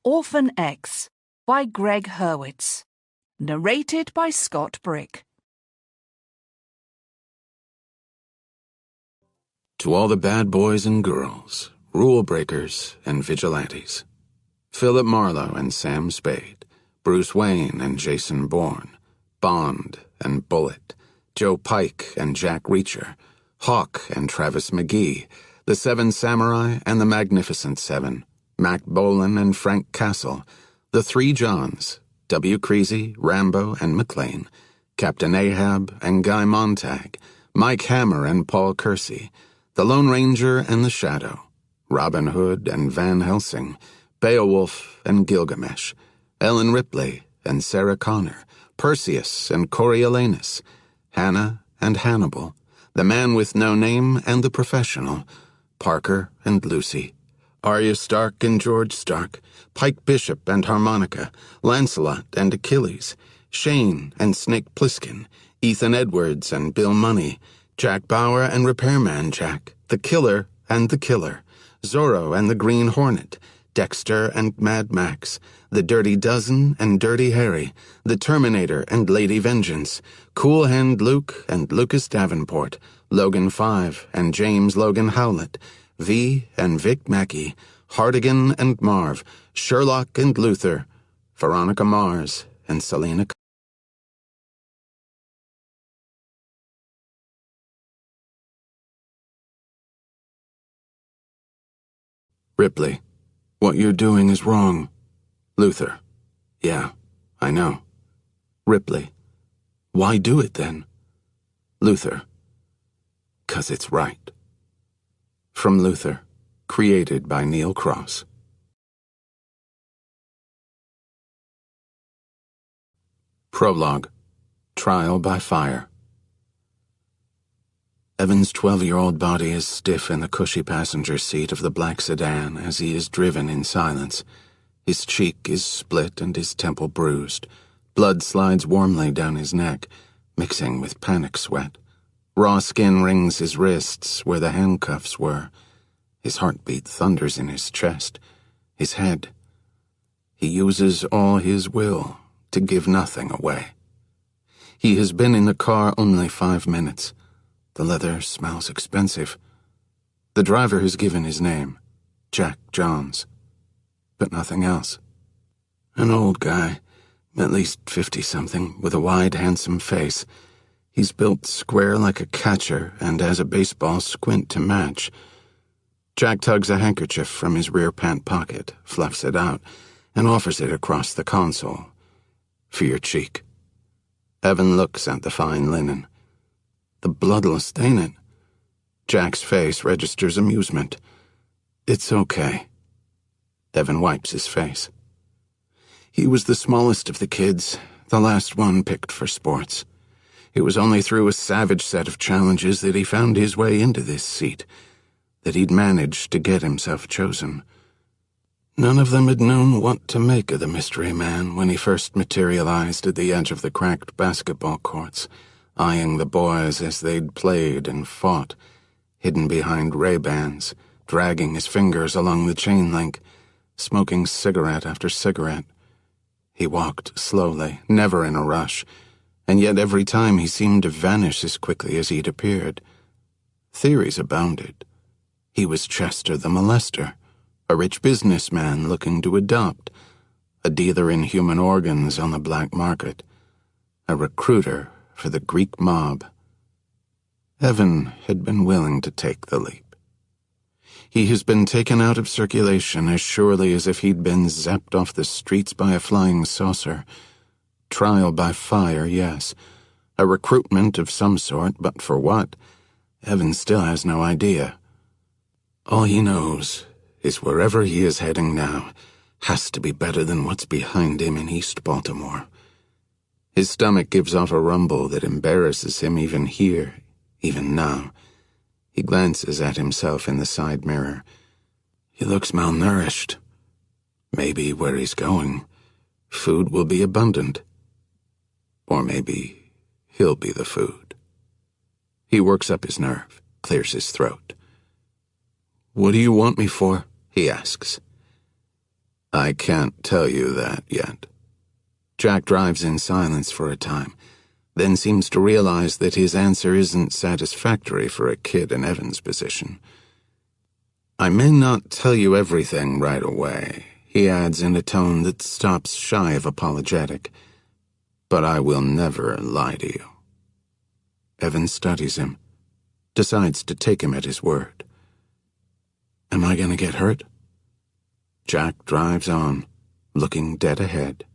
Orphan X by Greg Hurwitz. Narrated by Scott Brick. To all the bad boys and girls, rule breakers and vigilantes. Philip Marlowe and Sam Spade, Bruce Wayne and Jason Bourne, Bond and Bullet, Joe Pike and Jack Reacher, Hawk and Travis McGee, the Seven Samurai and the Magnificent Seven, Mac Bolan and Frank Castle, the Three Johns, W. Creasy, Rambo and McLean, Captain Ahab and Guy Montag, Mike Hammer and Paul Kersey, the Lone Ranger and the Shadow, Robin Hood and Van Helsing, Beowulf and Gilgamesh, Ellen Ripley and Sarah Connor, Perseus and Coriolanus, Hannah and Hannibal, the Man with No Name and the Professional, Parker and Lucy, Arya Stark and George Stark, Pike Bishop and Harmonica, Lancelot and Achilles, Shane and Snake Plissken, Ethan Edwards and Bill Money, Jack Bauer and Repairman Jack, the Killer and the Killer, Zorro and the Green Hornet, Dexter and Mad Max, the Dirty Dozen and Dirty Harry, the Terminator and Lady Vengeance, Cool Hand Luke and Lucas Davenport, Logan 5 and James Logan Howlett, V and Vic Mackey, Hardigan and Marv, Sherlock and Luther, Veronica Mars and Selena. Ripley, what you're doing is wrong. Luther, yeah, I know. Ripley, why do it then? Luther, 'cause it's right. From Luther, created by Neil Cross. Prologue, Trial by Fire. Evan's 12-year-old body is stiff in the cushy passenger seat of the black sedan as he is driven in silence. His cheek is split and his temple bruised. Blood slides warmly down his neck, mixing with panic sweat. Raw skin rings his wrists where the handcuffs were. His heartbeat thunders in his chest, his head. He uses all his will to give nothing away. He has been in the car only 5 minutes. The leather smells expensive. The driver has given his name, Jack Johns, but nothing else. An old guy, at least 50-something, with a wide, handsome face. He's built square like a catcher and has a baseball squint to match. Jack tugs a handkerchief from his rear pant pocket, fluffs it out, and offers it across the console. For your cheek. Evan looks at the fine linen. The blood'll stain it. Jack's face registers amusement. It's okay. Evan wipes his face. He was the smallest of the kids, the last one picked for sports. It was only through a savage set of challenges that he found his way into this seat, that he'd managed to get himself chosen. None of them had known what to make of the mystery man when he first materialized at the edge of the cracked basketball courts, eyeing the boys as they'd played and fought, hidden behind Ray-Bans, dragging his fingers along the chain link, smoking cigarette after cigarette. He walked slowly, never in a rush, and yet every time he seemed to vanish as quickly as he'd appeared. Theories abounded. He was Chester the molester, a rich businessman looking to adopt, a dealer in human organs on the black market, a recruiter for the Greek mob. Evan had been willing to take the leap. He has been taken out of circulation as surely as if he'd been zapped off the streets by a flying saucer. Trial by fire, yes. A recruitment of some sort, but for what? Evan still has no idea. All he knows is wherever he is heading now has to be better than what's behind him in East Baltimore. His stomach gives off a rumble that embarrasses him even here, even now. He glances at himself in the side mirror. He looks malnourished. Maybe where he's going, food will be abundant. Or maybe he'll be the food. He works up his nerve, clears his throat. "What do you want me for?" he asks. I can't tell you that yet. Jack drives in silence for a time, then seems to realize that his answer isn't satisfactory for a kid in Evan's position. I may not tell you everything right away, he adds in a tone that stops shy of apologetic, but I will never lie to you. Evan studies him, decides to take him at his word. Am I gonna get hurt? Jack drives on, looking dead ahead.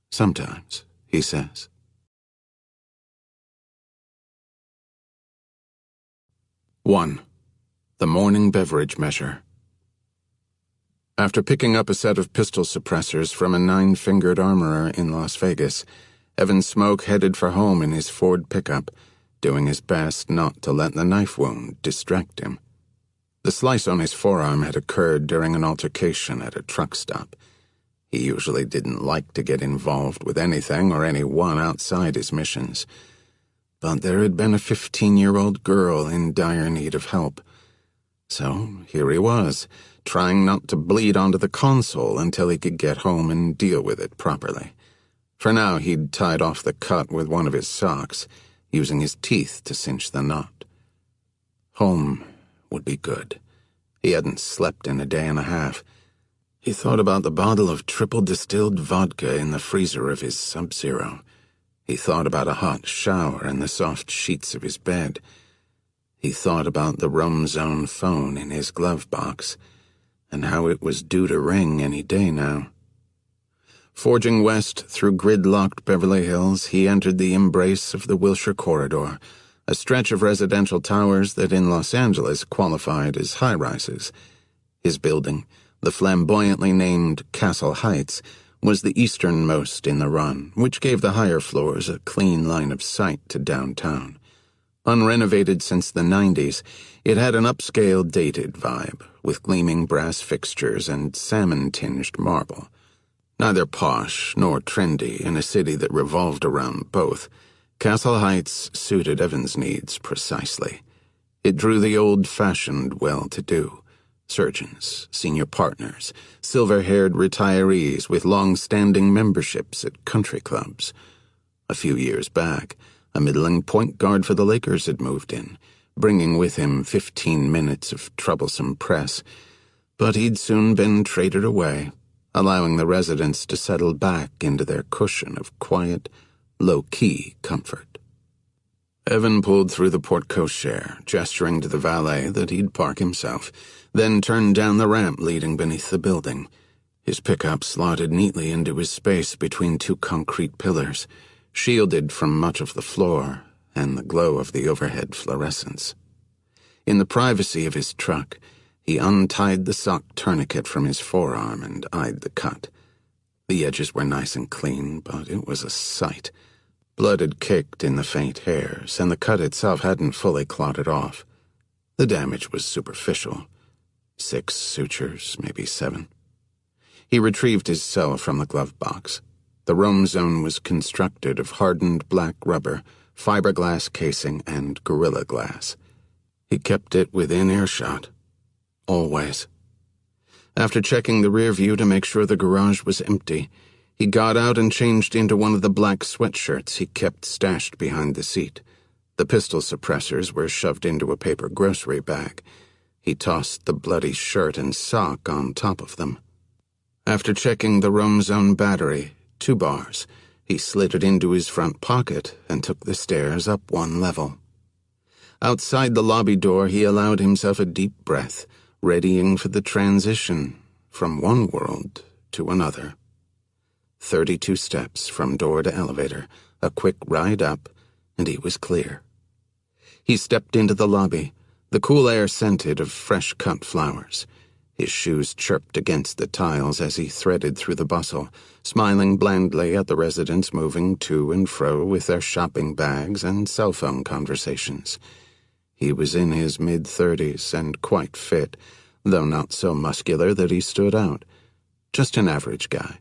Sometimes, he says. One. The morning beverage measure. After picking up a set of pistol suppressors from a 9-fingered armorer in Las Vegas, Evan Smoke headed for home in his Ford pickup, doing his best not to let the knife wound distract him. The slice on his forearm had occurred during an altercation at a truck stop. He usually didn't like to get involved with anything or anyone outside his missions. But there had been a 15-year-old girl in dire need of help. So here he was, trying not to bleed onto the console until he could get home and deal with it properly. For now, he'd tied off the cut with one of his socks, using his teeth to cinch the knot. Home would be good. He hadn't slept in a day and a half. He thought about the bottle of triple-distilled vodka in the freezer of his Sub-Zero. He thought about a hot shower and the soft sheets of his bed. He thought about the Roam Zone phone in his glove box, and how it was due to ring any day now. Forging west through gridlocked Beverly Hills, he entered the embrace of the Wilshire Corridor, a stretch of residential towers that in Los Angeles qualified as high-rises. His building, the flamboyantly named Castle Heights, was the easternmost in the run, which gave the higher floors a clean line of sight to downtown. Unrenovated since the 90s, it had an upscale, dated vibe, with gleaming brass fixtures and salmon-tinged marble. Neither posh nor trendy in a city that revolved around both, Castle Heights suited Evan's needs precisely. It drew the old-fashioned well-to-do, surgeons, senior partners, silver-haired retirees with long-standing memberships at country clubs. A few years back, a middling point guard for the Lakers had moved in, bringing with him 15 minutes of troublesome press, but he'd soon been traded away, allowing the residents to settle back into their cushion of quiet, low-key comfort. Evan pulled through the porte-cochere, gesturing to the valet that he'd park himself, then turned down the ramp leading beneath the building. His pickup slotted neatly into his space between two concrete pillars, shielded from much of the floor and the glow of the overhead fluorescence. In the privacy of his truck, he untied the sock tourniquet from his forearm and eyed the cut. The edges were nice and clean, but it was a sight. Blood had caked in the faint hairs, and the cut itself hadn't fully clotted off. The damage was superficial. 6 sutures, maybe 7. He retrieved his cell from the glove box. The Roam Zone was constructed of hardened black rubber, fiberglass casing, and Gorilla Glass. He kept it within earshot. Always. After checking the rear view to make sure the garage was empty, he got out and changed into one of the black sweatshirts he kept stashed behind the seat. The pistol suppressors were shoved into a paper grocery bag. He tossed the bloody shirt and sock on top of them. After checking the Roam Zone battery, 2 bars, he slid it into his front pocket and took the stairs up 1 level. Outside the lobby door, he allowed himself a deep breath, readying for the transition from one world to another. 32 steps from door to elevator, a quick ride up, and he was clear. He stepped into the lobby, the cool air scented of fresh-cut flowers. His shoes chirped against the tiles as he threaded through the bustle, smiling blandly at the residents moving to and fro with their shopping bags and cell phone conversations. He was in his mid-30s and quite fit, though not so muscular that he stood out. Just an average guy,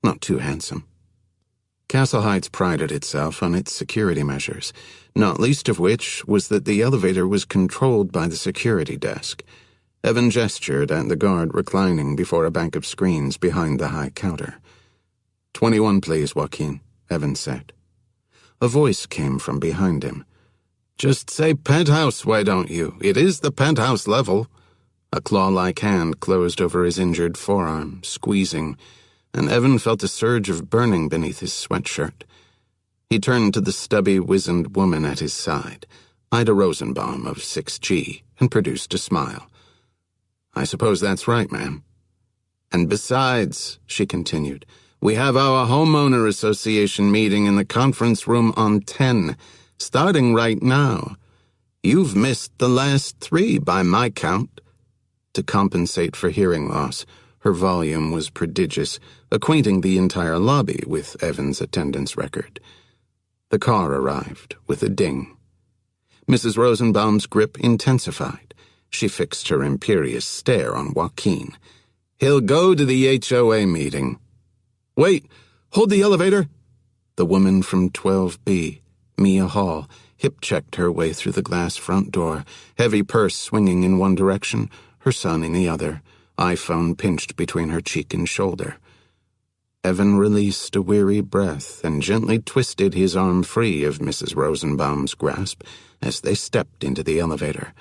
not too handsome. Castle Heights prided itself on its security measures, not least of which was that the elevator was controlled by the security desk. Evan gestured at the guard reclining before a bank of screens behind the high counter. 21, please, Joaquin, Evan said. A voice came from behind him. Just say penthouse, why don't you? It is the penthouse level. A claw-like hand closed over his injured forearm, squeezing, and Evan felt a surge of burning beneath his sweatshirt. He turned to the stubby, wizened woman at his side, Ida Rosenbaum of 6G, and produced a smile. I suppose that's right, ma'am. And besides, she continued, we have our homeowner association meeting in the conference room on 10, starting right now. You've missed the last 3 by my count. To compensate for hearing loss, her volume was prodigious, acquainting the entire lobby with Evan's attendance record. The car arrived with a ding. Mrs. Rosenbaum's grip intensified. She fixed her imperious stare on Joaquin. He'll go to the HOA meeting. Wait, hold the elevator. The woman from 12B, Mia Hall, hip-checked her way through the glass front door, heavy purse swinging in one direction, her son in the other, iPhone pinched between her cheek and shoulder. Evan released a weary breath and gently twisted his arm free of Mrs. Rosenbaum's grasp as they stepped into the elevator.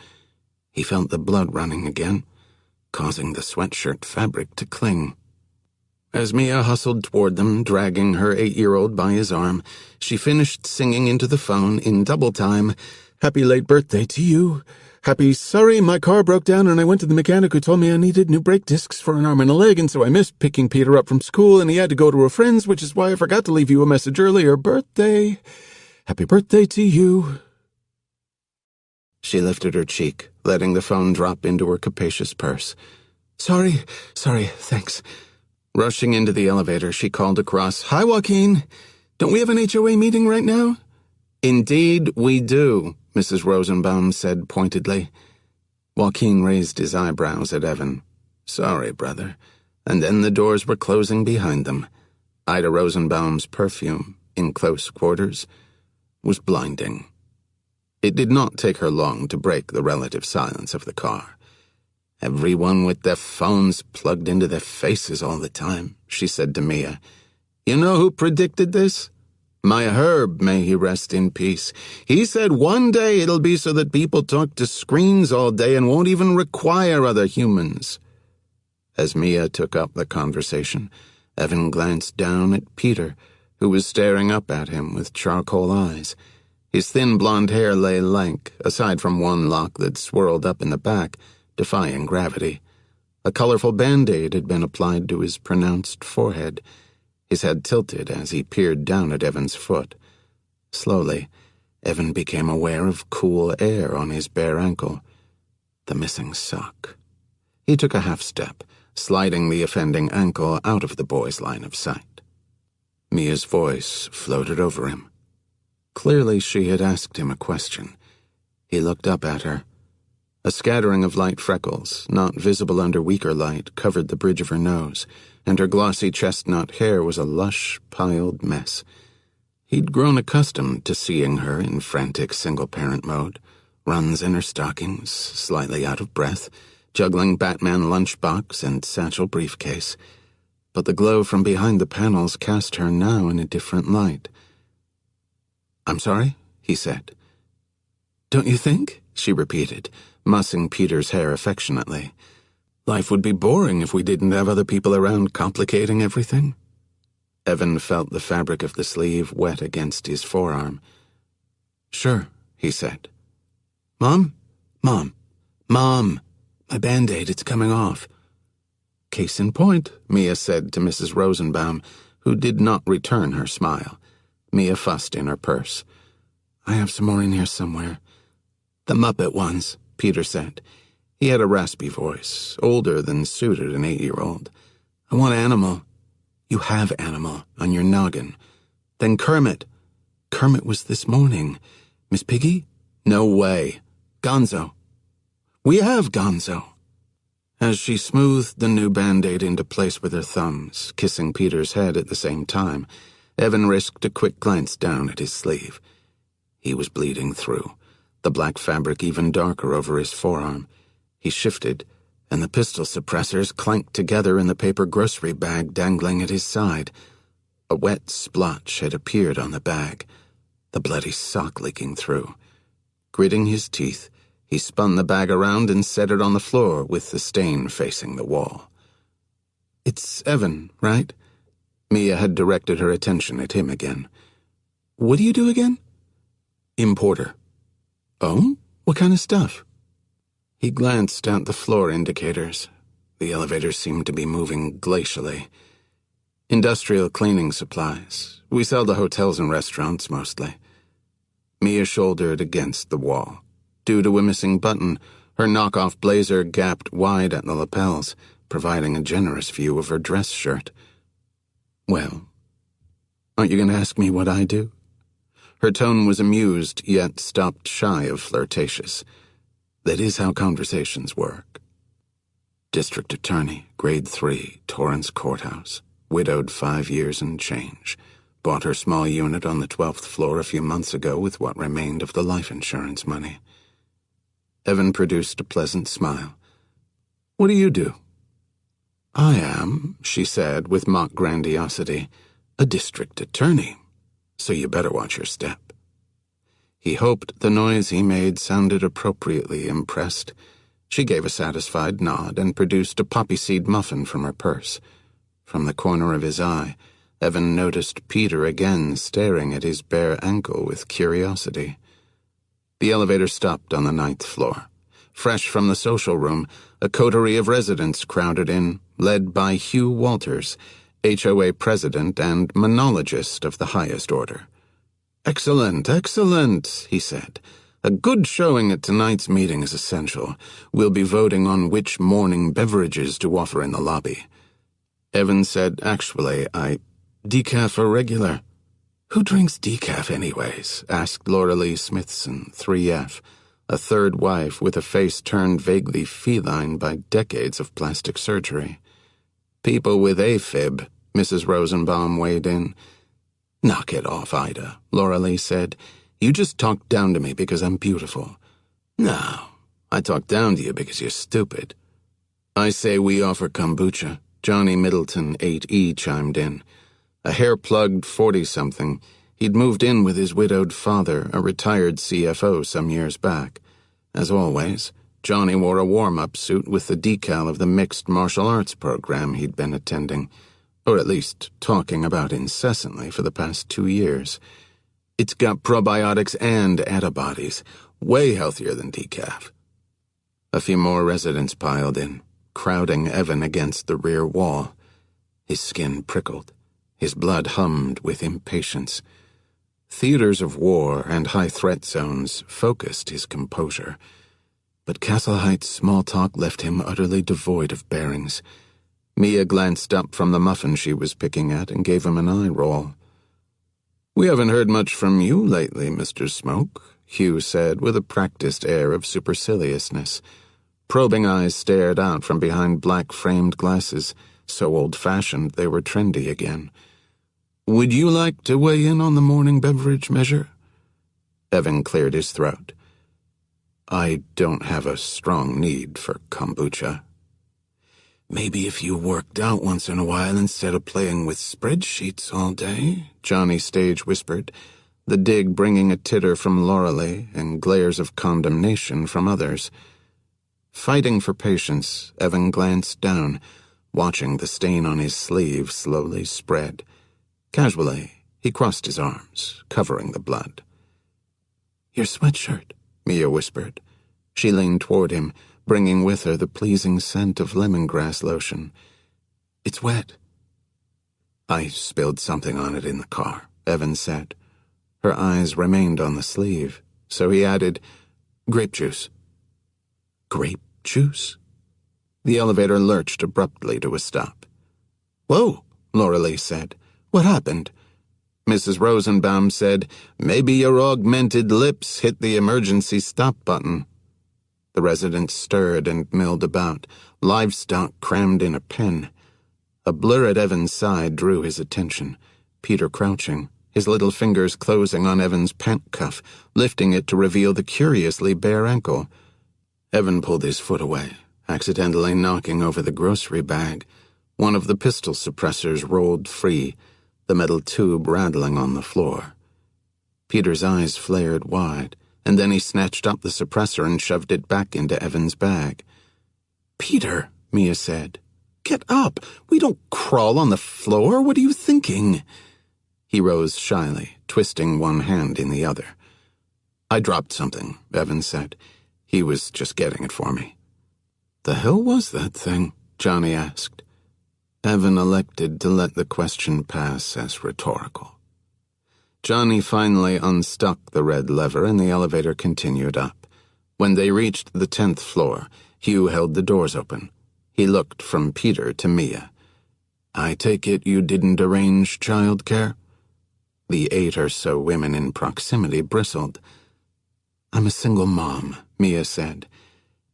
He felt the blood running again, causing the sweatshirt fabric to cling. As Mia hustled toward them, dragging her 8-year-old by his arm, she finished singing into the phone in double time, "Happy late birthday to you. Happy, sorry, my car broke down and I went to the mechanic who told me I needed new brake discs for an arm and a leg, and so I missed picking Peter up from school and he had to go to a friend's, which is why I forgot to leave you a message earlier. Birthday. Happy birthday to you." She lifted her cheek, letting the phone drop into her capacious purse. Sorry, thanks. Rushing into the elevator, she called across, "Hi, Joaquin. Don't we have an HOA meeting right now?" "Indeed we do," Mrs. Rosenbaum said pointedly. Joaquin raised his eyebrows at Evan. "Sorry, brother." And then the doors were closing behind them. Ida Rosenbaum's perfume, in close quarters, was blinding. It did not take her long to break the relative silence of the car. "Everyone with their phones plugged into their faces all the time," she said to Mia. "You know who predicted this? My Herb, may he rest in peace. He said one day it'll be so that people talk to screens all day and won't even require other humans." As Mia took up the conversation, Evan glanced down at Peter, who was staring up at him with charcoal eyes. His thin blonde hair lay lank, aside from one lock that swirled up in the back, defying gravity. A colorful Band-Aid had been applied to his pronounced forehead. His head tilted as he peered down at Evan's foot. Slowly, Evan became aware of cool air on his bare ankle. The missing sock. He took a half step, sliding the offending ankle out of the boy's line of sight. Mia's voice floated over him. Clearly she had asked him a question. He looked up at her. A scattering of light freckles, not visible under weaker light, covered the bridge of her nose, and her glossy chestnut hair was a lush, piled mess. He'd grown accustomed to seeing her in frantic single-parent mode, runs in her stockings, slightly out of breath, juggling Batman lunchbox and satchel briefcase. But the glow from behind the panels cast her now in a different light. "I'm sorry," he said. "Don't you think?" she repeated, mussing Peter's hair affectionately. "Life would be boring if we didn't have other people around complicating everything." Evan felt the fabric of the sleeve wet against his forearm. "Sure," he said. Mom, my Band-Aid, it's coming off." "Case in point," Mia said to Mrs. Rosenbaum, who did not return her smile. Mia fussed in her purse. "I have some more in here somewhere." "The Muppet ones," Peter said. He had a raspy voice, older than suited an 8-year-old. "I want Animal." "You have Animal on your noggin." "Then Kermit." "Kermit was this morning." "Miss Piggy?" "No way." "Gonzo." "We have Gonzo." As she smoothed the new Band-Aid into place with her thumbs, kissing Peter's head at the same time, Evan risked a quick glance down at his sleeve. He was bleeding through, the black fabric even darker over his forearm. He shifted, and the pistol suppressors clanked together in the paper grocery bag dangling at his side. A wet splotch had appeared on the bag, the bloody sock leaking through. Gritting his teeth, he spun the bag around and set it on the floor with the stain facing the wall. "It's Evan, right?" Mia had directed her attention at him again. "What do you do again?" "Importer." "Oh? What kind of stuff?" He glanced at the floor indicators. The elevator seemed to be moving glacially. "Industrial cleaning supplies. We sell to hotels and restaurants, mostly." Mia shouldered against the wall. Due to a missing button, her knockoff blazer gapped wide at the lapels, providing a generous view of her dress shirt. "Well, aren't you going to ask me what I do?" Her tone was amused, yet stopped shy of flirtatious. That is how conversations work. District Attorney, Grade 3, Torrance Courthouse. Widowed 5 years and change. Bought her small unit on the 12th floor a few months ago with what remained of the life insurance money. Evan produced a pleasant smile. "What do you do?" "I am," she said with mock grandiosity, "a district attorney, so you better watch your step." He hoped the noise he made sounded appropriately impressed. She gave a satisfied nod and produced a poppy seed muffin from her purse. From the corner of his eye, Evan noticed Peter again staring at his bare ankle with curiosity. The elevator stopped on the 9th floor. Fresh from the social room, a coterie of residents crowded in, led by Hugh Walters, HOA president and monologist of the highest order. "Excellent, excellent," he said. "A good showing at tonight's meeting is essential. We'll be voting on which morning beverages to offer in the lobby." Evan said, "Actually, decaf or regular?" "Who drinks decaf anyways?" asked Laura Lee Smithson, 3F, a third wife with a face turned vaguely feline by decades of plastic surgery. "People with AFib," Mrs. Rosenbaum weighed in. "Knock it off, Ida," Laura Lee said. "You just talked down to me because I'm beautiful." "No, I talked down to you because you're stupid." "I say we offer kombucha," Johnny Middleton, 8E, chimed in. A hair-plugged 40-something, he'd moved in with his widowed father, a retired CFO, some years back. As always, Johnny wore a warm-up suit with the decal of the mixed martial arts program he'd been attending, or at least talking about incessantly for the past 2 years. "It's got probiotics and antibodies, way healthier than decaf." A few more residents piled in, crowding Evan against the rear wall. His skin prickled. His blood hummed with impatience. Theaters of war and high-threat zones focused his composure, but Castle Heights small talk left him utterly devoid of bearings. Mia glanced up from the muffin she was picking at and gave him an eye roll. "We haven't heard much from you lately, Mr. Smoke," Hugh said with a practiced air of superciliousness. Probing eyes stared out from behind black-framed glasses, so old-fashioned they were trendy again. "Would you like to weigh in on the morning beverage measure?" Evan cleared his throat. "I don't have a strong need for kombucha." "Maybe if you worked out once in a while instead of playing with spreadsheets all day," Johnny Stage whispered, the dig bringing a titter from Lorelei and glares of condemnation from others. Fighting for patience, Evan glanced down, watching the stain on his sleeve slowly spread. Casually, he crossed his arms, covering the blood. "Your sweatshirt," Mia whispered. She leaned toward him, bringing with her the pleasing scent of lemongrass lotion. "It's wet." "I spilled something on it in the car," Evan said. Her eyes remained on the sleeve, so he added, "Grape juice." "Grape juice?" The elevator lurched abruptly to a stop. "Whoa," Laura Lee said. "What happened?" Mrs. Rosenbaum said, "Maybe your augmented lips hit the emergency stop button." The residents stirred and milled about, livestock crammed in a pen. A blur at Evan's side drew his attention. Peter crouching, his little fingers closing on Evan's pant cuff, lifting it to reveal the curiously bare ankle. Evan pulled his foot away, Accidentally knocking over the grocery bag, one of the pistol suppressors rolled free, the metal tube rattling on the floor. Peter's eyes flared wide, and then he snatched up the suppressor and shoved it back into Evan's bag. "Peter," Mia said, "get up! We don't crawl on the floor. What are you thinking?" He rose shyly, twisting one hand in the other. "I dropped something," Evan said. "He was just getting it for me." "The hell was that thing?" Johnny asked. Evan elected to let the question pass as rhetorical. Johnny finally unstuck the red lever and the elevator continued up. When they reached the 10th floor, Hugh held the doors open. He looked from Peter to Mia. "I take it you didn't arrange childcare?" The 8 or so women in proximity bristled. "I'm a single mom," Mia said.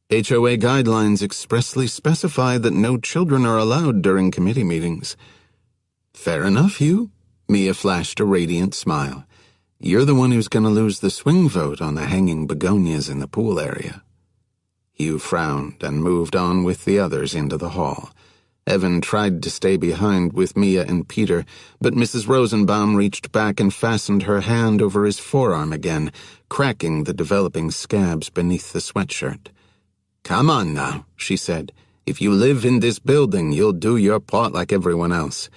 "HOA guidelines expressly specify that no children are allowed during committee meetings." "Fair enough, Hugh." Mia flashed a radiant smile. "You're the one who's going to lose the swing vote on the hanging begonias in the pool area." Hugh frowned and moved on with the others into the hall. Evan tried to stay behind with Mia and Peter, but Mrs. Rosenbaum reached back and fastened her hand over his forearm again, cracking the developing scabs beneath the sweatshirt. "Come on now," she said. "If you live in this building, you'll do your part like everyone else."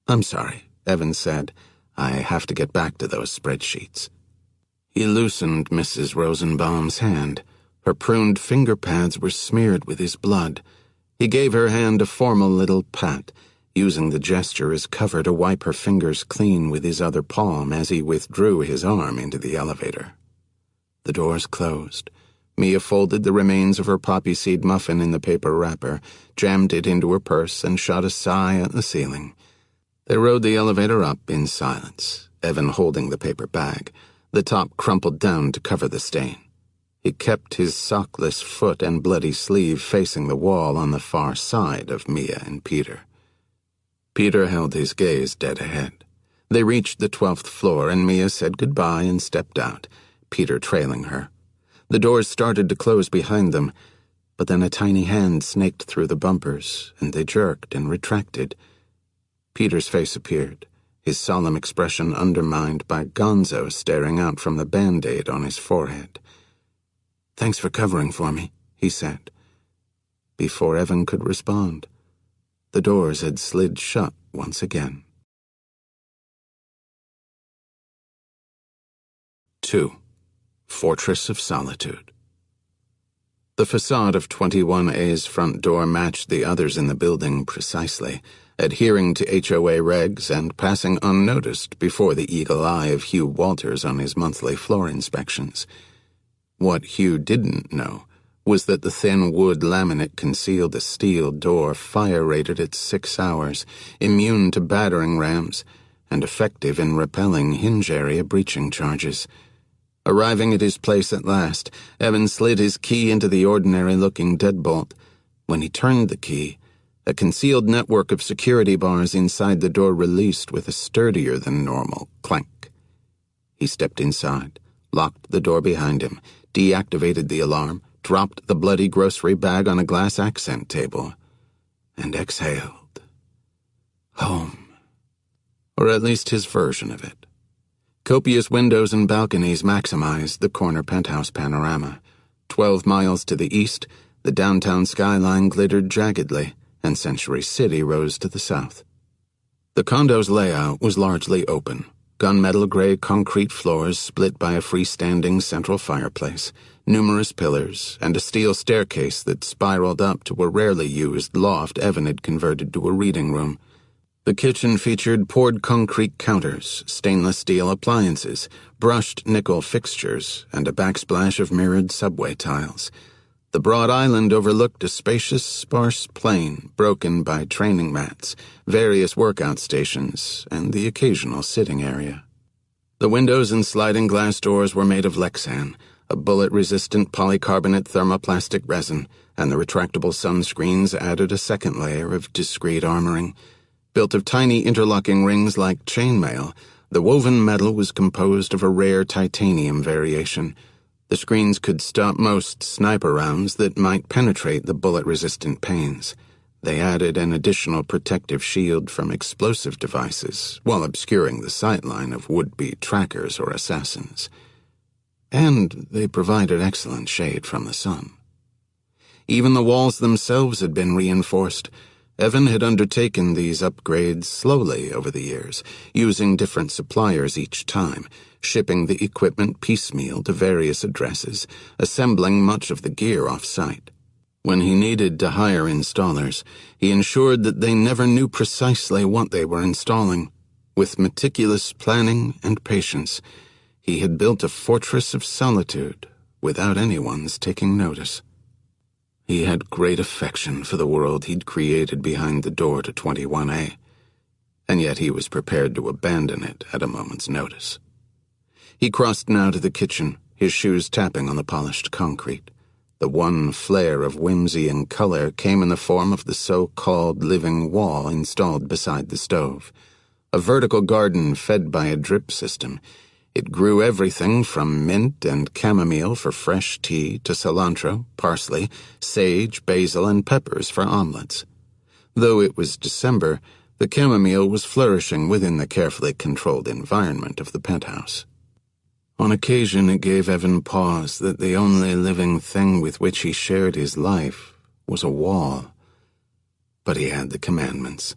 "I'm sorry," Evan said. "I have to get back to those spreadsheets." He loosened Mrs. Rosenbaum's hand. Her pruned finger pads were smeared with his blood. He gave her hand a formal little pat, using the gesture as cover to wipe her fingers clean with his other palm as he withdrew his arm into the elevator. The doors closed. Mia folded the remains of her poppy seed muffin in the paper wrapper, jammed it into her purse, and shot a sigh at the ceiling. They rode the elevator up in silence, Evan holding the paper bag, the top crumpled down to cover the stain. He kept his sockless foot and bloody sleeve facing the wall on the far side of Mia and Peter. Peter held his gaze dead ahead. They reached the 12th floor, and Mia said goodbye and stepped out, Peter trailing her. The doors started to close behind them, but then a tiny hand snaked through the bumpers, and they jerked and retracted. Peter's face appeared, his solemn expression undermined by Gonzo staring out from the Band-Aid on his forehead. "Thanks for covering for me," he said. Before Evan could respond, the doors had slid shut once again. 2. Fortress of Solitude. The facade of 21A's front door matched the others in the building precisely, adhering to HOA regs and passing unnoticed before the eagle eye of Hugh Walters on his monthly floor inspections. What Hugh didn't know was that the thin wood laminate concealed a steel door fire-rated at 6 hours, immune to battering rams, and effective in repelling hinge area breaching charges. Arriving at his place at last, Evan slid his key into the ordinary-looking deadbolt. When he turned the key, a concealed network of security bars inside the door released with a sturdier-than-normal clank. He stepped inside, locked the door behind him, deactivated the alarm, dropped the bloody grocery bag on a glass accent table, and exhaled. Home. Or at least his version of it. Copious windows and balconies maximized the corner penthouse panorama. 12 miles to the east, the downtown skyline glittered jaggedly, and Century City rose to the south. The condo's layout was largely open. Gunmetal gray concrete floors split by a freestanding central fireplace, numerous pillars, and a steel staircase that spiraled up to a rarely used loft Evan had converted to a reading room. The kitchen featured poured concrete counters, stainless steel appliances, brushed nickel fixtures, and a backsplash of mirrored subway tiles. The broad island overlooked a spacious, sparse plain broken by training mats, various workout stations, and the occasional sitting area. The windows and sliding glass doors were made of Lexan, a bullet-resistant polycarbonate thermoplastic resin, and the retractable sunscreens added a second layer of discreet armoring. Built of tiny interlocking rings like chainmail, the woven metal was composed of a rare titanium variation. The screens could stop most sniper rounds that might penetrate the bullet-resistant panes. They added an additional protective shield from explosive devices while obscuring the sightline of would-be trackers or assassins. And they provided excellent shade from the sun. Even the walls themselves had been reinforced. Evan had undertaken these upgrades slowly over the years, using different suppliers each time, shipping the equipment piecemeal to various addresses, assembling much of the gear off-site. When he needed to hire installers, he ensured that they never knew precisely what they were installing. With meticulous planning and patience, he had built a fortress of solitude without anyone's taking notice. He had great affection for the world he'd created behind the door to 21A, and yet he was prepared to abandon it at a moment's notice. He crossed now to the kitchen, his shoes tapping on the polished concrete. The one flare of whimsy and color came in the form of the so-called living wall installed beside the stove. A vertical garden fed by a drip system. It grew everything from mint and chamomile for fresh tea to cilantro, parsley, sage, basil, and peppers for omelets. Though it was December, the chamomile was flourishing within the carefully controlled environment of the penthouse. On occasion it gave Evan pause that the only living thing with which he shared his life was a wall. But he had the commandments,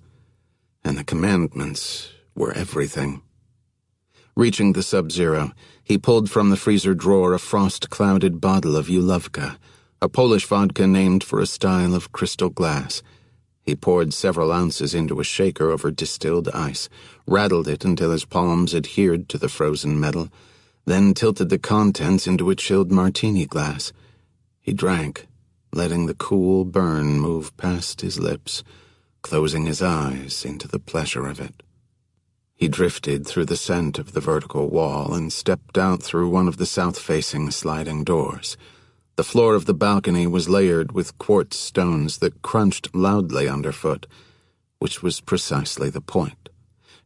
and the commandments were everything. Reaching the Sub-Zero, he pulled from the freezer drawer a frost-clouded bottle of Ulovka, a Polish vodka named for a style of crystal glass. He poured several ounces into a shaker over distilled ice, rattled it until his palms adhered to the frozen metal, then tilted the contents into a chilled martini glass. He drank, letting the cool burn move past his lips, closing his eyes into the pleasure of it. He drifted through the scent of the vertical wall and stepped out through one of the south-facing sliding doors. The floor of the balcony was layered with quartz stones that crunched loudly underfoot, which was precisely the point.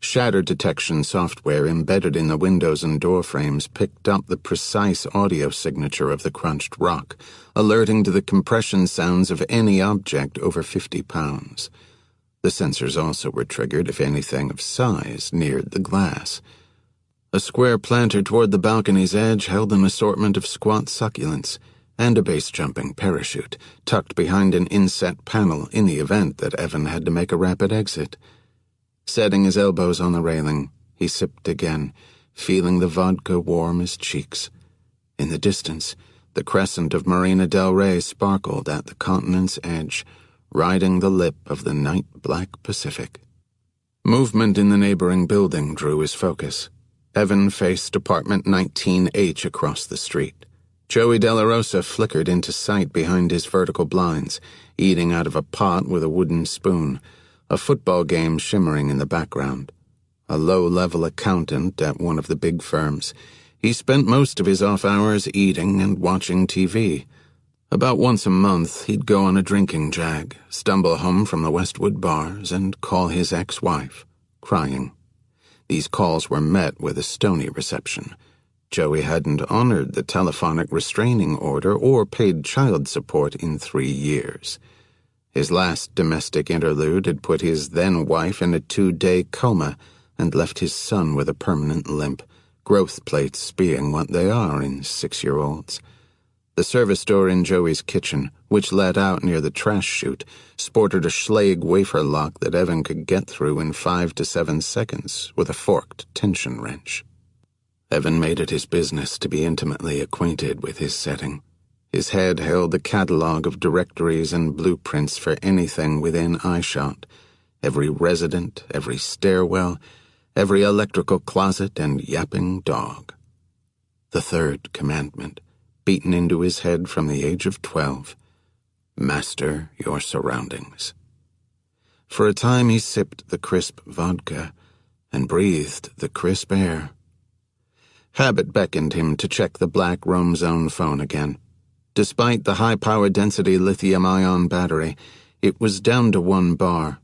Shatter detection software embedded in the windows and door frames picked up the precise audio signature of the crunched rock, alerting to the compression sounds of any object over 50 pounds. The sensors also were triggered if anything of size neared the glass. A square planter toward the balcony's edge held an assortment of squat succulents and a base-jumping parachute, tucked behind an inset panel in the event that Evan had to make a rapid exit. Setting his elbows on the railing, he sipped again, feeling the vodka warm his cheeks. In the distance, the crescent of Marina del Rey sparkled at the continent's edge, riding the lip of the night-black Pacific. Movement in the neighboring building drew his focus. Evan faced apartment 19H across the street. Joey Della Rosa flickered into sight behind his vertical blinds, eating out of a pot with a wooden spoon, a football game shimmering in the background. A low-level accountant at one of the big firms, he spent most of his off hours eating and watching TV. About once a month, he'd go on a drinking jag, stumble home from the Westwood bars, and call his ex-wife, crying. These calls were met with a stony reception. Joey hadn't honored the telephonic restraining order or paid child support in 3 years. His last domestic interlude had put his then-wife in a 2-day coma and left his son with a permanent limp, growth plates being what they are in 6-year-olds. The service door in Joey's kitchen, which led out near the trash chute, sported a Schlage wafer lock that Evan could get through in 5 to 7 seconds with a forked tension wrench. Evan made it his business to be intimately acquainted with his setting. His head held a catalog of directories and blueprints for anything within eyeshot. Every resident, every stairwell, every electrical closet and yapping dog. The third commandment, beaten into his head from the age of 12. Master your surroundings. For a time he sipped the crisp vodka and breathed the crisp air. Habit beckoned him to check the black roam zone phone again. Despite the high power density lithium-ion battery, it was down to 1 bar.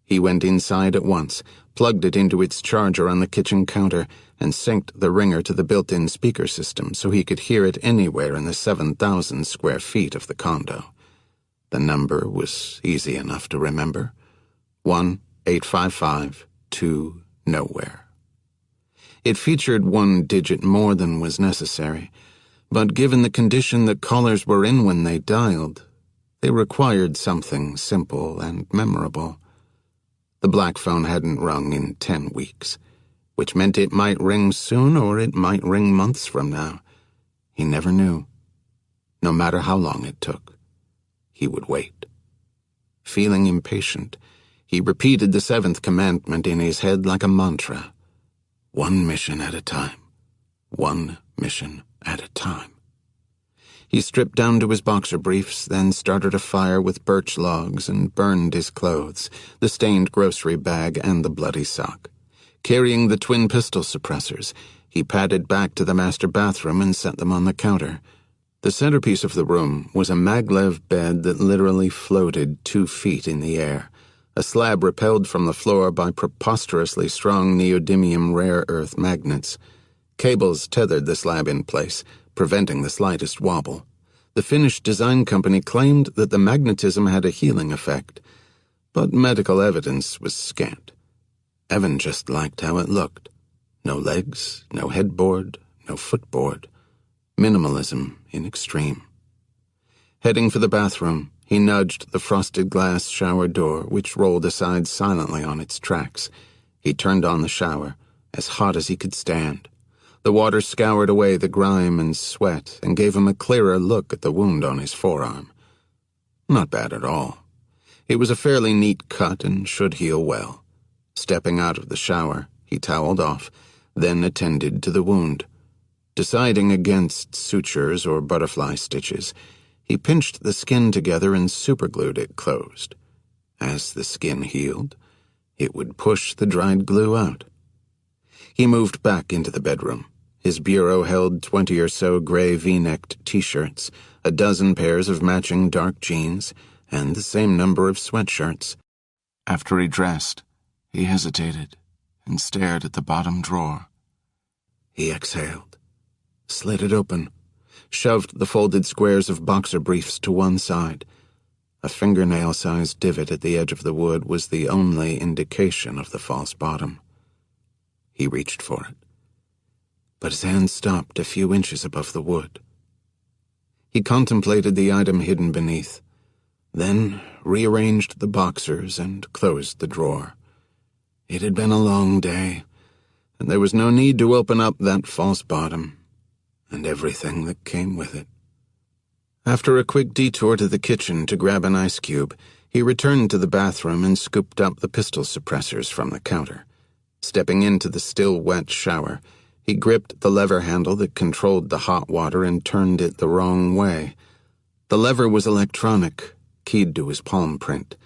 He went inside at once, plugged it into its charger on the kitchen counter, and synced the ringer to the built-in speaker system so he could hear it anywhere in the 7,000 square feet of the condo. The number was easy enough to remember. 1-855-2-nowhere. It featured one digit more than was necessary, but given the condition that callers were in when they dialed, they required something simple and memorable. The black phone hadn't rung in 10 weeks, which meant it might ring soon or it might ring months from now. He never knew. No matter how long it took, he would wait. Feeling impatient, he repeated the 7th commandment in his head like a mantra. One mission at a time. One mission at a time. He stripped down to his boxer briefs, then started a fire with birch logs and burned his clothes, the stained grocery bag and the bloody sock. Carrying the twin pistol suppressors, he padded back to the master bathroom and set them on the counter. The centerpiece of the room was a maglev bed that literally floated 2 feet in the air, a slab repelled from the floor by preposterously strong neodymium rare earth magnets. Cables tethered the slab in place, preventing the slightest wobble. The Finnish design company claimed that the magnetism had a healing effect, but medical evidence was scant. Evan just liked how it looked. No legs, no headboard, no footboard. Minimalism in extreme. Heading for the bathroom, he nudged the frosted glass shower door, which rolled aside silently on its tracks. He turned on the shower, as hot as he could stand. The water scoured away the grime and sweat and gave him a clearer look at the wound on his forearm. Not bad at all. It was a fairly neat cut and should heal well. Stepping out of the shower, he toweled off, then attended to the wound. Deciding against sutures or butterfly stitches, he pinched the skin together and superglued it closed. As the skin healed, it would push the dried glue out. He moved back into the bedroom. His bureau held 20 or so gray V-necked t-shirts, a dozen pairs of matching dark jeans, and the same number of sweatshirts. After he dressed, he hesitated and stared at the bottom drawer. He exhaled, slid it open, shoved the folded squares of boxer briefs to one side. A fingernail-sized divot at the edge of the wood was the only indication of the false bottom. He reached for it, but his hand stopped a few inches above the wood. He contemplated the item hidden beneath, then rearranged the boxers and closed the drawer. It had been a long day, and there was no need to open up that false bottom and everything that came with it. After a quick detour to the kitchen to grab an ice cube, he returned to the bathroom and scooped up the pistol suppressors from the counter. Stepping into the still wet shower, he gripped the lever handle that controlled the hot water and turned it the wrong way. The lever was electronic, keyed to his palm print.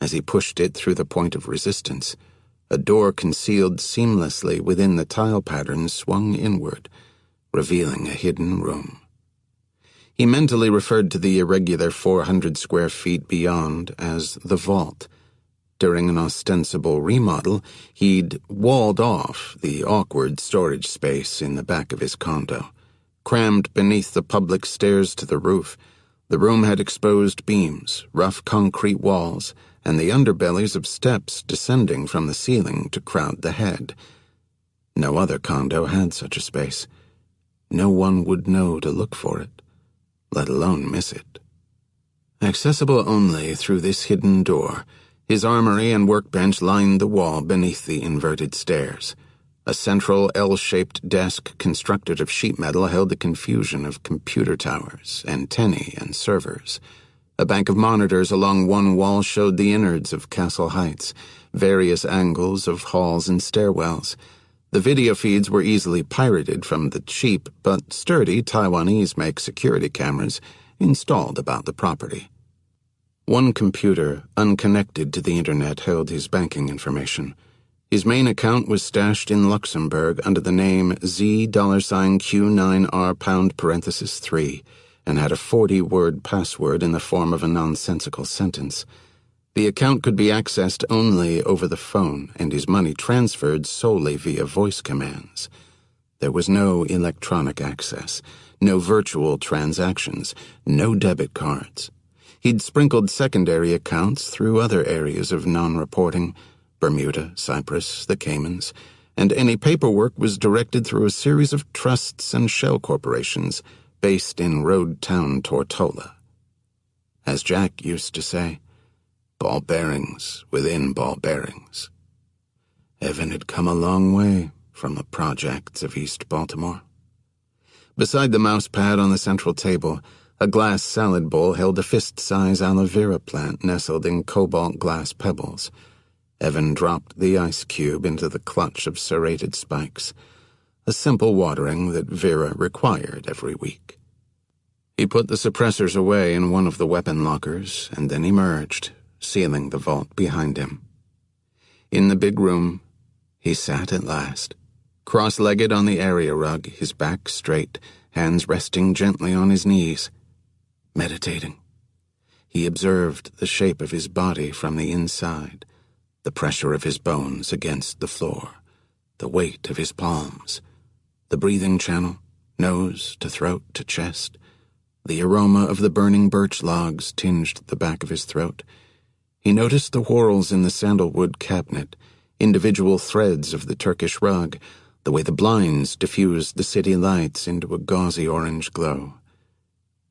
As he pushed it through the point of resistance, a door concealed seamlessly within the tile pattern swung inward, revealing a hidden room. He mentally referred to the irregular 400 square feet beyond as the vault. During an ostensible remodel, he'd walled off the awkward storage space in the back of his condo. Crammed beneath the public stairs to the roof, the room had exposed beams, rough concrete walls, and the underbellies of steps descending from the ceiling to crowd the head. No other condo had such a space. No one would know to look for it, let alone miss it. Accessible only through this hidden door, his armory and workbench lined the wall beneath the inverted stairs. A central L-shaped desk constructed of sheet metal held the confusion of computer towers, antennae, and servers. A bank of monitors along one wall showed the innards of Castle Heights, various angles of halls and stairwells. The video feeds were easily pirated from the cheap but sturdy Taiwanese-make security cameras installed about the property. One computer, unconnected to the internet, held his banking information. His main account was stashed in Luxembourg under the name $Q9R#3 and had a 40-word password in the form of a nonsensical sentence. The account could be accessed only over the phone, and his money transferred solely via voice commands. There was no electronic access, no virtual transactions, no debit cards. He'd sprinkled secondary accounts through other areas of non-reporting, Bermuda, Cyprus, the Caymans, and any paperwork was directed through a series of trusts and shell corporations based in road town Tortola. As Jack used to say, ball bearings within ball bearings. Evan had come a long way from the projects of East Baltimore. Beside the mouse pad on the central table, a glass salad bowl held a fist-size aloe vera plant nestled in cobalt glass pebbles. Evan dropped the ice cube into the clutch of serrated spikes, a simple watering that Vera required every week. He put the suppressors away in one of the weapon lockers and then emerged, sealing the vault behind him. In the big room, he sat at last, cross-legged on the area rug, his back straight, hands resting gently on his knees, meditating. He observed the shape of his body from the inside, the pressure of his bones against the floor, the weight of his palms, the breathing channel, nose to throat to chest. The aroma of the burning birch logs tinged the back of his throat. He noticed the whorls in the sandalwood cabinet, individual threads of the Turkish rug, the way the blinds diffused the city lights into a gauzy orange glow.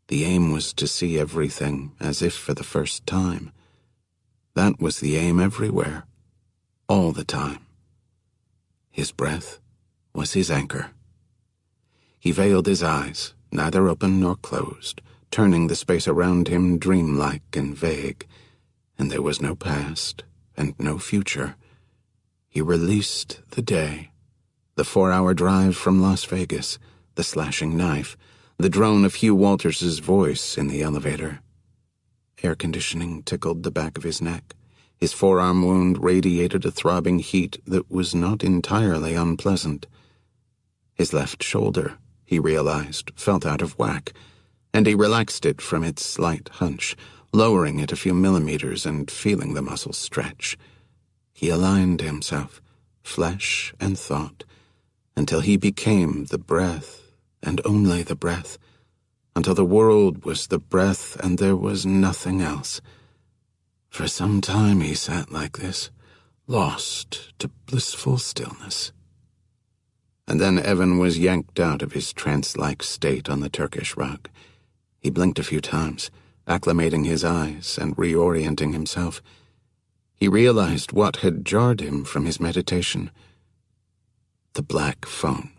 The aim was to see everything as if for the first time. That was the aim everywhere, all the time. His breath was his anchor. He veiled his eyes, neither open nor closed, turning the space around him dreamlike and vague, and there was no past and no future. He released the day, the 4-hour drive from Las Vegas, the slashing knife, the drone of Hugh Walters's voice in the elevator. Air conditioning tickled the back of his neck. His forearm wound radiated a throbbing heat that was not entirely unpleasant. His left shoulder, he realized, felt out of whack, and he relaxed it from its slight hunch, lowering it a few millimeters and feeling the muscle stretch. He aligned himself, flesh and thought, until he became the breath, and only the breath, until the world was the breath and there was nothing else. For some time he sat like this, lost to blissful stillness. And then Evan was yanked out of his trance-like state on the Turkish rug. He blinked a few times, acclimating his eyes and reorienting himself. He realized what had jarred him from his meditation. The black phone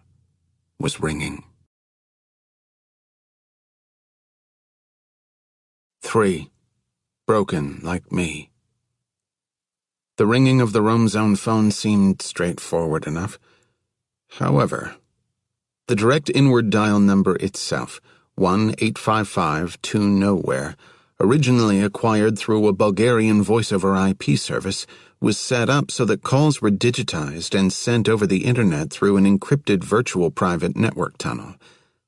was ringing. 3. Broken like me. The ringing of the roam zone phone seemed straightforward enough. However, the direct inward dial number itself, 1-855-2-nowhere, originally acquired through a Bulgarian voice-over IP service, was set up so that calls were digitized and sent over the internet through an encrypted virtual private network tunnel.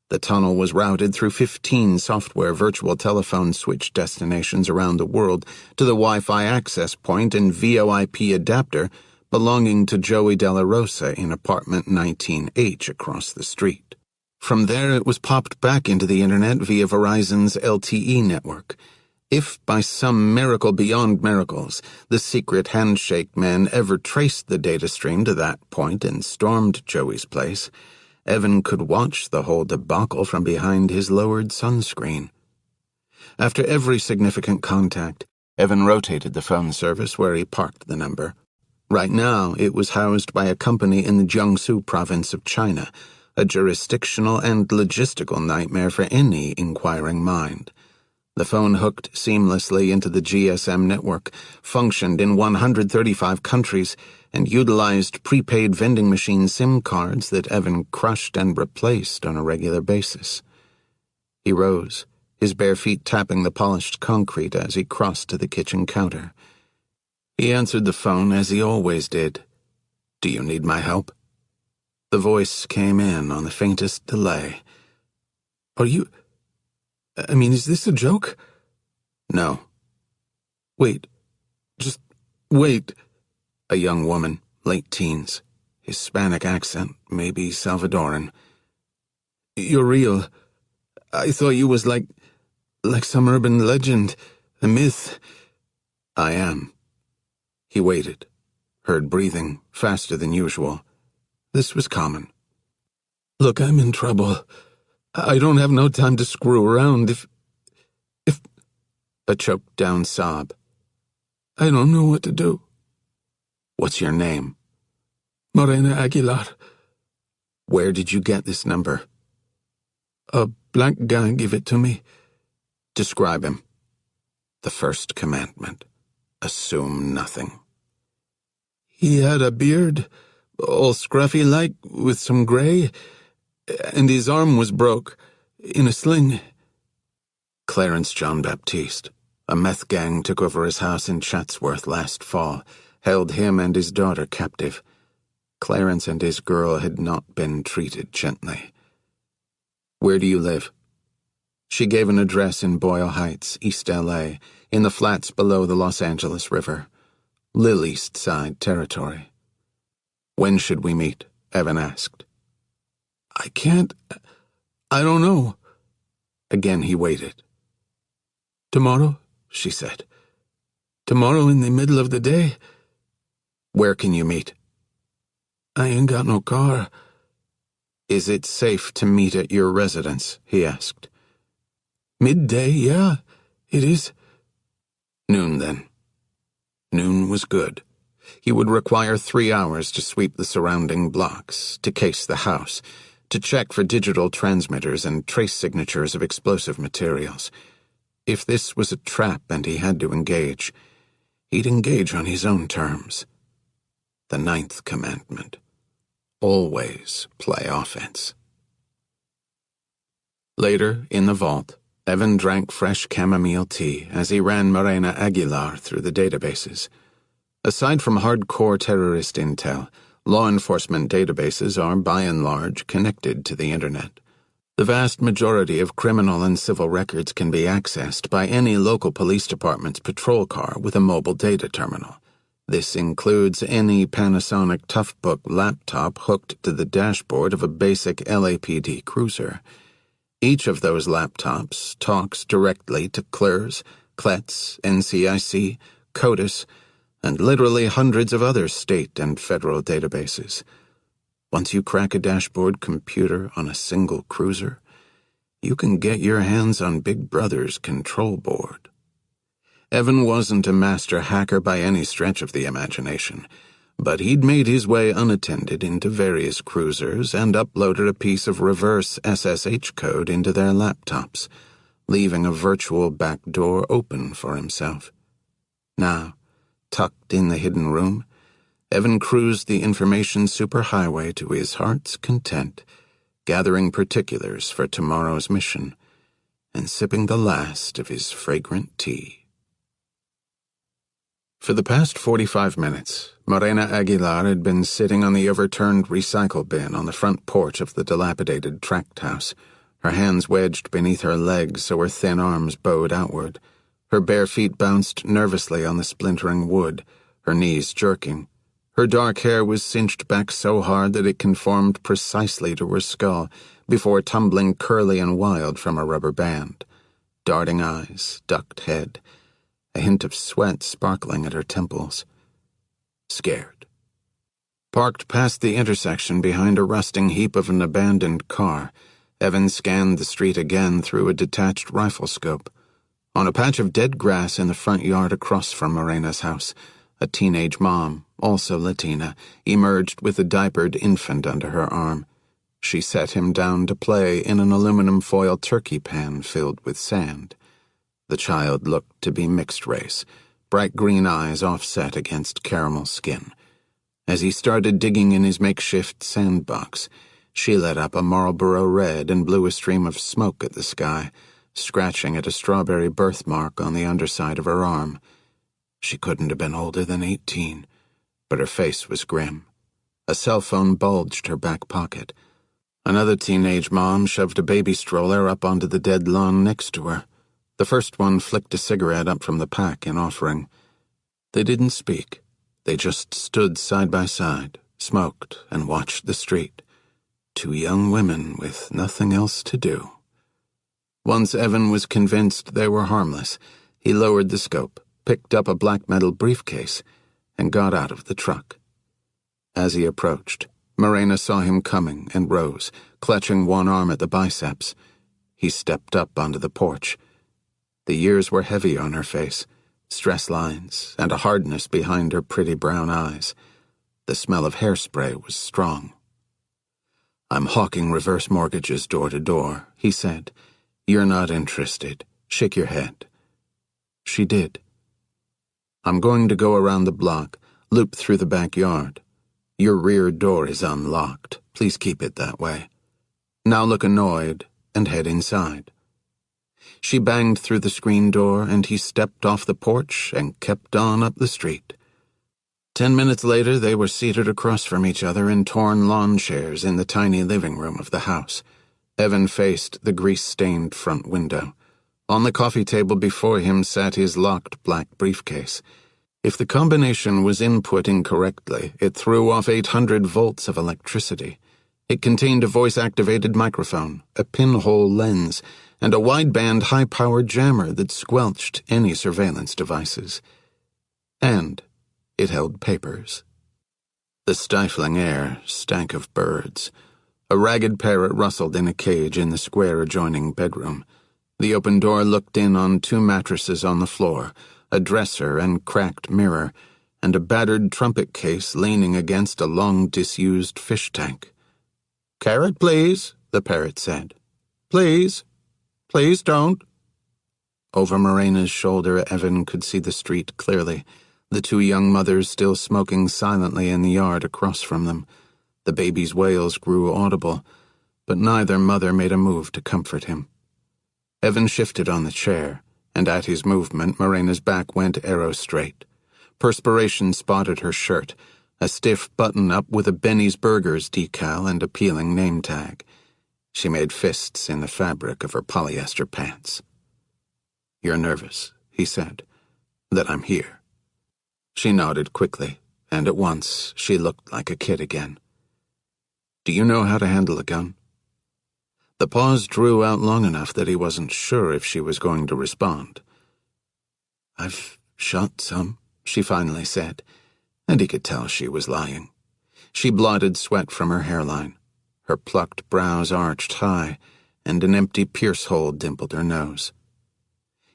The tunnel was routed through 15 software virtual telephone switch destinations around the world to the Wi-Fi access point and VoIP adapter belonging to Joey Della Rosa in apartment 19H across the street. From there it was popped back into the internet via Verizon's LTE network. If by some miracle beyond miracles the secret handshake men ever traced the data stream to that point and stormed Joey's place, Evan could watch the whole debacle from behind his lowered sunscreen. After every significant contact, Evan rotated the phone service where he parked the number. Right now, it was housed by a company in the Jiangsu province of China, a jurisdictional and logistical nightmare for any inquiring mind. The phone hooked seamlessly into the GSM network, functioned in 135 countries, and utilized prepaid vending machine SIM cards that Evan crushed and replaced on a regular basis. He rose, his bare feet tapping the polished concrete as he crossed to the kitchen counter. He answered the phone as he always did. "Do you need my help?" The voice came in on the faintest delay. Is this a joke?" "No." "Wait, Wait. A young woman, late teens. Hispanic accent, maybe Salvadoran. You're real. I thought you was like some urban legend, a myth. I am. He waited, heard breathing faster than usual. This was common. Look, I'm in trouble. I don't have no time to screw around if... A choked-down sob. I don't know what to do. What's your name? Morena Aguilar. Where did you get this number? A black guy gave it to me. Describe him. The first commandment. Assume nothing. He had a beard, all scruffy-like, with some gray, and his arm was broke, in a sling. Clarence John Baptiste. A meth gang took over his house in Chatsworth last fall, held him and his daughter captive. Clarence and his girl had not been treated gently. Where do you live? She gave an address in Boyle Heights, East L.A., in the flats below the Los Angeles River. Lil East Side territory. When should we meet? Evan asked. I don't know. Again he waited. Tomorrow, she said. Tomorrow in the middle of the day. Where can you meet? I ain't got no car. Is it safe to meet at your residence? He asked. Midday, yeah, it is. Noon, then. Noon was good. He would require 3 hours to sweep the surrounding blocks, to case the house, to check for digital transmitters and trace signatures of explosive materials. If this was a trap and he had to engage, he'd engage on his own terms. The 9th commandment. Always play offense. Later, in the vault, Evan drank fresh chamomile tea as he ran Morena Aguilar through the databases. Aside from hardcore terrorist intel, law enforcement databases are, by and large, connected to the Internet. The vast majority of criminal and civil records can be accessed by any local police department's patrol car with a mobile data terminal. This includes any Panasonic Toughbook laptop hooked to the dashboard of a basic LAPD cruiser. Each of those laptops talks directly to CLRS, CLETS, NCIC, CODIS, and literally hundreds of other state and federal databases. Once you crack a dashboard computer on a single cruiser, you can get your hands on Big Brother's control board. Evan wasn't a master hacker by any stretch of the imagination, but he'd made his way unattended into various cruisers and uploaded a piece of reverse SSH code into their laptops, leaving a virtual back door open for himself. Now, tucked in the hidden room, Evan cruised the information superhighway to his heart's content, gathering particulars for tomorrow's mission, and sipping the last of his fragrant tea. For the past 45 minutes, Morena Aguilar had been sitting on the overturned recycle bin on the front porch of the dilapidated tract house, her hands wedged beneath her legs so her thin arms bowed outward. Her bare feet bounced nervously on the splintering wood, her knees jerking. Her dark hair was cinched back so hard that it conformed precisely to her skull, before tumbling curly and wild from a rubber band. Darting eyes, ducked head, a hint of sweat sparkling at her temples. Scared. Parked past the intersection behind a rusting heap of an abandoned car, Evan scanned the street again through a detached rifle scope. On a patch of dead grass in the front yard across from Morena's house, a teenage mom, also Latina, emerged with a diapered infant under her arm. She set him down to play in an aluminum foil turkey pan filled with sand. The child looked to be mixed race, bright green eyes offset against caramel skin. As he started digging in his makeshift sandbox, she lit up a Marlboro Red and blew a stream of smoke at the sky, scratching at a strawberry birthmark on the underside of her arm. She couldn't have been older than 18, but her face was grim. A cell phone bulged her back pocket. Another teenage mom shoved a baby stroller up onto the dead lawn next to her. The first one flicked a cigarette up from the pack in offering. They didn't speak. They just stood side by side, smoked, and watched the street. Two young women with nothing else to do. Once Evan was convinced they were harmless, he lowered the scope, picked up a black metal briefcase, and got out of the truck. As he approached, Morena saw him coming and rose, clutching one arm at the biceps. He stepped up onto the porch. The years were heavy on her face, stress lines and a hardness behind her pretty brown eyes. The smell of hairspray was strong. "I'm hawking reverse mortgages door to door," he said. "You're not interested. Shake your head." She did. "I'm going to go around the block, loop through the backyard. Your rear door is unlocked. Please keep it that way. Now look annoyed and head inside." She banged through the screen door, and he stepped off the porch and kept on up the street. 10 minutes later, they were seated across from each other in torn lawn chairs in the tiny living room of the house. Evan faced the grease-stained front window. On the coffee table before him sat his locked black briefcase. If the combination was input incorrectly, it threw off 800 volts of electricity. It contained a voice-activated microphone, a pinhole lens, and a wideband high-powered jammer that squelched any surveillance devices. And it held papers. The stifling air stank of birds. A ragged parrot rustled in a cage in the square adjoining bedroom. The open door looked in on 2 mattresses on the floor, a dresser and cracked mirror, and a battered trumpet case leaning against a long disused fish tank. "Carrot, please," the parrot said. "Please. Please don't." Over Morena's shoulder, Evan could see the street clearly, the 2 young mothers still smoking silently in the yard across from them. The baby's wails grew audible, but neither mother made a move to comfort him. Evan shifted on the chair, and at his movement, Morena's back went arrow straight. Perspiration spotted her shirt, a stiff button-up with a Benny's Burgers decal and a peeling name tag. She made fists in the fabric of her polyester pants. "You're nervous," he said, "that I'm here." She nodded quickly, and at once she looked like a kid again. "Do you know how to handle a gun?" The pause drew out long enough that he wasn't sure if she was going to respond. "I've shot some," she finally said, and he could tell she was lying. She blotted sweat from her hairline. Her plucked brows arched high, and an empty pierce hole dimpled her nose.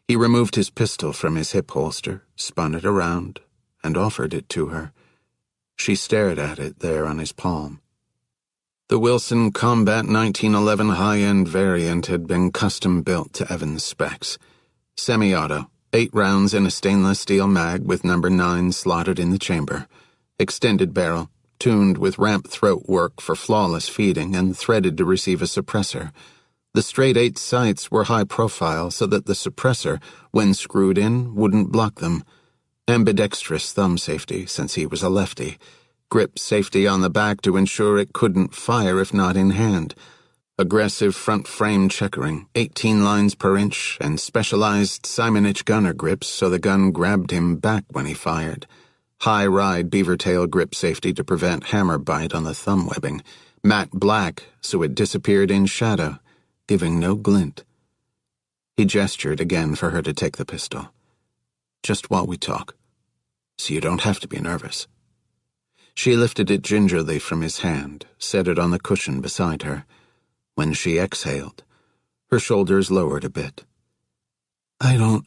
He removed his pistol from his hip holster, spun it around, and offered it to her. She stared at it there on his palm. The Wilson Combat 1911 high-end variant had been custom-built to Evan's specs. Semi-auto, 8 rounds in a stainless steel mag with number 9 slotted in the chamber. Extended barrel, tuned with ramp throat work for flawless feeding and threaded to receive a suppressor. The straight 8 sights were high profile so that the suppressor, when screwed in, wouldn't block them. Ambidextrous thumb safety, since he was a lefty. Grip safety on the back to ensure it couldn't fire if not in hand. Aggressive front frame checkering, 18 lines per inch, and specialized Simonich gunner grips so the gun grabbed him back when he fired. High ride beaver tail grip safety to prevent hammer bite on the thumb webbing. Matte black so it disappeared in shadow, giving no glint. He gestured again for her to take the pistol. "Just while we talk, so you don't have to be nervous." She lifted it gingerly from his hand, set it on the cushion beside her. When she exhaled, her shoulders lowered a bit. I don't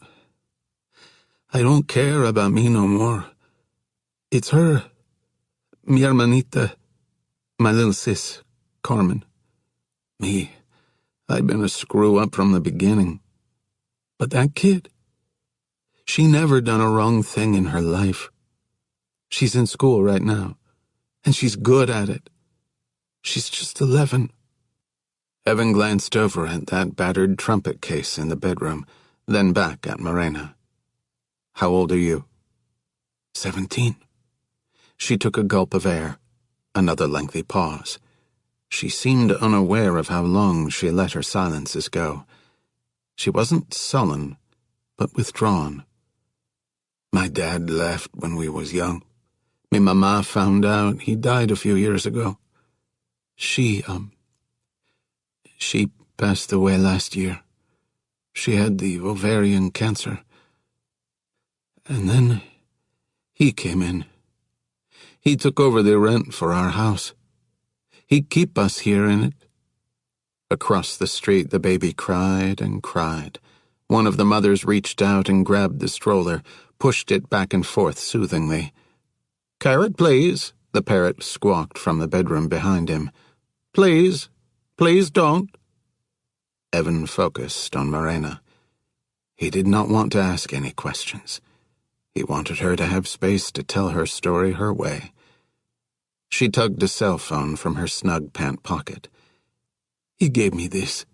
care about me no more. It's her, mi hermanita, my little sis, Carmen. Me, I've been a screw-up from the beginning. But that kid, she never done a wrong thing in her life. She's in school right now, and she's good at it. She's just 11. Evan glanced over at that battered trumpet case in the bedroom, then back at Morena. How old are you? 17. She took a gulp of air, another lengthy pause. She seemed unaware of how long she let her silences go. She wasn't sullen, but withdrawn. My dad left when we was young. Me mama found out he died a few years ago. She passed away last year. She had the ovarian cancer. And then he came in. He took over the rent for our house. He'd keep us here in it. Across the street, the baby cried and cried. One of the mothers reached out and grabbed the stroller, pushed it back and forth soothingly. "Carrot, please," the parrot squawked from the bedroom behind him. "Please, please don't." Evan focused on Morena. He did not want to ask any questions. He wanted her to have space to tell her story her way. She tugged a cell phone from her snug pant pocket. "He gave me this,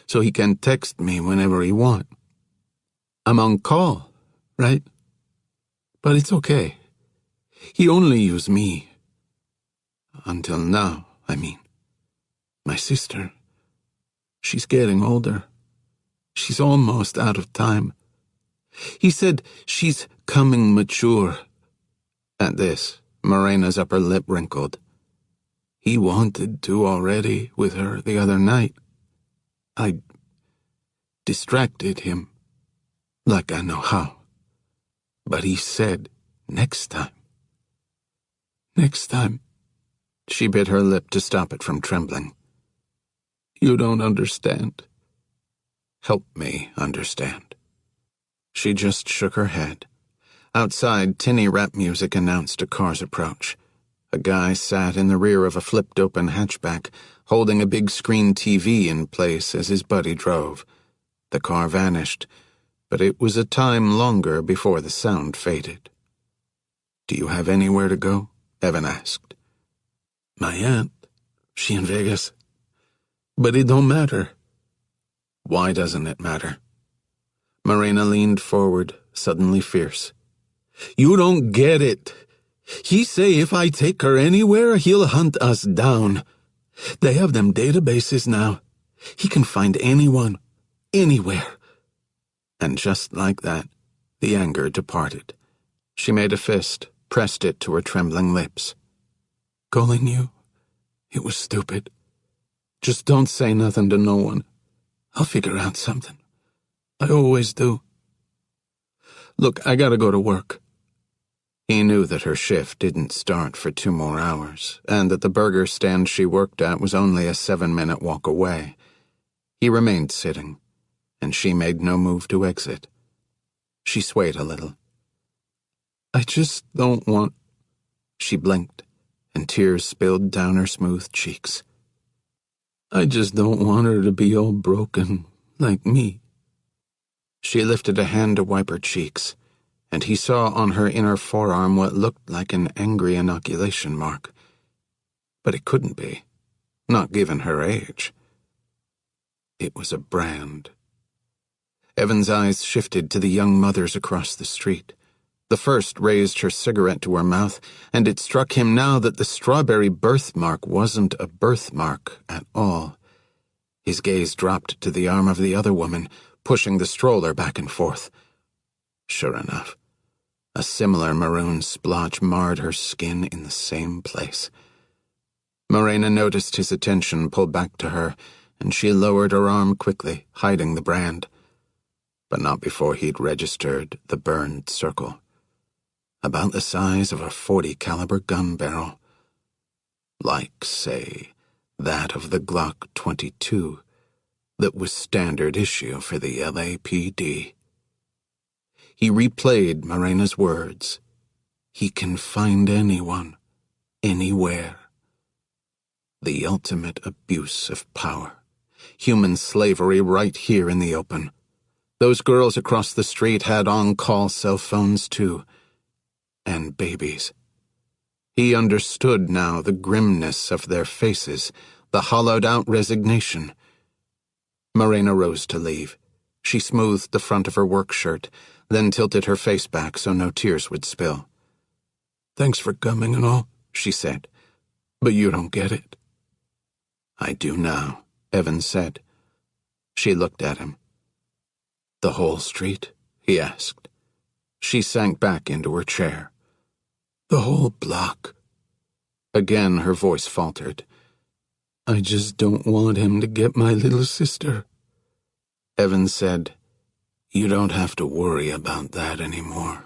so he can text me whenever he want. I'm on call, right? But it's okay. He only used me. Until now, I mean. My sister, she's getting older. She's almost out of time. He said she's coming mature." At this, Morena's upper lip wrinkled. "He wanted to already with her the other night. I distracted him, like I know how. But he said, next time. Next time." She bit her lip to stop it from trembling. "You don't understand. Help me understand." She just shook her head. Outside, tinny rap music announced a car's approach. A guy sat in the rear of a flipped-open hatchback, holding a big screen TV in place as his buddy drove. The car vanished, but it was a time longer before the sound faded. "Do you have anywhere to go?" Evan asked. "My aunt, she in Vegas. But it don't matter." "Why doesn't it matter?" Morena leaned forward, suddenly fierce. "You don't get it. He say if I take her anywhere, he'll hunt us down. They have them databases now. He can find anyone, anywhere." And just like that, the anger departed. She made a fist, pressed it to her trembling lips. "Calling you, it was stupid. Just don't say nothing to no one. I'll figure out something. I always do. Look, I gotta go to work." He knew that her shift didn't start for 2 more hours, and that the burger stand she worked at was only a 7-minute walk away. He remained sitting, and she made no move to exit. She swayed a little. "I just don't want—" She blinked, and tears spilled down her smooth cheeks. "I just don't want her to be all broken, like me." She lifted a hand to wipe her cheeks, and he saw on her inner forearm what looked like an angry inoculation mark. But it couldn't be, not given her age. It was a brand. Evan's eyes shifted to the young mothers across the street. The first raised her cigarette to her mouth, and it struck him now that the strawberry birthmark wasn't a birthmark at all. His gaze dropped to the arm of the other woman, pushing the stroller back and forth. Sure enough, a similar maroon splotch marred her skin in the same place. Morena noticed his attention pulled back to her, and she lowered her arm quickly, hiding the brand. But not before he'd registered the burned circle. About the size of a .40 caliber gun barrel. Like, say, that of the Glock 22 that was standard issue for the LAPD. He replayed Morena's words. He can find anyone, anywhere. The ultimate abuse of power. Human slavery right here in the open. Those girls across the street had on-call cell phones too. And babies. He understood now the grimness of their faces, the hollowed-out resignation. Morena rose to leave. She smoothed the front of her work shirt, then tilted her face back so no tears would spill. "Thanks for coming and all," she said, "but you don't get it." "I do now," Evan said. She looked at him. "The whole street?" he asked. She sank back into her chair. The whole block. Again her voice faltered. I just don't want him to get my little sister. Evan said, You don't have to worry about that anymore.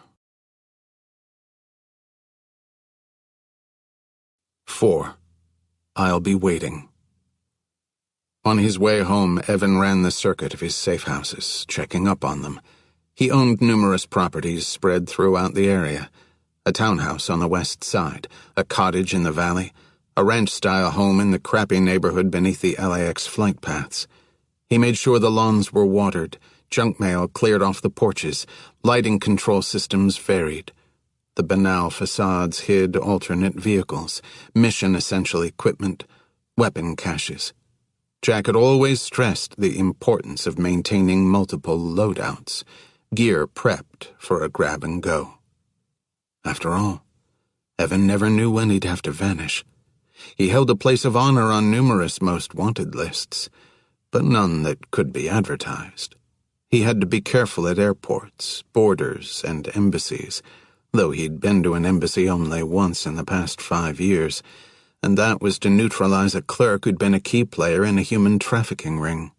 4. I'll be waiting. On his way home, Evan ran the circuit of his safe houses, checking up on them. He owned numerous properties spread throughout the area. A townhouse on the west side, a cottage in the valley, a ranch-style home in the crappy neighborhood beneath the LAX flight paths. He made sure the lawns were watered, junk mail cleared off the porches, lighting control systems varied. The banal facades hid alternate vehicles, mission-essential equipment, weapon caches. Jack had always stressed the importance of maintaining multiple loadouts, gear prepped for a grab-and-go. After all, Evan never knew when he'd have to vanish. He held a place of honor on numerous most wanted lists, but none that could be advertised. He had to be careful at airports, borders, and embassies, though he'd been to an embassy only once in the past 5 years, and that was to neutralize a clerk who'd been a key player in a human trafficking ring.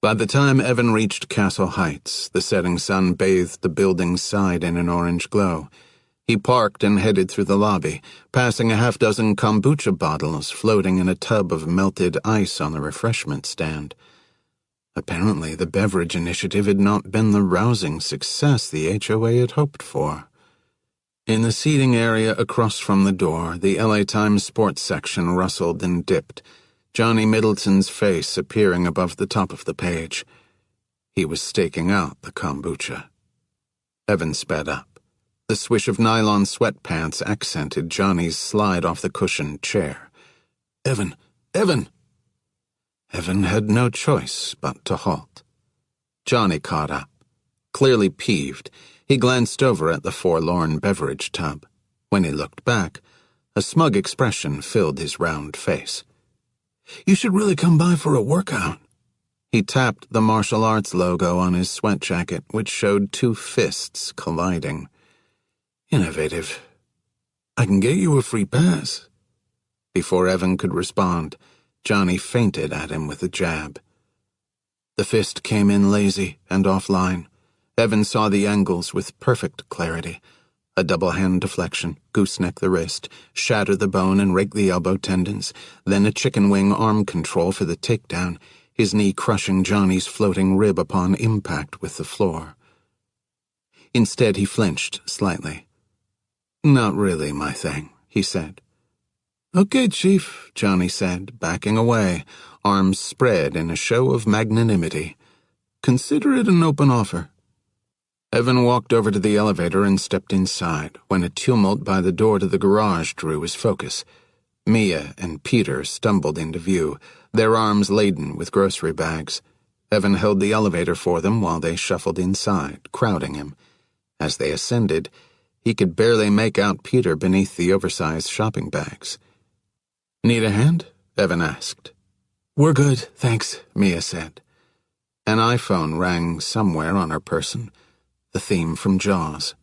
By the time Evan reached Castle Heights, the setting sun bathed the building's side in an orange glow. He parked and headed through the lobby, passing a half-dozen kombucha bottles floating in a tub of melted ice on the refreshment stand. Apparently, the beverage initiative had not been the rousing success the HOA had hoped for. In the seating area across from the door, the LA Times sports section rustled and dipped, Johnny Middleton's face appearing above the top of the page. He was staking out the kombucha. Evan sped up. The swish of nylon sweatpants accented Johnny's slide off the cushioned chair. Evan! Evan! Evan had no choice but to halt. Johnny caught up. Clearly peeved, he glanced over at the forlorn beverage tub. When he looked back, a smug expression filled his round face. You should really come by for a workout. He tapped the martial arts logo on his sweat jacket, which showed 2 fists colliding. Innovative. I can get you a free pass. Before Evan could respond, Johnny feinted at him with a jab. The fist came in lazy and offline. Evan saw the angles with perfect clarity. A double hand deflection, gooseneck the wrist, shatter the bone and rake the elbow tendons, then a chicken wing arm control for the takedown, his knee crushing Johnny's floating rib upon impact with the floor. Instead, he flinched slightly. Not really my thing, he said. Okay, Chief, Johnny said, backing away, arms spread in a show of magnanimity. Consider it an open offer. Evan walked over to the elevator and stepped inside when a tumult by the door to the garage drew his focus. Mia and Peter stumbled into view, their arms laden with grocery bags. Evan held the elevator for them while they shuffled inside, crowding him. As they ascended, he could barely make out Peter beneath the oversized shopping bags. Need a hand? Evan asked. We're good, thanks, Mia said. An iPhone rang somewhere on her person, the theme from Jaws.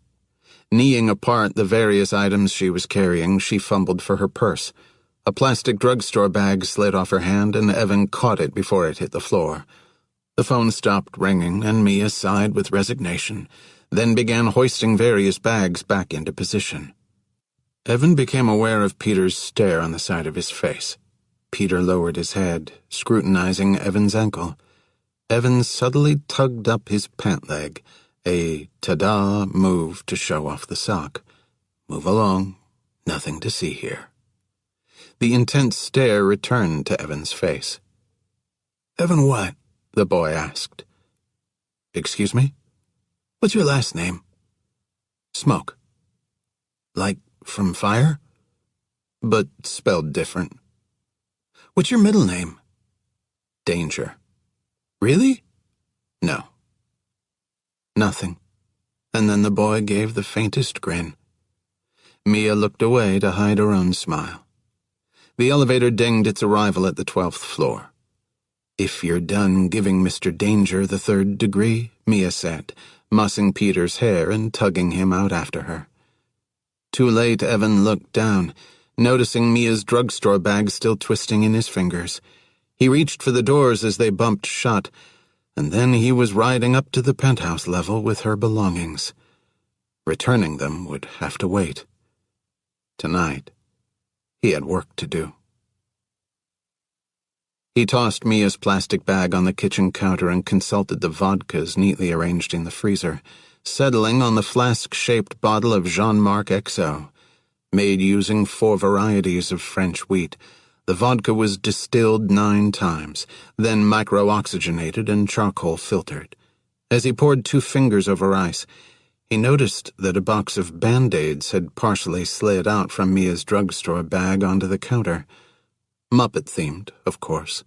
Kneeing apart the various items she was carrying, she fumbled for her purse. A plastic drugstore bag slid off her hand, and Evan caught it before it hit the floor. The phone stopped ringing, and Mia sighed with resignation, then began hoisting various bags back into position. Evan became aware of Peter's stare on the side of his face. Peter lowered his head, scrutinizing Evan's ankle. Evan subtly tugged up his pant leg, a ta-da move to show off the sock. Move along. Nothing to see here. The intense stare returned to Evan's face. Evan what? The boy asked. Excuse me? What's your last name? Smoke. Like from fire? But spelled different. What's your middle name? Danger. Really? No. Nothing. And then the boy gave the faintest grin. Mia looked away to hide her own smile. The elevator dinged its arrival at the 12th floor. If you're done giving Mr. Danger the 3rd degree, Mia said, mussing Peter's hair and tugging him out after her. Too late, Evan looked down, noticing Mia's drugstore bag still twisting in his fingers. He reached for the doors as they bumped shut, and then he was riding up to the penthouse level with her belongings. Returning them would have to wait. Tonight, he had work to do. He tossed Mia's plastic bag on the kitchen counter and consulted the vodkas neatly arranged in the freezer, settling on the flask-shaped bottle of Jean-Marc XO. Made using 4 varieties of French wheat, the vodka was distilled 9 times, then micro-oxygenated and charcoal filtered. As he poured 2 fingers over ice, he noticed that a box of Band-Aids had partially slid out from Mia's drugstore bag onto the counter. Muppet-themed, of course.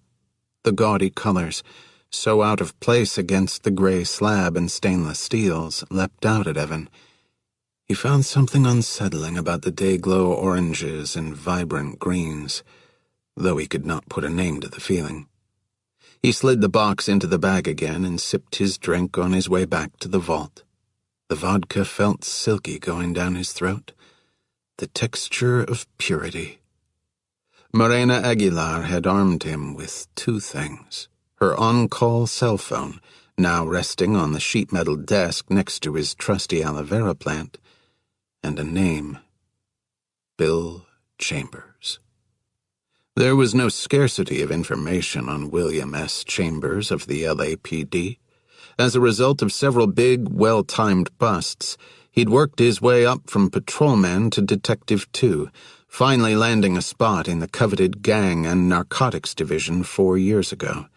The gaudy colors, so out of place against the gray slab and stainless steels, leapt out at Evan. He found something unsettling about the day-glow oranges and vibrant greens, though he could not put a name to the feeling. He slid the box into the bag again and sipped his drink on his way back to the vault. The vodka felt silky going down his throat. The texture of purity. Morena Aguilar had armed him with 2 things. Her on-call cell phone, now resting on the sheet-metal desk next to his trusty aloe vera plant, and a name. Bill Chambers. There was no scarcity of information on William S. Chambers of the LAPD. As a result of several big, well-timed busts, he'd worked his way up from patrolman to detective 2, finally landing a spot in the coveted gang and narcotics division 4 years ago.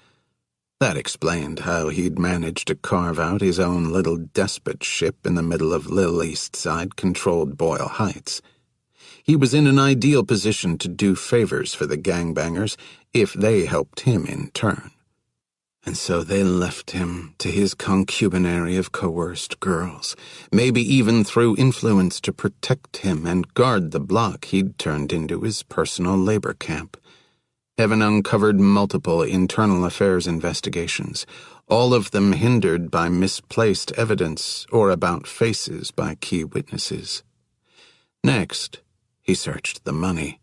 That explained how he'd managed to carve out his own little despot ship in the middle of Lil East Side-controlled Boyle Heights. He was in an ideal position to do favors for the gangbangers if they helped him in turn. And so they left him to his concubinary of coerced girls, maybe even through influence to protect him and guard the block he'd turned into his personal labor camp. Evan uncovered multiple internal affairs investigations, all of them hindered by misplaced evidence or about faces by key witnesses. Next, he searched the money.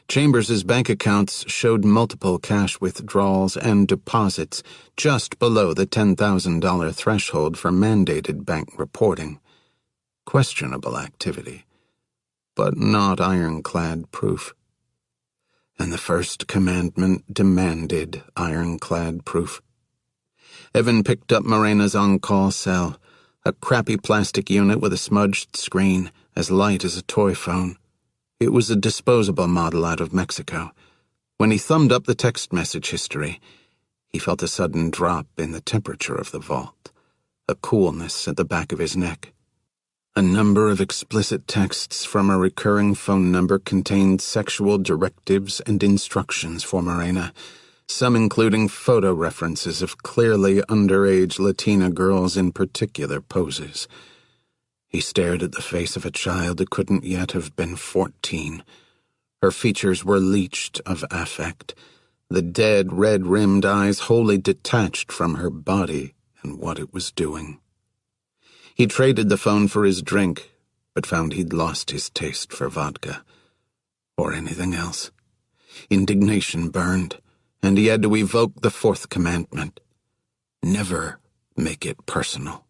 Chambers's bank accounts showed multiple cash withdrawals and deposits just below the $10,000 threshold for mandated bank reporting. Questionable activity, but not ironclad proof. And the First Commandment demanded ironclad proof. Evan picked up Morena's on-call cell, a crappy plastic unit with a smudged screen, as light as a toy phone. It was a disposable model out of Mexico. When he thumbed up the text message history, he felt a sudden drop in the temperature of the vault, a coolness at the back of his neck. A number of explicit texts from a recurring phone number contained sexual directives and instructions for Morena, some including photo references of clearly underage Latina girls in particular poses. He stared at the face of a child who couldn't yet have been 14. Her features were leached of affect, the dead, red-rimmed eyes wholly detached from her body and what it was doing. He traded the phone for his drink, but found he'd lost his taste for vodka. Or anything else. Indignation burned, and he had to evoke the 4th commandment. Never make it personal.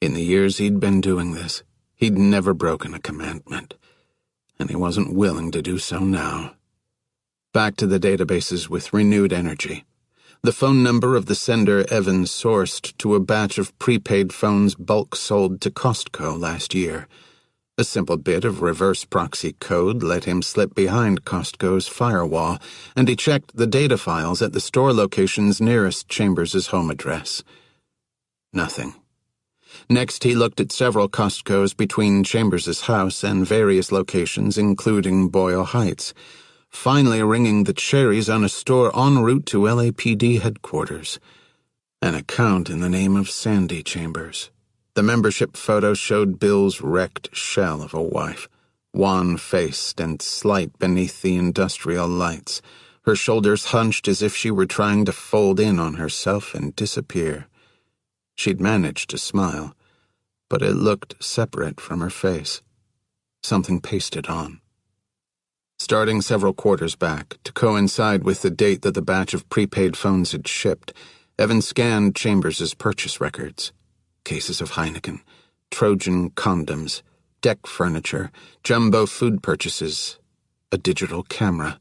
In the years he'd been doing this, he'd never broken a commandment, and he wasn't willing to do so now. Back to the databases with renewed energy. The phone number of the sender Evan sourced to a batch of prepaid phones bulk sold to Costco last year. A simple bit of reverse proxy code let him slip behind Costco's firewall, and he checked the data files at the store locations nearest Chambers's home address. Nothing. Next, he looked at several Costcos between Chambers's house and various locations, including Boyle Heights, finally ringing the cherries on a store en route to LAPD headquarters. An account in the name of Sandy Chambers. The membership photo showed Bill's wrecked shell of a wife, wan-faced and slight beneath the industrial lights, her shoulders hunched as if she were trying to fold in on herself and disappear. She'd managed to smile, but it looked separate from her face. something pasted on. Starting several quarters back, to coincide with the date that the batch of prepaid phones had shipped, Evan scanned Chambers's purchase records. Cases of Heineken, Trojan condoms, deck furniture, jumbo food purchases, a digital camera.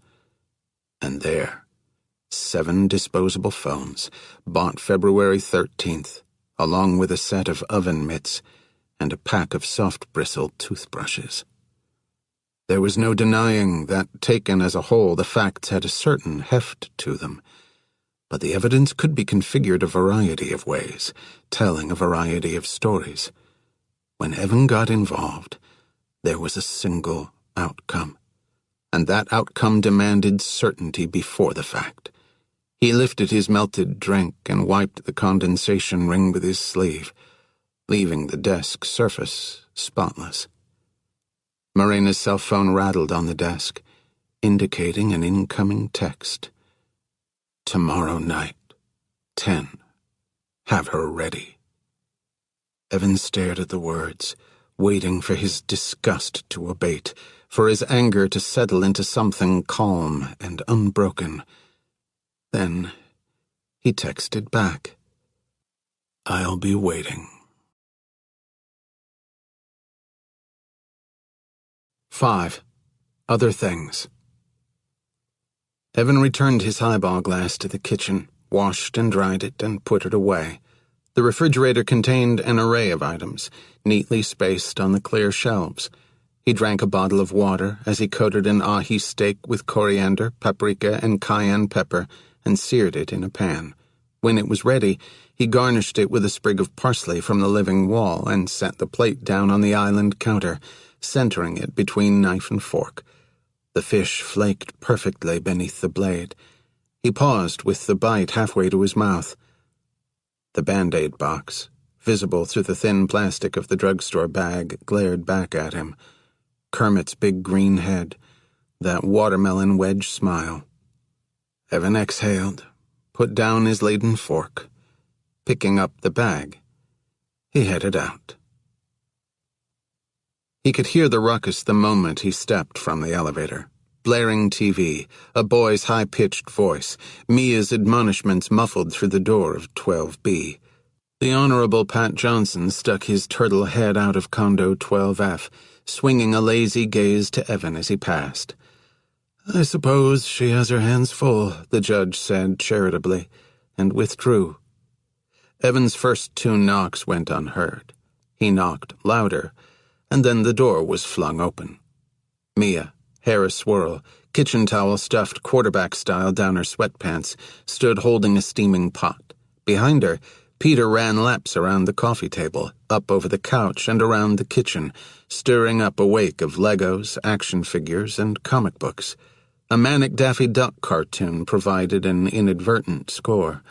And there, 7 disposable phones, bought February 13th, along with a set of oven mitts and a pack of soft-bristled toothbrushes. There was no denying that, taken as a whole, the facts had a certain heft to them. But the evidence could be configured a variety of ways, telling a variety of stories. When Evan got involved, there was a single outcome, and that outcome demanded certainty before the fact. He lifted his melted drink and wiped the condensation ring with his sleeve, leaving the desk surface spotless. Morena's cell phone rattled on the desk, indicating an incoming text. Tomorrow night, 10. Have her ready. Evan stared at the words, waiting for his disgust to abate, for his anger to settle into something calm and unbroken. Then he texted back, "I'll be waiting." 5. Other things. Evan returned his highball glass to the kitchen, washed and dried it, and put it away. The refrigerator contained an array of items, neatly spaced on the clear shelves. He drank a bottle of water as he coated an ahi steak with coriander, paprika, and cayenne pepper and seared it in a pan. When it was ready, he garnished it with a sprig of parsley from the living wall and set the plate down on the island counter, centering it between knife and fork. The fish flaked perfectly beneath the blade. He paused with the bite halfway to his mouth. The Band-Aid box, visible through the thin plastic of the drugstore bag, glared back at him. Kermit's big green head, that watermelon wedge smile. Evan exhaled, put down his laden fork. Picking up the bag, he headed out. He could hear the ruckus the moment he stepped from the elevator. Blaring TV, a boy's high-pitched voice, Mia's admonishments muffled through the door of 12B. The Honorable Pat Johnson stuck his turtle head out of condo 12F, swinging a lazy gaze to Evan as he passed. "I suppose she has her hands full," the judge said charitably, and withdrew. Evan's first 2 knocks went unheard. He knocked louder, and then the door was flung open. Mia, hair a-swirl, kitchen towel stuffed quarterback-style down her sweatpants, stood holding a steaming pot. Behind her, Peter ran laps around the coffee table, up over the couch and around the kitchen, stirring up a wake of Legos, action figures, and comic books. A manic Daffy Duck cartoon provided an inadvertent score.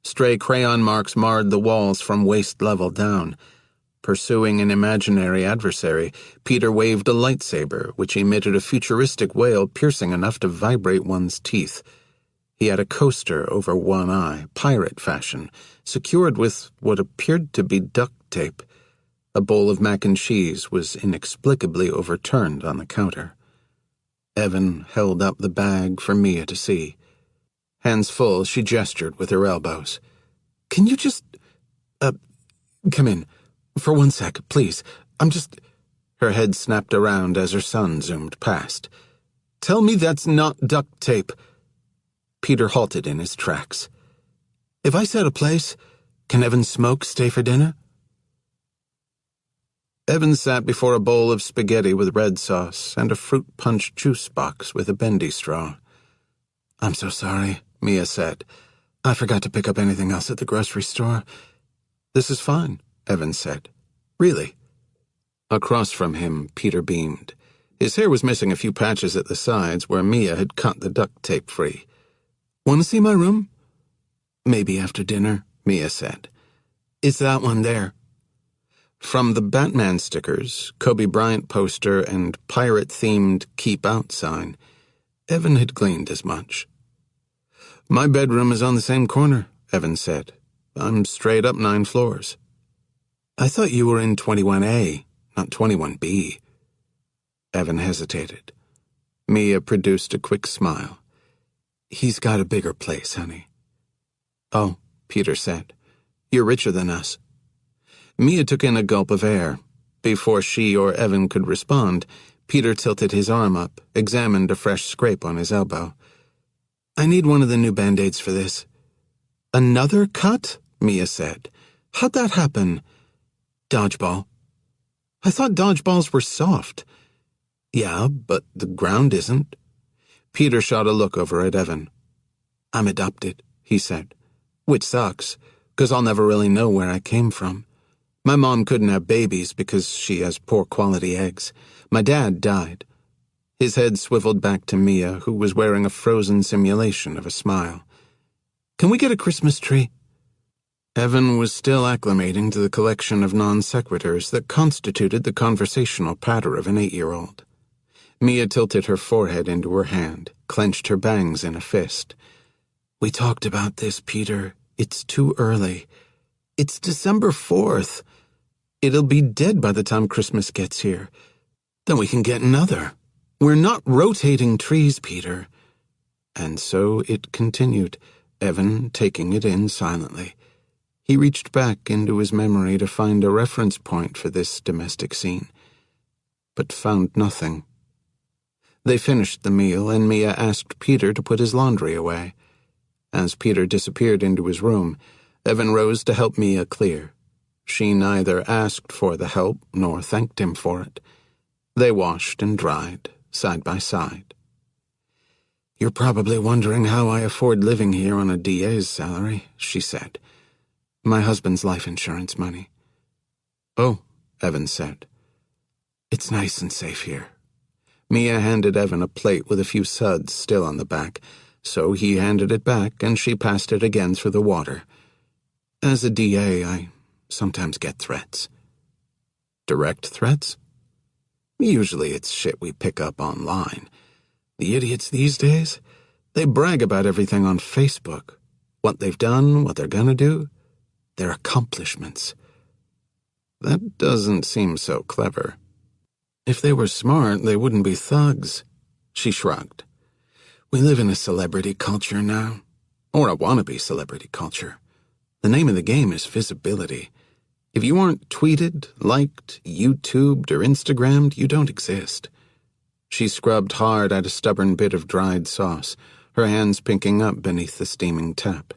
Stray crayon marks marred the walls from waist level down. Pursuing an imaginary adversary, Peter waved a lightsaber, which emitted a futuristic wail piercing enough to vibrate one's teeth. He had a coaster over one eye, pirate fashion, secured with what appeared to be duct tape. A bowl of mac and cheese was inexplicably overturned on the counter. Evan held up the bag for Mia to see. Hands full, she gestured with her elbows. "Can you just, come in. For 1 sec, please. I'm just—" Her head snapped around as her son zoomed past. "Tell me that's not duct tape." Peter halted in his tracks. "If I set a place, can Evan Smoke stay for dinner?" Evan sat before a bowl of spaghetti with red sauce and a fruit punch juice box with a bendy straw. "I'm so sorry," Mia said. "I forgot to pick up anything else at the grocery store." "This is fine," Evan said. "Really?" Across from him, Peter beamed. His hair was missing a few patches at the sides where Mia had cut the duct tape free. "Want to see my room?" "Maybe after dinner," Mia said. "It's that one there." From the Batman stickers, Kobe Bryant poster, and pirate-themed Keep Out sign, Evan had gleaned as much. "My bedroom is on the same corner," Evan said. "I'm straight up 9 floors." "I thought you were in 21A, not 21B." Evan hesitated. Mia produced a quick smile. He's got a bigger place, honey. Oh, Peter said. You're richer than us. Mia took in a gulp of air. Before she or Evan could respond, Peter tilted his arm up, examined a fresh scrape on his elbow. I need one of the new Band-Aids for this. Another cut? Mia said. How'd that happen? Dodgeball. I thought dodgeballs were soft. Yeah, but the ground isn't. Peter shot a look over at Evan. I'm adopted, he said. Which sucks, 'cause I'll never really know where I came from. My mom couldn't have babies because she has poor quality eggs. My dad died. His head swiveled back to Mia, who was wearing a frozen simulation of a smile. Can we get a Christmas tree? Evan was still acclimating to the collection of non-sequiturs that constituted the conversational patter of an 8-year-old. Mia tilted her forehead into her hand, clenched her bangs in a fist. We talked about this, Peter. It's too early. It's December 4th. It'll be dead by the time Christmas gets here. Then we can get another. We're not rotating trees, Peter. And so it continued, Evan taking it in silently. He reached back into his memory to find a reference point for this domestic scene, but found nothing. They finished the meal, and Mia asked Peter to put his laundry away. As Peter disappeared into his room, Evan rose to help Mia clear. She neither asked for the help nor thanked him for it. They washed and dried, side by side. You're probably wondering how I afford living here on a DA's salary, she said. My husband's life insurance money. Oh, Evan said. It's nice and safe here. Mia handed Evan a plate with a few suds still on the back, so he handed it back and she passed it again through the water. As a DA, I sometimes get threats. Direct threats? Usually it's shit we pick up online. The idiots these days, they brag about everything on Facebook. What they've done, what they're gonna do, their accomplishments. That doesn't seem so clever. If they were smart, they wouldn't be thugs. She shrugged. We live in a celebrity culture now. Or a wannabe celebrity culture. The name of the game is visibility. If you aren't tweeted, liked, YouTubed, or Instagrammed, you don't exist. She scrubbed hard at a stubborn bit of dried sauce, her hands pinking up beneath the steaming tap.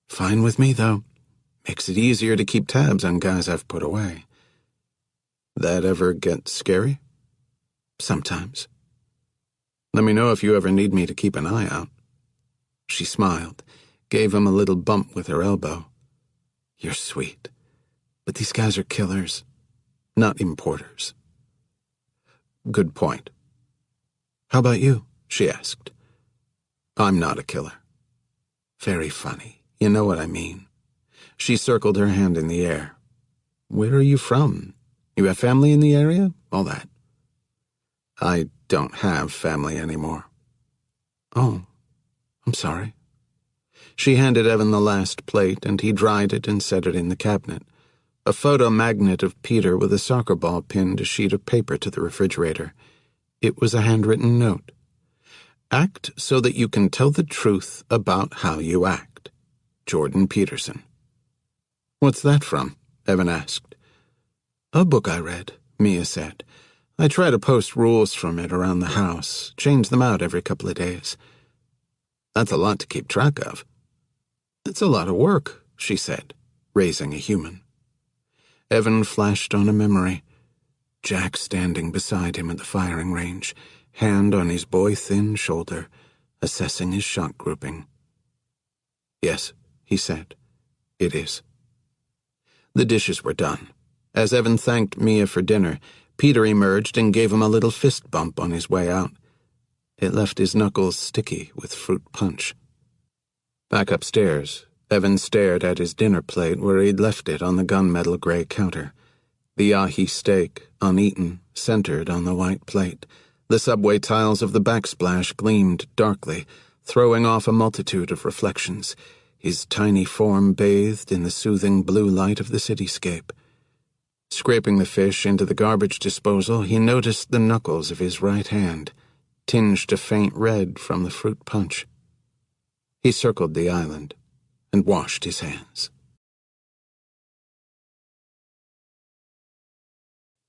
Fine with me, though. Makes it easier to keep tabs on guys I've put away. That ever get scary? Sometimes. Let me know if you ever need me to keep an eye out. She smiled, gave him a little bump with her elbow. You're sweet. But these guys are killers, not importers. Good point. How about you? She asked. I'm not a killer. Very funny. You know what I mean. She circled her hand in the air. Where are you from? You have family in the area? All that. I don't have family anymore. Oh, I'm sorry. She handed Evan the last plate, and he dried it and set it in the cabinet. A photo magnet of Peter with a soccer ball pinned a sheet of paper to the refrigerator. It was a handwritten note. Act so that you can tell the truth about how you act. Jordan Peterson. What's that from? Evan asked. A book I read, Mia said. I try to post rules from it around the house, change them out every couple of days. That's a lot to keep track of. It's a lot of work, she said, raising a human. Evan flashed on a memory. Jack standing beside him at the firing range, hand on his boy-thin shoulder, assessing his shot grouping. Yes, he said. It is. The dishes were done. As Evan thanked Mia for dinner, Peter emerged and gave him a little fist bump on his way out. It left his knuckles sticky with fruit punch. Back upstairs, Evan stared at his dinner plate where he'd left it on the gunmetal gray counter. The ahi steak, uneaten, centered on the white plate. The subway tiles of the backsplash gleamed darkly, throwing off a multitude of reflections, his tiny form bathed in the soothing blue light of the cityscape. Scraping the fish into the garbage disposal, he noticed the knuckles of his right hand, tinged a faint red from the fruit punch. He circled the island and washed his hands.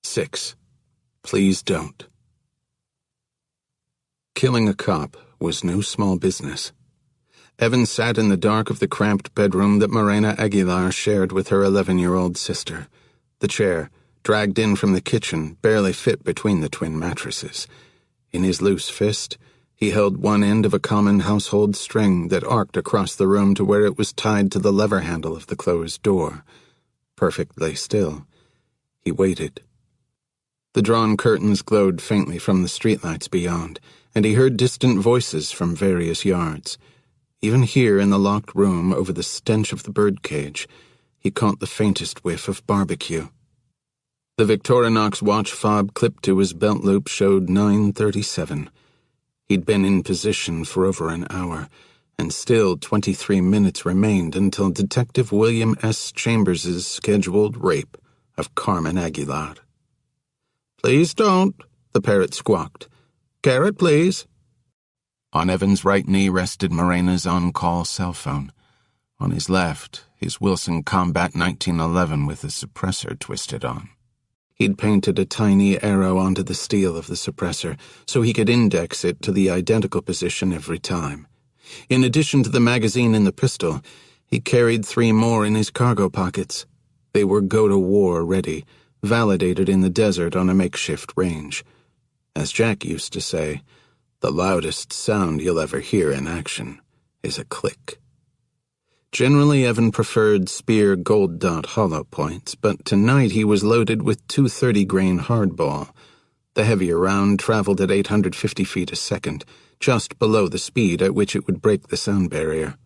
6. Please don't. Killing a cop was no small business. Evan sat in the dark of the cramped bedroom that Morena Aguilar shared with her 11-year-old sister. The chair, dragged in from the kitchen, barely fit between the twin mattresses. In his loose fist, he held one end of a common household string that arced across the room to where it was tied to the lever handle of the closed door. Perfectly still, he waited. The drawn curtains glowed faintly from the streetlights beyond, and he heard distant voices from various yards. Even here in the locked room over the stench of the birdcage, he caught the faintest whiff of barbecue. The Victorinox watch fob clipped to his belt loop showed 9:37. He'd been in position for over an hour, and still 23 minutes remained until Detective William S. Chambers's scheduled rape of Carmen Aguilar. "Please don't," the parrot squawked. "Carrot, please." On Evan's right knee rested Morena's on-call cell phone. On his left, his Wilson Combat 1911 with the suppressor twisted on. He'd painted a tiny arrow onto the steel of the suppressor so he could index it to the identical position every time. In addition to the magazine in the pistol, he carried 3 more in his cargo pockets. They were go-to-war ready, validated in the desert on a makeshift range. As Jack used to say, the loudest sound you'll ever hear in action is a click. Generally, Evan preferred Spear Gold Dot hollow points, but tonight he was loaded with 230-grain hardball. The heavier round traveled at 850 feet a second, just below the speed at which it would break the sound barrier.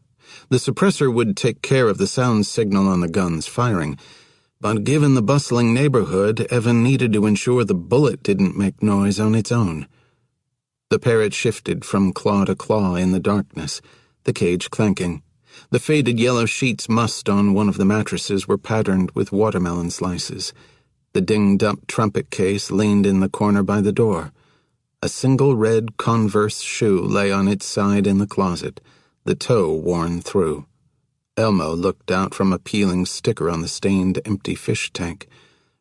The suppressor would take care of the sound signal on the gun's firing, but given the bustling neighborhood, Evan needed to ensure the bullet didn't make noise on its own. The parrot shifted from claw to claw in the darkness, the cage clanking. The faded yellow sheets mussed on one of the mattresses were patterned with watermelon slices. The dinged-up trumpet case leaned in the corner by the door. A single red Converse shoe lay on its side in the closet, the toe worn through. Elmo looked out from a peeling sticker on the stained, empty fish tank,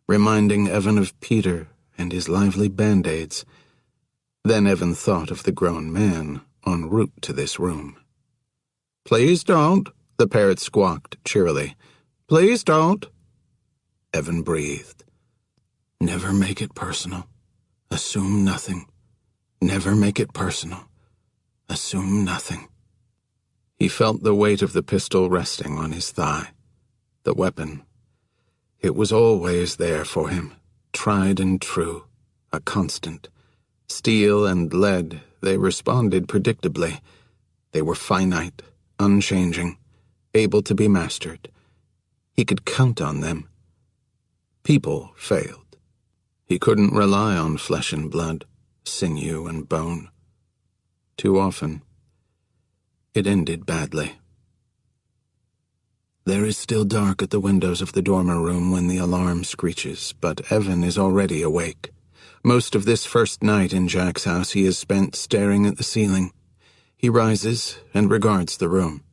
reminding Evan of Peter and his lively Band-Aids. Then Evan thought of the grown man en route to this room. "Please don't," the parrot squawked cheerily. "Please don't." Evan breathed. "Never make it personal. Assume nothing. Never make it personal. Assume nothing." He felt the weight of the pistol resting on his thigh. The weapon. It was always there for him, tried and true, a constant. Steel and lead, they responded predictably. They were finite, unchanging, able to be mastered. He could count on them. People failed. He couldn't rely on flesh and blood, sinew and bone. Too often, it ended badly. There is still dark at the windows of the dormer room when the alarm screeches, but Evan is already awake. Most of this first night in Jack's house he has spent staring at the ceiling. He rises and regards the room.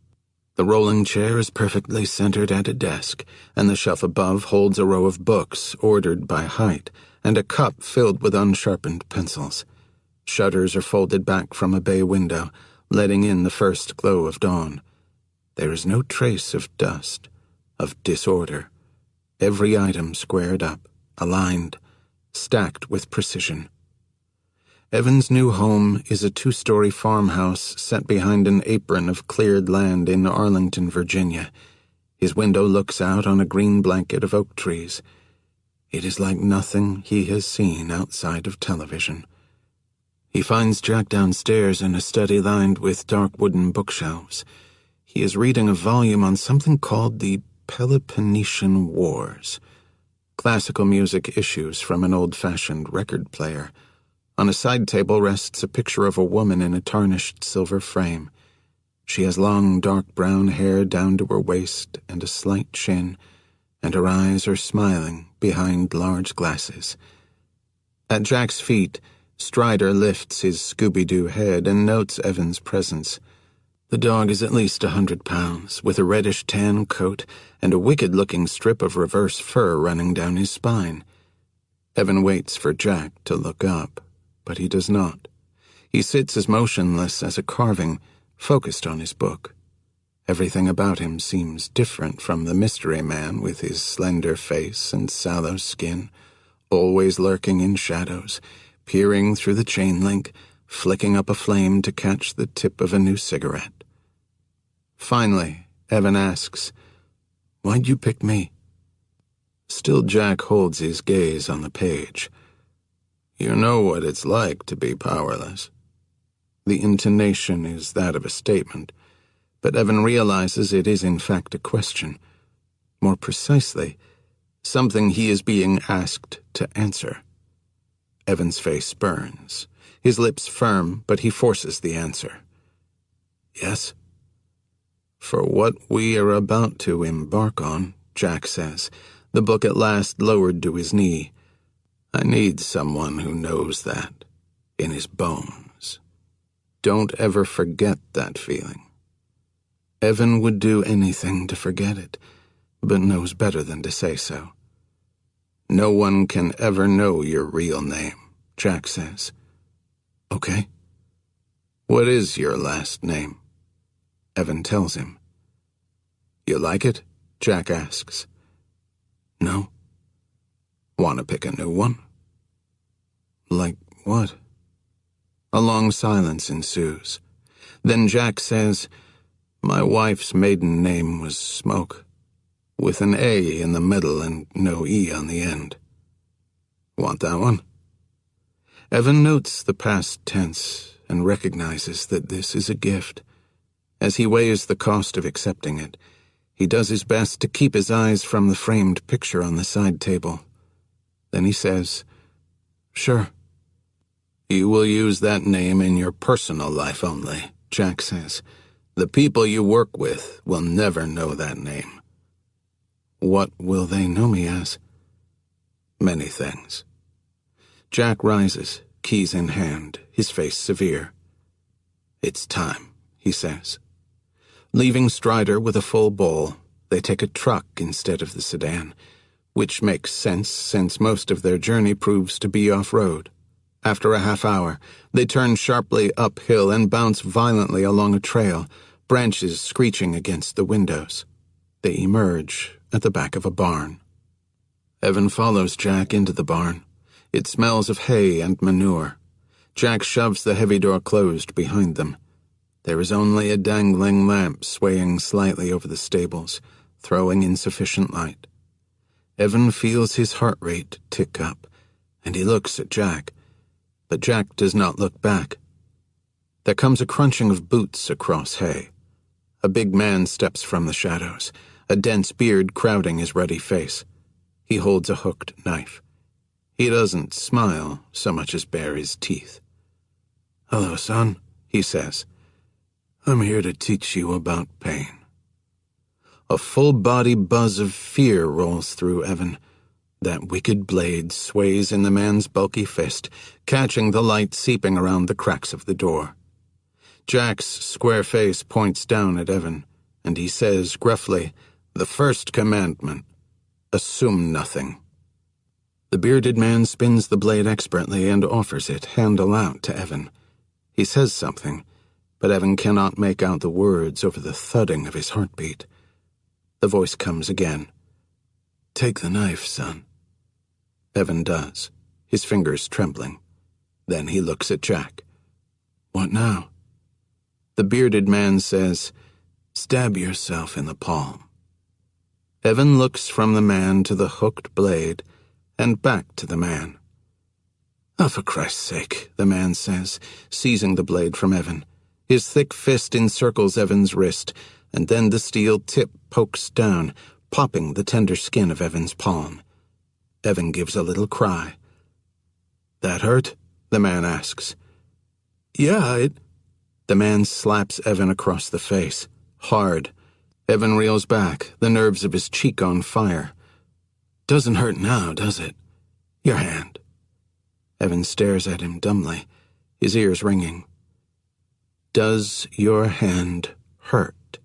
The rolling chair is perfectly centered at a desk, and the shelf above holds a row of books ordered by height, and a cup filled with unsharpened pencils. Shutters are folded back from a bay window, letting in the first glow of dawn. There is no trace of dust, of disorder. Every item squared up, aligned, stacked with precision. Evan's new home is a 2-story farmhouse set behind an apron of cleared land in Arlington, Virginia. His window looks out on a green blanket of oak trees. It is like nothing he has seen outside of television. He finds Jack downstairs in a study lined with dark wooden bookshelves. He is reading a volume on something called the Peloponnesian Wars. Classical music issues from an old-fashioned record player. On a side table rests a picture of a woman in a tarnished silver frame. She has long dark brown hair down to her waist and a slight chin, and her eyes are smiling behind large glasses. At Jack's feet, Strider lifts his Scooby-Doo head and notes Evan's presence. The dog is at least 100 pounds, with a reddish-tan coat and a wicked-looking strip of reverse fur running down his spine. Evan waits for Jack to look up, but he does not. He sits as motionless as a carving, focused on his book. Everything about him seems different from the mystery man with his slender face and sallow skin, always lurking in shadows, peering through the chain link, flicking up a flame to catch the tip of a new cigarette. Finally, Evan asks, "Why'd you pick me?" Still Jack holds his gaze on the page. "You know what it's like to be powerless." The intonation is that of a statement, but Evan realizes it is in fact a question. More precisely, something he is being asked to answer. Evan's face burns, his lips firm, but he forces the answer. "Yes?" "For what we are about to embark on," Jack says, the book at last lowered to his knee, "I need someone who knows that, in his bones. Don't ever forget that feeling." Evan would do anything to forget it, but knows better than to say so. "No one can ever know your real name," Jack says. "Okay." "What is your last name?" Evan tells him. "You like it?" Jack asks. "No." "Want to pick a new one?" "Like what?" A long silence ensues. Then Jack says, "My wife's maiden name was Smoke, with an A in the middle and no E on the end. Want that one?" Evan notes the past tense and recognizes that this is a gift. As he weighs the cost of accepting it, he does his best to keep his eyes from the framed picture on the side table. Then he says, "Sure." "You will use that name in your personal life only," Jack says. "The people you work with will never know that name." "What will they know me as?" "Many things." Jack rises, keys in hand, his face severe. "It's time," he says. Leaving Strider with a full bowl, they take a truck instead of the sedan, which makes sense since most of their journey proves to be off-road. After a half-hour, they turn sharply uphill and bounce violently along a trail, branches screeching against the windows. They emerge at the back of a barn. Evan follows Jack into the barn. It smells of hay and manure. Jack shoves the heavy door closed behind them. There is only a dangling lamp swaying slightly over the stables, throwing insufficient light. Evan feels his heart rate tick up, and he looks at Jack, but Jack does not look back. There comes a crunching of boots across hay. A big man steps from the shadows, a dense beard crowding his ruddy face. He holds a hooked knife. He doesn't smile so much as bare his teeth. "Hello, son," he says. "I'm here to teach you about pain." A full-body buzz of fear rolls through Evan. That wicked blade sways in the man's bulky fist, catching the light seeping around the cracks of the door. Jack's square face points down at Evan, and he says gruffly, "The first commandment, assume nothing." The bearded man spins the blade expertly and offers it, handle out, to Evan. He says something, but Evan cannot make out the words over the thudding of his heartbeat. The voice comes again. "Take the knife, son." Evan does, his fingers trembling. Then he looks at Jack. "What now?" The bearded man says, "Stab yourself in the palm." Evan looks from the man to the hooked blade and back to the man. "Oh, for Christ's sake," the man says, seizing the blade from Evan. His thick fist encircles Evan's wrist, and then the steel tip pokes down, popping the tender skin of Evan's palm. Evan gives a little cry. "That hurt?" the man asks. "Yeah, it—" The man slaps Evan across the face, hard. Evan reels back, the nerves of his cheek on fire. Doesn't hurt now, does it? Your hand. Evan stares at him dumbly, his ears ringing. Does your hand hurt?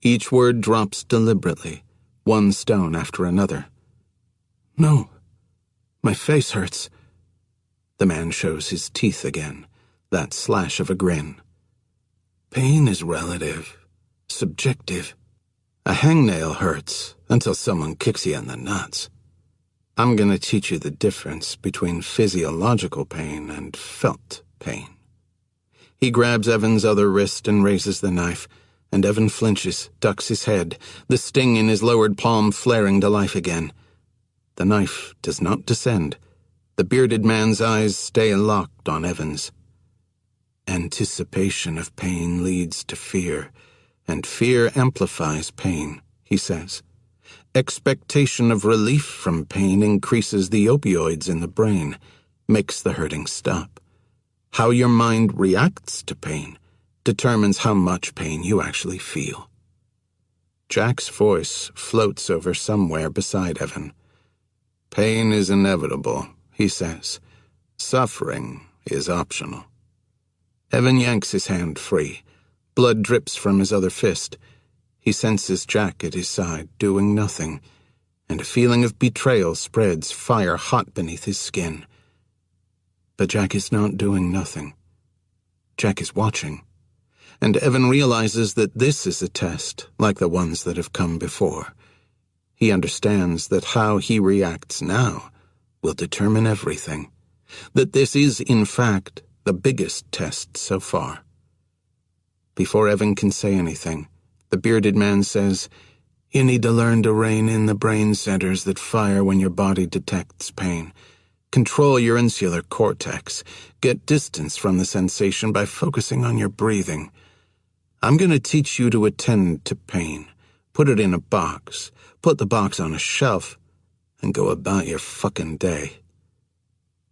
Each word drops deliberately, one stone after another. No, my face hurts. The man shows his teeth again, that slash of a grin. Pain is relative, subjective. A hangnail hurts until someone kicks you in the nuts. I'm going to teach you the difference between physiological pain and felt pain. He grabs Evan's other wrist and raises the knife, and Evan flinches, ducks his head, the sting in his lowered palm flaring to life again. The knife does not descend. The bearded man's eyes stay locked on Evan's. Anticipation of pain leads to fear, and fear amplifies pain, he says. Expectation of relief from pain increases the opioids in the brain, makes the hurting stop. How your mind reacts to pain determines how much pain you actually feel. Jack's voice floats over somewhere beside Evan. Pain is inevitable, he says. Suffering is optional. Evan yanks his hand free. Blood drips from his other fist. He senses Jack at his side, doing nothing, and a feeling of betrayal spreads fire hot beneath his skin. But Jack is not doing nothing. Jack is watching, and Evan realizes that this is a test like the ones that have come before. He understands that how he reacts now will determine everything, that this is, in fact, the biggest test so far. Before Evan can say anything, the bearded man says, You need to learn to rein in the brain centers that fire when your body detects pain. Control your insular cortex. Get distance from the sensation by focusing on your breathing. I'm going to teach you to attend to pain. Put it in a box. Put the box on a shelf. And go about your fucking day.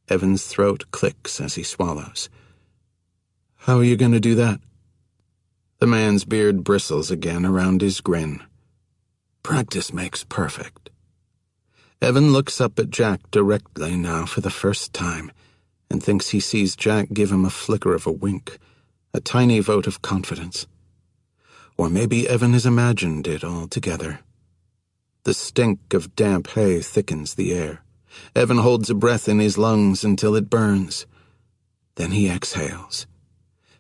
Evan's throat clicks as he swallows. How are you going to do that? The man's beard bristles again around his grin. Practice makes perfect. Evan looks up at Jack directly now for the first time and thinks he sees Jack give him a flicker of a wink, a tiny vote of confidence. Or maybe Evan has imagined it altogether. The stink of damp hay thickens the air. Evan holds a breath in his lungs until it burns. Then he exhales.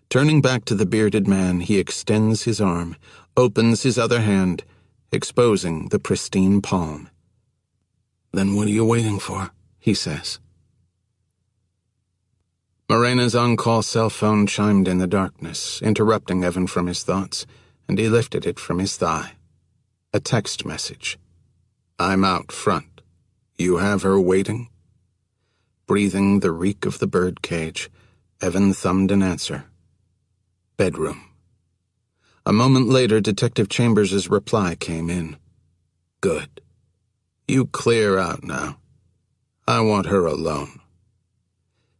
Turning back to the bearded man, he extends his arm, opens his other hand, exposing the pristine palm. Then what are you waiting for? He says. Morena's on-call cell phone chimed in the darkness, interrupting Evan from his thoughts, and he lifted it from his thigh. A text message. I'm out front. You have her waiting? Breathing the reek of the birdcage, Evan thumbed an answer. Bedroom. A moment later, Detective Chambers' reply came in. Good. You clear out now. I want her alone.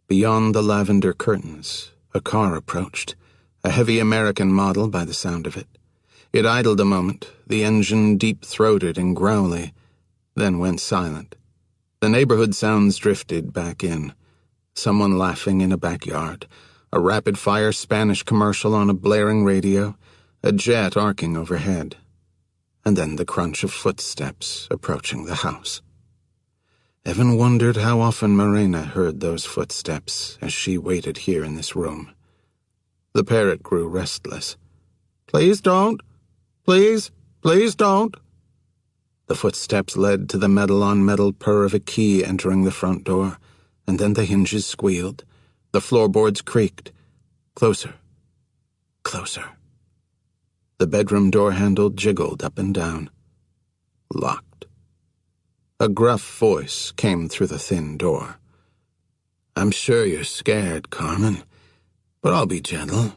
Beyond the lavender curtains, a car approached, a heavy American model by the sound of it. It idled a moment, the engine deep-throated and growly, then went silent. The neighborhood sounds drifted back in. Someone laughing in a backyard, a rapid-fire Spanish commercial on a blaring radio, a jet arcing overhead, and then the crunch of footsteps approaching the house. Evan wondered how often Morena heard those footsteps as she waited here in this room. The parrot grew restless. Please don't. Please don't. The footsteps led to the metal-on-metal purr of a key entering the front door, and then the hinges squealed. The floorboards creaked. Closer. Closer. The bedroom door handle jiggled up and down. Locked. A gruff voice came through the thin door. I'm sure you're scared, Carmen, but I'll be gentle.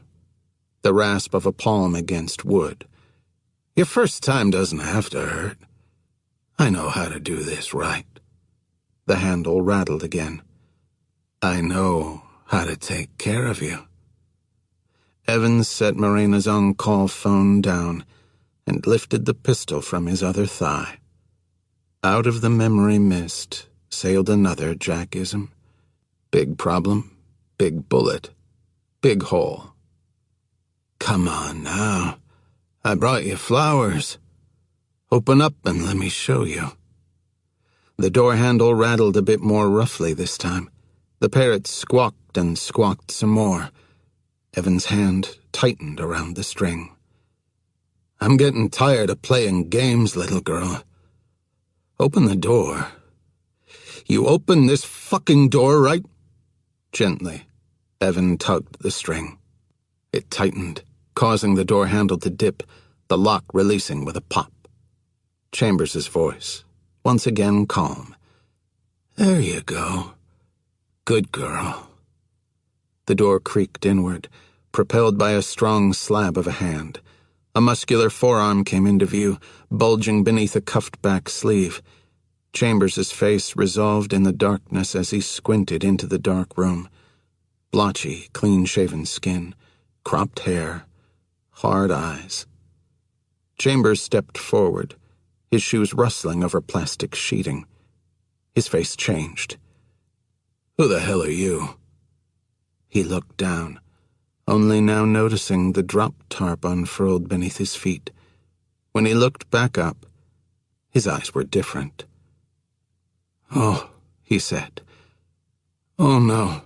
The rasp of a palm against wood. Your first time doesn't have to hurt. I know how to do this right. The handle rattled again. I know how to take care of you. Evans set Morena's on-call phone down and lifted the pistol from his other thigh. Out of the memory mist sailed another Jackism. Big problem, big bullet, big hole. Come on now. I brought you flowers. Open up and let me show you. The door handle rattled a bit more roughly this time. The parrot squawked and squawked some more. Evan's hand tightened around the string. I'm getting tired of playing games, little girl. Open the door. You open this fucking door, right? Gently, Evan tugged the string. It tightened, causing the door handle to dip, the lock releasing with a pop. Chambers's voice, once again calm. There you go. Good girl. The door creaked inward, propelled by a strong slab of a hand. A muscular forearm came into view, bulging beneath a cuffed-back sleeve. Chambers's face resolved in the darkness as he squinted into the dark room. Blotchy, clean-shaven skin, cropped hair, hard eyes. Chambers stepped forward, his shoes rustling over plastic sheeting. His face changed. Who the hell are you? He looked down, only now noticing the drop tarp unfurled beneath his feet. When he looked back up, his eyes were different. Oh, he said. Oh no.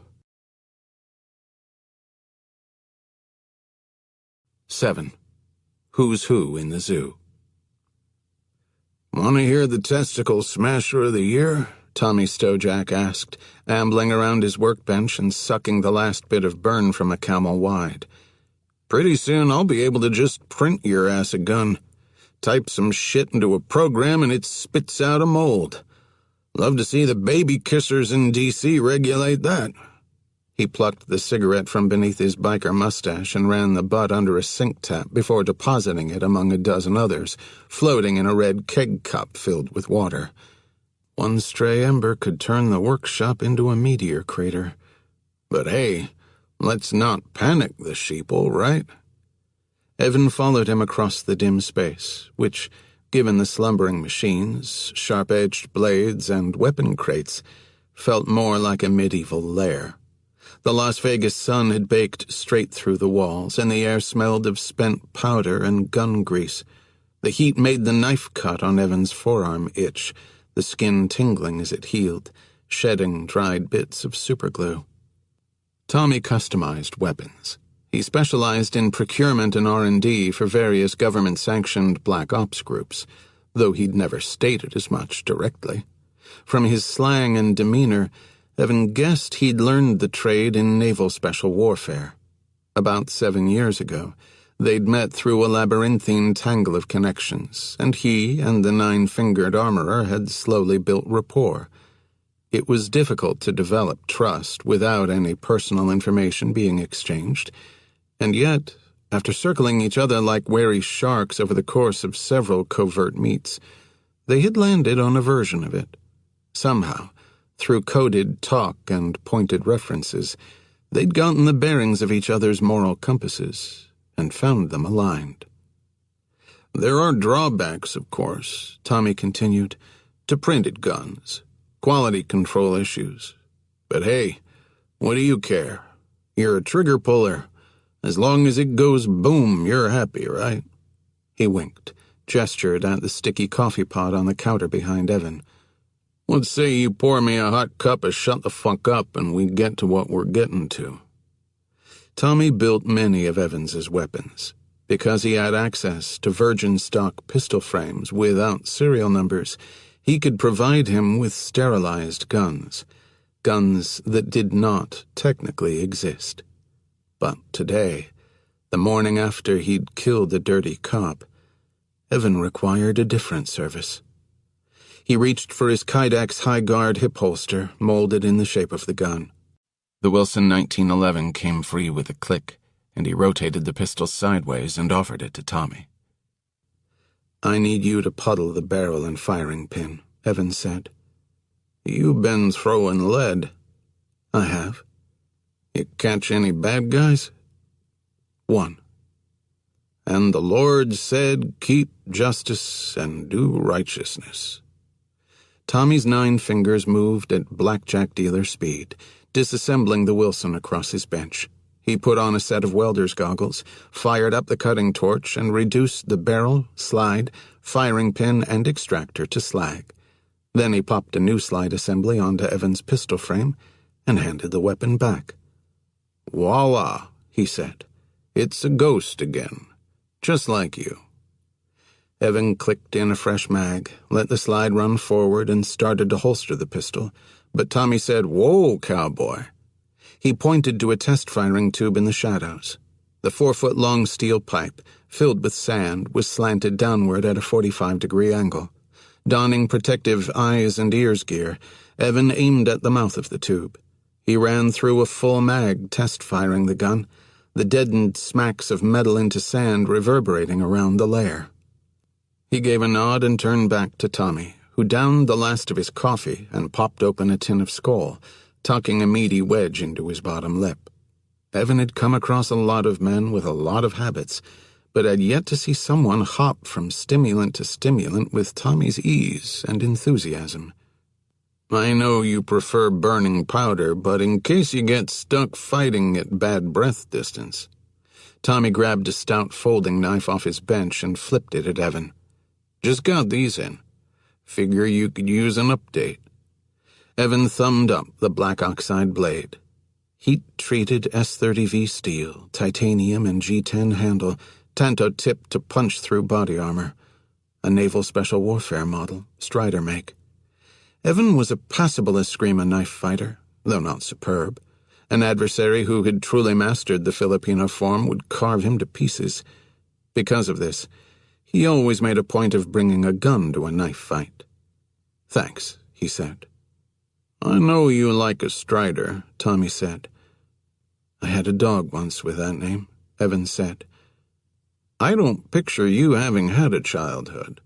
7. Who's Who in the Zoo. Want to hear the testicle smasher of the year? Tommy Stojak asked, ambling around his workbench and sucking the last bit of burn from a Camel Wide. Pretty soon I'll be able to just print your ass a gun. Type some shit into a program and it spits out a mold. Love to see the baby kissers in D.C. regulate that. He plucked the cigarette from beneath his biker mustache and ran the butt under a sink tap before depositing it among a dozen others, floating in a red keg cup filled with water. One stray ember could turn the workshop into a meteor crater. But hey, let's not panic the sheeple, right? Evan followed him across the dim space, which, given the slumbering machines, sharp-edged blades, and weapon crates, felt more like a medieval lair. The Las Vegas sun had baked straight through the walls, and the air smelled of spent powder and gun grease. The heat made the knife cut on Evan's forearm itch, the skin tingling as it healed, shedding dried bits of superglue. Tommy customized weapons. He specialized in procurement and R&D for various government-sanctioned black ops groups, though he'd never stated as much directly. From his slang and demeanor, Evan guessed he'd learned the trade in naval special warfare. About 7 years ago, they'd met through a labyrinthine tangle of connections, and he and the nine-fingered armorer had slowly built rapport. It was difficult to develop trust without any personal information being exchanged, and yet, after circling each other like wary sharks over the course of several covert meets, they had landed on a version of it. Somehow, through coded talk and pointed references, they'd gotten the bearings of each other's moral compasses and found them aligned. There are drawbacks, of course, Tommy continued, to printed guns, quality control issues. But hey, what do you care? You're a trigger puller. As long as it goes boom, you're happy, right? He winked, gestured at the sticky coffee pot on the counter behind Evan. Let's say you pour me a hot cup of shut the fuck up and we get to what we're getting to. Tommy built many of Evans's weapons. Because he had access to virgin stock pistol frames without serial numbers, he could provide him with sterilized guns that did not technically exist. But today, the morning after he'd killed a dirty cop, Evan required a different service. He reached for his Kydex high-guard hip holster, molded in the shape of the gun. The Wilson 1911 came free with a click, and he rotated the pistol sideways and offered it to Tommy. I need you to puddle the barrel and firing pin, Evan said. You've been throwing lead. I have. You catch any bad guys? 1. And the Lord said, keep justice and do righteousness. Tommy's 9 fingers moved at blackjack dealer speed, disassembling the Wilson across his bench. He put on a set of welder's goggles, fired up the cutting torch, and reduced the barrel, slide, firing pin, and extractor to slag. Then he popped a new slide assembly onto Evan's pistol frame and handed the weapon back. "Voila," he said. "It's a ghost again. Just like you." Evan clicked in a fresh mag, let the slide run forward, and started to holster the pistol, but Tommy said, "Whoa, cowboy." He pointed to a test-firing tube in the shadows. The 4-foot-long steel pipe, filled with sand, was slanted downward at a 45-degree angle. Donning protective eyes and ears gear, Evan aimed at the mouth of the tube. He ran through a full mag, test-firing the gun, the deadened smacks of metal into sand reverberating around the lair. He gave a nod and turned back to Tommy, who downed the last of his coffee and popped open a tin of Skol, tucking a meaty wedge into his bottom lip. Evan had come across a lot of men with a lot of habits, but had yet to see someone hop from stimulant to stimulant with Tommy's ease and enthusiasm. "I know you prefer burning powder, but in case you get stuck fighting at bad breath distance." Tommy grabbed a stout folding knife off his bench and flipped it at Evan. "Just got these in. Figure you could use an update." Evan thumbed up the black oxide blade. Heat-treated S30V steel, titanium and G10 handle, tanto tipped to punch through body armor. A naval special warfare model, Strider make. Evan was a passable Eskrima knife fighter, though not superb. An adversary who had truly mastered the Filipino form would carve him to pieces. Because of this, he always made a point of bringing a gun to a knife fight. "Thanks," he said. "I know you like a Strider," Tommy said. "I had a dog once with that name," Evan said. "I don't picture you having had a childhood."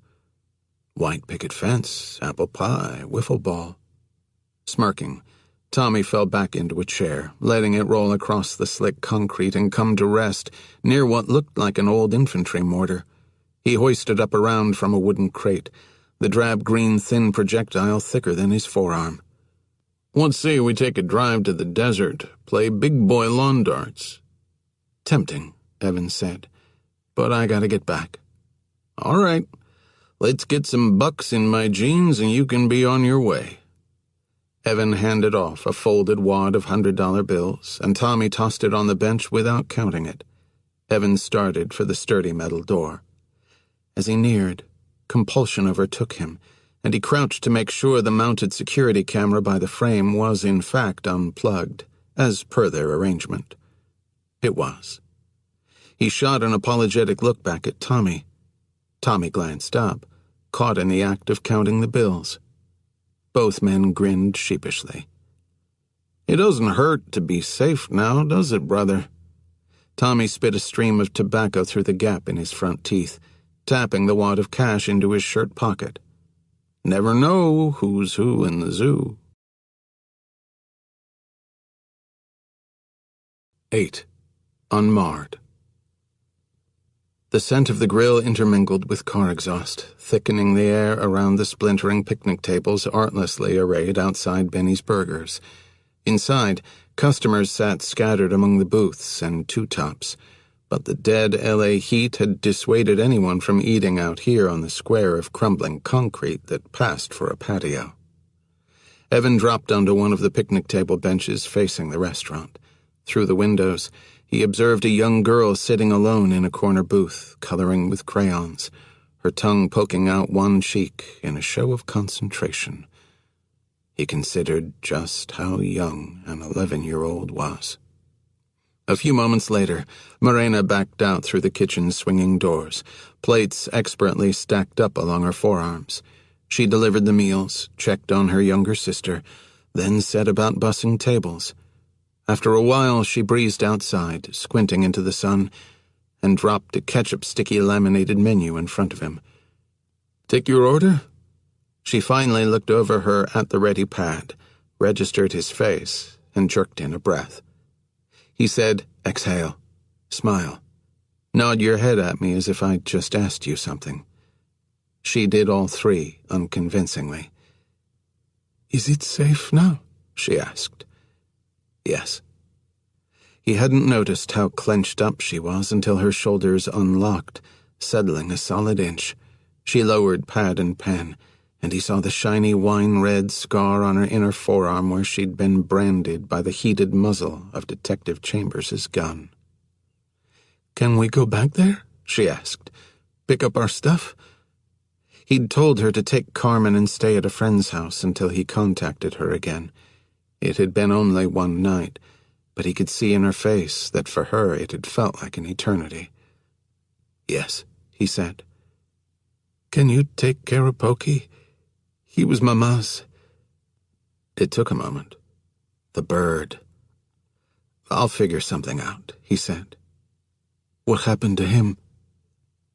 "White picket fence, apple pie, wiffle ball." Smirking, Tommy fell back into a chair, letting it roll across the slick concrete and come to rest near what looked like an old infantry mortar. He hoisted up a round from a wooden crate, the drab green thin projectile thicker than his forearm. "What say we take a drive to the desert, play big boy lawn darts?" "Tempting," Evan said, "but I gotta get back." "All right. Let's get some bucks in my jeans and you can be on your way." Evan handed off a folded wad of $100 bills, and Tommy tossed it on the bench without counting it. Evan started for the sturdy metal door. As he neared, compulsion overtook him, and he crouched to make sure the mounted security camera by the frame was in fact unplugged, as per their arrangement. It was. He shot an apologetic look back at Tommy. Tommy glanced up, caught in the act of counting the bills. Both men grinned sheepishly. "It doesn't hurt to be safe now, does it, brother?" Tommy spit a stream of tobacco through the gap in his front teeth, tapping the wad of cash into his shirt pocket. "Never know who's who in the zoo." 8. Unmarred. The scent of the grill intermingled with car exhaust, thickening the air around the splintering picnic tables artlessly arrayed outside Benny's Burgers. Inside, customers sat scattered among the booths and two-tops, but the dead L.A. heat had dissuaded anyone from eating out here on the square of crumbling concrete that passed for a patio. Evan dropped onto one of the picnic table benches facing the restaurant. Through the windows, he observed a young girl sitting alone in a corner booth, coloring with crayons, her tongue poking out one cheek in a show of concentration. He considered just how young an 11-year-old was. A few moments later, Morena backed out through the kitchen's swinging doors, plates expertly stacked up along her forearms. She delivered the meals, checked on her younger sister, then set about bussing tables. After a while, she breezed outside, squinting into the sun, and dropped a ketchup-sticky laminated menu in front of him. "Take your order?" She finally looked over her at-the-ready pad, registered his face, and jerked in a breath. He said, "Exhale. Smile. Nod your head at me as if I'd just asked you something." She did all three, unconvincingly. "Is it safe now?" she asked. Yes. He hadn't noticed how clenched up she was until her shoulders unlocked, settling a solid inch. She lowered pad and pen, and he saw the shiny wine-red scar on her inner forearm where she'd been branded by the heated muzzle of Detective Chambers's gun. "Can we go back there?" she asked. "Pick up our stuff?" He'd told her to take Carmen and stay at a friend's house until he contacted her again. It had been only one night, but he could see in her face that for her it had felt like an eternity. "Yes," he said. "Can you take care of Pokey? He was Mama's." It took a moment. The bird. "I'll figure something out," he said. "What happened to him?"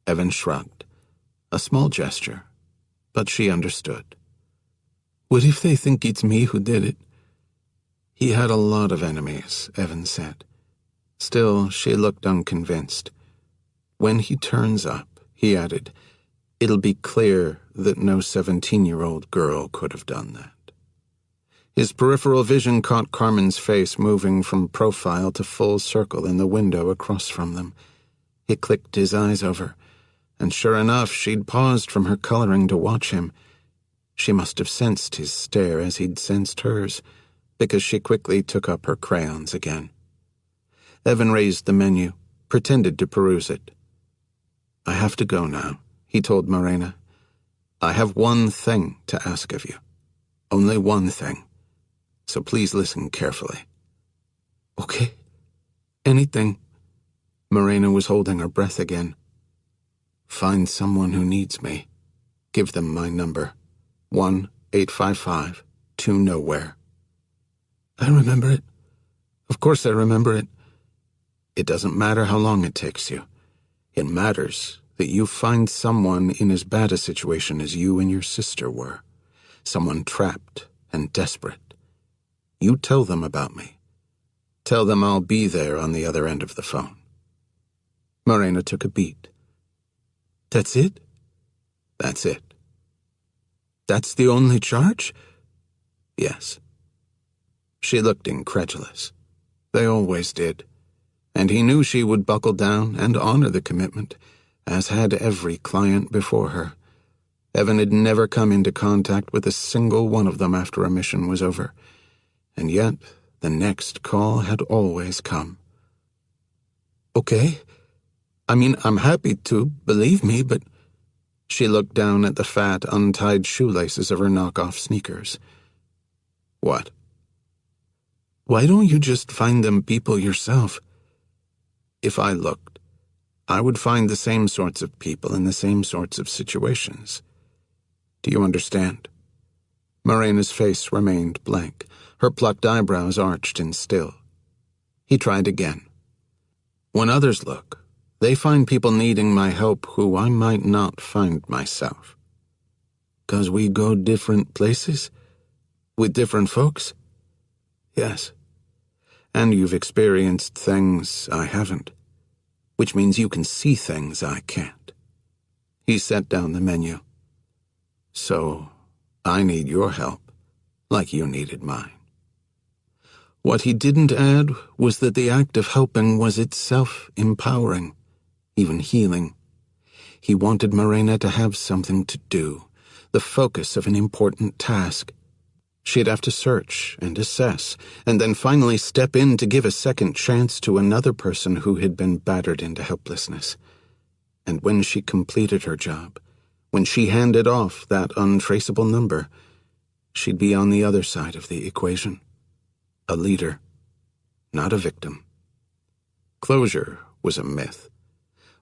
Evan shrugged. A small gesture, but she understood. "What if they think it's me who did it?" "He had a lot of enemies," Evan said. Still, she looked unconvinced. "When he turns up," he added, "it'll be clear that no 17-year-old girl could have done that." His peripheral vision caught Carmen's face moving from profile to full circle in the window across from them. He clicked his eyes over, and sure enough, she'd paused from her coloring to watch him. She must have sensed his stare as he'd sensed hers, because she quickly took up her crayons again. Evan raised the menu, pretended to peruse it. "I have to go now," he told Morena. "I have one thing to ask of you. Only one thing. So please listen carefully." "Okay. Anything." Morena was holding her breath again. "Find someone who needs me. Give them my number. 1-855-2-nowhere. "I remember it. Of course I remember it." "It doesn't matter how long it takes you. It matters that you find someone in as bad a situation as you and your sister were. Someone trapped and desperate. You tell them about me. Tell them I'll be there on the other end of the phone." Morena took a beat. "That's it?" "That's it." "That's the only charge?" "Yes." She looked incredulous. They always did. And he knew she would buckle down and honor the commitment, as had every client before her. Evan had never come into contact with a single one of them after a mission was over, and yet the next call had always come. "Okay. I mean, I'm happy to, believe me, but—" She looked down at the fat, untied shoelaces of her knockoff sneakers. "What?" "Why don't you just find them people yourself?" "If I looked, I would find the same sorts of people in the same sorts of situations. Do you understand?" Morena's face remained blank. Her plucked eyebrows arched and still. He tried again. "When others look, they find people needing my help who I might not find myself." "'Cause we go different places? With different folks?" "Yes. And you've experienced things I haven't, which means you can see things I can't." He set down the menu. "So, I need your help, like you needed mine." What he didn't add was that the act of helping was itself empowering, even healing. He wanted Morena to have something to do, the focus of an important task. She'd have to search and assess, and then finally step in to give a second chance to another person who had been battered into helplessness. And when she completed her job, when she handed off that untraceable number, she'd be on the other side of the equation. A leader, not a victim. Closure was a myth,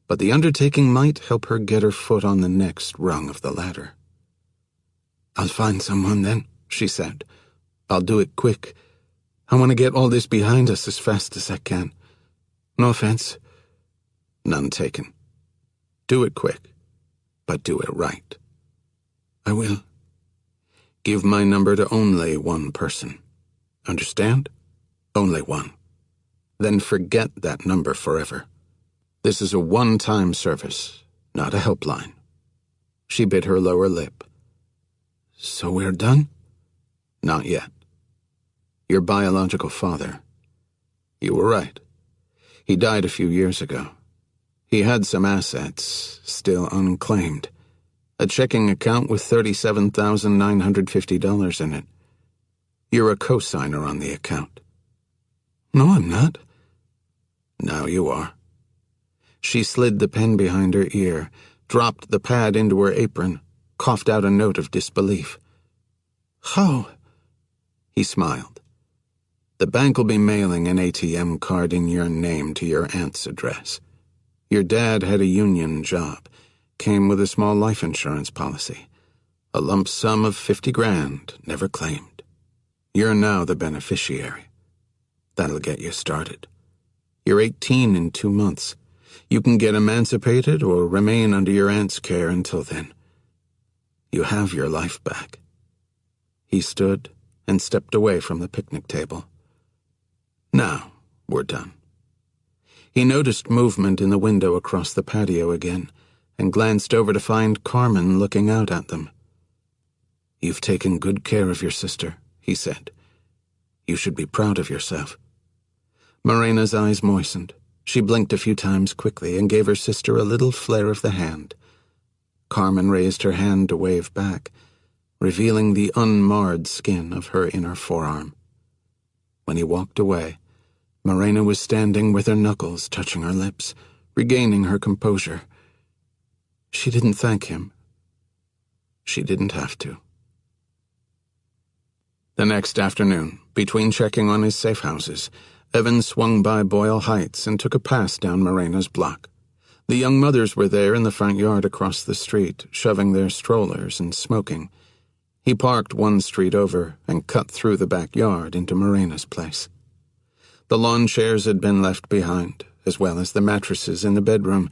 but the undertaking might help her get her foot on the next rung of the ladder. "I'll find someone then," she said. "I'll do it quick. I want to get all this behind us as fast as I can. No offense." "None taken. Do it quick, but do it right." "I will." "Give my number to only one person. Understand? Only one. Then forget that number forever. This is a one-time service, not a helpline." She bit her lower lip. "So we're done?" Not yet. Your biological father. You were right. He died a few years ago. He had some assets, still unclaimed. A checking account with $37,950 in it. You're a co-signer on the account. No, I'm not. Now you are. She slid the pen behind her ear, dropped the pad into her apron, coughed out a note of disbelief. How? He smiled. The bank will be mailing an ATM card in your name to your aunt's address. Your dad had a union job, came with a small life insurance policy. A lump sum of $50,000, never claimed. You're now the beneficiary. That'll get you started. You're 18 in 2 months. You can get emancipated or remain under your aunt's care until then. You have your life back. He stood and stepped away from the picnic table. Now, we're done. He noticed movement in the window across the patio again, and glanced over to find Carmen looking out at them. You've taken good care of your sister, he said. You should be proud of yourself. Morena's eyes moistened. She blinked a few times quickly and gave her sister a little flare of the hand. Carmen raised her hand to wave back, revealing the unmarred skin of her inner forearm. When he walked away, Morena was standing with her knuckles touching her lips, regaining her composure. She didn't thank him. She didn't have to. The next afternoon, between checking on his safe houses, Evan swung by Boyle Heights and took a pass down Morena's block. The young mothers were there in the front yard across the street, shoving their strollers and smoking. He parked one street over and cut through the backyard into Morena's place. The lawn chairs had been left behind, as well as the mattresses in the bedroom,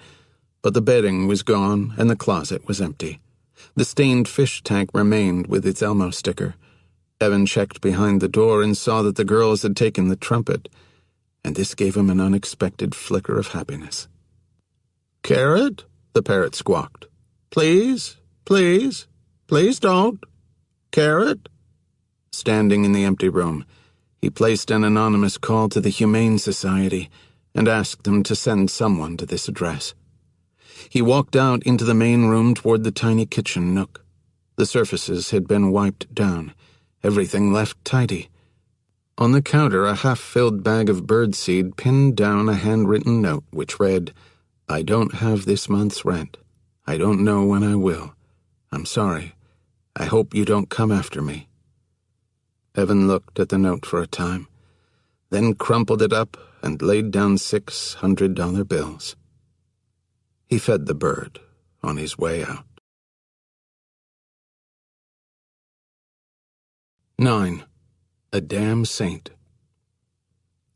but the bedding was gone and the closet was empty. The stained fish tank remained with its Elmo sticker. Evan checked behind the door and saw that the girls had taken the trumpet, and this gave him an unexpected flicker of happiness. "Carrot?" the parrot squawked. "Please, please, please don't. Carrot?" Standing in the empty room, he placed an anonymous call to the Humane Society and asked them to send someone to this address. He walked out into the main room toward the tiny kitchen nook. The surfaces had been wiped down, everything left tidy. On the counter, a half-filled bag of birdseed pinned down a handwritten note which read, "I don't have this month's rent. I don't know when I will. I'm sorry. I hope you don't come after me." Evan looked at the note for a time, then crumpled it up and laid down $600 bills. He fed the bird on his way out. 9. A Damn Saint.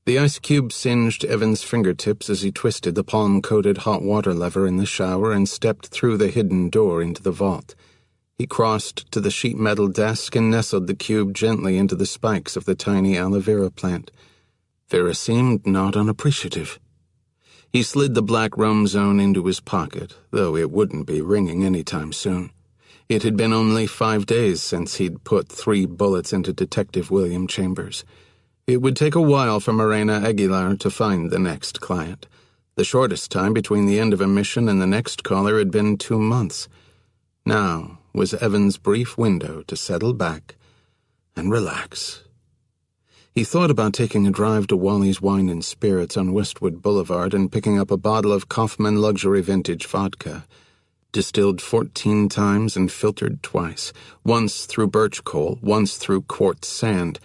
The ice cube singed Evan's fingertips as he twisted the palm-coated hot water lever in the shower and stepped through the hidden door into the vault. He crossed to the sheet metal desk and nestled the cube gently into the spikes of the tiny aloe vera plant. Vera seemed not unappreciative. He slid the black roam zone into his pocket, though it wouldn't be ringing any time soon. It had been only 5 days since he'd put 3 bullets into Detective William Chambers. It would take a while for Morena Aguilar to find the next client. The shortest time between the end of a mission and the next caller had been 2 months. Now was Evan's brief window to settle back and relax. He thought about taking a drive to Wally's Wine and Spirits on Westwood Boulevard and picking up a bottle of Kaufman Luxury Vintage Vodka. Distilled 14 times and filtered twice, once through birch coal, once through quartz sand.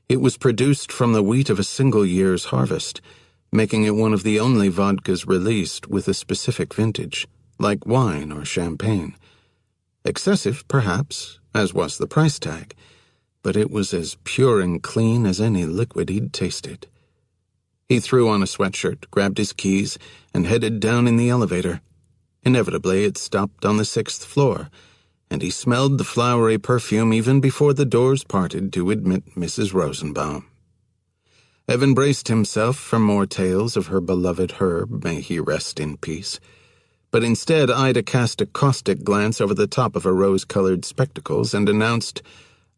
It was produced from the wheat of a single year's harvest, making it one of the only vodkas released with a specific vintage, like wine or champagne. Excessive, perhaps, as was the price tag, but it was as pure and clean as any liquid he'd tasted. He threw on a sweatshirt, grabbed his keys, and headed down in the elevator. Inevitably, it stopped on the 6th floor, and he smelled the flowery perfume even before the doors parted to admit Mrs. Rosenbaum. Evan braced himself for more tales of her beloved Herb, may he rest in peace. But instead, Ida cast a caustic glance over the top of her rose-colored spectacles and announced,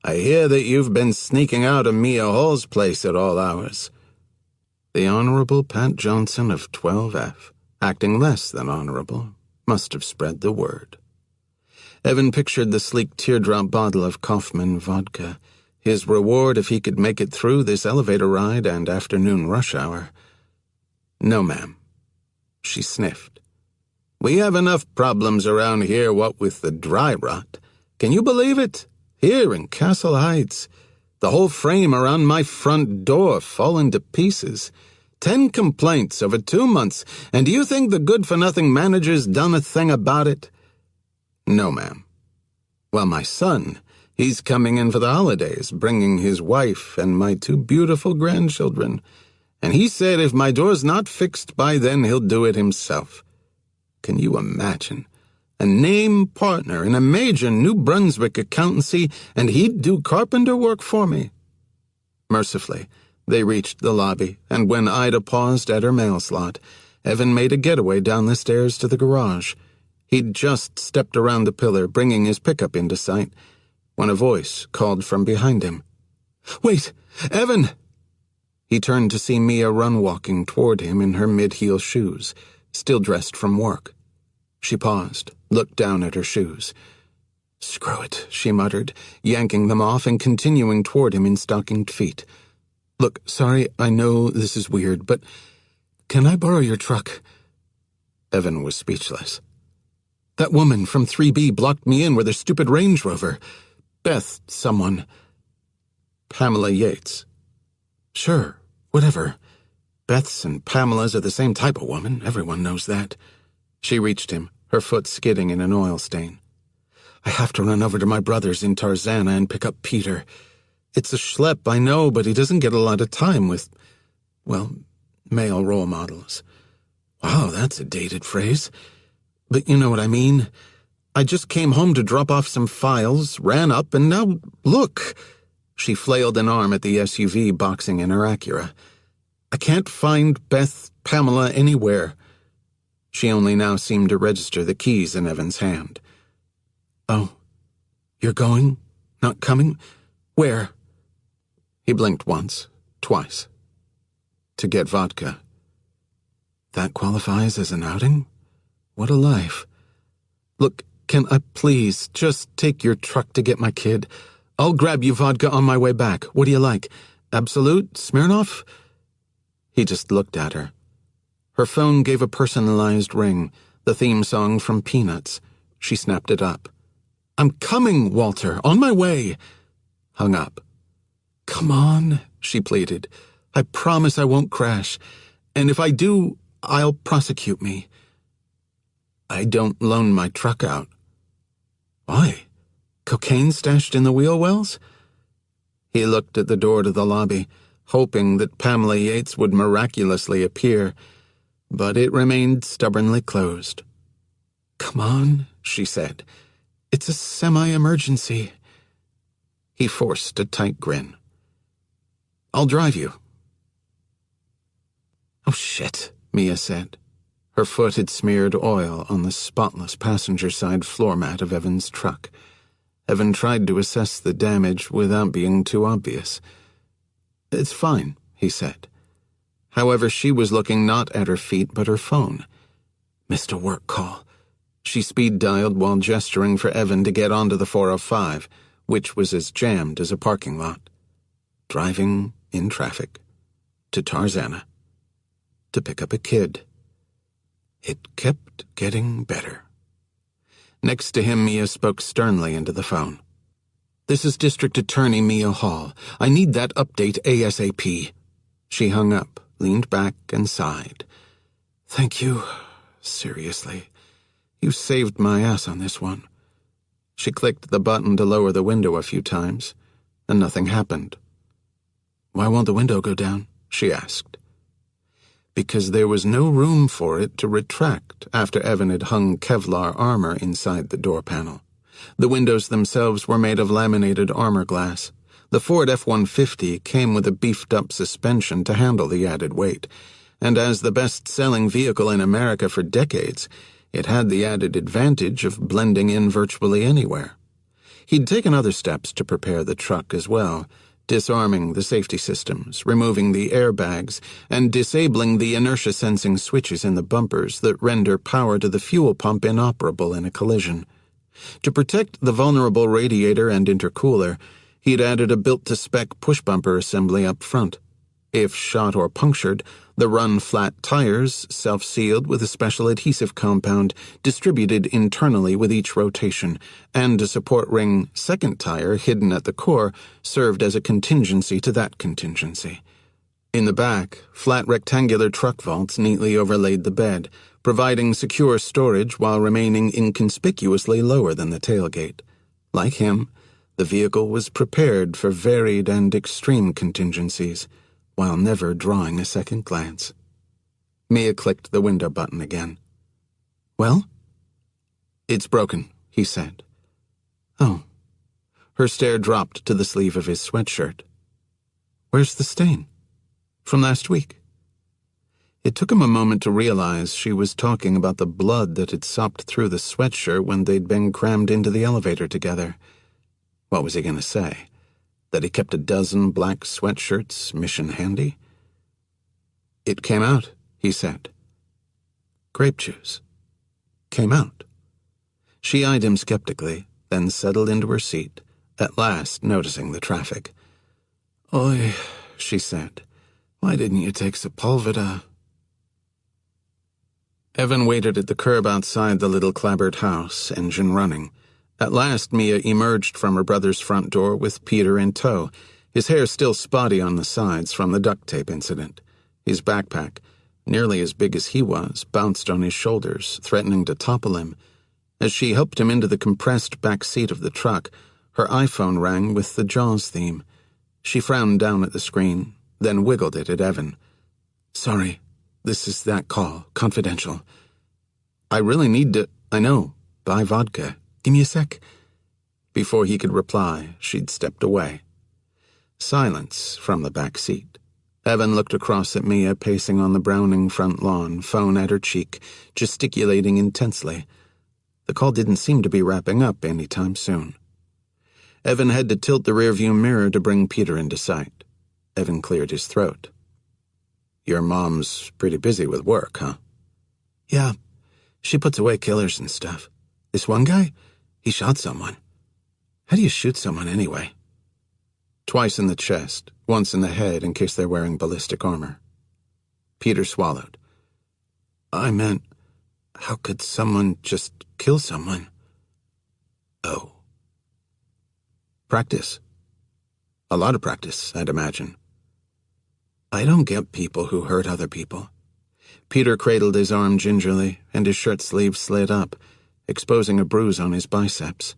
I hear that you've been sneaking out of Mia Hall's place at all hours." The Honorable Pat Johnson of 12F, acting less than honorable, must have spread the word. Evan pictured the sleek teardrop bottle of Kaufmann vodka, his reward if he could make it through this elevator ride and afternoon rush hour. "No, ma'am." She sniffed. "We have enough problems around here, what with the dry rot. Can you believe it? Here in Castle Heights. The whole frame around my front door fallen to pieces. 10 complaints over 2 months, and do you think the good-for-nothing manager's done a thing about it?" "No, ma'am." "Well, my son, he's coming in for the holidays, bringing his wife and my 2 beautiful grandchildren. And he said if my door's not fixed by then, he'll do it himself. Can you imagine? A name partner in a major New Brunswick accountancy, and he'd do carpenter work for me." Mercifully, they reached the lobby, and when Ida paused at her mail slot, Evan made a getaway down the stairs to the garage. He'd just stepped around the pillar, bringing his pickup into sight, when a voice called from behind him. "Wait, Evan!" He turned to see Mia run walking toward him in her mid-heel shoes, still dressed from work. She paused, looked down at her shoes. "Screw it," she muttered, yanking them off and continuing toward him in stockinged feet. "Look, sorry, I know this is weird, but can I borrow your truck?" Evan was speechless. "That woman from 3B blocked me in with her stupid Range Rover. Beth, someone." "Pamela Yates." "Sure, whatever. Beths and Pamelas are the same type of woman, everyone knows that." She reached him, her foot skidding in an oil stain. "I have to run over to my brother's in Tarzana and pick up Peter. It's a schlep, I know, but he doesn't get a lot of time with, well, male role models." "Wow, that's a dated phrase. But you know what I mean. I just came home to drop off some files, ran up, and now, look." She flailed an arm at the SUV boxing in her Acura. "I can't find Beth Pamela anywhere." She only now seemed to register the keys in Evan's hand. "Oh, you're going? Not coming? Where?" He blinked once, twice. "To get vodka." "That qualifies as an outing? What a life. Look, can I please just take your truck to get my kid? I'll grab you vodka on my way back. What do you like? Absolute? Smirnoff?" He just looked at her. Her phone gave a personalized ring, the theme song from Peanuts. She snapped it up. "I'm coming, Walter, on my way." Hung up. "Come on," she pleaded. "I promise I won't crash. And if I do, I'll prosecute me." "I don't loan my truck out." "Why? Cocaine stashed in the wheel wells?" He looked at the door to the lobby, hoping that Pamela Yates would miraculously appear, but it remained stubbornly closed. "Come on," she said. "It's a semi-emergency." He forced a tight grin. "I'll drive you." "Oh, shit," Mia said. Her foot had smeared oil on the spotless passenger-side floor mat of Evan's truck. Evan tried to assess the damage without being too obvious. "It's fine," he said. However, she was looking not at her feet but her phone. Missed a work call. She speed-dialed while gesturing for Evan to get onto the 405, which was as jammed as a parking lot. Driving in traffic. To Tarzana. To pick up a kid. It kept getting better. Next to him, Mia spoke sternly into the phone. "This is District Attorney Mia Hall. I need that update ASAP." She hung up, leaned back, and sighed. "Thank you. Seriously. You saved my ass on this one." She clicked the button to lower the window a few times, and nothing happened. "Why won't the window go down?" she asked. Because there was no room for it to retract after Evan had hung Kevlar armor inside the door panel. The windows themselves were made of laminated armor glass. The Ford F-150 came with a beefed-up suspension to handle the added weight, and as the best-selling vehicle in America for decades, it had the added advantage of blending in virtually anywhere. He'd taken other steps to prepare the truck as well, disarming the safety systems, removing the airbags, and disabling the inertia-sensing switches in the bumpers that render power to the fuel pump inoperable in a collision. To protect the vulnerable radiator and intercooler, he'd added a built-to-spec push-bumper assembly up front. If shot or punctured, the run-flat tires, self-sealed with a special adhesive compound, distributed internally with each rotation, and a support ring second tire hidden at the core served as a contingency to that contingency. In the back, flat rectangular truck vaults neatly overlaid the bed, providing secure storage while remaining inconspicuously lower than the tailgate. Like him, the vehicle was prepared for varied and extreme contingencies, while never drawing a second glance. Mia clicked the window button again. "Well?" "It's broken," he said. "Oh." Her stare dropped to the sleeve of his sweatshirt. "Where's the stain?" "From last week." It took him a moment to realize she was talking about the blood that had sopped through the sweatshirt when they'd been crammed into the elevator together. What was he going to say? That he kept a dozen black sweatshirts mission handy? "It came out," he said. "Grape juice. Came out." She eyed him skeptically, then settled into her seat, at last noticing the traffic. "Oi," she said. "Why didn't you take Sepulveda?" Evan waited at the curb outside the little clapboard house, engine running. At last Mia emerged from her brother's front door with Peter in tow, his hair still spotty on the sides from the duct tape incident. His backpack, nearly as big as he was, bounced on his shoulders, threatening to topple him. As she helped him into the compressed back seat of the truck, her iPhone rang with the Jaws theme. She frowned down at the screen, then wiggled it at Evan. "Sorry, this is that call, confidential. I really need to, I know, buy vodka. Give me a sec." Before he could reply, she'd stepped away. Silence from the back seat. Evan looked across at Mia pacing on the browning front lawn, phone at her cheek, gesticulating intensely. The call didn't seem to be wrapping up any time soon. Evan had to tilt the rearview mirror to bring Peter into sight. Evan cleared his throat. "Your mom's pretty busy with work, huh?" "Yeah, she puts away killers and stuff. This one guy? He shot someone. How do you shoot someone anyway?" "Twice in the chest, once in the head in case they're wearing ballistic armor." Peter swallowed. "I meant, how could someone just kill someone?" "Oh." "Practice. A lot of practice, I'd imagine." "I don't get people who hurt other people." Peter cradled his arm gingerly, and his shirt sleeve slid up, exposing a bruise on his biceps.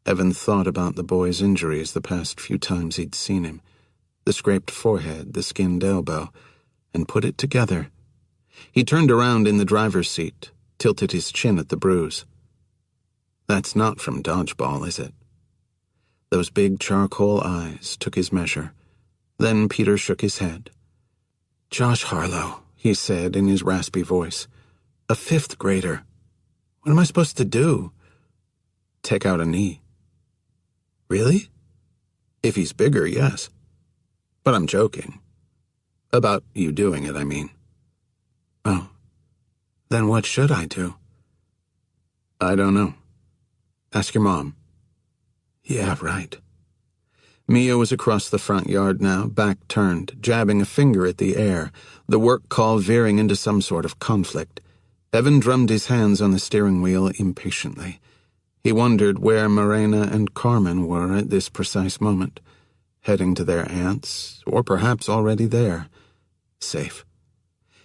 Evan thought about the boy's injuries the past few times he'd seen him, the scraped forehead, the skinned elbow, and put it together. He turned around in the driver's seat, tilted his chin at the bruise. "That's not from dodgeball, is it?" Those big charcoal eyes took his measure. Then Peter shook his head. "Josh Harlow," he said in his raspy voice. "A 5th grader. What am I supposed to do?" "Take out a knee." "Really?" "If he's bigger, yes. But I'm joking. About you doing it, I mean." "Oh. Then what should I do?" "I don't know. Ask your mom." "Yeah, right." Mia was across the front yard now, back turned, jabbing a finger at the air, the work call veering into some sort of conflict. Evan drummed his hands on the steering wheel impatiently. He wondered where Morena and Carmen were at this precise moment, heading to their aunt's, or perhaps already there. Safe.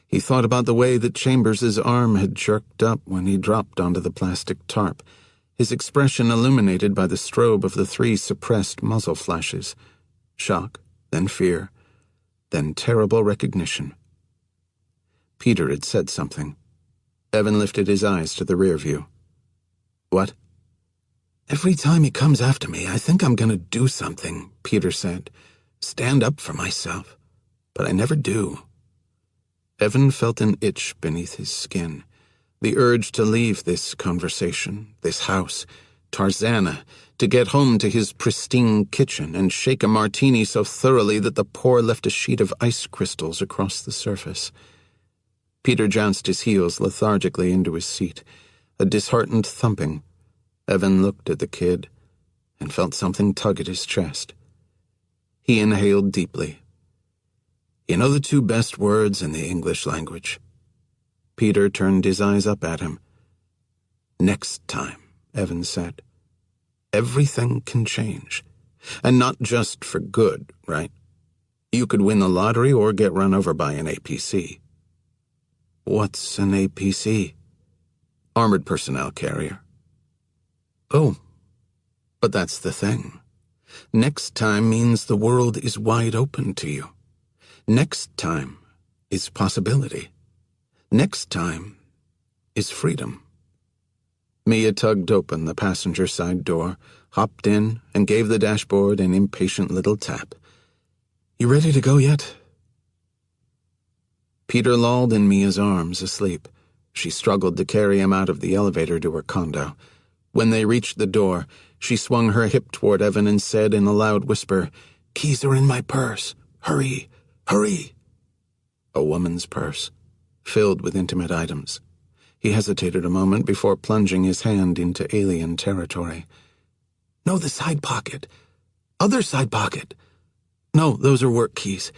He thought about the way that Chambers's arm had jerked up when he dropped onto the plastic tarp, his expression illuminated by the strobe of the 3 suppressed muzzle flashes. Shock, then fear, then terrible recognition. Peter had said something. Evan lifted his eyes to the rear view. "What?" "Every time he comes after me, I think I'm going to do something," Peter said. "Stand up for myself. But I never do." Evan felt an itch beneath his skin, the urge to leave this conversation, this house, Tarzana, to get home to his pristine kitchen and shake a martini so thoroughly that the pour left a sheet of ice crystals across the surface. Peter jounced his heels lethargically into his seat, a disheartened thumping. Evan looked at the kid and felt something tug at his chest. He inhaled deeply. "You know the two best words in the English language?" Peter turned his eyes up at him. "Next time," Evan said. "Everything can change. And not just for good, right? You could win the lottery or get run over by an APC." "What's an APC?" "Armored Personnel Carrier." "Oh, but that's the thing. Next time means the world is wide open to you. Next time is possibility. Next time is freedom." Mia tugged open the passenger side door, hopped in, and gave the dashboard an impatient little tap. "You ready to go yet?" Peter lolled in Mia's arms, asleep. She struggled to carry him out of the elevator to her condo. When they reached the door, she swung her hip toward Evan and said in a loud whisper, "Keys are in my purse. Hurry, hurry." A woman's purse, filled with intimate items. He hesitated a moment before plunging his hand into alien territory. "No, the side pocket. Other side pocket. No, those are work keys.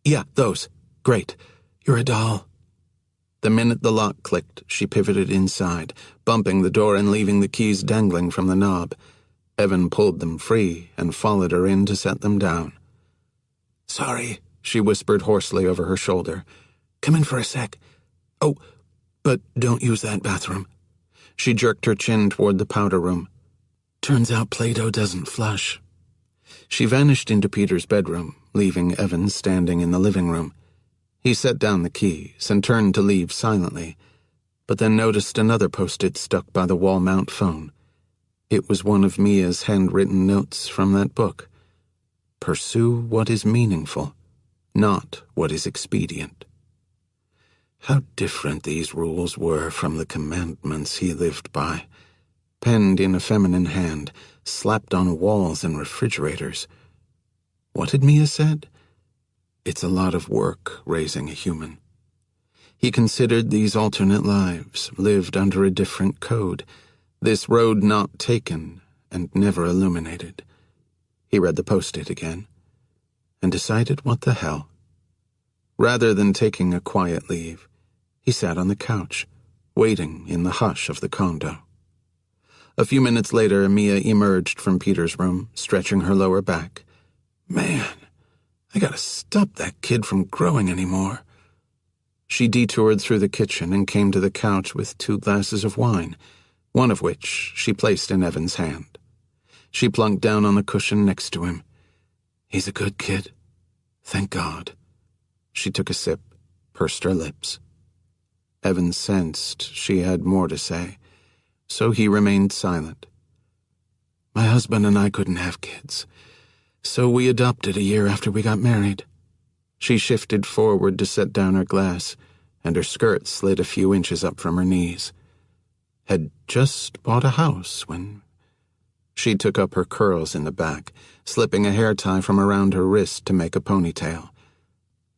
Yeah, those. Great. You're a doll." The minute the lock clicked, she pivoted inside, bumping the door and leaving the keys dangling from the knob. Evan pulled them free and followed her in to set them down. "Sorry," she whispered hoarsely over her shoulder. "Come in for a sec. Oh, but don't use that bathroom." She jerked her chin toward the powder room. "Turns out Play-Doh doesn't flush." She vanished into Peter's bedroom, leaving Evan standing in the living room. He set down the keys and turned to leave silently, but then noticed another post-it stuck by the wall mount phone. It was one of Mia's handwritten notes from that book. "Pursue what is meaningful, not what is expedient." How different these rules were from the commandments he lived by, penned in a feminine hand, slapped on walls and refrigerators. What had Mia said? It's a lot of work raising a human. He considered these alternate lives, lived under a different code, this road not taken and never illuminated. He read the post-it again, and decided what the hell. Rather than taking a quiet leave, he sat on the couch, waiting in the hush of the condo. A few minutes later, Mia emerged from Peter's room, stretching her lower back. "Man, I gotta stop that kid from growing anymore." She detoured through the kitchen and came to the couch with 2 glasses of wine, one of which she placed in Evan's hand. She plunked down on the cushion next to him. "He's a good kid. Thank God." She took a sip, pursed her lips. Evan sensed she had more to say, so he remained silent. "My husband and I couldn't have kids, so we adopted a year after we got married." She shifted forward to set down her glass, and her skirt slid a few inches up from her knees. "Had just bought a house when—" She took up her curls in the back, slipping a hair tie from around her wrist to make a ponytail.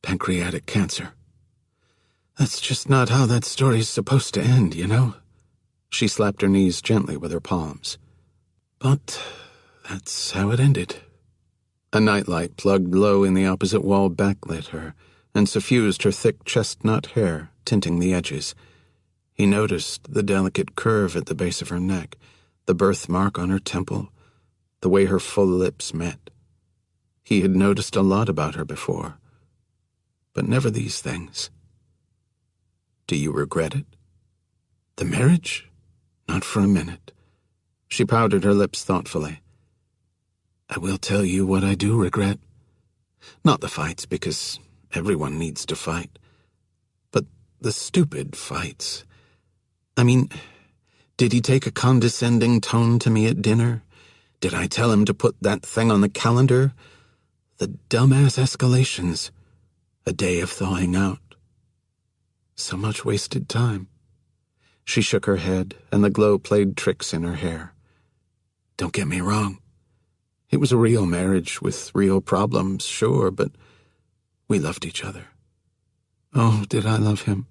"Pancreatic cancer. That's just not how that story's supposed to end, you know?" She slapped her knees gently with her palms. "But that's how it ended." A nightlight plugged low in the opposite wall backlit her and suffused her thick chestnut hair, tinting the edges. He noticed the delicate curve at the base of her neck, the birthmark on her temple, the way her full lips met. He had noticed a lot about her before, but never these things. "Do you regret it?" "The marriage? Not for a minute." She powdered her lips thoughtfully. "I will tell you what I do regret. Not the fights, because everyone needs to fight, but the stupid fights. I mean, did he take a condescending tone to me at dinner? Did I tell him to put that thing on the calendar? The dumbass escalations. A day of thawing out. So much wasted time." She shook her head, and the glow played tricks in her hair. Don't get me wrong. It was a real marriage with real problems, sure, but we loved each other. Oh, did I love him?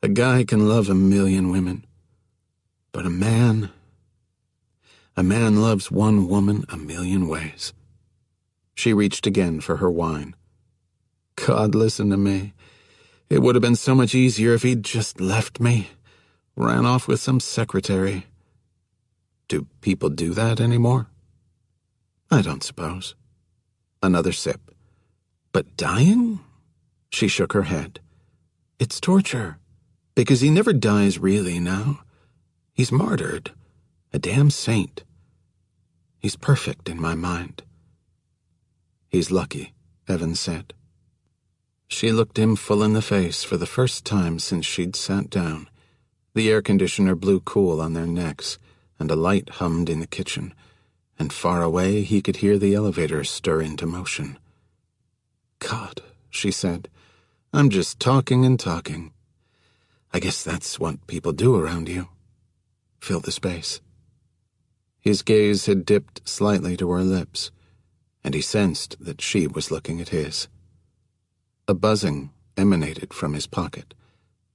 A guy can love a million women, but a man loves one woman a million ways. She reached again for her wine. God, listen to me. It would have been so much easier if he'd just left me, ran off with some secretary. Do people do that anymore? I don't suppose. Another sip. But dying? She shook her head. It's torture, because he never dies really now. He's martyred, a damn saint. He's perfect in my mind. He's lucky, Evan said. She looked him full in the face for the first time since she'd sat down. The air conditioner blew cool on their necks, and a light hummed in the kitchen, and far away he could hear the elevator stir into motion. God, she said, I'm just talking and talking. I guess that's what people do around you. Fill the space. His gaze had dipped slightly to her lips, and he sensed that she was looking at his. A buzzing emanated from his pocket,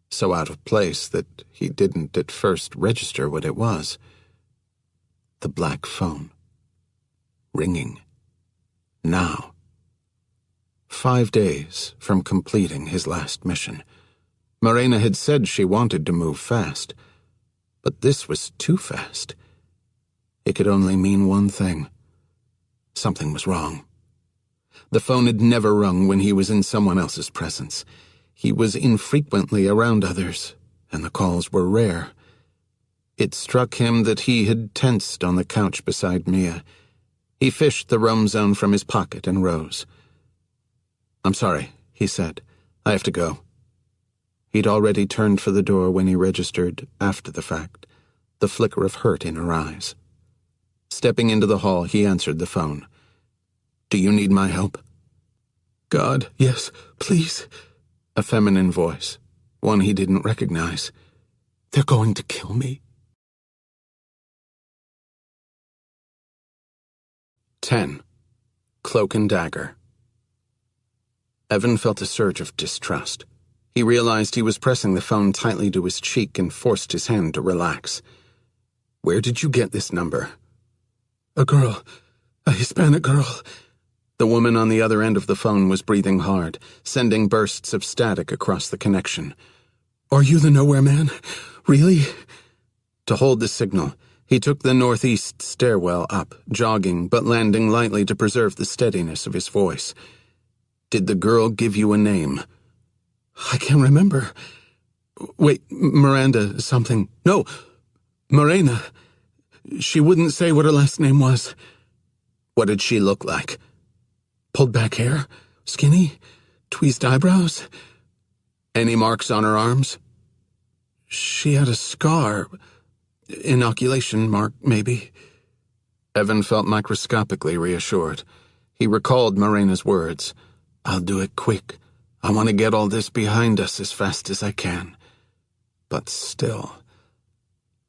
so out of place that he didn't at first register what it was. The black phone. Ringing. Now. 5 days from completing his last mission. Morena had said she wanted to move fast, but this was too fast. It could only mean one thing. Something was wrong. The phone had never rung when he was in someone else's presence. He was infrequently around others, and the calls were rare. It struck him that he had tensed on the couch beside Mia. He fished the roam zone from his pocket and rose. I'm sorry, he said. I have to go. He'd already turned for the door when he registered, after the fact, the flicker of hurt in her eyes. Stepping into the hall, he answered the phone. Do you need my help? God, yes, please. A feminine voice, one he didn't recognize. They're going to kill me. 10. Cloak and Dagger. Evan felt a surge of distrust. He realized he was pressing the phone tightly to his cheek and forced his hand to relax. Where did you get this number? A girl. A Hispanic girl. The woman on the other end of the phone was breathing hard, sending bursts of static across the connection. Are you the Nowhere Man? Really? To hold the signal, he took the northeast stairwell up, jogging but landing lightly to preserve the steadiness of his voice. Did the girl give you a name? I can't remember. Wait, Miranda something. No, Morena. She wouldn't say what her last name was. What did she look like? Pulled back hair? Skinny? Tweezed eyebrows? Any marks on her arms? She had a scar. Inoculation mark, maybe. Evan felt microscopically reassured. He recalled Morena's words. I'll do it quick. I want to get all this behind us as fast as I can. But still.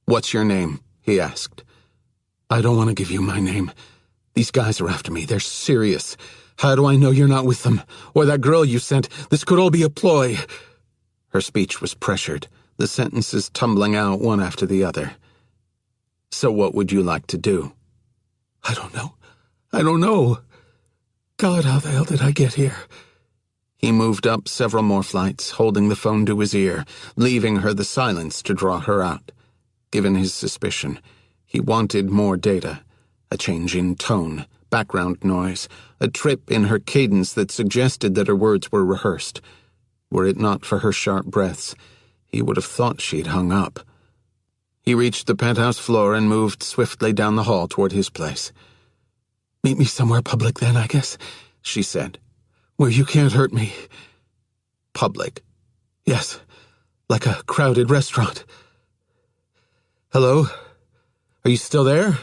What's your name? He asked. I don't want to give you my name. These guys are after me. They're serious. How do I know you're not with them? Or that girl you sent? This could all be a ploy. Her speech was pressured, the sentences tumbling out one after the other. So what would you like to do? I don't know. God, how the hell did I get here? He moved up several more flights, holding the phone to his ear, leaving her the silence to draw her out. Given his suspicion, he wanted more data, a change in tone, background noise, a trip in her cadence that suggested that her words were rehearsed. Were it not for her sharp breaths, he would have thought she'd hung up. He reached the penthouse floor and moved swiftly down the hall toward his place. Meet me somewhere public then, I guess, she said. Where you can't hurt me. Public? Yes, like a crowded restaurant. Hello? Are you still there?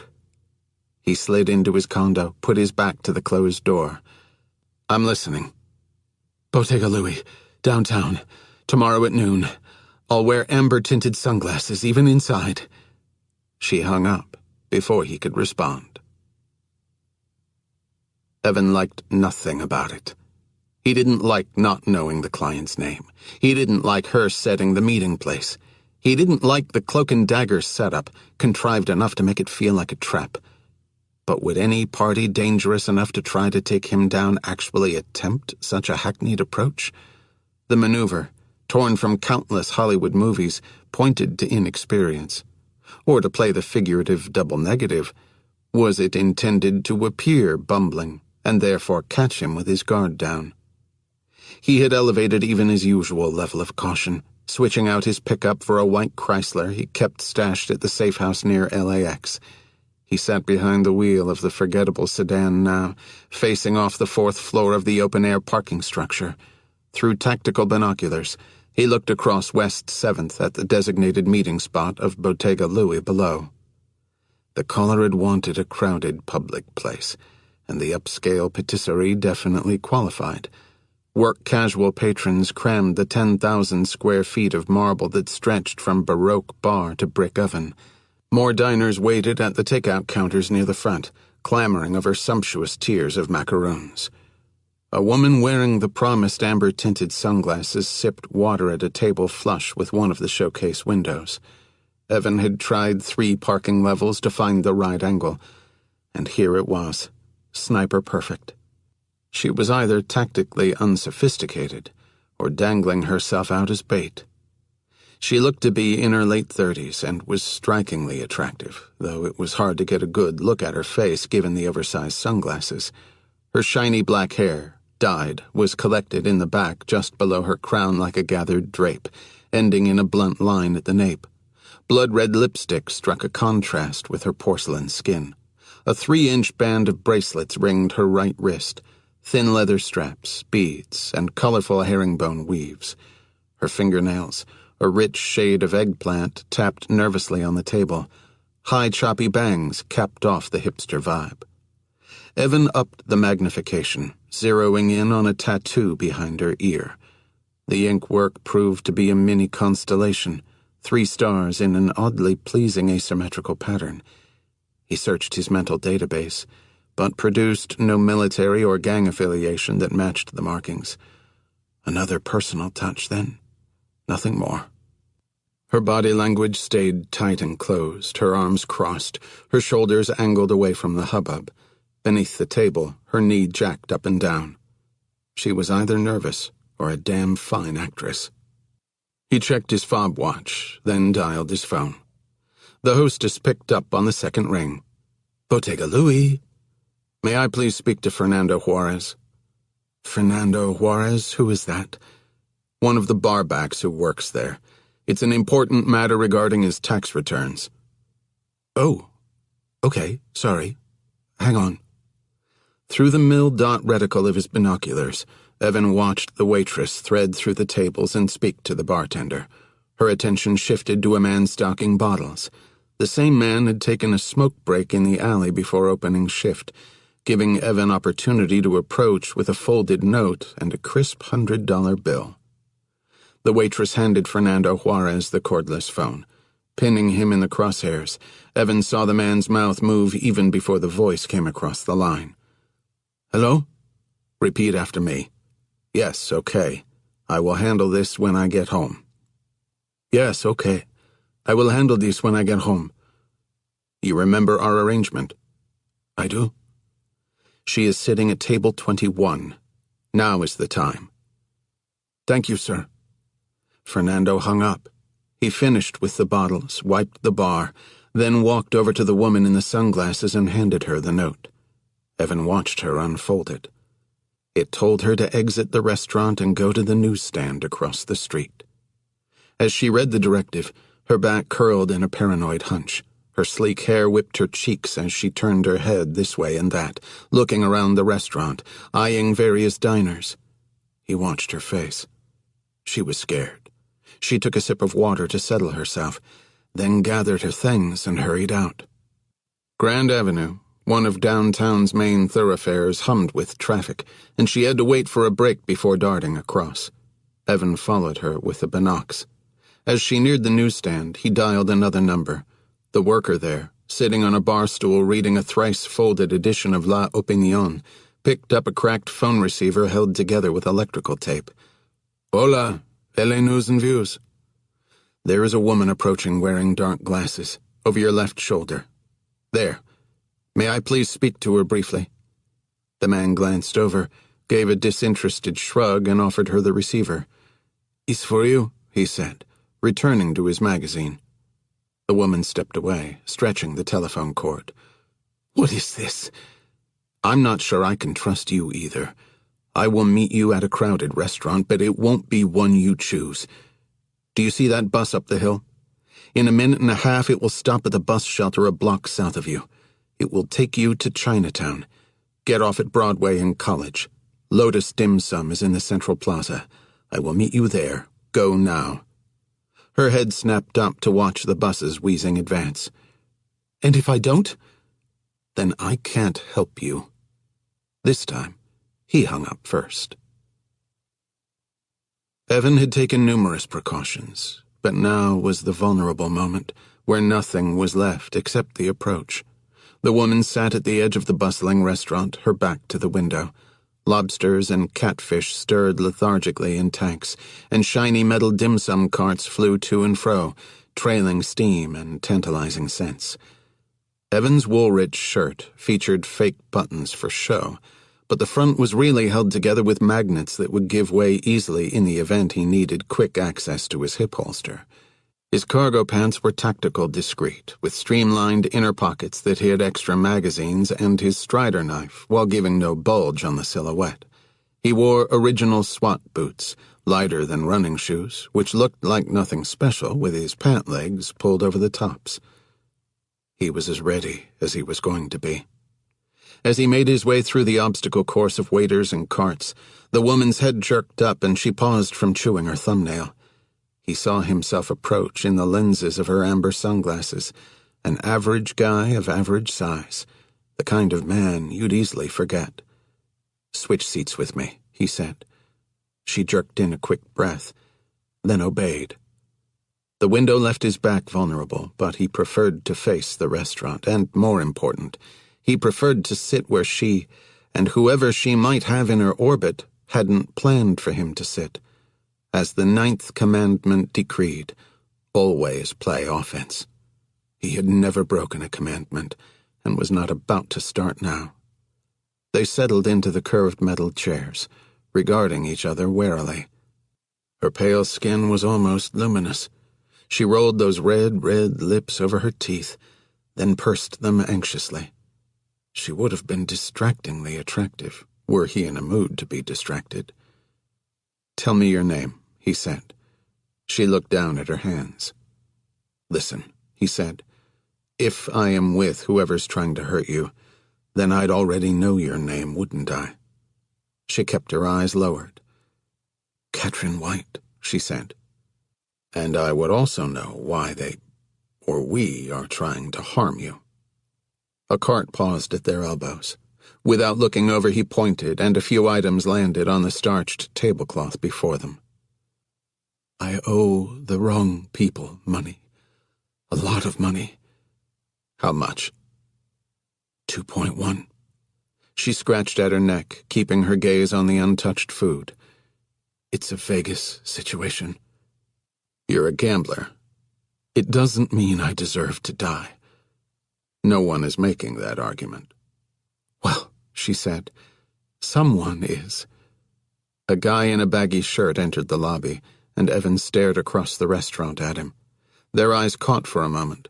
He slid into his condo, put his back to the closed door. I'm listening. Bottega Louie, downtown, tomorrow at noon. I'll wear amber-tinted sunglasses, even inside. She hung up, before he could respond. Evan liked nothing about it. He didn't like not knowing the client's name. He didn't like her setting the meeting place. He didn't like the cloak and dagger setup, contrived enough to make it feel like a trap. But would any party dangerous enough to try to take him down actually attempt such a hackneyed approach? The maneuver, torn from countless Hollywood movies, pointed to inexperience. Or to play the figurative double negative, was it intended to appear bumbling, and therefore catch him with his guard down? He had elevated even his usual level of caution, switching out his pickup for a white Chrysler he kept stashed at the safe house near LAX. He sat behind the wheel of the forgettable sedan now, facing off the fourth floor of the open-air parking structure. Through tactical binoculars, he looked across West 7th at the designated meeting spot of Bottega Louie below. The caller had wanted a crowded public place, and the upscale patisserie definitely qualified. Work-casual patrons crammed the 10,000 square feet of marble that stretched from Baroque bar to brick oven. More diners waited at the takeout counters near the front, clamoring over sumptuous tiers of macaroons. A woman wearing the promised amber-tinted sunglasses sipped water at a table flush with one of the showcase windows. Evan had tried 3 parking levels to find the right angle, and here it was, sniper perfect. She was either tactically unsophisticated or dangling herself out as bait. She looked to be in her late 30s and was strikingly attractive, though it was hard to get a good look at her face given the oversized sunglasses. Her shiny black hair, dyed, was collected in the back just below her crown like a gathered drape, ending in a blunt line at the nape. Blood-red lipstick struck a contrast with her porcelain skin. A 3-inch band of bracelets ringed her right wrist, thin leather straps, beads, and colorful herringbone weaves. Her fingernails, a rich shade of eggplant, tapped nervously on the table. High choppy bangs capped off the hipster vibe. Evan upped the magnification, zeroing in on a tattoo behind her ear. The inkwork proved to be a mini constellation, 3 stars in an oddly pleasing asymmetrical pattern. He searched his mental database, but produced no military or gang affiliation that matched the markings. Another personal touch, then. Nothing more. Her body language stayed tight and closed, her arms crossed, her shoulders angled away from the hubbub. Beneath the table, her knee jacked up and down. She was either nervous or a damn fine actress. He checked his fob watch, then dialed his phone. The hostess picked up on the second ring. "Bottega Louie. May I please speak to Fernando Juarez?" "Fernando Juarez? Who is that?" "One of the barbacks who works there. It's an important matter regarding his tax returns." "Oh, okay, sorry. Hang on." Through the mil-dot reticle of his binoculars, Evan watched the waitress thread through the tables and speak to the bartender. Her attention shifted to a man stocking bottles. The same man had taken a smoke break in the alley before opening shift, giving Evan opportunity to approach with a folded note and a crisp $100 bill. The waitress handed Fernando Juarez the cordless phone. Pinning him in the crosshairs, Evan saw the man's mouth move even before the voice came across the line. "Hello? Repeat after me." "Yes, okay. I will handle this when I get home." "Yes, okay. I will handle this when I get home." "You remember our arrangement?" "I do." "She is sitting at table 21. Now is the time." "Thank you, sir." Fernando hung up. He finished with the bottles, wiped the bar, then walked over to the woman in the sunglasses and handed her the note. Evan watched her unfold it. It told her to exit the restaurant and go to the newsstand across the street. As she read the directive, her back curled in a paranoid hunch. Her sleek hair whipped her cheeks as she turned her head this way and that, looking around the restaurant, eyeing various diners. He watched her face. She was scared. She took a sip of water to settle herself, then gathered her things and hurried out. Grand Avenue, one of downtown's main thoroughfares, hummed with traffic, and she had to wait for a break before darting across. Evan followed her with the binocs. As she neared the newsstand, he dialed another number. The worker there, sitting on a bar stool reading a thrice-folded edition of La Opinion, picked up a cracked phone receiver held together with electrical tape. Hola, LA News and Views. There is a woman approaching wearing dark glasses, over your left shoulder. There. May I please speak to her briefly? The man glanced over, gave a disinterested shrug, and offered her the receiver. It's for you, he said, returning to his magazine. The woman stepped away, stretching the telephone cord. What is this? I'm not sure I can trust you either. I will meet you at a crowded restaurant, but it won't be one you choose. Do you see that bus up the hill? In a minute and a half, it will stop at the bus shelter a block south of you. It will take you to Chinatown. Get off at Broadway and College. Lotus Dim Sum is in the Central Plaza. I will meet you there. Go now. Her head snapped up to watch the bus's wheezing advance. And if I don't? Then I can't help you. This time, he hung up first. Evan had taken numerous precautions, but now was the vulnerable moment where nothing was left except the approach. The woman sat at the edge of the bustling restaurant, her back to the window. Lobsters and catfish stirred lethargically in tanks, and shiny metal dim sum carts flew to and fro, trailing steam and tantalizing scents. Evan's Woolrich shirt featured fake buttons for show, but the front was really held together with magnets that would give way easily in the event he needed quick access to his hip holster. His cargo pants were tactical discreet, with streamlined inner pockets that hid extra magazines and his strider knife, while giving no bulge on the silhouette. He wore original SWAT boots, lighter than running shoes, which looked like nothing special with his pant legs pulled over the tops. He was as ready as he was going to be. As he made his way through the obstacle course of waiters and carts, the woman's head jerked up and she paused from chewing her thumbnail. He saw himself approach in the lenses of her amber sunglasses, an average guy of average size, the kind of man you'd easily forget. Switch seats with me, he said. She jerked in a quick breath, then obeyed. The window left his back vulnerable, but he preferred to face the restaurant, and more important, he preferred to sit where she, and whoever she might have in her orbit, hadn't planned for him to sit. As the 9th commandment decreed, always play offense. He had never broken a commandment, and was not about to start now. They settled into the curved metal chairs, regarding each other warily. Her pale skin was almost luminous. She rolled those red lips over her teeth, then pursed them anxiously. She would have been distractingly attractive, were he in a mood to be distracted. Tell me your name, he said. She looked down at her hands. Listen, he said. If I am with whoever's trying to hurt you, then I'd already know your name, wouldn't I? She kept her eyes lowered. Katrin White, she said. And I would also know why we are trying to harm you. A cart paused at their elbows. Without looking over, he pointed, and a few items landed on the starched tablecloth before them. I owe the wrong people money. A lot of money. How much? 2.1. She scratched at her neck, keeping her gaze on the untouched food. It's a Vegas situation. You're a gambler. It doesn't mean I deserve to die. No one is making that argument. Well, she said, someone is. A guy in a baggy shirt entered the lobby, and Evan stared across the restaurant at him. Their eyes caught for a moment,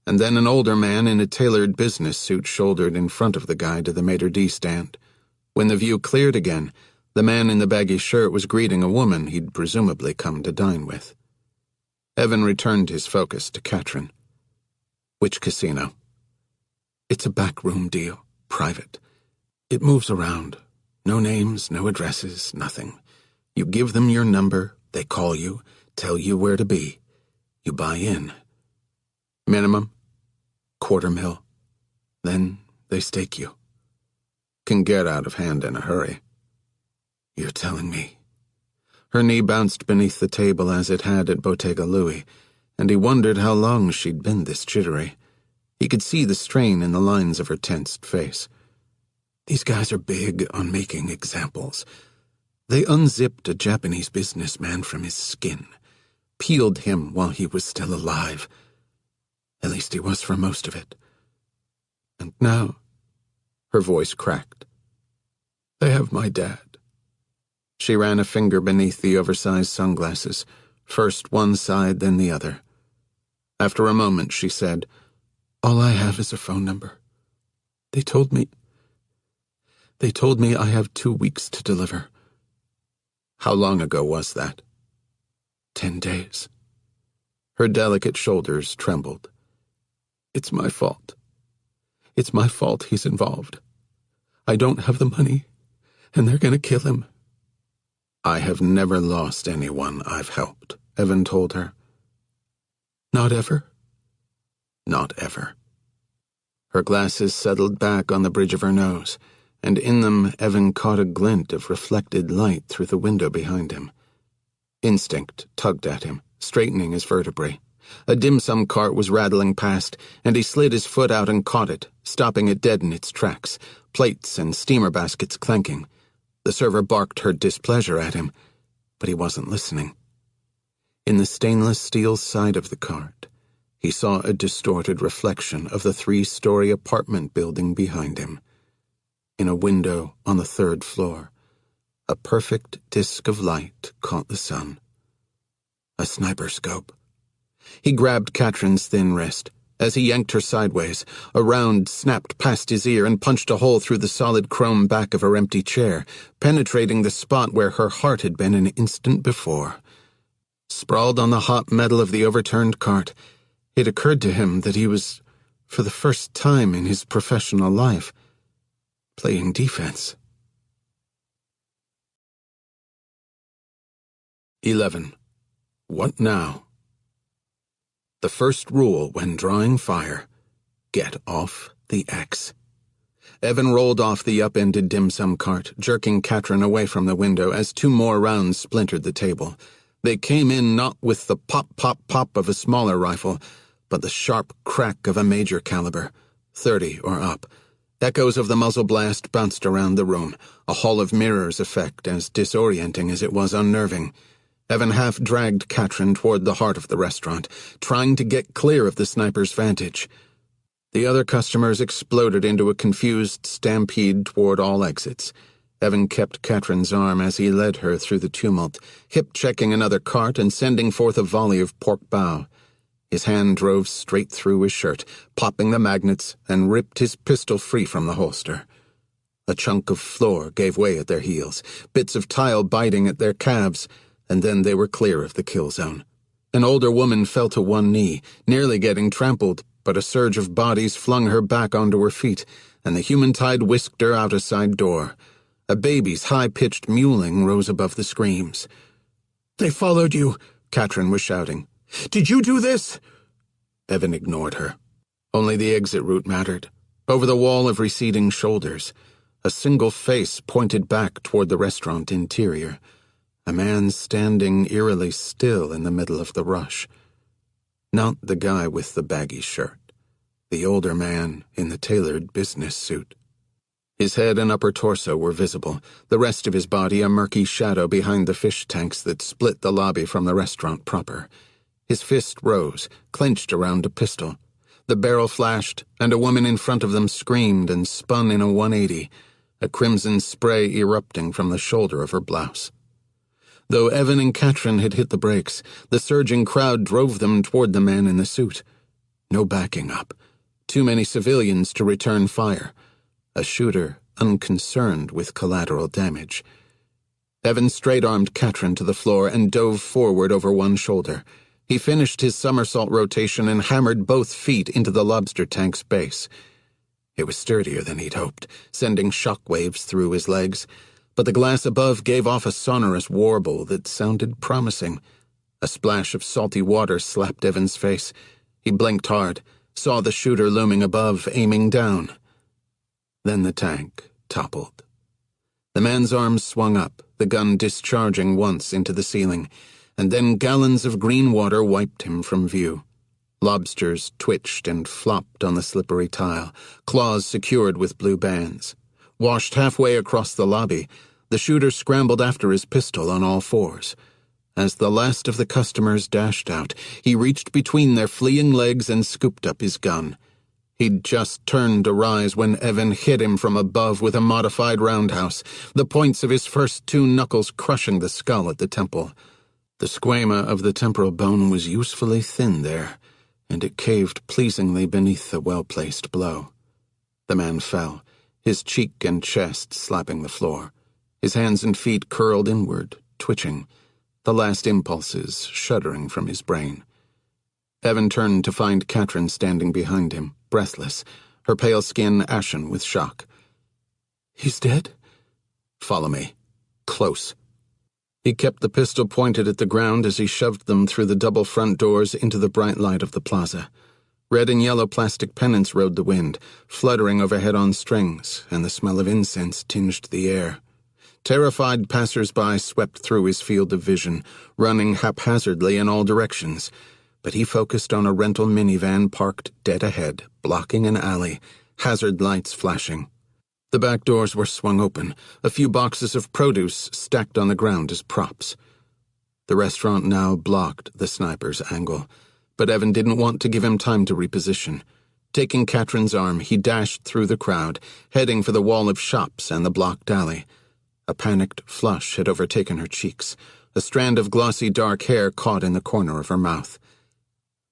and then an older man in a tailored business suit shouldered in front of the guy to the maitre d' stand. When the view cleared again, the man in the baggy shirt was greeting a woman he'd presumably come to dine with. Evan returned his focus to Katrin. Which casino? It's a backroom deal, private. It moves around. No names, no addresses, nothing. You give them your number, they call you, tell you where to be. You buy in. Minimum? $250,000. Then they stake you. Can get out of hand in a hurry. You're telling me. Her knee bounced beneath the table as it had at Bottega Louis, and he wondered how long she'd been this jittery. He could see the strain in the lines of her tensed face. These guys are big on making examples. They unzipped a Japanese businessman from his skin, peeled him while he was still alive. At least he was for most of it. And now, her voice cracked. They have my dad. She ran a finger beneath the oversized sunglasses, first one side, then the other. After a moment, she said, "All I have is a phone number. They told me I have 2 weeks to deliver." How long ago was that? 10 days. Her delicate shoulders trembled. It's my fault. It's my fault he's involved. I don't have the money, and they're gonna kill him. I have never lost anyone I've helped, Evan told her. Not ever? Not ever. Her glasses settled back on the bridge of her nose, and in them Evan caught a glint of reflected light through the window behind him. Instinct tugged at him, straightening his vertebrae. A dim sum cart was rattling past, and he slid his foot out and caught it, stopping it dead in its tracks, plates and steamer baskets clanking. The server barked her displeasure at him, but he wasn't listening. In the stainless steel side of the cart, he saw a distorted reflection of the 3-story apartment building behind him. In a window on the 3rd floor, a perfect disk of light caught the sun. A sniper scope. He grabbed Katrin's thin wrist. As he yanked her sideways, a round snapped past his ear and punched a hole through the solid chrome back of her empty chair, penetrating the spot where her heart had been an instant before. Sprawled on the hot metal of the overturned cart, it occurred to him that he was, for the first time in his professional life, playing defense. 11. What now? The first rule when drawing fire: get off the X. Evan rolled off the upended dim sum cart, jerking Katrin away from the window as 2 more rounds splintered the table. They came in not with the pop-pop-pop of a smaller rifle, but the sharp crack of a major caliber, 30 or up. Echoes of the muzzle blast bounced around the room, a hall of mirrors effect as disorienting as it was unnerving. Evan half-dragged Katrin toward the heart of the restaurant, trying to get clear of the sniper's vantage. The other customers exploded into a confused stampede toward all exits. Evan kept Katrin's arm as he led her through the tumult, hip-checking another cart and sending forth a volley of pork bow. His hand drove straight through his shirt, popping the magnets, and ripped his pistol free from the holster. A chunk of floor gave way at their heels, bits of tile biting at their calves, and then they were clear of the kill zone. An older woman fell to one knee, nearly getting trampled, but a surge of bodies flung her back onto her feet, and the human tide whisked her out a side door. A baby's high-pitched mewling rose above the screams. "They followed you," Katrin was shouting. "Did you do this?" Evan ignored her. Only the exit route mattered. Over the wall of receding shoulders, a single face pointed back toward the restaurant interior. A man standing eerily still in the middle of the rush. Not the guy with the baggy shirt. The older man in the tailored business suit. His head and upper torso were visible, the rest of his body a murky shadow behind the fish tanks that split the lobby from the restaurant proper. His fist rose, clenched around a pistol. The barrel flashed, and a woman in front of them screamed and spun in a 180, a crimson spray erupting from the shoulder of her blouse. Though Evan and Katrin had hit the brakes, the surging crowd drove them toward the man in the suit. No backing up. Too many civilians to return fire. A shooter unconcerned with collateral damage. Evan straight-armed Katrin to the floor and dove forward over one shoulder. He finished his somersault rotation and hammered both feet into the lobster tank's base. It was sturdier than he'd hoped, sending shockwaves through his legs. But the glass above gave off a sonorous warble that sounded promising. A splash of salty water slapped Evan's face. He blinked hard, saw the shooter looming above, aiming down. Then the tank toppled. The man's arms swung up, the gun discharging once into the ceiling, and then gallons of green water wiped him from view. Lobsters twitched and flopped on the slippery tile, claws secured with blue bands. Washed halfway across the lobby, the shooter scrambled after his pistol on all fours. As the last of the customers dashed out, he reached between their fleeing legs and scooped up his gun. He'd just turned to rise when Evan hit him from above with a modified roundhouse, the points of his first 2 knuckles crushing the skull at the temple. The squama of the temporal bone was usefully thin there, and it caved pleasingly beneath the well-placed blow. The man fell, his cheek and chest slapping the floor. His hands and feet curled inward, twitching, the last impulses shuddering from his brain. Evan turned to find Katrin standing behind him, breathless, her pale skin ashen with shock. "He's dead?" "Follow me. Close." He kept the pistol pointed at the ground as he shoved them through the double front doors into the bright light of the plaza. Red and yellow plastic pennants rode the wind, fluttering overhead on strings, and the smell of incense tinged the air. Terrified passers-by swept through his field of vision, running haphazardly in all directions, but he focused on a rental minivan parked dead ahead, blocking an alley, hazard lights flashing. The back doors were swung open, a few boxes of produce stacked on the ground as props. The restaurant now blocked the sniper's angle, but Evan didn't want to give him time to reposition. Taking Katrin's arm, he dashed through the crowd, heading for the wall of shops and the blocked alley. A panicked flush had overtaken her cheeks. A strand of glossy dark hair caught in the corner of her mouth.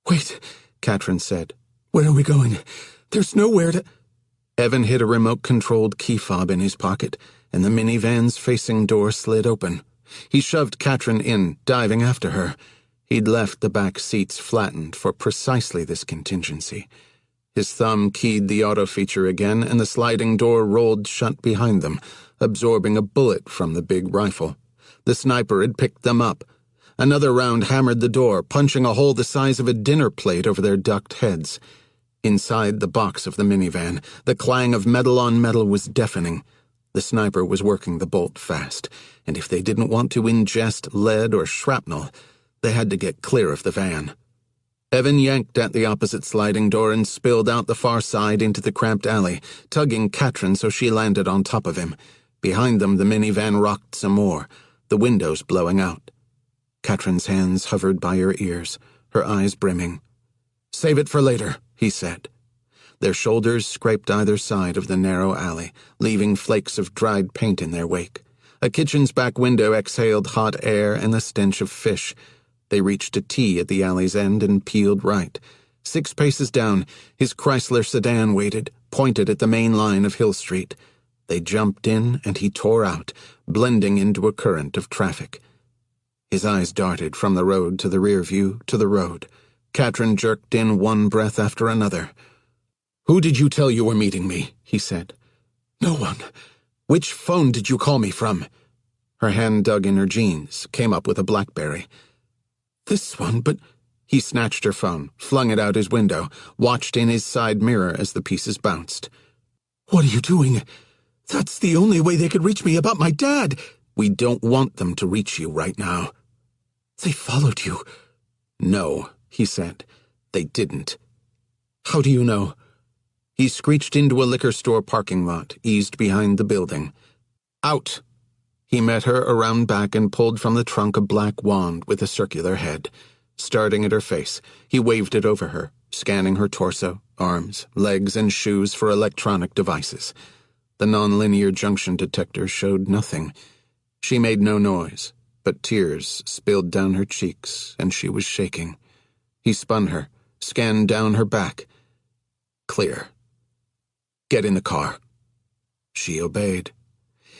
"Wait," Katrin said. "Where are we going? There's nowhere to—" Evan hid a remote-controlled key fob in his pocket, and the minivan's facing door slid open. He shoved Katrin in, diving after her. He'd left the back seats flattened for precisely this contingency. His thumb keyed the auto feature again, and the sliding door rolled shut behind them, absorbing a bullet from the big rifle. The sniper had picked them up. Another round hammered the door, punching a hole the size of a dinner plate over their ducked heads. Inside the box of the minivan, the clang of metal on metal was deafening. The sniper was working the bolt fast, and if they didn't want to ingest lead or shrapnel, they had to get clear of the van. Evan yanked at the opposite sliding door and spilled out the far side into the cramped alley, tugging Katrin so she landed on top of him. Behind them, the minivan rocked some more, the windows blowing out. Katrin's hands hovered by her ears, her eyes brimming. "Save it for later," he said. Their shoulders scraped either side of the narrow alley, leaving flakes of dried paint in their wake. A kitchen's back window exhaled hot air and the stench of fish. They reached a T at the alley's end and peeled right. 6 paces down, his Chrysler sedan waited, pointed at the main line of Hill Street. They jumped in, and he tore out, blending into a current of traffic. His eyes darted from the road to the rear view to the road. Katrin jerked in one breath after another. "Who did you tell you were meeting me?" he said. "No one." "Which phone did you call me from?" Her hand dug in her jeans, came up with a BlackBerry. "This one, but—" He snatched her phone, flung it out his window, watched in his side mirror as the pieces bounced. "What are you doing? That's the only way they could reach me about my dad." "We don't want them to reach you right now." "They followed you." "No," he said. "They didn't." "How do you know?" He screeched into a liquor store parking lot, eased behind the building. "Out!" He met her around back and pulled from the trunk a black wand with a circular head. Starting at her face, he waved it over her, scanning her torso, arms, legs, and shoes for electronic devices. The nonlinear junction detector showed nothing. She made no noise, but tears spilled down her cheeks, and she was shaking. He spun her, scanned down her back. Clear. "Get in the car." She obeyed.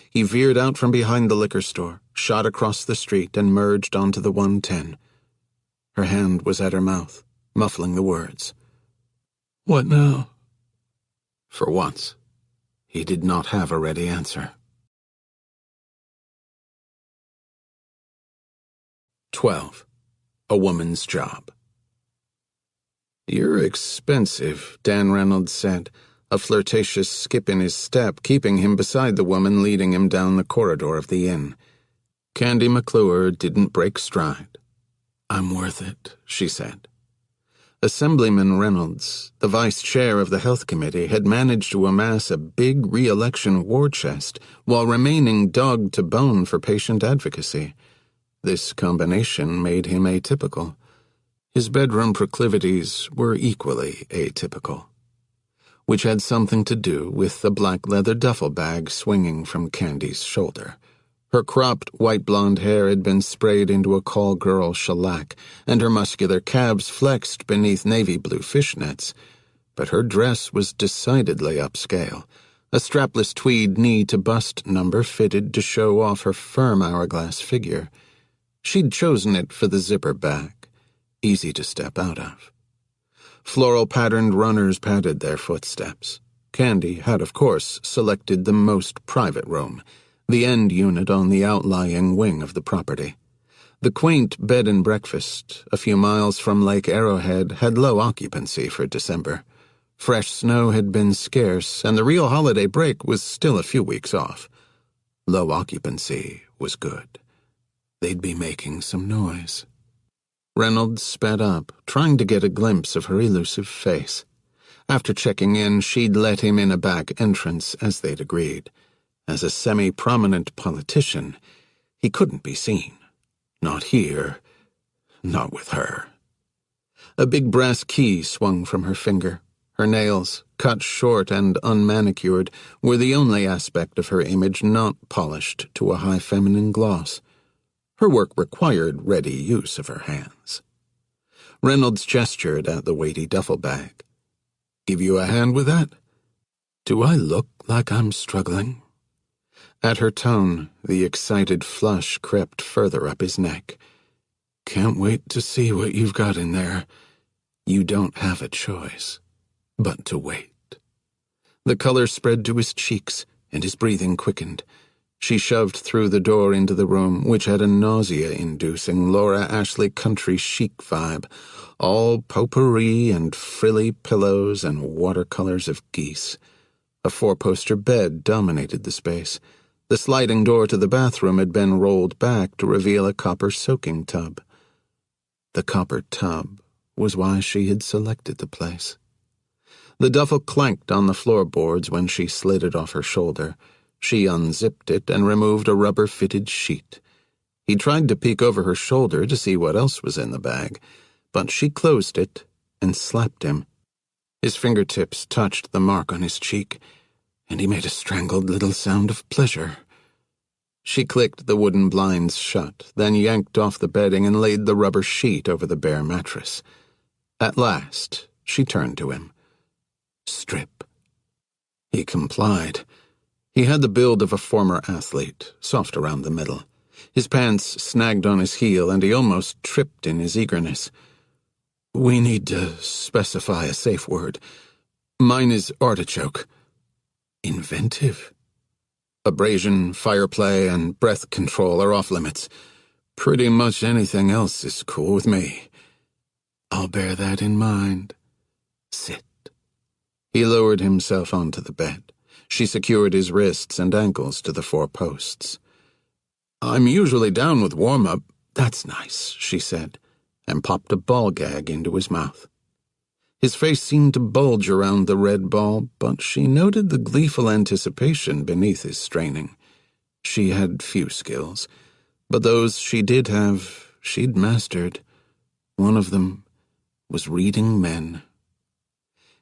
He veered out from behind the liquor store, shot across the street, and merged onto the 110. Her hand was at her mouth, muffling the words. "What now?" For once, he did not have a ready answer. 12. A Woman's Job. "You're expensive," Dan Reynolds said, a flirtatious skip in his step keeping him beside the woman leading him down the corridor of the inn. Candy McClure didn't break stride. "I'm worth it," she said. Assemblyman Reynolds, the vice chair of the Health Committee, had managed to amass a big re-election war chest while remaining dog to bone for patient advocacy. This combination made him atypical. His bedroom proclivities were equally atypical, which had something to do with the black leather duffel bag swinging from Candy's shoulder. Her cropped, white-blonde hair had been sprayed into a call-girl shellac, and her muscular calves flexed beneath navy-blue fishnets. But her dress was decidedly upscale, a strapless tweed knee-to-bust number fitted to show off her firm hourglass figure. She'd chosen it for the zipper back, easy to step out of. Floral-patterned runners padded their footsteps. Candy had, of course, selected the most private room, the end unit on the outlying wing of the property. The quaint bed and breakfast, a few miles from Lake Arrowhead, had low occupancy for December. Fresh snow had been scarce, and the real holiday break was still a few weeks off. Low occupancy was good. They'd be making some noise. Reynolds sped up, trying to get a glimpse of her elusive face. After checking in, she'd let him in a back entrance, as they'd agreed. As a semi-prominent politician, he couldn't be seen. Not here. Not with her. A big brass key swung from her finger. Her nails, cut short and unmanicured, were the only aspect of her image not polished to a high feminine gloss. Her work required ready use of her hands. Reynolds gestured at the weighty duffel bag. "Give you a hand with that? Do I look like I'm struggling?" At her tone, the excited flush crept further up his neck. "Can't wait to see what you've got in there. You don't have a choice but to wait." The color spread to his cheeks, and his breathing quickened. She shoved through the door into the room, which had a nausea-inducing Laura Ashley country chic vibe, all potpourri and frilly pillows and watercolors of geese. A four-poster bed dominated the space. The sliding door to the bathroom had been rolled back to reveal a copper soaking tub. The copper tub was why she had selected the place. The duffel clanked on the floorboards when she slid it off her shoulder. She unzipped it and removed a rubber-fitted sheet. He tried to peek over her shoulder to see what else was in the bag, but she closed it and slapped him. His fingertips touched the mark on his cheek, and he made a strangled little sound of pleasure. She clicked the wooden blinds shut, then yanked off the bedding and laid the rubber sheet over the bare mattress. At last, she turned to him. "Strip." He complied. He had the build of a former athlete, soft around the middle. His pants snagged on his heel, and he almost tripped in his eagerness. "We need to specify a safe word. Mine is artichoke." Inventive. Abrasion, fireplay, and breath control are off-limits. Pretty much anything else is cool with me. I'll bear that in mind. Sit. He lowered himself onto the bed. She secured his wrists and ankles to the four posts. "I'm usually down with warm-up." "That's nice," she said, and popped a ball gag into his mouth. His face seemed to bulge around the red ball, but she noted the gleeful anticipation beneath his straining. She had few skills, but those she did have, she'd mastered. One of them was reading men.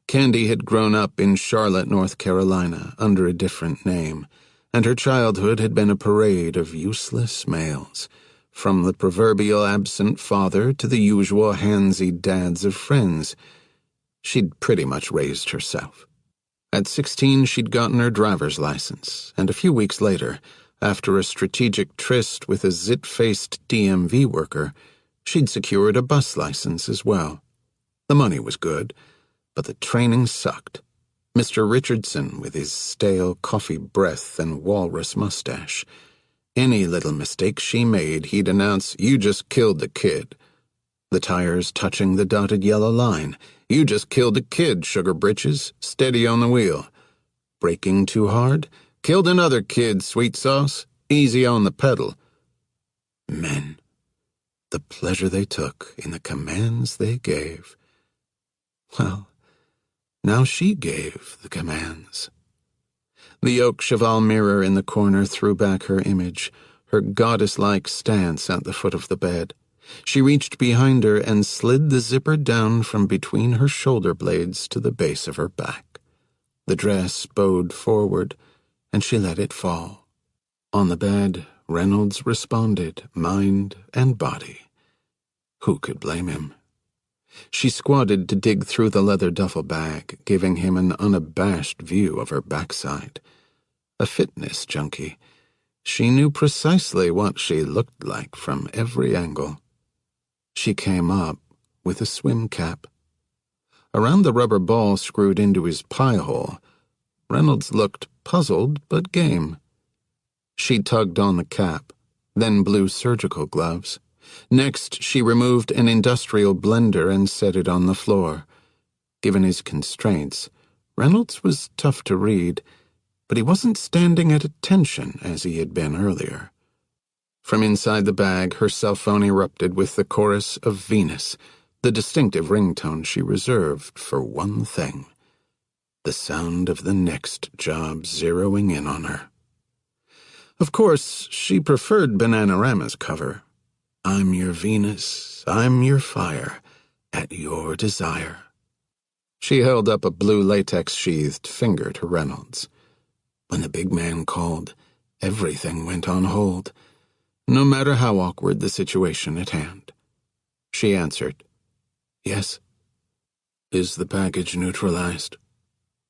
Candy had grown up in Charlotte, North Carolina, under a different name, and her childhood had been a parade of useless males, from the proverbial absent father to the usual handsy dads of friends. She'd pretty much raised herself. At 16, she'd gotten her driver's license, and a few weeks later, after a strategic tryst with a zit-faced DMV worker, she'd secured a bus license as well. The money was good, but the training sucked. Mr. Richardson, with his stale coffee breath and walrus mustache. Any little mistake she made, he'd announce, "You just killed the kid." The tires touching the dotted yellow line. "You just killed a kid, sugar britches. Steady on the wheel." Braking too hard? "Killed another kid, sweet sauce. Easy on the pedal." Men. The pleasure they took in the commands they gave. Well, now she gave the commands. The oak cheval mirror in the corner threw back her image, her goddess-like stance at the foot of the bed. She reached behind her and slid the zipper down from between her shoulder blades to the base of her back. The dress bowed forward, and she let it fall. On the bed, Reynolds responded, mind and body. Who could blame him? She squatted to dig through the leather duffel bag, giving him an unabashed view of her backside. A fitness junkie, she knew precisely what she looked like from every angle. She came up with a swim cap. Around the rubber ball screwed into his pie hole, Reynolds looked puzzled but game. She tugged on the cap, then blew surgical gloves. Next, she removed an industrial blender and set it on the floor. Given his constraints, Reynolds was tough to read, but he wasn't standing at attention as he had been earlier. From inside the bag, her cell phone erupted with the chorus of Venus, the distinctive ringtone she reserved for one thing: the sound of the next job zeroing in on her. Of course, she preferred Bananarama's cover. I'm your Venus, I'm your fire, at your desire. She held up a blue latex-sheathed finger to Reynolds. When the big man called, everything went on hold, no matter how awkward the situation at hand. She answered, Yes. Is the package neutralized?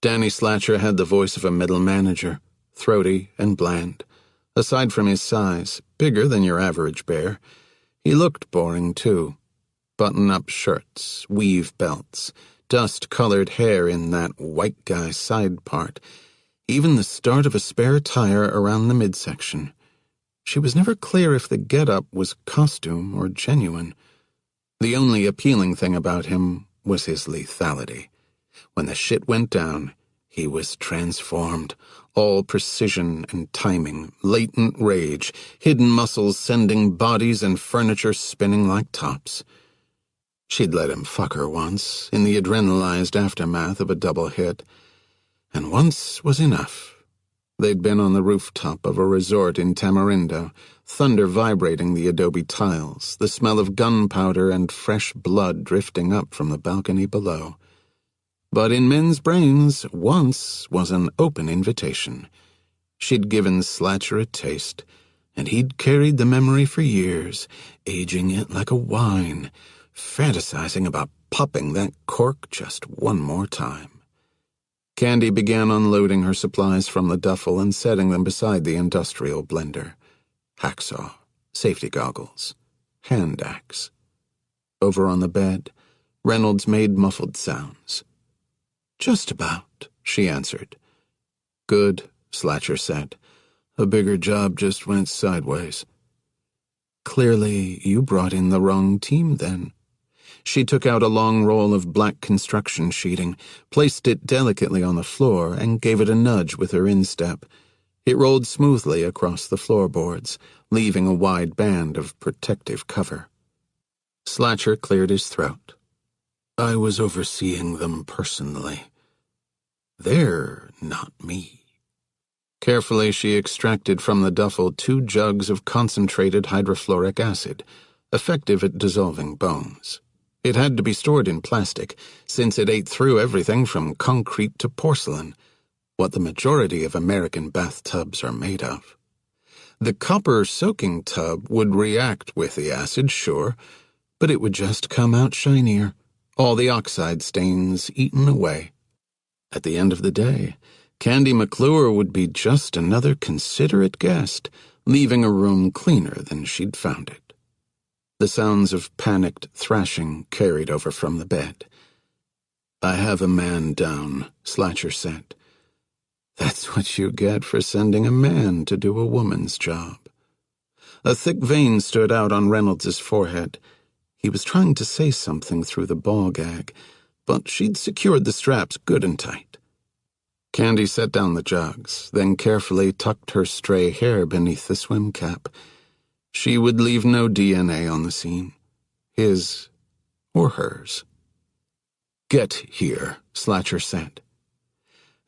Danny Slatcher had the voice of a middle manager, throaty and bland. Aside from his size, bigger than your average bear, he looked boring too. Button-up shirts, weave belts, dust-colored hair in that white guy side part, even the start of a spare tire around the midsection. She was never clear if the get-up was costume or genuine. The only appealing thing about him was his lethality. When the shit went down, he was transformed. All precision and timing, latent rage, hidden muscles sending bodies and furniture spinning like tops. She'd let him fuck her once, in the adrenalized aftermath of a double hit. And once was enough. They'd been on the rooftop of a resort in Tamarindo, thunder vibrating the adobe tiles, the smell of gunpowder and fresh blood drifting up from the balcony below. But in men's brains, once was an open invitation. She'd given Slatcher a taste, and he'd carried the memory for years, aging it like a wine, fantasizing about popping that cork just one more time. Candy began unloading her supplies from the duffel and setting them beside the industrial blender. Hacksaw, safety goggles, hand axe. Over on the bed, Reynolds made muffled sounds. Just about, she answered. Good, Slatcher said. A bigger job just went sideways. Clearly, you brought in the wrong team then. She took out a long roll of black construction sheeting, placed it delicately on the floor, and gave it a nudge with her instep. It rolled smoothly across the floorboards, leaving a wide band of protective cover. Slatcher cleared his throat. I was overseeing them personally. They're not me. Carefully, she extracted from the duffel 2 jugs of concentrated hydrofluoric acid, effective at dissolving bones. It had to be stored in plastic, since it ate through everything from concrete to porcelain, what the majority of American bathtubs are made of. The copper soaking tub would react with the acid, sure, but it would just come out shinier, all the oxide stains eaten away. At the end of the day, Candy McClure would be just another considerate guest, leaving a room cleaner than she'd found it. The sounds of panicked thrashing carried over from the bed. I have a man down, Slatcher said. That's what you get for sending a man to do a woman's job. A thick vein stood out on Reynolds's forehead. He was trying to say something through the ball gag, but she'd secured the straps good and tight. Candy set down the jugs, then carefully tucked her stray hair beneath the swim cap. She would leave no DNA on the scene, his or hers. Get here, Slatcher said.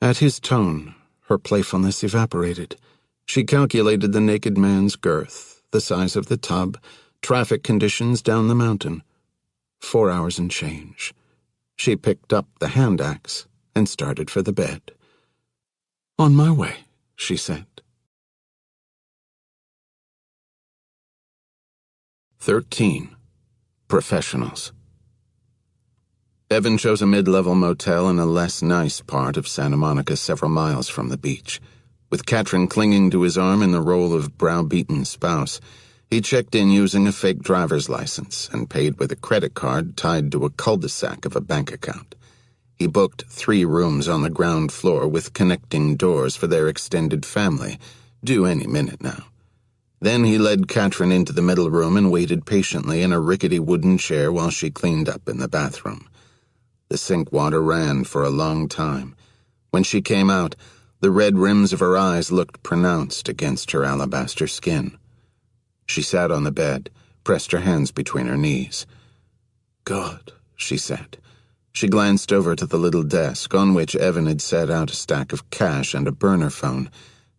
At his tone, her playfulness evaporated. She calculated the naked man's girth, the size of the tub, traffic conditions down the mountain. 4 hours and change. She picked up the hand axe and started for the bed. On my way, she said. 13. Professionals. Evan chose a mid-level motel in a less nice part of Santa Monica several miles from the beach. With Katrin clinging to his arm in the role of browbeaten spouse, he checked in using a fake driver's license and paid with a credit card tied to a cul-de-sac of a bank account. He booked 3 rooms on the ground floor with connecting doors for their extended family, due any minute now. Then he led Katrin into the middle room and waited patiently in a rickety wooden chair while she cleaned up in the bathroom. The sink water ran for a long time. When she came out, the red rims of her eyes looked pronounced against her alabaster skin. She sat on the bed, pressed her hands between her knees. "God," she said. She glanced over to the little desk on which Evan had set out a stack of cash and a burner phone,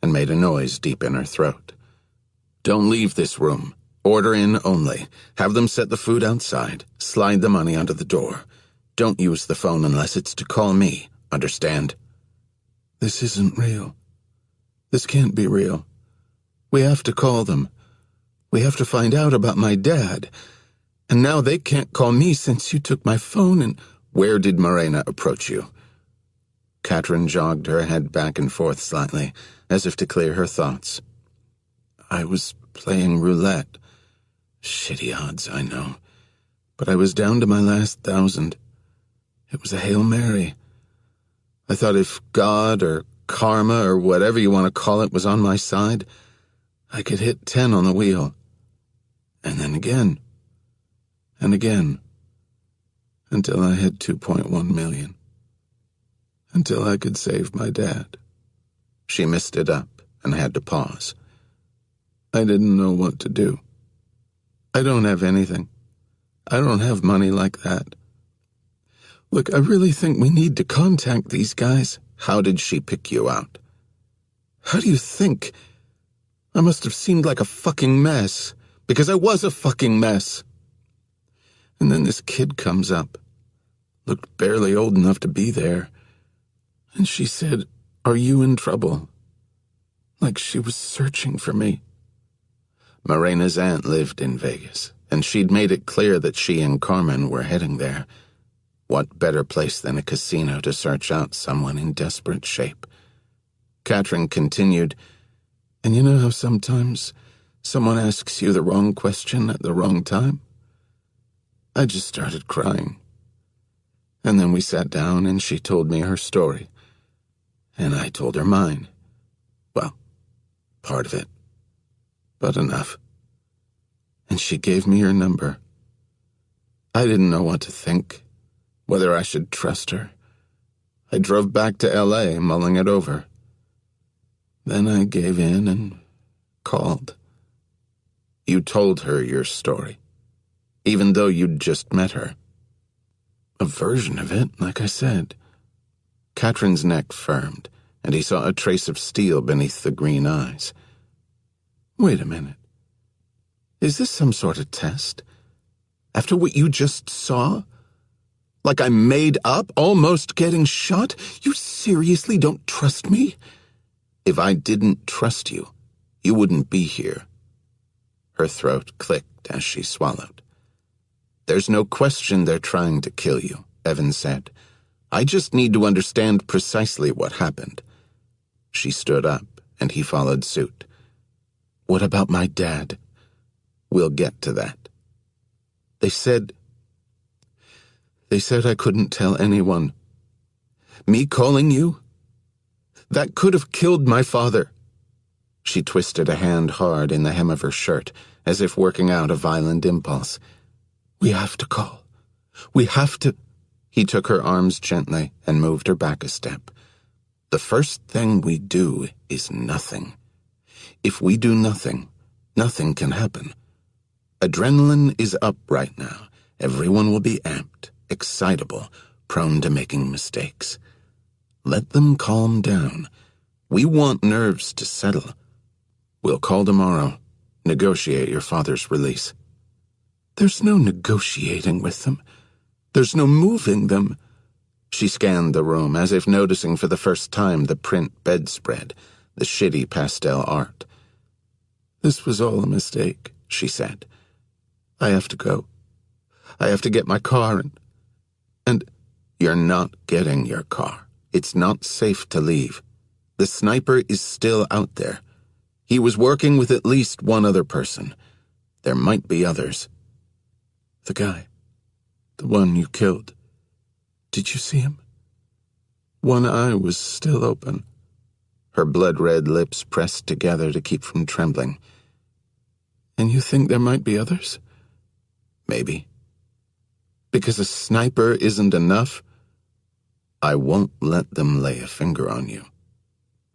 and made a noise deep in her throat. "Don't leave this room. Order in only. Have them set the food outside. Slide the money under the door. Don't use the phone unless it's to call me. Understand?" "This isn't real. This can't be real. We have to call them. We have to find out about my dad. And now they can't call me since you took my phone and—" "Where did Morena approach you?" Katrin jogged her head back and forth slightly, as if to clear her thoughts. "I was playing roulette. Shitty odds, I know. But I was down to my last 1,000. It was a Hail Mary. I thought if God or karma or whatever you want to call it was on my side, I could hit 10 on the wheel. And then again. And again. Until I hit 2.1 million. Until I could save my dad." She missed it up and had to pause. "I didn't know what to do. I don't have anything. I don't have money like that. Look, I really think we need to contact these guys." "How did she pick you out?" "How do you think? I must have seemed like a fucking mess, because I was a fucking mess. And then this kid comes up, looked barely old enough to be there, and she said, 'Are you in trouble?' Like she was searching for me." Morena's aunt lived in Vegas, and she'd made it clear that she and Carmen were heading there. What better place than a casino to search out someone in desperate shape? Katrin continued, "And you know how sometimes someone asks you the wrong question at the wrong time? I just started crying. And then we sat down and she told me her story. And I told her mine. Well, part of it. But enough. And she gave me her number. I didn't know what to think, whether I should trust her. I drove back to L.A., mulling it over. Then I gave in and called." "You told her your story, even though you'd just met her?" "A version of it, like I said." Katrin's neck firmed, and he saw a trace of steel beneath the green eyes. "Wait a minute. Is this some sort of test? After what you just saw? Like I made up almost getting shot? You seriously don't trust me?" "If I didn't trust you, you wouldn't be here." Her throat clicked as she swallowed. "There's no question they're trying to kill you," Evan said. "I just need to understand precisely what happened." She stood up, and he followed suit. "What about my dad?" "We'll get to that." They said I couldn't tell anyone. Me calling you? That could have killed my father." She twisted a hand hard in the hem of her shirt, as if working out a violent impulse. "We have to call. We have to—" He took her arms gently and moved her back a step. "The first thing we do is nothing. If we do nothing, nothing can happen. Adrenaline is up right now. Everyone will be amped, excitable. prone to making mistakes. Let them calm down. We want nerves to settle. We'll call tomorrow, negotiate your father's release." "There's no negotiating with them. There's no moving them." She scanned the room, as if noticing for the first time the print bedspread, the shitty pastel art. "This was all a mistake," she said. "I have to go. I have to get my car and you're not getting your car. It's not safe to leave. The sniper is still out there. He was working with at least one other person. There might be others." "The guy, the one you killed, did you see him?" One eye was still open. Her blood-red lips pressed together to keep from trembling. "And you think there might be others?" "Maybe. Because a sniper isn't enough? I won't let them lay a finger on you."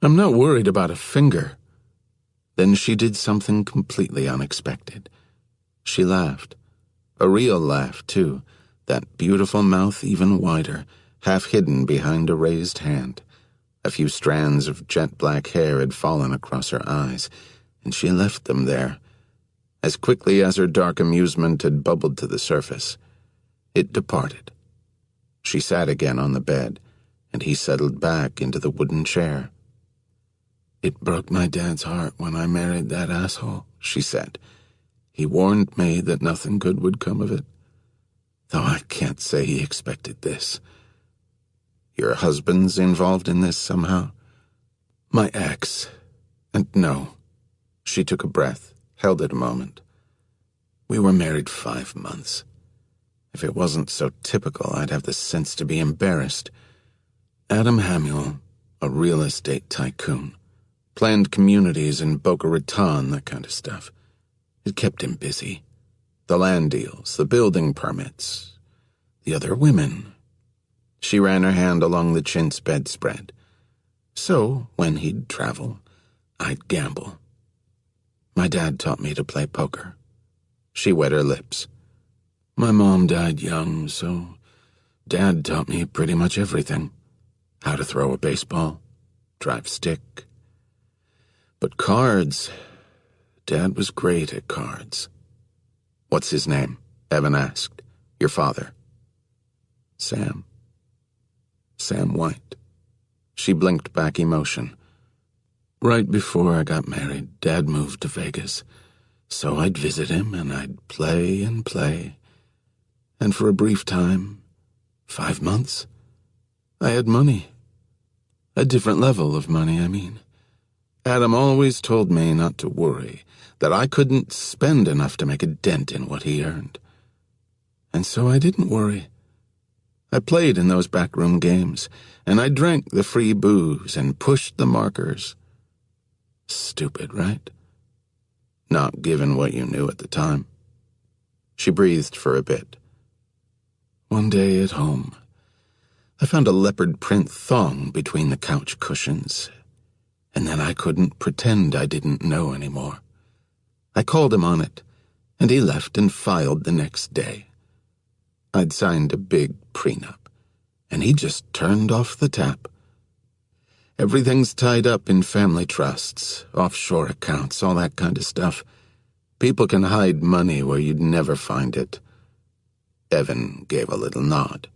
"I'm not worried about a finger." Then she did something completely unexpected. She laughed. A real laugh, too, that beautiful mouth even wider, half hidden behind a raised hand. A few strands of jet-black hair had fallen across her eyes, and she left them there, as quickly as her dark amusement had bubbled to the surface. It departed. She sat again on the bed, and he settled back into the wooden chair. "It broke my dad's heart when I married that asshole," she said. "He warned me that nothing good would come of it. Though I can't say he expected this." "Your husband's involved in this somehow?" "My ex. And no." She took a breath, held it a moment. "We were married 5 months. If it wasn't so typical, I'd have the sense to be embarrassed. Adam Hamuel, a real estate tycoon. Planned communities in Boca Raton, that kind of stuff. It kept him busy. The land deals, the building permits, the other women." She ran her hand along the chintz bedspread. "So, when he'd travel, I'd gamble. My dad taught me to play poker." She wet her lips. "My mom died young, so Dad taught me pretty much everything. How to throw a baseball, drive stick. But cards, Dad was great at cards." "What's his name?" Evan asked. "Your father." "Sam. Sam White." She blinked back emotion. "Right before I got married, Dad moved to Vegas, so I'd visit him and I'd play and play. And for a brief time, 5 months, I had money. A different level of money, I mean. Adam always told me not to worry, that I couldn't spend enough to make a dent in what he earned. And so I didn't worry. I played in those backroom games, and I drank the free booze and pushed the markers. Stupid, right? Not given what you knew at the time." She breathed for a bit. "One day at home, I found a leopard print thong between the couch cushions, and then I couldn't pretend I didn't know anymore. I called him on it, and he left and filed the next day. I'd signed a big prenup, and he just turned off the tap. Everything's tied up in family trusts, offshore accounts, all that kind of stuff. People can hide money where you'd never find it." Evan gave a little nod.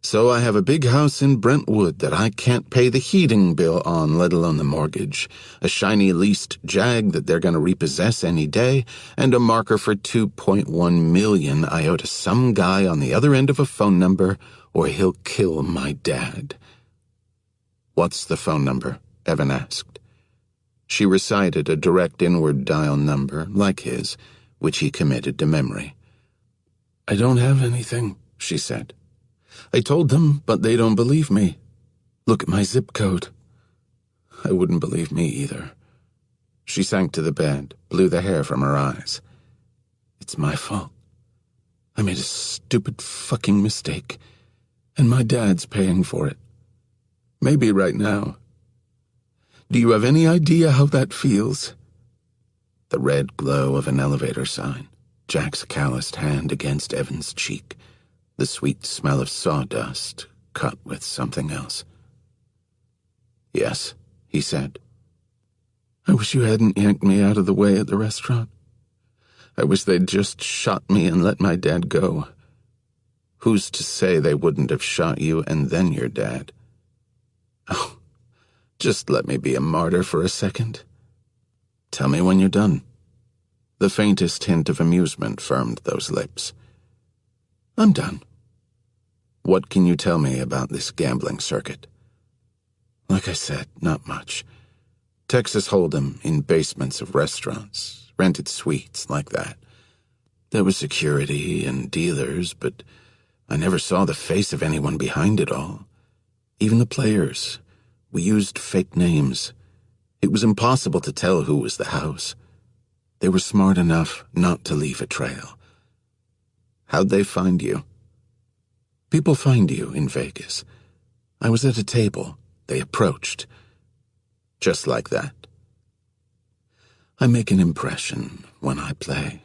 "So I have a big house in Brentwood that I can't pay the heating bill on, let alone the mortgage, a shiny leased Jag that they're going to repossess any day, and a marker for $2.1 million I owe to some guy on the other end of a phone number, or he'll kill my dad." "What's the phone number?" Evan asked. She recited a direct inward dial number, like his, which he committed to memory. "I don't have anything," she said. "I told them, but they don't believe me. Look at my zip code." "I wouldn't believe me either." She sank to the bed, blew the hair from her eyes. "It's my fault. I made a stupid fucking mistake, and my dad's paying for it. Maybe right now. Do you have any idea how that feels?" The red glow of an elevator sign, Jack's calloused hand against Evan's cheek, the sweet smell of sawdust cut with something else. "Yes," he said. "I wish you hadn't yanked me out of the way at the restaurant. I wish they'd just shot me and let my dad go. Who's to say they wouldn't have shot you and then your dad? Oh, just let me be a martyr for a second. Tell me when you're done." The faintest hint of amusement firmed those lips. "I'm done." "What can you tell me about this gambling circuit?" "Like I said, not much. Texas Hold'em in basements of restaurants, rented suites like that. There was security and dealers, but I never saw the face of anyone behind it all. Even the players. We used fake names. It was impossible to tell who was the house. They were smart enough not to leave a trail." "How'd they find you?" "People find you in Vegas. I was at a table. They approached. Just like that." "I make an impression when I play."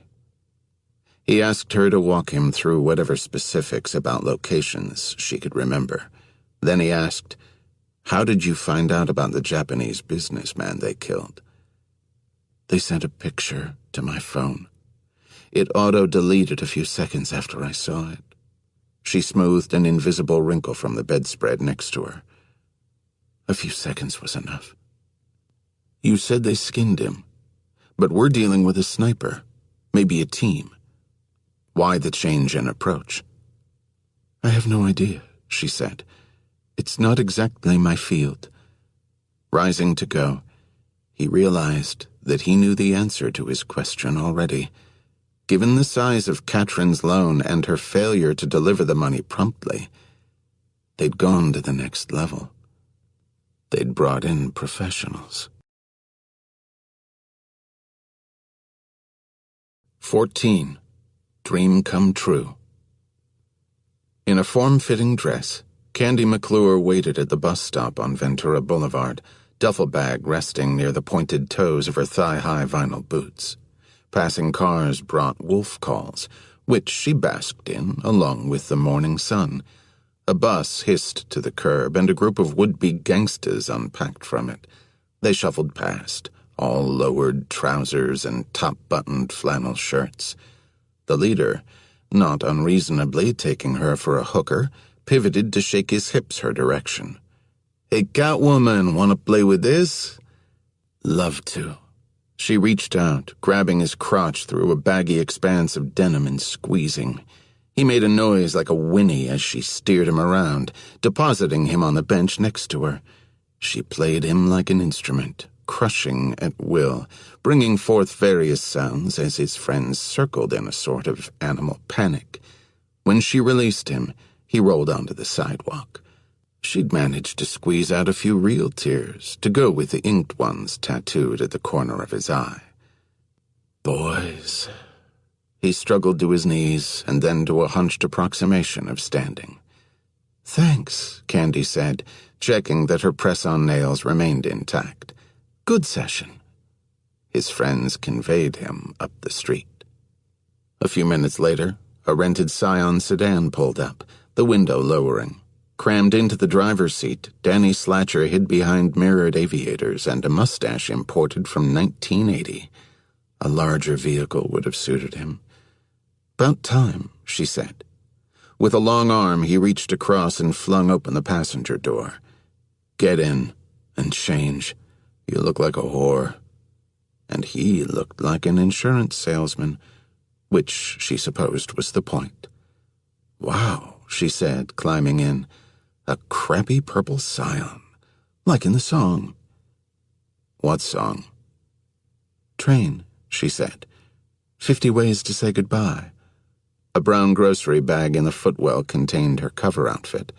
He asked her to walk him through whatever specifics about locations she could remember. Then he asked, "How did you find out about the Japanese businessman they killed?" "They sent a picture to my phone. It auto-deleted a few seconds after I saw it." She smoothed an invisible wrinkle from the bedspread next to her. "A few seconds was enough." "You said they skinned him, but we're dealing with a sniper, maybe a team. Why the change in approach?" "I have no idea," she said. "It's not exactly my field." Rising to go, he realized that he knew the answer to his question already. Given the size of Katrin's loan and her failure to deliver the money promptly, they'd gone to the next level. They'd brought in professionals. 14. Dream Come True. In a form-fitting dress, Candy McClure waited at the bus stop on Ventura Boulevard, duffel bag resting near the pointed toes of her thigh-high vinyl boots. Passing cars brought wolf calls, which she basked in along with the morning sun. A bus hissed to the curb, and a group of would-be gangsters unpacked from it. They shuffled past, all lowered trousers and top-buttoned flannel shirts. The leader, not unreasonably taking her for a hooker, pivoted to shake his hips her direction. "Hey, Catwoman, wanna play with this?" "Love to." She reached out, grabbing his crotch through a baggy expanse of denim and squeezing. He made a noise like a whinny as she steered him around, depositing him on the bench next to her. She played him like an instrument, crushing at will, bringing forth various sounds as his friends circled in a sort of animal panic. When she released him, he rolled onto the sidewalk. She'd managed to squeeze out a few real tears to go with the inked ones tattooed at the corner of his eye. "Boys." He struggled to his knees and then to a hunched approximation of standing. "Thanks," Candy said, checking that her press-on nails remained intact. "Good session." His friends conveyed him up the street. A few minutes later, a rented Scion sedan pulled up, the window lowering. Crammed into the driver's seat, Danny Slatcher hid behind mirrored aviators and a mustache imported from 1980. A larger vehicle would have suited him. "About time," she said. With a long arm, he reached across and flung open the passenger door. "Get in and change. You look like a whore." And he looked like an insurance salesman, which she supposed was the point. "Wow," she said, climbing in. "A crappy purple Scion, like in the song." "What song?" "Train," she said. 50 Ways to Say Goodbye." A brown grocery bag in the footwell contained her cover outfit.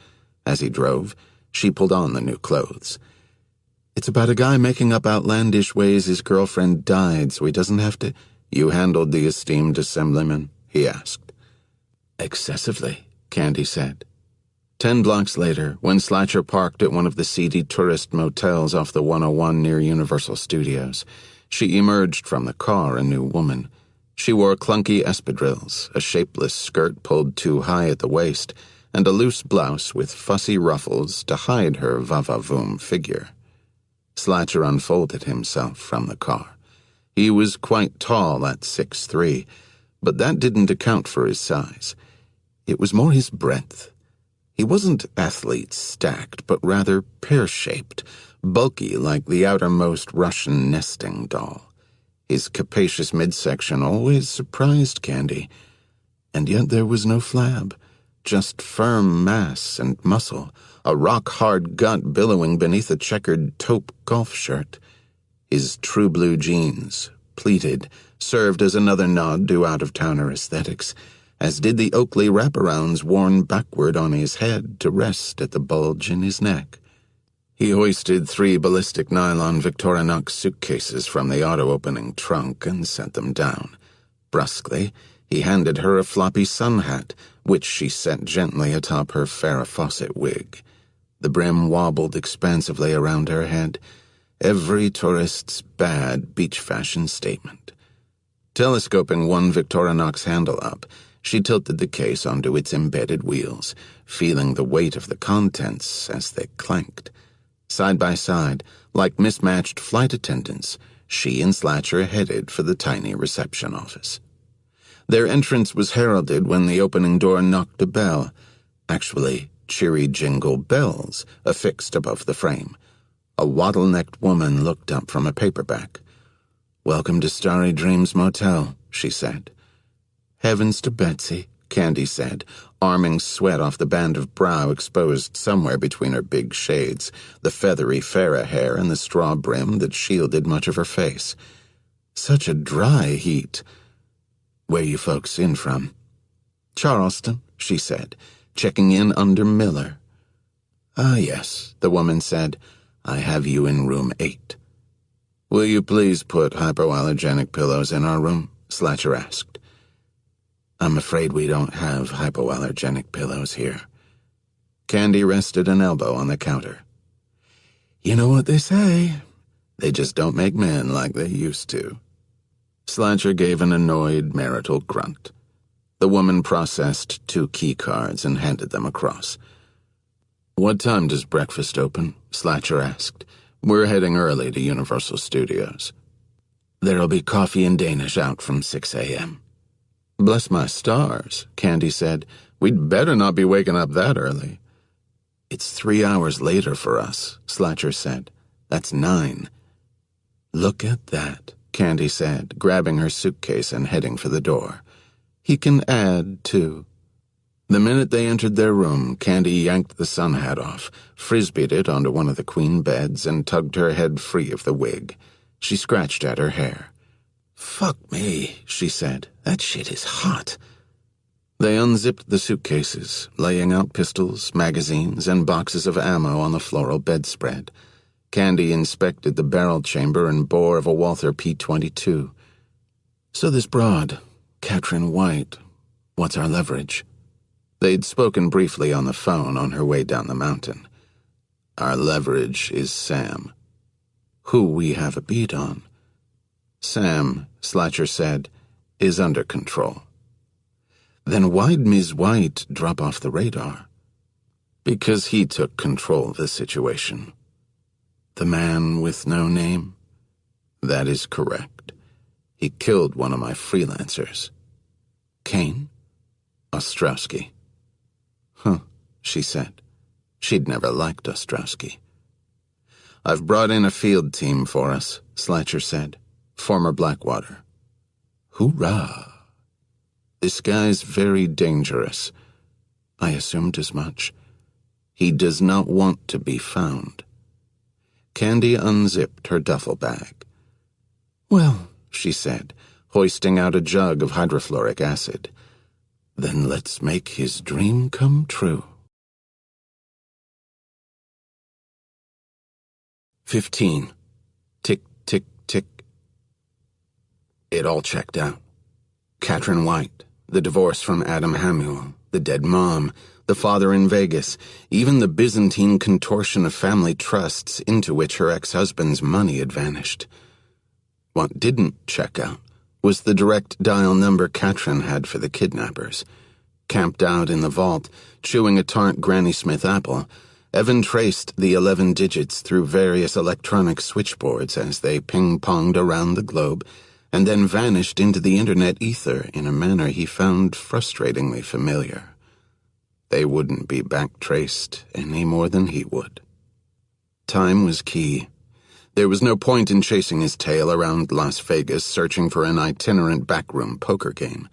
As he drove, she pulled on the new clothes. "It's about a guy making up outlandish ways his girlfriend died so he doesn't have to—" "You handled the esteemed assemblyman?" he asked. "Excessively," Candy said. 10 blocks later, when Slatcher parked at one of the seedy tourist motels off the 101 near Universal Studios, she emerged from the car a new woman. She wore clunky espadrilles, a shapeless skirt pulled too high at the waist, and a loose blouse with fussy ruffles to hide her va-va-voom figure. Slatcher unfolded himself from the car. He was quite tall at 6'3", but that didn't account for his size. It was more his breadth. He wasn't athlete-stacked, but rather pear-shaped, bulky like the outermost Russian nesting doll. His capacious midsection always surprised Candy, and yet there was no flab, just firm mass and muscle, a rock-hard gut billowing beneath a checkered taupe golf shirt. His true blue jeans, pleated, served as another nod to out-of-towner aesthetics, as did the Oakley wraparounds worn backward on his head to rest at the bulge in his neck. He hoisted 3 ballistic nylon Victorinox suitcases from the auto-opening trunk and set them down. Brusquely, he handed her a floppy sun hat, which she set gently atop her Farrah Fawcett wig. The brim wobbled expansively around her head, every tourist's bad beach fashion statement. Telescoping one Victorinox handle up, she tilted the case onto its embedded wheels, feeling the weight of the contents as they clanked. Side by side, like mismatched flight attendants, she and Slatcher headed for the tiny reception office. Their entrance was heralded when the opening door knocked a bell. Actually, cheery jingle bells affixed above the frame. A wattle-necked woman looked up from a paperback. "Welcome to Starry Dreams Motel," she said. "Heavens to Betsy," Candy said, arming sweat off the band of brow exposed somewhere between her big shades, the feathery Farrah hair and the straw brim that shielded much of her face. "Such a dry heat. Where you folks in from?" "Charleston," she said, checking in under Miller. "Ah, yes," the woman said. "I have you in room 8. "Will you please put hypoallergenic pillows in our room?" Slatcher asked. "I'm afraid we don't have hypoallergenic pillows here." Candy rested an elbow on the counter. "You know what they say. They just don't make men like they used to." Slatcher gave an annoyed marital grunt. The woman processed 2 key cards and handed them across. "What time does breakfast open?" Slatcher asked. "We're heading early to Universal Studios." "There'll be coffee and Danish out from 6 a.m. "Bless my stars," Candy said. "We'd better not be waking up that early." "It's 3 hours later for us," Slatcher said. "That's 9. "Look at that," Candy said, grabbing her suitcase and heading for the door. "He can add, too." The minute they entered their room, Candy yanked the sun hat off, frisbeed it onto one of the queen beds, and tugged her head free of the wig. She scratched at her hair. "Fuck me," she said. "That shit is hot." They unzipped the suitcases, laying out pistols, magazines, and boxes of ammo on the floral bedspread. Candy inspected the barrel chamber and bore of a Walther P-22. "So this broad, Katrin White, what's our leverage?" They'd spoken briefly on the phone on her way down the mountain. "Our leverage is Sam." "Who we have a beat on." "Sam," Slatcher said, "is under control." "Then why'd Ms. White drop off the radar?" "Because he took control of the situation." "The man with no name?" "That is correct. He killed one of my freelancers." "Kane?" "Ostrowski." "Huh," she said. She'd never liked Ostrowski. "I've brought in a field team for us," Slatcher said. "Former Blackwater." "Hoorah." "This guy's very dangerous." "I assumed as much." "He does not want to be found." Candy unzipped her duffel bag. "Well," she said, hoisting out a jug of hydrofluoric acid, "then let's make his dream come true." 15. Tick, tick, tick. It all checked out. Katrin White, the divorce from Adam Hamuel, the dead mom, the father in Vegas, even the Byzantine contortion of family trusts into which her ex-husband's money had vanished. What didn't check out was the direct dial number Katrin had for the kidnappers. Camped out in the vault, chewing a tart Granny Smith apple, Evan traced the 11 digits through various electronic switchboards as they ping-ponged around the globe, and then vanished into the internet ether in a manner he found frustratingly familiar. They wouldn't be back-traced any more than he would. Time was key. There was no point in chasing his tail around Las Vegas searching for an itinerant backroom poker game.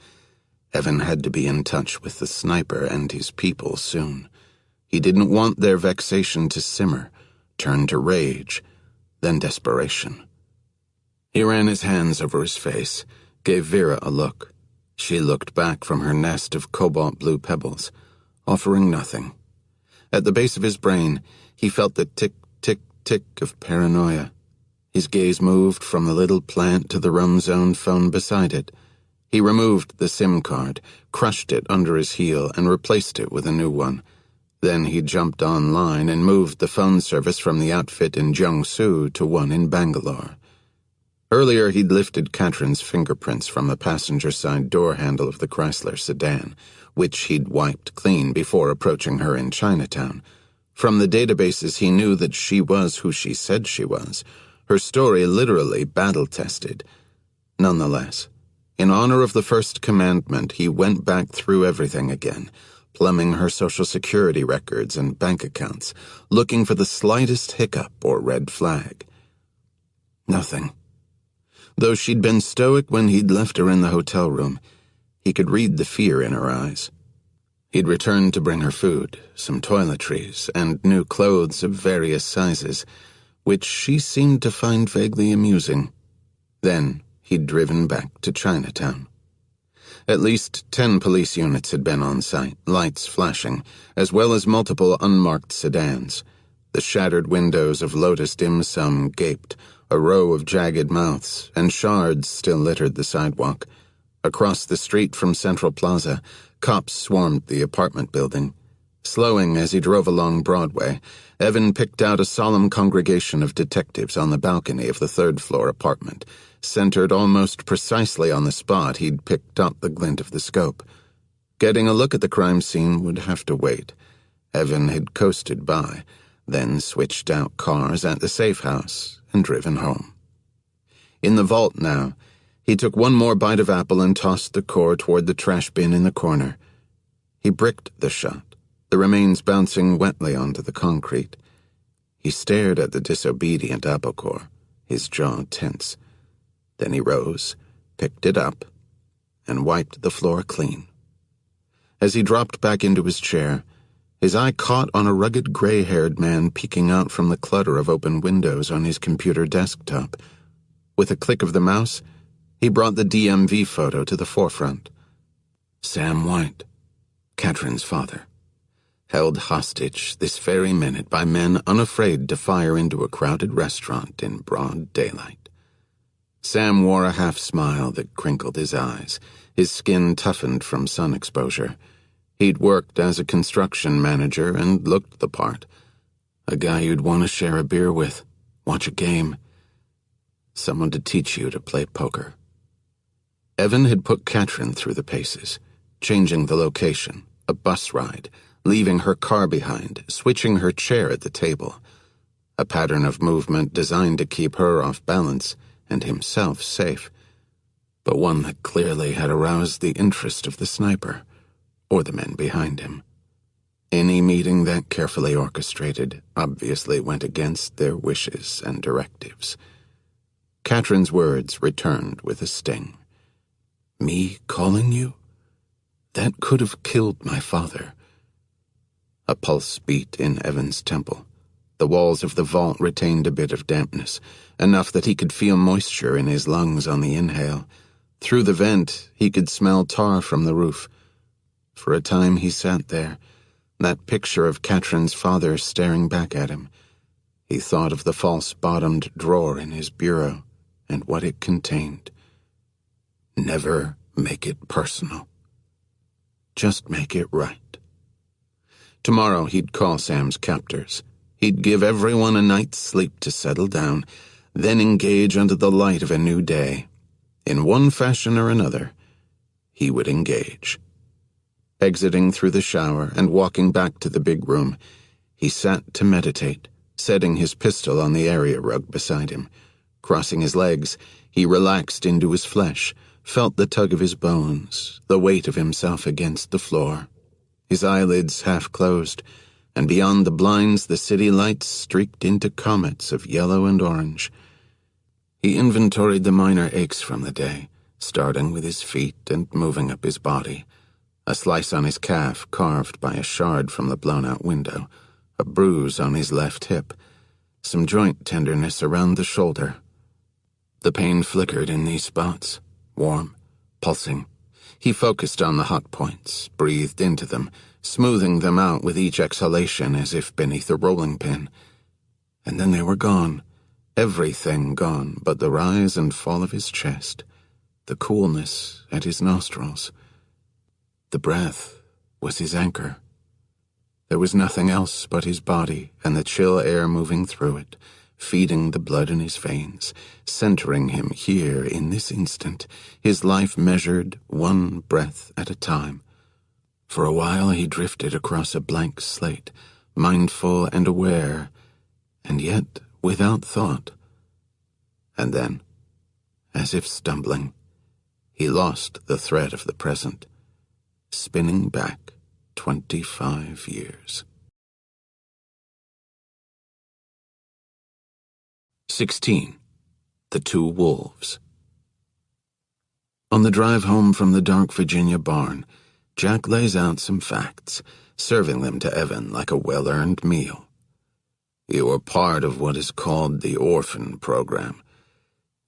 Evan had to be in touch with the sniper and his people soon. He didn't want their vexation to simmer, turn to rage, then desperation. He ran his hands over his face, gave Vera a look. She looked back from her nest of cobalt-blue pebbles, offering nothing. At the base of his brain, he felt the tick-tick-tick of paranoia. His gaze moved from the little plant to the room-zoned phone beside it. He removed the SIM card, crushed it under his heel, and replaced it with a new one. Then he jumped online and moved the phone service from the outfit in Jiangsu to one in Bangalore. Earlier, he'd lifted Katrin's fingerprints from the passenger-side door handle of the Chrysler sedan, which he'd wiped clean before approaching her in Chinatown. From the databases, he knew that she was who she said she was, her story literally battle-tested. Nonetheless, in honor of the first commandment, he went back through everything again, plumbing her social security records and bank accounts, looking for the slightest hiccup or red flag. Nothing. Though she'd been stoic when he'd left her in the hotel room, he could read the fear in her eyes. He'd returned to bring her food, some toiletries, and new clothes of various sizes, which she seemed to find vaguely amusing. Then he'd driven back to Chinatown. At least 10 police units had been on site, lights flashing, as well as multiple unmarked sedans. The shattered windows of Lotus Dim Sum gaped, a row of jagged mouths, and shards still littered the sidewalk. Across the street from Central Plaza, cops swarmed the apartment building. Slowing as he drove along Broadway, Evan picked out a solemn congregation of detectives on the balcony of the third-floor apartment, centered almost precisely on the spot he'd picked up the glint of the scope. Getting a look at the crime scene would have to wait. Evan had coasted by, then switched out cars at the safe house and driven home. In the vault now, he took one more bite of apple and tossed the core toward the trash bin in the corner. He bricked the shot, the remains bouncing wetly onto the concrete. He stared at the disobedient apple core, his jaw tense. Then he rose, picked it up, and wiped the floor clean. As he dropped back into his chair, his eye caught on a rugged gray-haired man peeking out from the clutter of open windows on his computer desktop. With a click of the mouse, he brought the DMV photo to the forefront. Sam White, Katrin's father, held hostage this very minute by men unafraid to fire into a crowded restaurant in broad daylight. Sam wore a half-smile that crinkled his eyes, his skin toughened from sun exposure. He'd worked as a construction manager and looked the part. A guy you'd want to share a beer with, watch a game. Someone to teach you to play poker. Evan had put Katrin through the paces, changing the location, a bus ride, leaving her car behind, switching her chair at the table. A pattern of movement designed to keep her off balance and himself safe, but one that clearly had aroused the interest of the sniper, or the men behind him. Any meeting that carefully orchestrated obviously went against their wishes and directives. Katrin's words returned with a sting. Me calling you? That could have killed my father. A pulse beat in Evan's temple. The walls of the vault retained a bit of dampness, enough that he could feel moisture in his lungs on the inhale. Through the vent, he could smell tar from the roof. For a time he sat there, that picture of Katrin's father staring back at him. He thought of the false-bottomed drawer in his bureau and what it contained. Never make it personal. Just make it right. Tomorrow he'd call Sam's captors. He'd give everyone a night's sleep to settle down, then engage under the light of a new day. In one fashion or another, he would engage. Exiting through the shower and walking back to the big room, he sat to meditate, setting his pistol on the area rug beside him. Crossing his legs, he relaxed into his flesh, felt the tug of his bones, the weight of himself against the floor. His eyelids half closed, and beyond the blinds the city lights streaked into comets of yellow and orange. He inventoried the minor aches from the day, starting with his feet and moving up his body. A slice on his calf carved by a shard from the blown-out window, a bruise on his left hip, some joint tenderness around the shoulder. The pain flickered in these spots, warm, pulsing. He focused on the hot points, breathed into them, smoothing them out with each exhalation as if beneath a rolling pin. And then they were gone, everything gone but the rise and fall of his chest, the coolness at his nostrils. The breath was his anchor. There was nothing else but his body and the chill air moving through it, feeding the blood in his veins, centering him here in this instant, his life measured one breath at a time. For a while he drifted across a blank slate, mindful and aware, and yet without thought. And then, as if stumbling, he lost the thread of the present, spinning back 25 years. 16. The Two Wolves. On the drive home from the dark Virginia barn, Jack lays out some facts, serving them to Evan like a well-earned meal. You were part of what is called the orphan program.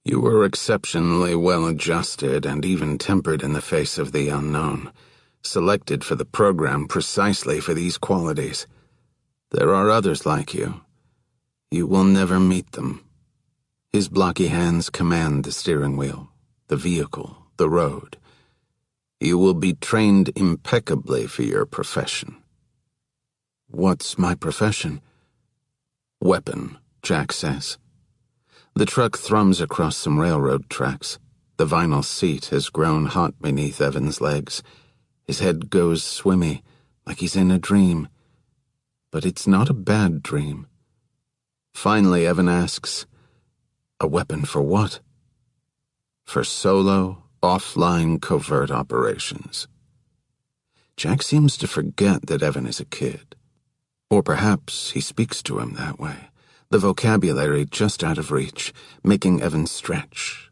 You were exceptionally well-adjusted and even-tempered in the face of the unknown, selected for the program precisely for these qualities. There are others like you. You will never meet them. His blocky hands command the steering wheel, the vehicle, the road. You will be trained impeccably for your profession. What's my profession? Weapon, Jack says. The truck thrums across some railroad tracks. The vinyl seat has grown hot beneath Evan's legs. His head goes swimmy, like he's in a dream. But it's not a bad dream. Finally, Evan asks, a weapon for what? For solo, offline covert operations. Jack seems to forget that Evan is a kid. Or perhaps he speaks to him that way, the vocabulary just out of reach, making Evan stretch.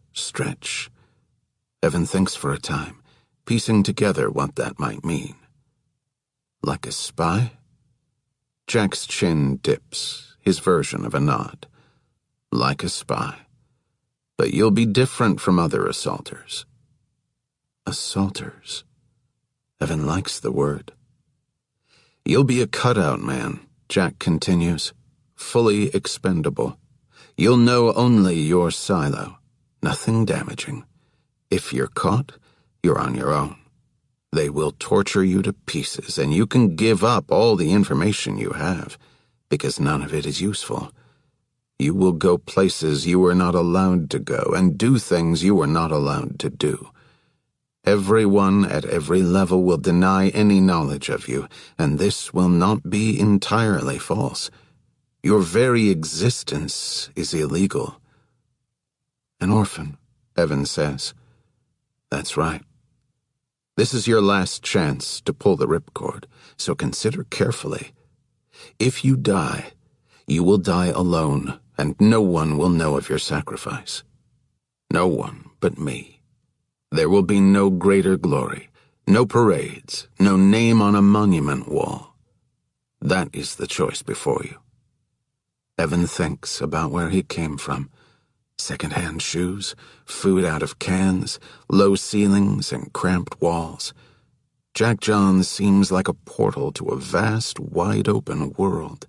Evan thinks for a time, piecing together what that might mean. Like a spy? Jack's chin dips, his version of a nod. Like a spy. But you'll be different from other assaulters. Assaulters. Evan likes the word. You'll be a cutout man, Jack continues, fully expendable. You'll know only your silo, nothing damaging. If you're caught, you're on your own. They will torture you to pieces, and you can give up all the information you have, because none of it is useful. You will go places you were not allowed to go, and do things you were not allowed to do. Everyone at every level will deny any knowledge of you, and this will not be entirely false. Your very existence is illegal. An orphan, Evan says. That's right. This is your last chance to pull the ripcord, so consider carefully. If you die, you will die alone, and no one will know of your sacrifice. No one but me. There will be no greater glory, no parades, no name on a monument wall. That is the choice before you. Evan thinks about where he came from. Second-hand shoes, food out of cans, low ceilings and cramped walls. Jack Johns seems like a portal to a vast, wide-open world.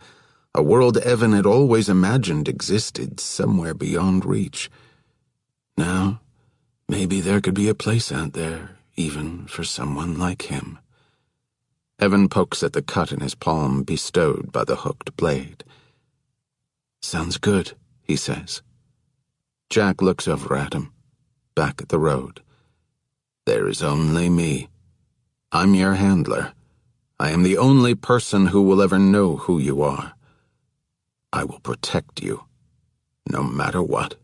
A world Evan had always imagined existed somewhere beyond reach. Now, maybe there could be a place out there, even for someone like him. Evan pokes at the cut in his palm bestowed by the hooked blade. Sounds good, he says. Jack looks over at him. back at the road. There is only me. I'm your handler. I am the only person who will ever know who you are. I will protect you, no matter what.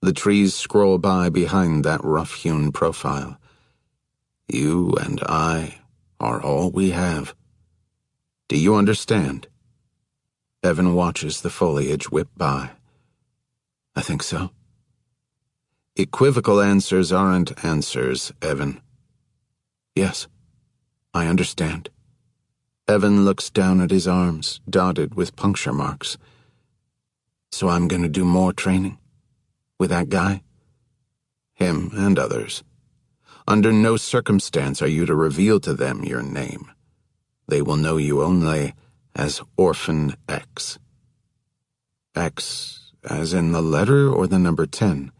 The trees scroll by behind that rough-hewn profile. You and I are all we have. Do you understand? Evan watches the foliage whip by. I think so. Equivocal answers aren't answers, Evan. Yes, I understand. Evan looks down at his arms, dotted with puncture marks. So I'm going to do more training? With that guy? Him and others. Under no circumstance are you to reveal to them your name. They will know you only as Orphan X. X as in the letter or the number 10?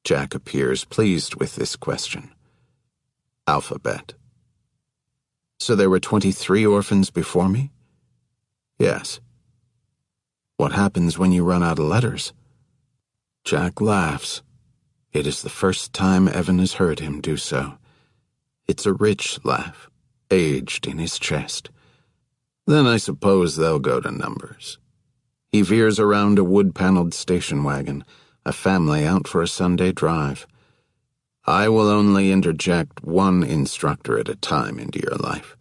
Jack appears pleased with this question. Alphabet. So there were 23 orphans before me? Yes. What happens when you run out of letters? Jack laughs. It is the first time Evan has heard him do so. It's a rich laugh, aged in his chest. Then I suppose they'll go to numbers. He veers around a wood-paneled station wagon, a family out for a Sunday drive. I will only interject one instructor at a time into your life.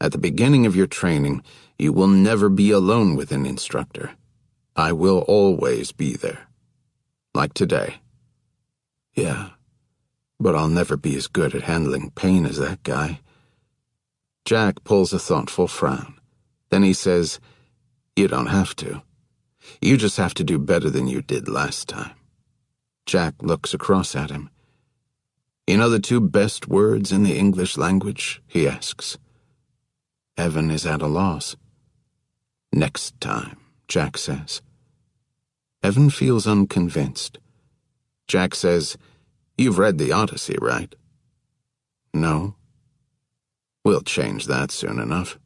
At the beginning of your training, you will never be alone with an instructor. I will always be there. Like today. Yeah, but I'll never be as good at handling pain as that guy. Jack pulls a thoughtful frown. Then he says, You don't have to. You just have to do better than you did last time. Jack looks across at him. You know the 2 best words in the English language? He asks. Evan is at a loss. Next time, Jack says. Evan feels unconvinced. Jack says, You've read the Odyssey, right? No. We'll change that soon enough.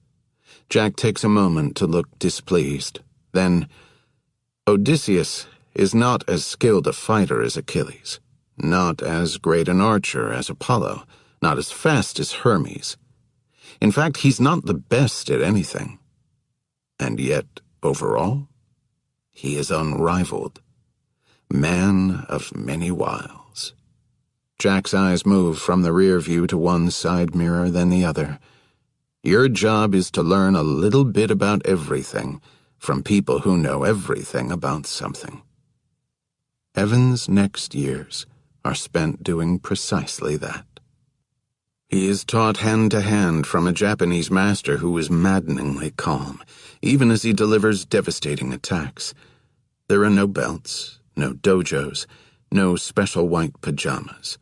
Jack takes a moment to look displeased. Then, Odysseus is not as skilled a fighter as Achilles, not as great an archer as Apollo, not as fast as Hermes. In fact, he's not the best at anything. And yet, overall, he is unrivaled. Man of many wiles. Jack's eyes move from the rear view to one side mirror, then the other. Your job is to learn a little bit about everything from people who know everything about something. Evan's next years are spent doing precisely that. He is taught hand-to-hand from a Japanese master who is maddeningly calm, even as he delivers devastating attacks. There are no belts, no dojos, no special white pajamas.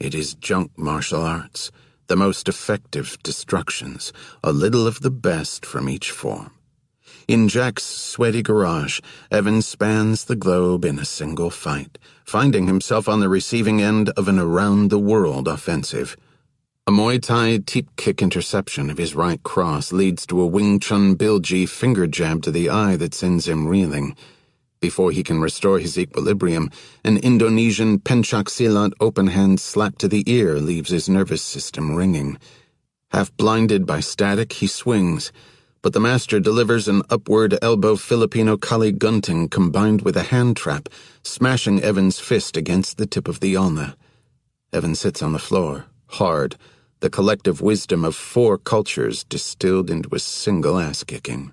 It is junk martial arts, the most effective destructions, a little of the best from each form. In Jack's sweaty garage, Evan spans the globe in a single fight, finding himself on the receiving end of an around-the-world offensive. A Muay Thai teep kick interception of his right cross leads to a Wing Chun bilji finger jab to the eye that sends him reeling. Before he can restore his equilibrium, an Indonesian pencak silat open-hand slap to the ear leaves his nervous system ringing. Half blinded by static, he swings, but the master delivers an upward elbow Filipino kali gunting combined with a hand trap, smashing Evan's fist against the tip of the ulna. Evan sits on the floor, hard, the collective wisdom of 4 cultures distilled into a single ass-kicking.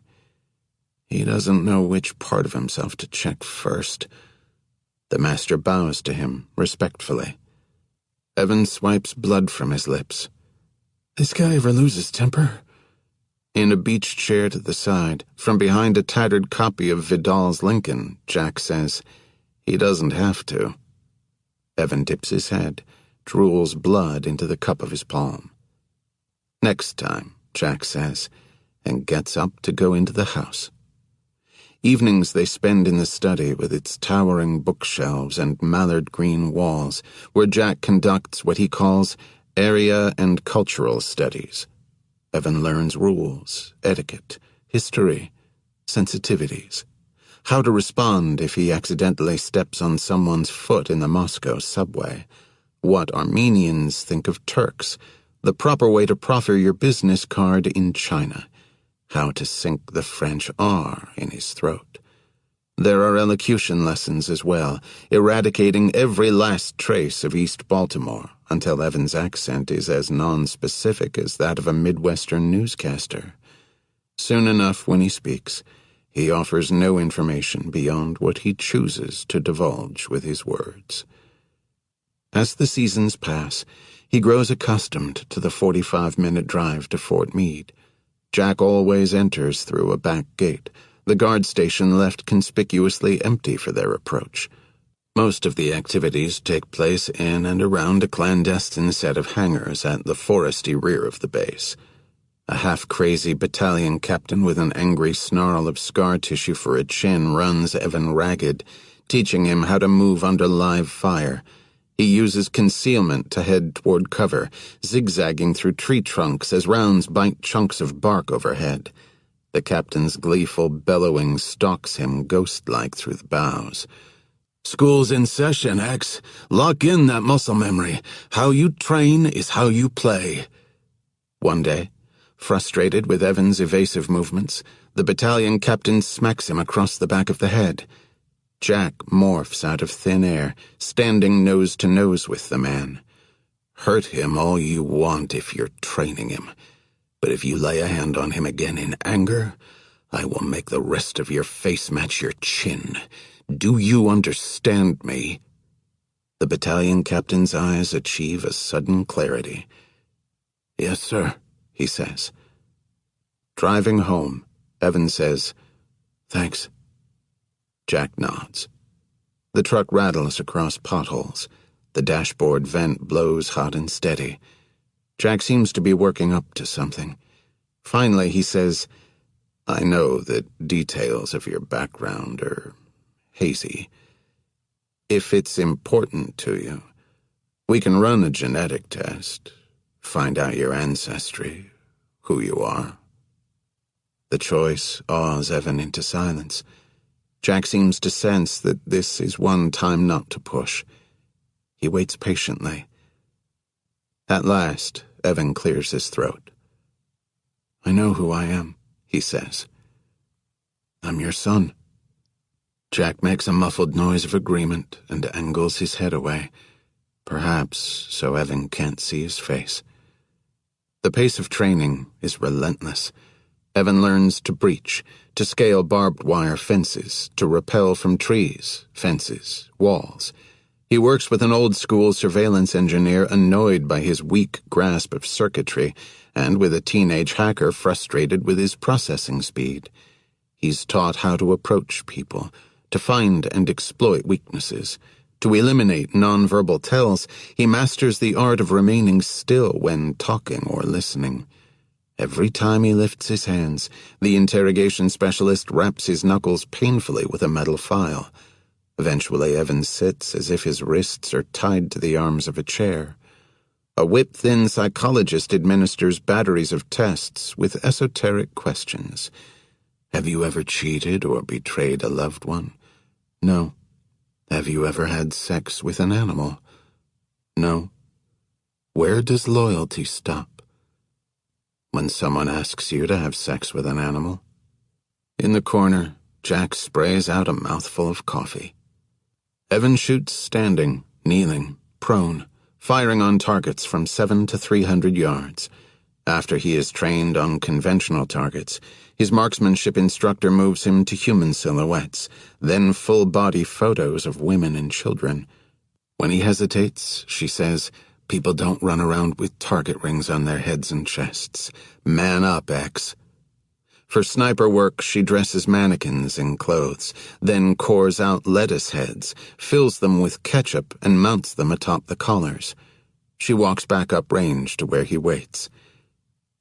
He doesn't know which part of himself to check first. The master bows to him, respectfully. Evan swipes blood from his lips. This guy ever lose his temper? In a beach chair to the side, from behind a tattered copy of Vidal's Lincoln, Jack says, He doesn't have to. Evan dips his head, drools blood into the cup of his palm. Next time, Jack says, and gets up to go into the house. Evenings they spend in the study with its towering bookshelves and mallard-green walls, where Jack conducts what he calls area and cultural studies. Evan learns rules, etiquette, history, sensitivities. how to respond if he accidentally steps on someone's foot in the Moscow subway, what Armenians think of Turks, the proper way to proffer your business card in China, how to sink the French R in his throat. There are elocution lessons as well, eradicating every last trace of East Baltimore until Evan's accent is as non-specific as that of a Midwestern newscaster. Soon enough, when he speaks, he offers no information beyond what he chooses to divulge with his words. As the seasons pass, he grows accustomed to the 45-minute drive to Fort Meade. Jack always enters through a back gate, the guard station left conspicuously empty for their approach. Most of the activities take place in and around a clandestine set of hangars at the foresty rear of the base. A half-crazy battalion captain with an angry snarl of scar tissue for a chin runs Evan ragged, teaching him how to move under live fire. He uses concealment to head toward cover, zigzagging through tree trunks as rounds bite chunks of bark overhead. The captain's gleeful bellowing stalks him ghost-like through the boughs. "School's in session, X. Lock in that muscle memory. How you train is how you play." One day, frustrated with Evan's evasive movements, the battalion captain smacks him across the back of the head. Jack morphs out of thin air, standing nose to nose with the man. "Hurt him all you want if you're training him. But if you lay a hand on him again in anger, I will make the rest of your face match your chin. Do you understand me?" The battalion captain's eyes achieve a sudden clarity. "Yes, sir," he says. Driving home, Evan says, "Thanks." Jack nods. The truck rattles across potholes. The dashboard vent blows hot and steady. Jack seems to be working up to something. Finally, he says, "I know that details of your background are hazy. If it's important to you, we can run a genetic test, find out your ancestry, who you are." The choice awes Evan into silence. Jack seems to sense that this is one time not to push. He waits patiently. At last, Evan clears his throat. "I know who I am," he says. "I'm your son." Jack makes a muffled noise of agreement and angles his head away, perhaps so Evan can't see his face. The pace of training is relentless. Evan learns to breach, to scale barbed wire fences, to rappel from trees, fences, walls. He works with an old-school surveillance engineer annoyed by his weak grasp of circuitry, and with a teenage hacker frustrated with his processing speed. He's taught how to approach people, to find and exploit weaknesses. To eliminate nonverbal tells, he masters the art of remaining still when talking or listening. Every time he lifts his hands, the interrogation specialist raps his knuckles painfully with a metal file. Eventually, Evan sits as if his wrists are tied to the arms of a chair. A whip-thin psychologist administers batteries of tests with esoteric questions. Have you ever cheated or betrayed a loved one? No. Have you ever had sex with an animal? No. Where does loyalty stop? When someone asks you to have sex with an animal? In the corner, Jack sprays out a mouthful of coffee. Evan shoots standing, kneeling, prone, firing on targets from 7 to 300 yards. After he is trained on conventional targets, his marksmanship instructor moves him to human silhouettes, then full-body photos of women and children. When he hesitates, she says, "People don't run around with target rings on their heads and chests. Man up, X." For sniper work, she dresses mannequins in clothes, then cores out lettuce heads, fills them with ketchup, and mounts them atop the collars. She walks back up range to where he waits.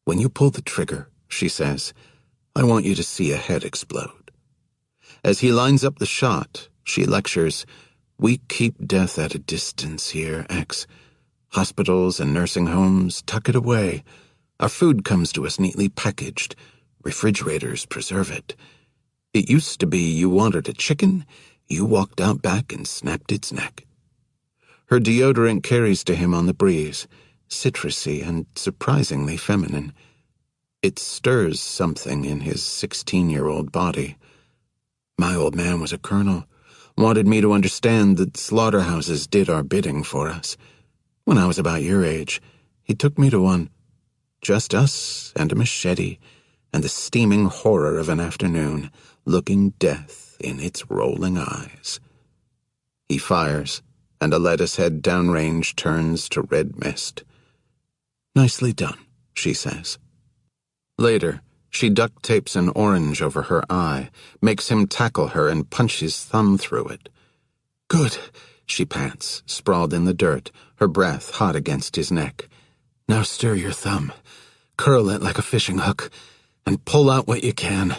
"When you pull the trigger," she says, "I want you to see a head explode." As he lines up the shot, she lectures, "We keep death at a distance here, X. Hospitals and nursing homes tuck it away. Our food comes to us neatly packaged. Refrigerators preserve it. It used to be you wanted a chicken, you walked out back and snapped its neck. Her deodorant carries to him on the breeze, citrusy and surprisingly feminine. It stirs something in his 16-year-old body. My old man was a colonel, wanted me to understand that slaughterhouses did our bidding for us. When I was about your age, he took me to one. Just us and a machete, and the steaming horror of an afternoon, looking death in its rolling eyes. He fires, and a lettuce head downrange turns to red mist. Nicely done, she says. Later, she duct tapes an orange over her eye, makes him tackle her and punch his thumb through it. Good, she pants, sprawled in the dirt, her breath hot against his neck. Now stir your thumb, curl it like a fishing hook, and pull out what you can.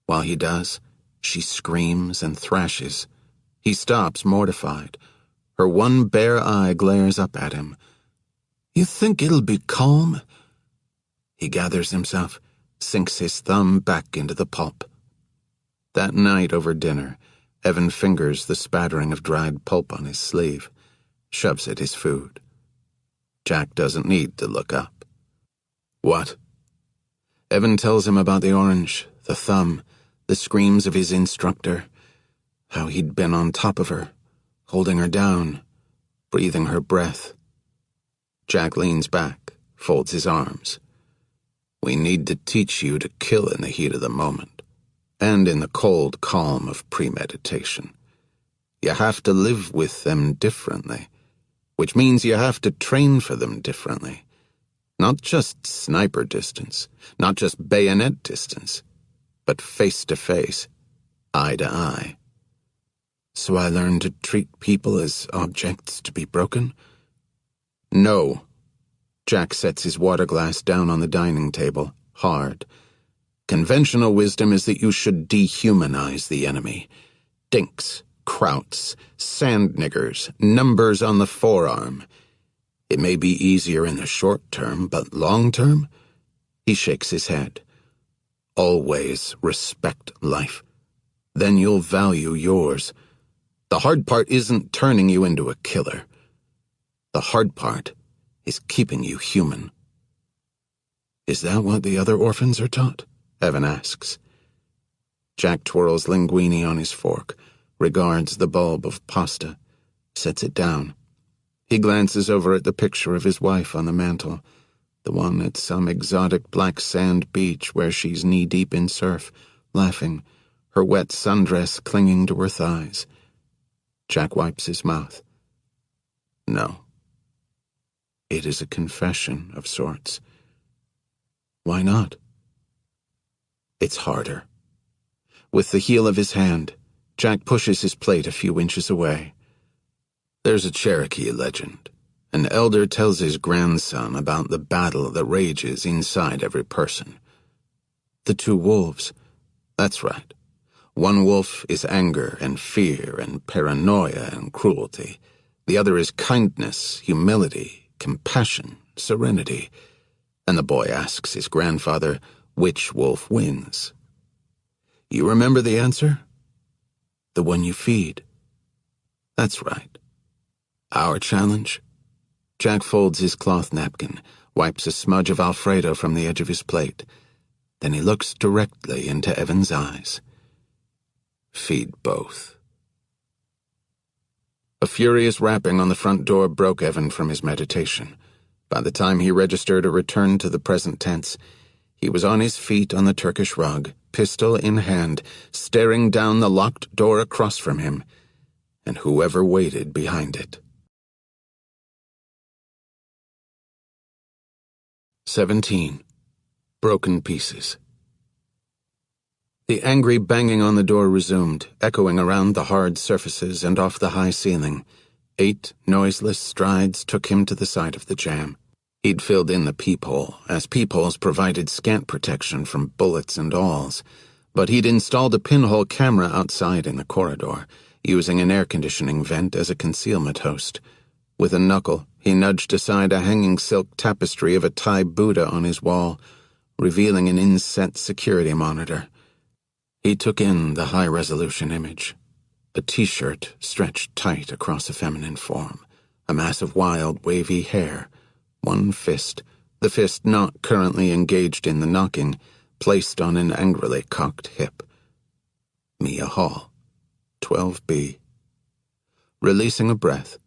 While he does, she screams and thrashes. He stops, mortified. Her one bare eye glares up at him. You think it'll be calm? He gathers himself, sinks his thumb back into the pulp. That night over dinner, Evan fingers the spattering of dried pulp on his sleeve, shoves at his food. Jack doesn't need to look up. What? Evan tells him about the orange, the thumb, the screams of his instructor, how he'd been on top of her, holding her down, breathing her breath. Jack leans back, folds his arms. We need to teach you to kill in the heat of the moment, and in the cold calm of premeditation. You have to live with them differently, which means you have to train for them differently. Not just sniper distance, not just bayonet distance, but face-to-face, eye-to-eye. So I learned to treat people as objects to be broken? No. Jack sets his water glass down on the dining table, hard. Conventional wisdom is that you should dehumanize the enemy. Dinks, krauts, sand niggers, numbers on the forearm. It may be easier in the short term, but long term? He shakes his head. Always respect life. Then you'll value yours. The hard part isn't turning you into a killer. The hard part is keeping you human. Is that what the other orphans are taught? Evan asks. Jack twirls linguine on his fork, regards the bulb of pasta, sets it down. He glances over at the picture of his wife on the mantel, the one at some exotic black sand beach where she's knee-deep in surf, laughing, her wet sundress clinging to her thighs. Jack wipes his mouth. No. It is a confession of sorts. Why not? It's harder. With the heel of his hand, Jack pushes his plate a few inches away. There's a Cherokee legend. An elder tells his grandson about the battle that rages inside every person. The two wolves. That's right. One wolf is anger and fear and paranoia and cruelty. The other is kindness, humility, compassion, serenity. And the boy asks his grandfather, which wolf wins? You remember the answer? The one you feed. That's right. Our challenge? Jack folds his cloth napkin, wipes a smudge of Alfredo from the edge of his plate. Then he looks directly into Evan's eyes. Feed both. A furious rapping on the front door broke Evan from his meditation. By the time he registered a return to the present tense, he was on his feet on the Turkish rug, pistol in hand, staring down the locked door across from him, and whoever waited behind it. 17. Broken Pieces. The angry banging on the door resumed, echoing around the hard surfaces and off the high ceiling. 8 noiseless strides took him to the side of the jam. He'd filled in the peephole, as peepholes provided scant protection from bullets and alls, but he'd installed a pinhole camera outside in the corridor, using an air conditioning vent as a concealment host. With a knuckle, he nudged aside a hanging silk tapestry of a Thai Buddha on his wall, revealing an inset security monitor. He took in the high-resolution image. A t-shirt stretched tight across a feminine form, a mass of wild, wavy hair, one fist, the fist not currently engaged in the knocking, placed on an angrily cocked hip. Mia Hall, 12B. Releasing a breath,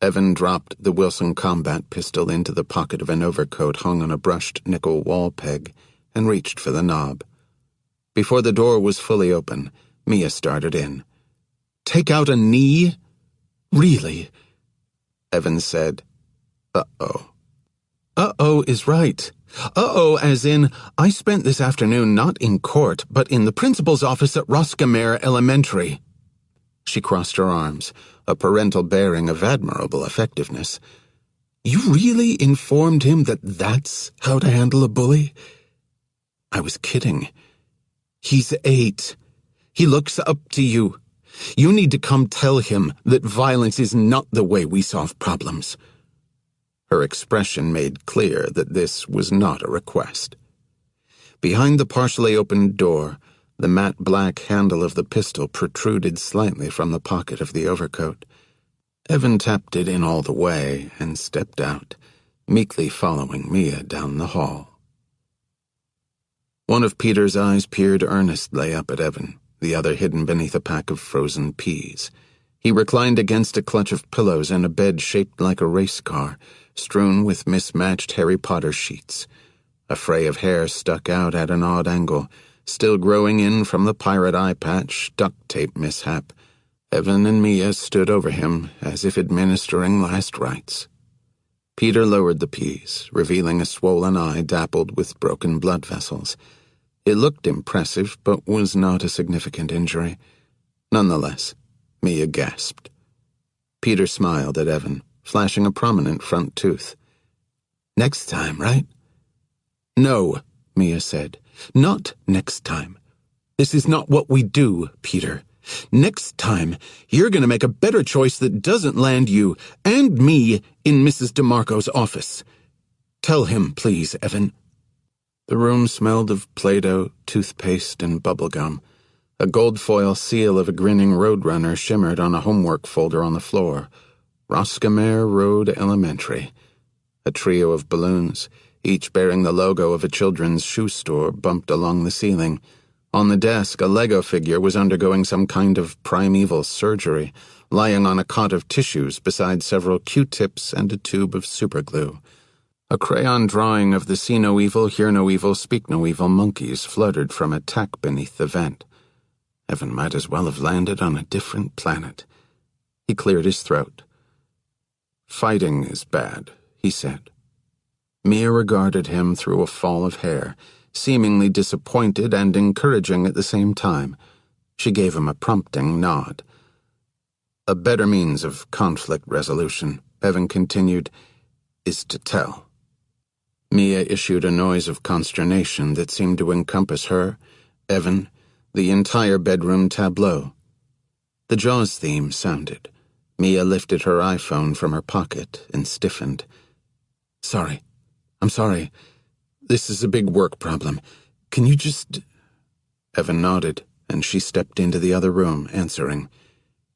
Evan dropped the Wilson combat pistol into the pocket of an overcoat hung on a brushed nickel wall peg and reached for the knob. Before the door was fully open, Mia started in. "Take out a knee? Really?" Evan said. Uh-oh. Uh-oh is right. Uh-oh as in, I spent this afternoon not in court, but in the principal's office at Roscommare Elementary. She crossed her arms, a parental bearing of admirable effectiveness. You really informed him that that's how to handle a bully? I was kidding. He's 8. He looks up to you. You need to come tell him that violence is not the way we solve problems. Her expression made clear that this was not a request. Behind the partially opened door, the matte black handle of the pistol protruded slightly from the pocket of the overcoat. Evan tapped it in all the way and stepped out, meekly following Mia down the hall. One of Peter's eyes peered earnestly up at Evan, the other hidden beneath a pack of frozen peas. He reclined against a clutch of pillows in a bed shaped like a race car, strewn with mismatched Harry Potter sheets. A fray of hair stuck out at an odd angle, still growing in from the pirate eye patch duct tape mishap. Evan and Mia stood over him as if administering last rites. Peter lowered the peas, revealing a swollen eye dappled with broken blood vessels. It looked impressive, but was not a significant injury. Nonetheless, Mia gasped. Peter smiled at Evan, flashing a prominent front tooth. Next time, right? No, Mia said. Not next time. This is not what we do, Peter. Next time, you're going to make a better choice that doesn't land you and me in Mrs. DeMarco's office. Tell him, please, Evan. The room smelled of Play-Doh, toothpaste, and bubblegum. A gold foil seal of a grinning roadrunner shimmered on a homework folder on the floor. Roscommare Road Elementary. A trio of balloons, each bearing the logo of a children's shoe store, bumped along the ceiling. On the desk, a Lego figure was undergoing some kind of primeval surgery, lying on a cot of tissues beside several Q-tips and a tube of superglue. A crayon drawing of the see no evil, hear no evil, speak no evil monkeys fluttered from a tack beneath the vent. Evan might as well have landed on a different planet. He cleared his throat. Fighting is bad, he said. Mia regarded him through a fall of hair, seemingly disappointed and encouraging at the same time. She gave him a prompting nod. A better means of conflict resolution, Evan continued, is to tell. Mia issued a noise of consternation that seemed to encompass her, Evan, the entire bedroom tableau. The Jaws theme sounded. Mia lifted her iPhone from her pocket and stiffened. Sorry. I'm sorry. This is a big work problem. Can you just... Evan nodded, and she stepped into the other room, answering.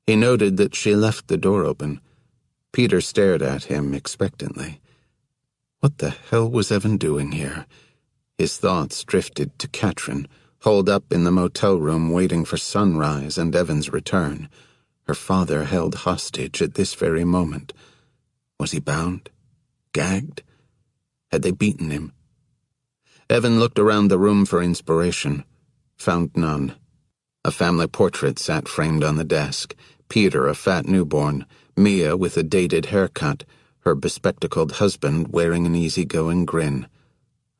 He noted that she left the door open. Peter stared at him expectantly. What the hell was Evan doing here? His thoughts drifted to Katrin, holed up in the motel room waiting for sunrise and Evan's return. Her father held hostage at this very moment. Was he bound? Gagged? Had they beaten him? Evan looked around the room for inspiration. Found none. A family portrait sat framed on the desk. Peter, a fat newborn. Mia with a dated haircut. Her bespectacled husband wearing an easygoing grin.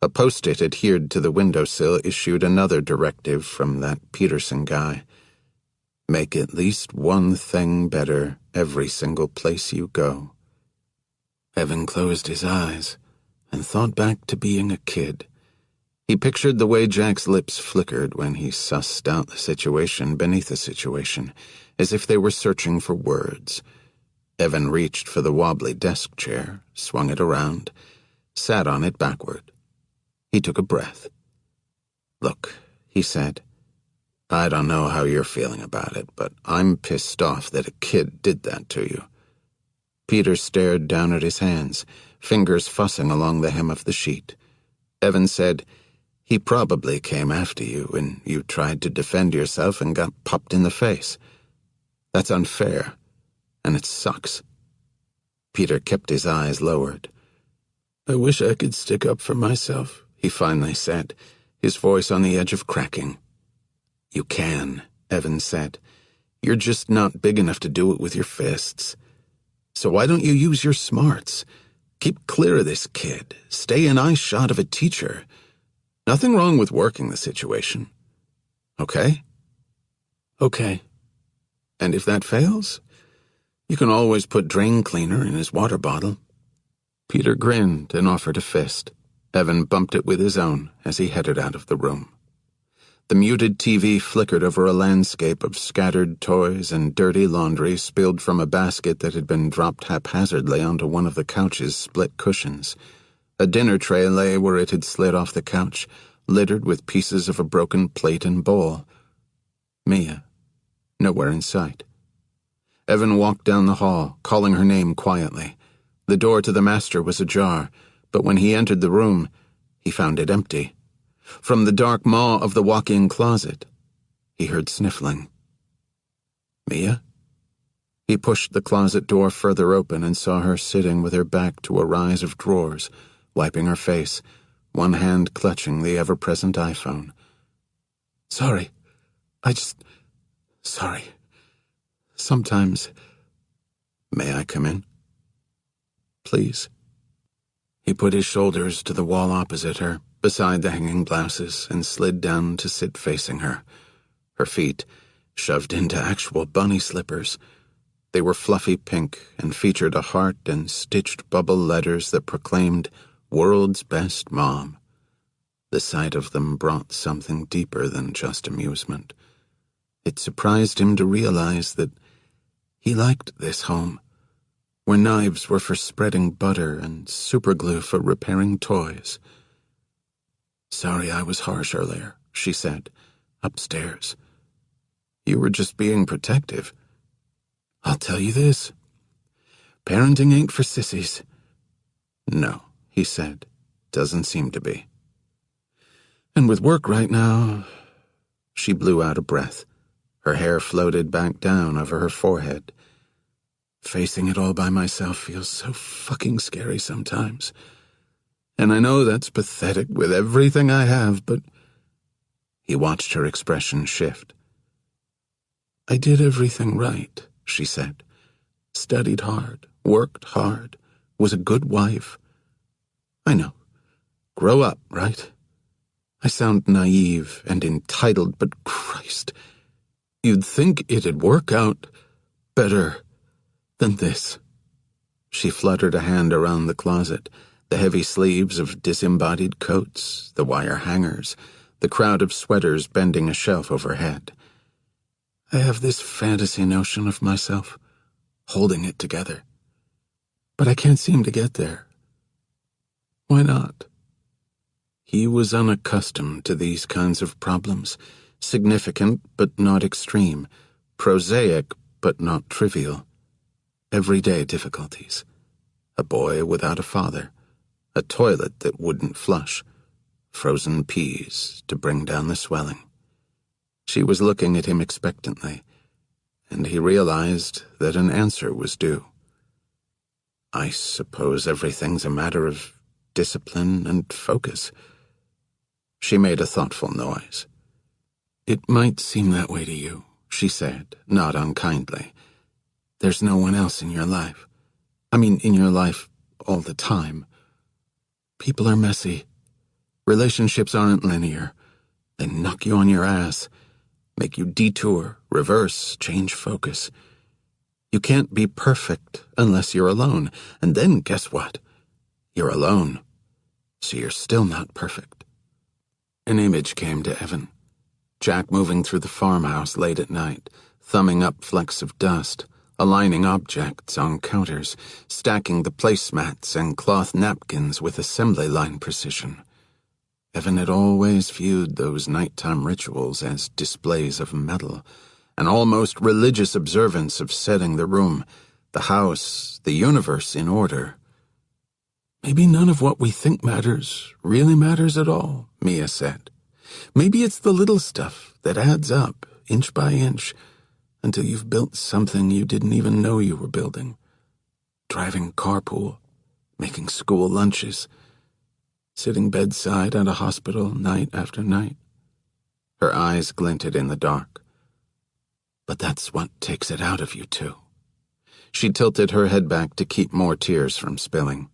A post-it adhered to the windowsill issued another directive from that Peterson guy. Make at least one thing better every single place you go. Evan closed his eyes and thought back to being a kid. He pictured the way Jack's lips flickered when he sussed out the situation beneath the situation, as if they were searching for words. Evan reached for the wobbly desk chair, swung it around, sat on it backward. He took a breath. Look, he said, I don't know how you're feeling about it, but I'm pissed off that a kid did that to you." Peter stared down at his hands, fingers fussing along the hem of the sheet. Evan said, "He probably came after you, and you tried to defend yourself and got popped in the face. That's unfair, and it sucks." Peter kept his eyes lowered. "I wish I could stick up for myself," he finally said, his voice on the edge of cracking. "You can," Evan said. "You're just not big enough to do it with your fists. So why don't you use your smarts? Keep clear of this kid. Stay in eyeshot of a teacher. Nothing wrong with working the situation. Okay?" "Okay. And if that fails, you can always put drain cleaner in his water bottle." Peter grinned and offered a fist. Evan bumped it with his own as he headed out of the room. The muted TV flickered over a landscape of scattered toys and dirty laundry spilled from a basket that had been dropped haphazardly onto one of the couch's split cushions. A dinner tray lay where it had slid off the couch, littered with pieces of a broken plate and bowl. Mia, nowhere in sight. Evan walked down the hall, calling her name quietly. The door to the master was ajar, but when he entered the room, he found it empty. From the dark maw of the walk-in closet, he heard sniffling. "Mia?" He pushed the closet door further open and saw her sitting with her back to a rise of drawers, wiping her face, one hand clutching the ever-present iPhone. "Sorry. Sorry. Sometimes... May I come in?" "Please." He put his shoulders to the wall opposite her, beside the hanging blouses, and slid down to sit facing her. Her feet, shoved into actual bunny slippers. They were fluffy pink and featured a heart and stitched bubble letters that proclaimed, "World's Best Mom." The sight of them brought something deeper than just amusement. It surprised him to realize that he liked this home, where knives were for spreading butter and superglue for repairing toys. "Sorry I was harsh earlier," she said, upstairs. "You were just being protective. I'll tell you this. Parenting ain't for sissies." "No," he said. "Doesn't seem to be." "And with work right now..." She blew out a breath. Her hair floated back down over her forehead. "Facing it all by myself feels so fucking scary sometimes. And I know that's pathetic with everything I have, but..." He watched her expression shift. "I did everything right," she said. "Studied hard, worked hard, was a good wife. I know. Grow up, right? I sound naive and entitled, but Christ, you'd think it'd work out better than this." She fluttered a hand around the closet, the heavy sleeves of disembodied coats, the wire hangers, the crowd of sweaters bending a shelf overhead. "I have this fantasy notion of myself, holding it together. But I can't seem to get there. Why not?" He was unaccustomed to these kinds of problems, significant but not extreme, prosaic but not trivial. Everyday difficulties. A boy without a father, a toilet that wouldn't flush, frozen peas to bring down the swelling. She was looking at him expectantly, and he realized that an answer was due. "I suppose everything's a matter of discipline and focus." She made a thoughtful noise. "It might seem that way to you," she said, not unkindly. "There's no one else in your life. I mean, in your life all the time. People are messy. Relationships aren't linear. They knock you on your ass, make you detour, reverse, change focus. You can't be perfect unless you're alone, and then guess what? You're alone, so you're still not perfect." An image came to Evan. Jack moving through the farmhouse late at night, thumbing up flecks of dust, aligning objects on counters, stacking the placemats and cloth napkins with assembly line precision. Evan had always viewed those nighttime rituals as displays of metal, an almost religious observance of setting the room, the house, the universe in order. Maybe none of what we think matters really matters at all, Mia said. Maybe it's the little stuff that adds up, inch by inch, until you've built something you didn't even know you were building. Driving carpool, making school lunches, sitting bedside at a hospital night after night. Her eyes glinted in the dark. But that's what takes it out of you, too. She tilted her head back to keep more tears from spilling.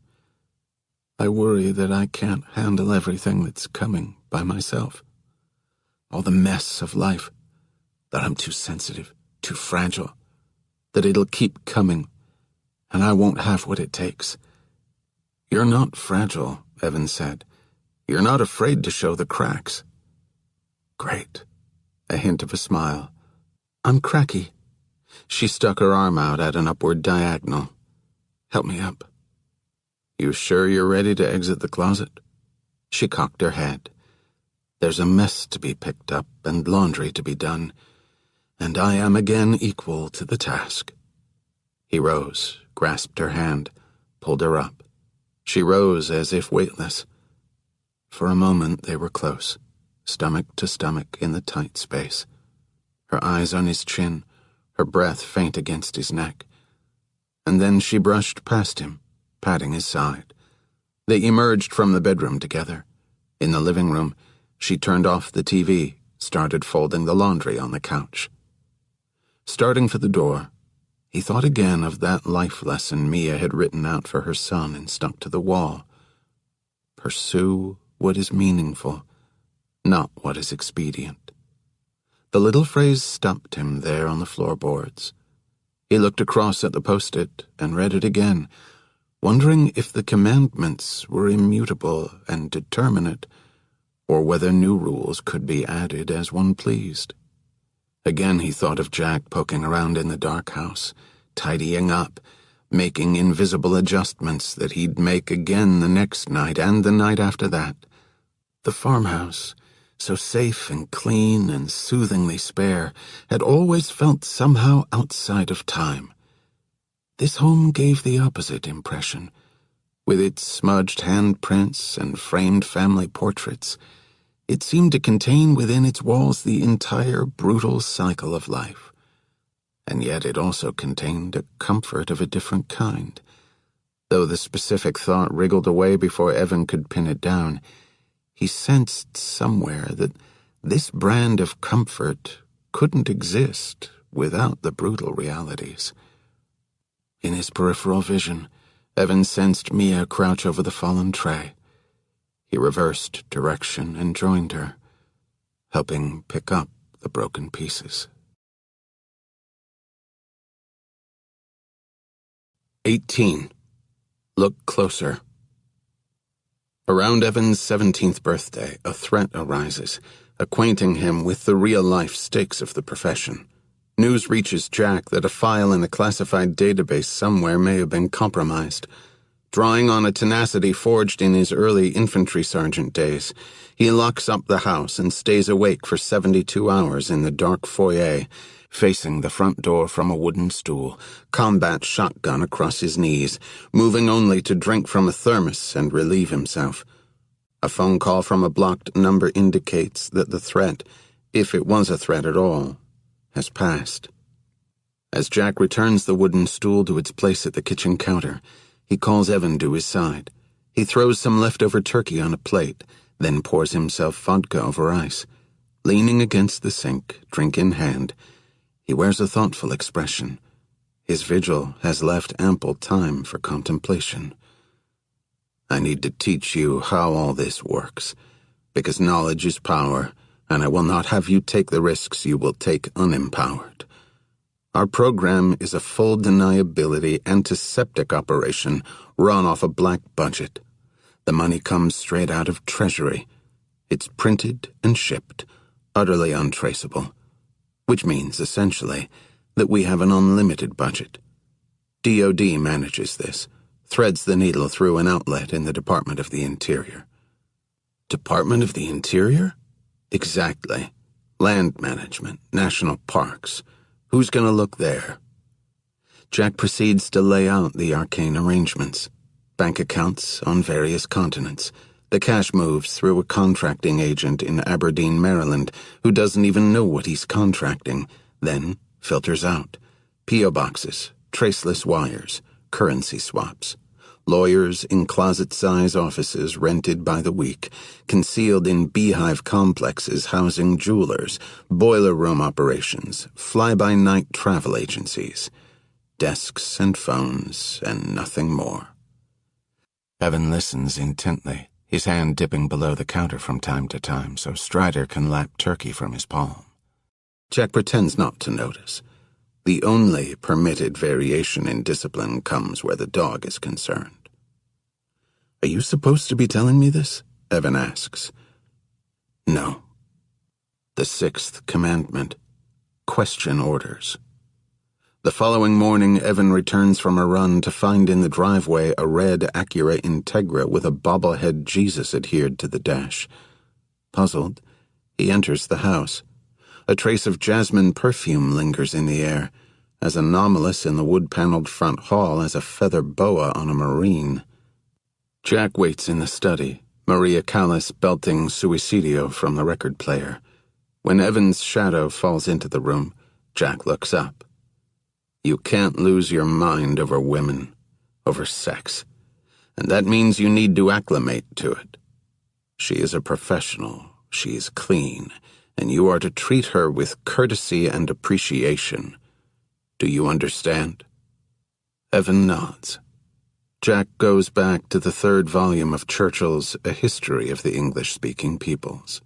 I worry that I can't handle everything that's coming by myself. All the mess of life, that I'm too sensitive, too fragile, that it'll keep coming, and I won't have what it takes. You're not fragile, Evan said. You're not afraid to show the cracks. Great. A hint of a smile. I'm cracky. She stuck her arm out at an upward diagonal. Help me up. You sure you're ready to exit the closet? She cocked her head. There's a mess to be picked up and laundry to be done, and I am again equal to the task. He rose, grasped her hand, pulled her up. She rose as if weightless. For a moment they were close, stomach to stomach in the tight space. Her eyes on his chin, her breath faint against his neck. And then she brushed past him, patting his side. They emerged from the bedroom together. In the living room, she turned off the TV, started folding the laundry on the couch. Starting for the door, he thought again of that life lesson Mia had written out for her son and stuck to the wall. Pursue what is meaningful, not what is expedient. The little phrase stopped him there on the floorboards. He looked across at the post-it and read it again, wondering if the commandments were immutable and determinate, or whether new rules could be added as one pleased. Again he thought of Jack poking around in the dark house, tidying up, making invisible adjustments that he'd make again the next night and the night after that. The farmhouse, so safe and clean and soothingly spare, had always felt somehow outside of time. This home gave the opposite impression. With its smudged handprints and framed family portraits, it seemed to contain within its walls the entire brutal cycle of life. And yet it also contained a comfort of a different kind. Though the specific thought wriggled away before Evan could pin it down, he sensed somewhere that this brand of comfort couldn't exist without the brutal realities. In his peripheral vision, Evan sensed Mia crouch over the fallen tray. He reversed direction and joined her, helping pick up the broken pieces. 18. Look closer. Around Evan's 17th birthday, a threat arises, acquainting him with the real-life stakes of the profession. News reaches Jack that a file in a classified database somewhere may have been compromised. Drawing on a tenacity forged in his early infantry sergeant days, he locks up the house and stays awake for 72 hours in the dark foyer, facing the front door from a wooden stool, combat shotgun across his knees, moving only to drink from a thermos and relieve himself. A phone call from a blocked number indicates that the threat, if it was a threat at all, has passed. As Jack returns the wooden stool to its place at the kitchen counter, he calls Evan to his side. He throws some leftover turkey on a plate, then pours himself vodka over ice. Leaning against the sink, drink in hand, he wears a thoughtful expression. His vigil has left ample time for contemplation. I need to teach you how all this works, because knowledge is power, and I will not have you take the risks you will take unempowered. Our program is a full deniability antiseptic operation run off a black budget. The money comes straight out of Treasury. It's printed and shipped, utterly untraceable, which means, essentially, that we have an unlimited budget. DoD manages this, threads the needle through an outlet in the Department of the Interior. Department of the Interior? Exactly. Land management, national parks. Who's gonna look there? Jack proceeds to lay out the arcane arrangements. Bank accounts on various continents. The cash moves through a contracting agent in Aberdeen, Maryland, who doesn't even know what he's contracting, then filters out. P.O. boxes, traceless wires, currency swaps. Lawyers in closet-size offices rented by the week, concealed in beehive complexes housing jewelers, boiler room operations, fly-by-night travel agencies. Desks and phones and nothing more. Evan listens intently, his hand dipping below the counter from time to time so Strider can lap turkey from his palm. Jack pretends not to notice. The only permitted variation in discipline comes where the dog is concerned. Are you supposed to be telling me this? Evan asks. No. The sixth commandment. Question orders. The following morning, Evan returns from a run to find in the driveway a red Acura Integra with a bobblehead Jesus adhered to the dash. Puzzled, he enters the house. A trace of jasmine perfume lingers in the air, as anomalous in the wood-paneled front hall as a feather boa on a marine. Jack waits in the study, Maria Callas belting Suicidio from the record player. When Evan's shadow falls into the room, Jack looks up. You can't lose your mind over women, over sex, and that means you need to acclimate to it. She is a professional, she is clean, and you are to treat her with courtesy and appreciation. Do you understand? Evan nods. Jack goes back to the third volume of Churchill's A History of the English-Speaking Peoples.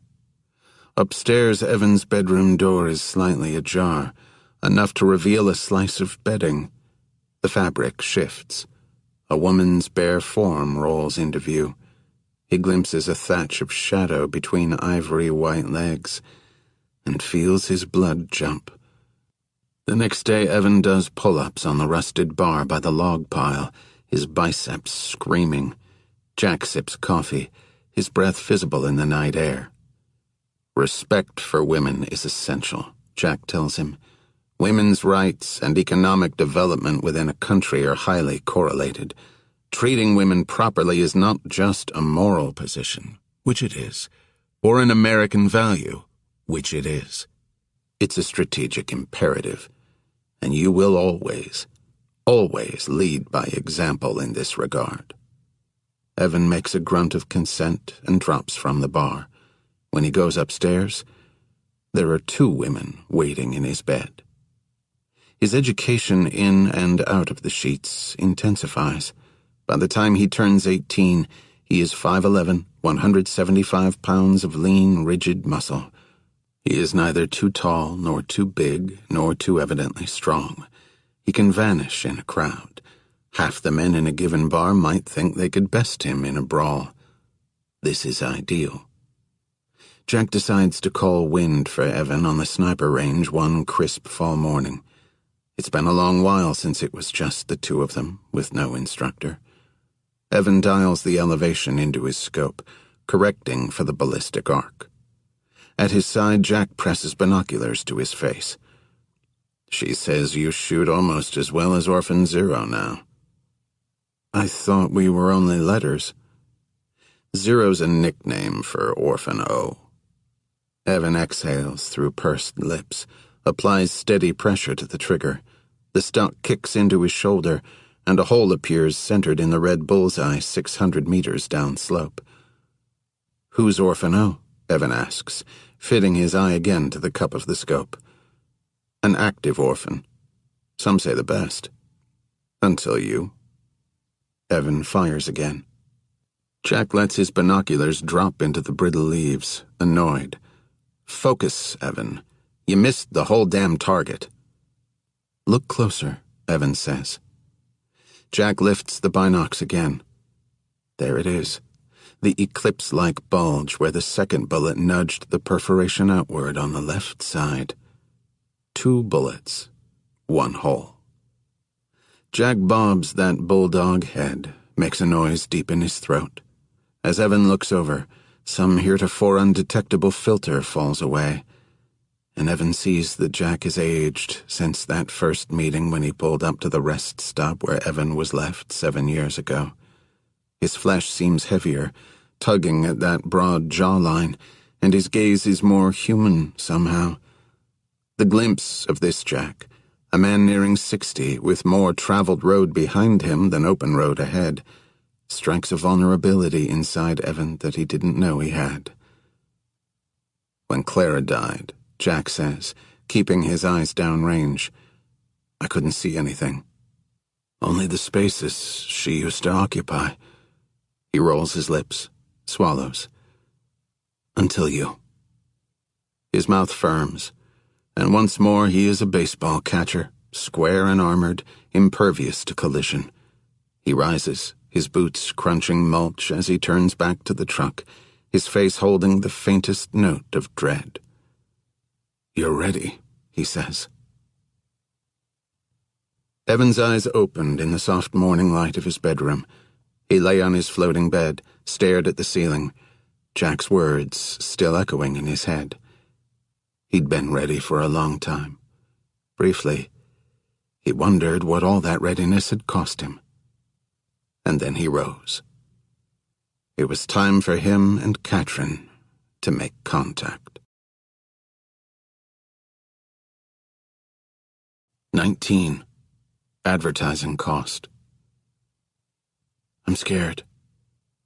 Upstairs, Evan's bedroom door is slightly ajar, enough to reveal a slice of bedding. The fabric shifts. A woman's bare form rolls into view. He glimpses a thatch of shadow between ivory white legs and feels his blood jump. The next day, Evan does pull-ups on the rusted bar by the log pile, his biceps screaming. Jack sips coffee, his breath visible in the night air. Respect for women is essential, Jack tells him. Women's rights and economic development within a country are highly correlated. Treating women properly is not just a moral position, which it is, or an American value, which it is. It's a strategic imperative, and you will always lead by example in this regard. Evan makes a grunt of consent and drops from the bar. When he goes upstairs, there are two women waiting in his bed. His education in and out of the sheets intensifies. By the time he turns 18, he is 5'11", 175 pounds of lean, rigid muscle. He is neither too tall, nor too big, nor too evidently strong. He can vanish in a crowd. Half the men in a given bar might think they could best him in a brawl. This is ideal. Jack decides to call wind for Evan on the sniper range one crisp fall morning. It's been a long while since it was just the two of them, with no instructor. Evan dials the elevation into his scope, correcting for the ballistic arc. At his side, Jack presses binoculars to his face. She says you shoot almost as well as Orphan Zero now. I thought we were only letters. Zero's a nickname for Orphan O. Evan exhales through pursed lips, applies steady pressure to the trigger. The stock kicks into his shoulder, and a hole appears centered in the red bullseye 600 meters downslope. Who's Orphan O? Evan asks, fitting his eye again to the cup of the scope. An active orphan. Some say the best. Until you. Evan fires again. Jack lets his binoculars drop into the brittle leaves, annoyed. Focus, Evan. You missed the whole damn target. Look closer, Evan says. Jack lifts the binocs again. There it is. The eclipse-like bulge where the second bullet nudged the perforation outward on the left side. 2 bullets, 1 hole. Jack bobs that bulldog head, makes a noise deep in his throat. As Evan looks over, Some heretofore undetectable filter falls away, and Evan sees that Jack has aged since that first meeting when he pulled up to the rest stop where Evan was left 7 years ago. His flesh seems heavier, tugging at that broad jawline, and his gaze is more human somehow. The glimpse of this Jack, a man nearing 60 with more traveled road behind him than open road ahead, strikes a vulnerability inside Evan that he didn't know he had. When Clara died, Jack says, keeping his eyes downrange, I couldn't see anything. Only the spaces she used to occupy. He rolls his lips, swallows. Until you. His mouth firms, and once more he is a baseball catcher, square and armored, impervious to collision. He rises, his boots crunching mulch as he turns back to the truck, his face holding the faintest note of dread. You're ready, he says. Evan's eyes opened in the soft morning light of his bedroom. He lay on his floating bed, stared at the ceiling, Jack's words still echoing in his head. He'd been ready for a long time. Briefly, he wondered what all that readiness had cost him. And then he rose. It was time for him and Katrin to make contact. 19. Advertising cost. I'm scared.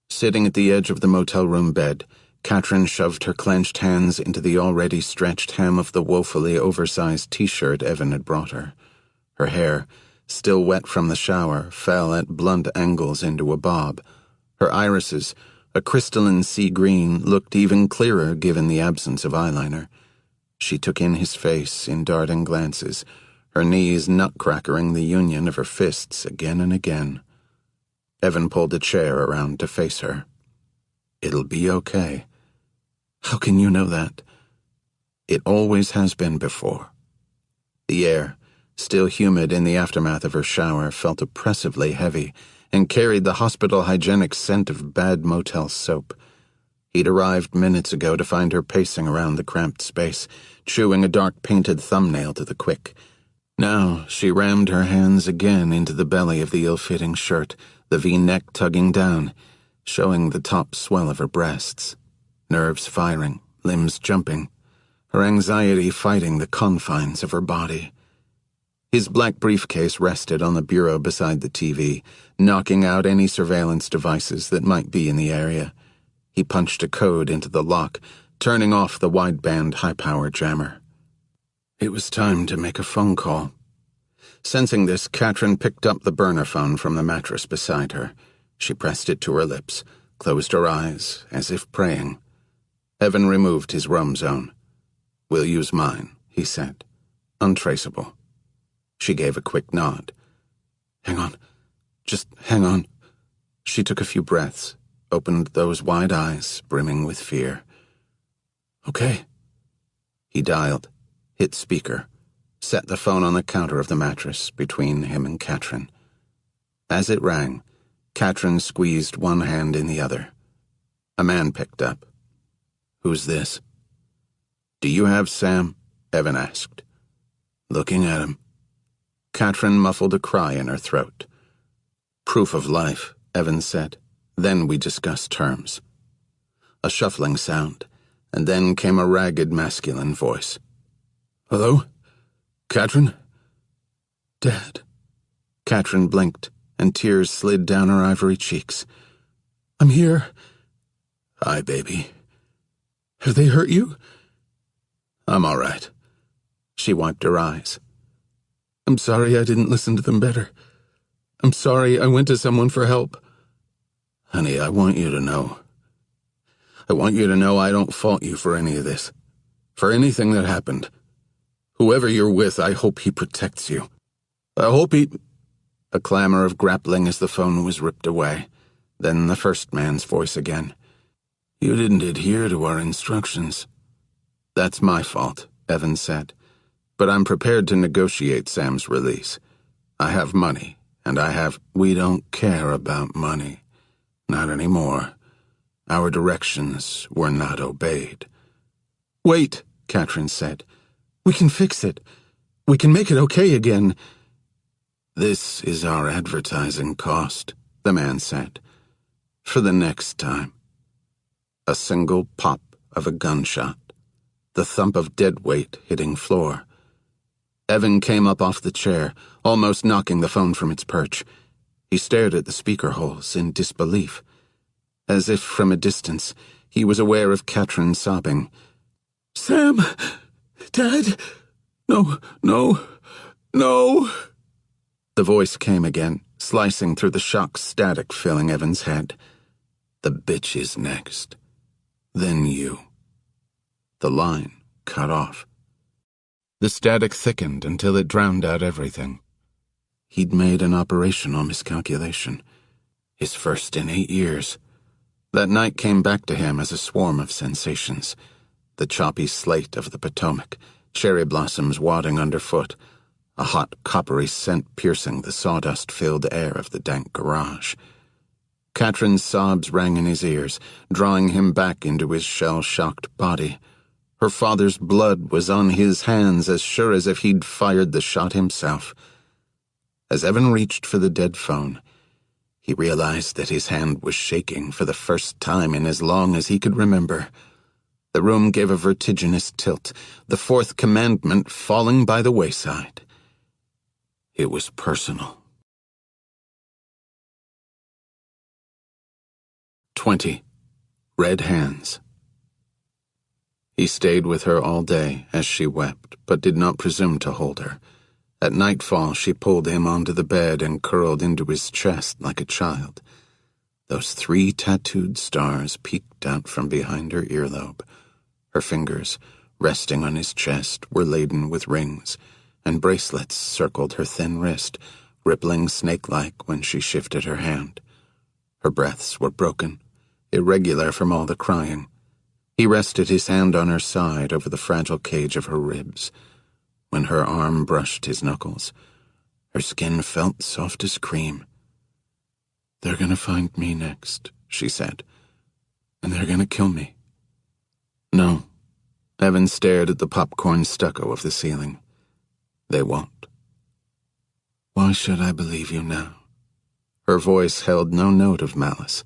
Sitting at the edge of the motel room bed, Katrin shoved her clenched hands into the already stretched hem of the woefully oversized t-shirt Evan had brought her. Her hair, still wet from the shower, fell at blunt angles into a bob. Her irises, a crystalline sea green, looked even clearer given the absence of eyeliner. She took in his face in darting glances, her knees nutcrackering the union of her fists again and again. Evan pulled a chair around to face her. It'll be okay. How can you know that? It always has been before. The air, still humid in the aftermath of her shower, felt oppressively heavy and carried the hospital hygienic scent of bad motel soap. He'd arrived minutes ago to find her pacing around the cramped space, chewing a dark-painted thumbnail to the quick. Now she rammed her hands again into the belly of the ill-fitting shirt, the V-neck tugging down, showing the top swell of her breasts. Nerves firing, limbs jumping, her anxiety fighting the confines of her body. His black briefcase rested on the bureau beside the TV, knocking out any surveillance devices that might be in the area. He punched a code into the lock, turning off the wideband high-power jammer. It was time to make a phone call. Sensing this, Katrin picked up the burner phone from the mattress beside her. She pressed it to her lips, closed her eyes, as if praying. Evan removed his roam zone. We'll use mine, he said. Untraceable. She gave a quick nod. Hang on. Just hang on. She took a few breaths, opened those wide eyes, brimming with fear. Okay. He dialed, hit speaker, set the phone on the counter of the mattress between him and Katrin. As it rang, Katrin squeezed one hand in the other. A man picked up. Who's this? Do you have Sam? Evan asked. Looking at him. Katrin muffled a cry in her throat. Proof of life, Evan said. Then we discussed terms. A shuffling sound, and then came a ragged masculine voice. Hello? Katrin? Dad. Katrin blinked, and tears slid down her ivory cheeks. I'm here. Hi, baby. Have they hurt you? I'm all right. She wiped her eyes. I'm sorry I didn't listen to them better. I'm sorry I went to someone for help. Honey, I want you to know. I want you to know I don't fault you for any of this. For anything that happened. Whoever you're with, I hope he protects you. I hope he... A clamor of grappling as the phone was ripped away. Then the first man's voice again. You didn't adhere to our instructions. That's my fault, Evan said. But I'm prepared to negotiate Sam's release. I have money, and I have... We don't care about money. Not anymore. Our directions were not obeyed. "Wait," Katrin said. "We can fix it. We can make it okay again." "This is our advertising cost," the man said. "For the next time." A single pop of a gunshot. The thump of dead weight hitting floor. Evan came up off the chair, almost knocking the phone from its perch. He stared at the speaker holes in disbelief. As if from a distance, he was aware of Katrin sobbing. "Sam! Dad! No, no, no!" The voice came again, slicing through the shock static filling Evan's head. "The bitch is next. Then you." The line cut off. The static thickened until it drowned out everything. He'd made an operational miscalculation. His first in 8 years. That night came back to him as a swarm of sensations. The choppy slate of the Potomac, cherry blossoms wadding underfoot, a hot coppery scent piercing the sawdust-filled air of the dank garage. Katrin's sobs rang in his ears, drawing him back into his shell-shocked body. Her father's blood was on his hands as sure as if he'd fired the shot himself. As Evan reached for the dead phone, he realized that his hand was shaking for the first time in as long as he could remember. The room gave a vertiginous tilt, the fourth commandment falling by the wayside. It was personal. 20. Red Hands. He stayed with her all day as she wept, but did not presume to hold her. At nightfall, she pulled him onto the bed and curled into his chest like a child. Those 3 tattooed stars peeked out from behind her earlobe. Her fingers, resting on his chest, were laden with rings, and bracelets circled her thin wrist, rippling snake-like when she shifted her hand. Her breaths were broken, irregular from all the crying. He rested his hand on her side over the fragile cage of her ribs. When her arm brushed his knuckles, her skin felt soft as cream. "They're gonna find me next," she said. "And they're gonna kill me." "No." Evan stared at the popcorn stucco of the ceiling. "They won't." "Why should I believe you now?" Her voice held no note of malice.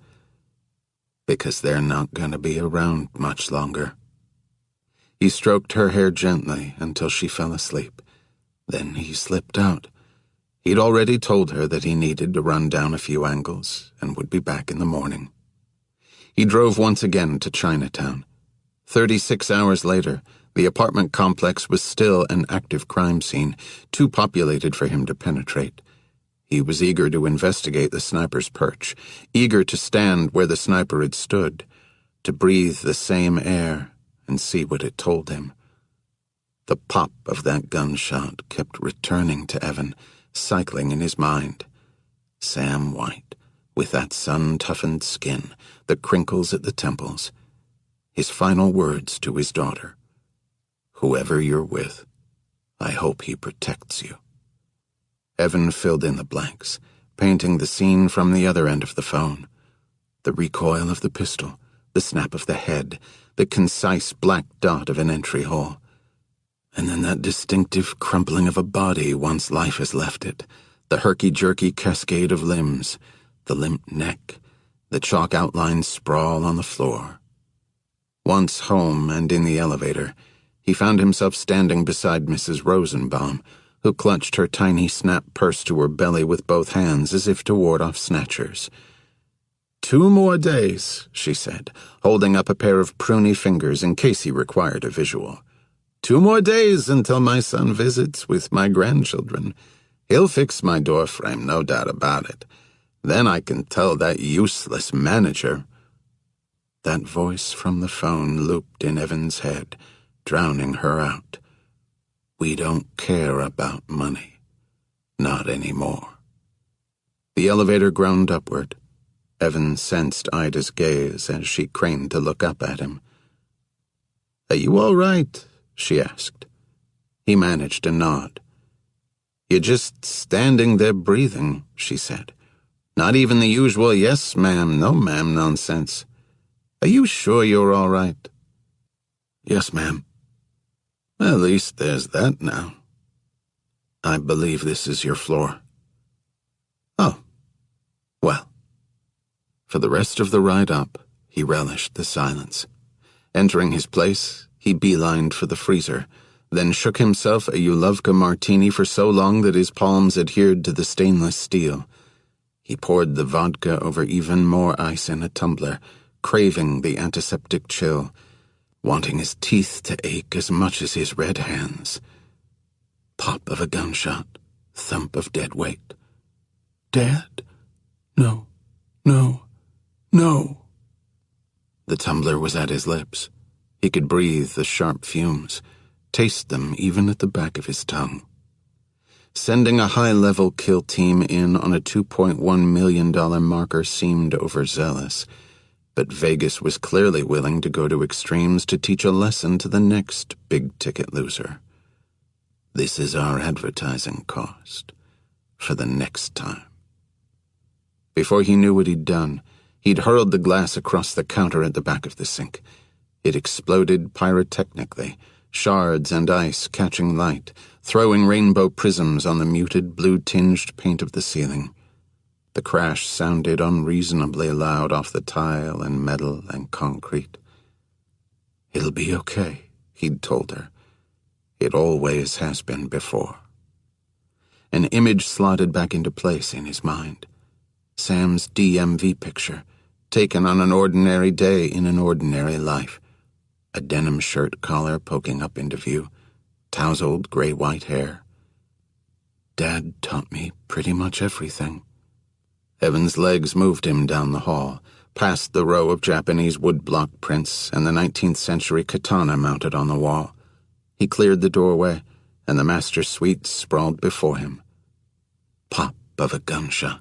"Because they're not gonna be around much longer." He stroked her hair gently until she fell asleep. Then he slipped out. He'd already told her that he needed to run down a few angles and would be back in the morning. He drove once again to Chinatown. 36 hours later, the apartment complex was still an active crime scene, too populated for him to penetrate. He was eager to investigate the sniper's perch, eager to stand where the sniper had stood, to breathe the same air and see what it told him. The pop of that gunshot kept returning to Evan, cycling in his mind. Sam White, with that sun-toughened skin, the crinkles at the temples. His final words to his daughter. "Whoever you're with, I hope he protects you." Evan filled in the blanks, painting the scene from the other end of the phone. The recoil of the pistol, the snap of the head, the concise black dot of an entry hole. And then that distinctive crumpling of a body once life has left it, the herky-jerky cascade of limbs, the limp neck, the chalk outlined sprawl on the floor. Once home and in the elevator, he found himself standing beside Mrs. Rosenbaum, who clutched her tiny snap purse to her belly with both hands as if to ward off snatchers. 2 more days, she said, holding up a pair of pruny fingers in case he required a visual. 2 more days until my son visits with my grandchildren. He'll fix my door frame, no doubt about it. Then I can tell that useless manager. That voice from the phone looped in Evan's head, drowning her out. We don't care about money. Not anymore. The elevator ground upward. Evan sensed Ida's gaze as she craned to look up at him. "Are you all right?" she asked. He managed a nod. "You're just standing there breathing," she said. "Not even the usual yes, ma'am, no, ma'am nonsense." Are you sure you're all right?" "Yes, ma'am." "At least there's that now. I believe this is your floor." "Oh, well." For the rest of the ride up, he relished the silence. Entering his place, he beelined for the freezer, then shook himself a Yulovka martini for so long that his palms adhered to the stainless steel. He poured the vodka over even more ice in a tumbler, craving the antiseptic chill, wanting his teeth to ache as much as his red hands. Pop of a gunshot, thump of dead weight. "Dad? No, no, no." The tumbler was at his lips. He could breathe the sharp fumes, taste them even at the back of his tongue. Sending a high-level kill team in on a $2.1 million marker seemed overzealous, but Vegas was clearly willing to go to extremes to teach a lesson to the next big-ticket loser. This is our advertising cost for the next time. Before he knew what he'd done, he'd hurled the glass across the counter at the back of the sink. It exploded pyrotechnically, shards and ice catching light, throwing rainbow prisms on the muted blue-tinged paint of the ceiling. The crash sounded unreasonably loud off the tile and metal and concrete. "It'll be okay," he'd told her. "It always has been before." An image slotted back into place in his mind. Sam's DMV picture, taken on an ordinary day in an ordinary life. A denim shirt collar poking up into view, tousled gray-white hair. "Dad taught me pretty much everything." Evan's legs moved him down the hall, past the row of Japanese woodblock prints and the 19th century katana mounted on the wall. He cleared the doorway, and the master suite sprawled before him. Pop of a gunshot.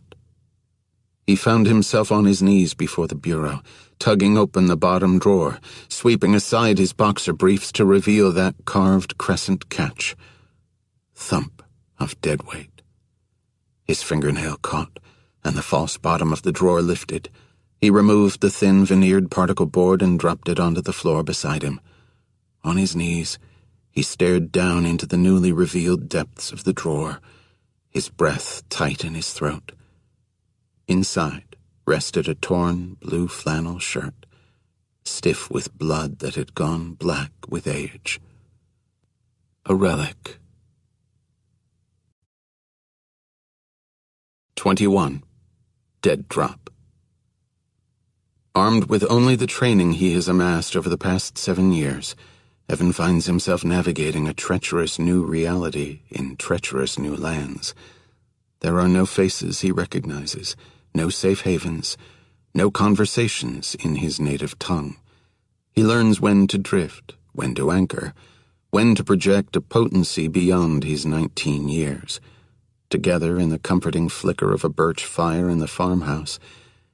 He found himself on his knees before the bureau, tugging open the bottom drawer, sweeping aside his boxer briefs to reveal that carved crescent catch. Thump of dead weight. His fingernail caught, and the false bottom of the drawer lifted. He removed the thin veneered particle board and dropped it onto the floor beside him. On his knees, he stared down into the newly revealed depths of the drawer, his breath tight in his throat. Inside rested a torn blue flannel shirt, stiff with blood that had gone black with age. A relic. 21. Dead Drop. Armed with only the training he has amassed over the past 7 years, Evan finds himself navigating a treacherous new reality in treacherous new lands. There are no faces he recognizes, no safe havens, no conversations in his native tongue. He learns when to drift, when to anchor, when to project a potency beyond his 19 years. Together in the comforting flicker of a birch fire in the farmhouse,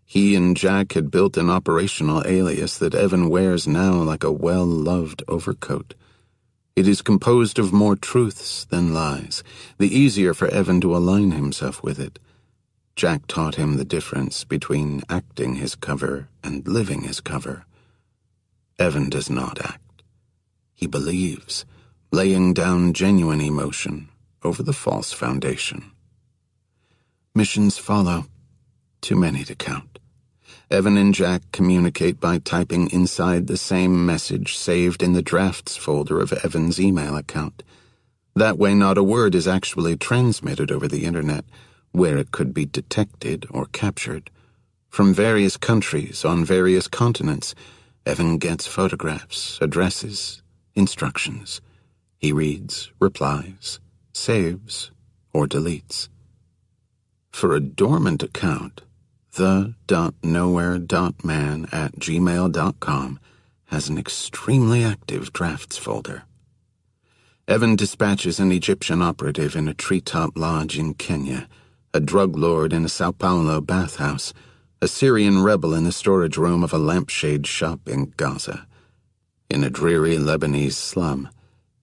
he and Jack had built an operational alias that Evan wears now like a well-loved overcoat. It is composed of more truths than lies, the easier for Evan to align himself with it. Jack taught him the difference between acting his cover and living his cover. Evan does not act. He believes, laying down genuine emotion over the false foundation. Missions follow, too many to count. Evan and Jack communicate by typing inside the same message saved in the drafts folder of Evan's email account. That way not a word is actually transmitted over the internet, where it could be detected or captured. From various countries on various continents, Evan gets photographs, addresses, instructions. He reads, replies, saves, or deletes. For a dormant account, the.nowhere.man@gmail.com has an extremely active drafts folder. Evan dispatches an Egyptian operative in a treetop lodge in Kenya, a drug lord in a Sao Paulo bathhouse, a Syrian rebel in the storage room of a lampshade shop in Gaza. In a dreary Lebanese slum,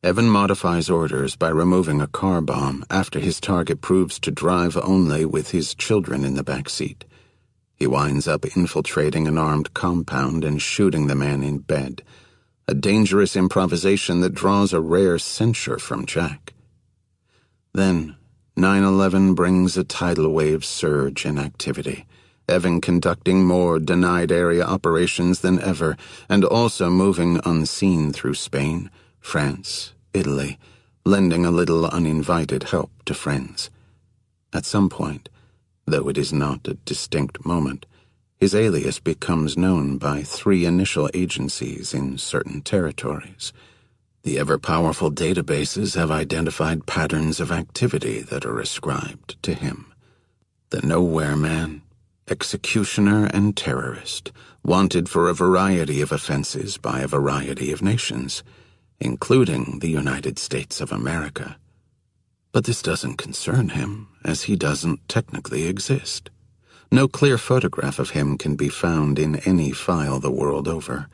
Evan modifies orders by removing a car bomb after his target proves to drive only with his children in the back seat. He winds up infiltrating an armed compound and shooting the man in bed, a dangerous improvisation that draws a rare censure from Jack. Then, 9/11 brings a tidal wave surge in activity, Evan conducting more denied area operations than ever, and also moving unseen through Spain, France, Italy, lending a little uninvited help to friends. At some point, though it is not a distinct moment, his alias becomes known by 3 initial agencies in certain territories. The ever-powerful databases have identified patterns of activity that are ascribed to him. The Nowhere Man, executioner and terrorist, wanted for a variety of offenses by a variety of nations, including the United States of America. But this doesn't concern him, as he doesn't technically exist. No clear photograph of him can be found in any file the world over.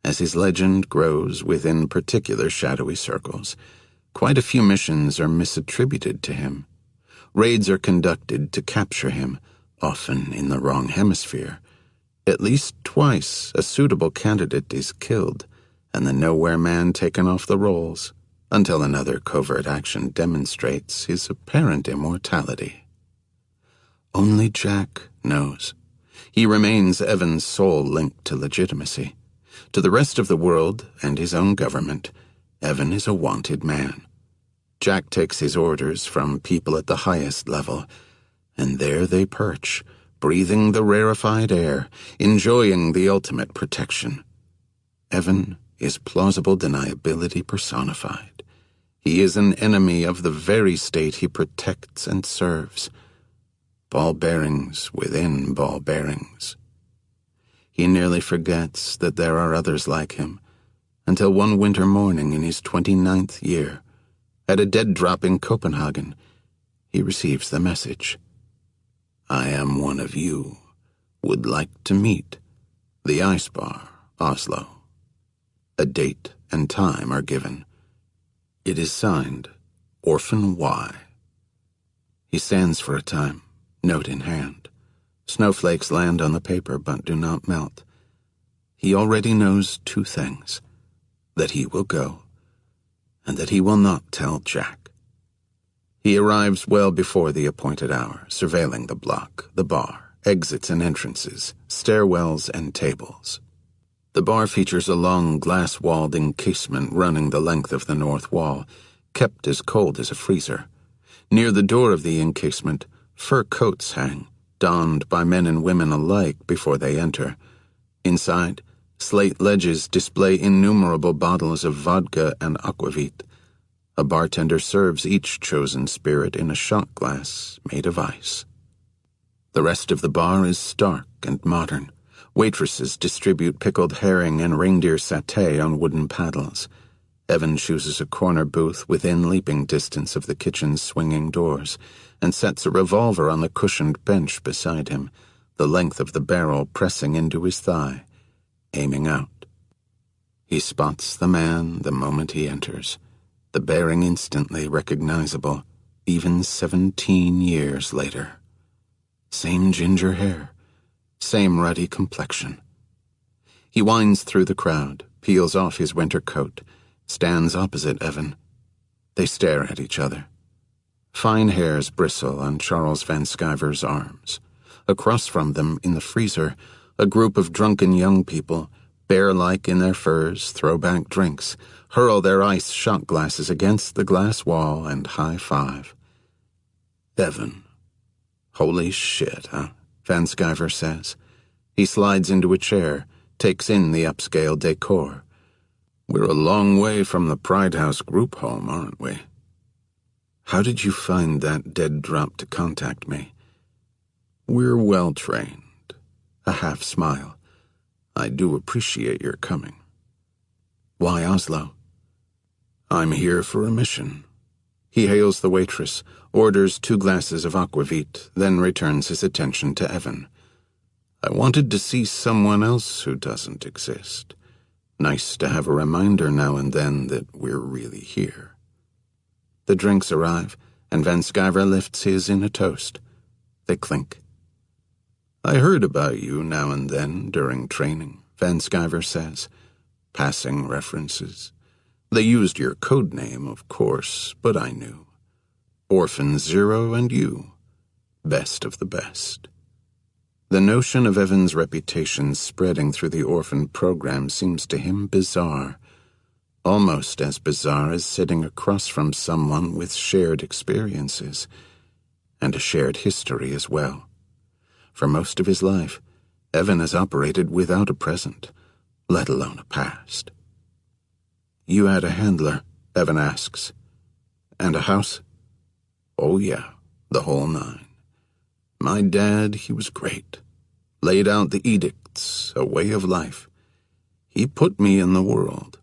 As his legend grows within particular shadowy circles, quite a few missions are misattributed to him. Raids are conducted to capture him, often in the wrong hemisphere. At least twice a suitable candidate is killed, and the Nowhere Man taken off the rolls, until another covert action demonstrates his apparent immortality. Only Jack knows. He remains Evan's sole link to legitimacy. To the rest of the world and his own government, Evan is a wanted man. Jack takes his orders from people at the highest level, and there they perch, breathing the rarefied air, enjoying the ultimate protection. Evan is plausible deniability personified. He is an enemy of the very state he protects and serves. Ball bearings within ball bearings. He nearly forgets that there are others like him, until one winter morning in his 29th year, at a dead drop in Copenhagen, he receives the message. I am one of you. Would like to meet. The Ice Bar, Oslo. A date and time are given. It is signed, Orphan Y. He stands for a time, note in hand. Snowflakes land on the paper but do not melt. He already knows 2 things: that he will go, and that he will not tell Jack. He arrives well before the appointed hour, surveilling the block, the bar, exits and entrances, stairwells and tables. The bar features a long glass-walled encasement running the length of the north wall, kept as cold as a freezer. Near the door of the encasement, fur coats hang, donned by men and women alike before they enter. Inside, slate ledges display innumerable bottles of vodka and aquavit. A bartender serves each chosen spirit in a shot glass made of ice. The rest of the bar is stark and modern. Waitresses distribute pickled herring and reindeer satay on wooden paddles. Evan chooses a corner booth within leaping distance of the kitchen's swinging doors, and sets a revolver on the cushioned bench beside him, the length of the barrel pressing into his thigh, aiming out. He spots the man the moment he enters, the bearing instantly recognizable, even 17 years later. Same ginger hair, same ruddy complexion. He winds through the crowd, peels off his winter coat, stands opposite Evan. They stare at each other. Fine hairs bristle on Charles Van Sciver's arms. Across from them, in the freezer, a group of drunken young people, bear-like in their furs, throw back drinks, hurl their ice shot glasses against the glass wall and high-five. Evan. Holy shit, huh? Van Sciver says. He slides into a chair, takes in the upscale decor. We're a long way from the Pride House group home, aren't we? How did you find that dead drop to contact me? We're well-trained. A half smile. I do appreciate your coming. Why Oslo? I'm here for a mission. He hails the waitress, orders 2 glasses of aquavit, then returns his attention to Evan. I wanted to see someone else who doesn't exist. Nice to have a reminder now and then that we're really here. The drinks arrive, and Van Sciver lifts his in a toast. They clink. I heard about you now and then during training, Van Sciver says. Passing references. They used your code name, of course, but I knew. Orphan Zero and you. Best of the best. The notion of Evan's reputation spreading through the orphan program seems to him bizarre. Almost as bizarre as sitting across from someone with shared experiences, and a shared history as well. For most of his life, Evan has operated without a present, let alone a past. You had a handler, Evan asks. And a house? Oh yeah, the whole nine. My dad, he was great. Laid out the edicts, a way of life. He put me in the world.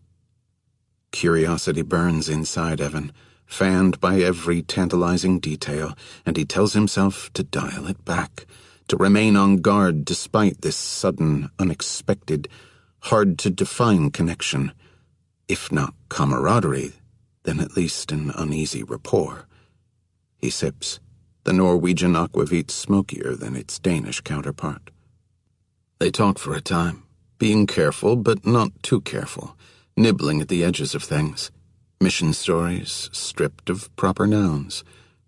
Curiosity burns inside Evan, fanned by every tantalizing detail, and he tells himself to dial it back, to remain on guard despite this sudden, unexpected, hard-to-define connection. If not camaraderie, then at least an uneasy rapport. He sips, the Norwegian aquavit smokier than its Danish counterpart. They talk for a time, being careful but not too careful, nibbling at the edges of things. Mission stories stripped of proper nouns,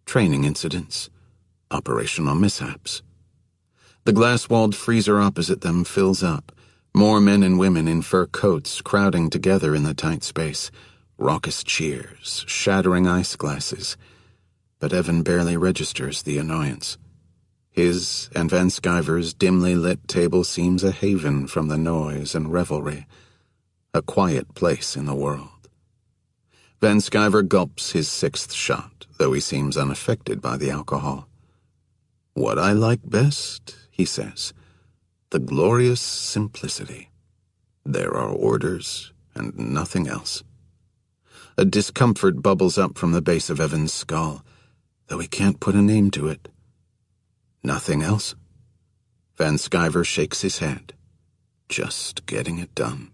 training incidents, operational mishaps. The glass-walled freezer opposite them fills up, more men and women in fur coats crowding together in the tight space, raucous cheers, shattering ice glasses. But Evan barely registers the annoyance. His and Van Sciver's dimly lit table seems a haven from the noise and revelry, a quiet place in the world. Van Sciver gulps his sixth shot, though he seems unaffected by the alcohol. What I like best, he says, the glorious simplicity. There are orders and nothing else. A discomfort bubbles up from the base of Evan's skull, though he can't put a name to it. Nothing else? Van Sciver shakes his head. Just getting it done.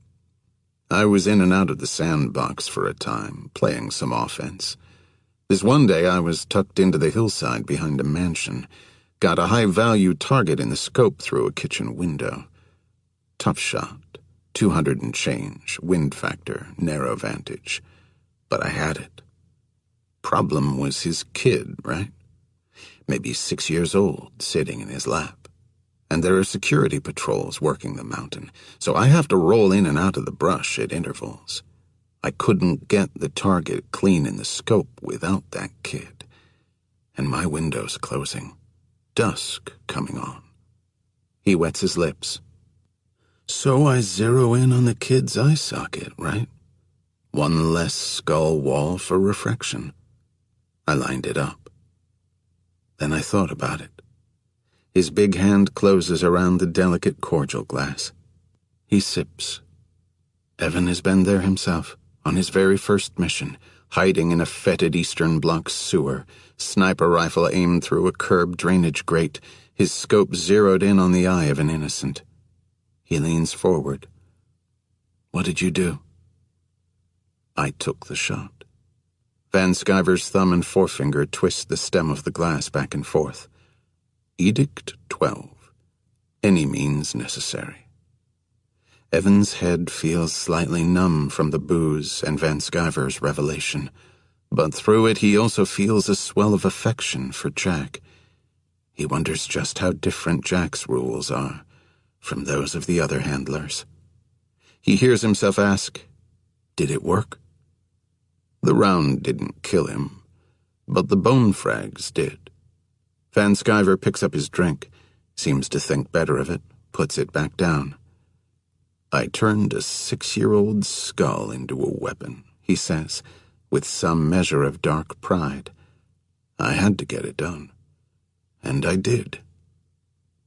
I was in and out of the sandbox for a time, playing some offense. This one day I was tucked into the hillside behind a mansion, got a high-value target in the scope through a kitchen window. Tough shot, 200 and change, wind factor, narrow vantage. But I had it. Problem was his kid, right? Maybe 6 years old, sitting in his lap. And there are security patrols working the mountain, so I have to roll in and out of the brush at intervals. I couldn't get the target clean in the scope without that kid. And my window's closing. Dusk coming on. He wets his lips. So I zero in on the kid's eye socket, right? One less skull wall for refraction. I lined it up. Then I thought about it. His big hand closes around the delicate cordial glass. He sips. Evan has been there himself, on his very first mission, hiding in a fetid Eastern Bloc sewer, sniper rifle aimed through a curb drainage grate, his scope zeroed in on the eye of an innocent. He leans forward. What did you do? I took the shot. Van Sciver's thumb and forefinger twist the stem of the glass back and forth. Edict 12. Any means necessary. Evan's head feels slightly numb from the booze and Van Sciver's revelation, but through it he also feels a swell of affection for Jack. He wonders just how different Jack's rules are from those of the other handlers. He hears himself ask, did it work? The round didn't kill him, but the bone frags did. Van Sciver picks up his drink, seems to think better of it, puts it back down. I turned a 6-year-old skull into a weapon, he says, with some measure of dark pride. I had to get it done. And I did.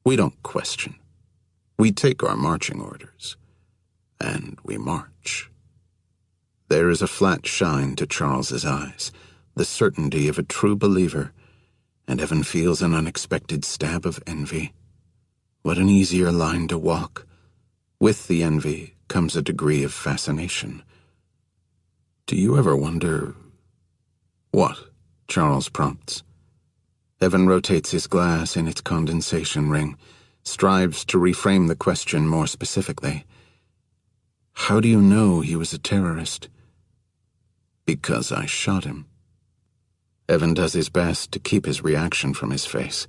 We don't question. We take our marching orders. And we march. There is a flat shine to Charles's eyes, the certainty of a true believer, and Evan feels an unexpected stab of envy. What an easier line to walk. With the envy comes a degree of fascination. Do you ever wonder... What? Charles prompts. Evan rotates his glass in its condensation ring, strives to reframe the question more specifically. How do you know he was a terrorist? Because I shot him. Evan does his best to keep his reaction from his face,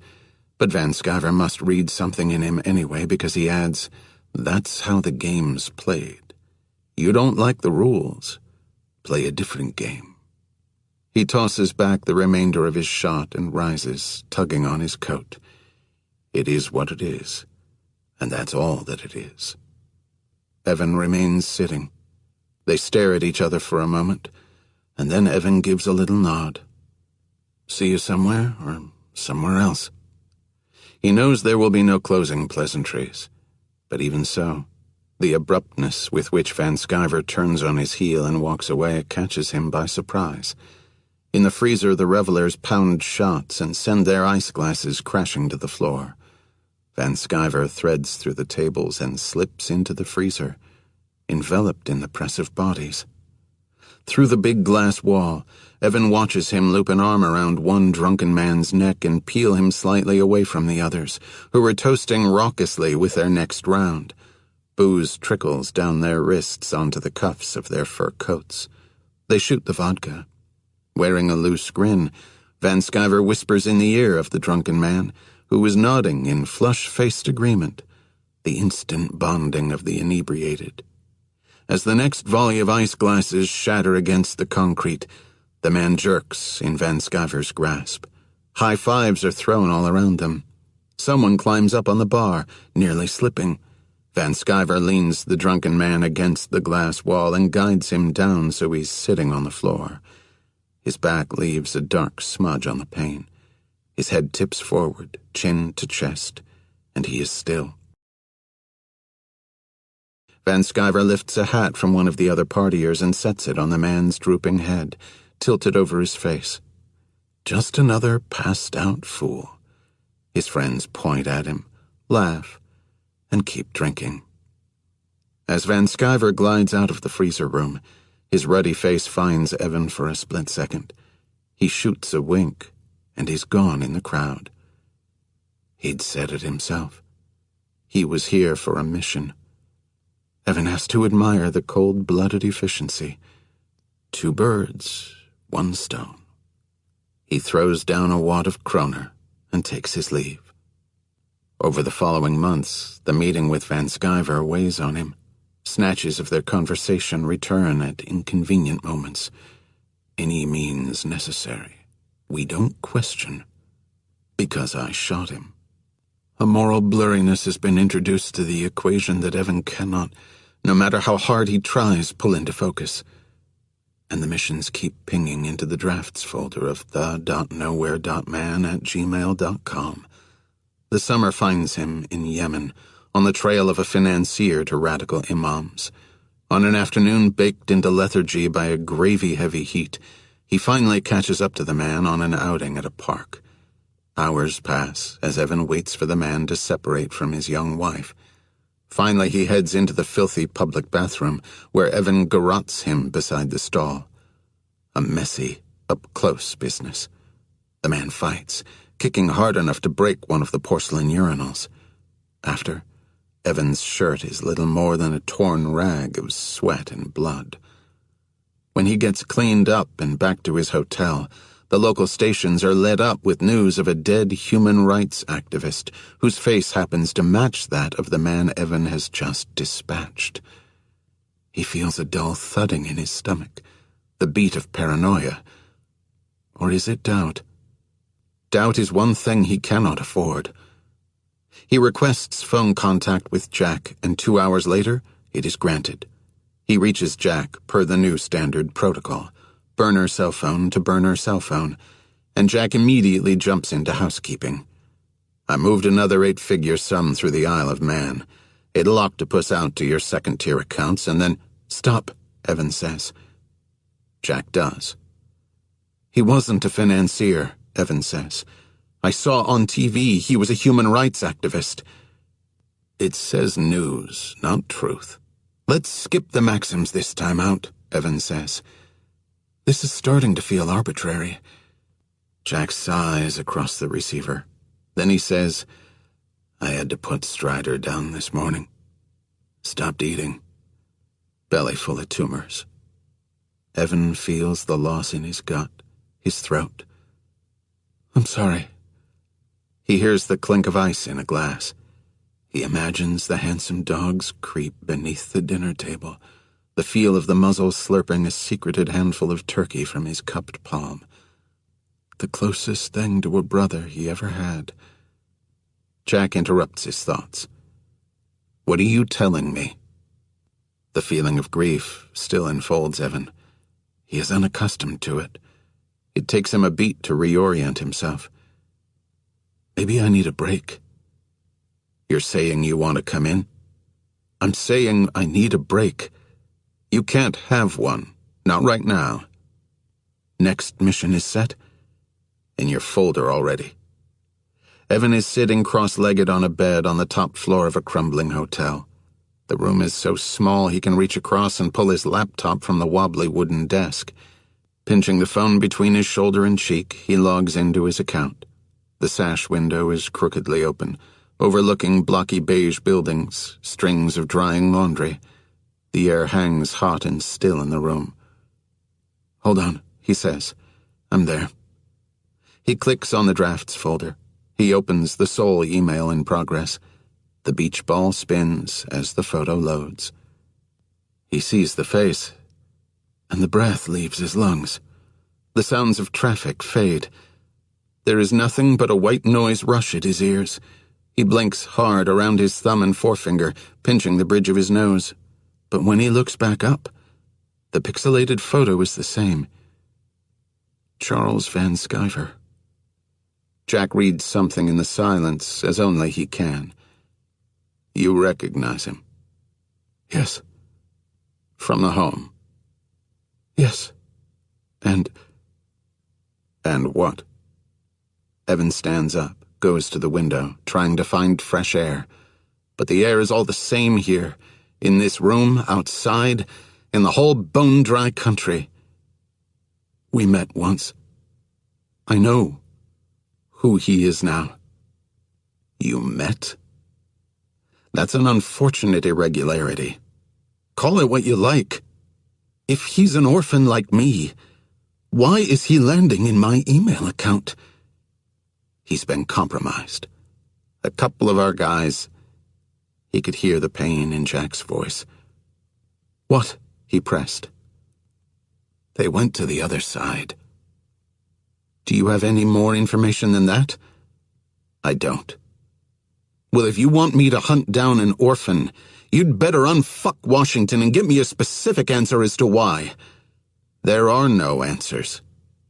but Van Sciver must read something in him anyway because he adds, that's how the game's played. You don't like the rules. Play a different game. He tosses back the remainder of his shot and rises, tugging on his coat. It is what it is, and that's all that it is. Evan remains sitting. They stare at each other for a moment, and then Evan gives a little nod. See you somewhere, or somewhere else. He knows there will be no closing pleasantries, but even so, the abruptness with which Van Sciver turns on his heel and walks away catches him by surprise. In the freezer, the revelers pound shots and send their ice glasses crashing to the floor. Van Sciver threads through the tables and slips into the freezer, enveloped in the press of bodies. Through the big glass wall, Evan watches him loop an arm around one drunken man's neck and peel him slightly away from the others, who are toasting raucously with their next round. Booze trickles down their wrists onto the cuffs of their fur coats. They shoot the vodka. Wearing a loose grin, Van Sciver whispers in the ear of the drunken man, who is nodding in flush-faced agreement, the instant bonding of the inebriated. As the next volley of ice glasses shatter against the concrete, the man jerks in Van Sciver's grasp. High fives are thrown all around them. Someone climbs up on the bar, nearly slipping. Van Sciver leans the drunken man against the glass wall and guides him down so he's sitting on the floor. His back leaves a dark smudge on the pane. His head tips forward, chin to chest, and he is still. Van Sciver lifts a hat from one of the other partiers and sets it on the man's drooping head, tilted over his face. Just another passed-out fool. His friends point at him, laugh, and keep drinking. As Van Sciver glides out of the freezer room, his ruddy face finds Evan for a split second. He shoots a wink, and he's gone in the crowd. He'd said it himself. He was here for a mission. Evan has to admire the cold-blooded efficiency. 2 birds, 1 stone. He throws down a wad of kroner and takes his leave. Over the following months, the meeting with Van Sciver weighs on him. Snatches of their conversation return at inconvenient moments. Any means necessary. We don't question. Because I shot him. A moral blurriness has been introduced to the equation that Evan cannot, no matter how hard he tries, pull into focus. And the missions keep pinging into the drafts folder of the.nowhere.man@gmail.com. The summer finds him in Yemen, on the trail of a financier to radical imams. On an afternoon baked into lethargy by a gravy-heavy heat, he finally catches up to the man on an outing at a park. Hours pass as Evan waits for the man to separate from his young wife. Finally, he heads into the filthy public bathroom, where Evan garrots him beside the stall. A messy, up-close business. The man fights, kicking hard enough to break one of the porcelain urinals. After, Evan's shirt is little more than a torn rag of sweat and blood. When he gets cleaned up and back to his hotel, the local stations are lit up with news of a dead human rights activist whose face happens to match that of the man Evan has just dispatched. He feels a dull thudding in his stomach, the beat of paranoia. Or is it doubt? Doubt is one thing he cannot afford. He requests phone contact with Jack, and 2 hours later, it is granted. He reaches Jack per the new standard protocol, burner cell phone to burner cell phone, and Jack immediately jumps into housekeeping. I moved another 8-figure sum through the Isle of Man. It'll octopus out to your second-tier accounts, and then— Stop, Evan says. Jack does. He wasn't a financier, Evan says. I saw on TV he was a human rights activist. It says news, not truth. Let's skip the maxims this time out, Evan says. This is starting to feel arbitrary. Jack sighs across the receiver. Then he says, I had to put Strider down this morning. Stopped eating. Belly full of tumors. Evan feels the loss in his gut, his throat. I'm sorry. He hears the clink of ice in a glass. He imagines the handsome dogs creep beneath the dinner table, the feel of the muzzle slurping a secreted handful of turkey from his cupped palm. The closest thing to a brother he ever had. Jack interrupts his thoughts. What are you telling me? The feeling of grief still enfolds Evan. He is unaccustomed to it. It takes him a beat to reorient himself. Maybe I need a break. You're saying you want to come in? I'm saying I need a break. You can't have one. Not right now. Next mission is set? In your folder already. Evan is sitting cross-legged on a bed on the top floor of a crumbling hotel. The room is so small he can reach across and pull his laptop from the wobbly wooden desk. Pinching the phone between his shoulder and cheek, he logs into his account. The sash window is crookedly open, overlooking blocky beige buildings, strings of drying laundry. The air hangs hot and still in the room. Hold on, he says. I'm there. He clicks on the drafts folder. He opens the sole email in progress. The beach ball spins as the photo loads. He sees the face, and the breath leaves his lungs. The sounds of traffic fade. There is nothing but a white noise rush at his ears. He blinks hard around his thumb and forefinger, pinching the bridge of his nose. But when he looks back up, the pixelated photo is the same. Charles Van Sciver. Jack reads something in the silence as only he can. You recognize him? Yes. From the home? Yes. And what? Evan stands up, goes to the window, trying to find fresh air. But the air is all the same here, in this room, outside, in the whole bone-dry country. We met once. I know who he is now. You met? That's an unfortunate irregularity. Call it what you like. If he's an orphan like me, why is he landing in my email account? He's been compromised. A couple of our guys. He could hear the pain in Jack's voice. What? He pressed. They went to the other side. Do you have any more information than that? I don't. Well, if you want me to hunt down an orphan, you'd better unfuck Washington and give me a specific answer as to why. There are no answers.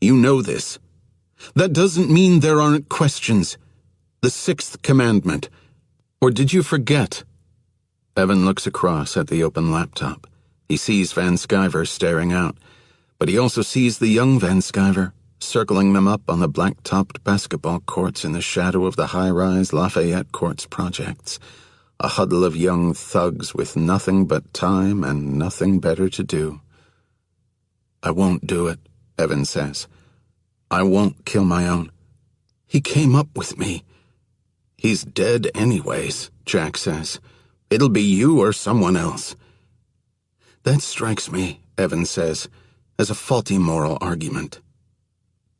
You know this. That doesn't mean there aren't questions. The sixth commandment. Or did you forget? Evan looks across at the open laptop. He sees Van Sciver staring out, but he also sees the young Van Sciver, circling them up on the black-topped basketball courts in the shadow of the high-rise Lafayette Courts projects, a huddle of young thugs with nothing but time and nothing better to do. I won't do it, Evan says. I won't kill my own. He came up with me. He's dead anyways, Jack says. It'll be you or someone else. That strikes me, Evan says, as a faulty moral argument.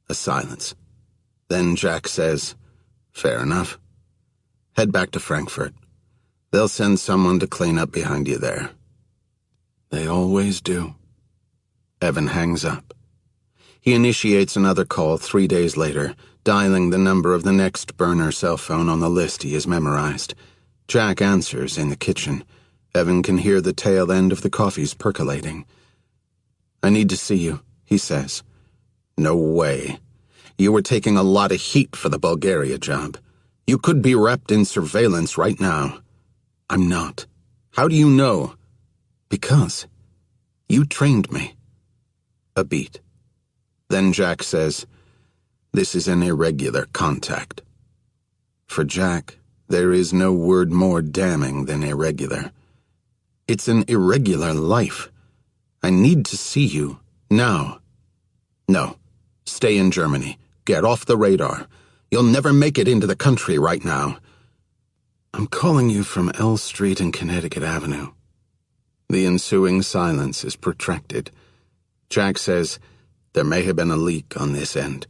A silence. Then Jack says, Fair enough. Head back to Frankfurt. They'll send someone to clean up behind you there. They always do. Evan hangs up. He initiates another call 3 days later, dialing the number of the next burner cell phone on the list he has memorized. Jack answers in the kitchen. Evan can hear the tail end of the coffees percolating. I need to see you, he says. No way. You were taking a lot of heat for the Bulgaria job. You could be wrapped in surveillance right now. I'm not. How do you know? Because you trained me. A beat. Then Jack says, This is an irregular contact. For Jack, there is no word more damning than irregular. It's an irregular life. I need to see you, now. No, stay in Germany. Get off the radar. You'll never make it into the country right now. I'm calling you from L Street and Connecticut Avenue. The ensuing silence is protracted. Jack says, there may have been a leak on this end.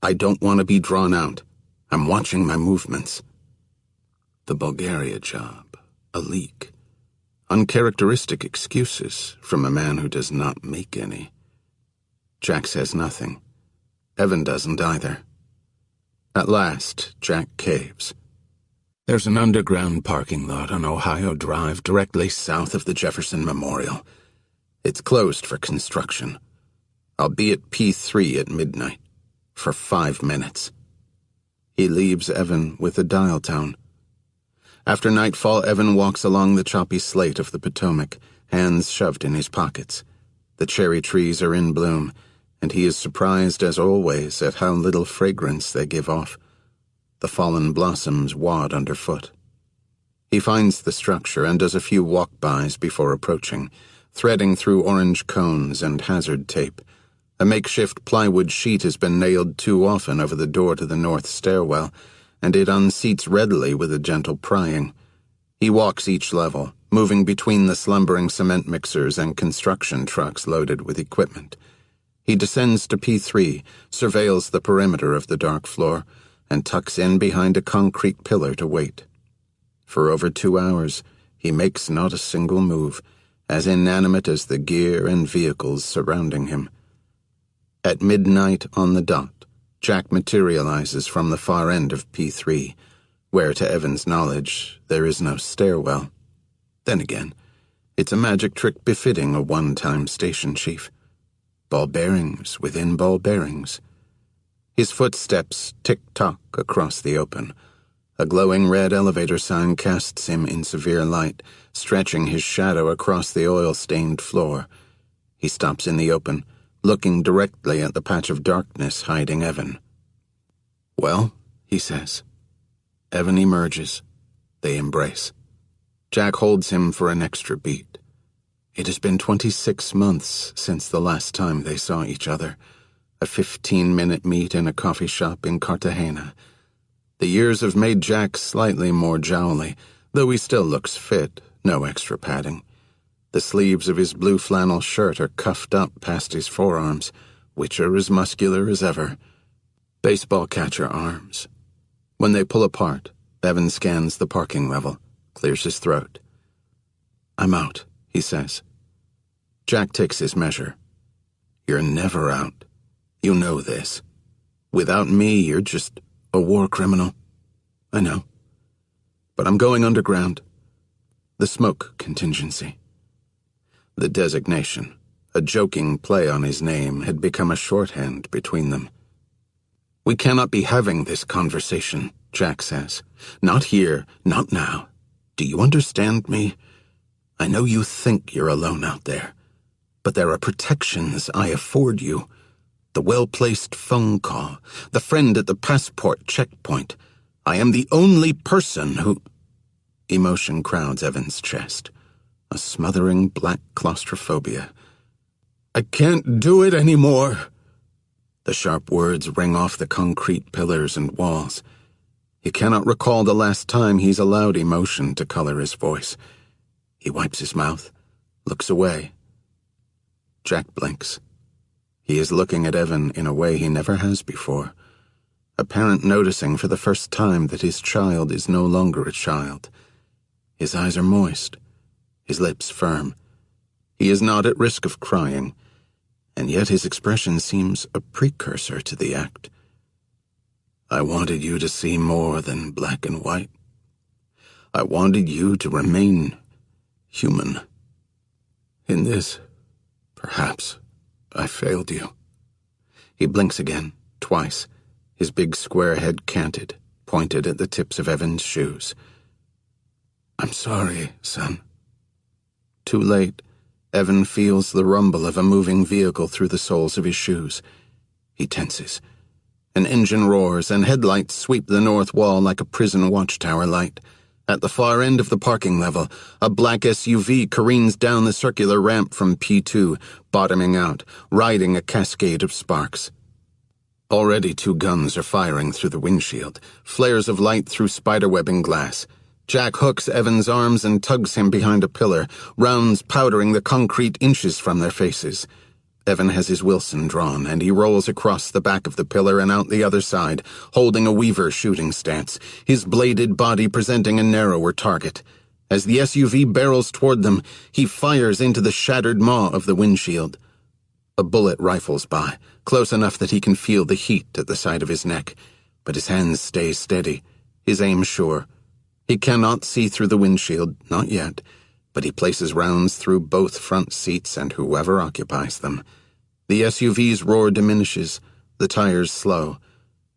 I don't want to be drawn out. I'm watching my movements. The Bulgaria job. A leak. Uncharacteristic excuses from a man who does not make any. Jack says nothing. Evan doesn't either. At last, Jack caves. There's an underground parking lot on Ohio Drive directly south of the Jefferson Memorial. It's closed for construction. I'll be at P3 at midnight, for 5 minutes. He leaves Evan with a dial tone. After nightfall, Evan walks along the choppy slate of the Potomac, hands shoved in his pockets. The cherry trees are in bloom, and he is surprised as always at how little fragrance they give off. The fallen blossoms wad underfoot. He finds the structure and does a few walk-bys before approaching, threading through orange cones and hazard tape. A makeshift plywood sheet has been nailed too often over the door to the north stairwell, and it unseats readily with a gentle prying. He walks each level, moving between the slumbering cement mixers and construction trucks loaded with equipment. He descends to P3, surveils the perimeter of the dark floor, and tucks in behind a concrete pillar to wait. For over 2 hours, he makes not a single move, as inanimate as the gear and vehicles surrounding him. At midnight on the dot, Jack materializes from the far end of P3, where, to Evan's knowledge, there is no stairwell. Then again, it's a magic trick befitting a one-time station chief. Ball bearings within ball bearings. His footsteps tick-tock across the open. A glowing red elevator sign casts him in severe light, stretching his shadow across the oil-stained floor. He stops in the open, looking directly at the patch of darkness hiding Evan. "Well," he says. Evan emerges. They embrace. Jack holds him for an extra beat. It has been 26 months since the last time they saw each other. A 15-minute meet in a coffee shop in Cartagena. The years have made Jack slightly more jowly, though he still looks fit, no extra padding. The sleeves of his blue flannel shirt are cuffed up past his forearms, which are as muscular as ever. Baseball catcher arms. When they pull apart, Evan scans the parking level, clears his throat. "I'm out," he says. Jack takes his measure. "You're never out. You know this. Without me, you're just a war criminal. I know. But I'm going underground. The smoke contingency." The designation, a joking play on his name, had become a shorthand between them. "We cannot be having this conversation," Jack says. "Not here, not now. Do you understand me? I know you think you're alone out there, but there are protections I afford you. The well-placed phone call, the friend at the passport checkpoint. I am the only person who—" Emotion crowds Evan's chest. A smothering black claustrophobia. "I can't do it anymore." The sharp words ring off the concrete pillars and walls. He cannot recall the last time he's allowed emotion to color his voice. He wipes his mouth, looks away. Jack blinks. He is looking at Evan in a way he never has before, a parent noticing for the first time that his child is no longer a child. His eyes are moist, his lips firm. He is not at risk of crying, and yet his expression seems a precursor to the act. "I wanted you to see more than black and white. I wanted you to remain human. In this, perhaps, I failed you." He blinks again, twice, his big square head canted, pointed at the tips of Evan's shoes. "I'm sorry, son." Too late, Evan feels the rumble of a moving vehicle through the soles of his shoes. He tenses. An engine roars, and headlights sweep the north wall like a prison watchtower light. At the far end of the parking level, a black SUV careens down the circular ramp from P2, bottoming out, riding a cascade of sparks. Already 2 guns are firing through the windshield, flares of light through spiderwebbing glass. Jack hooks Evan's arms and tugs him behind a pillar, rounds powdering the concrete inches from their faces. Evan has his Wilson drawn, and he rolls across the back of the pillar and out the other side, holding a Weaver shooting stance, his bladed body presenting a narrower target. As the SUV barrels toward them, he fires into the shattered maw of the windshield. A bullet rifles by, close enough that he can feel the heat at the side of his neck, but his hands stay steady, his aim sure. He cannot see through the windshield, not yet, but he places rounds through both front seats and whoever occupies them. The SUV's roar diminishes, the tires slow.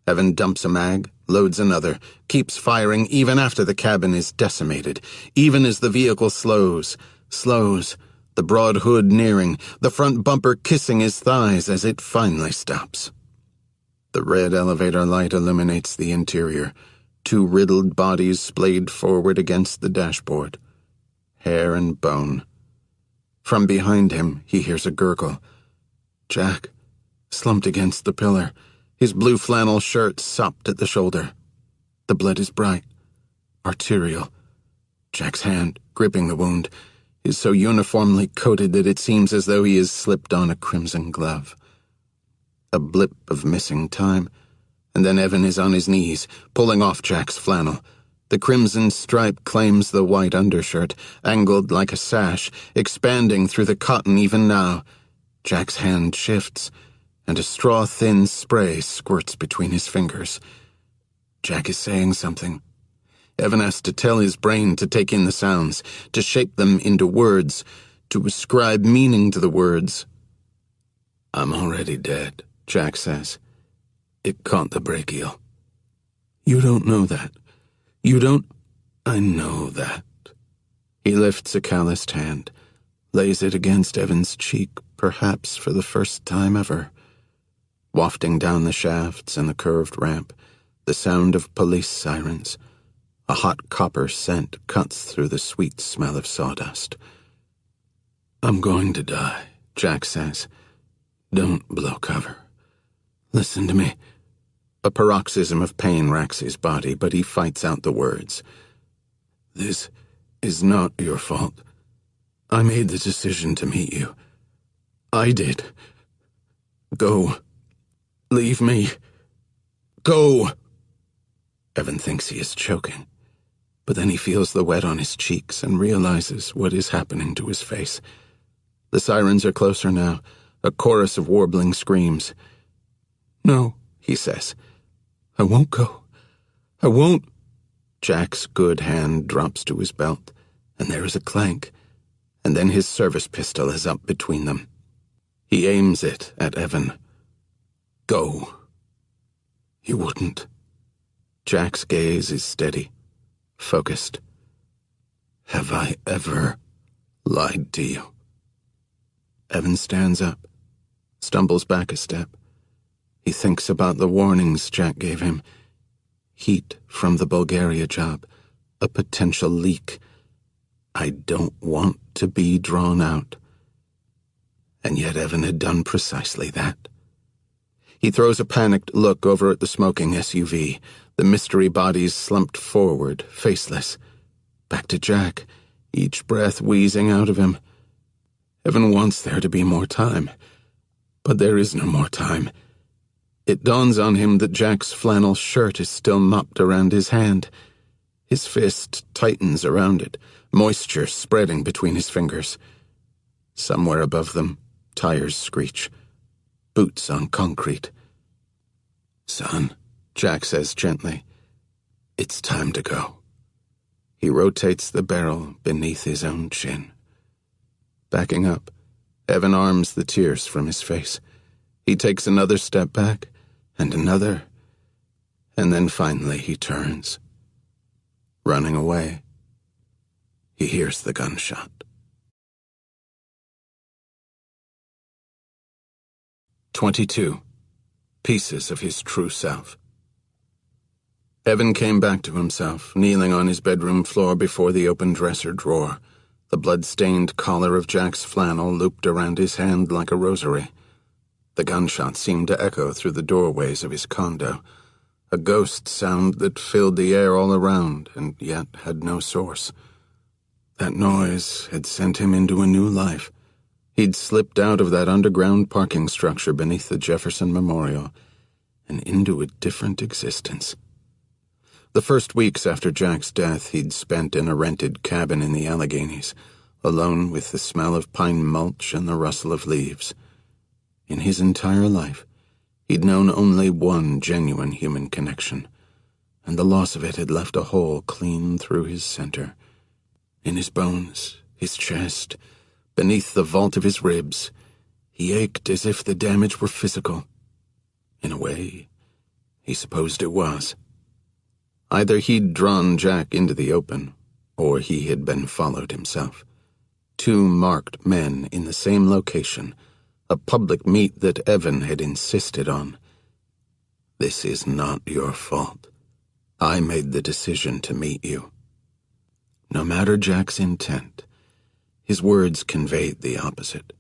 Evan dumps a mag, loads another, keeps firing even after the cabin is decimated, even as the vehicle slows, the broad hood nearing, the front bumper kissing his thighs as it finally stops. The red elevator light illuminates the interior, two riddled bodies splayed forward against the dashboard. Hair and bone. From behind him, he hears a gurgle. Jack, slumped against the pillar, his blue flannel shirt sopped at the shoulder. The blood is bright, arterial. Jack's hand, gripping the wound, is so uniformly coated that it seems as though he has slipped on a crimson glove. A blip of missing time, and then Evan is on his knees, pulling off Jack's flannel. The crimson stripe claims the white undershirt, angled like a sash, expanding through the cotton even now. Jack's hand shifts, and a straw-thin spray squirts between his fingers. Jack is saying something. Evan has to tell his brain to take in the sounds, to shape them into words, to ascribe meaning to the words. "I'm already dead," Jack says. "It caught the brachial." "You don't know that. You don't—" "I know that." He lifts a calloused hand, lays it against Evan's cheek, perhaps for the first time ever. Wafting down the shafts and the curved ramp, the sound of police sirens. A hot copper scent cuts through the sweet smell of sawdust. "I'm going to die," Jack says. "Don't blow cover. Listen to me." A paroxysm of pain racks his body, but he fights out the words. "This is not your fault. I made the decision to meet you. I did. Go. Leave me. Go." Evan thinks he is choking, but then he feels the wet on his cheeks and realizes what is happening to his face. The sirens are closer now, a chorus of warbling screams. "No," he says. "I won't go. I won't." Jack's good hand drops to his belt, and there is a clank, and then his service pistol is up between them. He aims it at Evan. "Go." "You wouldn't." Jack's gaze is steady, focused. "Have I ever lied to you?" Evan stands up, stumbles back a step. He thinks about the warnings Jack gave him. Heat from the Bulgaria job, a potential leak. I don't want to be drawn out. And yet Evan had done precisely that. He throws a panicked look over at the smoking SUV, the mystery bodies slumped forward, faceless. Back to Jack, each breath wheezing out of him. Evan wants there to be more time, but there is no more time. It dawns on him that Jack's flannel shirt is still mopped around his hand. His fist tightens around it, moisture spreading between his fingers. Somewhere above them, tires screech. Boots on concrete. "Son," Jack says gently, "it's time to go." He rotates the barrel beneath his own chin. Backing up, Evan arms the tears from his face. He takes another step back, and another, and then finally he turns. Running away, he hears the gunshot. 22. Pieces of his true self. Evan came back to himself, kneeling on his bedroom floor before the open dresser drawer, the blood-stained collar of Jack's flannel looped around his hand like a rosary. The gunshot seemed to echo through the doorways of his condo, a ghost sound that filled the air all around and yet had no source. That noise had sent him into a new life. He'd slipped out of that underground parking structure beneath the Jefferson Memorial and into a different existence. The first weeks after Jack's death he'd spent in a rented cabin in the Alleghenies, alone with the smell of pine mulch and the rustle of leaves. In his entire life, he'd known only one genuine human connection, and the loss of it had left a hole clean through his center. In his bones, his chest, beneath the vault of his ribs, he ached as if the damage were physical. In a way, he supposed it was. Either he'd drawn Jack into the open, or he had been followed himself. Two marked men in the same location, a public meet that Evan had insisted on. "This is not your fault. I made the decision to meet you." No matter Jack's intent, his words conveyed the opposite.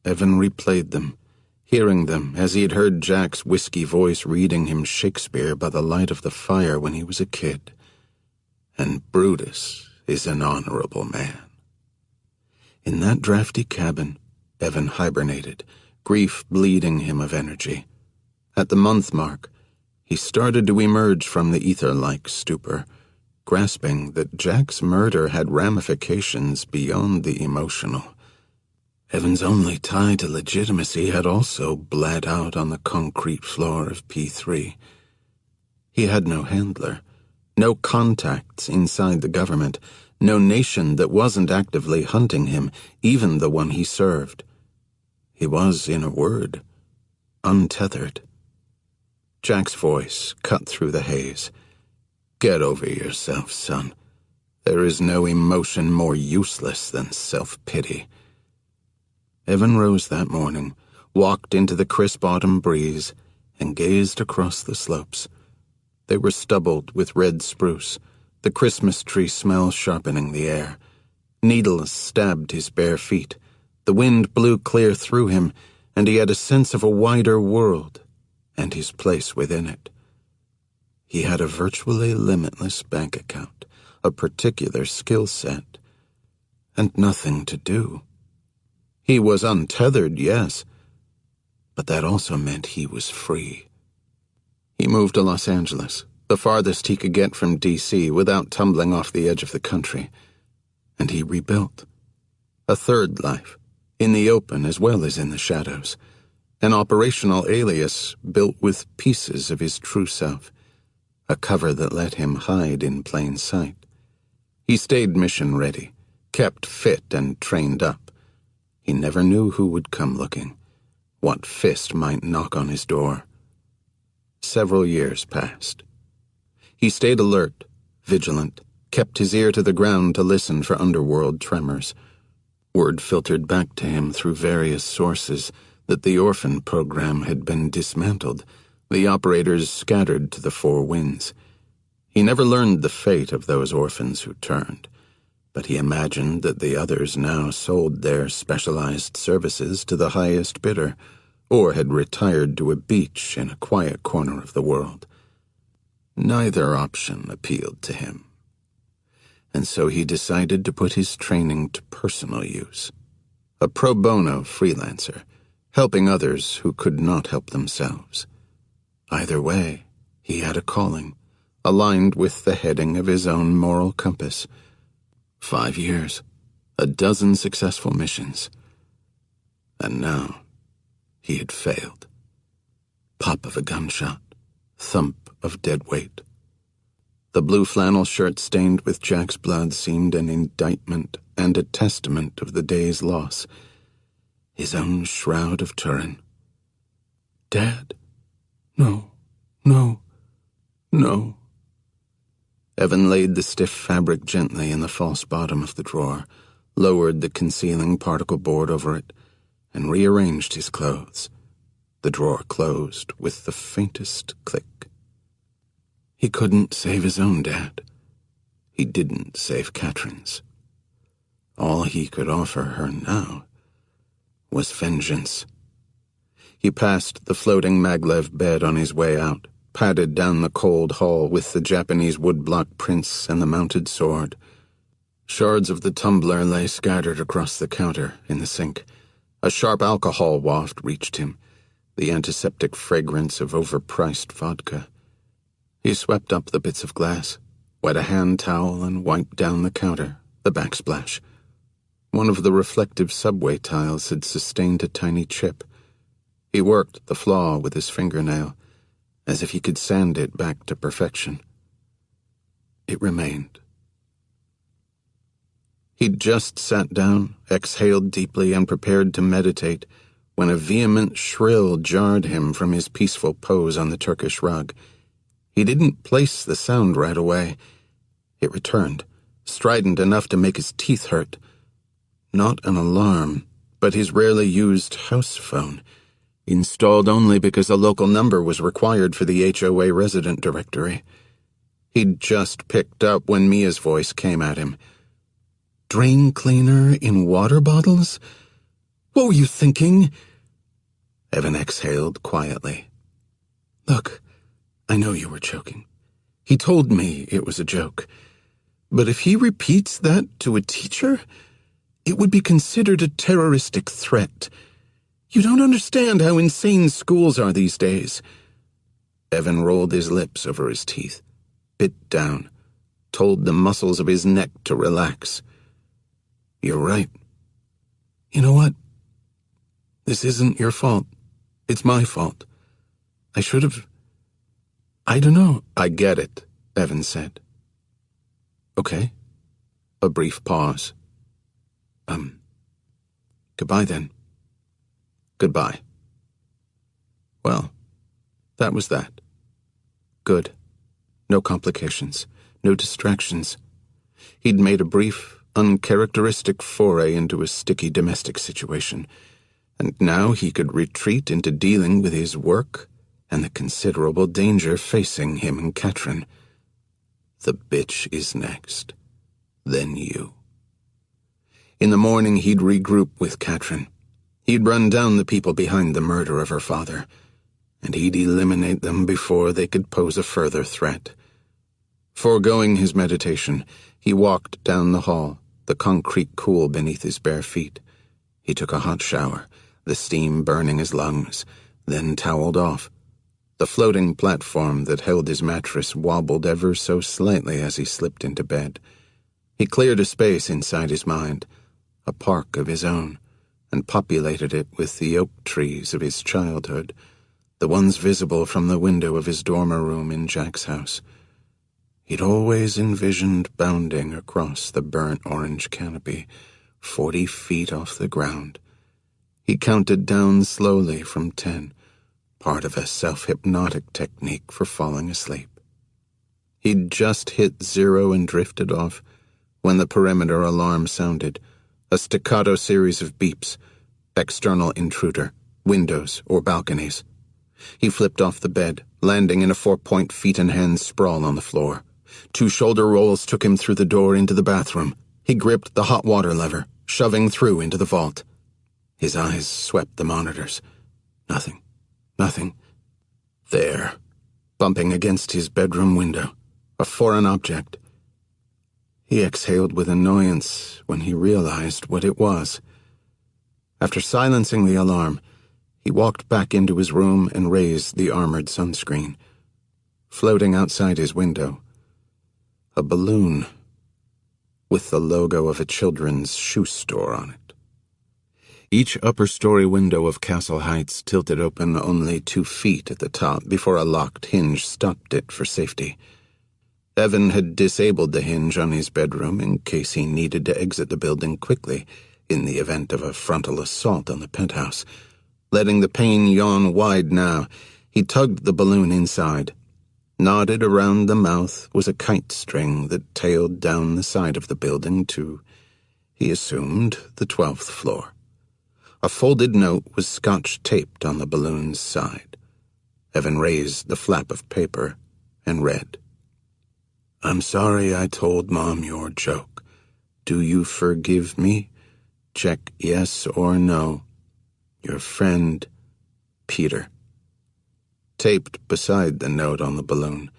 Evan replayed them, hearing them as he had heard Jack's whiskey voice reading him Shakespeare by the light of the fire when he was a kid. And Brutus is an honorable man. In that drafty cabin, Evan hibernated, grief bleeding him of energy. At the month mark, he started to emerge from the ether-like stupor, grasping that Jack's murder had ramifications beyond the emotional. Evan's only tie to legitimacy had also bled out on the concrete floor of P3. He had no handler, no contacts inside the government, no nation that wasn't actively hunting him, even the one he served. He was, in a word, untethered. Jack's voice cut through the haze. "Get over yourself, son. There is no emotion more useless than self-pity." Evan rose that morning, walked into the crisp autumn breeze, and gazed across the slopes. They were stubbled with red spruce, the Christmas tree smell sharpening the air. Needles stabbed his bare feet. The wind blew clear through him, and he had a sense of a wider world and his place within it. He had a virtually limitless bank account, a particular skill set, and nothing to do. He was untethered, yes, but that also meant he was free. He moved to Los Angeles, the farthest he could get from D.C. without tumbling off the edge of the country, and he rebuilt. A third life, in the open as well as in the shadows, an operational alias built with pieces of his true self, a cover that let him hide in plain sight. He stayed mission-ready, kept fit and trained up. He never knew who would come looking, what fist might knock on his door. Several years passed. He stayed alert, vigilant, kept his ear to the ground to listen for underworld tremors. Word filtered back to him through various sources that the orphan program had been dismantled, the operators scattered to the four winds. He never learned the fate of those orphans who turned, but he imagined that the others now sold their specialized services to the highest bidder, or had retired to a beach in a quiet corner of the world. Neither option appealed to him, and so he decided to put his training to personal use. A pro bono freelancer, helping others who could not help themselves. Either way, he had a calling, aligned with the heading of his own moral compass. 5 years, a dozen successful missions. And now, he had failed. Pop of a gunshot, thump of dead weight. The blue flannel shirt stained with Jack's blood seemed an indictment and a testament of the day's loss. His own shroud of Turin. Dad? No, no, no. Evan laid the stiff fabric gently in the false bottom of the drawer, lowered the concealing particle board over it, and rearranged his clothes. The drawer closed with the faintest click. He couldn't save his own dad. He didn't save Katrin's. All he could offer her now was vengeance. He passed the floating maglev bed on his way out, padded down the cold hall with the Japanese woodblock prints and the mounted sword. Shards of the tumbler lay scattered across the counter in the sink. A sharp alcohol waft reached him, the antiseptic fragrance of overpriced vodka. He swept up the bits of glass, wet a hand towel, and wiped down the counter, the backsplash. One of the reflective subway tiles had sustained a tiny chip. He worked the flaw with his fingernail, as if he could sand it back to perfection. It remained. He'd just sat down, exhaled deeply, and prepared to meditate, when a vehement shrill jarred him from his peaceful pose on the Turkish rug. He didn't place the sound right away. It returned, strident enough to make his teeth hurt. Not an alarm, but his rarely used house phone, installed only because a local number was required for the HOA resident directory. He'd just picked up when Mia's voice came at him. "Drain cleaner in water bottles? What were you thinking?" Evan exhaled quietly. "Look, I know you were joking. He told me it was a joke. But if he repeats that to a teacher, it would be considered a terroristic threat. You don't understand how insane schools are these days." Evan rolled his lips over his teeth, bit down, told the muscles of his neck to relax. "You're right. You know what? This isn't your fault. It's my fault. I should have... I don't know." "I get it," Evan said. "Okay." A brief pause. Goodbye then." "Goodbye." Well, that was that. Good. No complications. No distractions. He'd made a brief, uncharacteristic foray into a sticky domestic situation, and now he could retreat into dealing with his work and the considerable danger facing him and Katrin. The bitch is next. Then you. In the morning, he'd regroup with Katrin. He'd run down the people behind the murder of her father, and he'd eliminate them before they could pose a further threat. Foregoing his meditation, he walked down the hall, the concrete cool beneath his bare feet. He took a hot shower, the steam burning his lungs, then toweled off. The floating platform that held his mattress wobbled ever so slightly as he slipped into bed. He cleared a space inside his mind, a park of his own, and populated it with the oak trees of his childhood, the ones visible from the window of his dormer room in Jack's house. He'd always envisioned bounding across the burnt orange canopy, 40 feet off the ground. He counted down slowly from 10, part of a self-hypnotic technique for falling asleep. He'd just hit 0 and drifted off when the perimeter alarm sounded, a staccato series of beeps, external intruder, windows or balconies. He flipped off the bed, landing in a 4-point feet-and-hand sprawl on the floor. 2 shoulder rolls took him through the door into the bathroom. He gripped the hot water lever, shoving through into the vault. His eyes swept the monitors. Nothing. Nothing. There, bumping against his bedroom window, a foreign object. He exhaled with annoyance when he realized what it was. After silencing the alarm, he walked back into his room and raised the armored sunscreen. Floating outside his window, a balloon with the logo of a children's shoe store on it. Each upper-story window of Castle Heights tilted open only 2 feet at the top before a locked hinge stopped it for safety. Evan had disabled the hinge on his bedroom in case he needed to exit the building quickly in the event of a frontal assault on the penthouse. Letting the pane yawn wide now, he tugged the balloon inside. Knotted around the mouth was a kite string that tailed down the side of the building to, he assumed, the 12th floor. A folded note was scotch-taped on the balloon's side. Evan raised the flap of paper and read, "I'm sorry I told Mom your joke. Do you forgive me? Check yes or no. Your friend, Peter." taped beside the note on the balloon,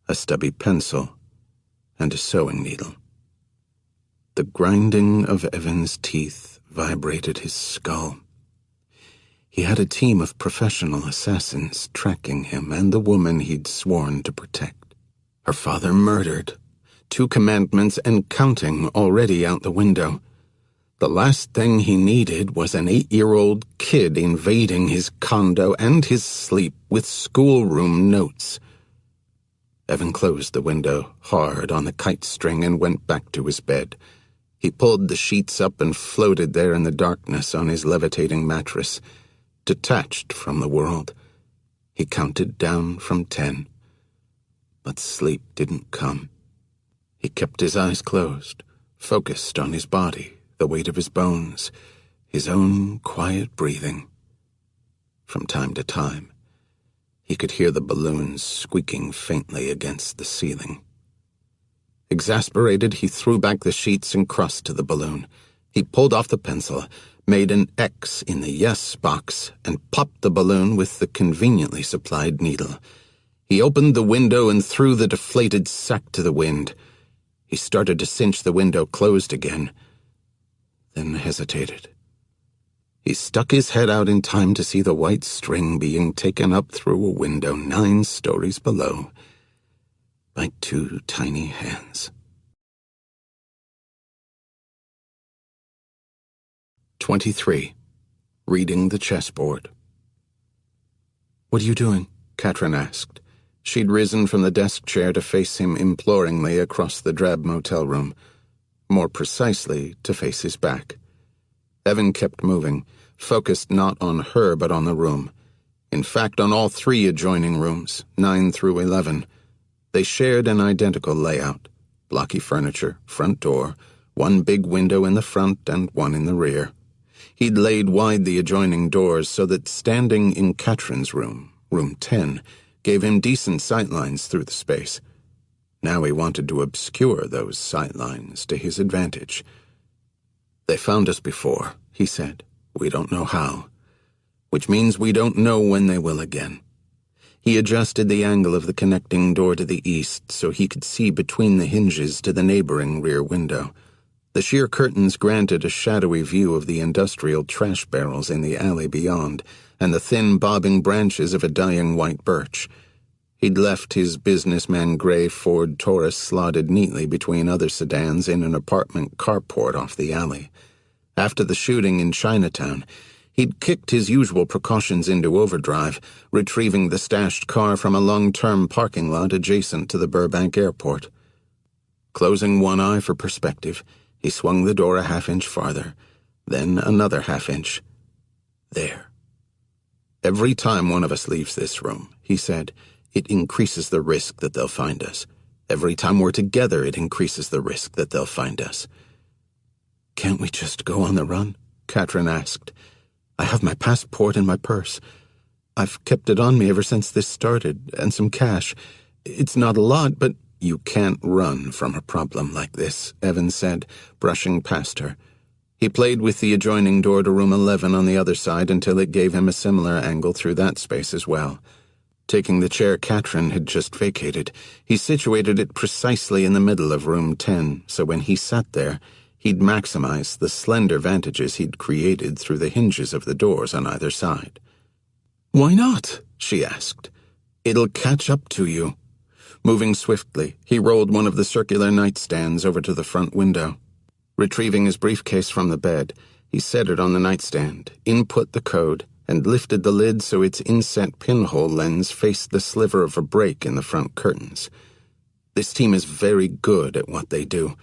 a stubby pencil and a sewing needle. The grinding of Evan's teeth vibrated his skull. He had a team of professional assassins tracking him and the woman he'd sworn to protect. Her father murdered, 2 commandments and counting already out the window. The last thing he needed was an 8-year-old kid invading his condo and his sleep with schoolroom notes. Evan closed the window hard on the kite string and went back to his bed. He pulled the sheets up and floated there in the darkness on his levitating mattress, detached from the world. He counted down from 10. But sleep didn't come. He kept his eyes closed, focused on his body, the weight of his bones, his own quiet breathing. From time to time, he could hear the balloons squeaking faintly against the ceiling. Exasperated, he threw back the sheets and crossed to the balloon. He pulled off the pencil, made an X in the yes box, and popped the balloon with the conveniently supplied needle. He opened the window and threw the deflated sack to the wind. He started to cinch the window closed again, then hesitated. He stuck his head out in time to see the white string being taken up through a window 9 stories below by 2 tiny hands. 23. Reading the chessboard. "What are you doing?" Katrin asked. She'd risen from the desk chair to face him imploringly across the drab motel room. More precisely, to face his back. Evan kept moving, focused not on her but on the room. In fact, on all 3 adjoining rooms, 9 through 11. They shared an identical layout. Blocky furniture, front door, 1 big window in the front and 1 in the rear. He'd laid wide the adjoining doors so that standing in Katrin's room, room 10, gave him decent sightlines through the space. Now he wanted to obscure those sightlines to his advantage. "They found us before," he said. "We don't know how. Which means we don't know when they will again." He adjusted the angle of the connecting door to the east so he could see between the hinges to the neighboring rear window. The sheer curtains granted a shadowy view of the industrial trash barrels in the alley beyond, and the thin bobbing branches of a dying white birch. He'd left his businessman gray Ford Taurus slotted neatly between other sedans in an apartment carport off the alley. After the shooting in Chinatown, he'd kicked his usual precautions into overdrive, retrieving the stashed car from a long-term parking lot adjacent to the Burbank airport. Closing one eye for perspective, he swung the door a half-inch farther, then another half-inch. There. "Every time one of us leaves this room," he said, "it increases the risk that they'll find us. Every time we're together, it increases the risk that they'll find us." "Can't we just go on the run?" Katrin asked. "I have my passport and my purse. I've kept it on me ever since this started, and some cash. It's not a lot, but—" "You can't run from a problem like this," Evan said, brushing past her. He played with the adjoining door to room 11 on the other side until it gave him a similar angle through that space as well. Taking the chair Katrin had just vacated, he situated it precisely in the middle of room 10, so when he sat there, he'd maximize the slender vantages he'd created through the hinges of the doors on either side. "Why not?" she asked. "It'll catch up to you." Moving swiftly, he rolled one of the circular nightstands over to the front window. Retrieving his briefcase from the bed, he set it on the nightstand, input the code, and lifted the lid so its inset pinhole lens faced the sliver of a break in the front curtains. "This team is very good at what they do.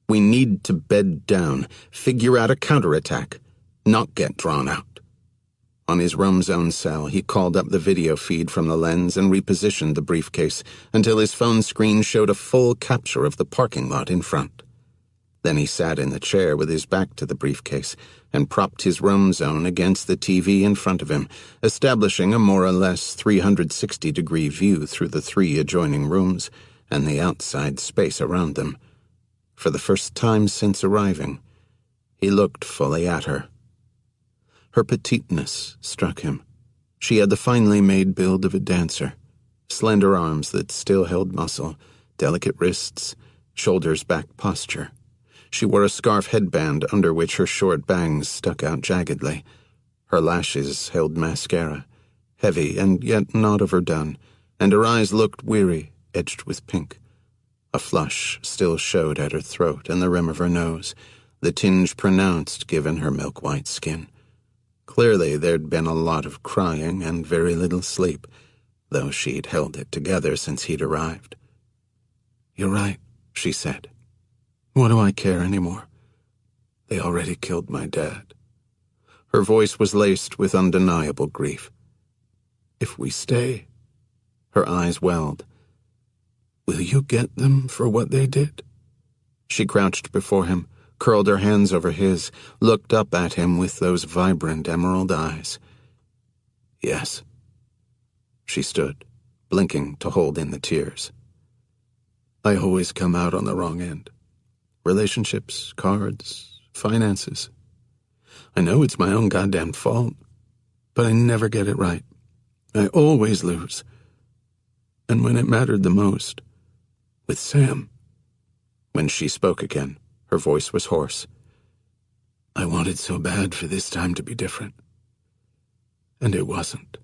We need to bed down, figure out a counterattack, not get drawn out." On his roam zone cell, he called up the video feed from the lens and repositioned the briefcase until his phone screen showed a full capture of the parking lot in front. Then he sat in the chair with his back to the briefcase and propped his roam zone against the TV in front of him, establishing a more or less 360-degree view through the 3 adjoining rooms and the outside space around them. For the first time since arriving, he looked fully at her. Her petiteness struck him. She had the finely made build of a dancer, slender arms that still held muscle, delicate wrists, shoulders-back posture. She wore a scarf headband under which her short bangs stuck out jaggedly. Her lashes held mascara, heavy and yet not overdone, and her eyes looked weary, edged with pink. A flush still showed at her throat and the rim of her nose, the tinge pronounced given her milk-white skin. Clearly there'd been a lot of crying and very little sleep, though she'd held it together since he'd arrived. "You're right," she said. "What do I care anymore? They already killed my dad." Her voice was laced with undeniable grief. "If we stay," her eyes welled, "will you get them for what they did?" She crouched before him, curled her hands over his, looked up at him with those vibrant emerald eyes. "Yes." She stood, blinking to hold in the tears. "I always come out on the wrong end. Relationships, cards, finances. I know it's my own goddamn fault, but I never get it right. I always lose. And when it mattered the most, with Sam." When she spoke again, her voice was hoarse. "I wanted so bad for this time to be different. And it wasn't."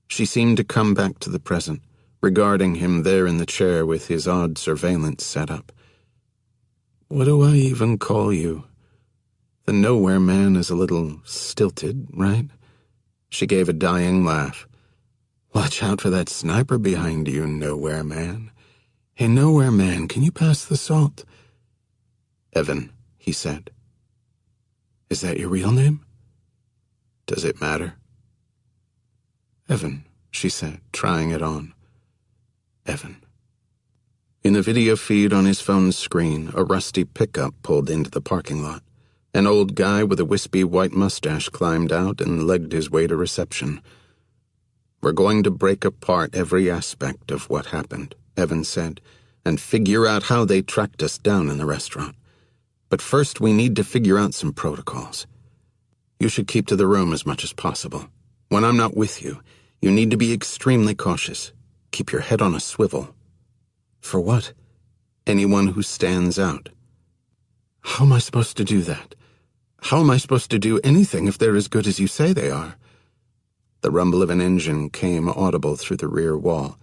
She seemed to come back to the present, regarding him there in the chair with his odd surveillance set up. "What do I even call you? The nowhere man is a little stilted, right?" She gave a dying laugh. "Watch out for that sniper behind you, nowhere man. Hey, nowhere man, can you pass the salt?" "Evan," he said. "Is that your real name? Does it matter?" "Evan," she said, trying it on. "Evan." In the video feed on his phone's screen, a rusty pickup pulled into the parking lot. An old guy with a wispy white mustache climbed out and legged his way to reception. "We're going to break apart every aspect of what happened," Evan said, "and figure out how they tracked us down in the restaurant. But first we need to figure out some protocols. You should keep to the room as much as possible. When I'm not with you, you need to be extremely cautious. Keep your head on a swivel." "For what?" "Anyone who stands out." "How am I supposed to do that? How am I supposed to do anything if they're as good as you say they are?" The rumble of an engine came audible through the rear wall.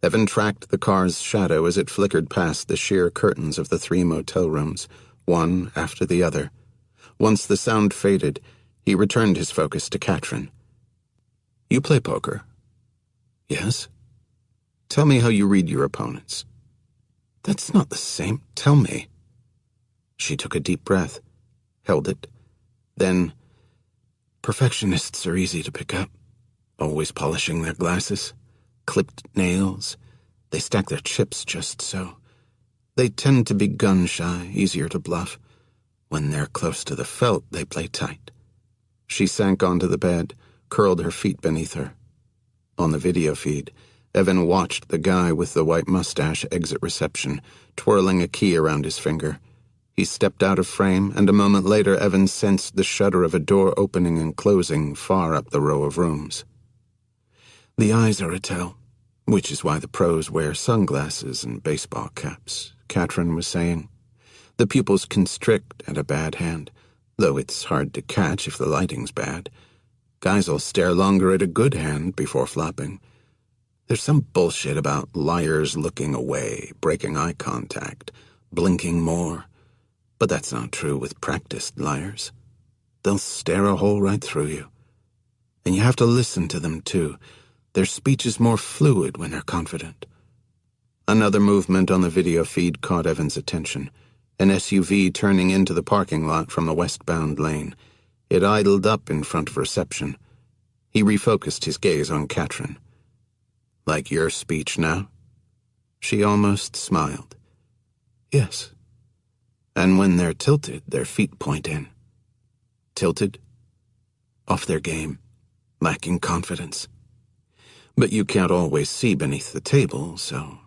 Evan tracked the car's shadow as it flickered past the sheer curtains of the 3 motel rooms, one after the other. Once the sound faded, he returned his focus to Katrin. "You play poker?" "Yes." "Tell me how you read your opponents." "That's not the same. Tell me." She took a deep breath, held it. Then, "Perfectionists are easy to pick up. Always polishing their glasses, clipped nails. They stack their chips just so. They tend to be gun-shy, easier to bluff. When they're close to the felt, they play tight." She sank onto the bed, curled her feet beneath her. On the video feed, Evan watched the guy with the white mustache exit reception, twirling a key around his finger. He stepped out of frame, and a moment later Evan sensed the shudder of a door opening and closing far up the row of rooms. "The eyes are a tell, which is why the pros wear sunglasses and baseball caps," Katrin was saying. "The pupils constrict at a bad hand, though it's hard to catch if the lighting's bad. Guys'll stare longer at a good hand before flopping. There's some bullshit about liars looking away, breaking eye contact, blinking more. But that's not true with practiced liars. They'll stare a hole right through you. And you have to listen to them, too. Their speech is more fluid when they're confident." Another movement on the video feed caught Evan's attention. An SUV turning into the parking lot from the westbound lane. It idled up in front of reception. He refocused his gaze on Katrin. "Like your speech now?" She almost smiled. "Yes. And when they're tilted, their feet point in." "Tilted?" "Off their game, lacking confidence. But you can't always see beneath the table, so..."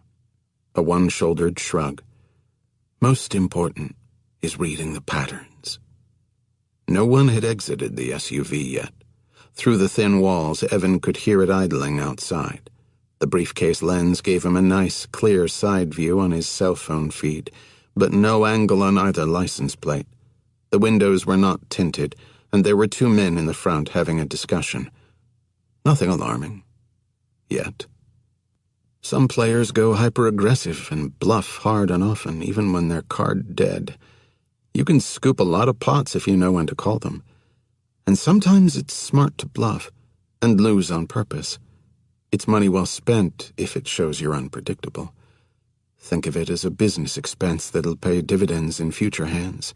A one-shouldered shrug. "Most important is reading the patterns." No one had exited the SUV yet. Through the thin walls, Evan could hear it idling outside. The briefcase lens gave him a nice, clear side view on his cell phone feed, but no angle on either license plate. The windows were not tinted, and there were two men in the front having a discussion. Nothing alarming. Yet. Some players go hyper-aggressive and bluff hard and often, even when they're card dead. You can scoop a lot of pots if you know when to call them. And sometimes it's smart to bluff and lose on purpose. It's money well spent if it shows you're unpredictable. Think of it as a business expense that'll pay dividends in future hands.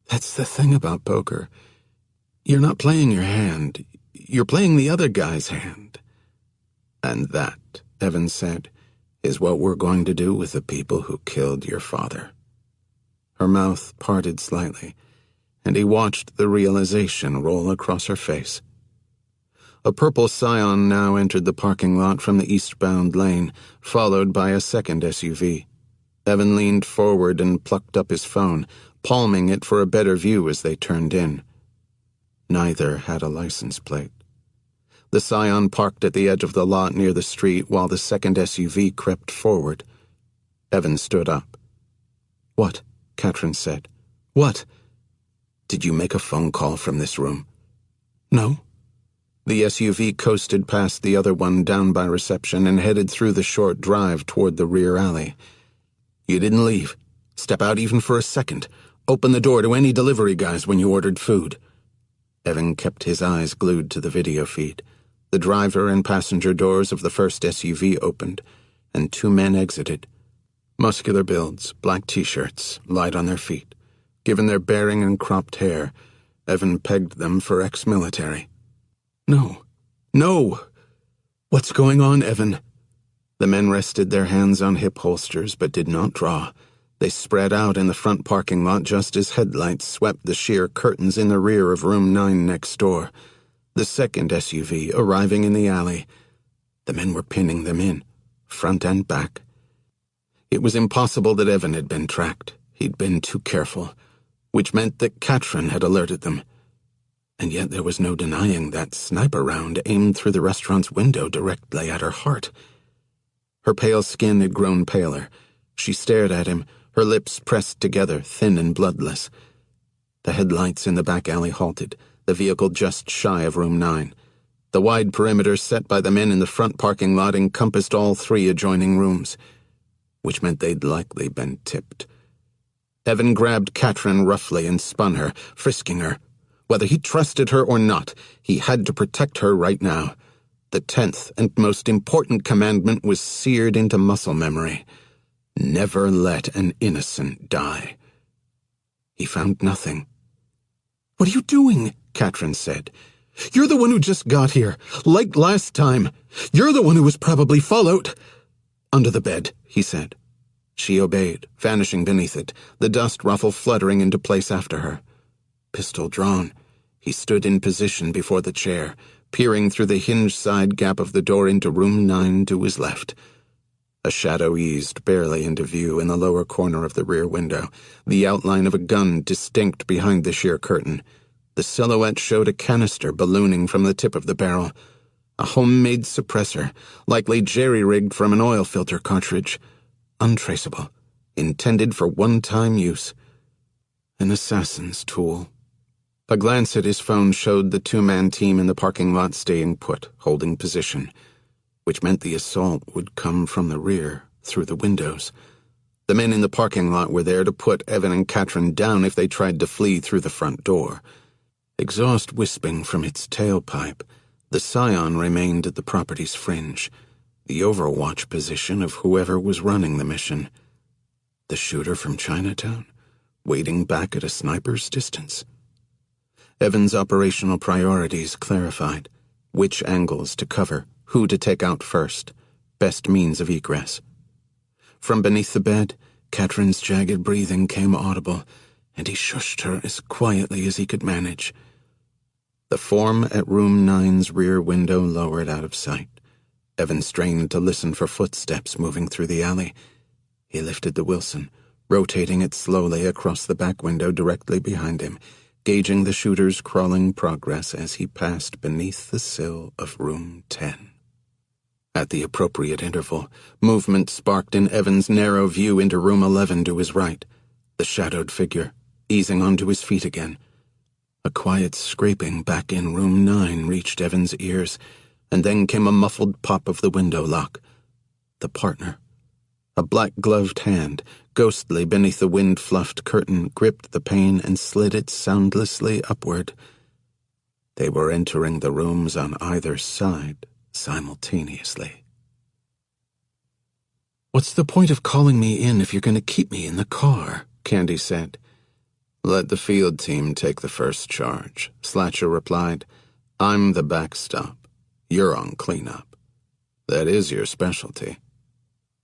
That's the thing about poker. You're not playing your hand. You're playing the other guy's hand. And that, Evan said, is what we're going to do with the people who killed your father. Her mouth parted slightly, and he watched the realization roll across her face. A purple Scion now entered the parking lot from the eastbound lane, followed by a second SUV. Evan leaned forward and plucked up his phone, palming it for a better view as they turned in. Neither had a license plate. The Scion parked at the edge of the lot near the street while the second SUV crept forward. Evan stood up. "What?" Katrin said. "What?" "Did you make a phone call from this room?" "No." The SUV coasted past the other one down by reception and headed through the short drive toward the rear alley. "You didn't leave. Step out even for a second. Open the door to any delivery guys when you ordered food." Evan kept his eyes glued to the video feed. The driver and passenger doors of the first SUV opened, and two men exited. Muscular builds, black t-shirts, light on their feet. Given their bearing and cropped hair, Evan pegged them for ex-military. "No. No! What's going on, Evan?" The men rested their hands on hip holsters but did not draw. They spread out in the front parking lot just as headlights swept the sheer curtains in the rear of room 9 next door. The second SUV arriving in the alley. The men were pinning them in, front and back. It was impossible that Evan had been tracked. He'd been too careful, which meant that Katrin had alerted them. And yet there was no denying that sniper round aimed through the restaurant's window directly at her heart. Her pale skin had grown paler. She stared at him, her lips pressed together, thin and bloodless. The headlights in the back alley halted, the vehicle just shy of room 9. The wide perimeter set by the men in the front parking lot encompassed all 3 adjoining rooms, which meant they'd likely been tipped. Evan grabbed Katrin roughly and spun her, frisking her. Whether he trusted her or not, he had to protect her right now. The 10th and most important commandment was seared into muscle memory. Never let an innocent die. He found nothing. "What are you doing?" Katrin said. "You're the one who just got here, like last time. You're the one who was probably followed." "Under the bed," he said. She obeyed, vanishing beneath it, the dust ruffle fluttering into place after her. Pistol drawn, he stood in position before the chair, peering through the hinged side gap of the door into room 9 to his left. A shadow eased barely into view in the lower corner of the rear window, the outline of a gun distinct behind the sheer curtain. The silhouette showed a canister ballooning from the tip of the barrel. A homemade suppressor, likely jerry-rigged from an oil filter cartridge. Untraceable, intended for one-time use. An assassin's tool. A glance at his phone showed the 2-man team in the parking lot staying put, holding position, which meant the assault would come from the rear, through the windows. The men in the parking lot were there to put Evan and Katrin down if they tried to flee through the front door. Exhaust wisping from its tailpipe, the Scion remained at the property's fringe, the overwatch position of whoever was running the mission. The shooter from Chinatown, waiting back at a sniper's distance. Evan's operational priorities clarified. Which angles to cover, who to take out first, best means of egress. From beneath the bed, Katrin's jagged breathing came audible, and he shushed her as quietly as he could manage. The form at room 9's rear window lowered out of sight. Evan strained to listen for footsteps moving through the alley. He lifted the Wilson, rotating it slowly across the back window directly behind him, gauging the shooter's crawling progress as he passed beneath the sill of room 10. At the appropriate interval, movement sparked in Evan's narrow view into room 11 to his right, the shadowed figure, easing onto his feet again. A quiet scraping back in room 9 reached Evan's ears, and then came a muffled pop of the window lock. The partner. A black-gloved hand, ghostly beneath the wind-fluffed curtain, gripped the pane and slid it soundlessly upward. They were entering the rooms on either side simultaneously. "What's the point of calling me in if you're going to keep me in the car?" Candy said. "Let the field team take the first charge," Slatcher replied. "I'm the backstop. You're on cleanup. That is your specialty."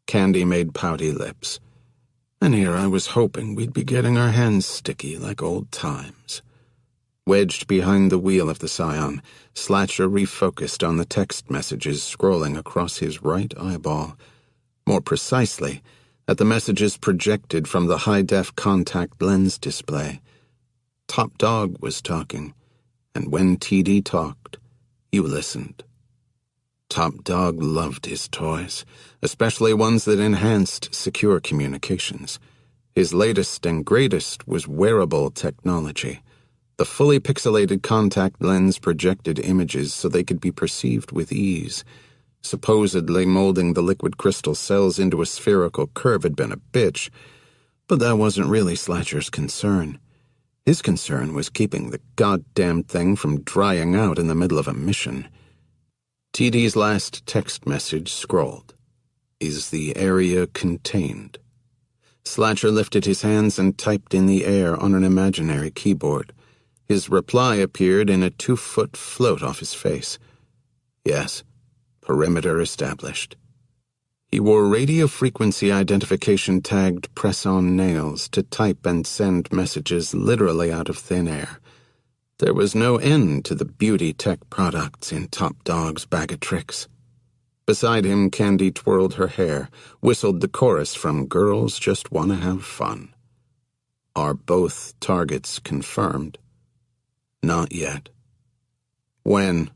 Candy made pouty lips. "And here I was hoping we'd be getting our hands sticky like old times." Wedged behind the wheel of the Scion, Slatcher refocused on the text messages scrolling across his right eyeball. More precisely, at the messages projected from the high-def contact lens display. Top Dog was talking, and when TD talked, you listened. Top Dog loved his toys, especially ones that enhanced secure communications. His latest and greatest was wearable technology. The fully pixelated contact lens projected images so they could be perceived with ease. Supposedly molding the liquid crystal cells into a spherical curve had been a bitch, but that wasn't really Slatcher's concern. His concern was keeping the goddamn thing from drying out in the middle of a mission. TD's last text message scrolled. "Is the area contained?" Slatcher lifted his hands and typed in the air on an imaginary keyboard. His reply appeared in a 2-foot float off his face. "Yes. Perimeter established." He wore radio frequency identification tagged press-on nails to type and send messages literally out of thin air. There was no end to the beauty tech products in Top Dog's bag of tricks. Beside him, Candy twirled her hair, whistled the chorus from Girls Just Wanna Have Fun. "Are both targets confirmed?" "Not yet." "When?"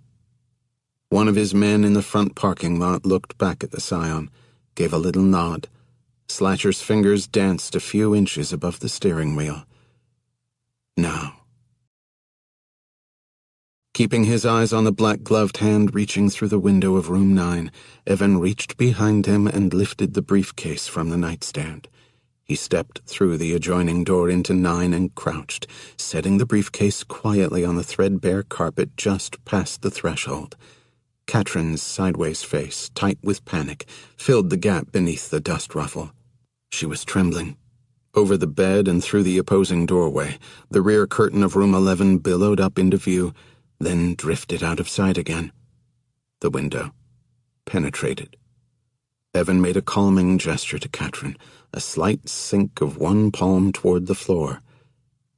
One of his men in the front parking lot looked back at the Scion, gave a little nod. Slatcher's fingers danced a few inches above the steering wheel. "Now." Keeping his eyes on the black-gloved hand reaching through the window of room 9, Evan reached behind him and lifted the briefcase from the nightstand. He stepped through the adjoining door into 9 and crouched, setting the briefcase quietly on the threadbare carpet just past the threshold. Katrin's sideways face, tight with panic, filled the gap beneath the dust ruffle. She was trembling. Over the bed and through the opposing doorway, the rear curtain of room 11 billowed up into view, then drifted out of sight again. The window. Penetrated. Evan made a calming gesture to Katrin, a slight sink of one palm toward the floor.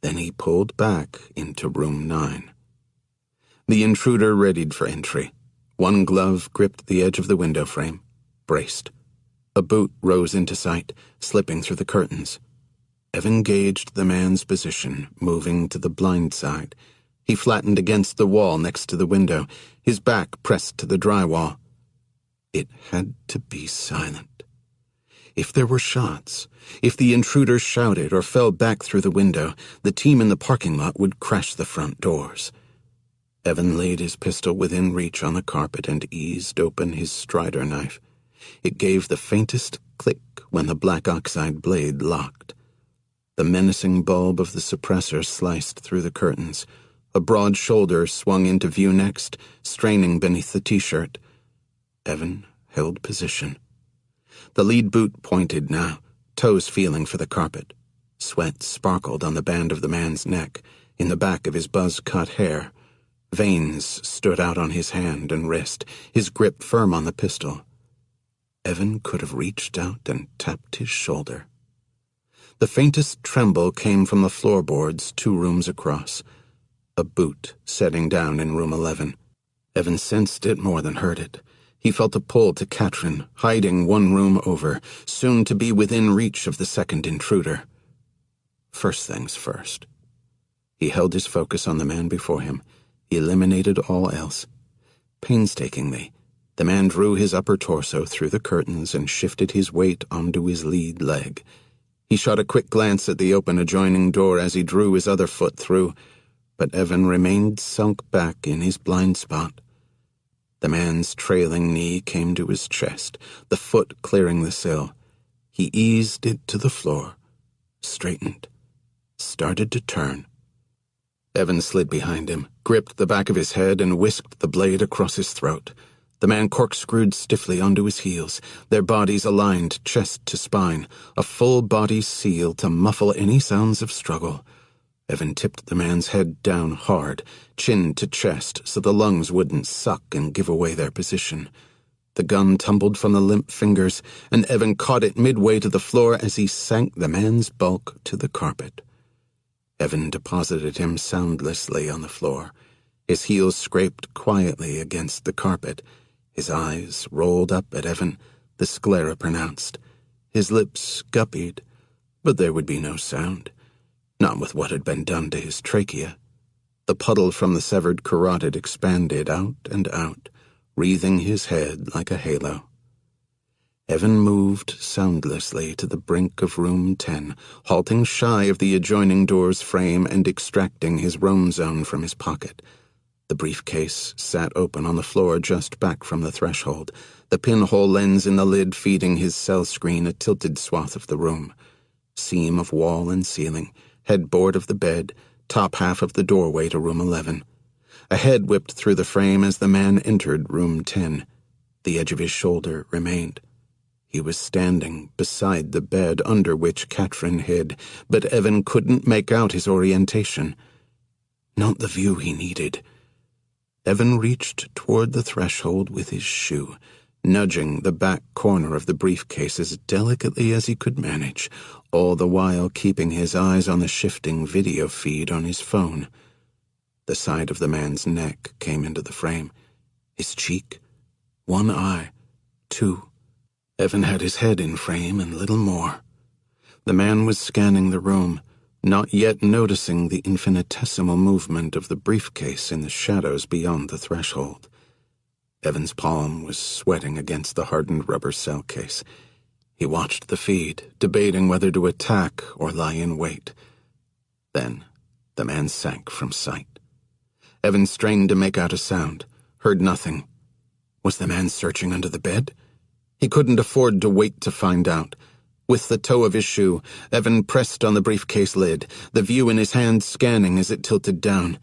Then he pulled back into room 9. The intruder readied for entry. One glove gripped the edge of the window frame, braced. A boot rose into sight, slipping through the curtains. Evan gauged the man's position, moving to the blind side. He flattened against the wall next to the window, his back pressed to the drywall. It had to be silent. If there were shots, if the intruder shouted or fell back through the window, the team in the parking lot would crash the front doors. Evan laid his pistol within reach on the carpet and eased open his Strider knife. It gave the faintest click when the black oxide blade locked. The menacing bulb of the suppressor sliced through the curtains. A broad shoulder swung into view next, straining beneath the t-shirt. Evan held position. The lead boot pointed now, toes feeling for the carpet. Sweat sparkled on the band of the man's neck, in the back of his buzz-cut hair. Veins stood out on his hand and wrist, his grip firm on the pistol. Evan could have reached out and tapped his shoulder. The faintest tremble came from the floorboards 2 rooms across. A boot setting down in room 11. Evan sensed it more than heard it. He felt a pull to Katrin, hiding 1 room over, soon to be within reach of the second intruder. First things first. He held his focus on the man before him, eliminated all else. Painstakingly, the man drew his upper torso through the curtains and shifted his weight onto his lead leg. He shot a quick glance at the open adjoining door as he drew his other foot through, but Evan remained sunk back in his blind spot. The man's trailing knee came to his chest, the foot clearing the sill. He eased it to the floor, straightened, started to turn. Evan slid behind him, gripped the back of his head, and whisked the blade across his throat. The man corkscrewed stiffly onto his heels, their bodies aligned chest to spine, a full-body seal to muffle any sounds of struggle. Evan tipped the man's head down hard, chin to chest, so the lungs wouldn't suck and give away their position. The gun tumbled from the limp fingers, and Evan caught it midway to the floor as he sank the man's bulk to the carpet. Evan deposited him soundlessly on the floor. His heels scraped quietly against the carpet. His eyes rolled up at Evan, the sclera pronounced. His lips guppied, but there would be no sound. Not with what had been done to his trachea. The puddle from the severed carotid expanded out and out, wreathing his head like a halo. Evan moved soundlessly to the brink of room 10, halting shy of the adjoining door's frame and extracting his roam zone from his pocket. The briefcase sat open on the floor just back from the threshold, the pinhole lens in the lid feeding his cell screen a tilted swath of the room. Seam of wall and ceiling, headboard of the bed, top half of the doorway to room 11. A head whipped through the frame as the man entered room 10. The edge of his shoulder remained. He was standing beside the bed under which Katrin hid, but Evan couldn't make out his orientation. Not the view he needed. Evan reached toward the threshold with his shoe, nudging the back corner of the briefcase as delicately as he could manage, all the while keeping his eyes on the shifting video feed on his phone. The side of the man's neck came into the frame. His cheek. One eye. Two. Evan had his head in frame and little more. The man was scanning the room, not yet noticing the infinitesimal movement of the briefcase in the shadows beyond the threshold. Evan's palm was sweating against the hardened rubber cell case. He watched the feed, debating whether to attack or lie in wait. Then, the man sank from sight. Evan strained to make out a sound, heard nothing. Was the man searching under the bed? He couldn't afford to wait to find out. With the toe of his shoe, Evan pressed on the briefcase lid, the view in his hand scanning as it tilted down.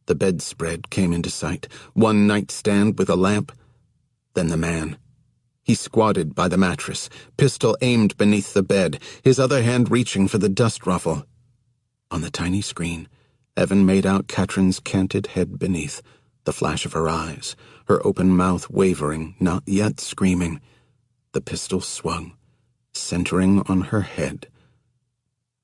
The bedspread came into sight, one nightstand with a lamp. Then the man. He squatted by the mattress, pistol aimed beneath the bed, his other hand reaching for the dust ruffle. On the tiny screen, Evan made out Katrin's canted head beneath, the flash of her eyes, her open mouth wavering, not yet screaming. The pistol swung, centering on her head.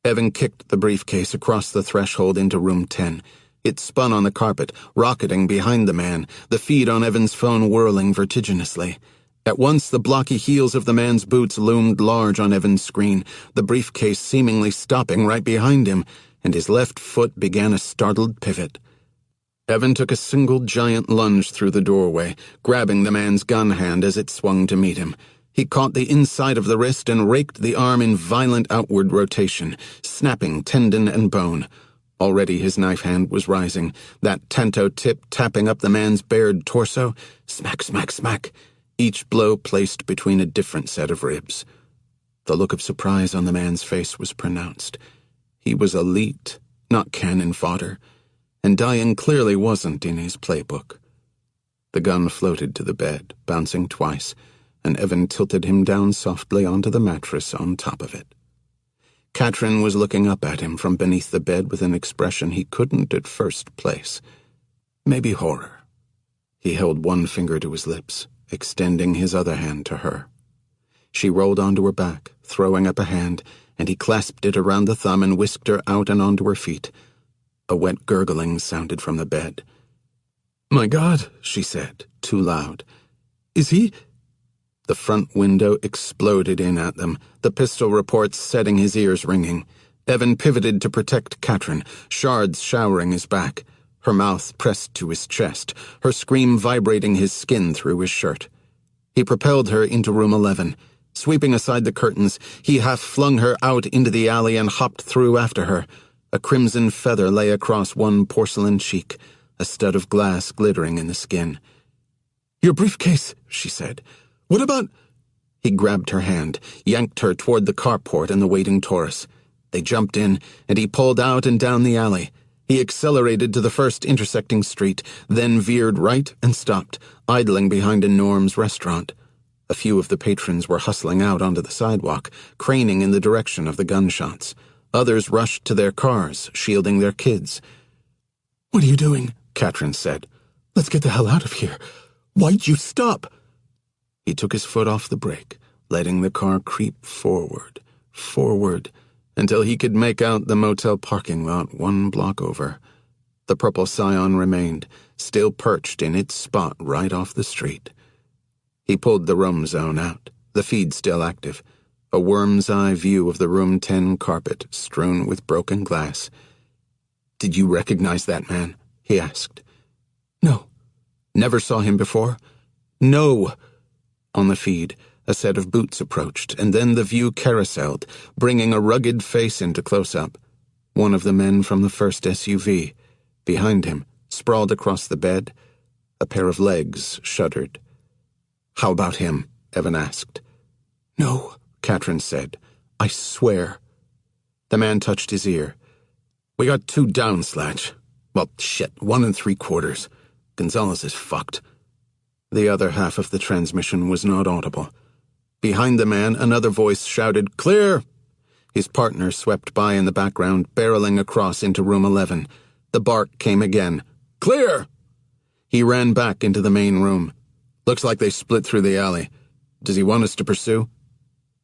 Evan kicked the briefcase across the threshold into room 10. It spun on the carpet, rocketing behind the man, the feed on Evan's phone whirling vertiginously. At once the blocky heels of the man's boots loomed large on Evan's screen, the briefcase seemingly stopping right behind him, and his left foot began a startled pivot. Evan took a single giant lunge through the doorway, grabbing the man's gun hand as it swung to meet him. He caught the inside of the wrist and raked the arm in violent outward rotation, snapping tendon and bone. Already his knife hand was rising, that tanto tip tapping up the man's bared torso. Smack, smack, smack, each blow placed between a different set of ribs. The look of surprise on the man's face was pronounced. He was elite, not cannon fodder, and dying clearly wasn't in his playbook. The gun floated to the bed, bouncing twice, and Evan tilted him down softly onto the mattress on top of it. Katrin was looking up at him from beneath the bed with an expression he couldn't at first place. Maybe horror. He held one finger to his lips, extending his other hand to her. She rolled onto her back, throwing up a hand, and he clasped it around the thumb and whisked her out and onto her feet. A wet gurgling sounded from the bed. "My God," she said, too loud. "Is he—" The front window exploded in at them, the pistol reports setting his ears ringing. Evan pivoted to protect Katrin, shards showering his back, her mouth pressed to his chest, her scream vibrating his skin through his shirt. He propelled her into room 11. Sweeping aside the curtains, he half-flung her out into the alley and hopped through after her. A crimson feather lay across one porcelain cheek, a stud of glass glittering in the skin. "Your briefcase," she said. "What about—" He grabbed her hand, yanked her toward the carport and the waiting Taurus. They jumped in, and he pulled out and down the alley. He accelerated to the first intersecting street, then veered right and stopped, idling behind a Norm's restaurant. A few of the patrons were hustling out onto the sidewalk, craning in the direction of the gunshots. Others rushed to their cars, shielding their kids. "What are you doing?" Katrin said. "Let's get the hell out of here. Why'd you stop?" He took his foot off the brake, letting the car creep forward, until he could make out the motel parking lot 1 block over. The purple Scion remained, still perched in its spot right off the street. He pulled the roam zone out, the feed still active, a worm's eye view of the room 10 carpet strewn with broken glass. "Did you recognize that man?" he asked. "No." "Never saw him before?" "No." On the feed, a set of boots approached, and then the view carouseled, bringing a rugged face into close-up. One of the men from the first SUV. Behind him, sprawled across the bed, a pair of legs shuddered. "How about him?" Evan asked. "No," Katrin said. "I swear." The man touched his ear. "We got 2 down, Slatch. Well, shit, 1 3/4. Gonzalez is fucked." The other half of the transmission was not audible. Behind the man, another voice shouted, "Clear!" His partner swept by in the background, barreling across into room 11. The bark came again. "Clear!" He ran back into the main room. "Looks like they split through the alley. Does he want us to pursue?"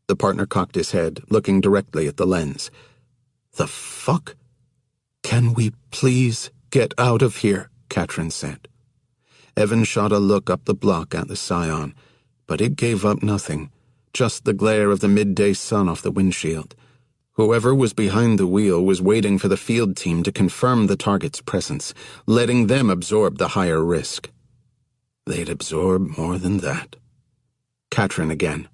The partner cocked his head, looking directly at the lens. "The fuck?" "Can we please get out of here?" Katrin said. Evan shot a look up the block at the Scion, but it gave up nothing, just the glare of the midday sun off the windshield. Whoever was behind the wheel was waiting for the field team to confirm the target's presence, letting them absorb the higher risk. They'd absorb more than that. Katrin again.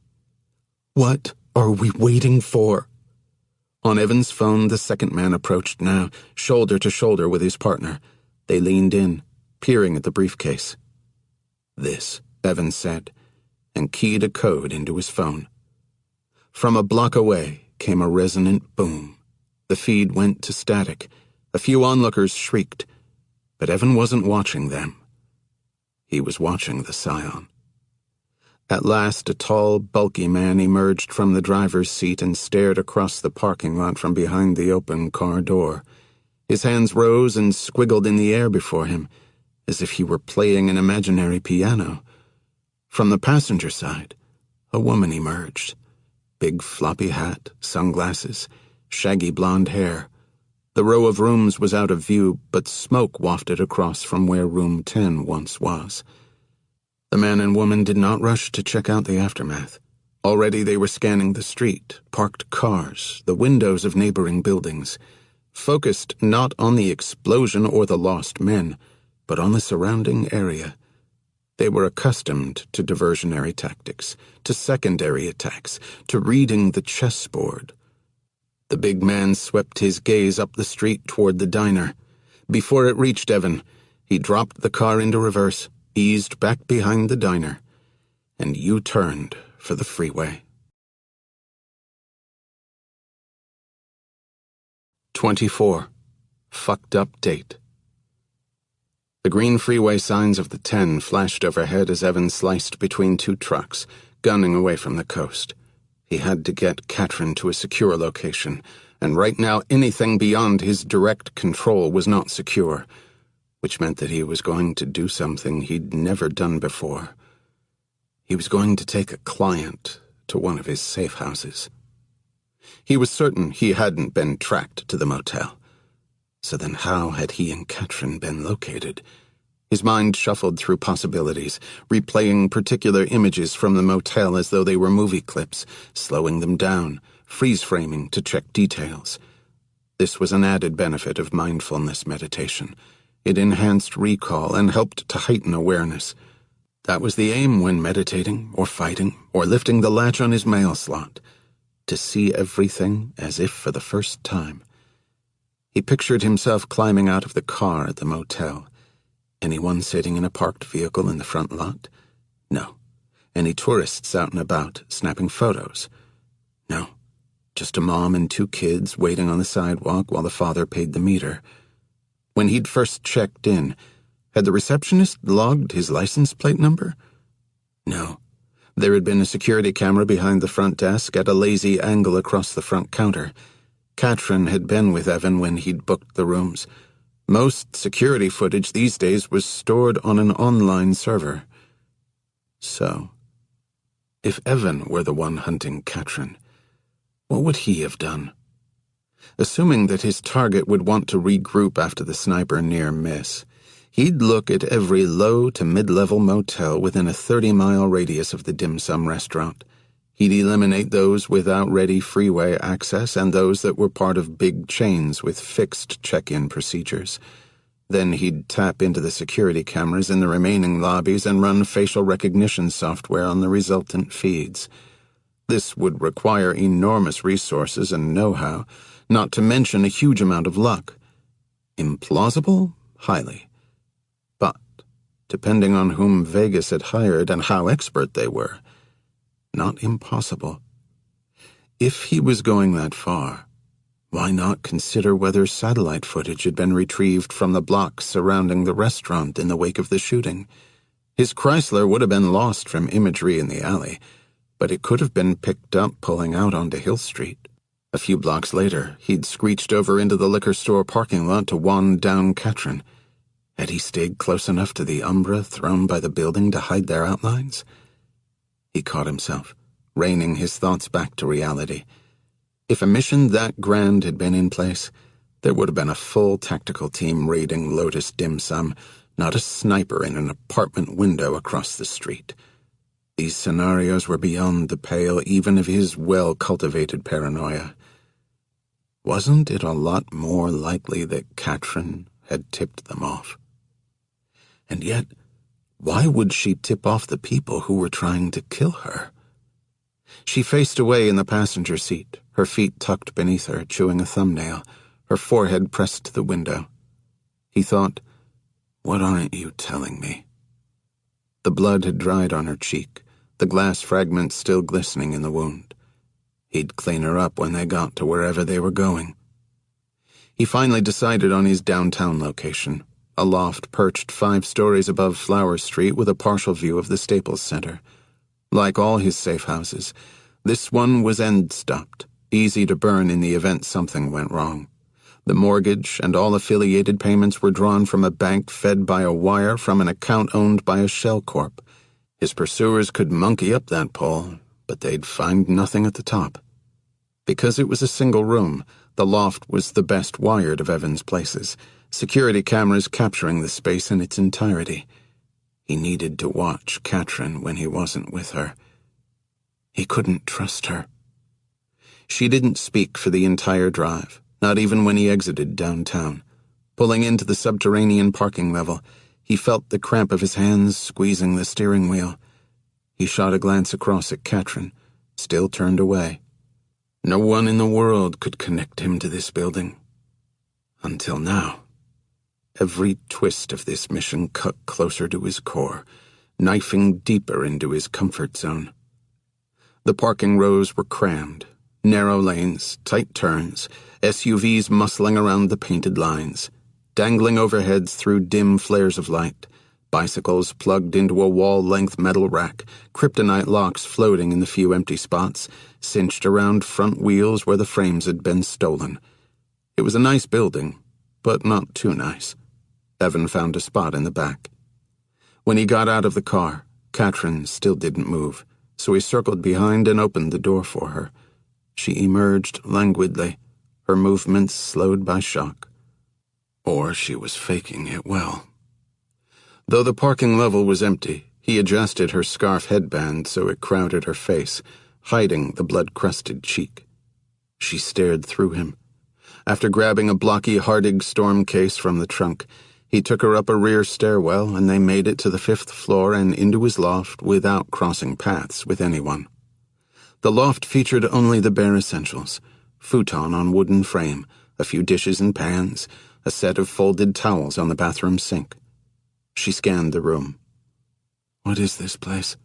"What are we waiting for?" On Evan's phone, the second man approached now, shoulder to shoulder with his partner. They leaned in, peering at the briefcase. "This," Evan said, and keyed a code into his phone. From a block away came a resonant boom. The feed went to static. A few onlookers shrieked, but Evan wasn't watching them. He was watching the Scion. At last, a tall, bulky man emerged from the driver's seat and stared across the parking lot from behind the open car door. His hands rose and squiggled in the air before him, as if he were playing an imaginary piano. From the passenger side, a woman emerged. Big floppy hat, sunglasses, shaggy blonde hair. The row of rooms was out of view, but smoke wafted across from where room 10 once was. The man and woman did not rush to check out the aftermath. Already they were scanning the street, parked cars, the windows of neighboring buildings, focused not on the explosion or the lost men, but on the surrounding area. They were accustomed to diversionary tactics, to secondary attacks, to reading the chessboard. The big man swept his gaze up the street toward the diner. Before it reached Evan, he dropped the car into reverse, eased back behind the diner, and U-turned for the freeway. 24. Fucked up date. The green freeway signs of the 10 flashed overhead as Evan sliced between 2 trucks, gunning away from the coast. He had to get Katrin to a secure location, and right now anything beyond his direct control was not secure, which meant that he was going to do something he'd never done before. He was going to take a client to one of his safe houses. He was certain he hadn't been tracked to the motel. So then how had he and Katrin been located? His mind shuffled through possibilities, replaying particular images from the motel as though they were movie clips, slowing them down, freeze-framing to check details. This was an added benefit of mindfulness meditation. It enhanced recall and helped to heighten awareness. That was the aim when meditating, or fighting, or lifting the latch on his mail slot, to see everything as if for the first time. He pictured himself climbing out of the car at the motel. Anyone sitting in a parked vehicle in the front lot? No. Any tourists out and about, snapping photos? No. Just a mom and 2 kids waiting on the sidewalk while the father paid the meter. When he'd first checked in, had the receptionist logged his license plate number? No. There had been a security camera behind the front desk at a lazy angle across the front counter. Katrin had been with Evan when he'd booked the rooms. Most security footage these days was stored on an online server. So, if Evan were the one hunting Katrin, what would he have done? Assuming that his target would want to regroup after the sniper near miss, he'd look at every low to mid-level motel within a 30-mile radius of the dim sum restaurant. He'd eliminate those without ready freeway access and those that were part of big chains with fixed check-in procedures. Then he'd tap into the security cameras in the remaining lobbies and run facial recognition software on the resultant feeds. This would require enormous resources and know-how, not to mention a huge amount of luck. Implausible? Highly. But, depending on whom Vegas had hired and how expert they were, not impossible. If he was going that far, why not consider whether satellite footage had been retrieved from the blocks surrounding the restaurant in the wake of the shooting? His Chrysler would have been lost from imagery in the alley, but it could have been picked up pulling out onto Hill Street. A few blocks later, he'd screeched over into the liquor store parking lot to wand down Katrin. Had he stayed close enough to the umbra thrown by the building to hide their outlines? He caught himself, reining his thoughts back to reality. If a mission that grand had been in place, there would have been a full tactical team raiding Lotus Dim Sum, not a sniper in an apartment window across the street. These scenarios were beyond the pale even of his well-cultivated paranoia. Wasn't it a lot more likely that Katrin had tipped them off? And yet, why would she tip off the people who were trying to kill her? She faced away in the passenger seat, her feet tucked beneath her, chewing a thumbnail, her forehead pressed to the window. He thought, "What aren't you telling me?" The blood had dried on her cheek, the glass fragments still glistening in the wound. He'd clean her up when they got to wherever they were going. He finally decided on his downtown location, a loft perched 5 stories above Flower Street with a partial view of the Staples Center. Like all his safe houses, this one was end-stopped, easy to burn in the event something went wrong. The mortgage and all affiliated payments were drawn from a bank fed by a wire from an account owned by a shell corp. His pursuers could monkey up that pole, but they'd find nothing at the top. Because it was a single room, the loft was the best wired of Evan's places, security cameras capturing the space in its entirety. He needed to watch Katrin when he wasn't with her. He couldn't trust her. She didn't speak for the entire drive, not even when he exited downtown. Pulling into the subterranean parking level, he felt the cramp of his hands squeezing the steering wheel. He shot a glance across at Katrin, still turned away. No one in the world could connect him to this building. Until now. Every twist of this mission cut closer to his core, knifing deeper into his comfort zone. The parking rows were crammed, narrow lanes, tight turns, SUVs muscling around the painted lines, dangling overheads through dim flares of light, bicycles plugged into a wall-length metal rack, kryptonite locks floating in the few empty spots, cinched around front wheels where the frames had been stolen. It was a nice building, but not too nice. Evan found a spot in the back. When he got out of the car, Katrin still didn't move, so he circled behind and opened the door for her. She emerged languidly, her movements slowed by shock. Or she was faking it well. Though the parking level was empty, he adjusted her scarf headband so it crowded her face, hiding the blood-crusted cheek. She stared through him. After grabbing a blocky Hardig storm case from the trunk, he took her up a rear stairwell, and they made it to the 5th floor and into his loft without crossing paths with anyone. The loft featured only the bare essentials: futon on wooden frame, a few dishes and pans, a set of folded towels on the bathroom sink. She scanned the room. What is this place?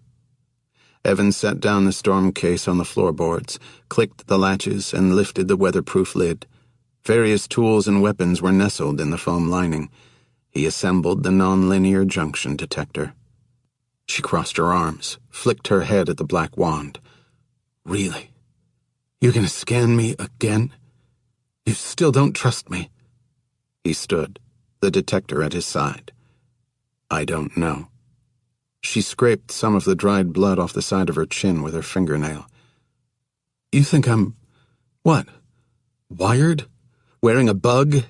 Evan set down the storm case on the floorboards, clicked the latches, and lifted the weatherproof lid. Various tools and weapons were nestled in the foam lining. He assembled the non-linear junction detector. She crossed her arms, flicked her head at the black wand. Really? You're going to scan me again? You still don't trust me? He stood, the detector at his side. I don't know. She scraped some of the dried blood off the side of her chin with her fingernail. You think I'm... what? Wired? Wearing a bug?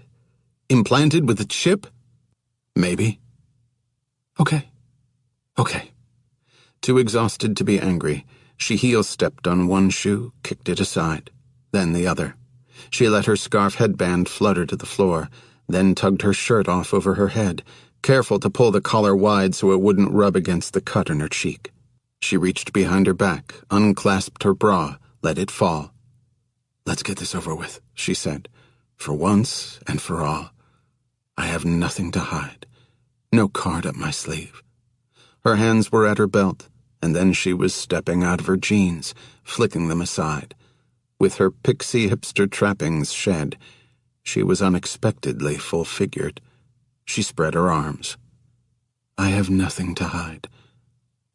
Implanted with a chip? Maybe. Okay. Too exhausted to be angry, she heel-stepped on one shoe, kicked it aside, then the other. She let her scarf headband flutter to the floor, then tugged her shirt off over her head, careful to pull the collar wide so it wouldn't rub against the cut in her cheek. She reached behind her back, unclasped her bra, let it fall. Let's get this over with, she said. For once and for all. I have nothing to hide. No card up my sleeve. Her hands were at her belt, and then she was stepping out of her jeans, flicking them aside. With her pixie hipster trappings shed, she was unexpectedly full-figured. She spread her arms. I have nothing to hide.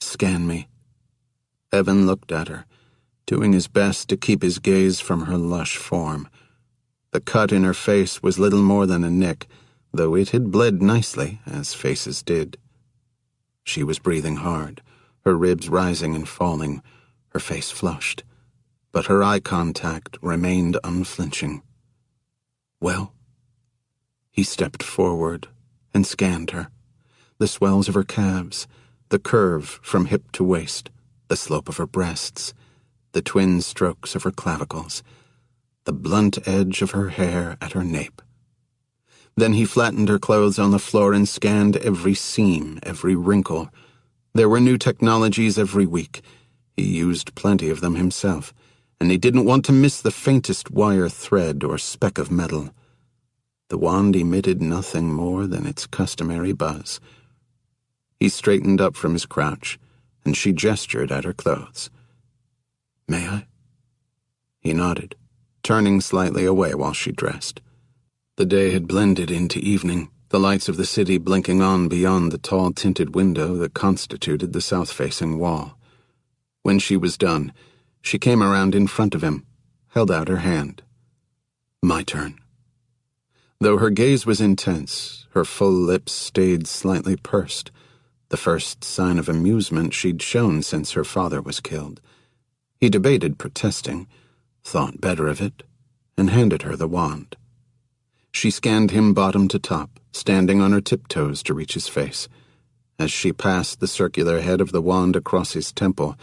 Scan me. Evan looked at her, doing his best to keep his gaze from her lush form. The cut in her face was little more than a nick, though it had bled nicely, as faces did. She was breathing hard, her ribs rising and falling, her face flushed, but her eye contact remained unflinching. Well? He stepped forward and scanned her. The swells of her calves, the curve from hip to waist, the slope of her breasts, the twin strokes of her clavicles, the blunt edge of her hair at her nape. Then he flattened her clothes on the floor and scanned every seam, every wrinkle. There were new technologies every week. He used plenty of them himself, and he didn't want to miss the faintest wire thread or speck of metal. The wand emitted nothing more than its customary buzz. He straightened up from his crouch, and she gestured at her clothes. May I? He nodded, turning slightly away while she dressed. The day had blended into evening, the lights of the city blinking on beyond the tall tinted window that constituted the south-facing wall. When she was done, she came around in front of him, held out her hand. My turn. Though her gaze was intense, her full lips stayed slightly pursed, the first sign of amusement she'd shown since her father was killed. He debated protesting, thought better of it, and handed her the wand. She scanned him bottom to top, standing on her tiptoes to reach his face. As she passed the circular head of the wand across his temple,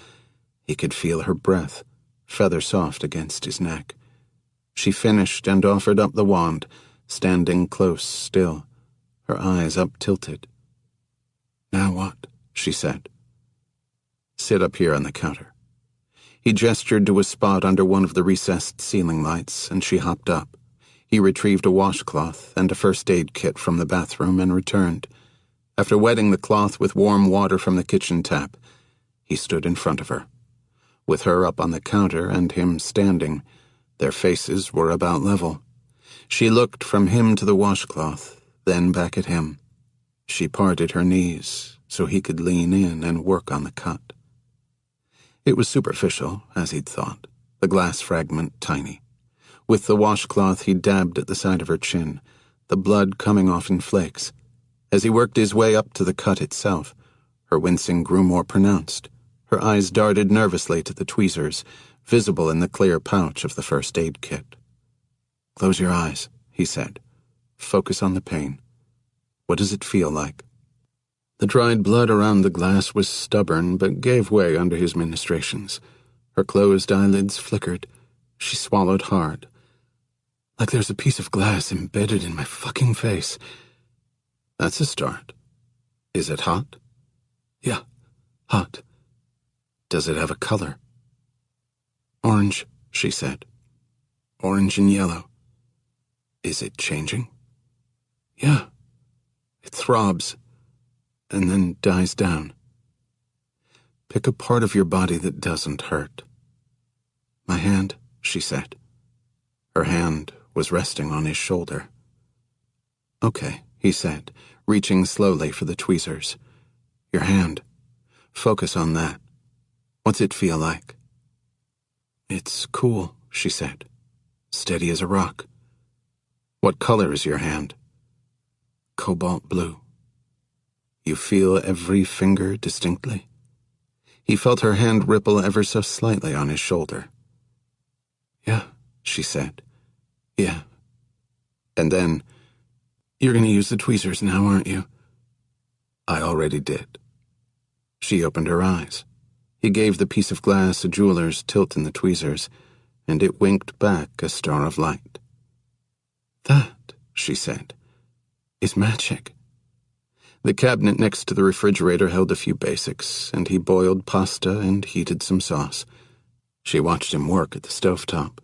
he could feel her breath, feather-soft against his neck. She finished and offered up the wand, standing close still, her eyes up-tilted. Now what? She said. Sit up here on the counter. He gestured to a spot under one of the recessed ceiling lights, and she hopped up. He retrieved a washcloth and a first aid kit from the bathroom and returned. After wetting the cloth with warm water from the kitchen tap, he stood in front of her. With her up on the counter and him standing, their faces were about level. She looked from him to the washcloth, then back at him. She parted her knees so he could lean in and work on the cut. It was superficial, as he'd thought, the glass fragment tiny. With the washcloth he dabbed at the side of her chin, the blood coming off in flakes. As he worked his way up to the cut itself, her wincing grew more pronounced. Her eyes darted nervously to the tweezers, visible in the clear pouch of the first aid kit. Close your eyes, he said. Focus on the pain. What does it feel like? The dried blood around the glass was stubborn, but gave way under his ministrations. Her closed eyelids flickered. She swallowed hard. Like there's a piece of glass embedded in my fucking face. That's a start. Is it hot? Yeah, hot. Does it have a color? Orange, she said. Orange and yellow. Is it changing? Yeah. It throbs, and then dies down. Pick a part of your body that doesn't hurt. My hand, she said. Her hand was resting on his shoulder. Okay, he said, reaching slowly for the tweezers. Your hand. Focus on that. What's it feel like? It's cool, she said. Steady as a rock. What color is your hand? Cobalt blue. You feel every finger distinctly? He felt her hand ripple ever so slightly on his shoulder. Yeah, she said. Yeah. And then, you're going to use the tweezers now, aren't you? I already did. She opened her eyes. He gave the piece of glass a jeweler's tilt in the tweezers, and it winked back a star of light. That, she said, is magic. The cabinet next to the refrigerator held a few basics, and he boiled pasta and heated some sauce. She watched him work at the stovetop.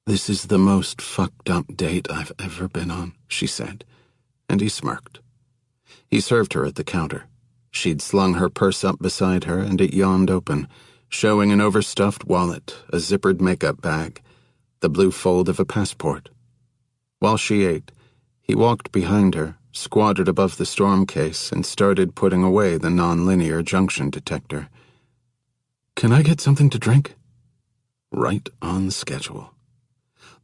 This is the most fucked up date I've ever been on, she said, and he smirked. He served her at the counter. She'd slung her purse up beside her, and it yawned open, showing an overstuffed wallet, a zippered makeup bag, the blue fold of a passport. While she ate, he walked behind her, squatted above the storm case, and started putting away the nonlinear junction detector. Can I get something to drink? Right on schedule.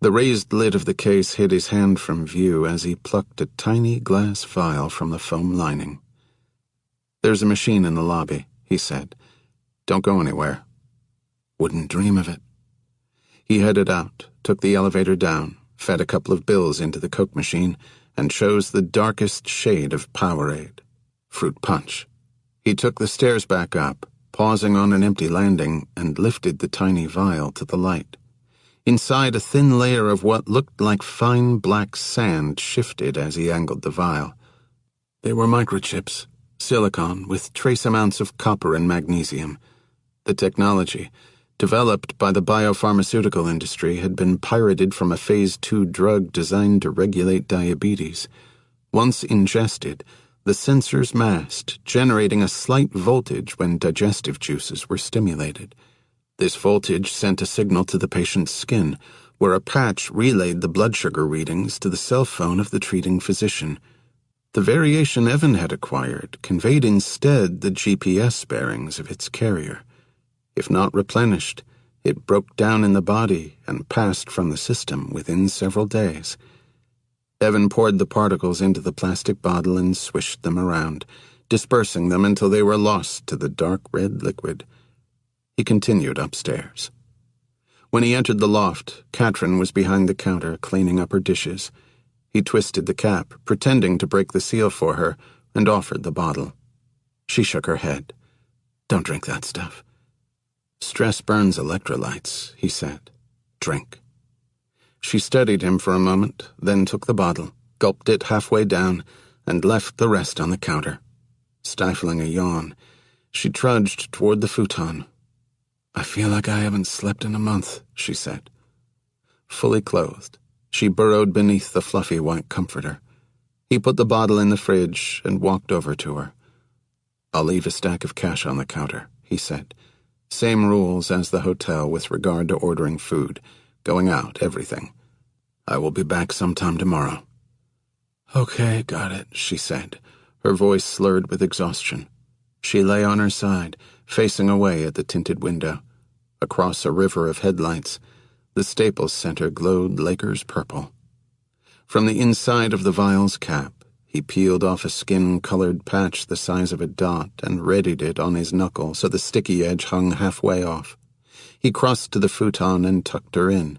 The raised lid of the case hid his hand from view as he plucked a tiny glass vial from the foam lining. There's a machine in the lobby, he said. Don't go anywhere. Wouldn't dream of it. He headed out, took the elevator down, fed a couple of bills into the Coke machine, and chose the darkest shade of Powerade. Fruit punch. He took the stairs back up, pausing on an empty landing, and lifted the tiny vial to the light. Inside, a thin layer of what looked like fine black sand shifted as he angled the vial. They were microchips, silicon with trace amounts of copper and magnesium. The technology, developed by the biopharmaceutical industry, had been pirated from a Phase 2 drug designed to regulate diabetes. Once ingested, the sensors masked, generating a slight voltage when digestive juices were stimulated. This voltage sent a signal to the patient's skin, where a patch relayed the blood sugar readings to the cell phone of the treating physician. The variation Evan had acquired conveyed instead the GPS bearings of its carrier. If not replenished, it broke down in the body and passed from the system within several days. Evan poured the particles into the plastic bottle and swished them around, dispersing them until they were lost to the dark red liquid. He continued upstairs. When he entered the loft, Katrin was behind the counter cleaning up her dishes. He twisted the cap, pretending to break the seal for her, and offered the bottle. She shook her head. Don't drink that stuff. Stress burns electrolytes, he said. Drink. She studied him for a moment, then took the bottle, gulped it halfway down, and left the rest on the counter. Stifling a yawn, she trudged toward the futon. I feel like I haven't slept in a month, she said. Fully clothed, she burrowed beneath the fluffy white comforter. He put the bottle in the fridge and walked over to her. I'll leave a stack of cash on the counter, he said. Same rules as the hotel with regard to ordering food, going out, everything. I will be back sometime tomorrow. Okay, got it, she said, her voice slurred with exhaustion. She lay on her side, facing away at the tinted window. Across a river of headlights, the Staples Center glowed Lakers purple. From the inside of the vial's cap, he peeled off a skin-colored patch the size of a dot and readied it on his knuckle so the sticky edge hung halfway off. He crossed to the futon and tucked her in,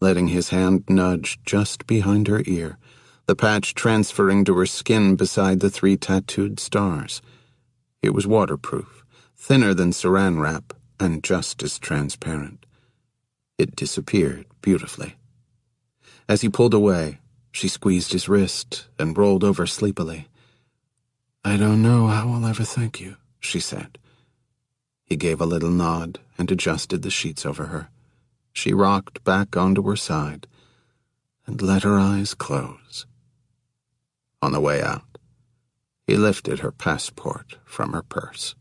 letting his hand nudge just behind her ear, the patch transferring to her skin beside the 3 tattooed stars. It was waterproof, thinner than saran wrap, and just as transparent. It disappeared beautifully. As he pulled away, she squeezed his wrist and rolled over sleepily. "I don't know how I'll ever thank you," she said. He gave a little nod and adjusted the sheets over her. She rocked back onto her side and let her eyes close. On the way out, he lifted her passport from her purse.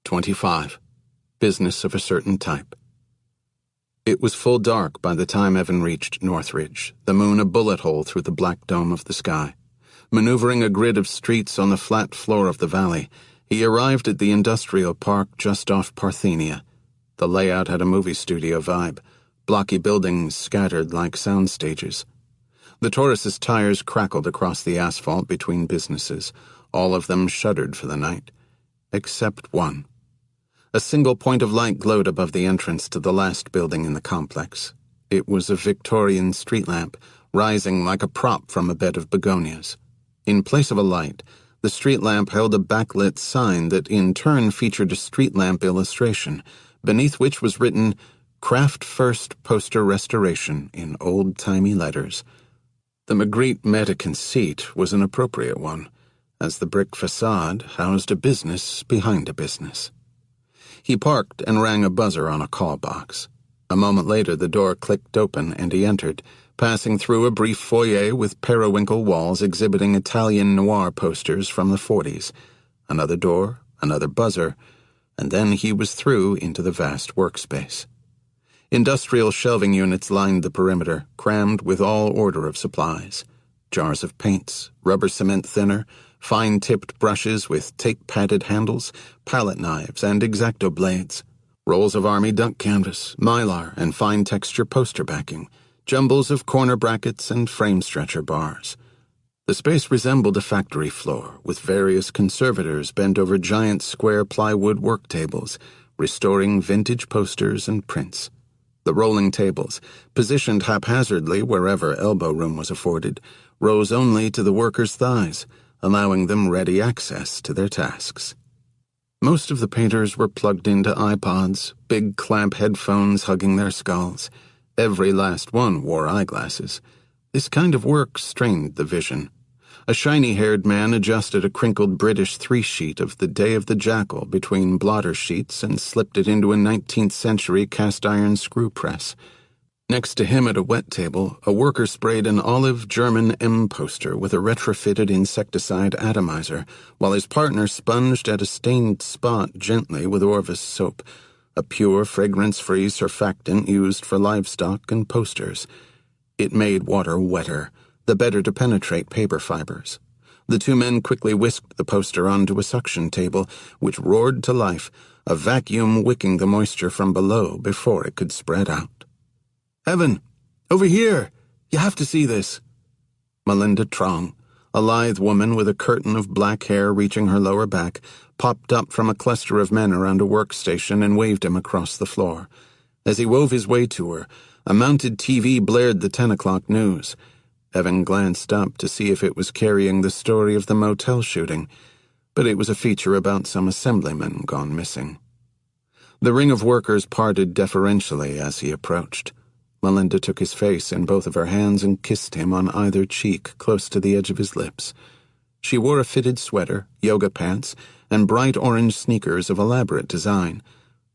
25. Business of a Certain Type. It was full dark by the time Evan reached Northridge, the moon a bullet hole through the black dome of the sky. Maneuvering a grid of streets on the flat floor of the valley, he arrived at the industrial park just off Parthenia. The layout had a movie studio vibe, blocky buildings scattered like sound stages. The Taurus's tires crackled across the asphalt between businesses. All of them shuddered for the night, except one. A single point of light glowed above the entrance to the last building in the complex. It was a Victorian street lamp, rising like a prop from a bed of begonias. In place of a light, the street lamp held a backlit sign that in turn featured a street lamp illustration, beneath which was written, "Craft First Poster Restoration," in old-timey letters. The Magritte meta conceit was an appropriate one, as the brick facade housed a business behind a business. He parked and rang a buzzer on a call box. A moment later, the door clicked open and he entered, passing through a brief foyer with periwinkle walls exhibiting Italian noir posters from the 40s. Another door, another buzzer, and then he was through into the vast workspace. Industrial shelving units lined the perimeter, crammed with all order of supplies. Jars of paints, rubber cement thinner, fine-tipped brushes with tape-padded handles, palette knives, and X-Acto blades. Rolls of army duck canvas, mylar, and fine-texture poster backing. Jumbles of corner brackets and frame stretcher bars. The space resembled a factory floor, with various conservators bent over giant square plywood work tables, restoring vintage posters and prints. The rolling tables, positioned haphazardly wherever elbow room was afforded, rose only to the workers' thighs, allowing them ready access to their tasks. Most of the painters were plugged into iPods, big clamp headphones hugging their skulls. Every last one wore eyeglasses. This kind of work strained the vision. A shiny-haired man adjusted a crinkled British 3-sheet of The Day of the Jackal between blotter sheets and slipped it into a 19th-century cast-iron screw press. Next to him at a wet table, a worker sprayed an olive German M poster with a retrofitted insecticide atomizer, while his partner sponged at a stained spot gently with Orvis soap, a pure, fragrance-free surfactant used for livestock and posters. It made water wetter, the better to penetrate paper fibers. The two men quickly whisked the poster onto a suction table, which roared to life, a vacuum wicking the moisture from below before it could spread out. "Evan, over here! You have to see this." Melinda Trong, a lithe woman with a curtain of black hair reaching her lower back, popped up from a cluster of men around a workstation and waved him across the floor. As he wove his way to her, a mounted TV blared the 10 o'clock news. Evan glanced up to see if it was carrying the story of the motel shooting, but it was a feature about some assemblymen gone missing. The ring of workers parted deferentially as he approached. Melinda took his face in both of her hands and kissed him on either cheek close to the edge of his lips. She wore a fitted sweater, yoga pants, and bright orange sneakers of elaborate design.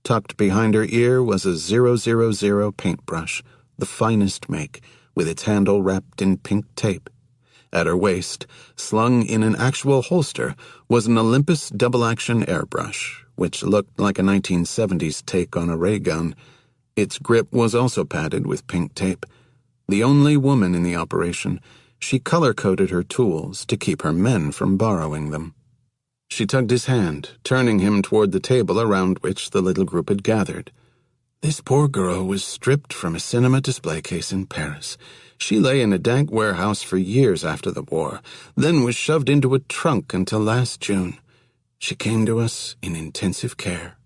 Tucked behind her ear was a 000 paintbrush, the finest make, with its handle wrapped in pink tape. At her waist, slung in an actual holster, was an Olympus double-action airbrush, which looked like a 1970s take on a ray gun. Its grip was also padded with pink tape. The only woman in the operation, she color-coded her tools to keep her men from borrowing them. She tugged his hand, turning him toward the table around which the little group had gathered. This poor girl was stripped from a cinema display case in Paris. She lay in a dank warehouse for years after the war, then was shoved into a trunk until last June. She came to us in intensive care.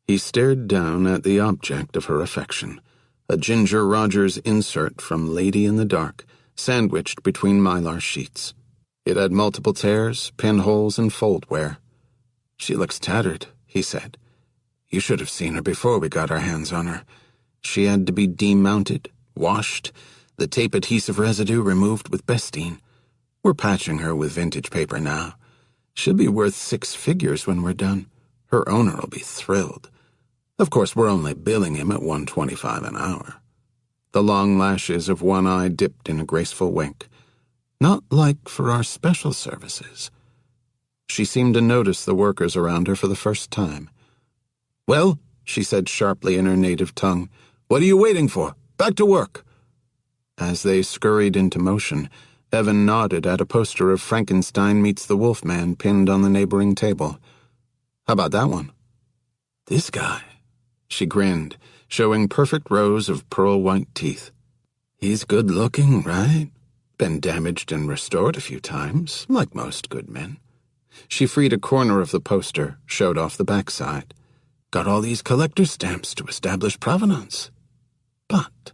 He stared down at the object of her affection, a Ginger Rogers insert from Lady in the Dark, sandwiched between mylar sheets. It had multiple tears, pinholes, and fold wear. "She looks tattered," he said. You should have seen her before we got our hands on her. She had to be demounted, washed, the tape adhesive residue removed with Bestine. We're patching her with vintage paper now. She'll be worth 6 figures when we're done. Her owner'll be thrilled. Of course, we're only billing him at $1.25 an hour. The long lashes of one eye dipped in a graceful wink. Not like for our special services. She seemed to notice the workers around her for the first time. "Well," she said sharply in her native tongue, "what are you waiting for? Back to work." As they scurried into motion, Evan nodded at a poster of Frankenstein Meets the Wolfman pinned on the neighboring table. "How about that one?" "This guy." She grinned, showing perfect rows of pearl-white teeth. "He's good-looking, right? Been damaged and restored a few times, like most good men." She freed a corner of the poster, showed off the backside. "Got all these collector stamps to establish provenance." But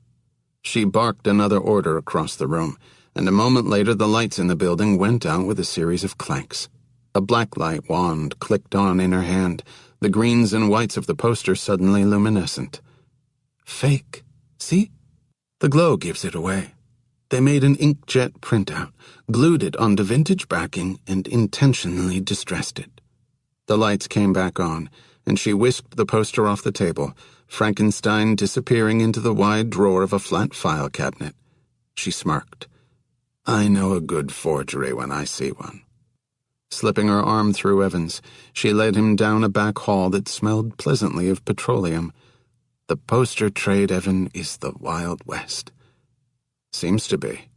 she barked another order across the room, and a moment later the lights in the building went out with a series of clanks. A blacklight wand clicked on in her hand, the greens and whites of the poster suddenly luminescent. "Fake. See? The glow gives it away." They made an inkjet printout, glued it onto vintage backing, and intentionally distressed it. The lights came back on, and she whisked the poster off the table, Frankenstein disappearing into the wide drawer of a flat file cabinet. She smirked. "I know a good forgery when I see one." Slipping her arm through Evan's, she led him down a back hall that smelled pleasantly of petroleum. "The poster trade, Evan, is the Wild West." "Seems to be."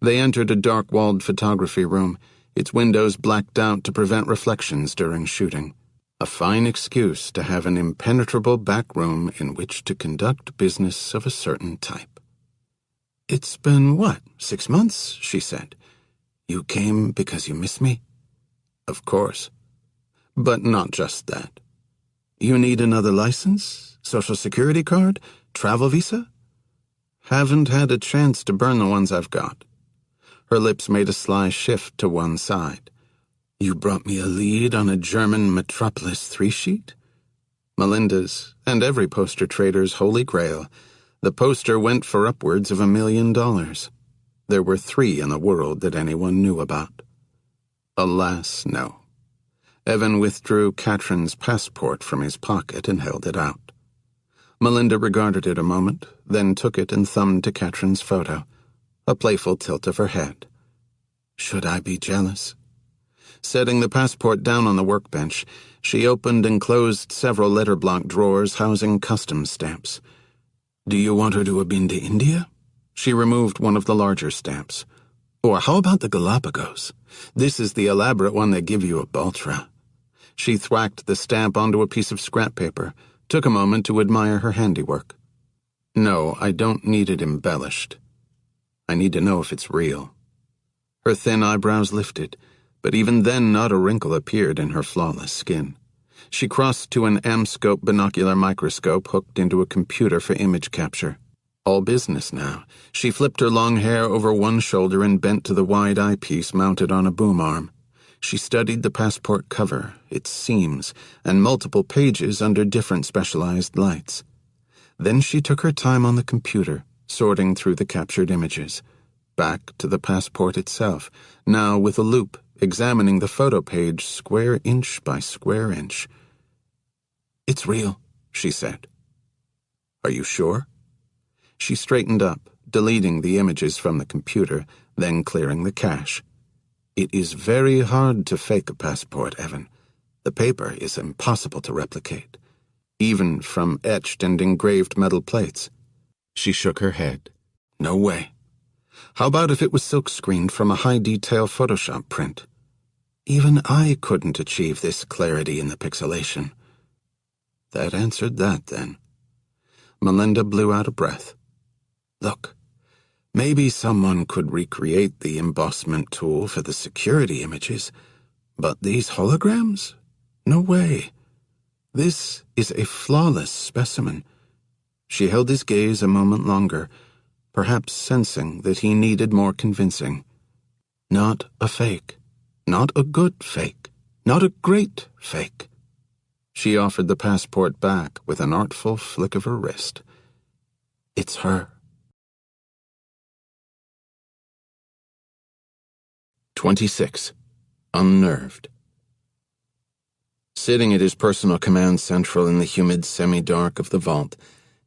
They entered a dark-walled photography room, its windows blacked out to prevent reflections during shooting. A fine excuse to have an impenetrable back room in which to conduct business of a certain type. "It's been, 6 months?" she said. "You came because you miss me?" "Of course. But not just that." "You need another license? Social Security card? Travel visa?" "Haven't had a chance to burn the ones I've got." Her lips made a sly shift to one side. "You brought me a lead on a German Metropolis 3-sheet? Melinda's, and every poster trader's holy grail. The poster went for upwards of $1 million. There were 3 in the world that anyone knew about. Alas, no. Evan withdrew Katrin's passport from his pocket and held it out. Melinda regarded it a moment, then took it and thumbed to Katrin's photo, a playful tilt of her head. "Should I be jealous?" Setting the passport down on the workbench, she opened and closed several letter-block drawers housing customs stamps. "Do you want her to have been to India?" She removed one of the larger stamps. "Or how about the Galapagos? This is the elaborate one they give you at Baltra." She thwacked the stamp onto a piece of scrap paper, took a moment to admire her handiwork. "No, I don't need it embellished. I need to know if it's real." Her thin eyebrows lifted, but even then not a wrinkle appeared in her flawless skin. She crossed to an Amscope binocular microscope hooked into a computer for image capture. All business now. She flipped her long hair over one shoulder and bent to the wide eyepiece mounted on a boom arm. She studied the passport cover, its seams, and multiple pages under different specialized lights. Then she took her time on the computer, sorting through the captured images. Back to the passport itself, now with a loupe, examining the photo page square inch by square inch. "It's real," she said. "Are you sure?" She straightened up, deleting the images from the computer, then clearing the cache. "It is very hard to fake a passport, Evan. The paper is impossible to replicate, even from etched and engraved metal plates." She shook her head. "No way. How about if it was silk-screened from a high-detail Photoshop print? Even I couldn't achieve this clarity in the pixelation." That answered that, then. Melinda blew out a breath. "Look, maybe someone could recreate the embossment tool for the security images, but these holograms? No way. This is a flawless specimen." She held his gaze a moment longer, perhaps sensing that he needed more convincing. "Not a fake. Not a good fake. Not a great fake. She offered the passport back with an artful flick of her wrist. It's her. 26. Unnerved. Sitting at his personal command central in the humid semi-dark of the vault,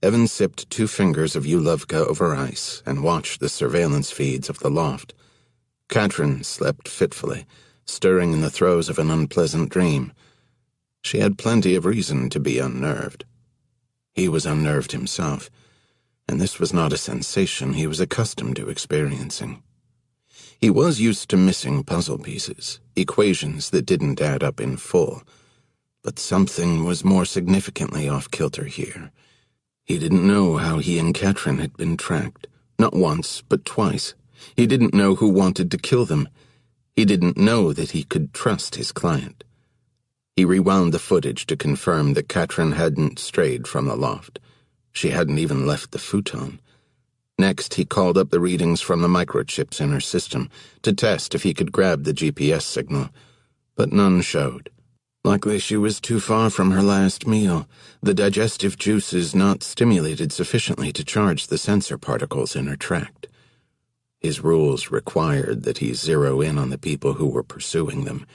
Evan sipped 2 fingers of Ulovka over ice and watched the surveillance feeds of the loft. Katrin slept fitfully, stirring in the throes of an unpleasant dream. She had plenty of reason to be unnerved. He was unnerved himself, and this was not a sensation he was accustomed to experiencing. He was used to missing puzzle pieces, equations that didn't add up in full, but something was more significantly off-kilter here. He didn't know how he and Katrin had been tracked, not once, but twice. He didn't know who wanted to kill them. He didn't know that he could trust his client. He rewound the footage to confirm that Katrin hadn't strayed from the loft. She hadn't even left the futon. Next, he called up the readings from the microchips in her system to test if he could grab the GPS signal, but none showed. Likely she was too far from her last meal, the digestive juices not stimulated sufficiently to charge the sensor particles in her tract. His rules required that he zero in on the people who were pursuing them,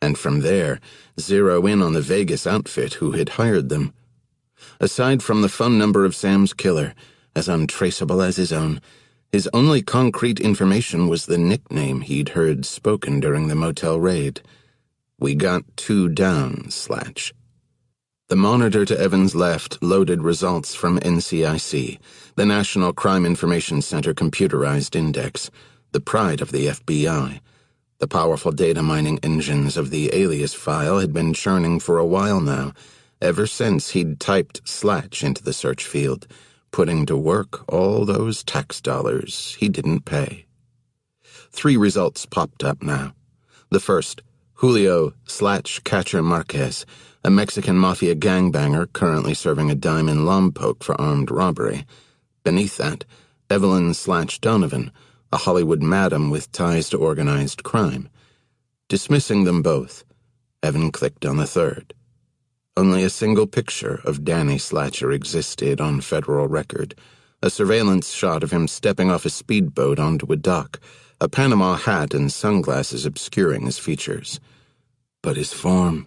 and from there, zero in on the Vegas outfit who had hired them. Aside from the phone number of Sam's killer, as untraceable as his own, his only concrete information was the nickname he'd heard spoken during the motel raid. "We got 2 down, Slatch." The monitor to Evan's left loaded results from NCIC, the National Crime Information Center computerized index, the pride of the FBI. The powerful data mining engines of the alias file had been churning for a while now, ever since he'd typed Slatch into the search field, putting to work all those tax dollars he didn't pay. 3 results popped up now. The first, Julio Slatch Catcher Marquez, a Mexican mafia gangbanger currently serving a dime in Lompoc for armed robbery. Beneath that, Evelyn Slatch Donovan, a Hollywood madam with ties to organized crime. Dismissing them both, Evan clicked on the third. Only a single picture of Danny Slatcher existed on federal record, a surveillance shot of him stepping off a speedboat onto a dock, a Panama hat and sunglasses obscuring his features. But his form,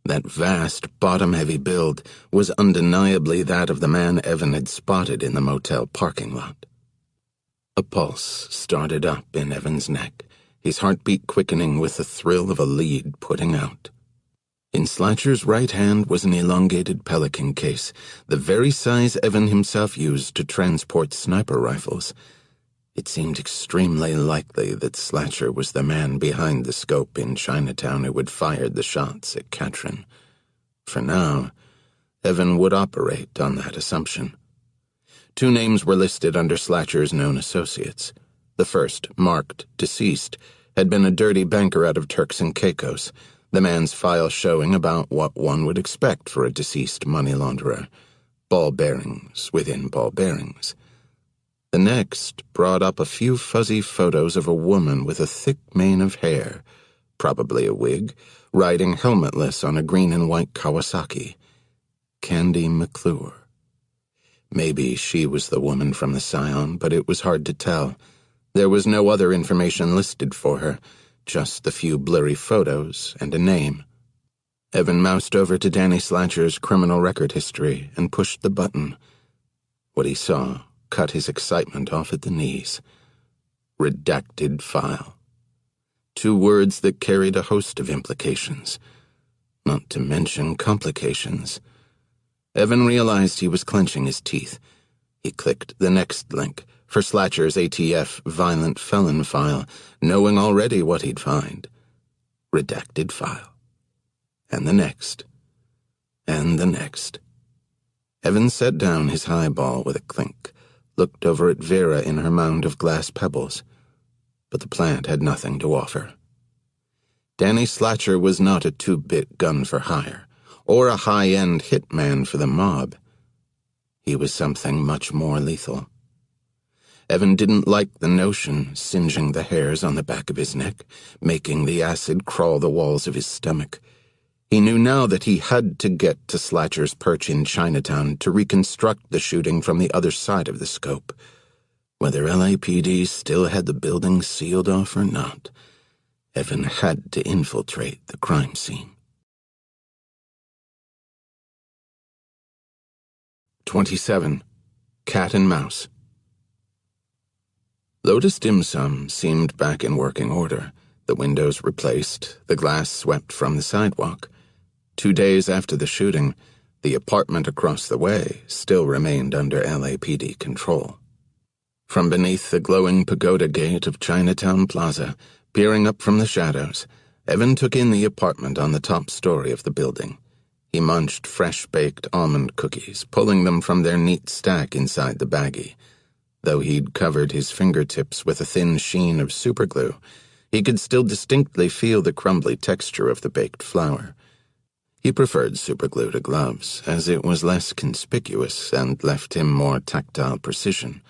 that vast, bottom-heavy build, was undeniably that of the man Evan had spotted in the motel parking lot. A pulse started up in Evan's neck, his heartbeat quickening with the thrill of a lead putting out. In Slatcher's right hand was an elongated pelican case, the very size Evan himself used to transport sniper rifles. It seemed extremely likely that Slatcher was the man behind the scope in Chinatown who had fired the shots at Katrin. For now, Evan would operate on that assumption. 2 names were listed under Slatcher's known associates. The first, marked deceased, had been a dirty banker out of Turks and Caicos, the man's file showing about what one would expect for a deceased money launderer. Ball bearings within ball bearings. The next brought up a few fuzzy photos of a woman with a thick mane of hair, probably a wig, riding helmetless on a green and white Kawasaki. Candy McClure. Maybe she was the woman from the Scion, but it was hard to tell. There was no other information listed for her, just the few blurry photos and a name. Evan moused over to Danny Slatcher's criminal record history and pushed the button. What he saw cut his excitement off at the knees. Redacted file. 2 words that carried a host of implications, not to mention complications. Evan realized he was clenching his teeth. He clicked the next link for Slatcher's ATF violent felon file, knowing already what he'd find. Redacted file. And the next. And the next. Evan set down his highball with a clink, looked over at Vera in her mound of glass pebbles, but the plant had nothing to offer. Danny Slatcher was not a 2-bit gun for hire, or a high-end hitman for the mob. He was something much more lethal. Evan didn't like the notion singeing the hairs on the back of his neck, making the acid crawl the walls of his stomach. He knew now that he had to get to Slatcher's perch in Chinatown to reconstruct the shooting from the other side of the scope. Whether LAPD still had the building sealed off or not, Evan had to infiltrate the crime scene. 27. Cat and Mouse. Lotus Dim Sum seemed back in working order, the windows replaced, the glass swept from the sidewalk. 2 days after the shooting, the apartment across the way still remained under LAPD control. From beneath the glowing pagoda gate of Chinatown Plaza, peering up from the shadows, Evan took in the apartment on the top story of the building. He munched fresh-baked almond cookies, pulling them from their neat stack inside the baggie. Though he'd covered his fingertips with a thin sheen of superglue, he could still distinctly feel the crumbly texture of the baked flour. He preferred superglue to gloves, as it was less conspicuous and left him more tactile precision.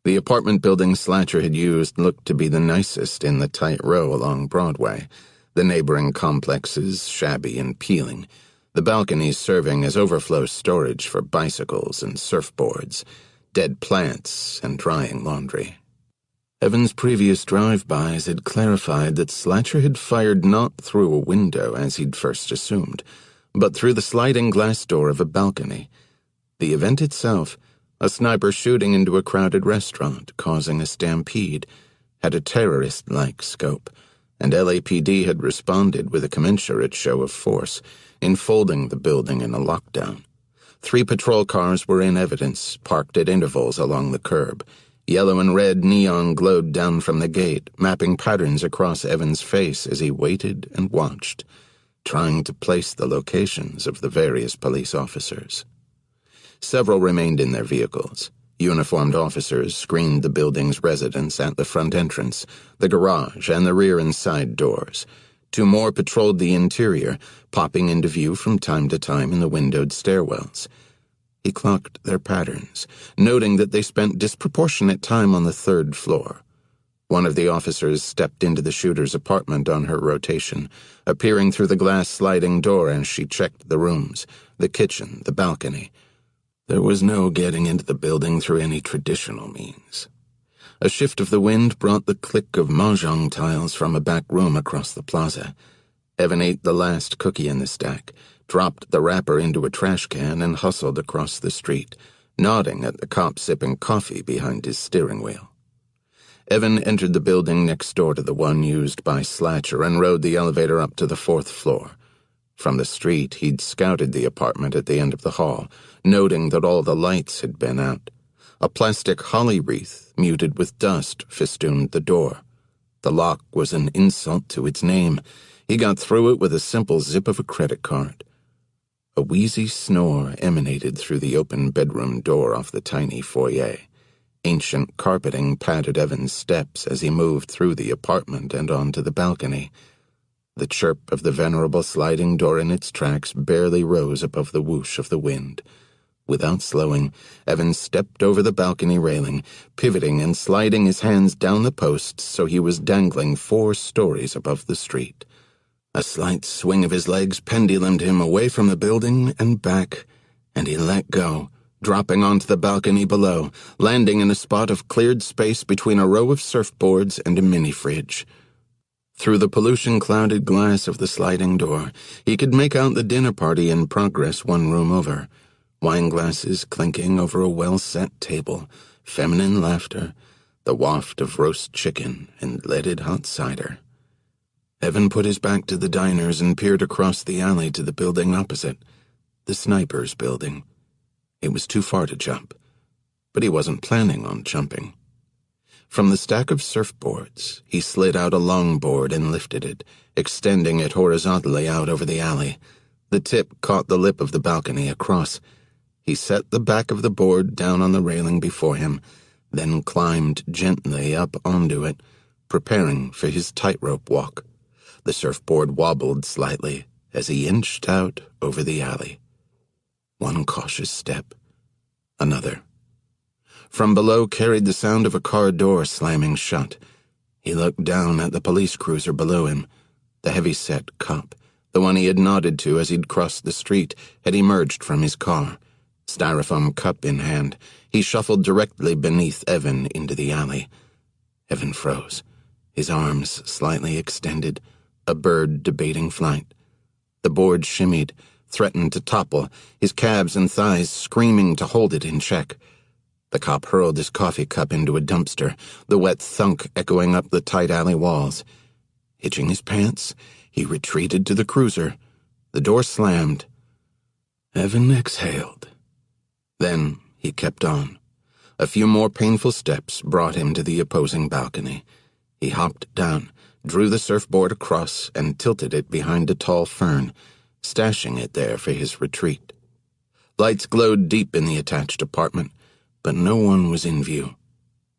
The apartment building Slatcher had used looked to be the nicest in the tight row along Broadway, the neighboring complexes shabby and peeling, the balconies serving as overflow storage for bicycles and surfboards, dead plants and drying laundry. Evan's previous drive-bys had clarified that Slatcher had fired not through a window as he'd first assumed, but through the sliding glass door of a balcony. The event itself, a sniper shooting into a crowded restaurant, causing a stampede, had a terrorist-like scope, and LAPD had responded with a commensurate show of force, enfolding the building in a lockdown. 3 patrol cars were in evidence, parked at intervals along the curb. Yellow and red neon glowed down from the gate, mapping patterns across Evan's face as he waited and watched, trying to place the locations of the various police officers. Several remained in their vehicles. Uniformed officers screened the building's residents at the front entrance, the garage, and the rear and side doors. 2 more patrolled the interior, popping into view from time to time in the windowed stairwells. He clocked their patterns, noting that they spent disproportionate time on the 3rd floor. One of the officers stepped into the shooter's apartment on her rotation, appearing through the glass sliding door as she checked the rooms, the kitchen, the balcony. There was no getting into the building through any traditional means. A shift of the wind brought the click of mahjong tiles from a back room across the plaza. Evan ate the last cookie in the stack, dropped the wrapper into a trash can, and hustled across the street, nodding at the cop sipping coffee behind his steering wheel. Evan entered the building next door to the one used by Slatcher and rode the elevator up to the 4th floor. From the street, he'd scouted the apartment at the end of the hall, noting that all the lights had been out. A plastic holly wreath, muted with dust, festooned the door. The lock was an insult to its name. He got through it with a simple zip of a credit card. A wheezy snore emanated through the open bedroom door off the tiny foyer. Ancient carpeting padded Evan's steps as he moved through the apartment and onto the balcony. The chirp of the venerable sliding door in its tracks barely rose above the whoosh of the wind. Without slowing, Evan stepped over the balcony railing, pivoting and sliding his hands down the posts so he was dangling 4 stories above the street. A slight swing of his legs pendulumed him away from the building and back, and he let go, dropping onto the balcony below, landing in a spot of cleared space between a row of surfboards and a mini-fridge. Through the pollution-clouded glass of the sliding door, he could make out the dinner party in progress 1 room over. Wine glasses clinking over a well-set table, feminine laughter, the waft of roast chicken and leaded hot cider. Evan put his back to the diners and peered across the alley to the building opposite, the sniper's building. It was too far to jump, but he wasn't planning on jumping. From the stack of surfboards, he slid out a longboard and lifted it, extending it horizontally out over the alley. The tip caught the lip of the balcony across. He set the back of the board down on the railing before him, then climbed gently up onto it, preparing for his tightrope walk. The surfboard wobbled slightly as he inched out over the alley. 1 cautious step. Another. From below carried the sound of a car door slamming shut. He looked down at the police cruiser below him, the heavy-set cop, The one he had nodded to as he'd crossed the street had emerged from his car. Styrofoam cup in hand, he shuffled directly beneath Evan into the alley. Evan froze, his arms slightly extended, a bird debating flight. The board shimmied, threatened to topple, his calves and thighs screaming to hold it in check. The cop hurled his coffee cup into a dumpster, the wet thunk echoing up the tight alley walls. Hitching his pants, he retreated to the cruiser. The door slammed. Evan exhaled. Then he kept on. A few more painful steps brought him to the opposing balcony. He hopped down, drew the surfboard across, and tilted it behind a tall fern, stashing it there for his retreat. Lights glowed deep in the attached apartment, but no one was in view.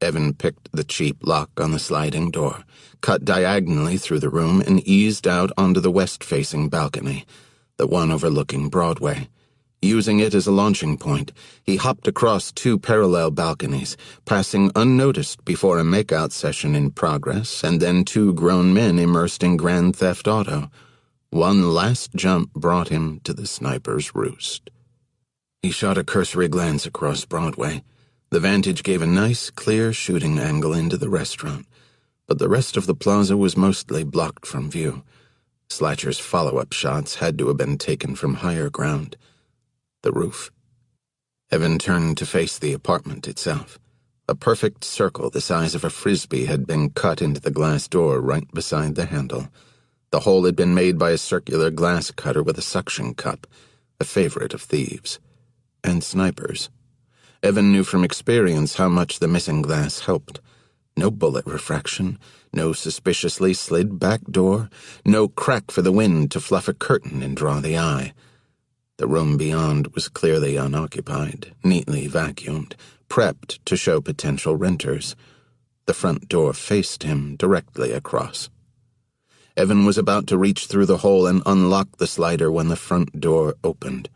Evan picked the cheap lock on the sliding door, cut diagonally through the room, and eased out onto the west-facing balcony, the one overlooking Broadway. Using it as a launching point, he hopped across two parallel balconies, passing unnoticed before a makeout session in progress and then two grown men immersed in Grand Theft Auto. One last jump brought him to the sniper's roost. He shot a cursory glance across Broadway. The vantage gave a nice, clear shooting angle into the restaurant, but the rest of the plaza was mostly blocked from view. Slatcher's follow-up shots had to have been taken from higher ground. The roof. Evan turned to face the apartment itself. A perfect circle the size of a frisbee had been cut into the glass door right beside the handle. The hole had been made by a circular glass cutter with a suction cup, a favorite of thieves. And snipers. Evan knew from experience how much the missing glass helped. No bullet refraction, no suspiciously slid back door, no crack for the wind to fluff a curtain and draw the eye. The room beyond was clearly unoccupied, neatly vacuumed, prepped to show potential renters. The front door faced him directly across. Evan was about to reach through the hole and unlock the slider when the front door opened.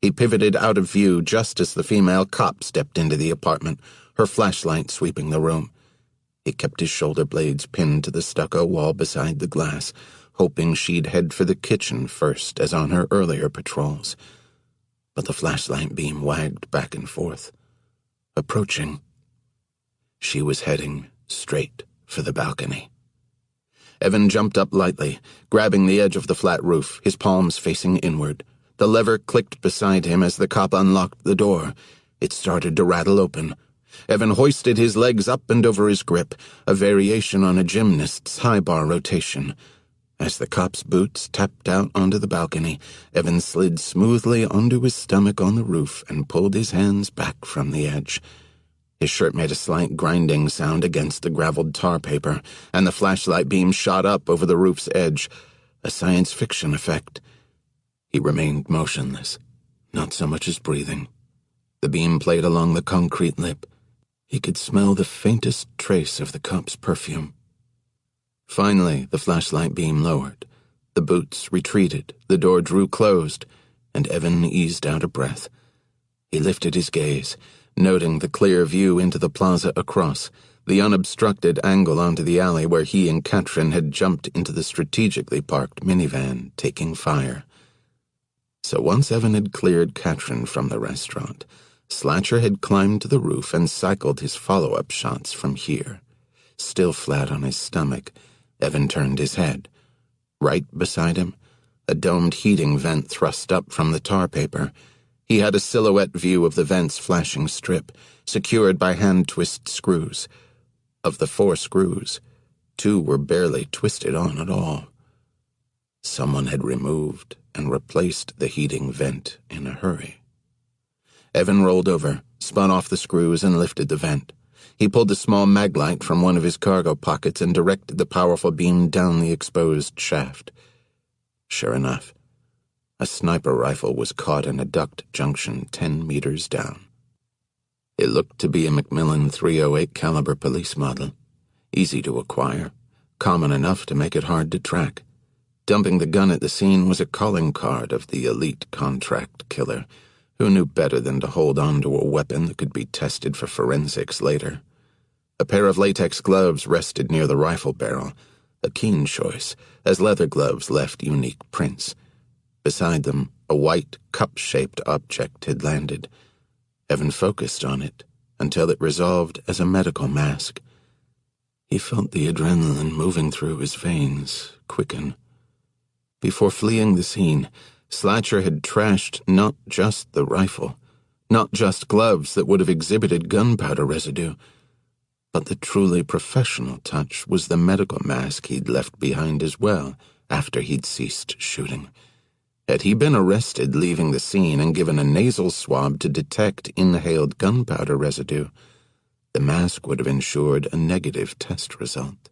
He pivoted out of view just as the female cop stepped into the apartment, her flashlight sweeping the room. He kept his shoulder blades pinned to the stucco wall beside the glass, hoping she'd head for the kitchen first, as on her earlier patrols. But the flashlight beam wagged back and forth. Approaching. She was heading straight for the balcony. Evan jumped up lightly, grabbing the edge of the flat roof, his palms facing inward. The lever clicked beside him as the cop unlocked the door. It started to rattle open. Evan hoisted his legs up and over his grip, a variation on a gymnast's high bar rotation. As the cop's boots tapped out onto the balcony, Evan slid smoothly onto his stomach on the roof and pulled his hands back from the edge. His shirt made a slight grinding sound against the graveled tar paper, and the flashlight beam shot up over the roof's edge, a science fiction effect. He remained motionless, not so much as breathing. The beam played along the concrete lip. He could smell the faintest trace of the cop's perfume. Finally, the flashlight beam lowered. The boots retreated, the door drew closed, and Evan eased out a breath. He lifted his gaze, noting the clear view into the plaza across, the unobstructed angle onto the alley where he and Katrin had jumped into the strategically parked minivan, taking fire. So once Evan had cleared Katrin from the restaurant, Slatcher had climbed to the roof and cycled his follow-up shots from here. Still flat on his stomach, Evan turned his head. Right beside him, a domed heating vent thrust up from the tar paper. He had a silhouette view of the vent's flashing strip, secured by hand-twist screws. Of the 4 screws, 2 were barely twisted on at all. Someone had removed and replaced the heating vent in a hurry. Evan rolled over, spun off the screws, and lifted the vent. He pulled a small maglite from one of his cargo pockets and directed the powerful beam down the exposed shaft. Sure enough, a sniper rifle was caught in a duct junction 10 meters down. It looked to be a Macmillan .308 caliber police model, easy to acquire, common enough to make it hard to track. Dumping the gun at the scene was a calling card of the elite contract killer, who knew better than to hold on to a weapon that could be tested for forensics later. A pair of latex gloves rested near the rifle barrel, a keen choice, as leather gloves left unique prints. Beside them, a white, cup-shaped object had landed. Evan focused on it until it resolved as a medical mask. He felt the adrenaline moving through his veins quicken. Before fleeing the scene, Slatcher had trashed not just the rifle, not just gloves that would have exhibited gunpowder residue, but the truly professional touch was the medical mask he'd left behind as well after he'd ceased shooting. Had he been arrested leaving the scene and given a nasal swab to detect inhaled gunpowder residue, the mask would have ensured a negative test result.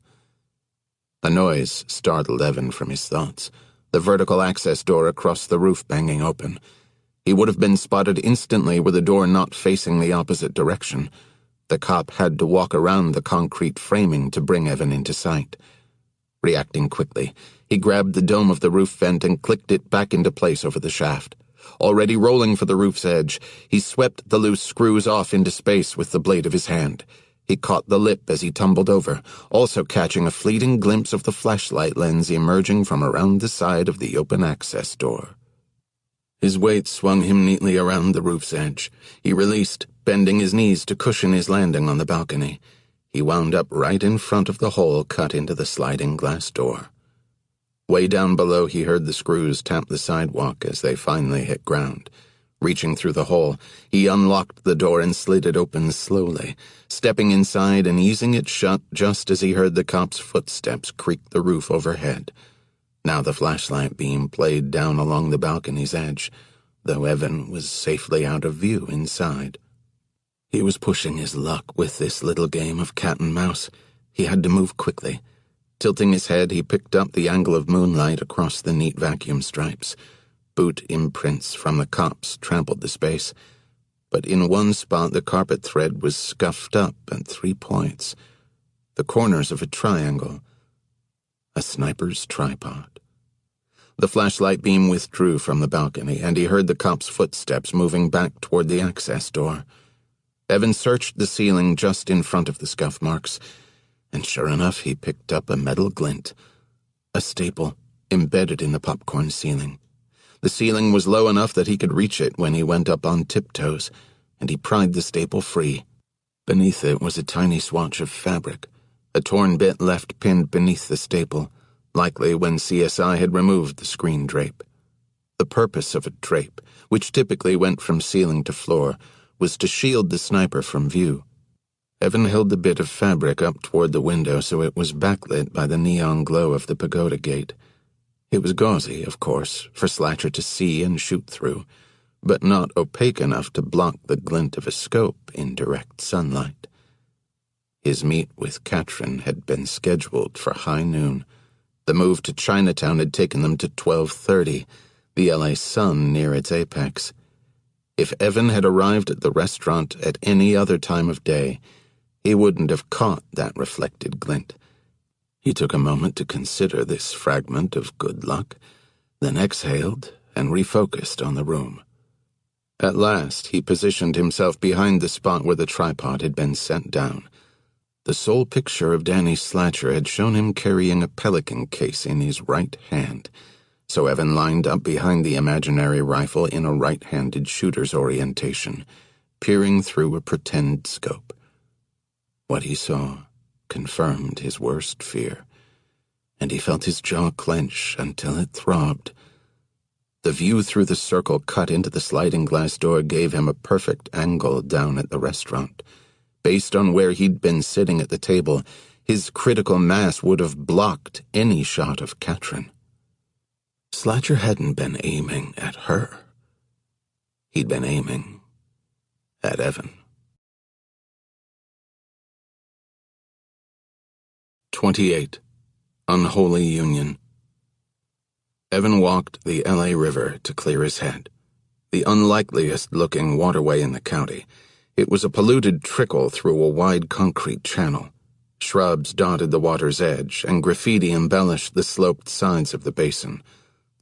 A noise startled Evan from his thoughts, the vertical access door across the roof banging open. He would have been spotted instantly were the door not facing the opposite direction. The cop had to walk around the concrete framing to bring Evan into sight. Reacting quickly, he grabbed the dome of the roof vent and clicked it back into place over the shaft. Already rolling for the roof's edge, he swept the loose screws off into space with the blade of his hand. He caught the lip as he tumbled over, also catching a fleeting glimpse of the flashlight lens emerging from around the side of the open access door. His weight swung him neatly around the roof's edge. He released, bending his knees to cushion his landing on the balcony. He wound up right in front of the hole cut into the sliding glass door. Way down below, he heard the screws tap the sidewalk as they finally hit ground. Reaching through the hole, he unlocked the door and slid it open slowly, stepping inside and easing it shut just as he heard the cop's footsteps creak the roof overhead. Now the flashlight beam played down along the balcony's edge, though Evan was safely out of view inside. He was pushing his luck with this little game of cat and mouse. He had to move quickly. Tilting his head, he picked up the angle of moonlight across the neat vacuum stripes. Boot imprints from the cops trampled the space, but in one spot the carpet thread was scuffed up at 3 points. The corners of a triangle. A sniper's tripod. The flashlight beam withdrew from the balcony, and he heard the cop's footsteps moving back toward the access door. Evan searched the ceiling just in front of the scuff marks, and sure enough he picked up a metal glint. A staple embedded in the popcorn ceiling. The ceiling was low enough that he could reach it when he went up on tiptoes, and he pried the staple free. Beneath it was a tiny swatch of fabric, a torn bit left pinned beneath the staple, likely when CSI had removed the screen drape. The purpose of a drape, which typically went from ceiling to floor, was to shield the sniper from view. Evan held the bit of fabric up toward the window so it was backlit by the neon glow of the pagoda gate. It was gauzy, of course, for Slatcher to see and shoot through, but not opaque enough to block the glint of a scope in direct sunlight. His meet with Katrin had been scheduled for high noon. The move to Chinatown had taken them to 12:30, the LA sun near its apex. If Evan had arrived at the restaurant at any other time of day, he wouldn't have caught that reflected glint. He took a moment to consider this fragment of good luck, then exhaled and refocused on the room. At last, he positioned himself behind the spot where the tripod had been set down. The sole picture of Danny Slatcher had shown him carrying a pelican case in his right hand, so Evan lined up behind the imaginary rifle in a right-handed shooter's orientation, peering through a pretend scope. What he saw confirmed his worst fear, and he felt his jaw clench until it throbbed. The view through the circle cut into the sliding glass door gave him a perfect angle down at the restaurant. Based on where he'd been sitting at the table, his critical mass would have blocked any shot of Katrin. Slatcher hadn't been aiming at her. He'd been aiming at Evan. 28. Unholy Union. Evan walked the LA River to clear his head. The unlikeliest-looking waterway in the county. It was a polluted trickle through a wide concrete channel. Shrubs dotted the water's edge, and graffiti embellished the sloped sides of the basin.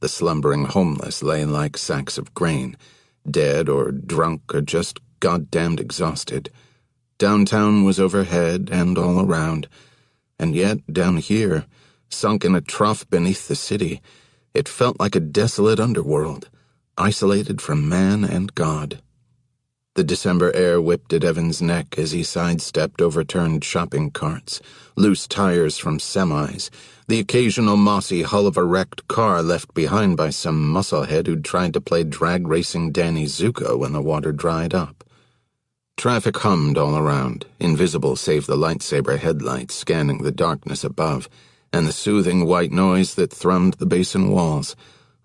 The slumbering homeless lay like sacks of grain, dead or drunk or just goddamned exhausted. Downtown was overhead and all around, and yet, down here, sunk in a trough beneath the city, It felt like a desolate underworld, isolated from man and God. The December air whipped at Evan's neck as he sidestepped overturned shopping carts, loose tires from semis, the occasional mossy hull of a wrecked car left behind by some musclehead who'd tried to play drag racing Danny Zuko when the water dried up. Traffic hummed all around, invisible save the lightsaber headlights scanning the darkness above, and the soothing white noise that thrummed the basin walls,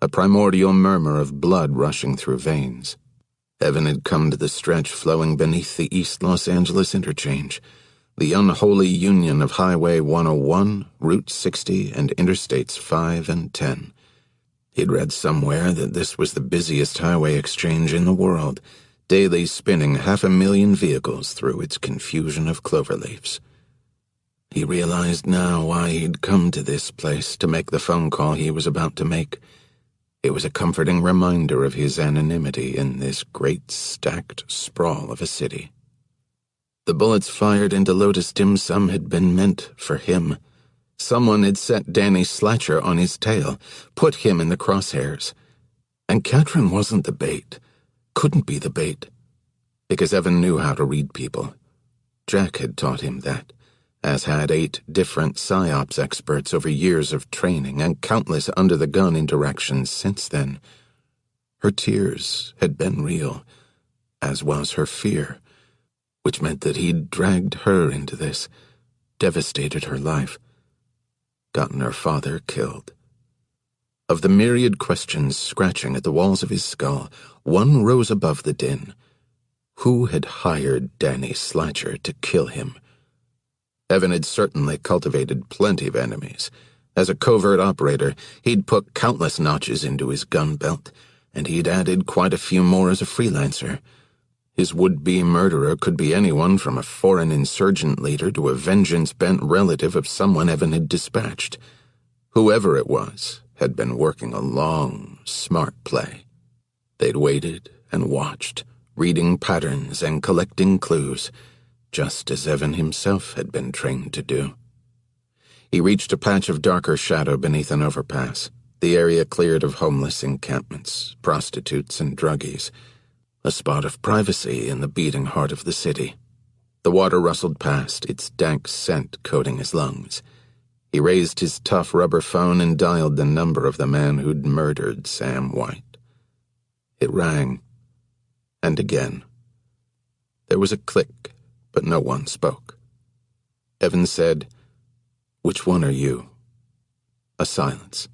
a primordial murmur of blood rushing through veins. Evan had come to the stretch flowing beneath the East Los Angeles interchange, the unholy union of Highway 101, Route 60, and Interstates 5 and 10. He'd read somewhere that this was the busiest highway exchange in the world, daily spinning 500,000 vehicles through its confusion of cloverleafs. He realized now why he'd come to this place to make the phone call he was about to make. It was a comforting reminder of his anonymity in this great stacked sprawl of a city. The bullets fired into Lotus Dim Sum had been meant for him. Someone had set Danny Slatcher on his tail, put him in the crosshairs. And Katrin wasn't the bait, couldn't be the bait, because Evan knew how to read people. Jack had taught him that, as had 8 different PSYOPs experts over years of training and countless under-the-gun interactions since then. Her tears had been real, as was her fear, which meant that he'd dragged her into this, devastated her life, gotten her father killed. Of the myriad questions scratching at the walls of his skull, one rose above the din. Who had hired Danny Slatcher to kill him? Evan had certainly cultivated plenty of enemies. As a covert operator, he'd put countless notches into his gun belt, and he'd added quite a few more as a freelancer. His would-be murderer could be anyone from a foreign insurgent leader to a vengeance-bent relative of someone Evan had dispatched. Whoever it was had been working a long, smart play. They'd waited and watched, reading patterns and collecting clues, just as Evan himself had been trained to do. He reached a patch of darker shadow beneath an overpass, the area cleared of homeless encampments, prostitutes, and druggies, a spot of privacy in the beating heart of the city. The water rustled past, its dank scent coating his lungs. He raised his tough rubber phone and dialed the number of the man who'd murdered Sam White. It rang, and again. There was a click, but no one spoke. Evan said, "Which one are you?" A silence,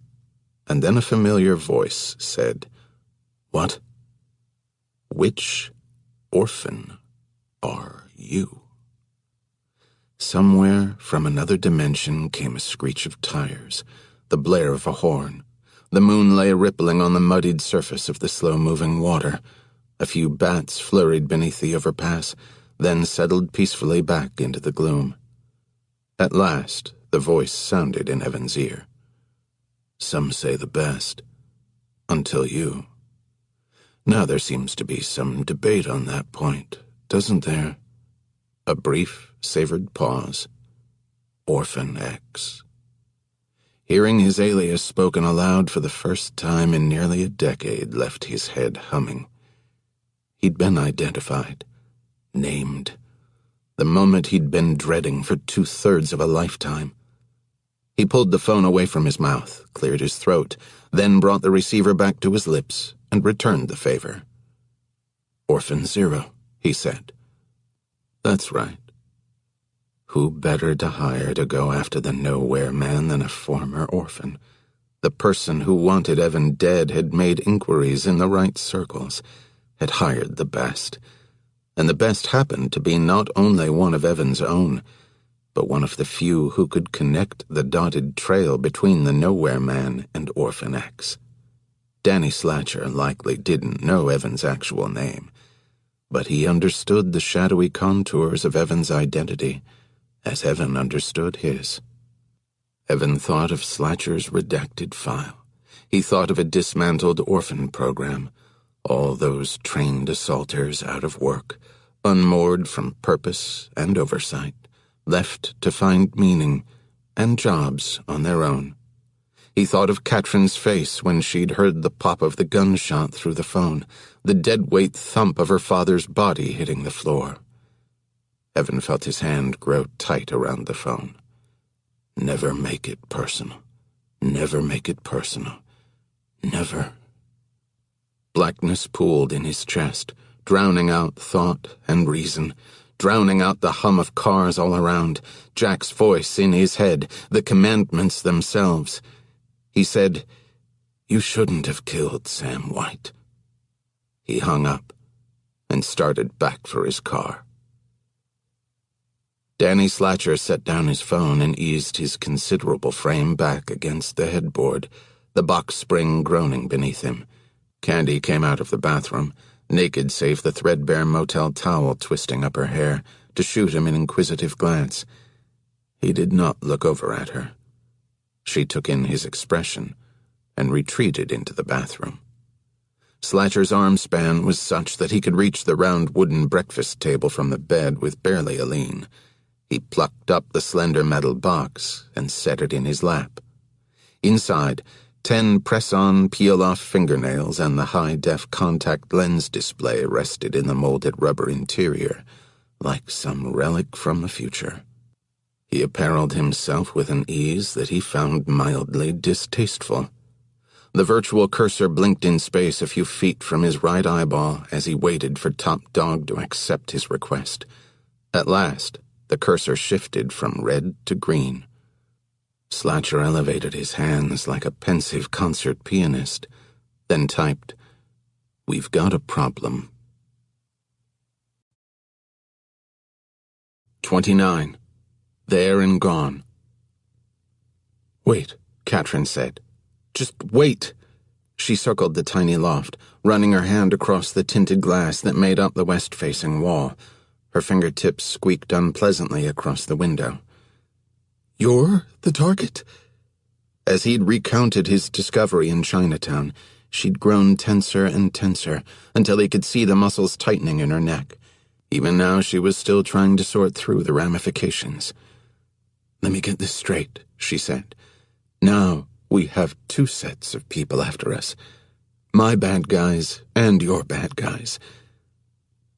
and then a familiar voice said, "What?" "Which orphan are you?" Somewhere from another dimension came a screech of tires, the blare of a horn. The moon lay rippling on the muddied surface of the slow-moving water. A few bats flurried beneath the overpass, then settled peacefully back into the gloom. At last, the voice sounded in Evan's ear. "Some say the best. Until you. Now there seems to be some debate on that point, doesn't there?" A brief, savored pause. Orphan X. Hearing his alias spoken aloud for the first time in nearly a decade left his head humming. He'd been identified, named, the moment he'd been dreading for 2/3 of a lifetime. He pulled the phone away from his mouth, cleared his throat, then brought the receiver back to his lips and returned the favor. "Orphan Zero," he said. "That's right. Who better to hire to go after the nowhere man than a former orphan? The person who wanted Evan dead had made inquiries in the right circles, had hired the best, and the best happened to be not only one of Evan's own, but one of the few who could connect the dotted trail between the Nowhere Man and Orphan X. Danny Slatcher likely didn't know Evan's actual name, but he understood the shadowy contours of Evan's identity, as Evan understood his. Evan thought of Slatcher's redacted file. He thought of a dismantled orphan program, all those trained assaulters out of work, unmoored from purpose and oversight, left to find meaning and jobs on their own. He thought of Katrin's face when she'd heard the pop of the gunshot through the phone, the dead-weight thump of her father's body hitting the floor. Evan felt his hand grow tight around the phone. Never make it personal. Never make it personal. Never. Blackness pooled in his chest, drowning out thought and reason, drowning out the hum of cars all around, Jack's voice in his head, the commandments themselves. He said, "You shouldn't have killed Sam White." He hung up and started back for his car. Danny Slatcher set down his phone and eased his considerable frame back against the headboard, the box spring groaning beneath him. Candy came out of the bathroom, naked save the threadbare motel towel twisting up her hair, to shoot him an inquisitive glance. He did not look over at her. She took in his expression and retreated into the bathroom. Slatcher's arm span was such that he could reach the round wooden breakfast table from the bed with barely a lean. He plucked up the slender metal box and set it in his lap. Inside, 10 press-on, peel-off fingernails and the high-def contact lens display rested in the molded rubber interior, like some relic from the future. He apparelled himself with an ease that he found mildly distasteful. The virtual cursor blinked in space a few feet from his right eyeball as he waited for Top Dog to accept his request. At last, the cursor shifted from red to green. Slatcher elevated his hands like a pensive concert pianist, then typed, "We've got a problem." 29. There and gone. "Wait," Katrin said. "Just wait." She circled the tiny loft, running her hand across the tinted glass that made up the west-facing wall. Her fingertips squeaked unpleasantly across the window. "You're the target?" As he'd recounted his discovery in Chinatown, she'd grown tenser and tenser until he could see the muscles tightening in her neck. Even now she was still trying to sort through the ramifications. "Let me get this straight," she said. "Now we have 2 sets of people after us. My bad guys and your bad guys."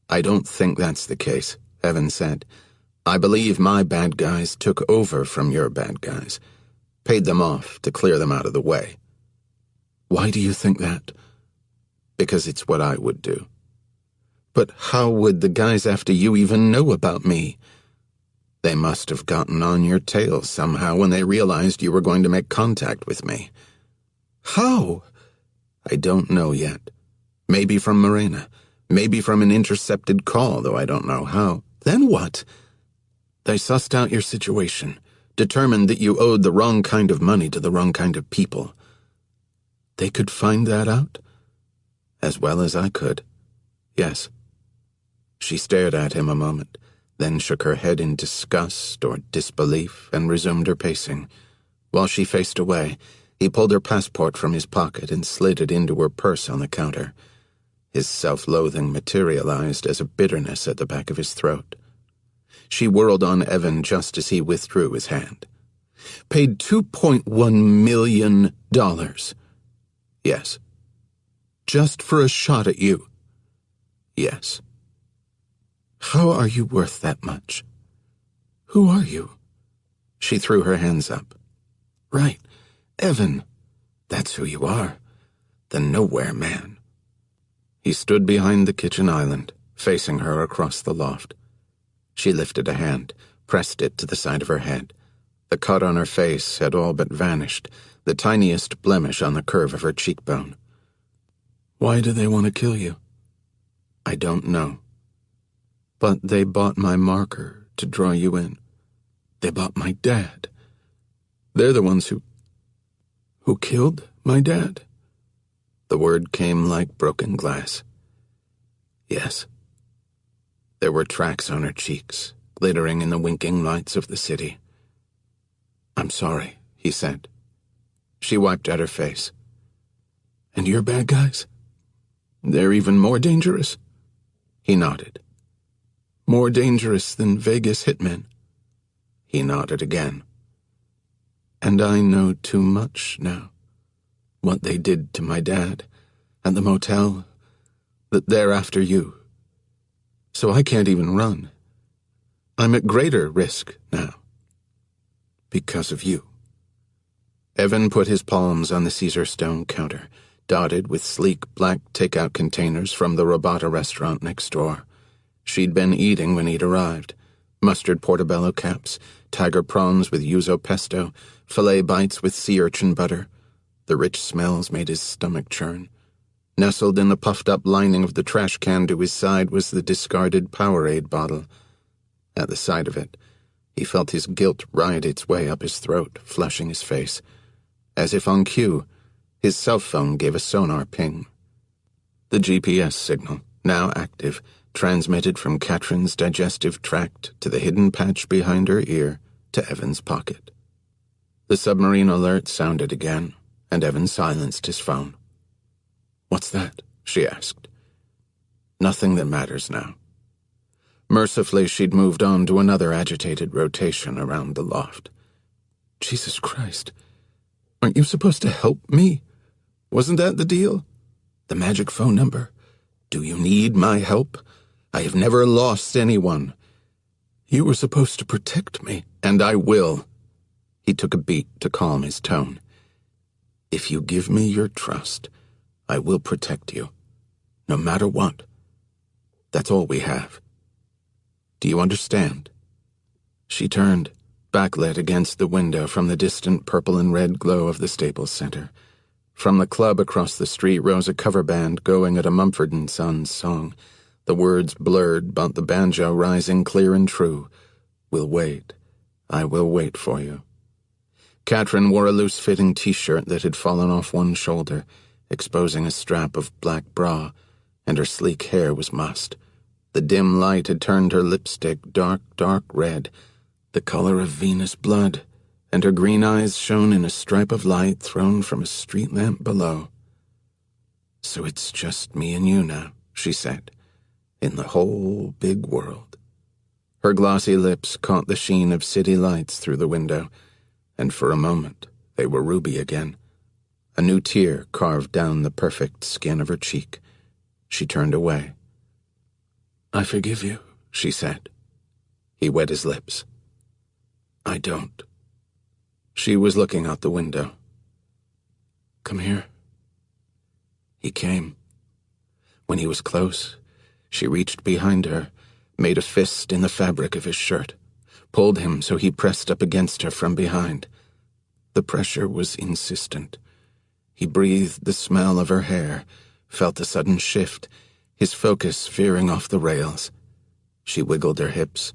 "I don't think that's the case," Evan said. "I believe my bad guys took over from your bad guys. Paid them off to clear them out of the way." "Why do you think that?" "Because it's what I would do." "But how would the guys after you even know about me?" "They must have gotten on your tail somehow when they realized you were going to make contact with me." "How?" "I don't know yet. Maybe from Morena. Maybe from an intercepted call, though I don't know how." "Then what?" "They sussed out your situation, determined that you owed the wrong kind of money to the wrong kind of people." "They could find that out?" "As well as I could. Yes." She stared at him a moment, then shook her head in disgust or disbelief and resumed her pacing. While she faced away, he pulled her passport from his pocket and slid it into her purse on the counter. His self-loathing materialized as a bitterness at the back of his throat. She whirled on Evan just as he withdrew his hand. "Paid $2.1 million. "Yes." "Just for a shot at you?" "Yes." "How are you worth that much?" "Who are you?" She threw her hands up. "Right, Evan. That's who you are. The nowhere man." He stood behind the kitchen island, facing her across the loft. She lifted a hand, pressed it to the side of her head. The cut on her face had all but vanished, the tiniest blemish on the curve of her cheekbone. "Why do they want to kill you?" "I don't know." "But they bought my marker to draw you in. They bought my dad. They're the ones who killed my dad." The word came like broken glass. "Yes." There were tracks on her cheeks, glittering in the winking lights of the city. "I'm sorry," he said. She wiped at her face. "And your bad guys? They're even more dangerous?" He nodded. "More dangerous than Vegas hitmen?" He nodded again. And I know too much now. What they did to my dad, at the motel, that they're after you. So I can't even run. I'm at greater risk now. Because of you." Evan put his palms on the Caesar stone counter, dotted with sleek black takeout containers from the Robata restaurant next door. She'd been eating when he'd arrived. Mustard portobello caps, tiger prawns with yuzu pesto, filet bites with sea urchin butter. The rich smells made his stomach churn. Nestled in the puffed-up lining of the trash can to his side was the discarded Powerade bottle. At the sight of it, he felt his guilt ride its way up his throat, flushing his face. As if on cue, his cell phone gave a sonar ping. The GPS signal, now active, transmitted from Katrin's digestive tract to the hidden patch behind her ear to Evan's pocket. The submarine alert sounded again, and Evan silenced his phone. "What's that?" she asked. "Nothing that matters now." Mercifully, she'd moved on to another agitated rotation around the loft. "Jesus Christ. Aren't you supposed to help me? Wasn't that the deal? The magic phone number? Do you need my help? I have never lost anyone. You were supposed to protect me, and I will." He took a beat to calm his tone. "If you give me your trust, I will protect you, no matter what. That's all we have. Do you understand?" She turned, backlit against the window from the distant purple and red glow of the Staples Center. From the club across the street rose a cover band going at a Mumford & Sons song, the words blurred but the banjo rising clear and true. "We'll wait. I will wait for you." Katrin wore a loose-fitting T-shirt that had fallen off one shoulder, exposing a strap of black bra, and her sleek hair was mussed. The dim light had turned her lipstick dark, dark red, the color of Venus blood, and her green eyes shone in a stripe of light thrown from a street lamp below. "So it's just me and you now," she said, "in the whole big world." Her glossy lips caught the sheen of city lights through the window, and for a moment they were ruby again. A new tear carved down the perfect skin of her cheek. She turned away. "I forgive you," she said. He wet his lips. "I don't." She was looking out the window. "Come here." He came. When he was close, she reached behind her, made a fist in the fabric of his shirt, pulled him so he pressed up against her from behind. The pressure was insistent. He breathed the smell of her hair, felt a sudden shift, his focus veering off the rails. She wiggled her hips,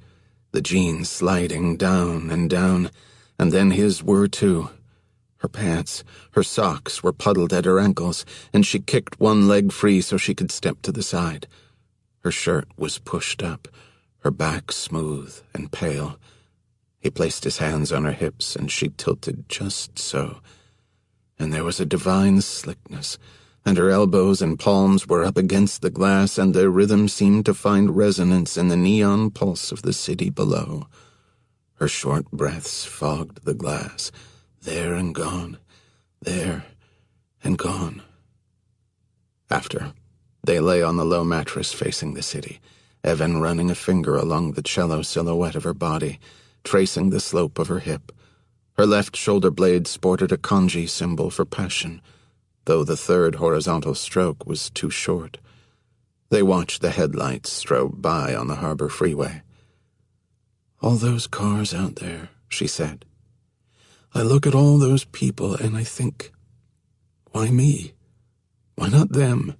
the jeans sliding down, and then his were too. Her pants, her socks were puddled at her ankles, and she kicked one leg free so she could step to the side. Her shirt was pushed up, her back smooth and pale. He placed his hands on her hips, and she tilted just so. And there was a divine slickness, and her elbows and palms were up against the glass, and their rhythm seemed to find resonance in the neon pulse of the city below. Her short breaths fogged the glass, there and gone, there and gone. After, they lay on the low mattress facing the city, Evan running a finger along the cello silhouette of her body, tracing the slope of her hip. Her left shoulder blade sported a kanji symbol for passion, though the third horizontal stroke was too short. They watched the headlights strobe by on the harbor freeway. "All those cars out there," she said. "I look at all those people and I think, why me? Why not them?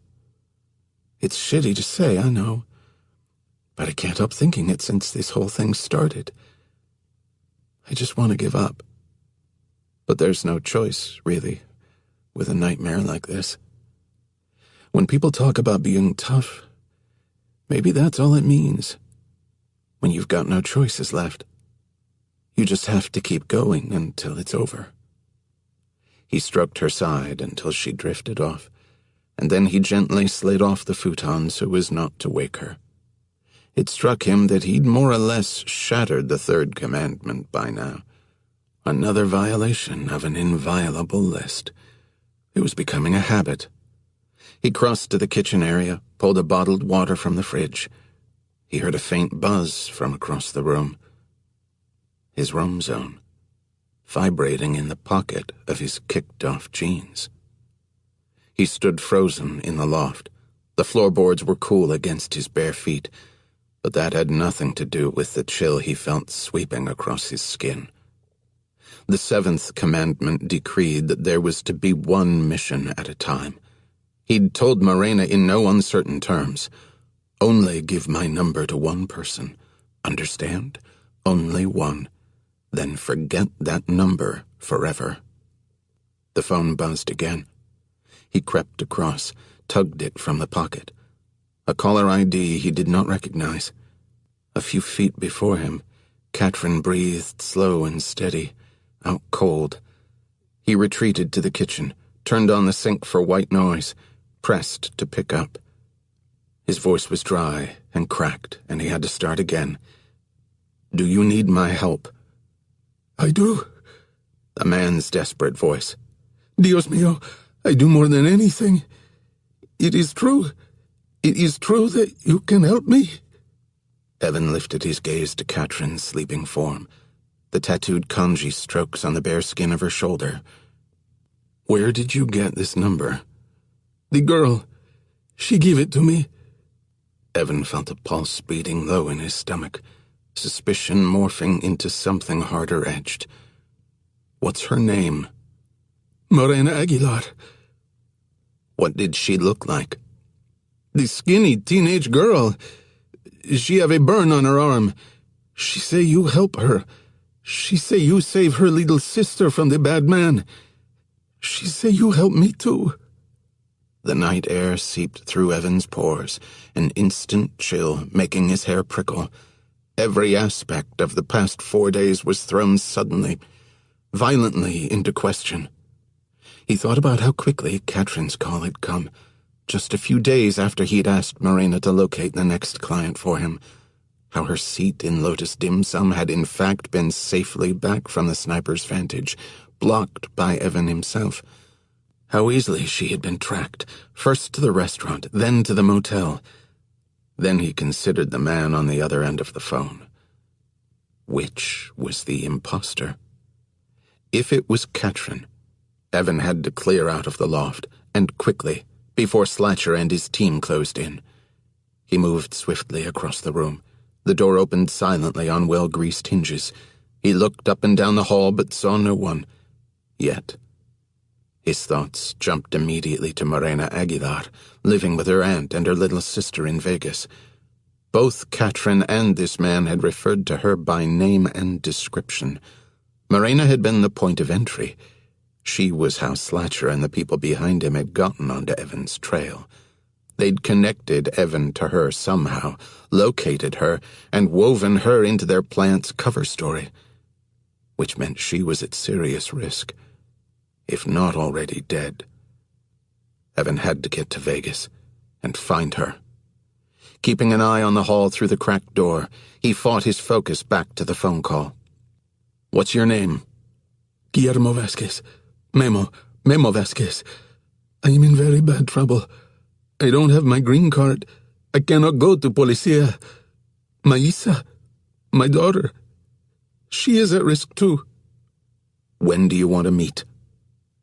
It's shitty to say, I know, but I can't help thinking it since this whole thing started. I just want to give up. But there's no choice, really, with a nightmare like this. When people talk about being tough, maybe that's all it means. When you've got no choices left, you just have to keep going until it's over." He stroked her side until she drifted off, and then he gently slid off the futon so as not to wake her. It struck him that he'd more or less shattered the third commandment by now. Another violation of an inviolable list. It was becoming a habit. He crossed to the kitchen area, pulled a bottled water from the fridge. He heard a faint buzz from across the room. His roam zone, vibrating in the pocket of his kicked-off jeans. He stood frozen in the loft. The floorboards were cool against his bare feet, but that had nothing to do with the chill he felt sweeping across his skin. The seventh commandment decreed that there was to be one mission at a time. He'd told Morena in no uncertain terms, "Only give my number to one person. Understand? Only one. Then forget that number forever." The phone buzzed again. He crept across, tugged it from the pocket. A caller ID he did not recognize. A few feet before him, Katrin breathed slow and steady, out cold. He retreated to the kitchen, turned on the sink for white noise, pressed to pick up. His voice was dry and cracked, and he had to start again. "Do you need my help?" "I do." The man's desperate voice. "Dios mío, I do more than anything. It is true. It is true that you can help me." Evan lifted his gaze to Katrin's sleeping form, the tattooed kanji strokes on the bare skin of her shoulder. "Where did you get this number?" "The girl. She gave it to me." Evan felt a pulse beating low in his stomach, suspicion morphing into something harder-edged. "What's her name?" "Morena Aguilar." "What did she look like?" "The skinny teenage girl. She have a burn on her arm. She say you help her. She say you save her little sister from the bad man. She say you help me too." The night air seeped through Evan's pores, an instant chill making his hair prickle. Every aspect of the past 4 days was thrown suddenly, violently into question. He thought about how quickly Katrin's call had come, just a few days after he'd asked Morena to locate the next client for him, how her seat in Lotus Dim Sum had in fact been safely back from the sniper's vantage, blocked by Evan himself. How easily she had been tracked, first to the restaurant, then to the motel. Then he considered the man on the other end of the phone. Which was the imposter? If it was Katrin, Evan had to clear out of the loft, and quickly, before Slatcher and his team closed in. He moved swiftly across the room. The door opened silently on well-greased hinges. He looked up and down the hall but saw no one. Yet. His thoughts jumped immediately to Morena Aguilar, living with her aunt and her little sister in Vegas. Both Katrin and this man had referred to her by name and description. Morena had been the point of entry. She was how Slatcher and the people behind him had gotten onto Evan's trail. They'd connected Evan to her somehow, located her, and woven her into their plant's cover story. Which meant she was at serious risk, if not already dead. Evan had to get to Vegas and find her. Keeping an eye on the hall through the cracked door, he fought his focus back to the phone call. "What's your name?" "Guillermo Vasquez. Memo Vasquez. I am in very bad trouble. I don't have my green card. I cannot go to Policia. My Isa, my daughter, she is at risk too." "When do you want to meet?"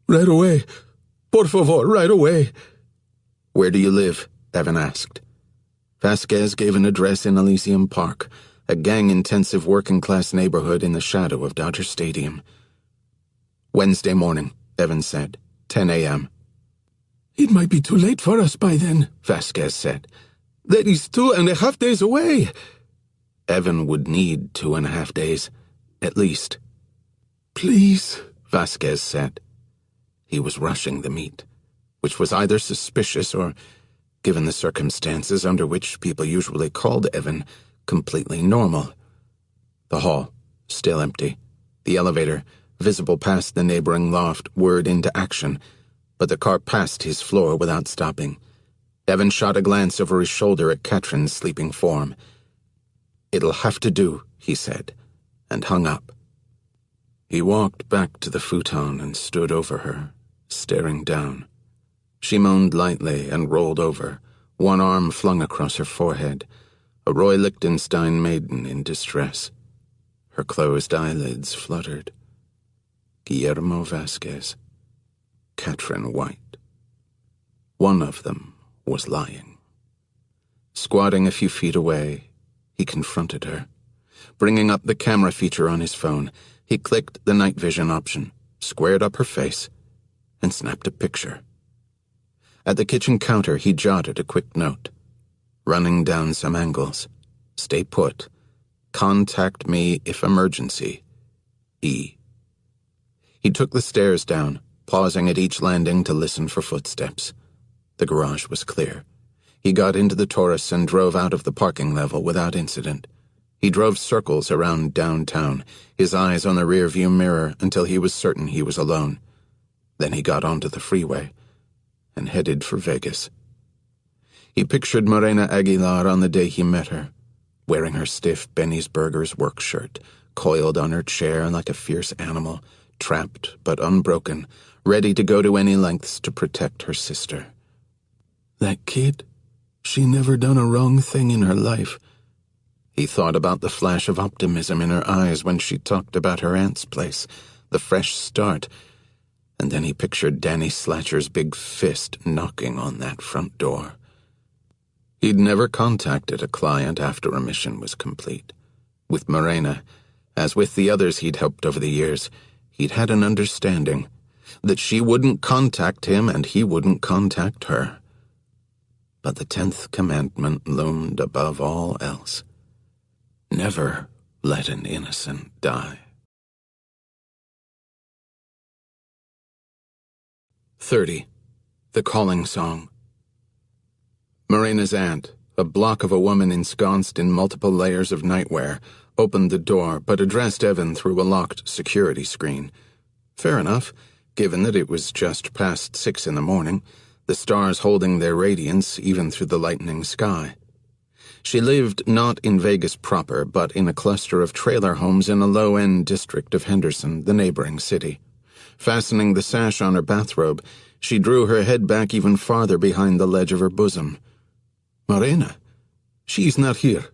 "Right away. Por favor, right away." "Where do you live?" Evan asked. Vasquez gave an address in Elysium Park, a gang-intensive working-class neighborhood in the shadow of Dodger Stadium. "Wednesday morning," Evan said, 10 a.m. "It might be too late for us by then," Vasquez said. "That is 2.5 days away." Evan would need 2.5 days, at least. "Please," Vasquez said. He was rushing the meet, which was either suspicious or, given the circumstances under which people usually called Evan, completely normal. The hall, still empty. The elevator, visible past the neighboring loft, whirred into action, but the car passed his floor without stopping. Evan shot a glance over his shoulder at Katrin's sleeping form. "It'll have to do," he said, and hung up. He walked back to the futon and stood over her, staring down. She moaned lightly and rolled over, one arm flung across her forehead, a Roy Lichtenstein maiden in distress. Her closed eyelids fluttered. Guillermo Vasquez, Catherine White. One of them was lying. Squatting a few feet away, he confronted her. Bringing up the camera feature on his phone, he clicked the night vision option, squared up her face, and snapped a picture. At the kitchen counter, he jotted a quick note. Running down some angles. Stay put. Contact me if emergency. E. He took the stairs down, pausing at each landing to listen for footsteps. The garage was clear. He got into the Taurus and drove out of the parking level without incident. He drove circles around downtown, his eyes on the rearview mirror until he was certain he was alone. Then he got onto the freeway and headed for Vegas. He pictured Morena Aguilar on the day he met her, wearing her stiff Benny's Burgers work shirt, coiled on her chair like a fierce animal, trapped but unbroken, ready to go to any lengths to protect her sister. That kid, she never done a wrong thing in her life. He thought about the flash of optimism in her eyes when she talked about her aunt's place, the fresh start, and then he pictured Danny Slatcher's big fist knocking on that front door. He'd never contacted a client after a mission was complete. With Morena, as with the others he'd helped over the years, he'd had an understanding that she wouldn't contact him and he wouldn't contact her. But the 10th commandment loomed above all else. Never let an innocent die. 30. The Calling Song. Morena's aunt, a block of a woman ensconced in multiple layers of nightwear, opened the door but addressed Evan through a locked security screen. Fair enough, given that it was just past 6 in the morning, the stars holding their radiance even through the lightening sky. She lived not in Vegas proper, but in a cluster of trailer homes in a low-end district of Henderson, the neighboring city. Fastening the sash on her bathrobe, she drew her head back even farther behind the ledge of her bosom. Morena, she's not here.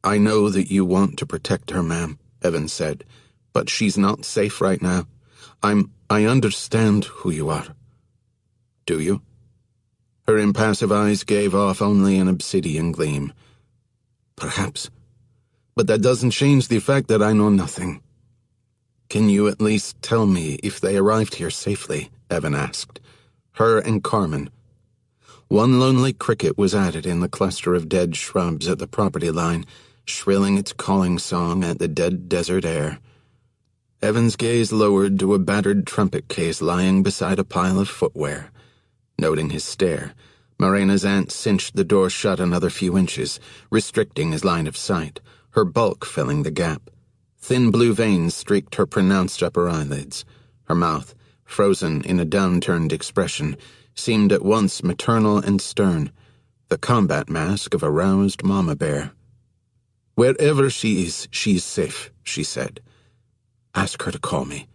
I know that you want to protect her, ma'am, Evan said, but she's not safe right now. I understand who you are. Do you? Her impassive eyes gave off only an obsidian gleam. Perhaps. But that doesn't change the fact that I know nothing. Can you at least tell me if they arrived here safely? Evan asked. Her and Carmen. One lonely cricket was added in the cluster of dead shrubs at the property line, shrilling its calling song at the dead desert air. Evan's gaze lowered to a battered trumpet case lying beside a pile of footwear. Noting his stare, Morena's aunt cinched the door shut another few inches, restricting his line of sight, her bulk filling the gap. Thin blue veins streaked her pronounced upper eyelids. Her mouth, frozen in a downturned expression, seemed at once maternal and stern, the combat mask of a roused mama bear. Wherever she is, she's safe, she said. Ask her to call me.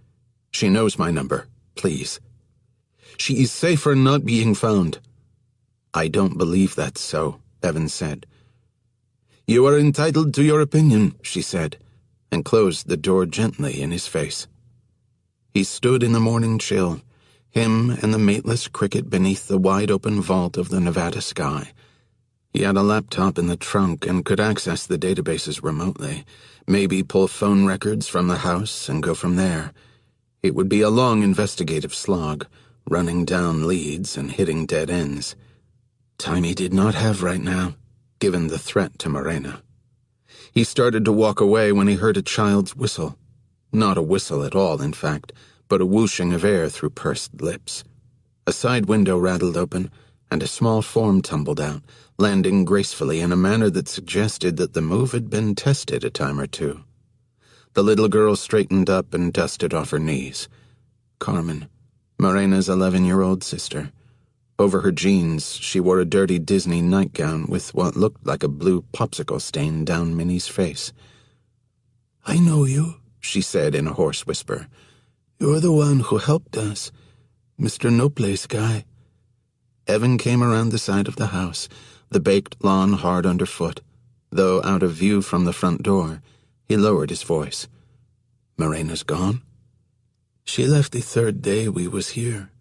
She knows my number, please. She is safer not being found. I don't believe that's so, Evan said. You are entitled to your opinion, she said, and closed the door gently in his face. He stood in the morning chill, him and the mateless cricket beneath the wide-open vault of the Nevada sky. He had a laptop in the trunk and could access the databases remotely, maybe pull phone records from the house and go from there. It would be a long investigative slog, running down leads and hitting dead ends. Time he did not have right now, given the threat to Morena. He started to walk away when he heard a child's whistle. Not a whistle at all, in fact, but a whooshing of air through pursed lips. A side window rattled open, and a small form tumbled out, landing gracefully in a manner that suggested that the move had been tested a time or two. The little girl straightened up and dusted off her knees. Carmen, Morena's 11-year-old sister. Over her jeans, she wore a dirty Disney nightgown with what looked like a blue popsicle stain down Minnie's face. I know you, she said in a hoarse whisper. "You're the one who helped us, Mr. No-Place guy." Evan came around the side of the house, the baked lawn hard underfoot. Though out of view from the front door, he lowered his voice. "Morena's gone?" "She left the third day we was here.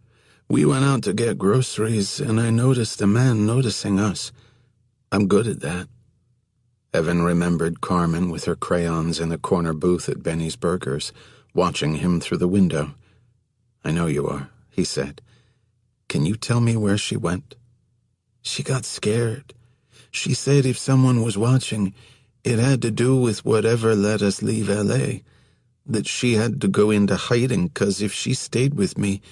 We went out to get groceries, and I noticed a man noticing us. I'm good at that." Evan remembered Carmen with her crayons in the corner booth at Benny's Burgers, watching him through the window. "I know you are," he said. "Can you tell me where she went?" "She got scared. She said if someone was watching, it had to do with whatever let us leave L.A., that she had to go into hiding 'cause if she stayed with me,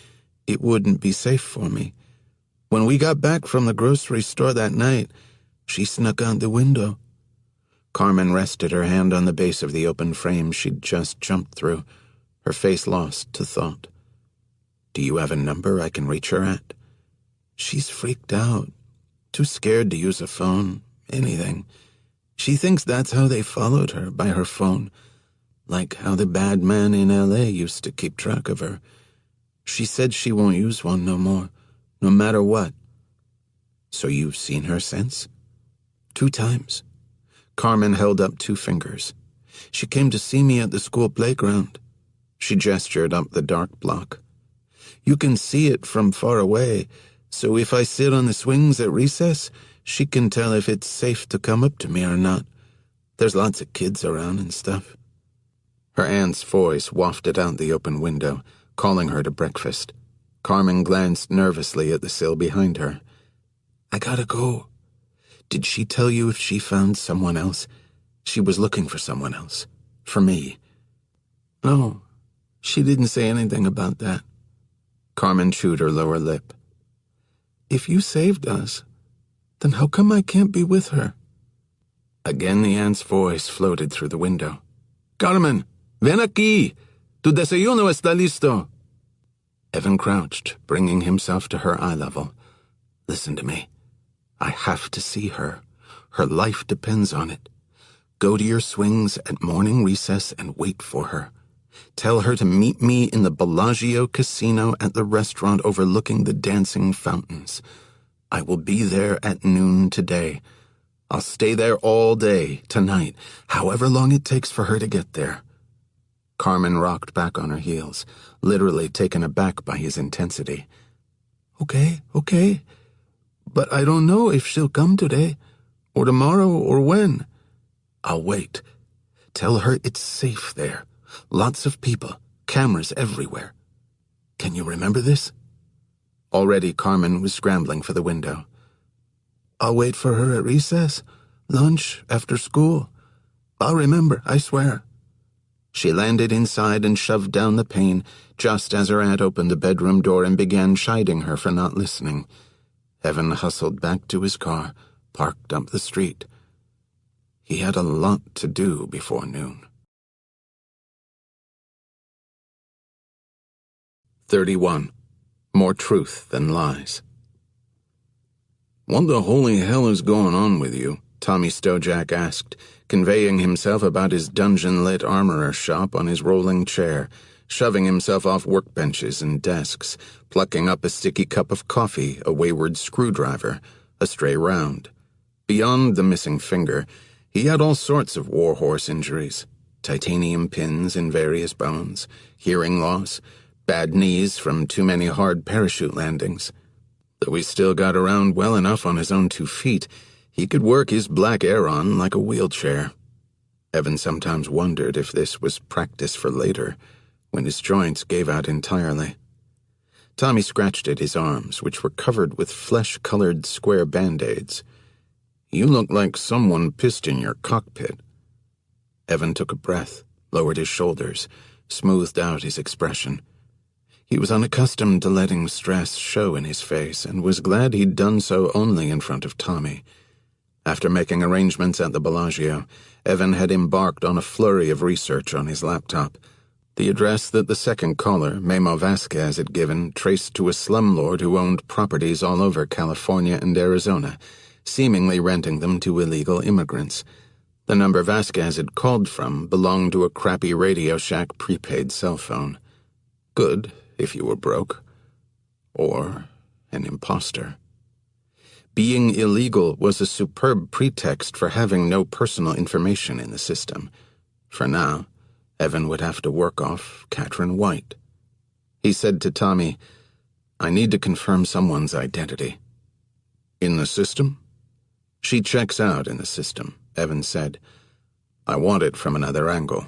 it wouldn't be safe for me. When we got back from the grocery store that night, she snuck out the window." Carmen rested her hand on the base of the open frame she'd just jumped through, her face lost to thought. "Do you have a number I can reach her at?" "She's freaked out. Too scared to use a phone, anything. She thinks that's how they followed her, by her phone, like how the bad man in L.A. used to keep track of her. She said she won't use one no more, no matter what." "So you've seen her since?" "2 times. Carmen held up 2 fingers. "She came to see me at the school playground." She gestured up the dark block. "You can see it from far away, so if I sit on the swings at recess, she can tell if it's safe to come up to me or not. There's lots of kids around and stuff." Her aunt's voice wafted out the open window, calling her to breakfast. Carmen glanced nervously at the sill behind her. "I gotta go. Did she tell you if she found someone else? She was looking for someone else. For me." "No, she didn't say anything about that." Carmen chewed her lower lip. "If you saved us, then how come I can't be with her?" Again the aunt's voice floated through the window. "Carmen, ven aquí. Tu desayuno está listo." Evan crouched, bringing himself to her eye level. "Listen to me. I have to see her. Her life depends on it. Go to your swings at morning recess and wait for her. Tell her to meet me in the Bellagio Casino at the restaurant overlooking the dancing fountains. I will be there at noon today. I'll stay there all day, tonight, however long it takes for her to get there." Carmen rocked back on her heels, literally taken aback by his intensity. Okay. But I don't know if she'll come today, or tomorrow, or when." "I'll wait. Tell her it's safe there. Lots of people, cameras everywhere. Can you remember this?" Already Carmen was scrambling for the window. "I'll wait for her at recess, lunch, after school. I'll remember, I swear." She landed inside and shoved down the pane just as her aunt opened the bedroom door and began chiding her for not listening. Evan hustled back to his car, parked up the street. He had a lot to do before noon. 31. More truth than lies. "What the holy hell is going on with you?" Tommy Stojak asked, conveying himself about his dungeon-lit armorer shop on his rolling chair, shoving himself off workbenches and desks, plucking up a sticky cup of coffee, a wayward screwdriver, a stray round. Beyond the missing finger, he had all sorts of warhorse injuries: titanium pins in various bones, hearing loss, bad knees from too many hard parachute landings. Though he still got around well enough on his own 2 feet, he could work his black Aeron like a wheelchair. Evan sometimes wondered if this was practice for later, when his joints gave out entirely. Tommy scratched at his arms, which were covered with flesh-colored square band-aids. "You look like someone pissed in your cockpit." Evan took a breath, lowered his shoulders, smoothed out his expression. He was unaccustomed to letting stress show in his face, and was glad he'd done so only in front of Tommy. After making arrangements at the Bellagio, Evan had embarked on a flurry of research on his laptop. The address that the second caller, Memo Vasquez, had given traced to a slumlord who owned properties all over California and Arizona, seemingly renting them to illegal immigrants. The number Vasquez had called from belonged to a crappy Radio Shack prepaid cell phone. Good if you were broke. Or an imposter. Being illegal was a superb pretext for having no personal information in the system. For now, Evan would have to work off Katrin White. He said to Tommy, "I need to confirm someone's identity." "In the system?" "She checks out in the system," Evan said. "I want it from another angle."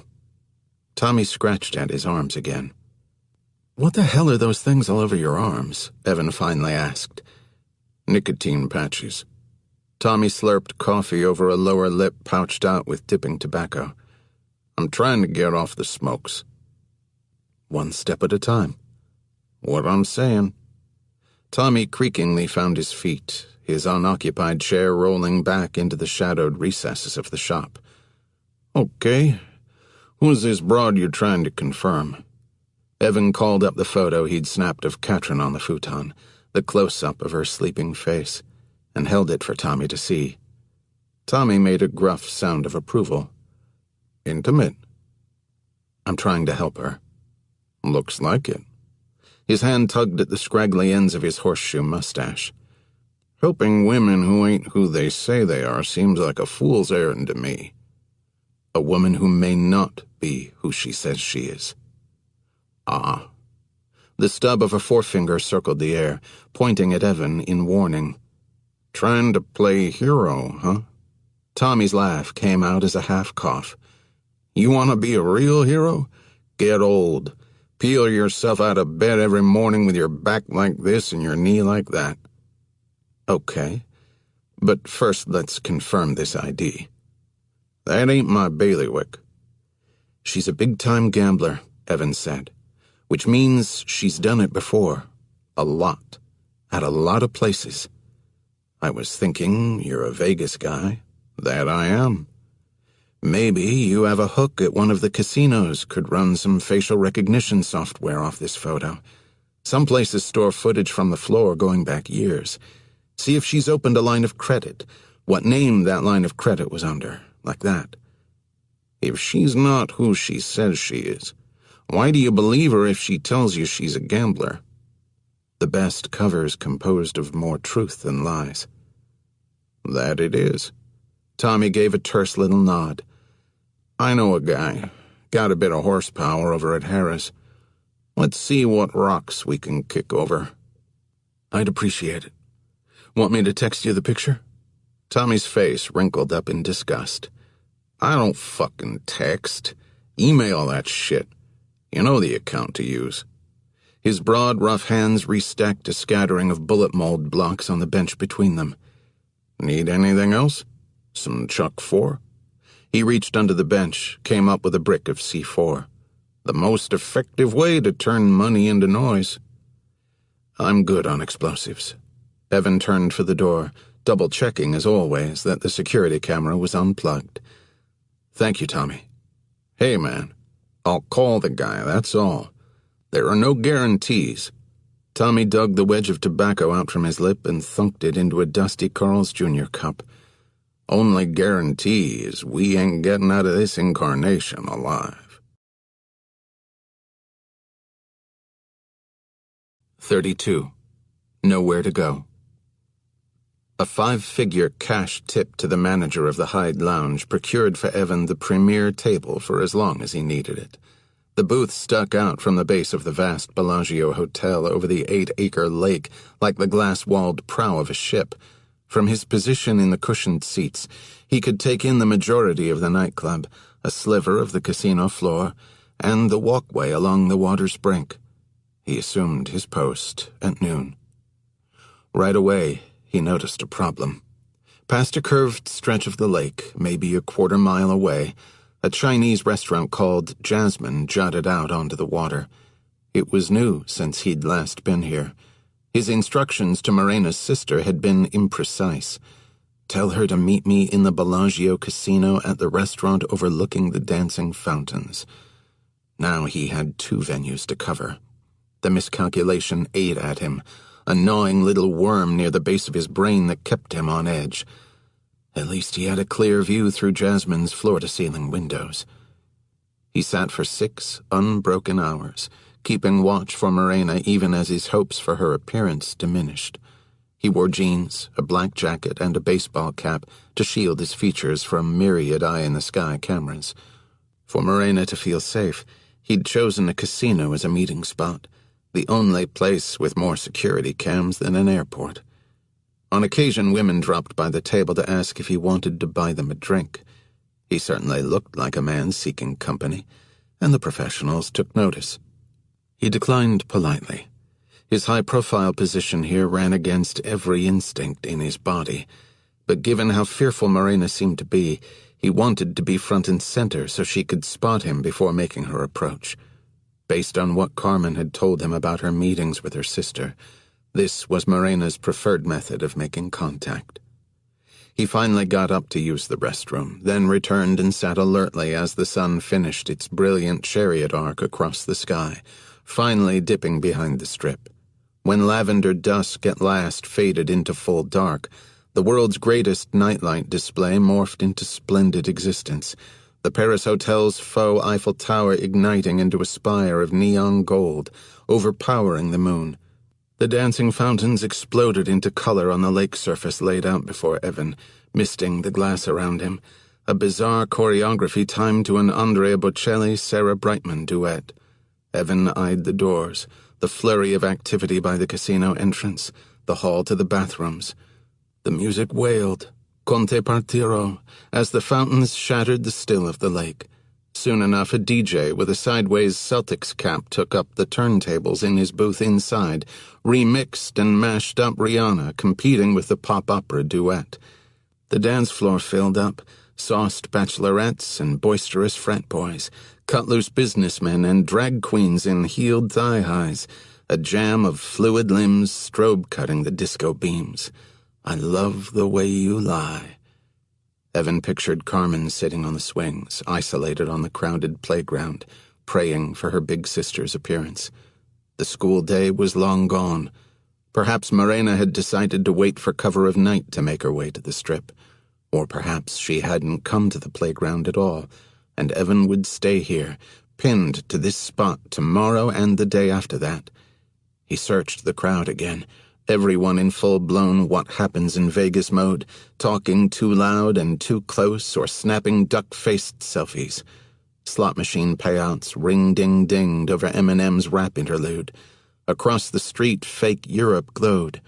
Tommy scratched at his arms again. "What the hell are those things all over your arms?" Evan finally asked. "Nicotine patches." Tommy slurped coffee over a lower lip pouched out with dipping tobacco. "I'm trying to get off the smokes." "One step at a time." "What I'm saying." Tommy creakingly found his feet, his unoccupied chair rolling back into the shadowed recesses of the shop. "Okay, who's this broad you're trying to confirm?" Evan called up the photo he'd snapped of Katrin on the futon, the close-up of her sleeping face, and held it for Tommy to see. Tommy made a gruff sound of approval. "Intimate?" "I'm trying to help her." "Looks like it." His hand tugged at the scraggly ends of his horseshoe mustache. "Helping women who ain't who they say they are seems like a fool's errand to me." "A woman who may not be who she says she is." "Ah." The stub of a forefinger circled the air, pointing at Evan in warning. "Trying to play hero, huh?" Tommy's laugh came out as a half-cough. "You want to be a real hero? Get old. Peel yourself out of bed every morning with your back like this and your knee like that." "Okay, but first let's confirm this ID." "That ain't my bailiwick." "She's a big-time gambler," Evan said, "which means she's done it before. A lot. At a lot of places. I was thinking you're a Vegas guy." "That I am." "Maybe you have a hook at one of the casinos, could run some facial recognition software off this photo. Some places store footage from the floor going back years. See if she's opened a line of credit, what name that line of credit was under, like that." "If she's not who she says she is, why do you believe her if she tells you she's a gambler?" "The best cover's composed of more truth than lies." "That it is." Tommy gave a terse little nod. "I know a guy. Got a bit of horsepower over at Harris. Let's see what rocks we can kick over." "I'd appreciate it. Want me to text you the picture?" Tommy's face wrinkled up in disgust. "I don't fucking text. Email that shit. You know the account to use." His broad, rough hands restacked a scattering of bullet mold blocks on the bench between them. "Need anything else? Some Chuck 4? He reached under the bench, came up with a brick of C4. "The most effective way to turn money into noise." "I'm good on explosives." Evan turned for the door, double-checking, as always, that the security camera was unplugged. "Thank you, Tommy." "Hey, man, I'll call the guy, that's all. There are no guarantees." Tommy dug the wedge of tobacco out from his lip and thunked it into a dusty Carl's Jr. cup. "Only guarantee is we ain't getting out of this incarnation alive." 32. Nowhere to go. A 5-figure cash tip to the manager of the Hyde Lounge procured for Evan the premier table for as long as he needed it. The booth stuck out from the base of the vast Bellagio Hotel over the 8-acre lake like the glass-walled prow of a ship. From his position in the cushioned seats, he could take in the majority of the nightclub, a sliver of the casino floor, and the walkway along the water's brink. He assumed his post at noon. Right away, he noticed a problem. Past a curved stretch of the lake, maybe a quarter-mile away, a Chinese restaurant called Jasmine jutted out onto the water. It was new since he'd last been here. His instructions to Morena's sister had been imprecise. Tell her to meet me in the Bellagio casino at the restaurant overlooking the dancing fountains. Now he had 2 venues to cover. The miscalculation ate at him, a gnawing little worm near the base of his brain that kept him on edge. At least he had a clear view through Jasmine's floor-to-ceiling windows. He sat for 6 unbroken hours, keeping watch for Morena even as his hopes for her appearance diminished. He wore jeans, a black jacket, and a baseball cap to shield his features from myriad eye-in-the-sky cameras. For Morena to feel safe, he'd chosen a casino as a meeting spot, the only place with more security cams than an airport. On occasion, women dropped by the table to ask if he wanted to buy them a drink. He certainly looked like a man seeking company, and the professionals took notice. He declined politely. His high-profile position here ran against every instinct in his body, but given how fearful Morena seemed to be, he wanted to be front and center so she could spot him before making her approach. Based on what Carmen had told him about her meetings with her sister, this was Morena's preferred method of making contact. He finally got up to use the restroom, then returned and sat alertly as the sun finished its brilliant chariot arc across the sky, finally dipping behind the strip. When lavender dusk at last faded into full dark, the world's greatest nightlight display morphed into splendid existence, the Paris Hotel's faux Eiffel Tower igniting into a spire of neon gold, overpowering the moon. The dancing fountains exploded into color on the lake surface laid out before Evan, misting the glass around him, a bizarre choreography timed to an Andrea Bocelli-Sarah Brightman duet. Evan eyed the doors, the flurry of activity by the casino entrance, the hall to the bathrooms. The music wailed, Conte partiro, as the fountains shattered the still of the lake. Soon enough, a DJ with a sideways Celtics cap took up the turntables in his booth inside, remixed and mashed up Rihanna, competing with the pop opera duet. The dance floor filled up, sauced bachelorettes and boisterous frat boys, cut-loose businessmen and drag queens in heeled thigh-highs, a jam of fluid limbs strobe-cutting the disco beams. I love the way you lie. Evan pictured Carmen sitting on the swings, isolated on the crowded playground, praying for her big sister's appearance. The school day was long gone. Perhaps Morena had decided to wait for cover of night to make her way to the strip. Or perhaps she hadn't come to the playground at all, and Evan would stay here, pinned to this spot tomorrow and the day after that. He searched the crowd again, everyone in full-blown what-happens-in-Vegas mode, talking too loud and too close or snapping duck-faced selfies. Slot machine payouts ring-ding-dinged over Eminem's rap interlude. Across the street, fake Europe glowed.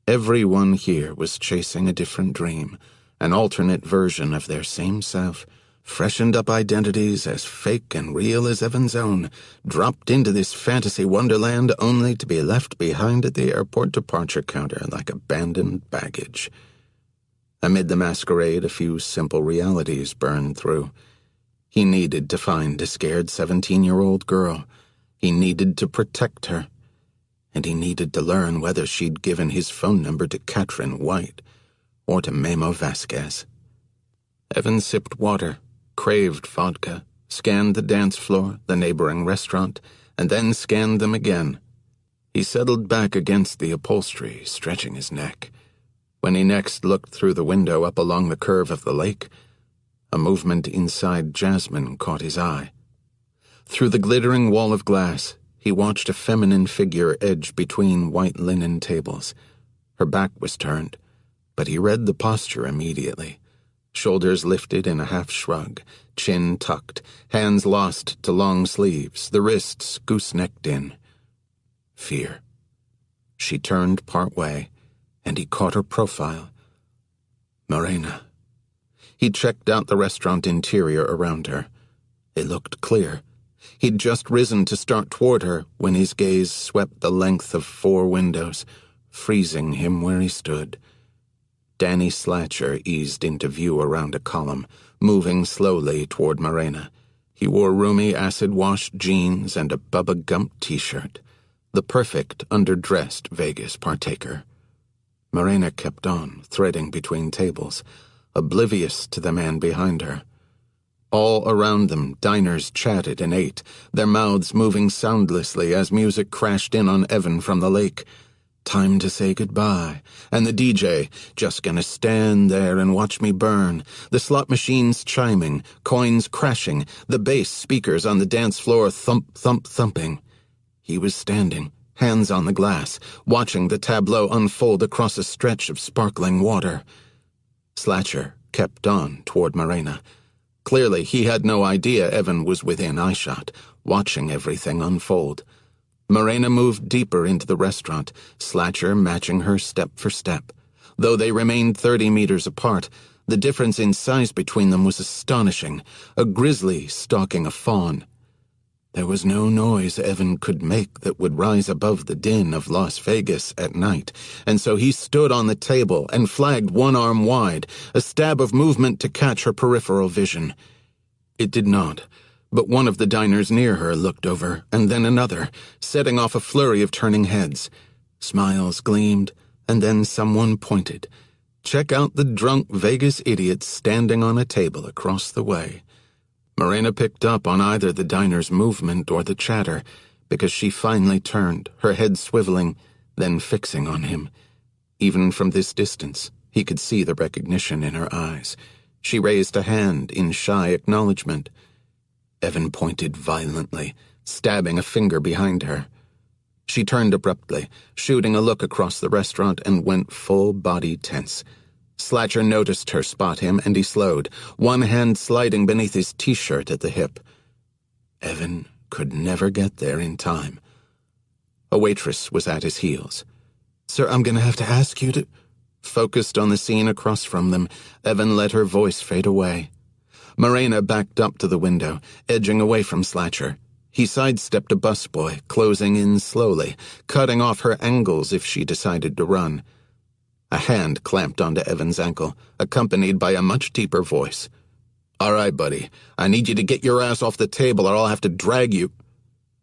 Everyone here was chasing a different dream, an alternate version of their same self, freshened-up identities as fake and real as Evan's own, dropped into this fantasy wonderland only to be left behind at the airport departure counter like abandoned baggage. Amid the masquerade, a few simple realities burned through. He needed to find a scared 17-year-old girl. He needed to protect her. And he needed to learn whether she'd given his phone number to Katrin White or to Memo Vasquez. Evan sipped water, craved vodka, scanned the dance floor, the neighboring restaurant, and then scanned them again. He settled back against the upholstery, stretching his neck. When he next looked through the window up along the curve of the lake, a movement inside Jasmine caught his eye. Through the glittering wall of glass, he watched a feminine figure edge between white linen tables. Her back was turned, but he read the posture immediately. Shoulders lifted in a half-shrug, chin tucked, hands lost to long sleeves, the wrists goose-necked in. Fear. She turned part way, and he caught her profile. Morena. He checked out the restaurant interior around her. It looked clear. He'd just risen to start toward her when his gaze swept the length of 4 windows, freezing him where he stood. Danny Slatcher eased into view around a column, moving slowly toward Morena. He wore roomy acid-washed jeans and a Bubba Gump t-shirt, the perfect underdressed Vegas partaker. Morena kept on, threading between tables, oblivious to the man behind her. All around them, diners chatted and ate, their mouths moving soundlessly as music crashed in on Evan from the lake. Time to say goodbye. And the DJ, just gonna stand there and watch me burn. The slot machines chiming, coins crashing, the bass speakers on the dance floor thump, thump, thumping. He was standing, hands on the glass, watching the tableau unfold across a stretch of sparkling water. Slatcher kept on toward Morena. Clearly, he had no idea Evan was within eyeshot, watching everything unfold. Morena moved deeper into the restaurant, Slatcher matching her step for step. Though they remained 30 meters apart, the difference in size between them was astonishing, a grizzly stalking a fawn. There was no noise Evan could make that would rise above the din of Las Vegas at night, and so he stood on the table and flagged one arm wide, a stab of movement to catch her peripheral vision. It did not, but one of the diners near her looked over, and then another, setting off a flurry of turning heads. Smiles gleamed, and then someone pointed. Check out the drunk Vegas idiot standing on a table across the way. Morena picked up on either the diner's movement or the chatter, because she finally turned, her head swiveling, then fixing on him. Even from this distance, he could see the recognition in her eyes. She raised a hand in shy acknowledgement. Evan pointed violently, stabbing a finger behind her. She turned abruptly, shooting a look across the restaurant, and went full-body tense. Slatcher noticed her spot him, and he slowed, one hand sliding beneath his t-shirt at the hip. Evan could never get there in time. A waitress was at his heels. "Sir, I'm going to have to ask you to—" Focused on the scene across from them, Evan let her voice fade away. Morena backed up to the window, edging away from Slatcher. He sidestepped a busboy, closing in slowly, cutting off her angles if she decided to run. A hand clamped onto Evan's ankle, accompanied by a much deeper voice. "All right, buddy. I need you to get your ass off the table or I'll have to drag you."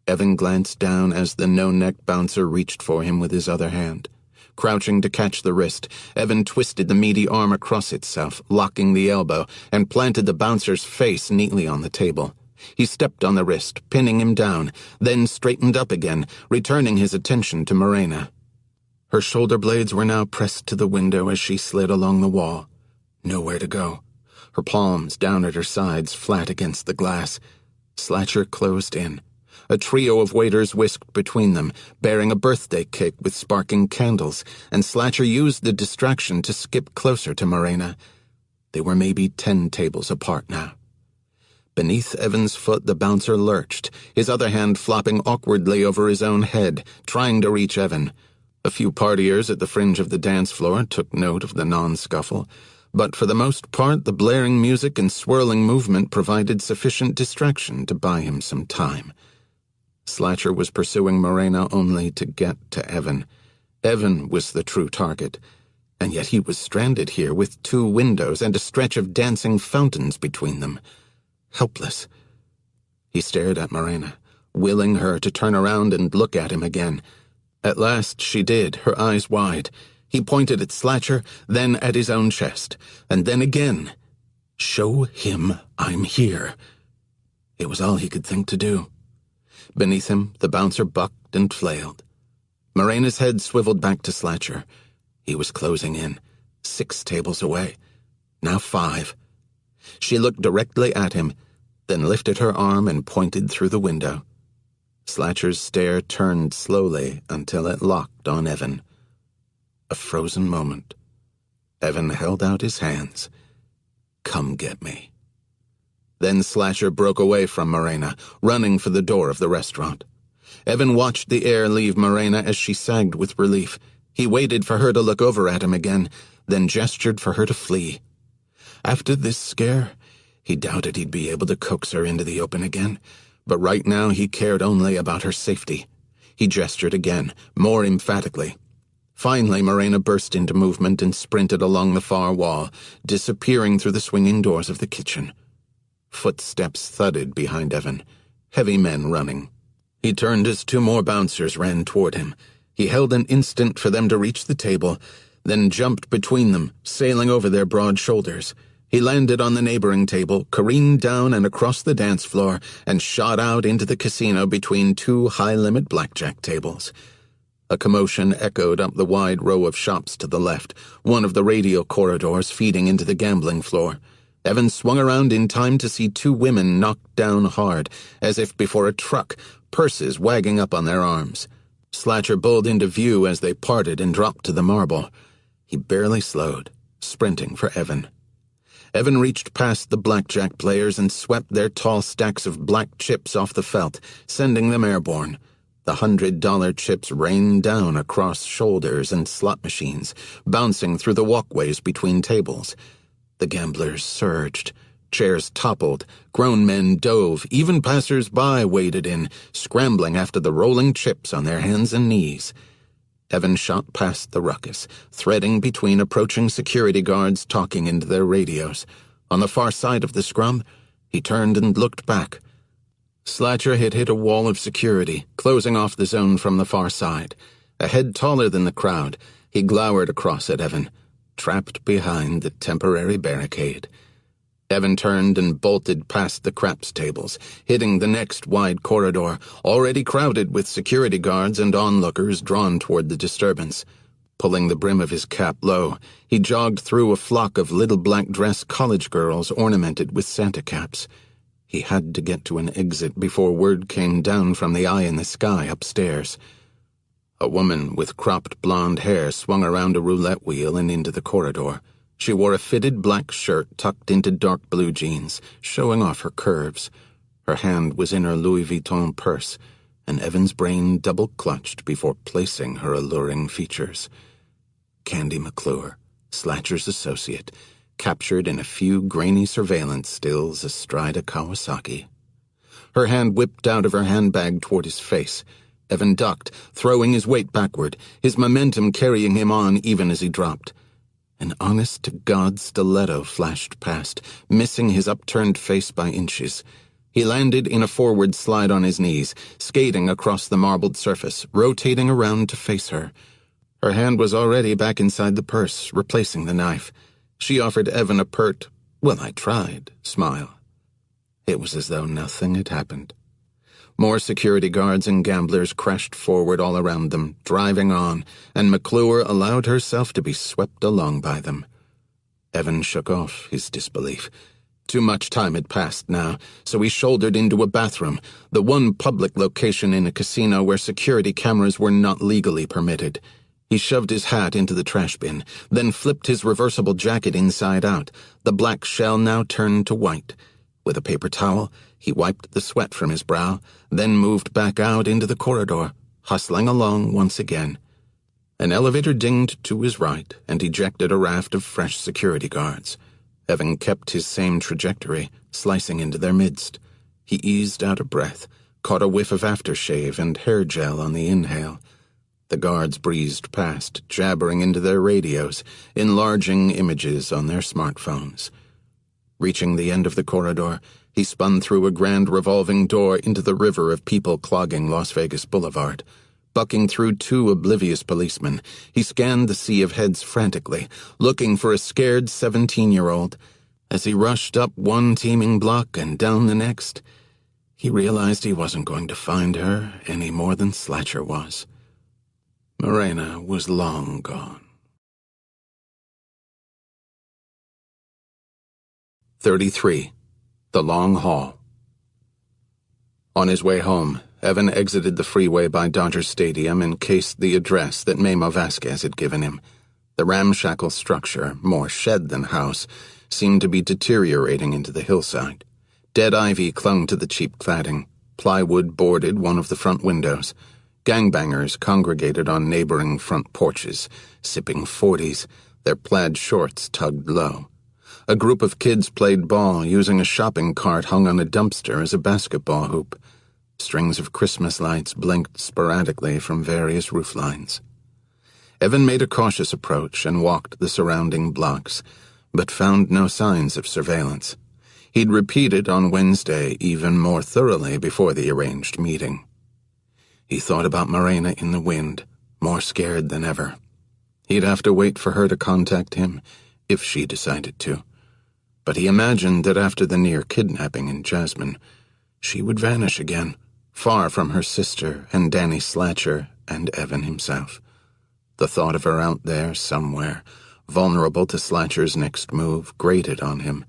Evan glanced down as the no-neck bouncer reached for him with his other hand. Crouching to catch the wrist, Evan twisted the meaty arm across itself, locking the elbow, and planted the bouncer's face neatly on the table. He stepped on the wrist, pinning him down, then straightened up again, returning his attention to Morena. Her shoulder blades were now pressed to the window as she slid along the wall. Nowhere to go. Her palms down at her sides, flat against the glass. Slatcher closed in. A trio of waiters whisked between them, bearing a birthday cake with sparking candles, and Slatcher used the distraction to skip closer to Morena. They were maybe 10 tables apart now. Beneath Evan's foot the bouncer lurched, his other hand flopping awkwardly over his own head, trying to reach Evan. A few partiers at the fringe of the dance floor took note of the non-scuffle, but for the most part the blaring music and swirling movement provided sufficient distraction to buy him some time. Slatcher was pursuing Morena only to get to Evan. Evan was the true target, and yet he was stranded here with 2 windows and a stretch of dancing fountains between them. Helpless. He stared at Morena, willing her to turn around and look at him again. At last she did, her eyes wide. He pointed at Slatcher, then at his own chest, and then again. "Show him I'm here." It was all he could think to do. Beneath him, the bouncer bucked and flailed. Morena's head swiveled back to Slatcher. He was closing in, 6 tables away. Now 5. She looked directly at him, then lifted her arm and pointed through the window. Slatcher's stare turned slowly until it locked on Evan. A frozen moment. Evan held out his hands. "Come get me." Then Slatcher broke away from Morena, running for the door of the restaurant. Evan watched the air leave Morena as she sagged with relief. He waited for her to look over at him again, then gestured for her to flee. After this scare, he doubted he'd be able to coax her into the open again, but right now he cared only about her safety. He gestured again, more emphatically. Finally, Morena burst into movement and sprinted along the far wall, disappearing through the swinging doors of the kitchen. Footsteps thudded behind Evan, heavy men running. He turned as 2 more bouncers ran toward him. He held an instant for them to reach the table, then jumped between them, sailing over their broad shoulders. He landed on the neighboring table, careened down and across the dance floor, and shot out into the casino between 2 high-limit blackjack tables. A commotion echoed up the wide row of shops to the left, one of the radial corridors feeding into the gambling floor. Evan swung around in time to see two women knocked down hard, as if before a truck, purses wagging up on their arms. Slatcher bowled into view as they parted and dropped to the marble. He barely slowed, sprinting for Evan. Evan reached past the blackjack players and swept their tall stacks of black chips off the felt, sending them airborne. The $100 chips rained down across shoulders and slot machines, bouncing through the walkways between tables. The gamblers surged. Chairs toppled. Grown men dove. Even passers-by waded in, scrambling after the rolling chips on their hands and knees. Evan shot past the ruckus, threading between approaching security guards talking into their radios. On the far side of the scrum, he turned and looked back. Slatcher had hit a wall of security, closing off the zone from the far side. A head taller than the crowd, he glowered across at Evan, trapped behind the temporary barricade. Evan turned and bolted past the craps tables, hitting the next wide corridor, already crowded with security guards and onlookers drawn toward the disturbance. Pulling the brim of his cap low, he jogged through a flock of little black-dressed college girls ornamented with Santa caps. He had to get to an exit before word came down from the eye in the sky upstairs. A woman with cropped blonde hair swung around a roulette wheel and into the corridor. She wore a fitted black shirt tucked into dark blue jeans, showing off her curves. Her hand was in her Louis Vuitton purse, and Evan's brain double-clutched before placing her alluring features. Candy McClure, Slatcher's associate, captured in a few grainy surveillance stills astride a Kawasaki. Her hand whipped out of her handbag toward his face. Evan ducked, throwing his weight backward, his momentum carrying him on even as he dropped. An honest-to-God stiletto flashed past, missing his upturned face by inches. He landed in a forward slide on his knees, skating across the marbled surface, rotating around to face her. Her hand was already back inside the purse, replacing the knife. She offered Evan a pert, "Well, I tried," smile. It was as though nothing had happened. More security guards and gamblers crashed forward all around them, driving on, and McClure allowed herself to be swept along by them. Evan shook off his disbelief. Too much time had passed now, so he shouldered into a bathroom, the one public location in a casino where security cameras were not legally permitted. He shoved his hat into the trash bin, then flipped his reversible jacket inside out, the black shell now turned to white. With a paper towel, he wiped the sweat from his brow, then moved back out into the corridor, hustling along once again. An elevator dinged to his right and ejected a raft of fresh security guards. Evan kept his same trajectory, slicing into their midst. He eased out a breath, caught a whiff of aftershave and hair gel on the inhale. The guards breezed past, jabbering into their radios, enlarging images on their smartphones. Reaching the end of the corridor, he spun through a grand revolving door into the river of people clogging Las Vegas Boulevard. Bucking through two oblivious policemen, he scanned the sea of heads frantically, looking for a scared 17-year-old. As he rushed up one teeming block and down the next, he realized he wasn't going to find her any more than Slatcher was. Morena was long gone. 33. The Long Haul. On his way home, Evan exited the freeway by Dodger Stadium and cased the address that Memo Vasquez had given him. The ramshackle structure, more shed than house, seemed to be deteriorating into the hillside. Dead ivy clung to the cheap cladding. Plywood boarded one of the front windows. Gangbangers congregated on neighboring front porches, sipping 40s, their plaid shorts tugged low. A group of kids played ball using a shopping cart hung on a dumpster as a basketball hoop. Strings of Christmas lights blinked sporadically from various rooflines. Evan made a cautious approach and walked the surrounding blocks, but found no signs of surveillance. He'd repeated on Wednesday even more thoroughly before the arranged meeting. He thought about Morena in the wind, more scared than ever. He'd have to wait for her to contact him, if she decided to. But he imagined that after the near kidnapping in Jasmine, she would vanish again, far from her sister and Danny Slatcher and Evan himself. The thought of her out there somewhere, vulnerable to Slatcher's next move, grated on him,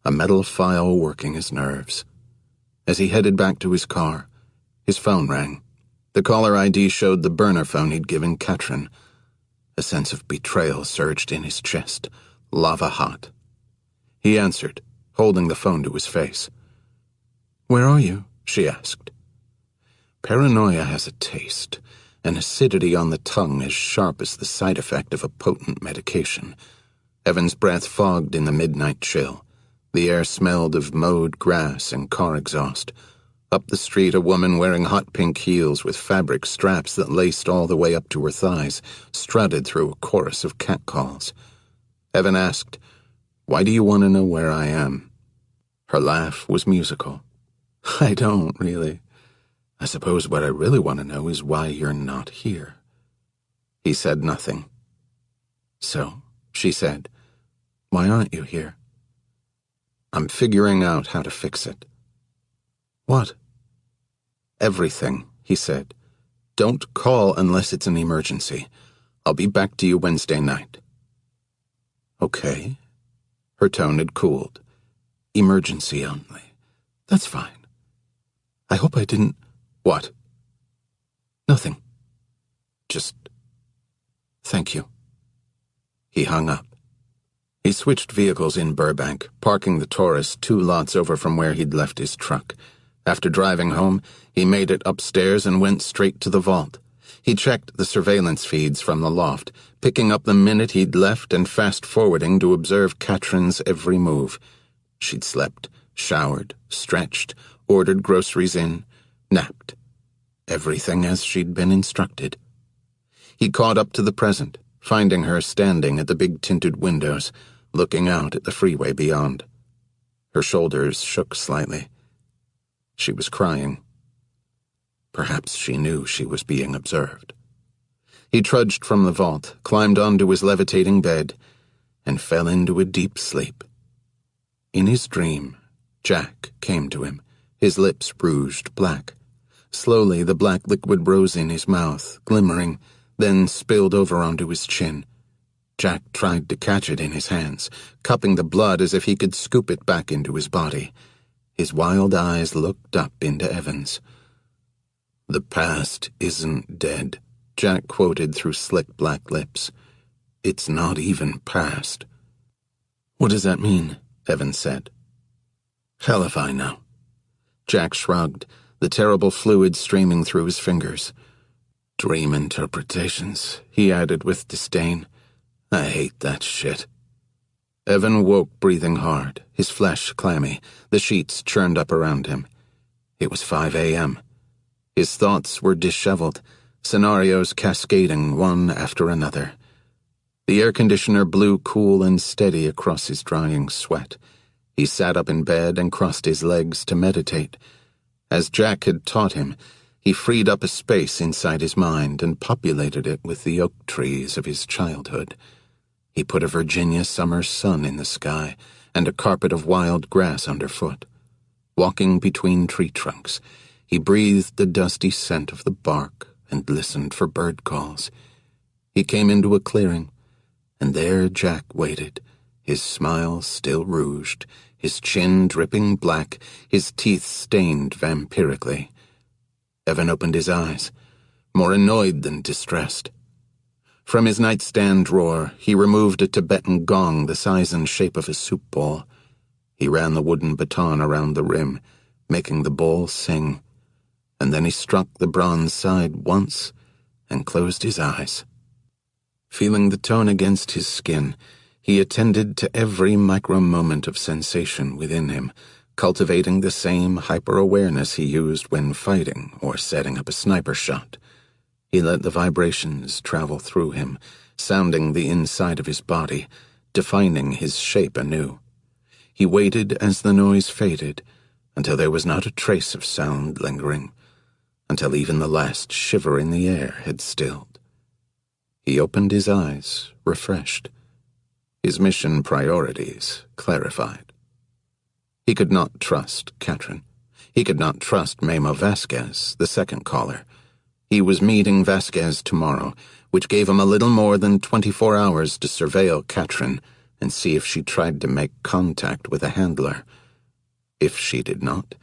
a metal file working his nerves. As he headed back to his car, his phone rang. The caller ID showed the burner phone he'd given Katrin. A sense of betrayal surged in his chest, lava hot. He answered, holding the phone to his face. "Where are you?" she asked. Paranoia has a taste, an acidity on the tongue as sharp as the side effect of a potent medication. Evan's breath fogged in the midnight chill. The air smelled of mowed grass and car exhaust. Up the street, a woman wearing hot pink heels with fabric straps that laced all the way up to her thighs strutted through a chorus of catcalls. Evan asked, "Why do you want to know where I am?" Her laugh was musical. "I don't, really. I suppose what I really want to know is why you're not here." He said nothing. "So," she said, "why aren't you here?" "I'm figuring out how to fix it." "What?" "Everything," he said. "Don't call unless it's an emergency. I'll be back to you Wednesday night." "Okay." Her tone had cooled. "Emergency only. That's fine. I hope I didn't—" "What?" "Nothing. Just thank you." He hung up. He switched vehicles in Burbank, parking the Taurus 2 lots over from where he'd left his truck. After driving home, he made it upstairs and went straight to the vault. He checked the surveillance feeds from the loft, picking up the minute he'd left and fast-forwarding to observe Katrin's every move. She'd slept, showered, stretched, ordered groceries in, napped. Everything as she'd been instructed. He caught up to the present, finding her standing at the big tinted windows, looking out at the freeway beyond. Her shoulders shook slightly. She was crying. Perhaps she knew she was being observed. He trudged from the vault, climbed onto his levitating bed, and fell into a deep sleep. In his dream, Jack came to him, his lips rouged black. Slowly, the black liquid rose in his mouth, glimmering, then spilled over onto his chin. Jack tried to catch it in his hands, cupping the blood as if he could scoop it back into his body. His wild eyes looked up into Evan's. "The past isn't dead," Jack quoted through slick black lips. "It's not even past." "What does that mean?" Evan said. "Hell if I know." Jack shrugged, the terrible fluid streaming through his fingers. "Dream interpretations," he added with disdain. "I hate that shit." Evan woke breathing hard, his flesh clammy, the sheets churned up around him. It was 5 a.m. His thoughts were disheveled, scenarios cascading one after another. The air conditioner blew cool and steady across his drying sweat. He sat up in bed and crossed his legs to meditate. As Jack had taught him, he freed up a space inside his mind and populated it with the oak trees of his childhood. He put a Virginia summer sun in the sky and a carpet of wild grass underfoot. Walking between tree trunks, he breathed the dusty scent of the bark and listened for bird calls. He came into a clearing, and there Jack waited, his smile still rouged, his chin dripping black, his teeth stained vampirically. Evan opened his eyes, more annoyed than distressed. From his nightstand drawer, he removed a Tibetan gong the size and shape of a soup bowl. He ran the wooden baton around the rim, making the bowl sing, and then he struck the bronze side once and closed his eyes. Feeling the tone against his skin, he attended to every micro-moment of sensation within him, cultivating the same hyper-awareness he used when fighting or setting up a sniper shot. He let the vibrations travel through him, sounding the inside of his body, defining his shape anew. He waited as the noise faded, until there was not a trace of sound lingering, until even the last shiver in the air had stilled. He opened his eyes, refreshed. His mission priorities clarified. He could not trust Katrin. He could not trust Memo Vasquez, the second caller. He was meeting Vasquez tomorrow, which gave him a little more than 24 hours to surveil Katrin and see if she tried to make contact with a handler. If she did not,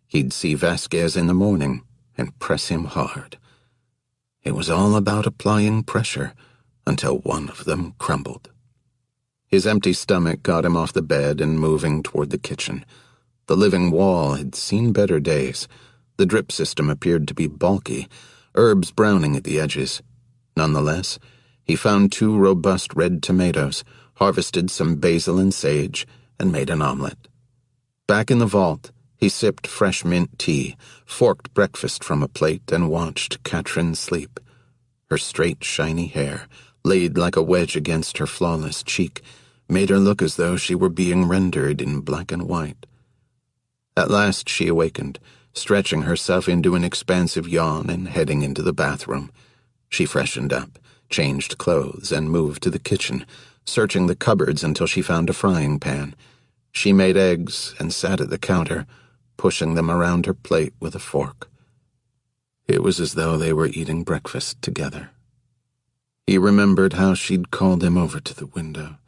he'd see Vasquez in the morning and press him hard. It was all about applying pressure until one of them crumbled. His empty stomach got him off the bed and moving toward the kitchen. The living wall had seen better days. The drip system appeared to be bulky, herbs browning at the edges. Nonetheless, he found 2 robust red tomatoes, harvested some basil and sage, and made an omelet. Back in the vault, he sipped fresh mint tea, forked breakfast from a plate, and watched Katrin sleep. Her straight, shiny hair, laid like a wedge against her flawless cheek, made her look as though she were being rendered in black and white. At last she awakened, stretching herself into an expansive yawn and heading into the bathroom. She freshened up, changed clothes, and moved to the kitchen, searching the cupboards until she found a frying pan. She made eggs and sat at the counter, pushing them around her plate with a fork. It was as though they were eating breakfast together. He remembered how she'd called him over to the window,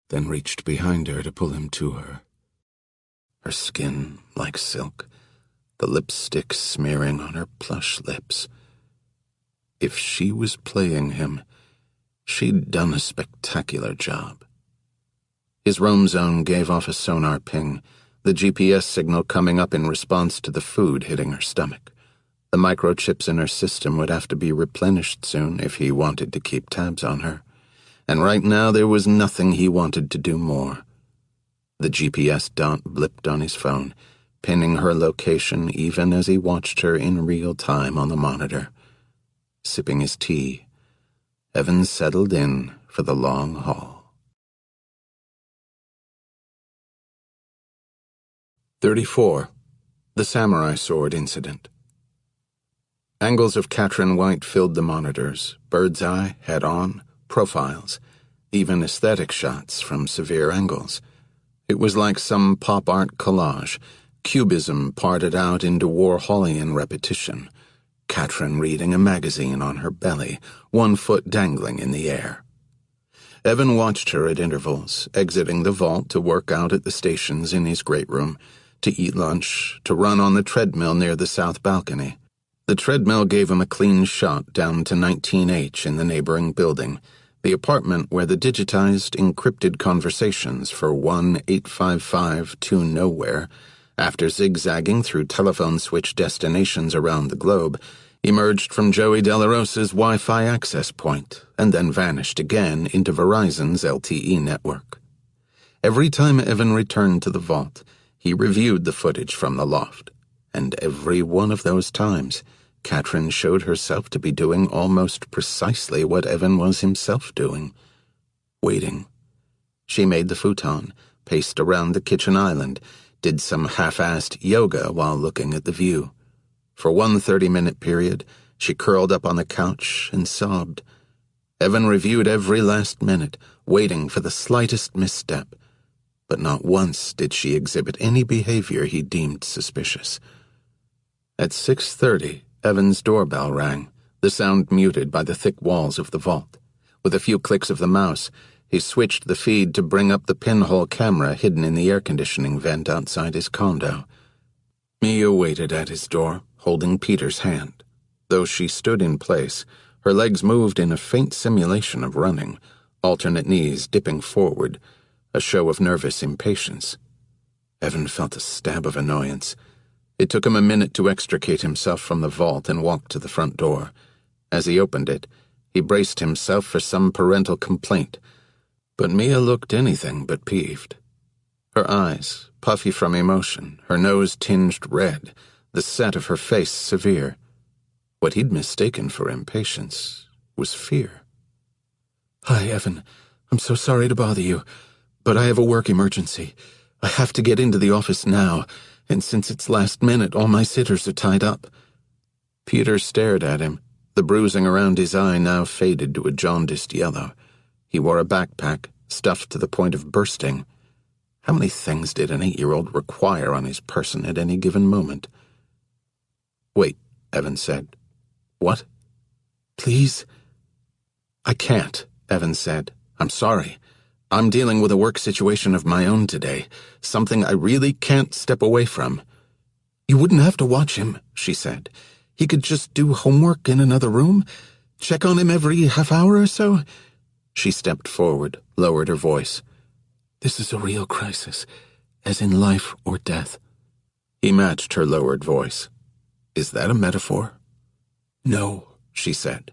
then reached behind her to pull him to her. Her skin like silk, the lipstick smearing on her plush lips. If she was playing him, she'd done a spectacular job. His roam zone gave off a sonar ping, the GPS signal coming up in response to the food hitting her stomach. The microchips in her system would have to be replenished soon if he wanted to keep tabs on her. And right now there was nothing he wanted to do more. The GPS dot blipped on his phone, pinning her location even as he watched her in real time on the monitor. Sipping his tea, Evans settled in for the long haul. 34. The Samurai Sword Incident. Angles of Katrin White filled the monitors, bird's eye, head-on, profiles, even aesthetic shots from severe angles. It was like some pop art collage, cubism parted out into Warholian repetition. Katrin reading a magazine on her belly, one foot dangling in the air. Evan watched her at intervals, exiting the vault to work out at the stations in his great room, to eat lunch, to run on the treadmill near the south balcony. The treadmill gave him a clean shot down to 19H in the neighboring building, the apartment where the digitized, encrypted conversations for 1-855-2-Nowhere, after zigzagging through telephone switch destinations around the globe, emerged from Joey Delarosa's Wi-Fi access point and then vanished again into Verizon's LTE network. Every time Evan returned to the vault, he reviewed the footage from the loft, and every one of those times, Katrin showed herself to be doing almost precisely what Evan was himself doing. Waiting. She made the futon, paced around the kitchen island, did some half-assed yoga while looking at the view. For one 30-minute period, she curled up on the couch and sobbed. Evan reviewed every last minute, waiting for the slightest misstep, but not once did she exhibit any behavior he deemed suspicious. At 6:30, Evan's doorbell rang, the sound muted by the thick walls of the vault. With a few clicks of the mouse, he switched the feed to bring up the pinhole camera hidden in the air conditioning vent outside his condo. Mia waited at his door, holding Peter's hand. Though she stood in place, her legs moved in a faint simulation of running, alternate knees dipping forward, a show of nervous impatience. Evan felt a stab of annoyance. It took him a minute to extricate himself from the vault and walk to the front door. As he opened it, he braced himself for some parental complaint, but Mia looked anything but peeved. Her eyes, puffy from emotion, her nose tinged red, the set of her face severe. What he'd mistaken for impatience was fear. "Hi, Evan. I'm so sorry to bother you, but I have a work emergency. I have to get into the office now, and since it's last minute, all my sitters are tied up." Peter stared at him. The bruising around his eye now faded to a jaundiced yellow. He wore a backpack, stuffed to the point of bursting. How many things did an 8-year-old require on his person at any given moment? "Wait," Evan said. "What?" Please? I can't, Evan said. I'm sorry. I'm dealing with a work situation of my own today, something I really can't step away from. You wouldn't have to watch him, she said. He could just do homework in another room, check on him every half hour or so. She stepped forward, lowered her voice. This is a real crisis, as in life or death. He matched her lowered voice. Is that a metaphor? No, she said.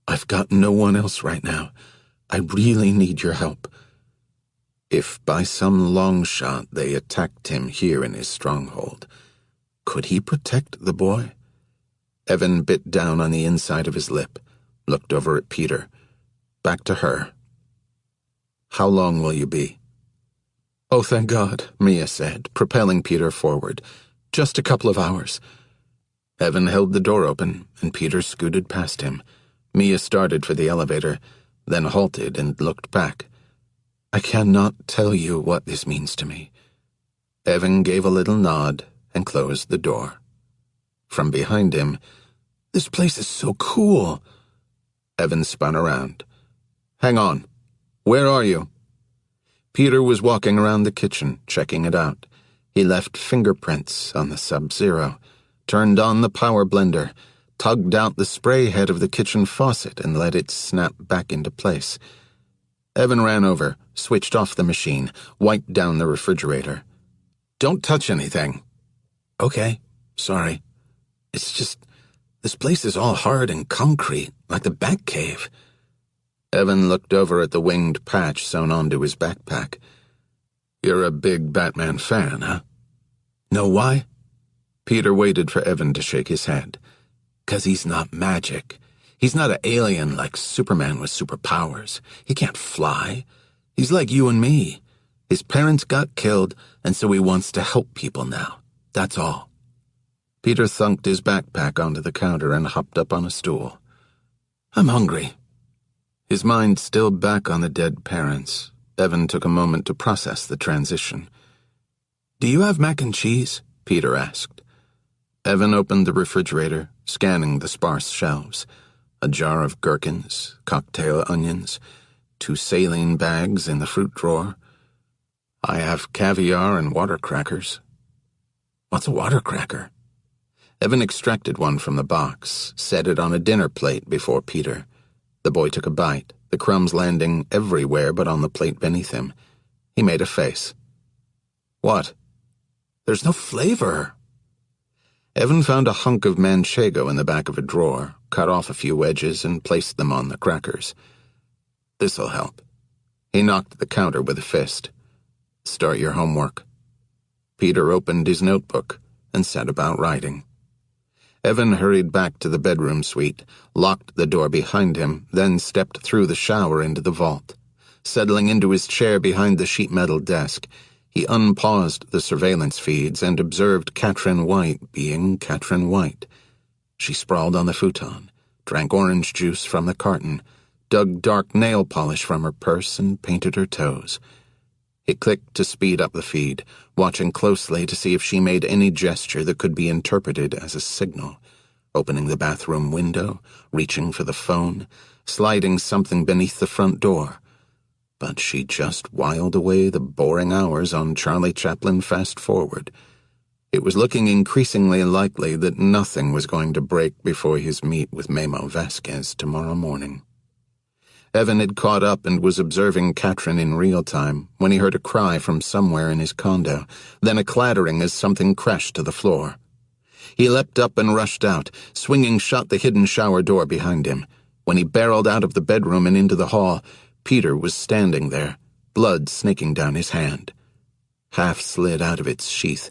I've got no one else right now. I really need your help. If by some long shot they attacked him here in his stronghold, could he protect the boy? Evan bit down on the inside of his lip, looked over at Peter, back to her. How long will you be? Oh, thank God, Mia said, propelling Peter forward. Just a couple of hours. Evan held the door open, and Peter scooted past him. Mia started for the elevator, then halted and looked back. I cannot tell you what this means to me. Evan gave a little nod and closed the door. From behind him, this place is so cool. Evan spun around. Hang on. Where are you? Peter was walking around the kitchen, checking it out. He left fingerprints on the Sub-Zero, turned on the power blender, tugged out the spray head of the kitchen faucet and let it snap back into place. Evan ran over, switched off the machine, wiped down the refrigerator. Don't touch anything. Okay, sorry. It's just, this place is all hard and concrete, like the Batcave. Evan looked over at the winged patch sewn onto his backpack. You're a big Batman fan, huh? Know why? Peter waited for Evan to shake his head. 'Cause he's not magic. He's not an alien like Superman with superpowers. He can't fly. He's like you and me. His parents got killed, and so he wants to help people now. That's all. Peter thunked his backpack onto the counter and hopped up on a stool. I'm hungry. His mind still back on the dead parents, Evan took a moment to process the transition. Do you have mac and cheese? Peter asked. Evan opened the refrigerator, scanning the sparse shelves. A jar of gherkins, cocktail onions, 2 saline bags in the fruit drawer. I have caviar and water crackers. What's a water cracker? Evan extracted one from the box, set it on a dinner plate before Peter. The boy took a bite, the crumbs landing everywhere but on the plate beneath him. He made a face. What? There's no flavor. Evan found a hunk of manchego in the back of a drawer, cut off a few edges and placed them on the crackers. This'll help. He knocked the counter with a fist. Start your homework. Peter opened his notebook and set about writing. Evan hurried back to the bedroom suite, locked the door behind him, then stepped through the shower into the vault. Settling into his chair behind the sheet metal desk, he unpaused the surveillance feeds and observed Katrin White being Katrin White. She sprawled on the futon, drank orange juice from the carton, dug dark nail polish from her purse and painted her toes. He clicked to speed up the feed, watching closely to see if she made any gesture that could be interpreted as a signal, opening the bathroom window, reaching for the phone, sliding something beneath the front door. But she just whiled away the boring hours on Charlie Chaplin Fast Forward. It was looking increasingly likely that nothing was going to break before his meet with Memo Vasquez tomorrow morning. Evan had caught up and was observing Katrin in real time when he heard a cry from somewhere in his condo, then a clattering as something crashed to the floor. He leapt up and rushed out, swinging shut the hidden shower door behind him. When he barreled out of the bedroom and into the hall, Peter was standing there, blood snaking down his hand. Half slid out of its sheath,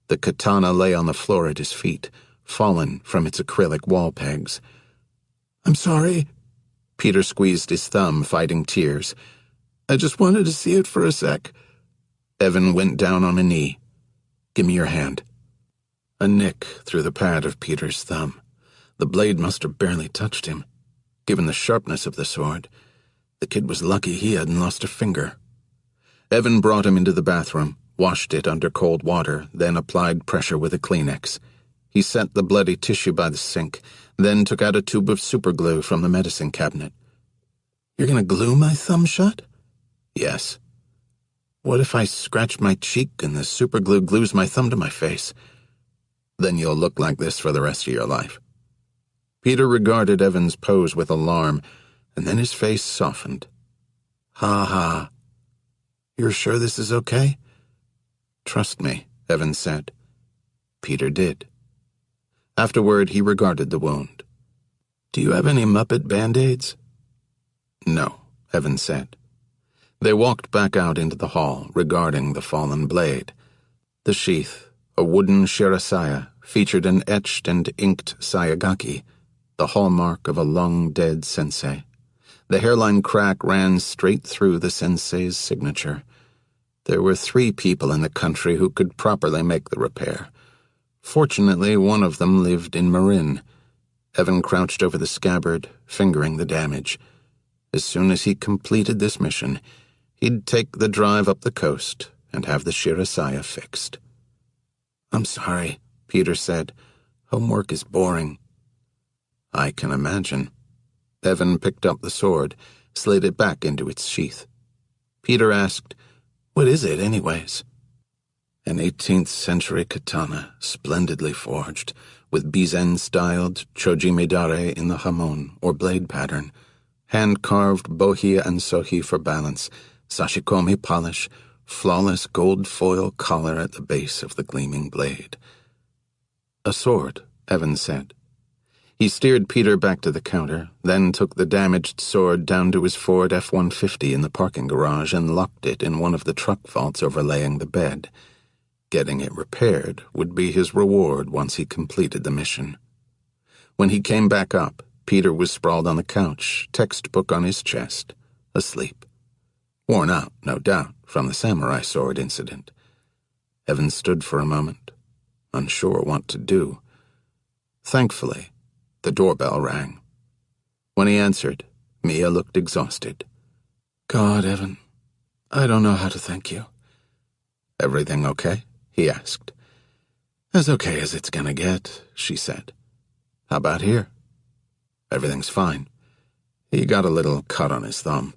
the katana lay on the floor at his feet, fallen from its acrylic wall pegs. I'm sorry. Peter squeezed his thumb, fighting tears. I just wanted to see it for a sec. Evan went down on a knee. Give me your hand. A nick through the pad of Peter's thumb. The blade must have barely touched him. Given the sharpness of the sword, the kid was lucky he hadn't lost a finger. Evan brought him into the bathroom, washed it under cold water, then applied pressure with a Kleenex. He set the bloody tissue by the sink, then took out a tube of superglue from the medicine cabinet. "You're going to glue my thumb shut?" "Yes." "What if I scratch my cheek and the superglue glues my thumb to my face?" "Then you'll look like this for the rest of your life." Peter regarded Evan's pose with alarm, and then his face softened. "Ha ha. You're sure this is okay?" "Trust me," Evan said. Peter did. Afterward, he regarded the wound. "Do you have any Muppet Band-Aids?" "No," Evan said. They walked back out into the hall, regarding the fallen blade. The sheath, a wooden shirasaya, featured an etched and inked sayagaki, the hallmark of a long-dead sensei. The hairline crack ran straight through the sensei's signature. There were 3 people in the country who could properly make the repair. Fortunately, one of them lived in Marin. Evan crouched over the scabbard, fingering the damage. As soon as he completed this mission, he'd take the drive up the coast and have the shirasaya fixed. "I'm sorry," Peter said. "Homework is boring." "I can imagine." Evan picked up the sword, slid it back into its sheath. Peter asked, "What is it, anyways?" "An 18th-century katana, splendidly forged, with bizen-styled chojimidare in the hamon, or blade pattern, hand-carved bohi and sohi for balance, sashikomi polish, flawless gold foil collar at the base of the gleaming blade." "A sword," Evan said. He steered Peter back to the counter, then took the damaged sword down to his Ford F-150 in the parking garage and locked it in one of the truck vaults overlaying the bed. Getting it repaired would be his reward once he completed the mission. When he came back up, Peter was sprawled on the couch, textbook on his chest, asleep. Worn out, no doubt, from the samurai sword incident. Evan stood for a moment, unsure what to do. Thankfully, the doorbell rang. When he answered, Mia looked exhausted. "God, Evan, I don't know how to thank you." "Everything okay?" he asked. "As okay as it's gonna get," she said. "How about here?" "Everything's fine. He got a little cut on his thumb."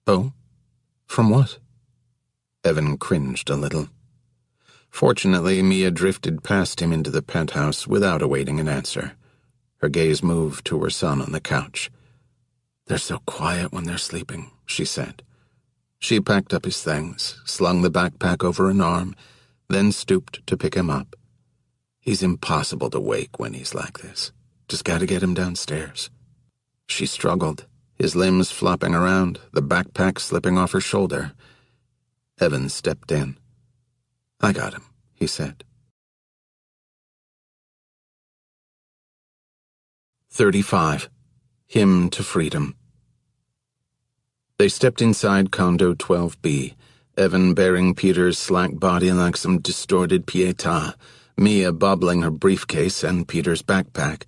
"Oh? From what?" Evan cringed a little. Fortunately, Mia drifted past him into the penthouse without awaiting an answer. Her gaze moved to her son on the couch. "They're so quiet when they're sleeping," she said. She packed up his things, slung the backpack over an arm, then stooped to pick him up. "He's impossible to wake when he's like this. Just gotta get him downstairs." She struggled, his limbs flopping around, the backpack slipping off her shoulder. Evan stepped in. "I got him," he said. 35. Hymn to Freedom. They stepped inside Condo 12B, Evan bearing Peter's slack body like some distorted pietà, Mia bobbling her briefcase and Peter's backpack.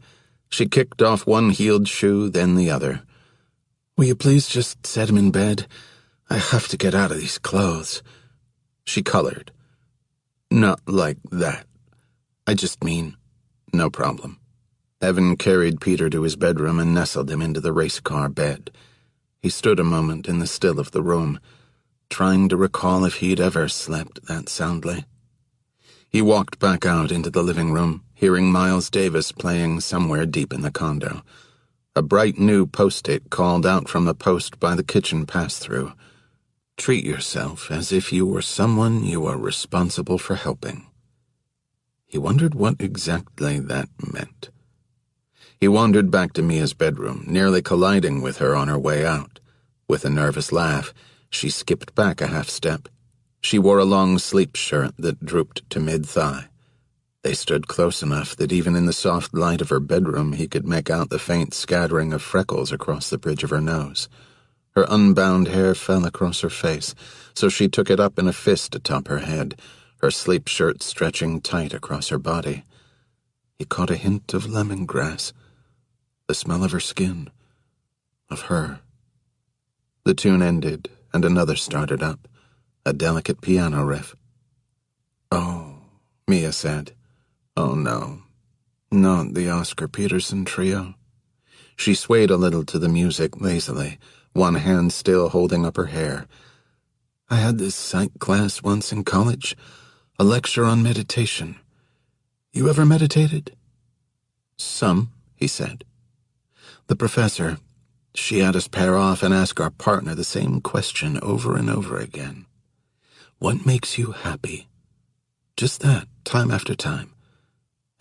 She kicked off one heeled shoe, then the other. "Will you please just set him in bed? I have to get out of these clothes." She colored. "Not like that. I just mean, no problem." Evan carried Peter to his bedroom and nestled him into the race car bed. He stood a moment in the still of the room, trying to recall if he'd ever slept that soundly. He walked back out into the living room, hearing Miles Davis playing somewhere deep in the condo. A bright new post-it called out from the post by the kitchen pass-through. "Treat yourself as if you were someone you are responsible for helping." He wondered what exactly that meant. He wandered back to Mia's bedroom, nearly colliding with her on her way out. With a nervous laugh, she skipped back a half step. She wore a long sleep shirt that drooped to mid-thigh. They stood close enough that even in the soft light of her bedroom he could make out the faint scattering of freckles across the bridge of her nose. Her unbound hair fell across her face, so she took it up in a fist atop her head, her sleep shirt stretching tight across her body. He caught a hint of lemongrass, the smell of her skin, of her. The tune ended, and another started up, a delicate piano riff. "Oh," Mia said. "Oh no. Not the Oscar Peterson trio. She swayed a little to the music lazily, one hand still holding up her hair. I had this psych class once in college, a lecture on meditation. You ever meditated? Some, he said. The professor, she had us pair off and ask our partner the same question over and over again. What makes you happy? Just that, time after time.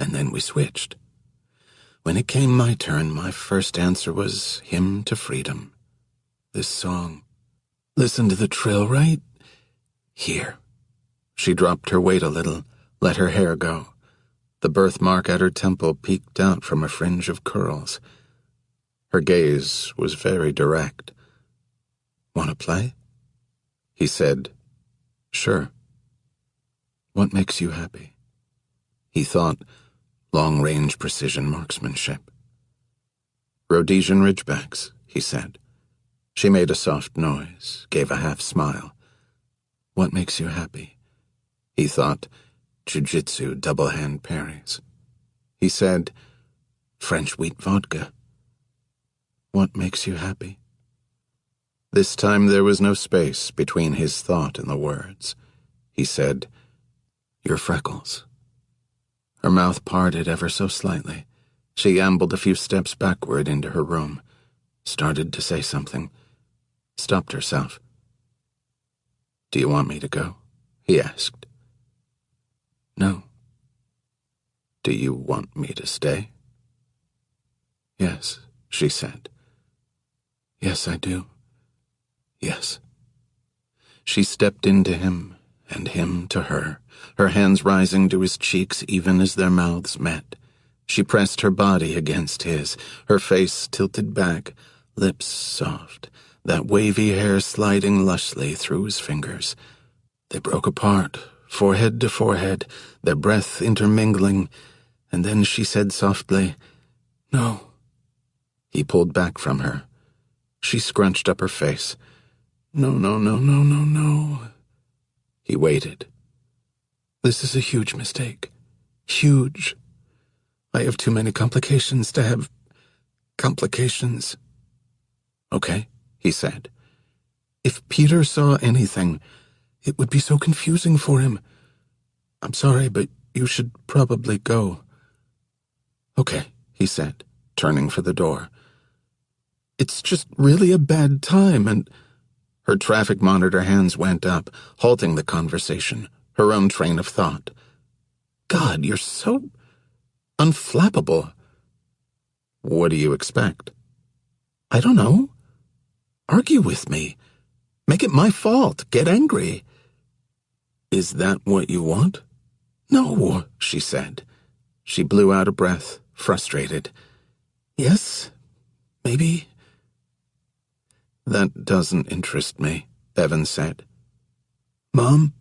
And then we switched. When it came my turn, my first answer was Hymn to Freedom. This song. Listen to the trill right here. She dropped her weight a little, let her hair go. The birthmark at her temple peeked out from a fringe of curls. Her gaze was very direct. Want to play? He said, Sure. What makes you happy? He thought, long-range precision marksmanship. Rhodesian ridgebacks, he said. She made a soft noise, gave a half-smile. What makes you happy? He thought, jiu-jitsu double-hand parries. He said, French wheat vodka. What makes you happy? This time there was no space between his thought and the words. He said, Your freckles. Her mouth parted ever so slightly. She ambled a few steps backward into her room, started to say something, stopped herself. Do you want me to go? He asked. No. Do you want me to stay? Yes, she said. Yes, I do. Yes. She stepped into him, and him to her, her hands rising to his cheeks even as their mouths met. She pressed her body against his, her face tilted back, lips soft, that wavy hair sliding lushly through his fingers. They broke apart, forehead to forehead, their breath intermingling, and then she said softly, No. He pulled back from her. She scrunched up her face. No, no, no, no, no, no. He waited. This is a huge mistake. Huge. I have too many complications to have complications. Okay, he said. If Peter saw anything, it would be so confusing for him. I'm sorry, but you should probably go. Okay, he said, turning for the door. It's just really a bad time, and... Her traffic monitor hands went up, halting the conversation, her own train of thought. God, you're so... unflappable. What do you expect? I don't know. Argue with me. Make it my fault. Get angry. Is that what you want? No, she said. She blew out a breath, frustrated. Yes, maybe... That doesn't interest me, Evan said. Mom?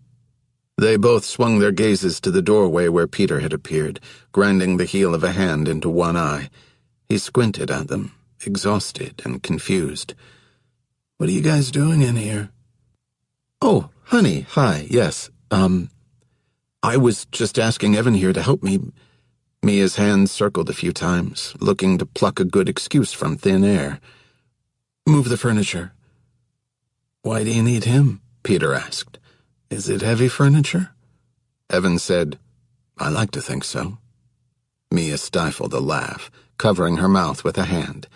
They both swung their gazes to the doorway where Peter had appeared, grinding the heel of a hand into one eye. He squinted at them, exhausted and confused. What are you guys doing in here? Oh, honey, hi, yes. I was just asking Evan here to help me. Mia's hand circled a few times, looking to pluck a good excuse from thin air. Move the furniture. Why do you need him? Peter asked. Is it heavy furniture? Evan said, I like to think so. Mia stifled a laugh, covering her mouth with a hand.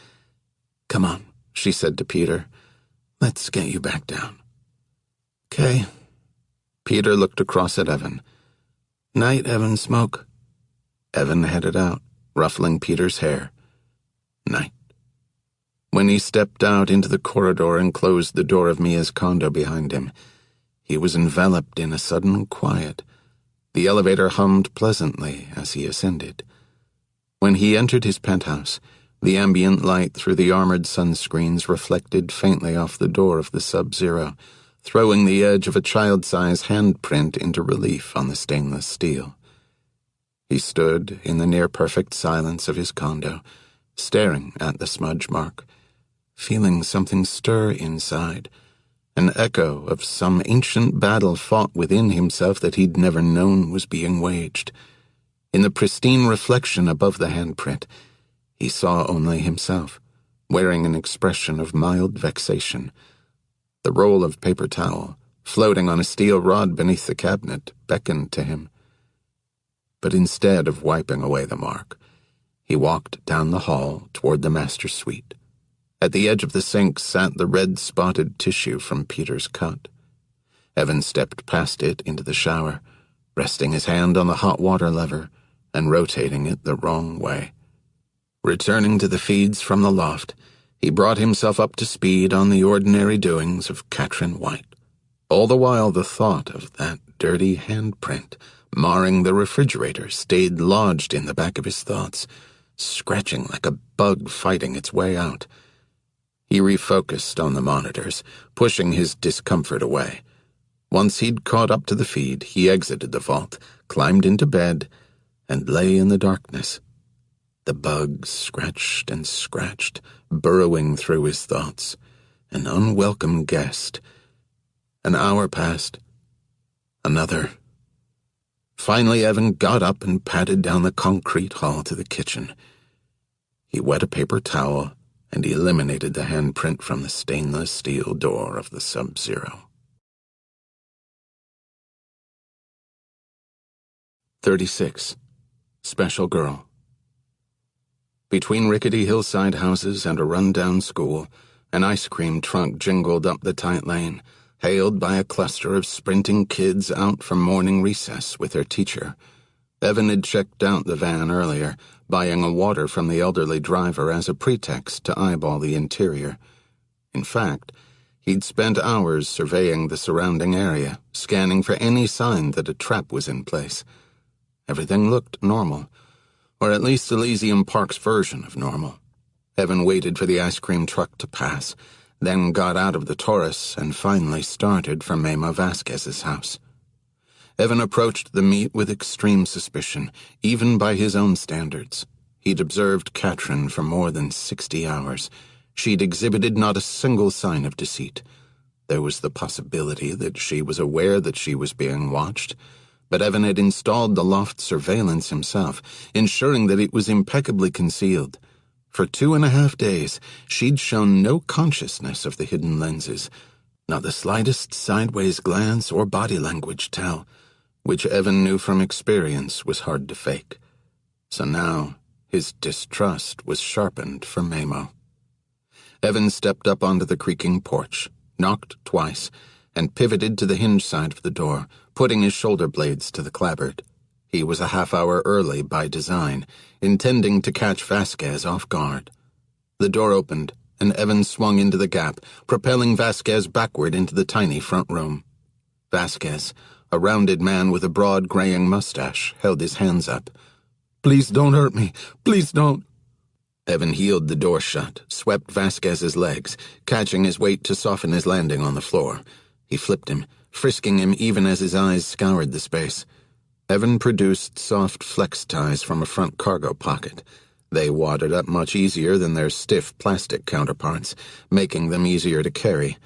Come on, she said to Peter. Let's get you back down. Okay. Peter looked across at Evan. Night, Evan, smoke. Evan headed out, ruffling Peter's hair. Night. When he stepped out into the corridor and closed the door of Mia's condo behind him, he was enveloped in a sudden quiet. The elevator hummed pleasantly as he ascended. When he entered his penthouse, the ambient light through the armored sunscreens reflected faintly off the door of the Sub-Zero, throwing the edge of a child-size handprint into relief on the stainless steel. He stood in the near-perfect silence of his condo, staring at the smudge mark, feeling something stir inside, an echo of some ancient battle fought within himself that he'd never known was being waged. In the pristine reflection above the handprint, he saw only himself, wearing an expression of mild vexation. The roll of paper towel, floating on a steel rod beneath the cabinet, beckoned to him. But instead of wiping away the mark, he walked down the hall toward the master suite. At the edge of the sink sat the red-spotted tissue from Peter's cut. Evan stepped past it into the shower, resting his hand on the hot water lever and rotating it the wrong way. Returning to the feeds from the loft, he brought himself up to speed on the ordinary doings of Katrin White. All the while the thought of that dirty handprint marring the refrigerator stayed lodged in the back of his thoughts, scratching like a bug fighting its way out. He refocused on the monitors, pushing his discomfort away. Once he'd caught up to the feed, he exited the vault, climbed into bed, and lay in the darkness. The bug scratched and scratched, burrowing through his thoughts. An unwelcome guest. An hour passed. Another. Finally, Evan got up and padded down the concrete hall to the kitchen. He wet a paper towel and eliminated the handprint from the stainless steel door of the Sub-Zero. 36. Special Girl. Between rickety hillside houses and a run-down school, an ice cream trunk jingled up the tight lane, hailed by a cluster of sprinting kids out from morning recess with their teacher. Evan had checked out the van earlier, buying a water from the elderly driver as a pretext to eyeball the interior. In fact, he'd spent hours surveying the surrounding area, scanning for any sign that a trap was in place. Everything looked normal, or at least Elysium Park's version of normal. Evan waited for the ice cream truck to pass, then got out of the Taurus and finally started for Mema Vasquez's house. Evan approached the meet with extreme suspicion, even by his own standards. He'd observed Katrin for more than 60 hours. She'd exhibited not a single sign of deceit. There was the possibility that she was aware that she was being watched, but Evan had installed the loft surveillance himself, ensuring that it was impeccably concealed. For 2.5 days, she'd shown no consciousness of the hidden lenses, not the slightest sideways glance or body language tell, which Evan knew from experience was hard to fake. So now, his distrust was sharpened for Memo. Evan stepped up onto the creaking porch, knocked twice, and pivoted to the hinge side of the door, putting his shoulder blades to the clapboard. He was a half-hour early by design, intending to catch Vasquez off guard. The door opened, and Evan swung into the gap, propelling Vasquez backward into the tiny front room. Vasquez, a rounded man with a broad graying mustache, held his hands up. "Please don't hurt me. Please don't." Evan heeled the door shut, swept Vasquez's legs, catching his weight to soften his landing on the floor. He flipped him, frisking him even as his eyes scoured the space. Evan produced soft flex ties from a front cargo pocket. They wadded up much easier than their stiff plastic counterparts, making them easier to carry.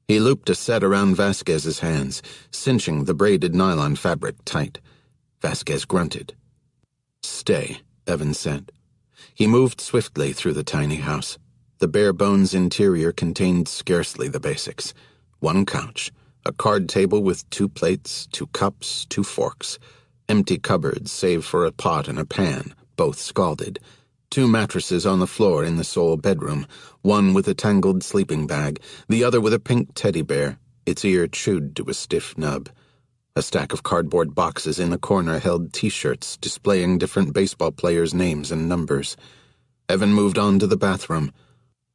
He looped a set around Vasquez's hands, cinching the braided nylon fabric tight. Vasquez grunted. "Stay," Evan said. He moved swiftly through the tiny house. The bare-bones interior contained scarcely the basics. One couch, a card table with 2 plates, 2 cups, 2 forks, empty cupboards save for a pot and a pan, both scalded, 2 mattresses on the floor in the sole bedroom, one with a tangled sleeping bag, the other with a pink teddy bear, its ear chewed to a stiff nub. A stack of cardboard boxes in the corner held T-shirts displaying different baseball players' names and numbers. Evan moved on to the bathroom.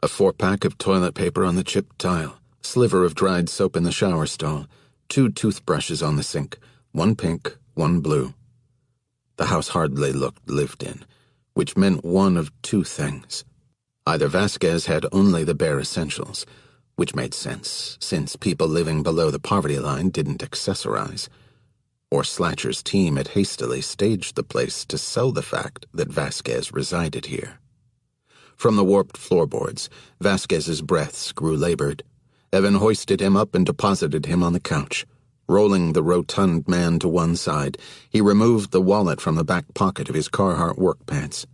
A 4-pack of toilet paper on the chipped tile, sliver of dried soap in the shower stall, 2 toothbrushes on the sink, 1 pink, 1 blue. The house hardly looked lived in, which meant one of 2 things. Either Vasquez had only the bare essentials, which made sense, since people living below the poverty line didn't accessorize, or Slatcher's team had hastily staged the place to sell the fact that Vasquez resided here. From the warped floorboards, Vasquez's breaths grew labored. Evan hoisted him up and deposited him on the couch. Rolling the rotund man to one side, he removed the wallet from the back pocket of his Carhartt work pants.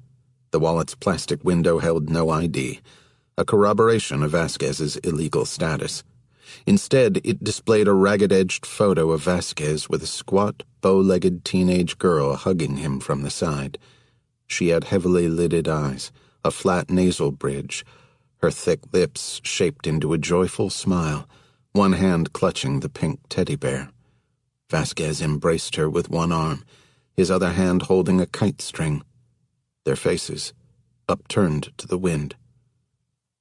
The wallet's plastic window held no ID, a corroboration of Vasquez's illegal status. Instead, it displayed a ragged-edged photo of Vasquez with a squat, bow-legged teenage girl hugging him from the side. She had heavily lidded eyes, a flat nasal bridge, her thick lips shaped into a joyful smile, one hand clutching the pink teddy bear. Vasquez embraced her with one arm, his other hand holding a kite string, their faces upturned to the wind.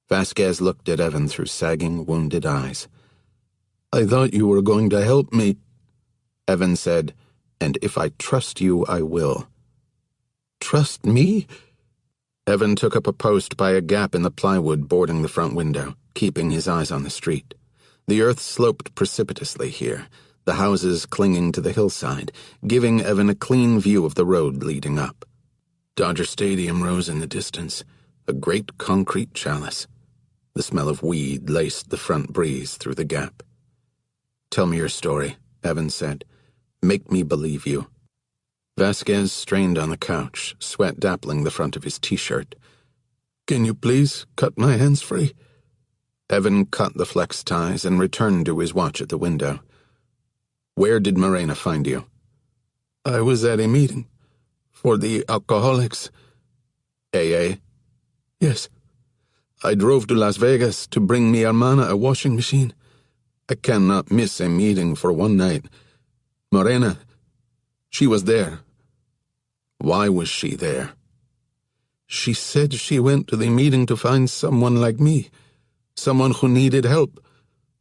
Vasquez looked at Evan through sagging, wounded eyes. "I thought you were going to help me," Evan said, "and if I trust you, I will." "Trust me?" Evan took up a post by a gap in the plywood bording the front window, keeping his eyes on the street. The earth sloped precipitously here, the houses clinging to the hillside, giving Evan a clean view of the road leading up. Dodger Stadium rose in the distance, a great concrete chalice. The smell of weed laced the front breeze through the gap. "Tell me your story," Evan said. "Make me believe you." Vasquez strained on the couch, sweat dappling the front of his t-shirt. "Can you please cut my hands free?" Evan cut the flex ties and returned to his watch at the window. "Where did Morena find you?" "I was at a meeting. For the alcoholics." "AA?" "Yes. I drove to Las Vegas to bring mi hermana a washing machine. I cannot miss a meeting for one night. Morena, she was there." "Why was she there?" "She said she went to the meeting to find someone like me, someone who needed help,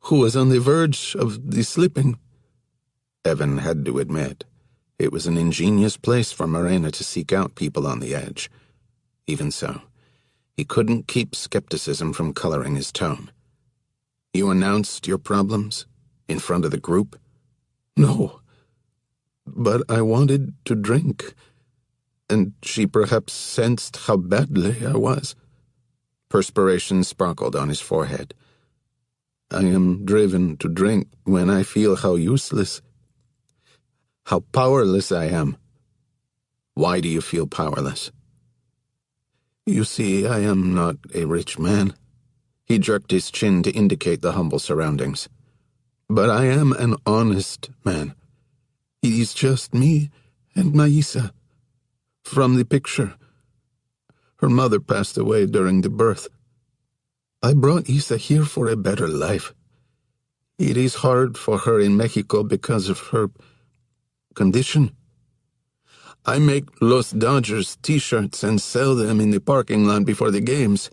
who was on the verge of the slipping." Evan had to admit, it was an ingenious place for Morena to seek out people on the edge. Even so, he couldn't keep skepticism from coloring his tone. "You announced your problems in front of the group?" "No, but I wanted to drink, and she perhaps sensed how badly I was." Perspiration sparkled on his forehead. "I am driven to drink when I feel how useless, how powerless I am." "Why do you feel powerless?" "You see, I am not a rich man." He jerked his chin to indicate the humble surroundings. "But I am an honest man. It is just me and Maisa. From the picture. Her mother passed away during the birth. I brought Isa here for a better life. It is hard for her in Mexico because of her condition. I make Los Dodgers t-shirts and sell them in the parking lot before the games.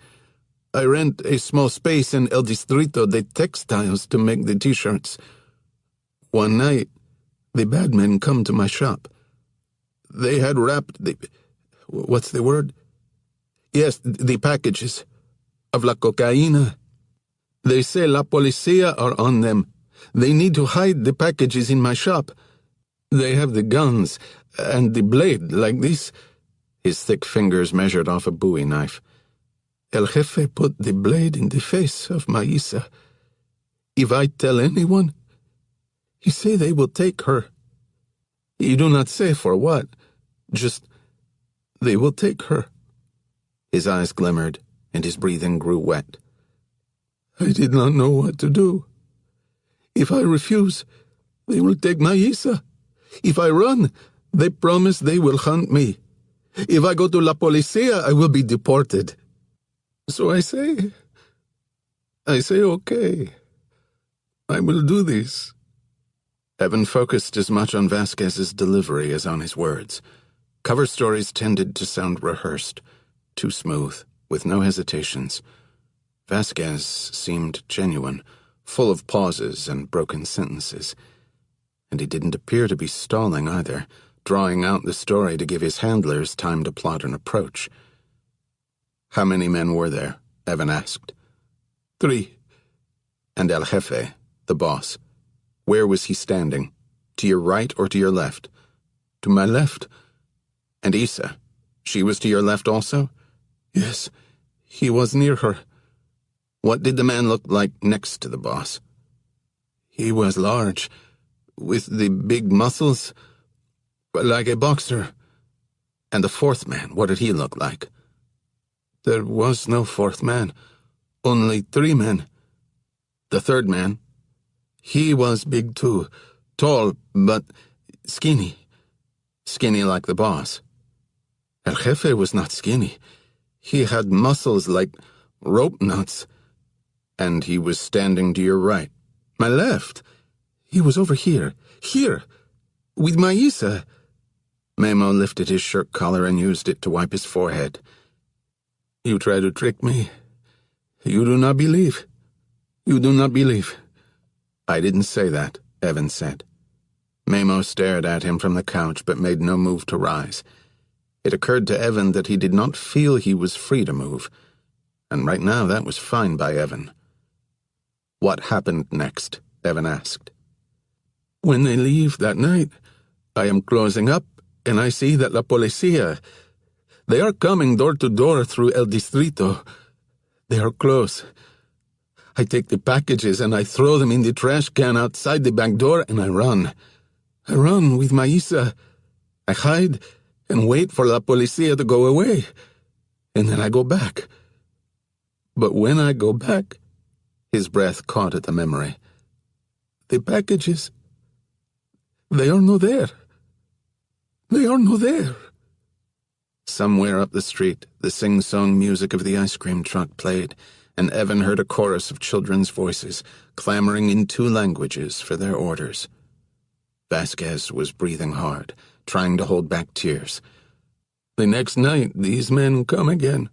I rent a small space in El Distrito de Textiles to make the t-shirts. One night, the bad men come to my shop. They had wrapped the... what's the word? Yes, the packages of la cocaína. They say la policía are on them. They need to hide the packages in my shop. They have the guns and the blade like this." His thick fingers measured off a Bowie knife. "El Jefe put the blade in the face of Maisa. If I tell anyone, he say they will take her. He do not say for what, just they will take her." His eyes glimmered, and his breathing grew wet. "I did not know what to do. If I refuse, they will take Maisa. If I run, they promise they will hunt me. If I go to la policía, I will be deported. So I say, okay, I will do this." Evan focused as much on Vasquez's delivery as on his words. Cover stories tended to sound rehearsed, too smooth, with no hesitations. Vasquez seemed genuine, full of pauses and broken sentences. And he didn't appear to be stalling either, drawing out the story to give his handlers time to plot an approach. "How many men were there?" Evan asked. 3. "And El Jefe, the boss, where was he standing? To your right or to your left?" To my left. "And Isa, she was to your left also?" Yes, he was near her. "What did the man look like next to the boss?" He was large, with the big muscles, like a boxer. And the fourth man, what did he look like? There was no fourth man, only 3 men. The third man? He was big too, tall, but skinny. Skinny like the boss. El Jefe was not skinny. He had muscles like rope knots. And he was standing to your right. My left. He was over here, with Maisa. Memo lifted his shirt collar and used it to wipe his forehead. You try to trick me. You do not believe. You do not believe. I didn't say that, Evan said. Memo stared at him from the couch but made no move to rise. It occurred to Evan that he did not feel he was free to move, and right now that was fine by Evan. What happened next? Evan asked. When they leave that night, I am closing up, and I see that la policía, they are coming door to door through El Distrito. They are close. I take the packages and I throw them in the trash can outside the back door and I run. I run with Maisa. I hide and wait for la policía to go away. And then I go back. But when I go back, his breath caught at the memory. The packages, they are no there. They are no there. Somewhere up the street, the sing-song music of the ice cream truck played, and Evan heard a chorus of children's voices, clamoring in 2 languages for their orders. Vasquez was breathing hard, trying to hold back tears. The next night, these men come again.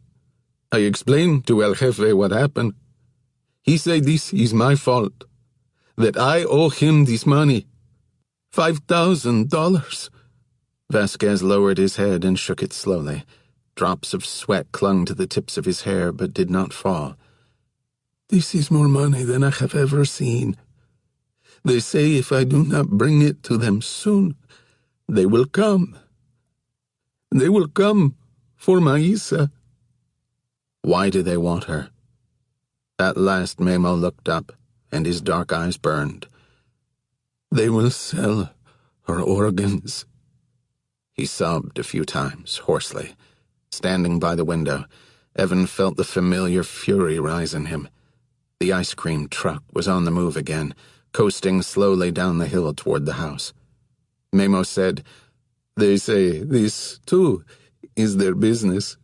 I explained to El Jefe what happened. He said this is my fault, that I owe him this money. $5,000. Vasquez lowered his head and shook it slowly. Drops of sweat clung to the tips of his hair but did not fall. This is more money than I have ever seen. They say if I do not bring it to them soon, they will come. They will come for Maisa. Why do they want her? At last Memo looked up, and his dark eyes burned. They will sell her organs. He sobbed a few times, hoarsely. Standing by the window, Evan felt the familiar fury rise in him. The ice cream truck was on the move again, coasting slowly down the hill toward the house. Memo said, They say this, too, is their business.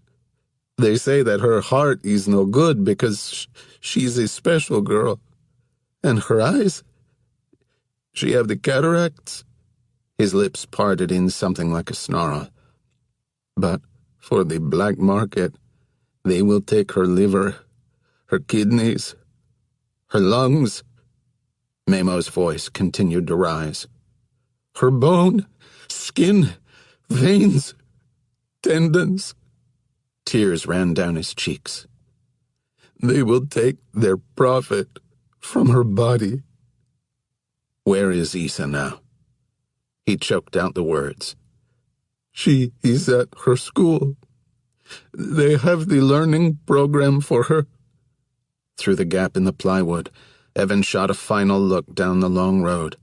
They say that her heart is no good because she's a special girl. And her eyes? She have the cataracts. His lips parted in something like a snarl. But for the black market, they will take her liver, her kidneys, her lungs. Memo's voice continued to rise. Her bone, skin, veins, tendons. Tears ran down his cheeks. They will take their profit from her body. Where is Isa now? He choked out the words. She is at her school. They have the learning program for her. Through the gap in the plywood, Evan shot a final look down the long road.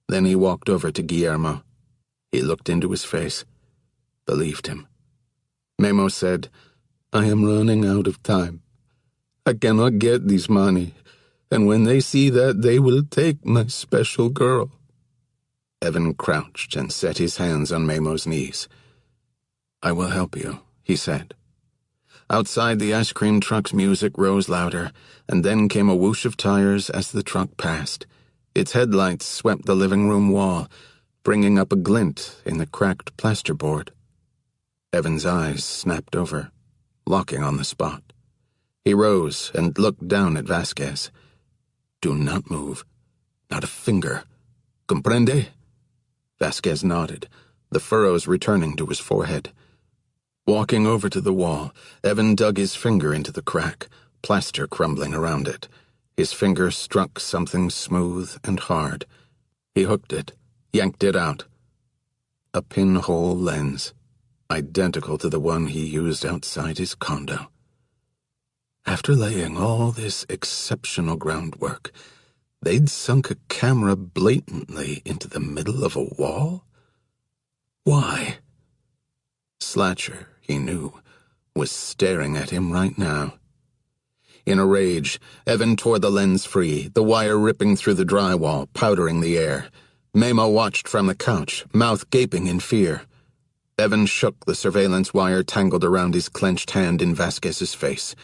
Then he walked over to Guillermo. He looked into his face, believed him. Memo said, I am running out of time. I cannot get this money, and when they see that, they will take my special girl. Evan crouched and set his hands on Memo's knees. I will help you, he said. Outside, the ice cream truck's music rose louder, and then came a whoosh of tires as the truck passed. Its headlights swept the living room wall, bringing up a glint in the cracked plasterboard. Evan's eyes snapped over, locking on the spot. He rose and looked down at Vasquez. Do not move. Not a finger. Comprende? Vasquez nodded, the furrows returning to his forehead. Walking over to the wall, Evan dug his finger into the crack, plaster crumbling around it. His finger struck something smooth and hard. He hooked it, yanked it out. A pinhole lens, identical to the one he used outside his condo. After laying all this exceptional groundwork, They'd sunk a camera blatantly into the middle of a wall? Why? Slatcher, he knew, was staring at him right now. In a rage, Evan tore the lens free, the wire ripping through the drywall, powdering the air. Memo watched from the couch, mouth gaping in fear. Evan shook the surveillance wire tangled around his clenched hand in Vasquez's face.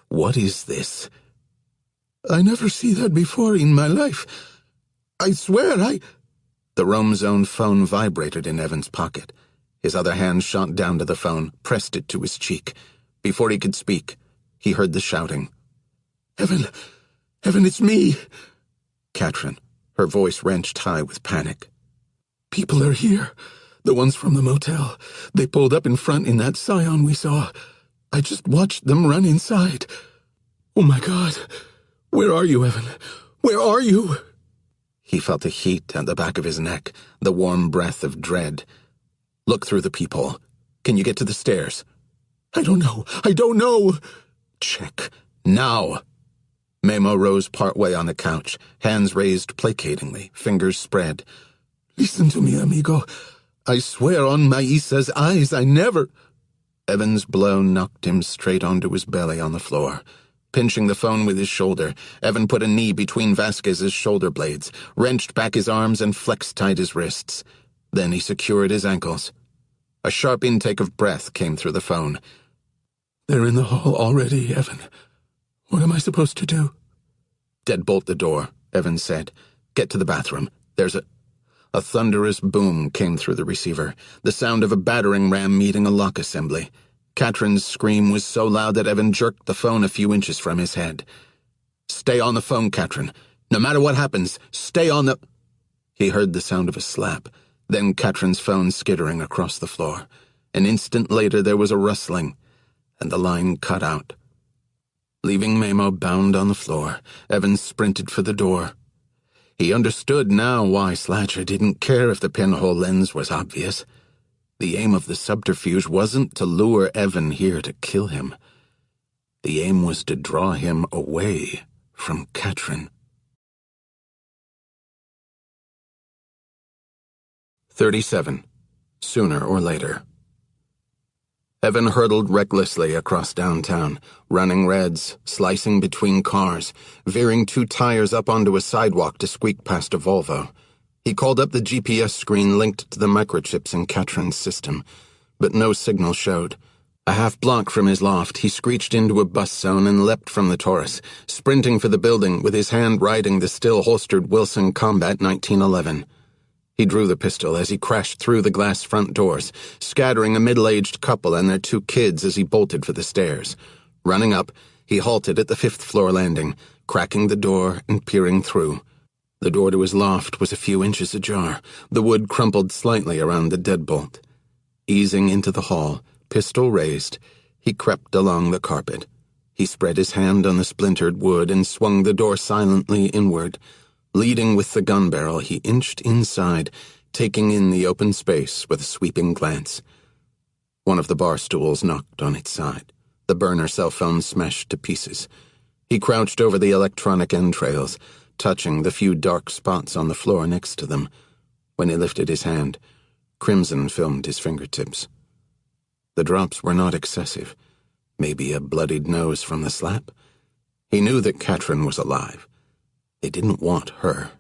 What is this? I never see that before in my life. I swear The roam zone phone vibrated in Evan's pocket. His other hand shot down to the phone, pressed it to his cheek. Before he could speak, he heard the shouting. Evan, it's me. Katrin, her voice wrenched high with panic. People are here. The ones from the motel. They pulled up in front in that Scion we saw. I just watched them run inside. Oh my God. Where are you, Evan? Where are you? He felt the heat at the back of his neck, the warm breath of dread. Look through the peephole. Can you get to the stairs? I don't know. Check. Now. Memo rose partway on the couch, hands raised placatingly, fingers spread. Listen to me, amigo. I swear on Maisa's eyes, I never... Evan's blow knocked him straight onto his belly on the floor. Pinching the phone with his shoulder, Evan put a knee between Vasquez's shoulder blades, wrenched back his arms and flex-tied his wrists. Then he secured his ankles. A sharp intake of breath came through the phone. They're in the hall already, Evan. What am I supposed to do? Deadbolt the door, Evan said. Get to the bathroom. There's a thunderous boom came through the receiver, the sound of a battering ram meeting a lock assembly. Katrin's scream was so loud that Evan jerked the phone a few inches from his head. Stay on the phone, Katrin. No matter what happens, stay on the... He heard the sound of a slap, then Katrin's phone skittering across the floor. An instant later there was a rustling, and the line cut out. Leaving Memo bound on the floor, Evan sprinted for the door. He understood now why Slatcher didn't care if the pinhole lens was obvious. The aim of the subterfuge wasn't to lure Evan here to kill him. The aim was to draw him away from Katrin. 37. Sooner or later. Evan hurtled recklessly across downtown, running reds, slicing between cars, veering two tires up onto a sidewalk to squeak past a Volvo. He called up the GPS screen linked to the microchips in Katrin's system, but no signal showed. A half block from his loft, he screeched into a bus zone and leapt from the Taurus, sprinting for the building with his hand riding the still-holstered Wilson Combat 1911. He drew the pistol as he crashed through the glass front doors, scattering a middle-aged couple and their two kids as he bolted for the stairs. Running up, he halted at the 5th-floor landing, cracking the door and peering through. The door to his loft was a few inches ajar, the wood crumpled slightly around the deadbolt. Easing into the hall, pistol raised, he crept along the carpet. He spread his hand on the splintered wood and swung the door silently inward. Leading with the gun barrel, he inched inside, taking in the open space with a sweeping glance. One of the bar stools knocked on its side. The burner cell phone smashed to pieces. He crouched over the electronic entrails, touching the few dark spots on the floor next to them. When he lifted his hand, crimson filmed his fingertips. The drops were not excessive. Maybe a bloodied nose from the slap? He knew that Katrin was alive. They didn't want her.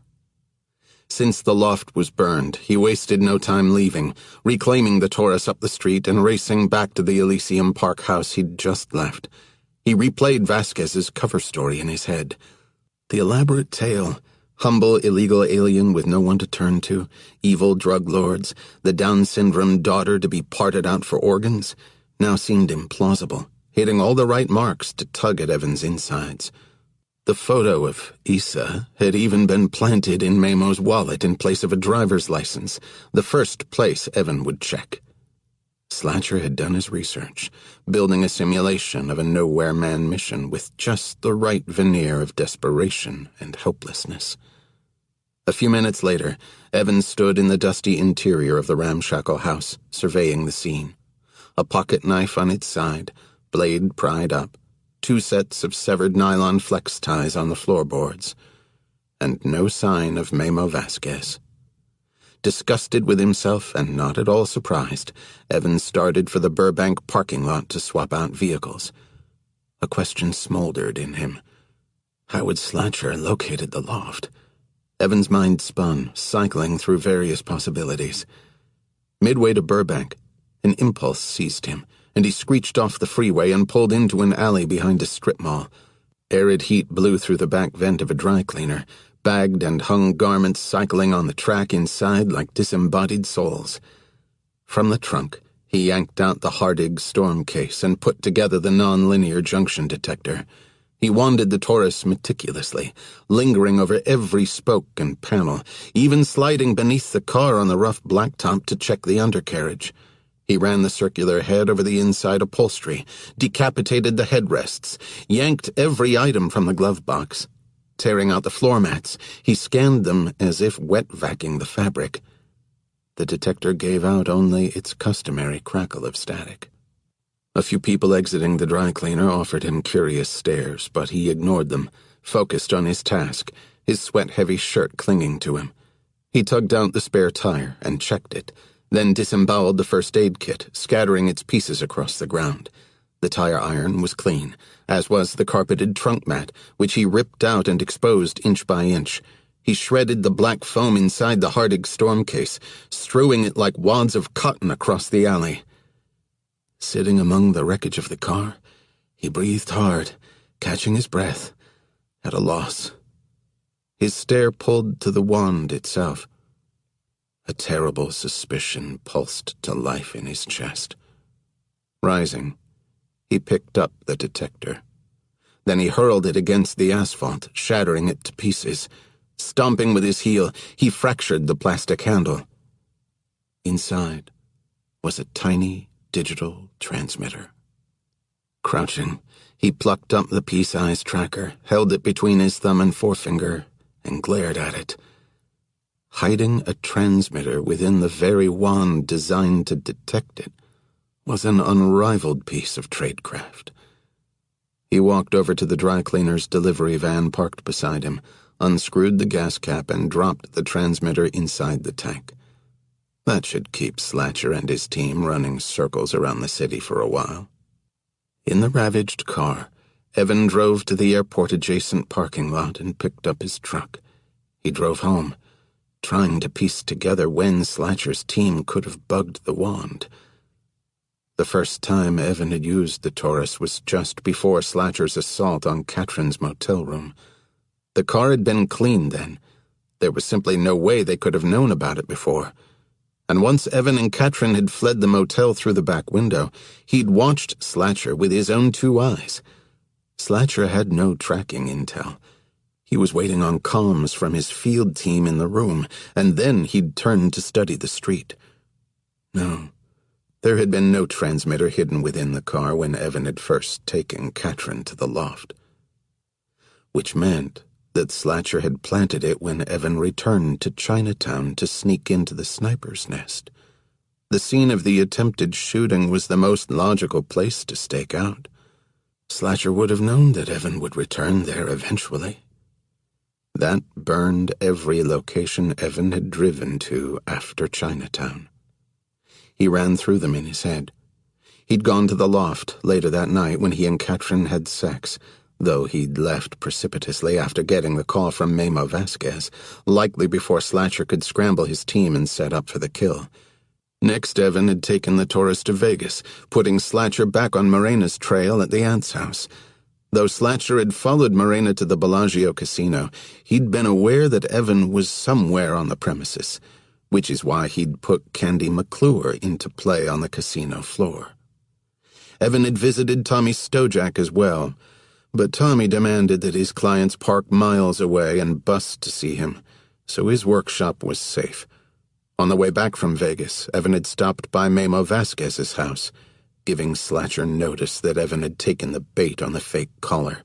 Since the loft was burned, he wasted no time leaving, reclaiming the Taurus up the street and racing back to the Elysium Park house he'd just left. He replayed Vasquez's cover story in his head. The elaborate tale, humble illegal alien with no one to turn to, evil drug lords, the Down syndrome daughter to be parted out for organs, now seemed implausible, hitting all the right marks to tug at Evan's insides. The photo of Issa had even been planted in Memo's wallet in place of a driver's license, the first place Evan would check. Slatcher had done his research, building a simulation of a nowhere man mission with just the right veneer of desperation and hopelessness. A few minutes later, Evan stood in the dusty interior of the ramshackle house, surveying the scene. A pocket knife on its side, blade pried up, 2 sets of severed nylon flex ties on the floorboards. and no sign of Memo Vasquez. Disgusted with himself and not at all surprised, Evan started for the Burbank parking lot to swap out vehicles. A question smoldered in him. How had Slatcher located the loft? Evan's mind spun, cycling through various possibilities. Midway to Burbank, an impulse seized him, and he screeched off the freeway and pulled into an alley behind a strip mall. Arid heat blew through the back vent of a dry cleaner, bagged and hung garments cycling on the track inside like disembodied souls. From the trunk, he yanked out the Hardig storm case and put together the non-linear junction detector. He wanded the Taurus meticulously, lingering over every spoke and panel, even sliding beneath the car on the rough blacktop to check the undercarriage. He ran the circular head over the inside upholstery, decapitated the headrests, yanked every item from the glove box. Tearing out the floor mats, he scanned them as if wet-vacuuming the fabric. The detector gave out only its customary crackle of static. A few people exiting the dry cleaner offered him curious stares, but he ignored them, focused on his task, his sweat-heavy shirt clinging to him. He tugged out the spare tire and checked it, then disemboweled the first aid kit, scattering its pieces across the ground. The tire iron was clean, as was the carpeted trunk mat, which he ripped out and exposed inch by inch. He shredded the black foam inside the Hardig storm case, strewing it like wads of cotton across the alley. Sitting among the wreckage of the car, he breathed hard, catching his breath, at a loss. His stare pulled to the wand itself. A terrible suspicion pulsed to life in his chest. Rising, he picked up the detector. Then he hurled it against the asphalt, shattering it to pieces. Stomping with his heel, he fractured the plastic handle. Inside was a tiny digital transmitter. Crouching, he plucked up the pea-sized tracker, held it between his thumb and forefinger, and glared at it. Hiding a transmitter within the very wand designed to detect it was an unrivaled piece of tradecraft. He walked over to the dry cleaner's delivery van parked beside him, unscrewed the gas cap, and dropped the transmitter inside the tank. That should keep Slatcher and his team running circles around the city for a while. In the ravaged car, Evan drove to the airport-adjacent parking lot and picked up his truck. He drove home, trying to piece together when Slatcher's team could have bugged the wand. The first time Evan had used the Taurus was just before Slatcher's assault on Katrin's motel room. The car had been cleaned then. There was simply no way they could have known about it before. And once Evan and Katrin had fled the motel through the back window, he'd watched Slatcher with his own two eyes. Slatcher had no tracking intel. He was waiting on comms from his field team in the room, and then he'd turned to study the street. No. There had been no transmitter hidden within the car when Evan had first taken Katrin to the loft. Which meant that Slatcher had planted it when Evan returned to Chinatown to sneak into the sniper's nest. The scene of the attempted shooting was the most logical place to stake out. Slatcher would have known that Evan would return there eventually. That burned every location Evan had driven to after Chinatown. He ran through them in his head. He'd gone to the loft later that night when he and Katrin had sex, though he'd left precipitously after getting the call from Memo Vasquez, likely before Slatcher could scramble his team and set up for the kill. Next, Evan had taken the Taurus to Vegas, putting Slatcher back on Morena's trail at the aunt's house. Though Slatcher had followed Morena to the Bellagio casino, he'd been aware that Evan was somewhere on the premises, which is why he'd put Candy McClure into play on the casino floor. Evan had visited Tommy Stojak as well, but Tommy demanded that his clients park miles away and bus to see him, so his workshop was safe. On the way back from Vegas, Evan had stopped by Memo Vasquez's house, giving Slatcher notice that Evan had taken the bait on the fake caller.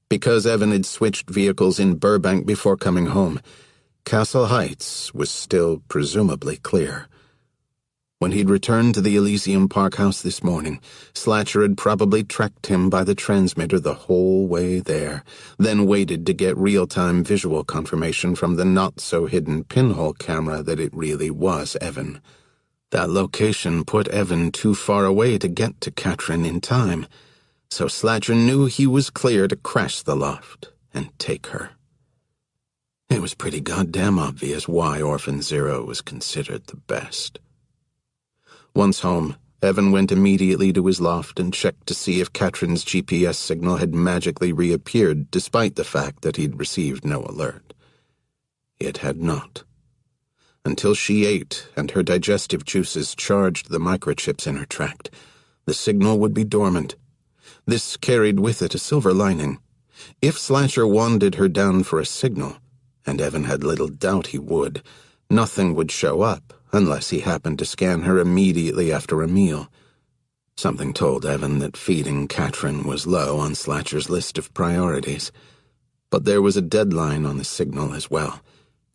Because Evan had switched vehicles in Burbank before coming home, Castle Heights was still presumably clear. When he'd returned to the Elysium Park house this morning, Slatcher had probably tracked him by the transmitter the whole way there, then waited to get real-time visual confirmation from the not-so-hidden pinhole camera that it really was Evan. That location put Evan too far away to get to Katrin in time, so Slatcher knew he was clear to crash the loft and take her. It was pretty goddamn obvious why Orphan Zero was considered the best. Once home, Evan went immediately to his loft and checked to see if Katrin's GPS signal had magically reappeared despite the fact that he'd received no alert. It had not. Until she ate and her digestive juices charged the microchips in her tract, the signal would be dormant. This carried with it a silver lining. If Slatcher wanted her down for a signal, and Evan had little doubt he would, nothing would show up unless he happened to scan her immediately after a meal. Something told Evan that feeding Katrin was low on Slatcher's list of priorities. But there was a deadline on the signal as well.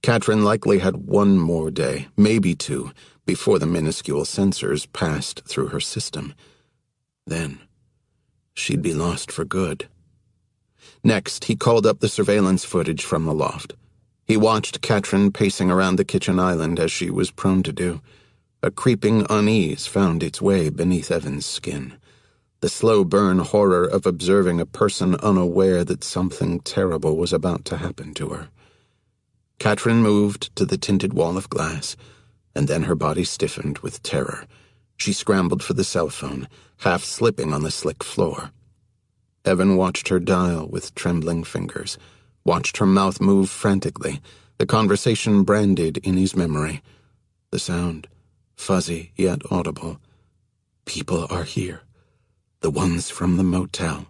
Katrin likely had one more day, maybe two, before the minuscule sensors passed through her system. Then, she'd be lost for good. Next, he called up the surveillance footage from the loft. He watched Katrin pacing around the kitchen island as she was prone to do. A creeping unease found its way beneath Evan's skin. The slow burn horror of observing a person unaware that something terrible was about to happen to her. Katrin moved to the tinted wall of glass, and then her body stiffened with terror. She scrambled for the cell phone, half slipping on the slick floor. Evan watched her dial with trembling fingers, watched her mouth move frantically, the conversation branded in his memory. The sound, fuzzy yet audible. People are here. The ones from the motel.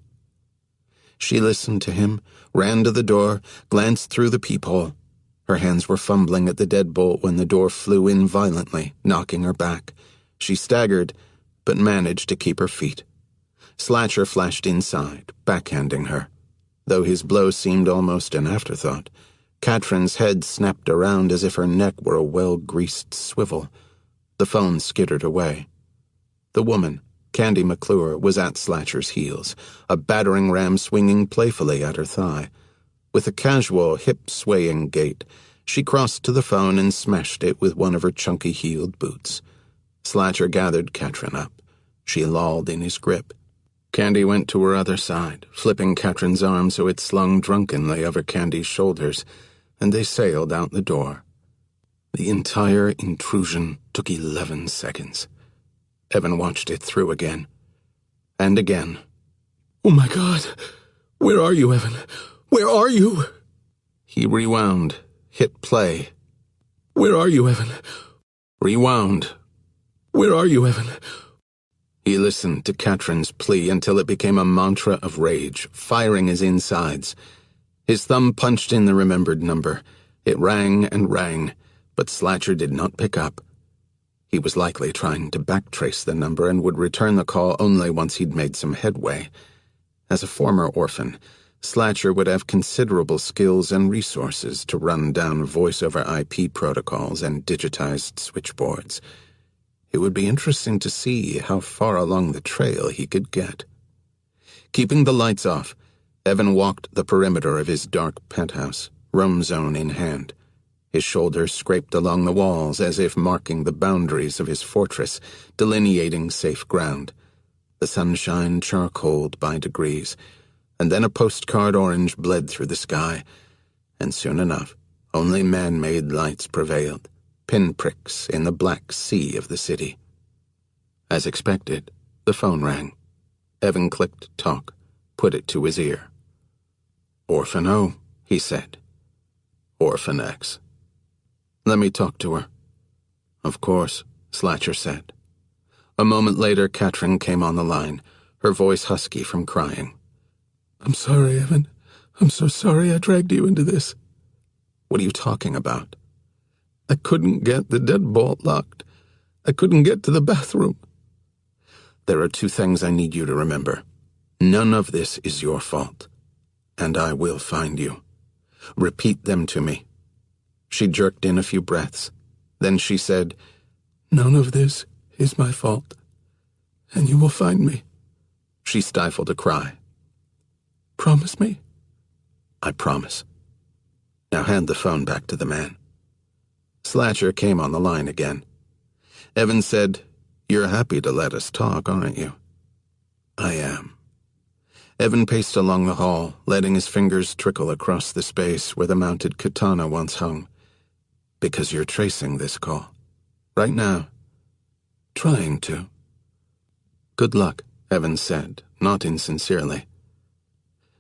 She listened to him, ran to the door, glanced through the peephole. Her hands were fumbling at the deadbolt when the door flew in violently, knocking her back. She staggered, but managed to keep her feet. Slatcher flashed inside, backhanding her. Though his blow seemed almost an afterthought, Katrin's head snapped around as if her neck were a well-greased swivel. The phone skittered away. The woman, Candy McClure, was at Slatcher's heels, a battering ram swinging playfully at her thigh. With a casual, hip-swaying gait, she crossed to the phone and smashed it with one of her chunky-heeled boots. Slatcher gathered Katrin up. She lolled in his grip. Candy went to her other side, flipping Katrin's arm so it slung drunkenly over Candy's shoulders, and they sailed out the door. The entire intrusion took 11 seconds. Evan watched it through again. And again. Oh my God! Where are you, Evan? Where are you? He rewound, hit play. Where are you, Evan? Rewound. Where are you, Evan? He listened to Katrin's plea until it became a mantra of rage, firing his insides. His thumb punched in the remembered number. It rang and rang, but Slatcher did not pick up. He was likely trying to backtrace the number and would return the call only once he'd made some headway. As a former orphan, Slatcher would have considerable skills and resources to run down voice-over IP protocols and digitized switchboards. It would be interesting to see how far along the trail he could get. Keeping the lights off, Evan walked the perimeter of his dark penthouse, roam zone in hand. His shoulders scraped along the walls as if marking the boundaries of his fortress, delineating safe ground. The sunshine charcoaled by degrees, and then a postcard orange bled through the sky, and soon enough, only man-made lights prevailed, pinpricks in the black sea of the city. As expected, the phone rang. Evan clicked talk, put it to his ear. "Orphan O," he said. "Orphan X." "Let me talk to her." "Of course," Slatcher said. A moment later, Katrin came on the line, her voice husky from crying. "I'm sorry, Evan. I'm so sorry I dragged you into this." "What are you talking about?" "I couldn't get the deadbolt locked. I couldn't get to the bathroom." "There are two things I need you to remember. None of this is your fault, and I will find you. Repeat them to me." She jerked in a few breaths. Then she said, "None of this is my fault, and you will find me." She stifled a cry. "Promise me?" "I promise. Now hand the phone back to the man." Slatcher came on the line again. Evan said, "You're happy to let us talk, aren't you?" "I am." Evan paced along the hall, letting his fingers trickle across the space where the mounted katana once hung. "Because you're tracing this call. Right now." "Trying to." "Good luck," Evan said, not insincerely.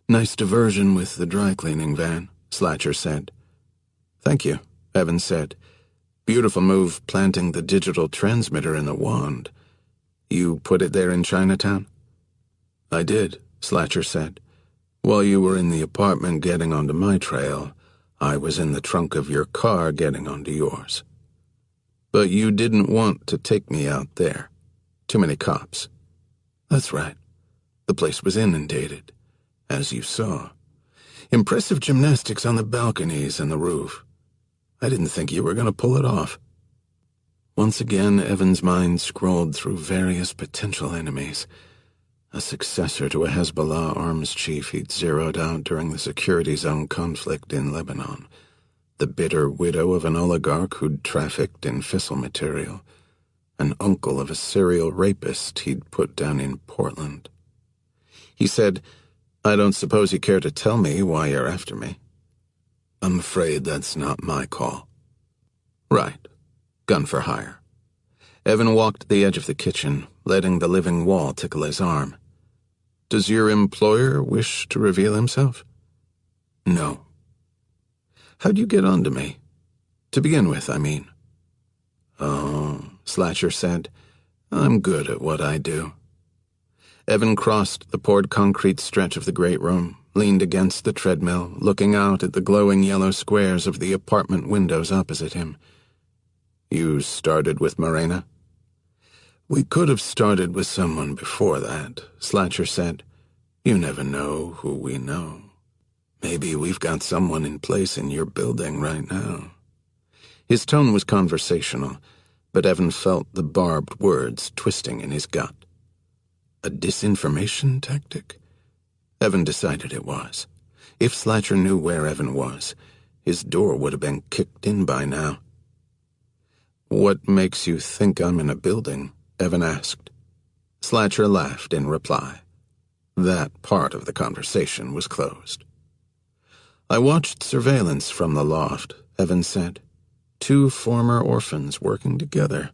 "Nice diversion with the dry-cleaning van," Slatcher said. "Thank you," Evan said. "Beautiful move planting the digital transmitter in the wand. You put it there in Chinatown?" "I did," Slatcher said. "While you were in the apartment getting onto my trail, I was in the trunk of your car getting onto yours. But you didn't want to take me out there. Too many cops." "That's right. The place was inundated, as you saw. Impressive gymnastics on the balconies and the roof. I didn't think you were going to pull it off." Once again, Evan's mind scrolled through various potential enemies. A successor to a Hezbollah arms chief he'd zeroed out during the security zone conflict in Lebanon. The bitter widow of an oligarch who'd trafficked in fissile material. An uncle of a serial rapist he'd put down in Portland. He said, "I don't suppose you care to tell me why you're after me?" "I'm afraid that's not my call." "Right. Gun for hire." Evan walked to the edge of the kitchen, letting the living wall tickle his arm. "Does your employer wish to reveal himself?" "No." "How'd you get onto me? To begin with, I mean." "Oh," Slatcher said. "I'm good at what I do." Evan crossed the poured concrete stretch of the great room, leaned against the treadmill, looking out at the glowing yellow squares of the apartment windows opposite him. "You started with Morena?" "We could have started with someone before that," Slatcher said. "You never know who we know. Maybe we've got someone in place in your building right now." His tone was conversational, but Evan felt the barbed words twisting in his gut. A disinformation tactic? Evan decided it was. If Slatcher knew where Evan was, his door would have been kicked in by now. "What makes you think I'm in a building?" Evan asked. Slatcher laughed in reply. That part of the conversation was closed. "I watched surveillance from the loft," Evan said. "Two former orphans working together.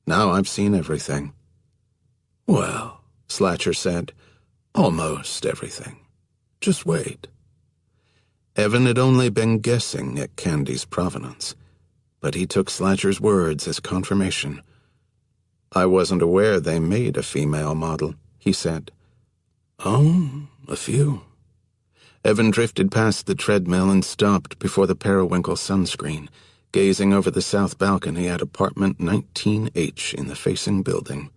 Now I've seen everything." "Well," Slatcher said, "almost everything. Just wait." Evan had only been guessing at Candy's provenance, but he took Slatcher's words as confirmation. "I wasn't aware they made a female model," he said. "Oh, a few." Evan drifted past the treadmill and stopped before the periwinkle sunscreen, gazing over the south balcony at apartment 19H in the facing building.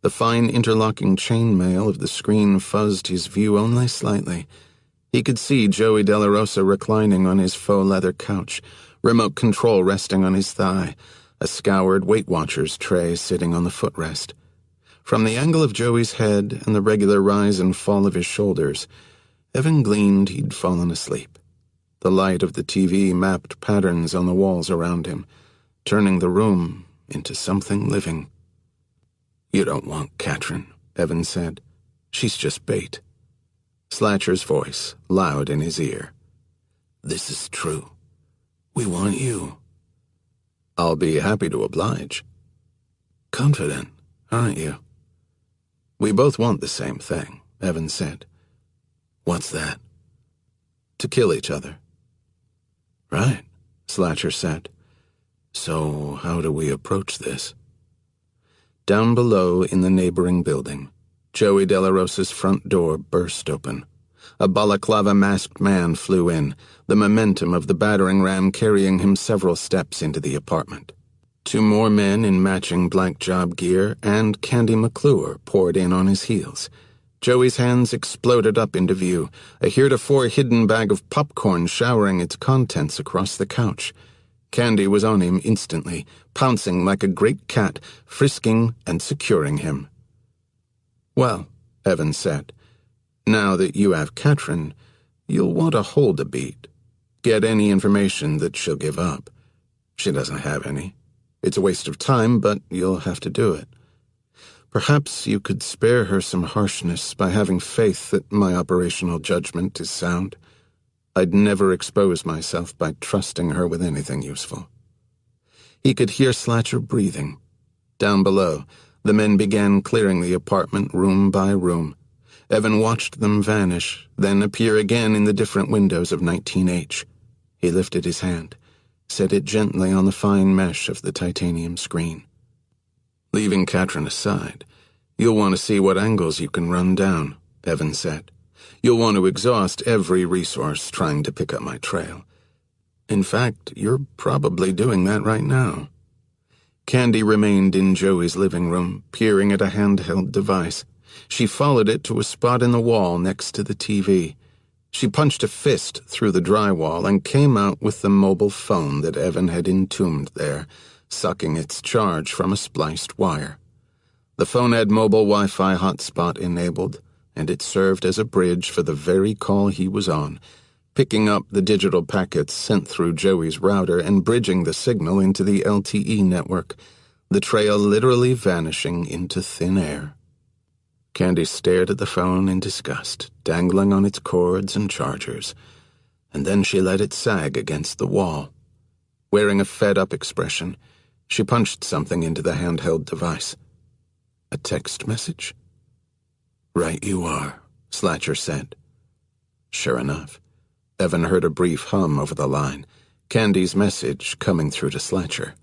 The fine interlocking chainmail of the screen fuzzed his view only slightly. He could see Joey De La Rosa reclining on his faux leather couch, remote control resting on his thigh, a scoured Weight Watchers tray sitting on the footrest. From the angle of Joey's head and the regular rise and fall of his shoulders, Evan gleaned he'd fallen asleep. The light of the TV mapped patterns on the walls around him, turning the room into something living. "You don't want Katrin," Evan said. "She's just bait." Slatcher's voice, loud in his ear. "This is true. We want you." "I'll be happy to oblige." "Confident, aren't you?" "We both want the same thing," Evan said. "What's that?" "To kill each other." "Right," Slatcher said. "So how do we approach this?" Down below in the neighboring building, Joey De La Rosa's front door burst open. A balaclava-masked man flew in, the momentum of the battering ram carrying him several steps into the apartment. Two more men in matching black job gear and Candy McClure poured in on his heels. Joey's hands exploded up into view, a heretofore hidden bag of popcorn showering its contents across the couch. Candy was on him instantly, pouncing like a great cat, frisking and securing him. "Well," Evan said, "now that you have Katrin, you'll want to hold a beat. Get any information that she'll give up. She doesn't have any. It's a waste of time, but you'll have to do it. Perhaps you could spare her some harshness by having faith that my operational judgment is sound. I'd never expose myself by trusting her with anything useful." He could hear Slatcher breathing. Down below, the men began clearing the apartment room by room. Evan watched them vanish, then appear again in the different windows of 19H. He lifted his hand, set it gently on the fine mesh of the titanium screen. "Leaving Katrin aside, you'll want to see what angles you can run down," Evan said. "You'll want to exhaust every resource trying to pick up my trail. In fact, you're probably doing that right now." Candy remained in Joey's living room, peering at a handheld device. She followed it to a spot in the wall next to the TV. She punched a fist through the drywall and came out with the mobile phone that Evan had entombed there, sucking its charge from a spliced wire. The phone had mobile Wi-Fi hotspot enabled, and it served as a bridge for the very call he was on, picking up the digital packets sent through Joey's router and bridging the signal into the LTE network, the trail literally vanishing into thin air. Candy stared at the phone in disgust, dangling on its cords and chargers, and then she let it sag against the wall. Wearing a fed-up expression, she punched something into the handheld device. A text message? "Right you are," Slatcher said. Sure enough, Evan heard a brief hum over the line, Candy's message coming through to Slatcher.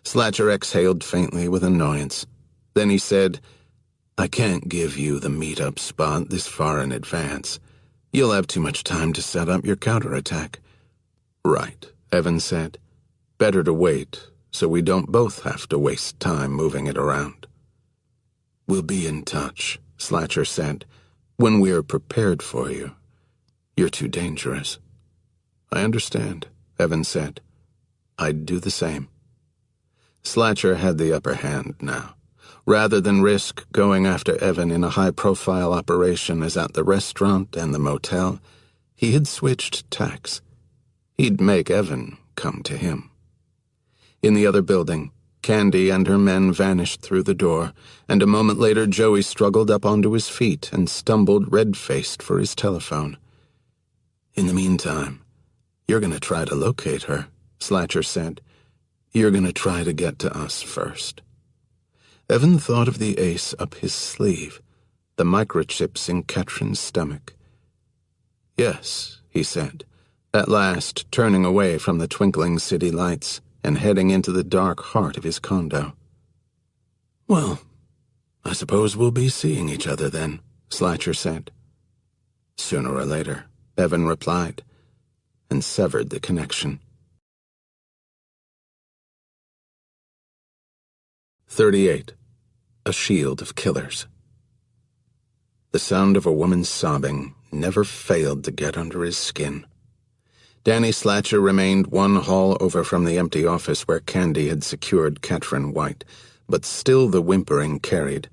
Slatcher exhaled faintly with annoyance. Then he said, "I can't give you the meet-up spot this far in advance. You'll have too much time to set up your counterattack." "Right," Evan said. "Better to wait, so we don't both have to waste time moving it around." "We'll be in touch," Slatcher said, "when we're prepared for you. You're too dangerous." "I understand," Evan said. "I'd do the same." Slatcher had the upper hand now. Rather than risk going after Evan in a high-profile operation as at the restaurant and the motel, he had switched tacks. He'd make Evan come to him. In the other building, Candy and her men vanished through the door, and a moment later Joey struggled up onto his feet and stumbled red-faced for his telephone. "In the meantime, you're going to try to locate her," Slatcher said. "You're going to try to get to us first." Evan thought of the ace up his sleeve, the microchips in Katrin's stomach. "Yes," he said, at last turning away from the twinkling city lights and heading into the dark heart of his condo. "Well, I suppose we'll be seeing each other then," Slatcher said. "Sooner or later," Evan replied, and severed the connection. 38. A Shield of Killers. The sound of a woman's sobbing never failed to get under his skin. Danny Slatcher remained one hall over from the empty office where Candy had secured Katrin White, but still the whimpering carried.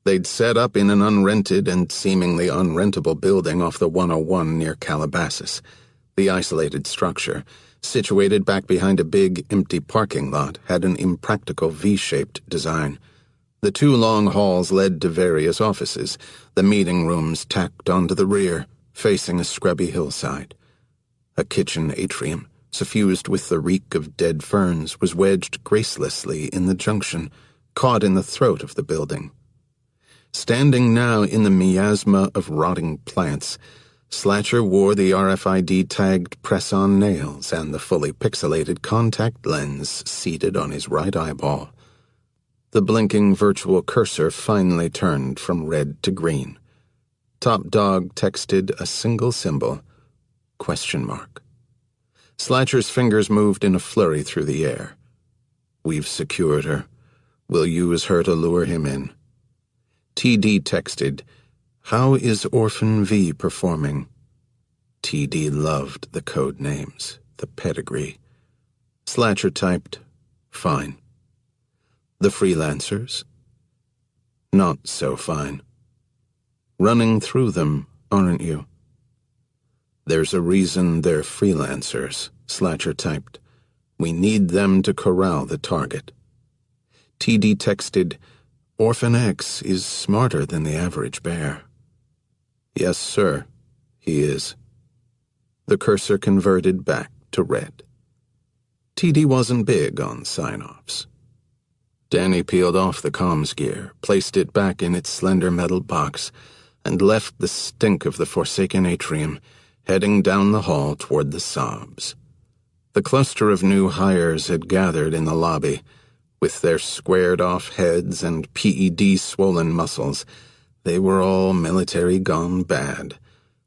They'd set up in an unrented and seemingly unrentable building off the 101 near Calabasas. The isolated structure, situated back behind a big, empty parking lot, had an impractical V-shaped design. The two long halls led to various offices, the meeting rooms tacked onto the rear, facing a scrubby hillside. A kitchen atrium, suffused with the reek of dead ferns, was wedged gracelessly in the junction, caught in the throat of the building. Standing now in the miasma of rotting plants, Slatcher wore the RFID-tagged press-on nails and the fully pixelated contact lens seated on his right eyeball. The blinking virtual cursor finally turned from red to green. Top Dog texted a single symbol, ? Slatcher's fingers moved in a flurry through the air. "We've secured her. We'll use her to lure him in." TD texted, "How is Orphan V performing?" TD loved the code names, the pedigree. Slatcher typed, "Fine." The freelancers? Not so fine. Running through them, aren't you? There's a reason they're freelancers, Slatcher typed. We need them to corral the target. TD texted, Orphan X is smarter than the average bear. Yes, sir, he is. The cursor converted back to red. TD wasn't big on sign-offs. Danny peeled off the comms gear, placed it back in its slender metal box, and left the stink of the forsaken atrium, heading down the hall toward the sobs. The cluster of new hires had gathered in the lobby. With their squared-off heads and PED-swollen muscles, they were all military gone bad,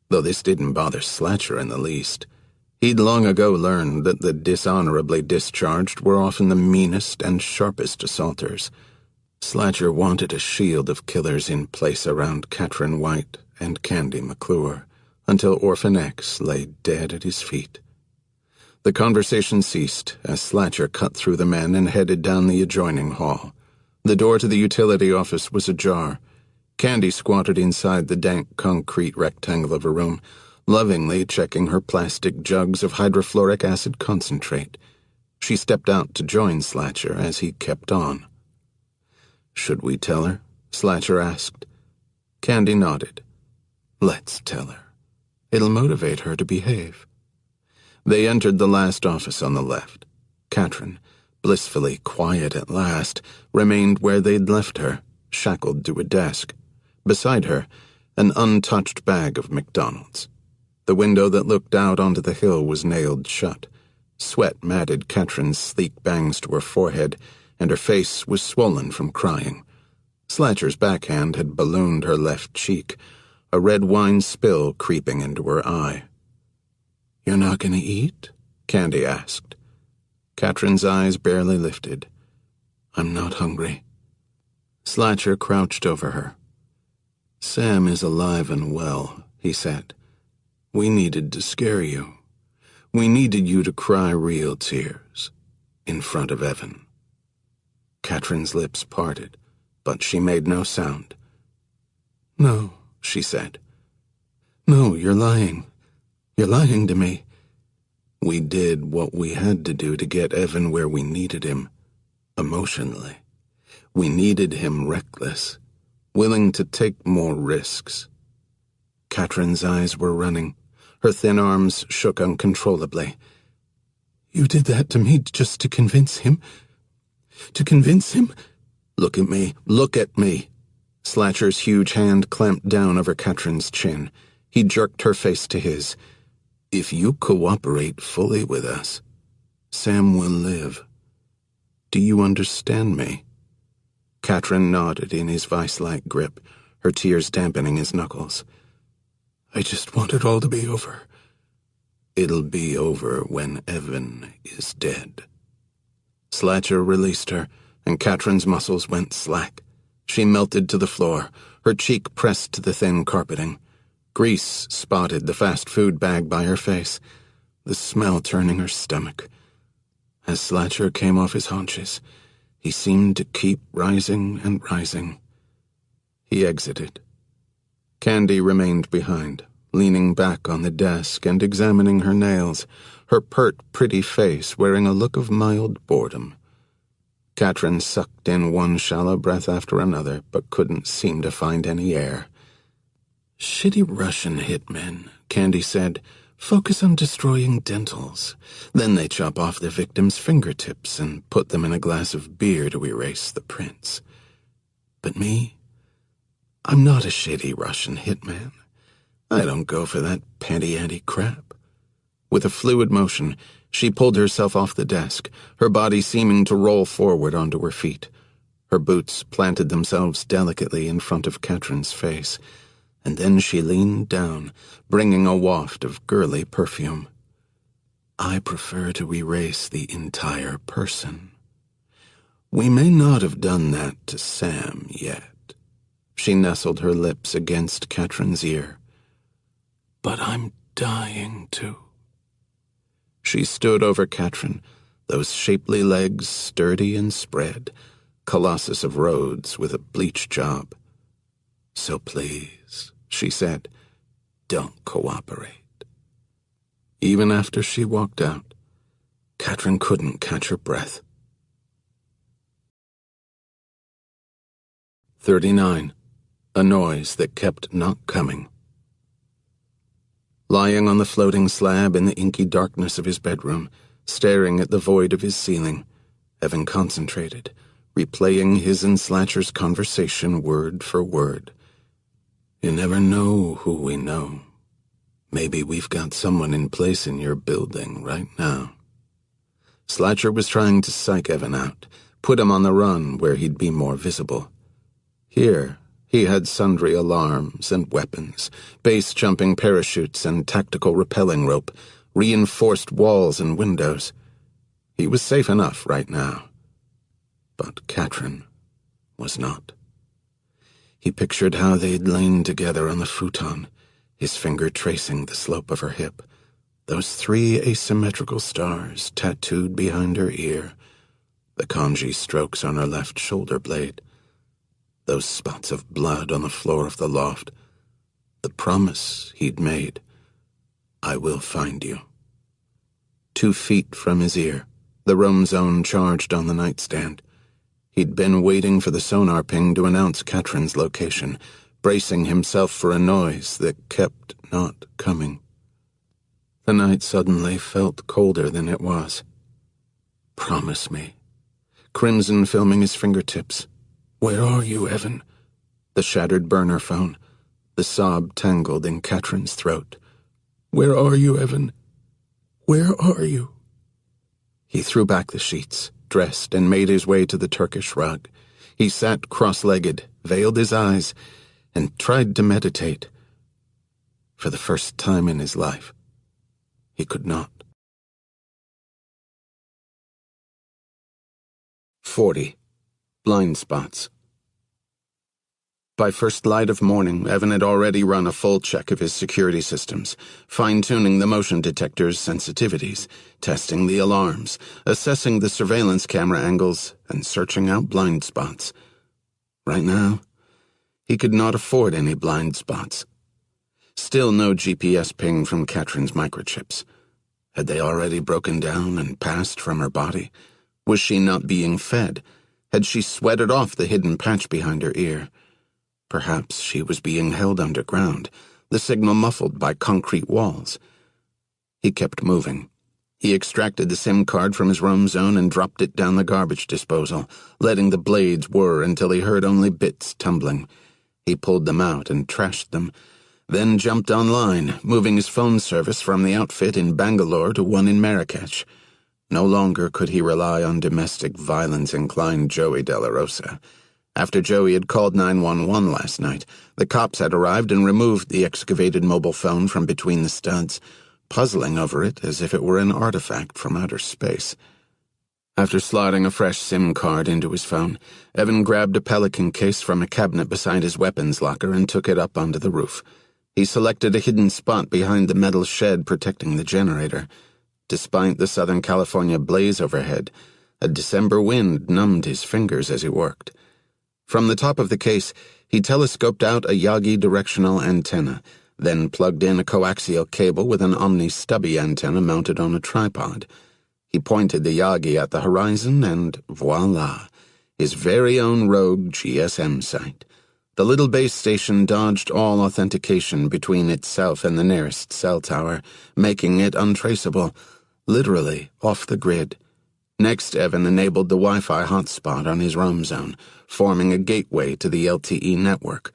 though this didn't bother Slatcher in the least. He'd long ago learned that the dishonorably discharged were often the meanest and sharpest assaulters. Slatcher wanted a shield of killers in place around Katrin White and Candy McClure, until Orphan X lay dead at his feet. The conversation ceased as Slatcher cut through the men and headed down the adjoining hall. The door to the utility office was ajar. Candy squatted inside the dank concrete rectangle of a room, lovingly checking her plastic jugs of hydrofluoric acid concentrate. She stepped out to join Slatcher as he kept on. "Should we tell her?" Slatcher asked. Candy nodded. "Let's tell her. It'll motivate her to behave." They entered the last office on the left. Katrin, blissfully quiet at last, remained where they'd left her, shackled to a desk. Beside her, an untouched bag of McDonald's. The window that looked out onto the hill was nailed shut. Sweat matted Katrin's sleek bangs to her forehead, and her face was swollen from crying. Slatcher's backhand had ballooned her left cheek, a red wine spill creeping into her eye. "You're not going to eat?" Candy asked. Katrin's eyes barely lifted. "I'm not hungry." Slatcher crouched over her. "Sam is alive and well," he said. "We needed to scare you. We needed you to cry real tears. In front of Evan." Katrin's lips parted, but she made no sound. "No," she said. "No, you're lying. You're lying to me." "We did what we had to do to get Evan where we needed him, emotionally. We needed him reckless, willing to take more risks." Katrin's eyes were running. Her thin arms shook uncontrollably. "You did that to me just to convince him? To convince him?" "Look at me. Look at me." Slatcher's huge hand clamped down over Katrin's chin. He jerked her face to his. "If you cooperate fully with us, Sam will live. Do you understand me?" Katrin nodded in his vice-like grip, her tears dampening his knuckles. "I just want it all to be over." "It'll be over when Evan is dead." Slatcher released her, and Katrin's muscles went slack. She melted to the floor, her cheek pressed to the thin carpeting. Grease spotted the fast food bag by her face, the smell turning her stomach. As Slatcher came off his haunches, he seemed to keep rising and rising. He exited. Candy remained behind, leaning back on the desk and examining her nails, her pert, pretty face wearing a look of mild boredom. Katrin sucked in one shallow breath after another, but couldn't seem to find any air. "Shitty Russian hitmen," Candy said, "focus on destroying dentals. Then they chop off the victim's fingertips and put them in a glass of beer to erase the prints. But me? I'm not a shitty Russian hitman. I don't go for that panty-anty crap." With a fluid motion, she pulled herself off the desk, her body seeming to roll forward onto her feet. Her boots planted themselves delicately in front of Katrin's face, and then she leaned down, bringing a waft of girly perfume. "I prefer to erase the entire person. We may not have done that to Sam yet." She nestled her lips against Katrin's ear. "But I'm dying to." She stood over Katrin, those shapely legs sturdy and spread, colossus of Rhodes with a bleach job. "So please," she said, "don't cooperate." Even after she walked out, Katrin couldn't catch her breath. 39. A noise that kept not coming. Lying on the floating slab in the inky darkness of his bedroom, staring at the void of his ceiling, Evan concentrated, replaying his and Slatcher's conversation word for word. "You never know who we know. Maybe we've got someone in place in your building right now." Slatcher was trying to psych Evan out, put him on the run where he'd be more visible. Here, he had sundry alarms and weapons, base-jumping parachutes and tactical rappelling rope, reinforced walls and windows. He was safe enough right now. But Katrin was not. He pictured how they'd lain together on the futon, his finger tracing the slope of her hip, those 3 asymmetrical stars tattooed behind her ear, the kanji strokes on her left shoulder blade, those spots of blood on the floor of the loft, the promise he'd made, "I will find you." 2 feet from his ear, the roam zone charged on the nightstand. He'd been waiting for the sonar ping to announce Katrin's location, bracing himself for a noise that kept not coming. The night suddenly felt colder than it was. "Promise me." Crimson filming his fingertips. "Where are you, Evan?" The shattered burner phone. The sob tangled in Katrin's throat. "Where are you, Evan? Where are you?" He threw back the sheets, dressed, and made his way to the Turkish rug. He sat cross-legged, veiled his eyes, and tried to meditate. For the first time in his life, he could not. 40. Blind spots. By first light of morning, Evan had already run a full check of his security systems, fine-tuning the motion detector's sensitivities, testing the alarms, assessing the surveillance camera angles, and searching out blind spots. Right now, he could not afford any blind spots. Still no GPS ping from Katrin's microchips. Had they already broken down and passed from her body? Was she not being fed? Had she sweated off the hidden patch behind her ear? Perhaps she was being held underground, the signal muffled by concrete walls. He kept moving. He extracted the SIM card from his roam zone and dropped it down the garbage disposal, letting the blades whir until he heard only bits tumbling. He pulled them out and trashed them, then jumped online, moving his phone service from the outfit in Bangalore to one in Marrakech. No longer could he rely on domestic violence-inclined Joey De La Rosa. After Joey had called 911 last night, the cops had arrived and removed the excavated mobile phone from between the studs, puzzling over it as if it were an artifact from outer space. After slotting a fresh SIM card into his phone, Evan grabbed a Pelican case from a cabinet beside his weapons locker and took it up onto the roof. He selected a hidden spot behind the metal shed protecting the generator. Despite the Southern California blaze overhead, a December wind numbed his fingers as he worked. From the top of the case, he telescoped out a Yagi directional antenna, then plugged in a coaxial cable with an Omni stubby antenna mounted on a tripod. He pointed the Yagi at the horizon and voila, his very own rogue GSM site. The little base station dodged all authentication between itself and the nearest cell tower, making it untraceable, literally off the grid. Next, Evan enabled the Wi-Fi hotspot on his roam zone, forming a gateway to the LTE network.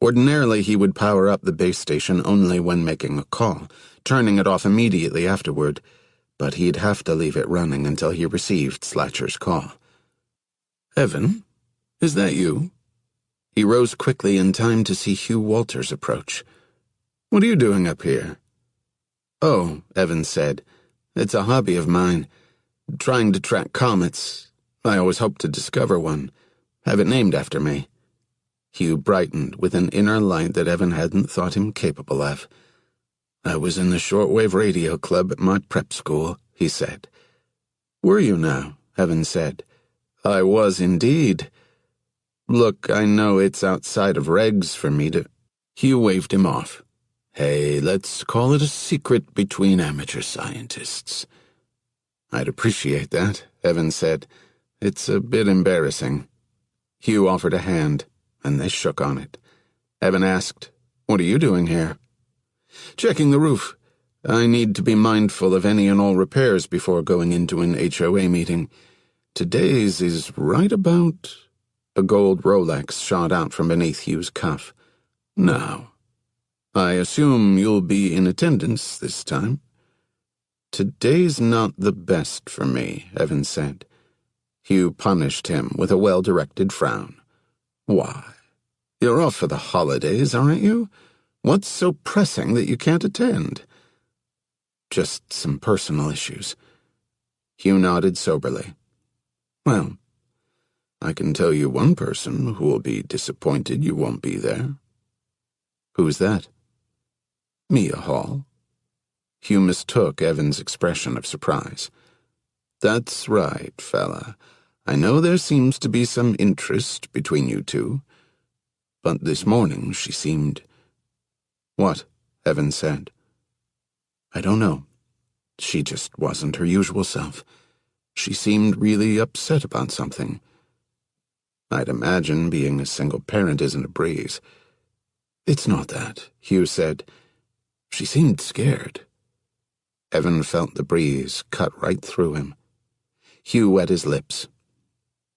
Ordinarily, he would power up the base station only when making a call, turning it off immediately afterward, but he'd have to leave it running until he received Slatcher's call. "Evan, is that you?" He rose quickly in time to see Hugh Walters approach. "What are you doing up here?" "Oh," Evan said, "it's a hobby of mine. Trying to track comets. I always hoped to discover one. Have it named after me." Hugh brightened with an inner light that Evan hadn't thought him capable of. "I was in the shortwave radio club at my prep school," he said. "Were you now?" Evan said. "I was indeed. Look, I know it's outside of regs for me to—" Hugh waved him off. "Hey, let's call it a secret between amateur scientists." "I'd appreciate that," Evan said. "It's a bit embarrassing." Hugh offered a hand, and they shook on it. Evan asked, "What are you doing here?" "Checking the roof. I need to be mindful of any and all repairs before going into an HOA meeting. Today's is right about—" A gold Rolex shot out from beneath Hugh's cuff. "Now, I assume you'll be in attendance this time." "Today's not the best for me," Evan said. Hugh punished him with a well-directed frown. "Why? You're off for the holidays, aren't you? What's so pressing that you can't attend?" "Just some personal issues." Hugh nodded soberly. "Well, I can tell you one person who will be disappointed you won't be there." "Who's that?" "Mia Hall." Hugh mistook Evan's expression of surprise. "That's right, fella. I know there seems to be some interest between you two. But this morning she seemed—" "What?" Evan said. "I don't know. She just wasn't her usual self. She seemed really upset about something." "I'd imagine being a single parent isn't a breeze." "It's not that," Hugh said. "She seemed scared." Evan felt the breeze cut right through him. Hugh wet his lips.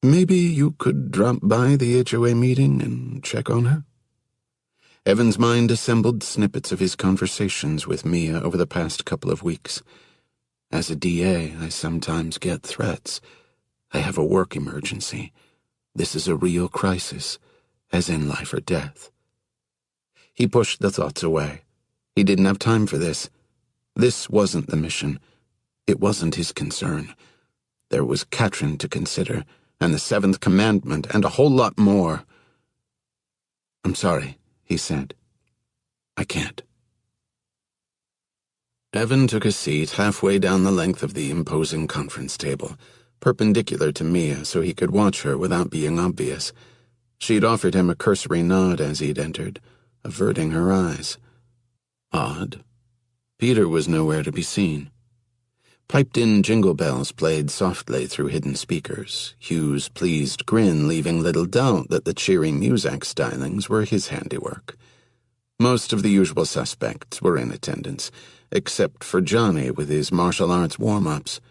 "Maybe you could drop by the HOA meeting and check on her?" Evan's mind assembled snippets of his conversations with Mia over the past couple of weeks. "As a DA, I sometimes get threats. I have a work emergency. This is a real crisis, as in life or death." He pushed the thoughts away. He didn't have time for this. This wasn't the mission. It wasn't his concern. There was Katrin to consider, and the seventh commandment, and a whole lot more. "I'm sorry," he said. "I can't." Evan took a seat halfway down the length of the imposing conference table, perpendicular to Mia so he could watch her without being obvious. She'd offered him a cursory nod as he'd entered, averting her eyes. Odd. Peter was nowhere to be seen. Piped-in jingle bells played softly through hidden speakers, Hugh's pleased grin leaving little doubt that the cheery Muzak stylings were his handiwork. Most of the usual suspects were in attendance, except for Johnny with his martial arts warm-ups.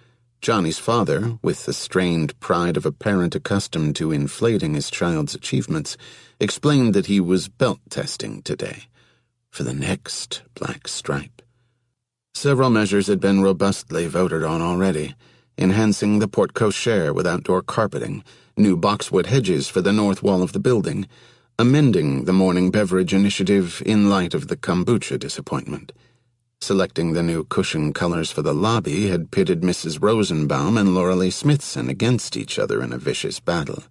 Johnny's father, with the strained pride of a parent accustomed to inflating his child's achievements, explained that he was belt testing today, for the next black stripe. Several measures had been robustly voted on already, enhancing the porte-cochere with outdoor carpeting, new boxwood hedges for the north wall of the building, amending the morning beverage initiative in light of the kombucha disappointment. Selecting the new cushion colors for the lobby had pitted Mrs. Rosenbaum and Laura Lee Smithson against each other in a vicious battle.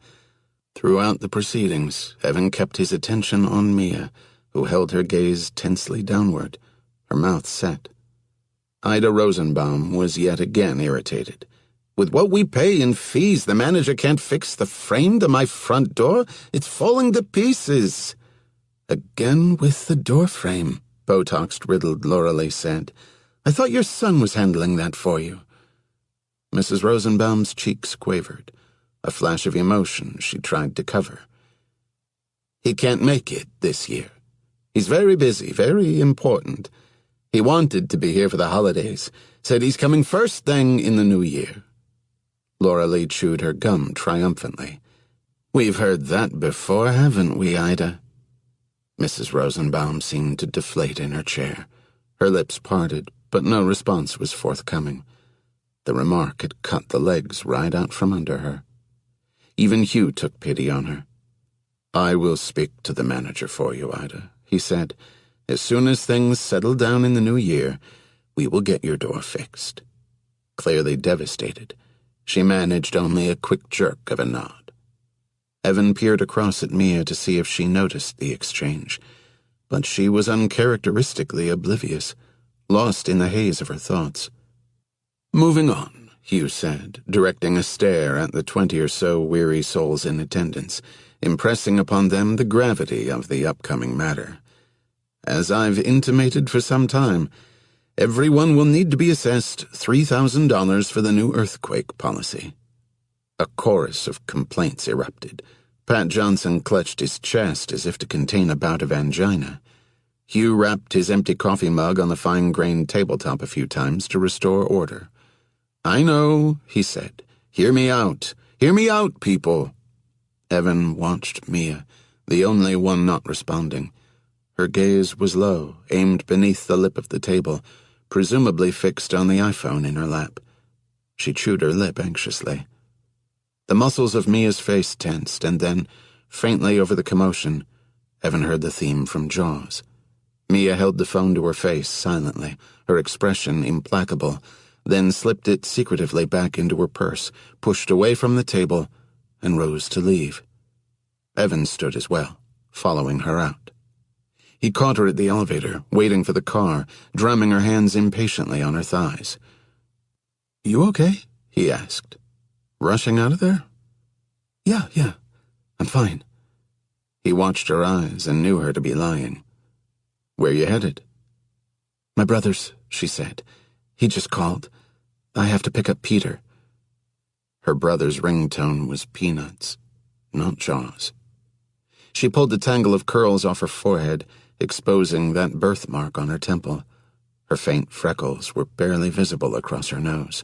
Throughout the proceedings, Evan kept his attention on Mia, who held her gaze tensely downward, her mouth set. Ida Rosenbaum was yet again irritated. "With what we pay in fees, the manager can't fix the frame to my front door? It's falling to pieces." "Again with the door frame," Botox-riddled Laura Lee said. "I thought your son was handling that for you." Mrs. Rosenbaum's cheeks quavered, a flash of emotion she tried to cover. "He can't make it this year. He's very busy, very important. He wanted to be here for the holidays, said he's coming first thing in the new year." Laura Lee chewed her gum triumphantly. "We've heard that before, haven't we, Ida?" Mrs. Rosenbaum seemed to deflate in her chair. Her lips parted, but no response was forthcoming. The remark had cut the legs right out from under her. Even Hugh took pity on her. "I will speak to the manager for you, Ida," he said. "As soon as things settle down in the new year, we will get your door fixed." Clearly devastated, she managed only a quick jerk of a nod. Evan peered across at Mia to see if she noticed the exchange, but she was uncharacteristically oblivious, lost in the haze of her thoughts. "Moving on," Hugh said, directing a stare at the 20 or so weary souls in attendance, impressing upon them the gravity of the upcoming matter. As I've intimated for some time, everyone will need to be assessed $3,000 for the new earthquake policy. A chorus of complaints erupted. Pat Johnson clutched his chest as if to contain a bout of angina. Hugh rapped his empty coffee mug on the fine-grained tabletop a few times to restore order. "I know," he said. "Hear me out. Hear me out, people." Evan watched Mia, the only one not responding. Her gaze was low, aimed beneath the lip of the table, presumably fixed on the iPhone in her lap. She chewed her lip anxiously. The muscles of Mia's face tensed, and then, faintly over the commotion, Evan heard the theme from Jaws. Mia held the phone to her face silently, her expression implacable, then slipped it secretively back into her purse, pushed away from the table, and rose to leave. Evan stood as well, following her out. He caught her at the elevator, waiting for the car, drumming her hands impatiently on her thighs. "You okay?" he asked. "Rushing out of there?" Yeah, I'm fine." He watched her eyes and knew her to be lying. "Where you headed?" "My brother's," she said. "He just called. I have to pick up Peter." Her brother's ringtone was Peanuts, not Jaws. She pulled a tangle of curls off her forehead, exposing that birthmark on her temple. Her faint freckles were barely visible across her nose.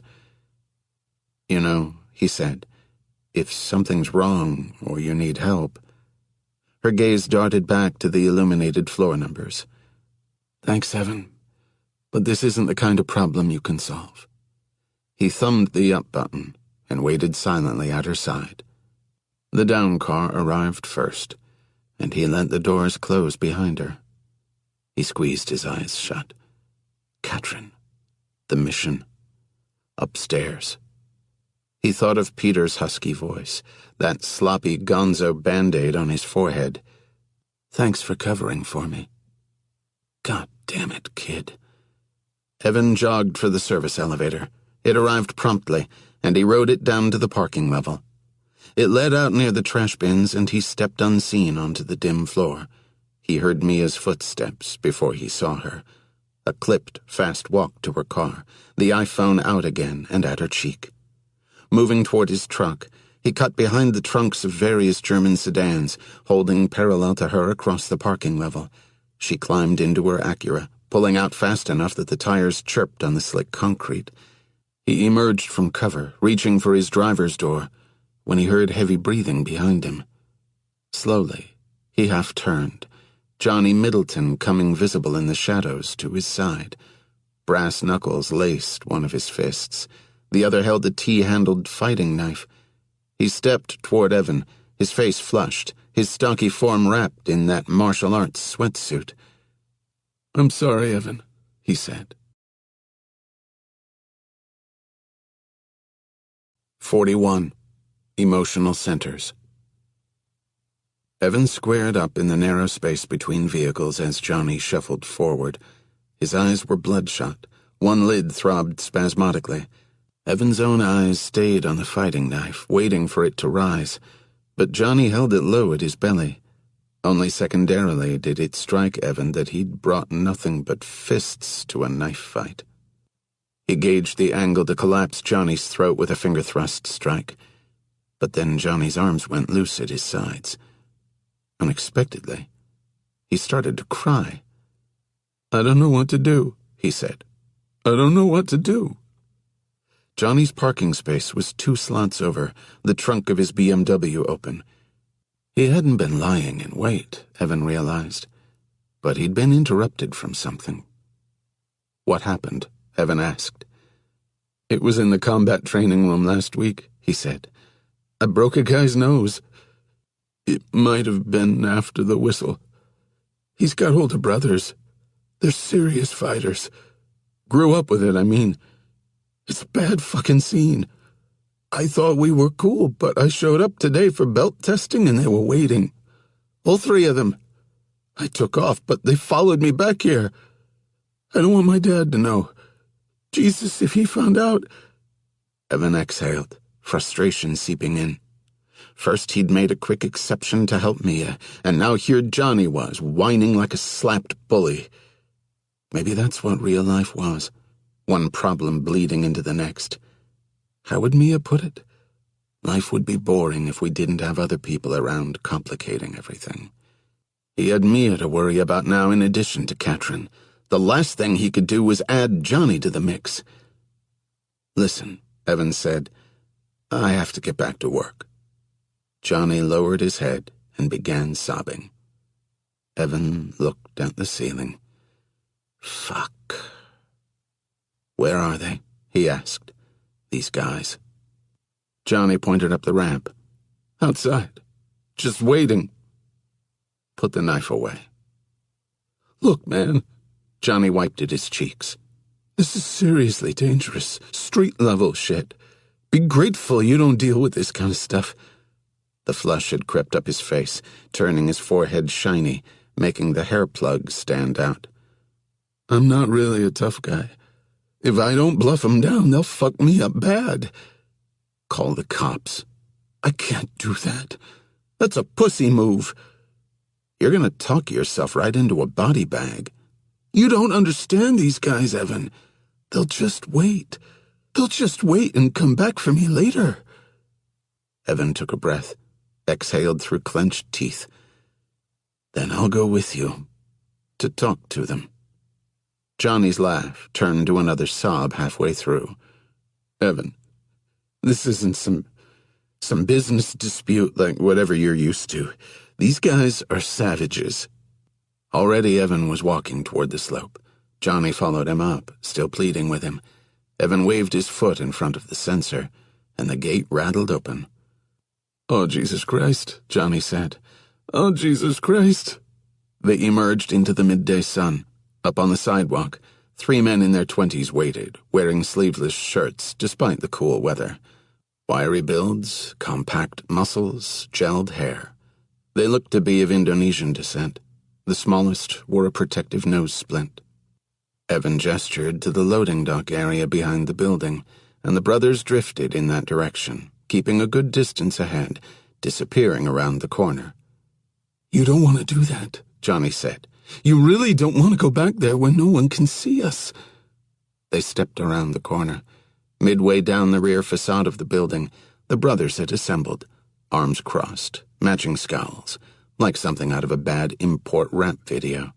"You know," he said, "if something's wrong or you need help." Her gaze darted back to the illuminated floor numbers. "Thanks, Evan, but this isn't the kind of problem you can solve." He thumbed the up button and waited silently at her side. The down car arrived first, and he let the doors close behind her. He squeezed his eyes shut. Katrin. The mission. Upstairs. He thought of Peter's husky voice, that sloppy gonzo Band-Aid on his forehead. "Thanks for covering for me." "God damn it, kid." Evan jogged for the service elevator. It arrived promptly, and he rode it down to the parking level. It led out near the trash bins, and he stepped unseen onto the dim floor. He heard Mia's footsteps before he saw her. A clipped, fast walk to her car, the iPhone out again and at her cheek. Moving toward his truck, he cut behind the trunks of various German sedans, holding parallel to her across the parking level. She climbed into her Acura, pulling out fast enough that the tires chirped on the slick concrete. He emerged from cover, reaching for his driver's door, when he heard heavy breathing behind him. Slowly, he half turned, Johnny Middleton coming visible in the shadows to his side. Brass knuckles laced one of his fists. The other held a T-handled fighting knife. He stepped toward Evan, his face flushed, his stocky form wrapped in that martial arts sweatsuit. "I'm sorry, Evan," he said. 41. Emotional Centers. Evan squared up in the narrow space between vehicles as Johnny shuffled forward. His eyes were bloodshot. One lid throbbed spasmodically. Evan's own eyes stayed on the fighting knife, waiting for it to rise, but Johnny held it low at his belly. Only secondarily did it strike Evan that he'd brought nothing but fists to a knife fight. He gauged the angle to collapse Johnny's throat with a finger thrust strike, but then Johnny's arms went loose at his sides. Unexpectedly, he started to cry. "I don't know what to do," he said. "I don't know what to do." Johnny's parking space was 2 slots over, the trunk of his BMW open. He hadn't been lying in wait, Evan realized, but he'd been interrupted from something. "What happened?" Evan asked. "It was in the combat training room last week," he said. "I broke a guy's nose. It might have been after the whistle. He's got older brothers. They're serious fighters. Grew up with it, I mean. It's a bad fucking scene. I thought we were cool, but I showed up today for belt testing and they were waiting. All 3 of them. I took off, but they followed me back here. I don't want my dad to know. Jesus, if he found out..." Evan exhaled, frustration seeping in. First he'd made a quick exception to help Mia, and now here Johnny was, whining like a slapped bully. Maybe that's what real life was, one problem bleeding into the next. How would Mia put it? Life would be boring if we didn't have other people around complicating everything. He had Mia to worry about now in addition to Katrin. The last thing he could do was add Johnny to the mix. "Listen," Evan said, "I have to get back to work." Johnny lowered his head and began sobbing. Evan looked at the ceiling. Fuck. "Where are they?" he asked. "These guys." Johnny pointed up the ramp. "Outside. Just waiting." "Put the knife away." "Look, man." Johnny wiped at his cheeks. "This is seriously dangerous, street-level shit. Be grateful you don't deal with this kind of stuff." The flush had crept up his face, turning his forehead shiny, making the hair plugs stand out. "I'm not really a tough guy. If I don't bluff them down, they'll fuck me up bad." "Call the cops." "I can't do that. That's a pussy move." "You're gonna talk yourself right into a body bag." "You don't understand these guys, Evan. They'll just wait. They'll just wait and come back for me later." Evan took a breath, exhaled through clenched teeth. "Then I'll go with you, to talk to them." Johnny's laugh turned to another sob halfway through. "Evan, this isn't some business dispute like whatever you're used to. These guys are savages." Already Evan was walking toward the slope. Johnny followed him up, still pleading with him. Evan waved his foot in front of the sensor, and the gate rattled open. "Oh, Jesus Christ," Johnny said. "Oh, Jesus Christ." They emerged into the midday sun. Up on the sidewalk, 3 men in their 20s waited, wearing sleeveless shirts despite the cool weather. Wiry builds, compact muscles, gelled hair. They looked to be of Indonesian descent. The smallest wore a protective nose splint. Evan gestured to the loading dock area behind the building, and the brothers drifted in that direction, keeping a good distance ahead, disappearing around the corner. "You don't want to do that," Johnny said. "You really don't want to go back there when no one can see us." They stepped around the corner. Midway down the rear facade of the building, the brothers had assembled, arms crossed, matching scowls, like something out of a bad import rap video.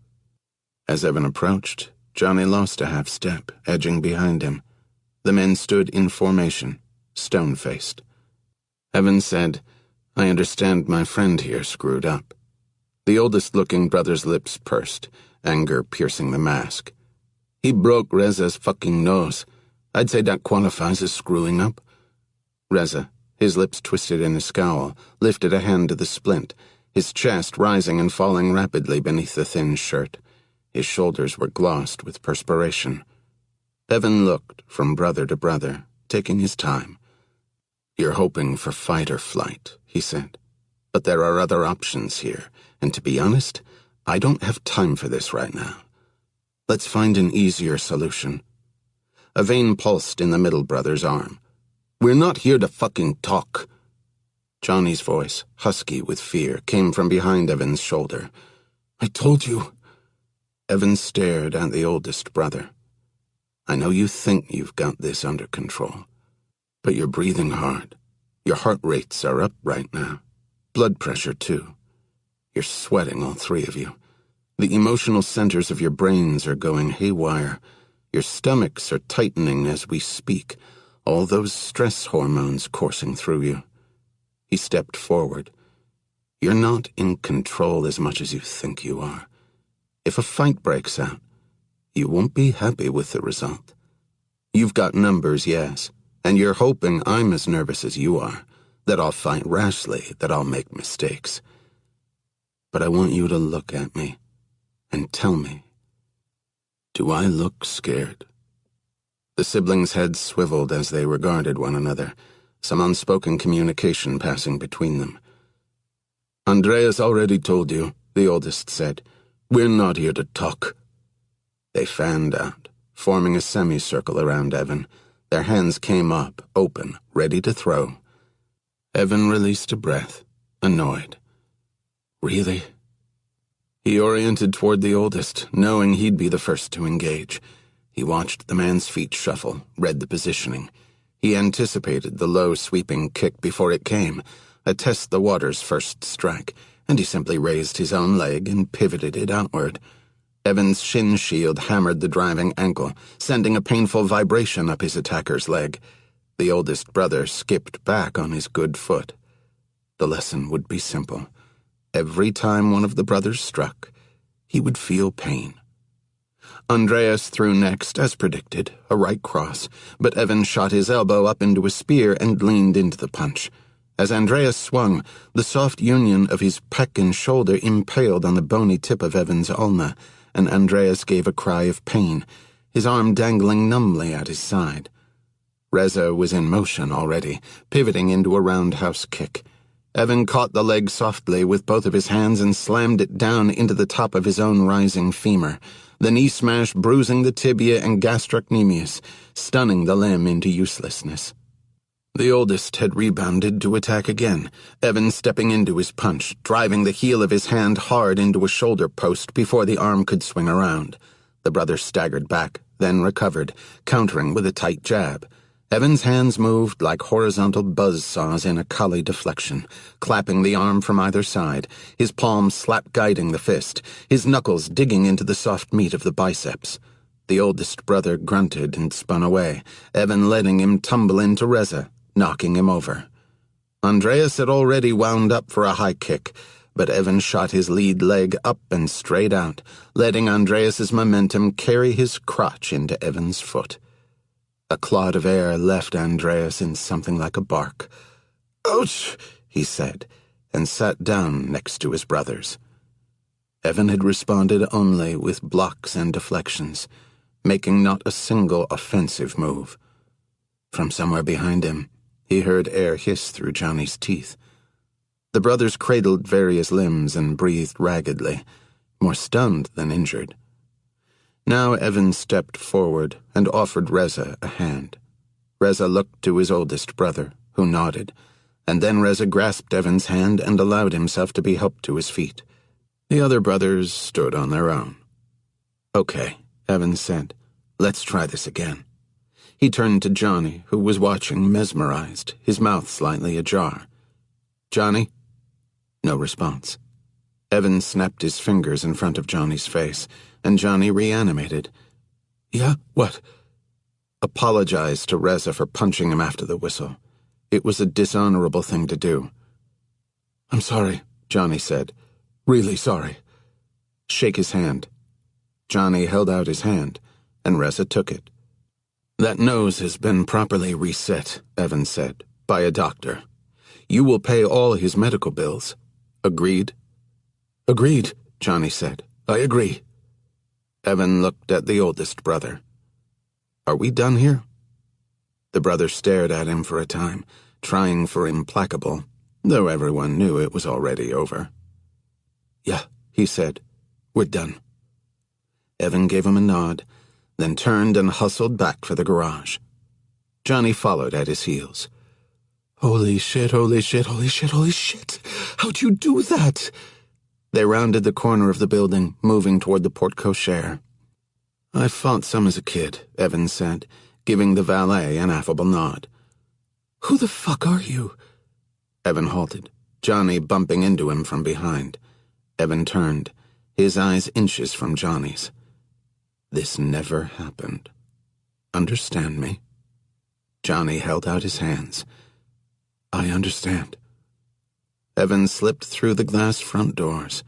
As Evan approached, Johnny lost a half step, edging behind him. The men stood in formation, stone-faced. Evan said, "I understand my friend here screwed up." The oldest-looking brother's lips pursed, anger piercing the mask. "He broke Reza's fucking nose. I'd say that qualifies as screwing up." Reza, his lips twisted in a scowl, lifted a hand to the splint, his chest rising and falling rapidly beneath the thin shirt. His shoulders were glossed with perspiration. Evan looked from brother to brother, taking his time. "You're hoping for fight or flight," he said. "But there are other options here, and to be honest, I don't have time for this right now. Let's find an easier solution." A vein pulsed in the middle brother's arm. "We're not here to fucking talk." Johnny's voice, husky with fear, came from behind Evan's shoulder. "I told you." Evan stared at the oldest brother. "I know you think you've got this under control, but you're breathing hard. Your heart rates are up right now. Blood pressure, too. You're sweating, all 3 of you. The emotional centers of your brains are going haywire. Your stomachs are tightening as we speak, all those stress hormones coursing through you." He stepped forward. "You're not in control as much as you think you are. If a fight breaks out, you won't be happy with the result. You've got numbers, yes, and you're hoping I'm as nervous as you are, that I'll fight rashly, that I'll make mistakes. But I want you to look at me and tell me, do I look scared?" The siblings' heads swiveled as they regarded one another, some unspoken communication passing between them. "Andreas already told you," the oldest said. "We're not here to talk." They fanned out, forming a semicircle around Evan, Their hands came up, open, ready to throw. Evan released a breath, annoyed. Really? He oriented toward the oldest, knowing he'd be the first to engage. He watched the man's feet shuffle, read the positioning. He anticipated the low, sweeping kick before it came, a test the water's first strike, and he simply raised his own leg and pivoted it outward. Evan's shin shield hammered the driving ankle, sending a painful vibration up his attacker's leg. The oldest brother skipped back on his good foot. The lesson would be simple. Every time one of the brothers struck, he would feel pain. Andreas threw next, as predicted, a right cross, but Evan shot his elbow up into a spear and leaned into the punch. As Andreas swung, the soft union of his pec and shoulder impaled on the bony tip of Evan's ulna, and Andreas gave a cry of pain, his arm dangling numbly at his side. Reza was in motion already, pivoting into a roundhouse kick. Evan caught the leg softly with both of his hands and slammed it down into the top of his own rising femur, the knee smash bruising the tibia and gastrocnemius, stunning the limb into uselessness. The oldest had rebounded to attack again, Evan stepping into his punch, driving the heel of his hand hard into a shoulder post before the arm could swing around. The brother staggered back, then recovered, countering with a tight jab. Evan's hands moved like horizontal buzzsaws in a collie deflection, clapping the arm from either side, his palm slap-guiding the fist, his knuckles digging into the soft meat of the biceps. The oldest brother grunted and spun away, Evan letting him tumble into Reza, knocking him over. Andreas had already wound up for a high kick, but Evan shot his lead leg up and straight out, letting Andreas's momentum carry his crotch into Evan's foot. A clod of air left Andreas in something like a bark. "Ouch!" he said, and sat down next to his brothers. Evan had responded only with blocks and deflections, making not a single offensive move. From somewhere behind him, he heard air hiss through Johnny's teeth. The brothers cradled various limbs and breathed raggedly, more stunned than injured. Now Evan stepped forward and offered Reza a hand. Reza looked to his oldest brother, who nodded, and then Reza grasped Evan's hand and allowed himself to be helped to his feet. The other brothers stood on their own. "Okay," Evan said. "Let's try this again." He turned to Johnny, who was watching mesmerized, his mouth slightly ajar. "Johnny?" No response. Evan snapped his fingers in front of Johnny's face, and Johnny reanimated. "Yeah, what?" Apologized to Reza for punching him after the whistle. It was a dishonorable thing to do. "I'm sorry," Johnny said. "Really sorry." "Shake his hand." Johnny held out his hand, and Reza took it. "That nose has been properly reset," Evan said, "by a doctor. You will pay all his medical bills. Agreed?" "Agreed," Johnny said. "I agree." Evan looked at the oldest brother. "Are we done here?" The brother stared at him for a time, trying for implacable, though everyone knew it was already over. "Yeah," he said. "We're done." Evan gave him a nod, then turned and hustled back for the garage. Johnny followed at his heels. "Holy shit, holy shit, holy shit, holy shit! How'd you do that?" They rounded the corner of the building, moving toward the porte-cochere. "I fought some as a kid," Evan said, giving the valet an affable nod. "Who the fuck are you?" Evan halted, Johnny bumping into him from behind. Evan turned, his eyes inches from Johnny's. "This never happened. Understand me?" Johnny held out his hands. "I understand." Evan slipped through the glass front doors,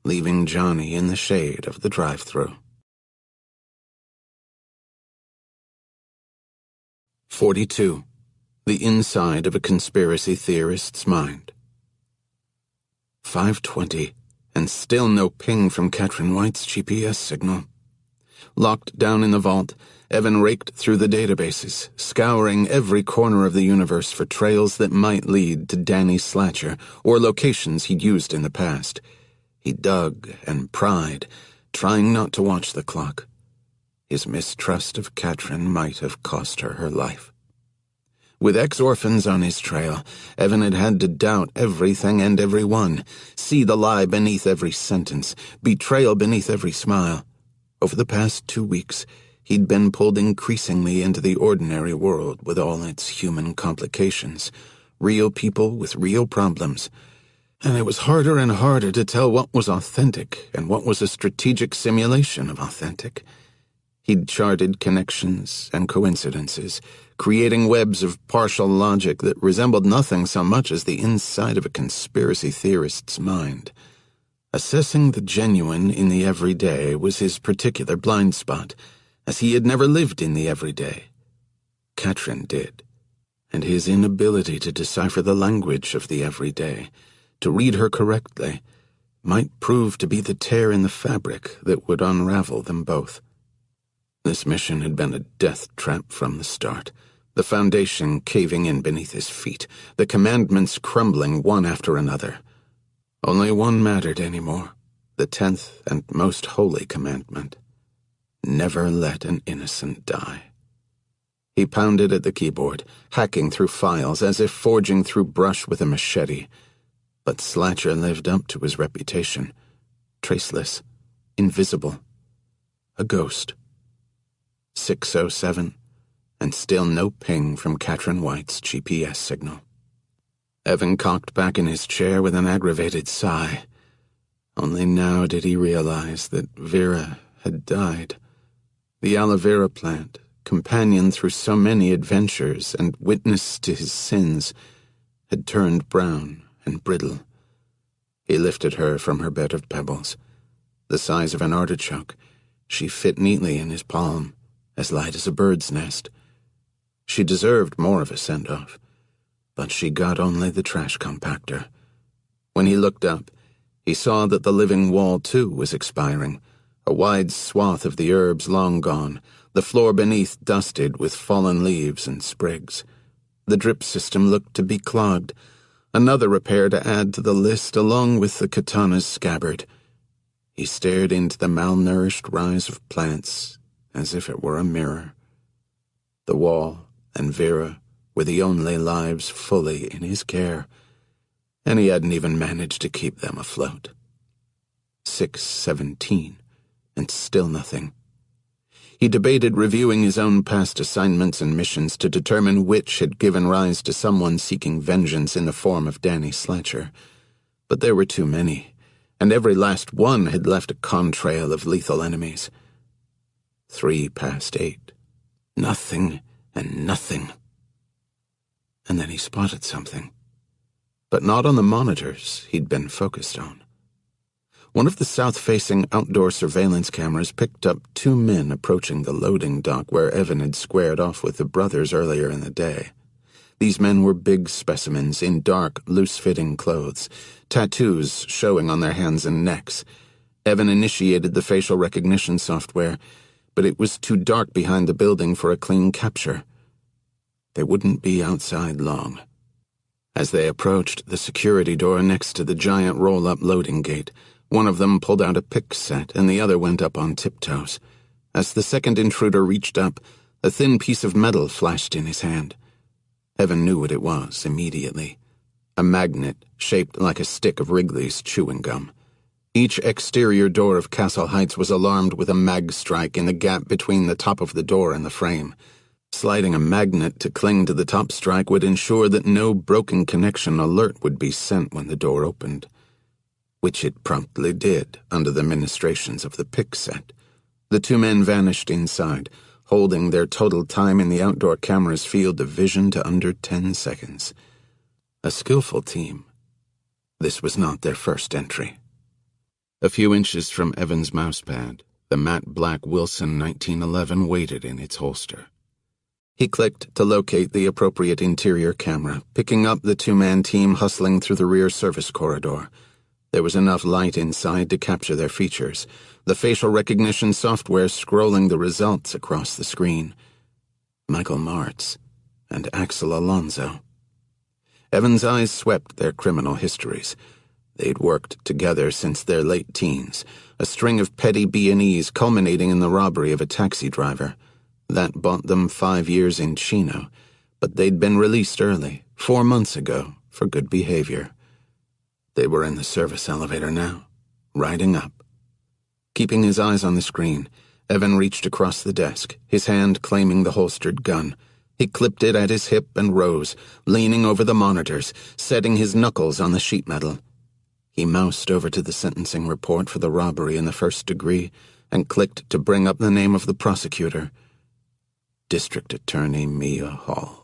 leaving Johnny in the shade of the drive-thru. 42. The inside of a conspiracy theorist's mind. 5:20, and still no ping from Katrin White's GPS signal. Locked down in the vault, Evan raked through the databases, scouring every corner of the universe for trails that might lead to Danny Slatcher or locations he'd used in the past. He dug and pried, trying not to watch the clock. His mistrust of Katrin might have cost her her life. With ex-orphans on his trail, Evan had had to doubt everything and everyone, see the lie beneath every sentence, betrayal beneath every smile. Over the past 2 weeks, he'd been pulled increasingly into the ordinary world with all its human complications, real people with real problems, and it was harder and harder to tell what was authentic and what was a strategic simulation of authentic. He'd charted connections and coincidences, creating webs of partial logic that resembled nothing so much as the inside of a conspiracy theorist's mind. Assessing the genuine in the everyday was his particular blind spot, as he had never lived in the everyday. Katrin did, and his inability to decipher the language of the everyday, to read her correctly, might prove to be the tear in the fabric that would unravel them both. This mission had been a death trap from the start, the foundation caving in beneath his feet, the commandments crumbling one after another. Only one mattered anymore, the 10th and most holy commandment. Never let an innocent die. He pounded at the keyboard, hacking through files as if forging through brush with a machete. But Slatcher lived up to his reputation. Traceless, invisible, a ghost. 6:07, and still no ping from Katrin White's GPS signal. Evan cocked back in his chair with an aggravated sigh. Only now did he realize that Vera had died. The aloe vera plant, companion through so many adventures and witness to his sins, had turned brown and brittle. He lifted her from her bed of pebbles. The size of an artichoke, she fit neatly in his palm, as light as a bird's nest. She deserved more of a send-off, but she got only the trash compactor. When he looked up, he saw that the living wall, too, was expiring, a wide swath of the herbs long gone, the floor beneath dusted with fallen leaves and sprigs. The drip system looked to be clogged, another repair to add to the list along with the katana's scabbard. He stared into the malnourished rise of plants as if it were a mirror. The wall and Vera were the only lives fully in his care, and he hadn't even managed to keep them afloat. 6:17, and still nothing. He debated reviewing his own past assignments and missions to determine which had given rise to someone seeking vengeance in the form of Danny Slatcher. But there were too many, and every last one had left a contrail of lethal enemies. 8:03. Nothing and nothing. And then he spotted something. But not on the monitors he'd been focused on. One of the south-facing outdoor surveillance cameras picked up 2 men approaching the loading dock where Evan had squared off with the brothers earlier in the day. These men were big specimens in dark, loose-fitting clothes, tattoos showing on their hands and necks. Evan initiated the facial recognition software, but it was too dark behind the building for a clean capture. They wouldn't be outside long. As they approached the security door next to the giant roll-up loading gate, one of them pulled out a pick set and the other went up on tiptoes. As the second intruder reached up, a thin piece of metal flashed in his hand. Evan knew what it was immediately. A magnet shaped like a stick of Wrigley's chewing gum. Each exterior door of Castle Heights was alarmed with a mag strike in the gap between the top of the door and the frame. Sliding a magnet to cling to the top strike would ensure that no broken connection alert would be sent when the door opened, which it promptly did under the ministrations of the pick set. The 2 men vanished inside, holding their total time in the outdoor camera's field of vision to under 10 seconds. A skillful team. This was not their first entry. A few inches from Evan's mousepad, the matte black Wilson 1911 waited in its holster. He clicked to locate the appropriate interior camera, picking up the 2-man team hustling through the rear service corridor. There was enough light inside to capture their features, the facial recognition software scrolling the results across the screen. Michael Martz and Axel Alonso. Evan's eyes swept their criminal histories. They'd worked together since their late teens, a string of petty B&Es culminating in the robbery of a taxi driver. That bought them 5 years in Chino, but they'd been released early, 4 months ago, for good behavior. They were in the service elevator now, riding up. Keeping his eyes on the screen, Evan reached across the desk, his hand claiming the holstered gun. He clipped it at his hip and rose, leaning over the monitors, setting his knuckles on the sheet metal. He moused over to the sentencing report for the robbery in the first degree and clicked to bring up the name of the prosecutor. District Attorney Mia Hall.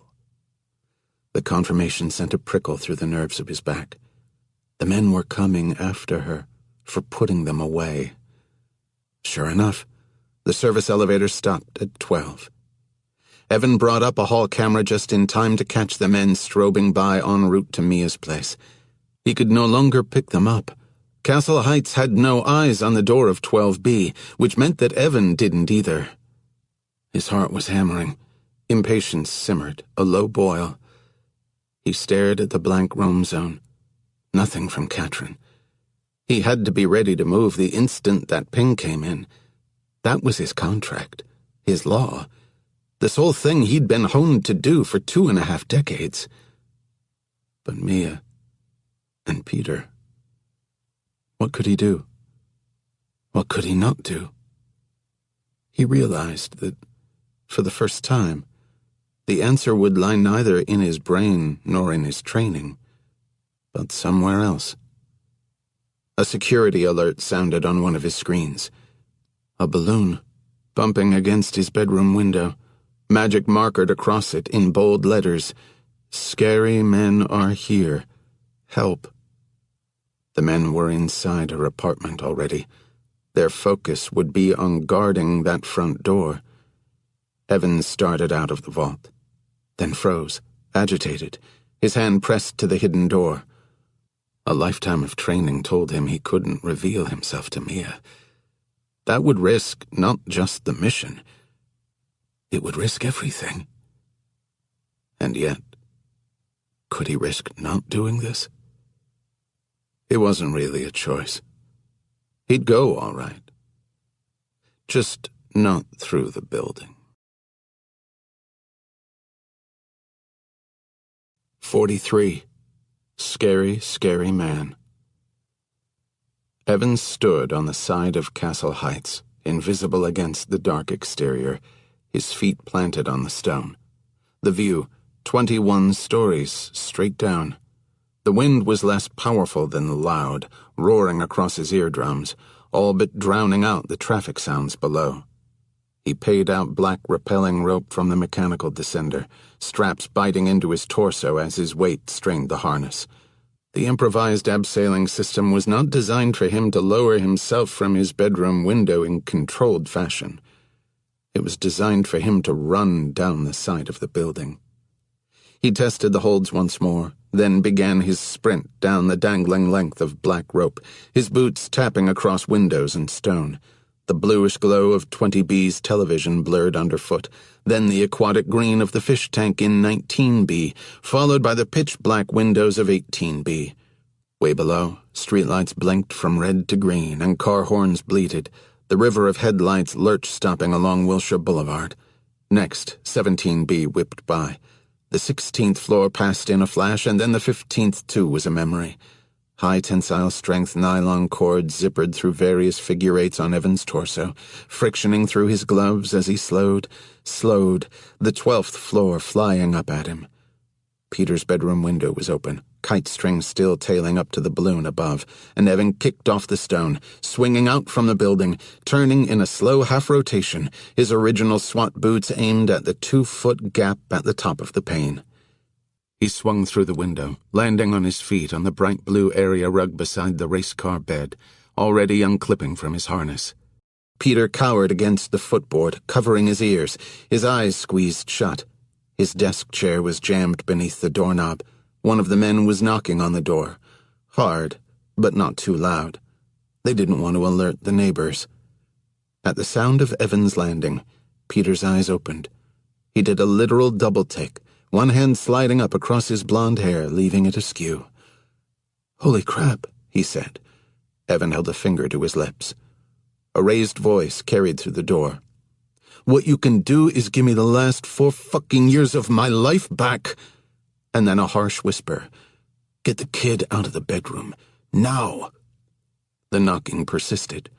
The confirmation sent a prickle through the nerves of his back. The men were coming after her for putting them away. Sure enough, the service elevator stopped at 12. Evan brought up a hall camera just in time to catch the men strobing by en route to Mia's place. He could no longer pick them up. Castle Heights had no eyes on the door of 12B, which meant that Evan didn't either. His heart was hammering. Impatience simmered, a low boil. He stared at the blank roam zone. Nothing from Katrin. He had to be ready to move the instant that ping came in. That was his contract, his law. This whole thing he'd been honed to do for 2.5 decades. But Mia and Peter. What could he do? What could he not do? He realized that, for the first time, the answer would lie neither in his brain nor in his training, but somewhere else. A security alert sounded on one of his screens. A balloon, bumping against his bedroom window, magic markered across it in bold letters. Scary men are here. Help. The men were inside her apartment already. Their focus would be on guarding that front door. Evan started out of the vault, then froze, agitated, his hand pressed to the hidden door. A lifetime of training told him he couldn't reveal himself to Mia. That would risk not just the mission. It would risk everything. And yet, could he risk not doing this? It wasn't really a choice. He'd go all right. Just not through the building. 43. Scary, Scary Man. Evans stood on the side of Castle Heights, invisible against the dark exterior, his feet planted on the stone. The view, 21 stories straight down. The wind was less powerful than the loud, roaring across his eardrums, all but drowning out the traffic sounds below. He paid out black rappelling rope from the mechanical descender, straps biting into his torso as his weight strained the harness. The improvised abseiling system was not designed for him to lower himself from his bedroom window in controlled fashion. It was designed for him to run down the side of the building. He tested the holds once more, then began his sprint down the dangling length of black rope, his boots tapping across windows and stone. The bluish glow of 20B's television blurred underfoot, then the aquatic green of the fish tank in 19B, followed by the pitch-black windows of 18B. Way below, streetlights blinked from red to green and car horns bleated. The river of headlights lurched stopping along Wilshire Boulevard. Next, 17B whipped by. The 16th floor passed in a flash, and then the 15th too was a memory. High tensile strength nylon cords zippered through various figure eights on Evan's torso, frictioning through his gloves as he slowed, the 12th floor flying up at him. Peter's bedroom window was open, kite string still tailing up to the balloon above, and Evan kicked off the stone, swinging out from the building, turning in a slow half-rotation, his original SWAT boots aimed at the 2-foot gap at the top of the pane. He swung through the window, landing on his feet on the bright blue area rug beside the race car bed, already unclipping from his harness. Peter cowered against the footboard, covering his ears, his eyes squeezed shut. His desk chair was jammed beneath the doorknob. One of the men was knocking on the door. Hard, but not too loud. They didn't want to alert the neighbors. At the sound of Evan's landing, Peter's eyes opened. He did a literal double-take, one hand sliding up across his blonde hair, leaving it askew. "Holy crap," he said. Evan held a finger to his lips. A raised voice carried through the door. What you can do is give me the last 4 fucking years of my life back." And then a harsh whisper. "Get the kid out of the bedroom. Now." The knocking persisted.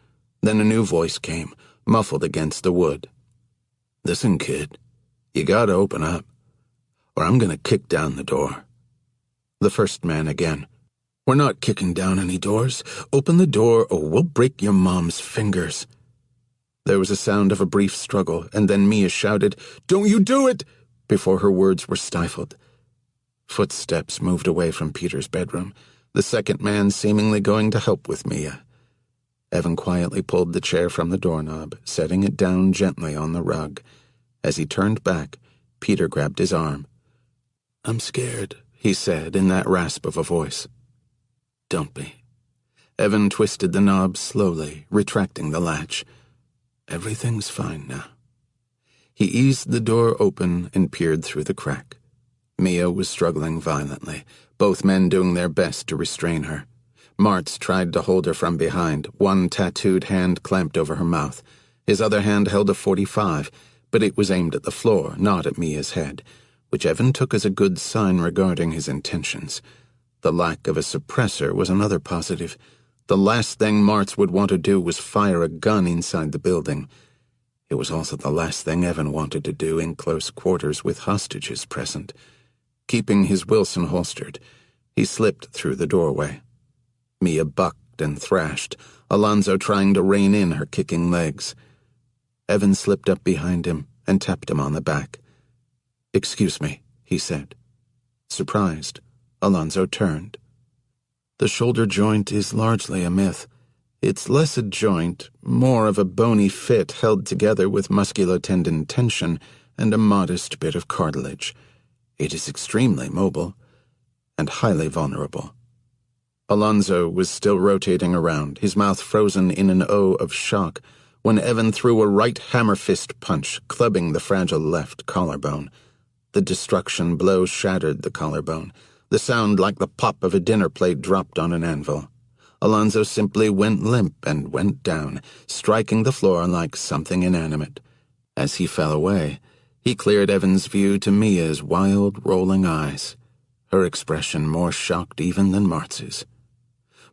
Then a new voice came, muffled against the wood. "Listen, kid, you gotta open up, or I'm gonna kick down the door." The first man again. "We're not kicking down any doors. Open the door or we'll break your mom's fingers." There was a sound of a brief struggle, and then Mia shouted, "Don't you do it!" before her words were stifled. Footsteps moved away from Peter's bedroom, the second man seemingly going to help with Mia. Evan quietly pulled the chair from the doorknob, setting it down gently on the rug. As he turned back, Peter grabbed his arm. "I'm scared," he said in that rasp of a voice. "Don't be." Evan twisted the knob slowly, retracting the latch. "Everything's fine now." He eased the door open and peered through the crack. Mia was struggling violently, both men doing their best to restrain her. Martz tried to hold her from behind, one tattooed hand clamped over her mouth. His other hand held a .45, but it was aimed at the floor, not at Mia's head, which Evan took as a good sign regarding his intentions. The lack of a suppressor was another positive. The last thing Martz would want to do was fire a gun inside the building. It was also the last thing Evan wanted to do in close quarters with hostages present. Keeping his Wilson holstered, he slipped through the doorway. Mia bucked and thrashed, Alonzo trying to rein in her kicking legs. Evan slipped up behind him and tapped him on the back. "Excuse me," he said. Surprised, Alonzo turned. "The shoulder joint is largely a myth. It's less a joint, more of a bony fit held together with musculotendon tension and a modest bit of cartilage. It is extremely mobile and highly vulnerable." Alonzo was still rotating around, his mouth frozen in an O of shock, when Evan threw a right hammer fist punch, clubbing the fragile left collarbone. The destruction blow shattered the collarbone, the sound like the pop of a dinner plate dropped on an anvil. Alonzo simply went limp and went down, striking the floor like something inanimate. As he fell away, he cleared Evan's view to Mia's wild, rolling eyes, her expression more shocked even than Martz's.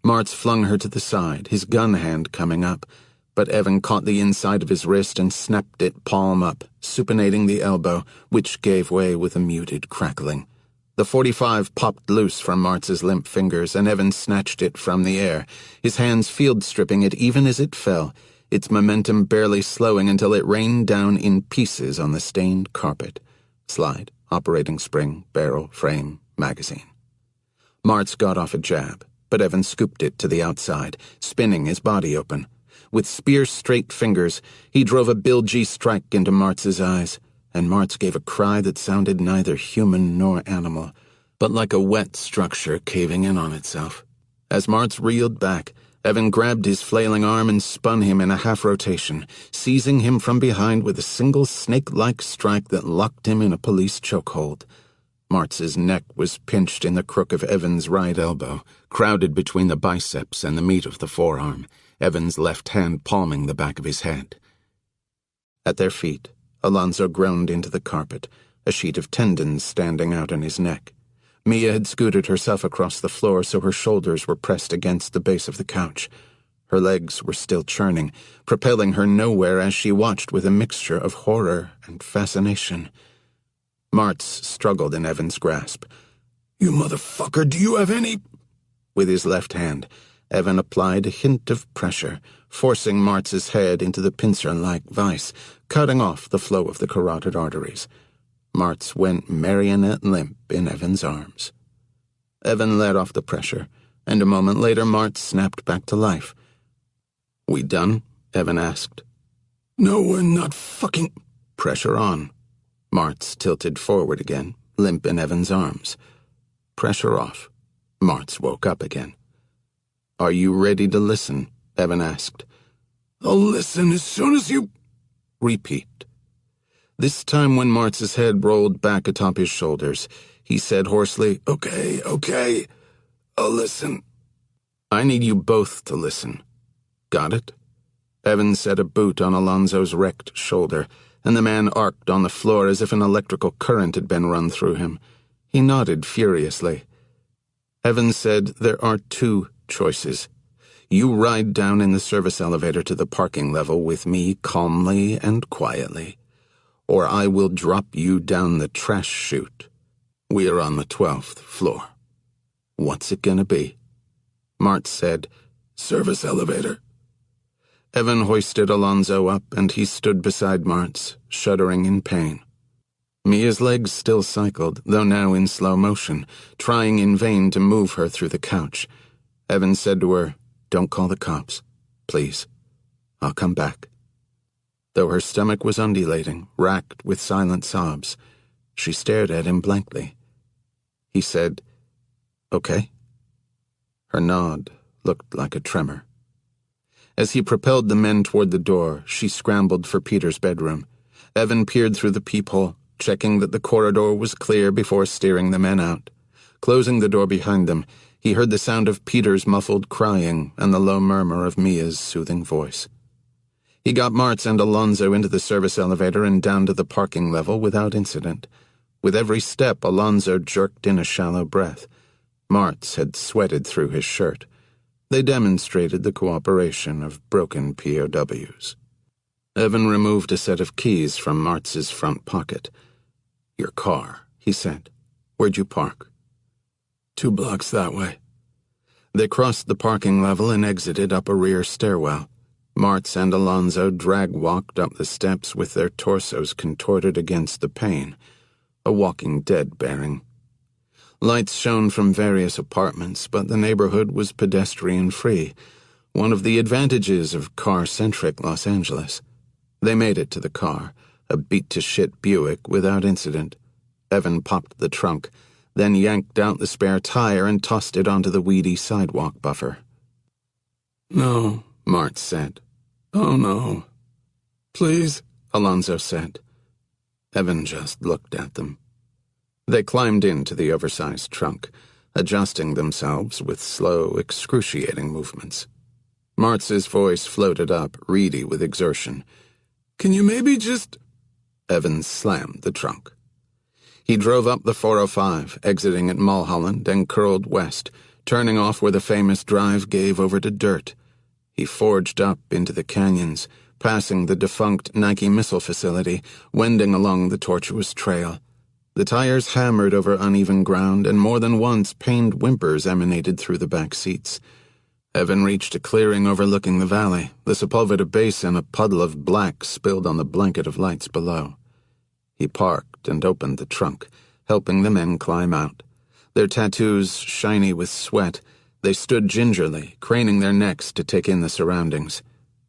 Martz flung her to the side, his gun hand coming up, but Evan caught the inside of his wrist and snapped it palm up, supinating the elbow, which gave way with a muted crackling. The .45 popped loose from Martz's limp fingers, and Evan snatched it from the air, his hands field-stripping it even as it fell, its momentum barely slowing until it rained down in pieces on the stained carpet. Slide, operating spring, barrel, frame, magazine. Martz got off a jab, but Evan scooped it to the outside, spinning his body open. With spear-straight fingers, he drove a bilgy strike into Martz's eyes, and Martz gave a cry that sounded neither human nor animal, but like a wet structure caving in on itself. As Martz reeled back, Evan grabbed his flailing arm and spun him in a half-rotation, seizing him from behind with a single snake-like strike that locked him in a police chokehold. Martz's neck was pinched in the crook of Evan's right elbow, crowded between the biceps and the meat of the forearm, Evan's left hand palming the back of his head. At their feet, Alonzo groaned into the carpet, a sheet of tendons standing out on his neck. Mia had scooted herself across the floor so her shoulders were pressed against the base of the couch. Her legs were still churning, propelling her nowhere as she watched with a mixture of horror and fascination. Martz struggled in Evan's grasp. "You motherfucker, do you have any—" With his left hand, Evan applied a hint of pressure, forcing Martz's head into the pincer-like vise, cutting off the flow of the carotid arteries. Martz went marionette limp in Evan's arms. Evan let off the pressure, and a moment later Martz snapped back to life. "We done?" Evan asked. "No, we're not fucking—" "Pressure on." Martz tilted forward again, limp in Evan's arms. "Pressure off." Martz woke up again. "Are you ready to listen?" Evan asked. "I'll listen as soon as you—" "Repeat." This time when Martz's head rolled back atop his shoulders, he said hoarsely, Okay, I'll listen." "I need you both to listen. Got it?" Evan set a boot on Alonzo's wrecked shoulder, and the man arced on the floor as if an electrical current had been run through him. He nodded furiously. Evans said there are two choices. You ride down in the service elevator to the parking level with me calmly and quietly, or I will drop you down the trash chute. We are on the 12th floor. What's it gonna be? Martz said, "Service elevator." Evan hoisted Alonzo up, and he stood beside Martz, shuddering in pain. Mia's legs still cycled, though now in slow motion, trying in vain to move her through the couch. Evan said to her, "Don't call the cops, please. I'll come back." Though her stomach was undulating, racked with silent sobs, she stared at him blankly. He said, "Okay." Her nod looked like a tremor. As he propelled the men toward the door, she scrambled for Peter's bedroom. Evan peered through the peephole, checking that the corridor was clear before steering the men out. Closing the door behind them, he heard the sound of Peter's muffled crying and the low murmur of Mia's soothing voice. He got Martz and Alonzo into the service elevator and down to the parking level without incident. With every step, Alonzo jerked in a shallow breath. Martz had sweated through his shirt. They demonstrated the cooperation of broken POWs. Evan removed a set of keys from Martz's front pocket. "Your car," he said. "Where'd you park?" 2 blocks that way." They crossed the parking level and exited up a rear stairwell. Martz and Alonzo drag-walked up the steps with their torsos contorted against the pane, a Walking Dead bearing. Lights shone from various apartments, but the neighborhood was pedestrian-free, one of the advantages of car-centric Los Angeles. They made it to the car, a beat-to-shit Buick, without incident. Evan popped the trunk, then yanked out the spare tire and tossed it onto the weedy sidewalk buffer. "No," Martz said. "Oh, no." "Please," Alonzo said. Evan just looked at them. They climbed into the oversized trunk, adjusting themselves with slow, excruciating movements. Martz's voice floated up, reedy with exertion. "Can you maybe just—" Evan slammed the trunk. He drove up the 405, exiting at Mulholland, and curled west, turning off where the famous drive gave over to dirt. He forged up into the canyons, passing the defunct Nike missile facility, wending along the tortuous trail. The tires hammered over uneven ground, and more than once pained whimpers emanated through the back seats. Evan reached a clearing overlooking the valley, the Sepulveda Basin a puddle of black spilled on the blanket of lights below. He parked and opened the trunk, helping the men climb out. Their tattoos shiny with sweat, they stood gingerly, craning their necks to take in the surroundings.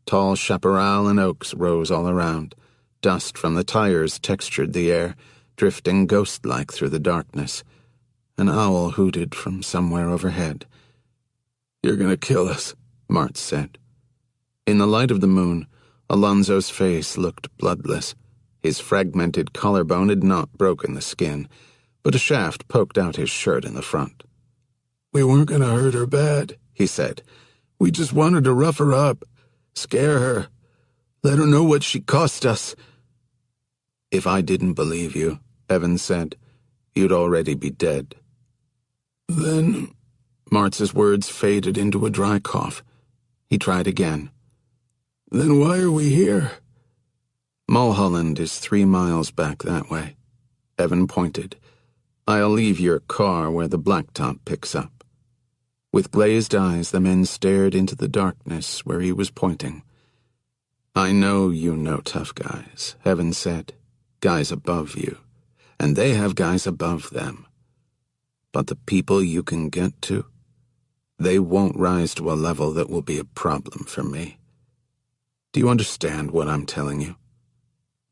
Tall chaparral and oaks rose all around. Dust from the tires textured the air, drifting ghost-like through the darkness. An owl hooted from somewhere overhead. "You're gonna kill us," Martz said. In the light of the moon, Alonzo's face looked bloodless. His fragmented collarbone had not broken the skin, but a shaft poked out his shirt in the front. "We weren't gonna hurt her bad," he said. "We just wanted to rough her up, scare her, let her know what she cost us." "If I didn't believe you," Evan said, "you'd already be dead." "Then—" Martz's words faded into a dry cough. He tried again. "Then why are we here?" "Mulholland is 3 miles back that way." Evan pointed. "I'll leave your car where the blacktop picks up." With glazed eyes, the men stared into the darkness where he was pointing. "I know you know tough guys," Evan said. "Guys above you. And they have guys above them. But the people you can get to, they won't rise to a level that will be a problem for me. Do you understand what I'm telling you?"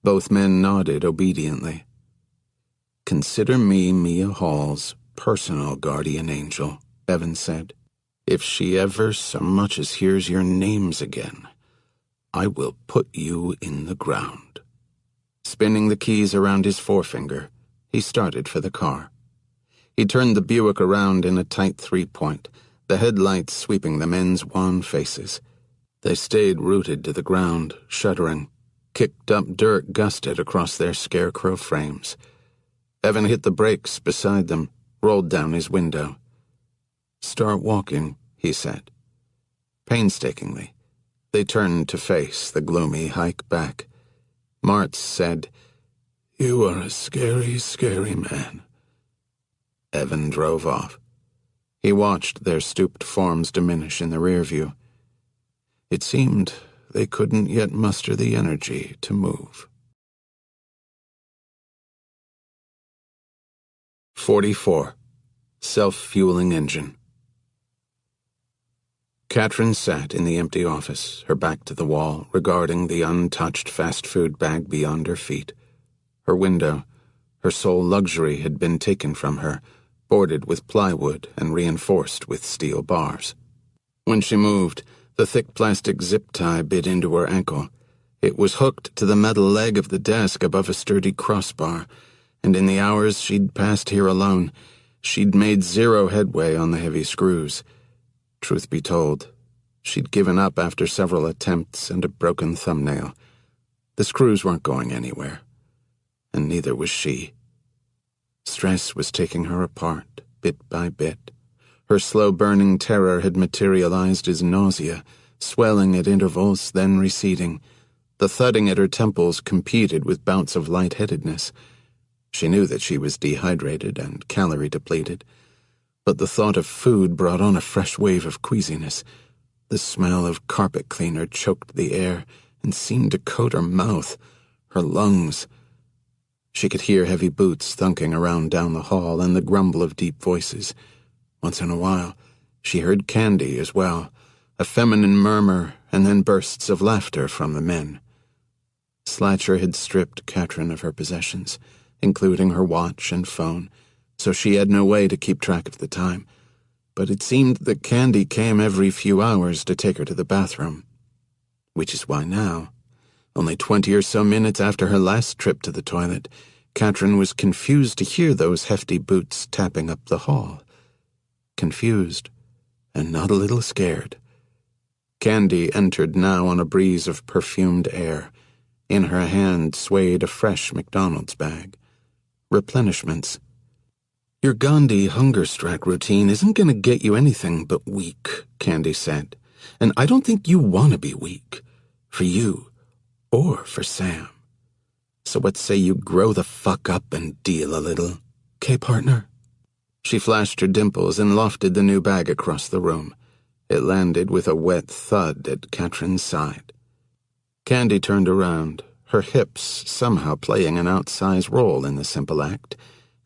Both men nodded obediently. "Consider me Mia Hall's personal guardian angel," Evan said. "If she ever so much as hears your names again, I will put you in the ground." Spinning the keys around his forefinger, he started for the car. He turned the Buick around in a tight 3-point, the headlights sweeping the men's wan faces. They stayed rooted to the ground, shuddering. Kicked-up dirt gusted across their scarecrow frames. Evan hit the brakes beside them, rolled down his window. "Start walking," he said. Painstakingly, they turned to face the gloomy hike back. Martz said, "You are a scary, scary man." Evan drove off. He watched their stooped forms diminish in the rear view. It seemed they couldn't yet muster the energy to move. 44. Self-fueling engine. Katrin sat in the empty office, her back to the wall, regarding the untouched fast food bag beyond her feet. Her window, her sole luxury, had been taken from her, boarded with plywood and reinforced with steel bars. When she moved, the thick plastic zip tie bit into her ankle. It was hooked to the metal leg of the desk above a sturdy crossbar, and in the hours she'd passed here alone, she'd made zero headway on the heavy screws. Truth be told, she'd given up after several attempts and a broken thumbnail. The screws weren't going anywhere, and neither was she. Stress was taking her apart, bit by bit. Her slow-burning terror had materialized as nausea, swelling at intervals, then receding. The thudding at her temples competed with bouts of lightheadedness. She knew that she was dehydrated and calorie-depleted, but the thought of food brought on a fresh wave of queasiness. The smell of carpet cleaner choked the air and seemed to coat her mouth, her lungs. She could hear heavy boots thunking around down the hall and the grumble of deep voices. Once in a while, she heard Candy as well, a feminine murmur and then bursts of laughter from the men. Slatcher had stripped Katrin of her possessions, including her watch and phone, so she had no way to keep track of the time, but it seemed that Candy came every few hours to take her to the bathroom. Which is why now, only 20 or so minutes after her last trip to the toilet, Katrin was confused to hear those hefty boots tapping up the hall. Confused, and not a little scared. Candy entered now on a breeze of perfumed air. In her hand swayed a fresh McDonald's bag. Replenishments. "Your Gandhi hunger strat routine isn't going to get you anything but weak," Candy said. "And I don't think you want to be weak. For you. Or for Sam. So what say you grow the fuck up and deal a little? 'Kay, partner?" She flashed her dimples and lofted the new bag across the room. It landed with a wet thud at Katrin's side. Candy turned around, her hips somehow playing an outsized role in the simple act,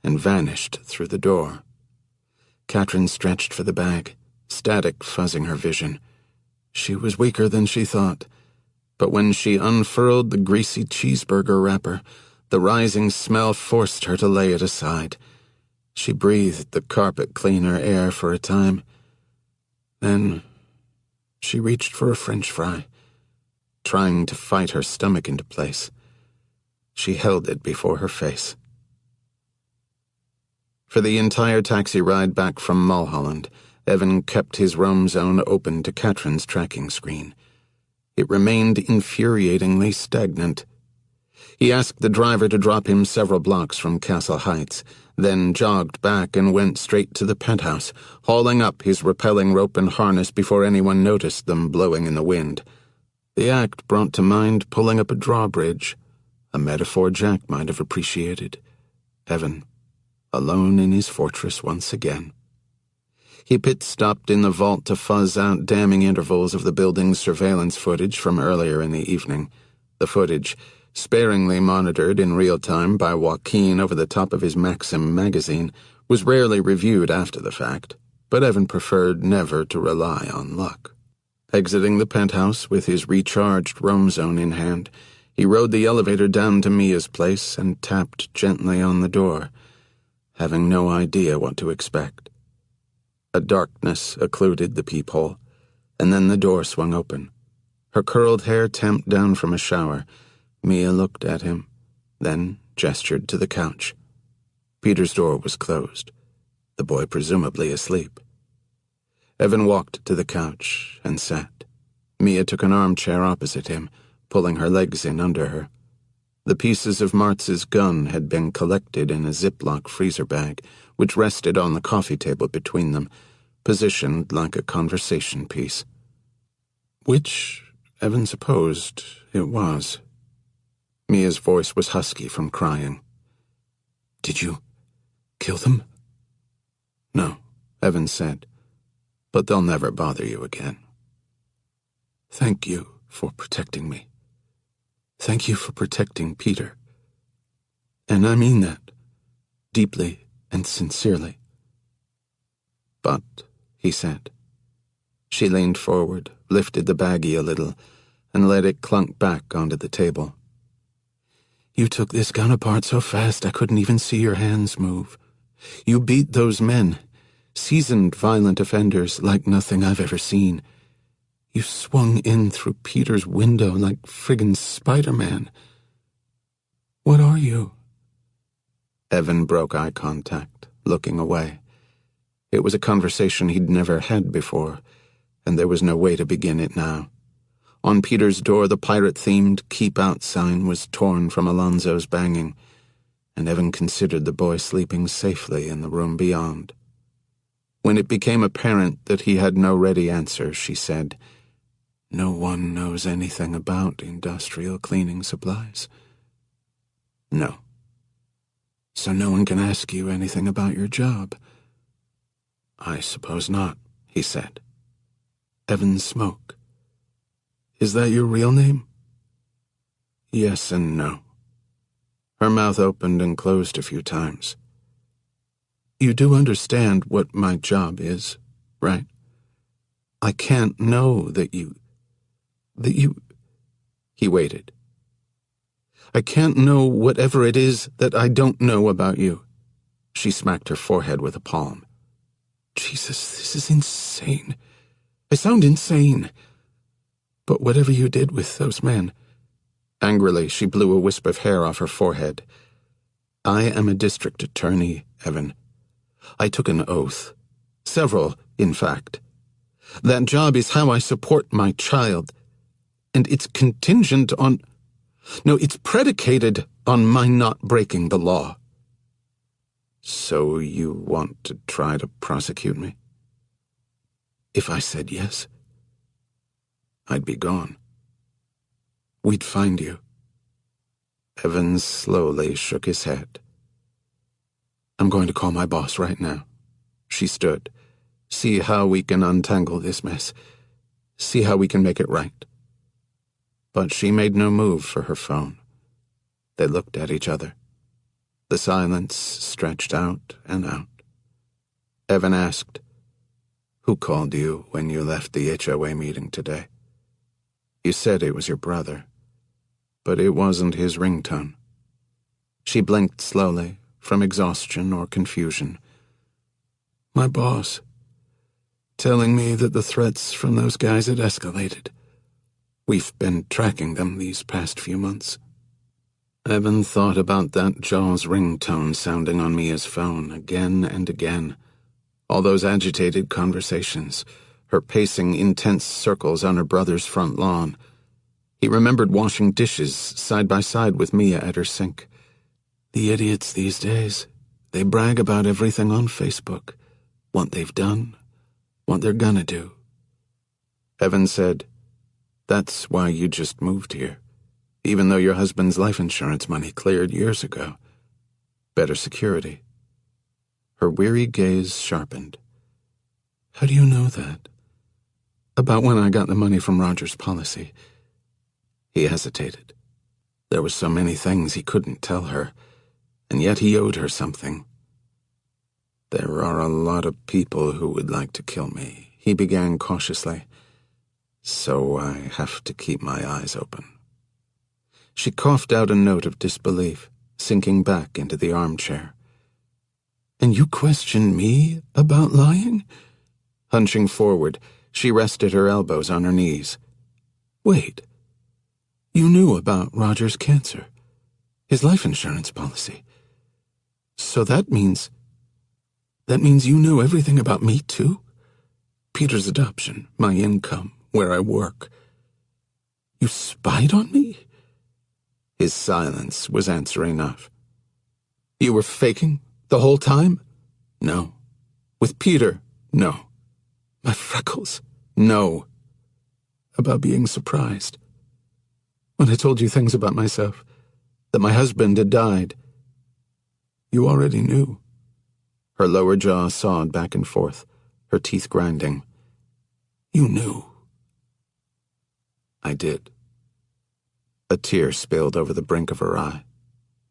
and vanished through the door. Katrin stretched for the bag, static fuzzing her vision. She was weaker than she thought, but when she unfurled the greasy cheeseburger wrapper, the rising smell forced her to lay it aside. She breathed the carpet cleaner air for a time. Then she reached for a French fry, trying to fight her stomach into place. She held it before her face. For the entire taxi ride back from Mulholland, Evan kept his roam zone open to Katrin's tracking screen. It remained infuriatingly stagnant. He asked the driver to drop him several blocks from Castle Heights, then jogged back and went straight to the penthouse, hauling up his rappelling rope and harness before anyone noticed them blowing in the wind. The act brought to mind pulling up a drawbridge, a metaphor Jack might have appreciated. Evan, alone in his fortress once again. He pit-stopped in the vault to fuzz out damning intervals of the building's surveillance footage from earlier in the evening. The footage, sparingly monitored in real time by Joaquin over the top of his Maxim magazine, was rarely reviewed after the fact, but Evan preferred never to rely on luck. Exiting the penthouse with his recharged roam zone in hand, he rode the elevator down to Mia's place and tapped gently on the door, having no idea what to expect. A darkness occluded the peephole, and then the door swung open. Her curled hair tamped down from a shower. Mia looked at him, then gestured to the couch. Peter's door was closed, the boy presumably asleep. Evan walked to the couch and sat. Mia took an armchair opposite him, pulling her legs in under her. The pieces of Martz's gun had been collected in a Ziploc freezer bag, which rested on the coffee table between them, positioned like a conversation piece. Which, Evan supposed, it was. Mia's voice was husky from crying. "Did you kill them?" "No," Evan said, "but they'll never bother you again. Thank you for protecting me. Thank you for protecting Peter. And I mean that, deeply and sincerely." "But," he said. She leaned forward, lifted the baggie a little, and let it clunk back onto the table. "You took this gun apart so fast I couldn't even see your hands move. You beat those men, seasoned violent offenders like nothing I've ever seen. You swung in through Peter's window like friggin' Spider-Man. What are you?" Evan broke eye contact, looking away. It was a conversation he'd never had before, and there was no way to begin it now. On Peter's door, the pirate-themed "Keep Out" sign was torn from Alonzo's banging, and Evan considered the boy sleeping safely in the room beyond. When it became apparent that he had no ready answer, she said, "No one knows anything about industrial cleaning supplies?" "No." "So no one can ask you anything about your job?" "I suppose not," he said. "Evan Smoke. Is that your real name?" "Yes and no." Her mouth opened and closed a few times. "You do understand what my job is, right? I can't know that you... He waited. "I can't know whatever it is that I don't know about you." She smacked her forehead with a palm. "Jesus, this is insane. I sound insane. But whatever you did with those men..." Angrily, she blew a wisp of hair off her forehead. "I am a district attorney, Evan. I took an oath. Several, in fact. That job is how I support my child. And it's contingent on... No, it's predicated on my not breaking the law." "So you want to try to prosecute me?" "If I said yes, I'd be gone. We'd find you." Evans slowly shook his head. "I'm going to call my boss right now." She stood. "See how we can untangle this mess. See how we can make it right." But she made no move for her phone. They looked at each other. The silence stretched out and out. Evan asked, "Who called you when you left the HOA meeting today? You said it was your brother, but it wasn't his ringtone." She blinked slowly, from exhaustion or confusion. "My boss, telling me that the threats from those guys had escalated. We've been tracking them these past few months." Evan thought about that Jaws ringtone sounding on Mia's phone again and again. All those agitated conversations, her pacing intense circles on her brother's front lawn. He remembered washing dishes side by side with Mia at her sink. The idiots these days, they brag about everything on Facebook. What they've done, what they're gonna do. Evan said, "That's why you just moved here, even though your husband's life insurance money cleared years ago. Better security." Her weary gaze sharpened. "How do you know that?" "About when I got the money from Roger's policy." He hesitated. There were so many things he couldn't tell her, and yet he owed her something. "There are a lot of people who would like to kill me," he began cautiously. "So I have to keep my eyes open." She coughed out a note of disbelief, sinking back into the armchair. "And you question me about lying?" Hunching forward, she rested her elbows on her knees. "Wait. You knew about Roger's cancer, his life insurance policy. So that means you know everything about me too? Peter's adoption, my income, where I work. You spied on me? His silence was answer enough. You were faking the whole time? No. With Peter? No. My freckles? No. About being surprised. When I told you things about myself, that my husband had died, you already knew. Her lower jaw sawed back and forth, her teeth grinding. You knew. I did. A tear spilled over the brink of her eye.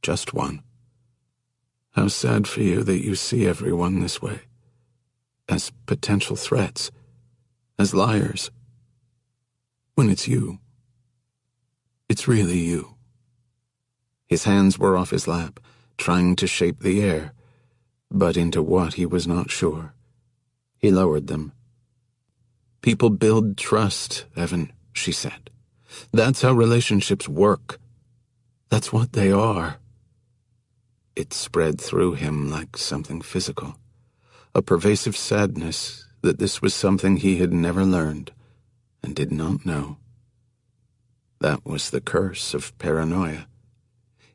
Just one. How sad for you that you see everyone this way. As potential threats. As liars. When it's you. It's really you. His hands were off his lap, trying to shape the air, but into what he was not sure. He lowered them. People build trust, Evan, she said. That's how relationships work. That's what they are. It spread through him like something physical, a pervasive sadness that this was something he had never learned and did not know. That was the curse of paranoia.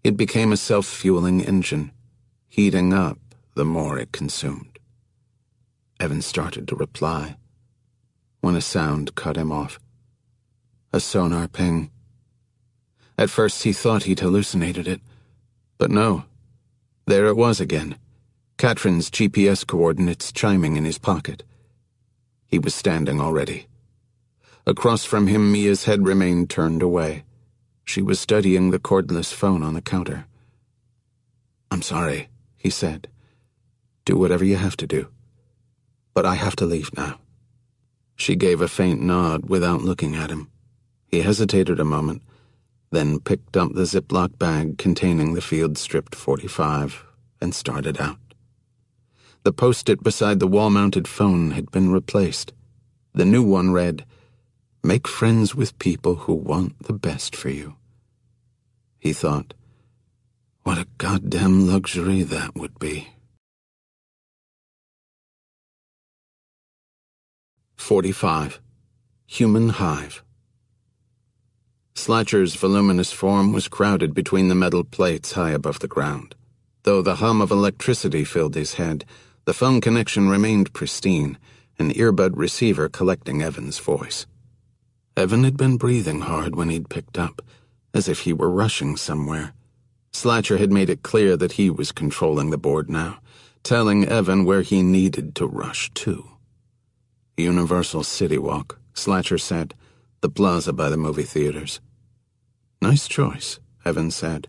It became a self-fueling engine, heating up the more it consumed. Evan started to reply, when a sound cut him off. A sonar ping. At first he thought he'd hallucinated it, but no. There it was again, Katrin's GPS coordinates chiming in his pocket. He was standing already. Across from him, Mia's head remained turned away. She was studying the cordless phone on the counter. "I'm sorry," he said. "Do whatever you have to do. But I have to leave now." She gave a faint nod without looking at him. He hesitated a moment, then picked up the Ziploc bag containing the field-stripped .45 and started out. The post-it beside the wall-mounted phone had been replaced. The new one read, "Make friends with people who want the best for you." He thought, what a goddamn luxury that would be. 45. Human Hive. Slatcher's voluminous form was crowded between the metal plates high above the ground. Though the hum of electricity filled his head, the phone connection remained pristine, an earbud receiver collecting Evan's voice. Evan had been breathing hard when he'd picked up, as if he were rushing somewhere. Slatcher had made it clear that he was controlling the board now, telling Evan where he needed to rush to. Universal City Walk, Slatcher said, the plaza by the movie theaters. Nice choice, Evan said.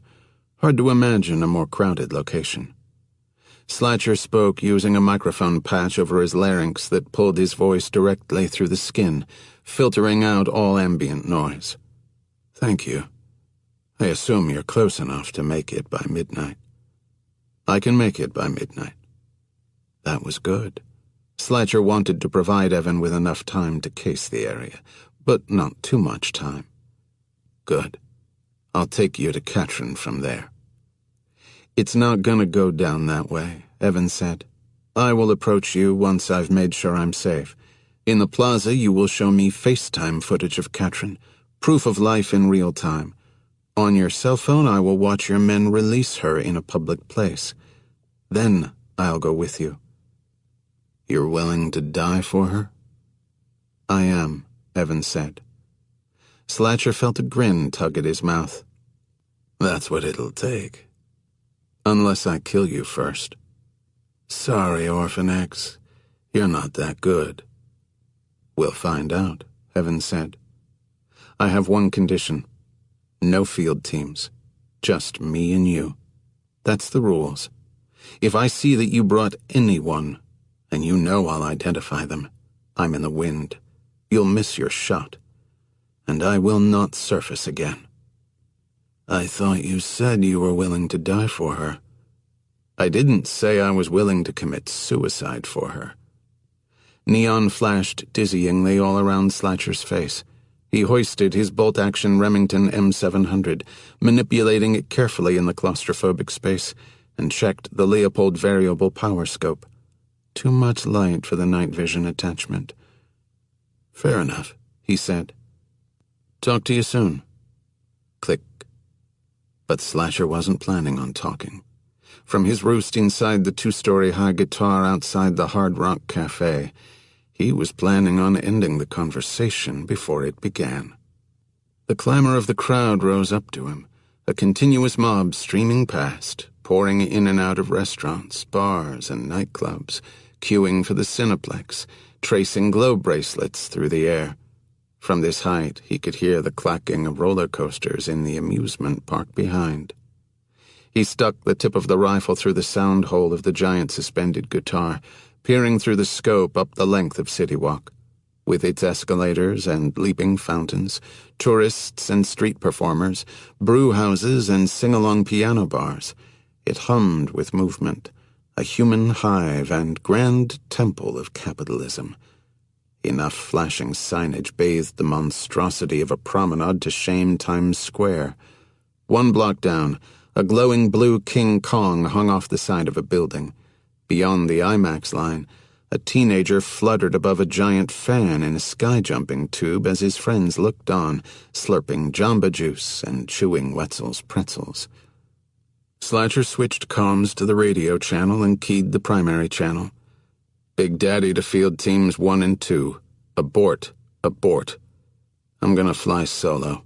Hard to imagine a more crowded location. Slatcher spoke using a microphone patch over his larynx that pulled his voice directly through the skin, filtering out all ambient noise. Thank you. I assume you're close enough to make it by midnight. I can make it by midnight. That was good. Slatcher wanted to provide Evan with enough time to case the area, but not too much time. Good. I'll take you to Katrin from there. It's not gonna go down that way, Evan said. I will approach you once I've made sure I'm safe. In the plaza, you will show me FaceTime footage of Katrin, proof of life in real time. On your cell phone, I will watch your men release her in a public place. Then I'll go with you. You're willing to die for her? I am, Evan said. Slatcher felt a grin tug at his mouth. That's what it'll take. Unless I kill you first. Sorry, Orphan X. You're not that good. We'll find out, Evan said. I have one condition. No field teams. Just me and you. That's the rules. If I see that you brought anyone, and you know I'll identify them, I'm in the wind. You'll miss your shot. And I will not surface again. I thought you said you were willing to die for her. I didn't say I was willing to commit suicide for her. Neon flashed dizzyingly all around Slatcher's face. He hoisted his bolt-action Remington M700, manipulating it carefully in the claustrophobic space, and checked the Leopold variable power scope. Too much light for the night vision attachment. Fair enough, he said. Talk to you soon. Click. But Slasher wasn't planning on talking. From his roost inside the 2-story high guitar outside the Hard Rock Cafe, he was planning on ending the conversation before it began. The clamor of the crowd rose up to him, a continuous mob streaming past, pouring in and out of restaurants, bars, and nightclubs, queuing for the Cineplex, tracing glow bracelets through the air. From this height, he could hear the clacking of roller coasters in the amusement park behind. He stuck the tip of the rifle through the sound hole of the giant suspended guitar, peering through the scope up the length of City Walk. With its escalators and leaping fountains, tourists and street performers, brew houses and sing-along piano bars, it hummed with movement, a human hive and grand temple of capitalism. Enough flashing signage bathed the monstrosity of a promenade to shame Times Square. 1 block down, a glowing blue King Kong hung off the side of a building. Beyond the IMAX line, a teenager fluttered above a giant fan in a sky-jumping tube as his friends looked on, slurping Jamba Juice and chewing Wetzel's pretzels. Slasher switched comms to the radio channel and keyed the primary channel. Big Daddy to Field Teams 1 and 2. Abort. Abort. I'm gonna fly solo.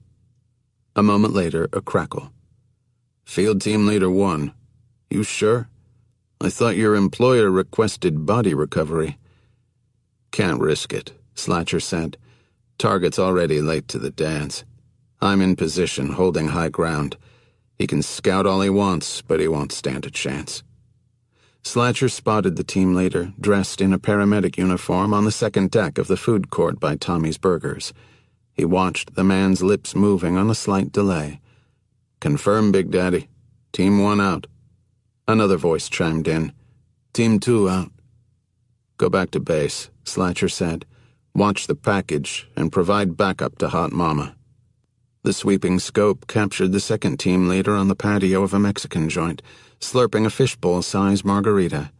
A moment later, a crackle. Field Team Leader 1. You sure? I thought your employer requested body recovery. Can't risk it, Slasher said. Target's already late to the dance. I'm in position, holding high ground. He can scout all he wants, but he won't stand a chance. Slasher spotted the team leader, dressed in a paramedic uniform, on the second deck of the food court by Tommy's Burgers. He watched the man's lips moving on a slight delay. Confirm, Big Daddy. Team 1 out. Another voice chimed in. Team 2 out. Go back to base, Slasher said. Watch the package and provide backup to Hot Mama. The sweeping scope captured the second team leader on the patio of a Mexican joint, slurping a fishbowl-sized margarita.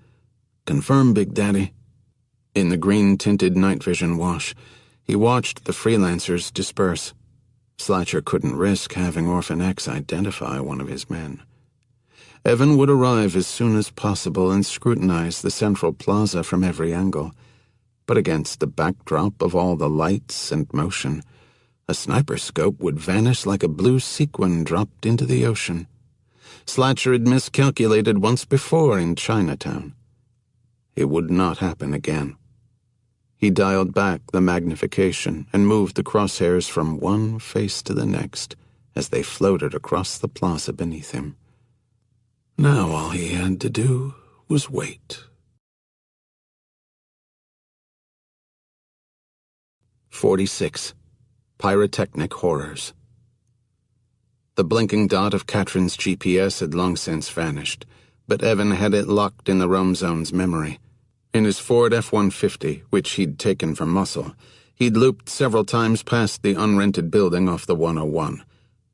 Confirm, Big Daddy. In the green-tinted night vision wash, he watched the freelancers disperse. Slasher couldn't risk having Orphan X identify one of his men. Evan would arrive as soon as possible and scrutinize the central plaza from every angle. But against the backdrop of all the lights and motion, a sniper scope would vanish like a blue sequin dropped into the ocean. Slasher had miscalculated once before in Chinatown. It would not happen again. He dialed back the magnification and moved the crosshairs from one face to the next as they floated across the plaza beneath him. Now all he had to do was wait. 46. Pyrotechnic Horrors. The blinking dot of Katrin's GPS had long since vanished, but Evan had it locked in the roam zone's memory. In his Ford F-150, which he'd taken from Muscle, he'd looped several times past the unrented building off the 101.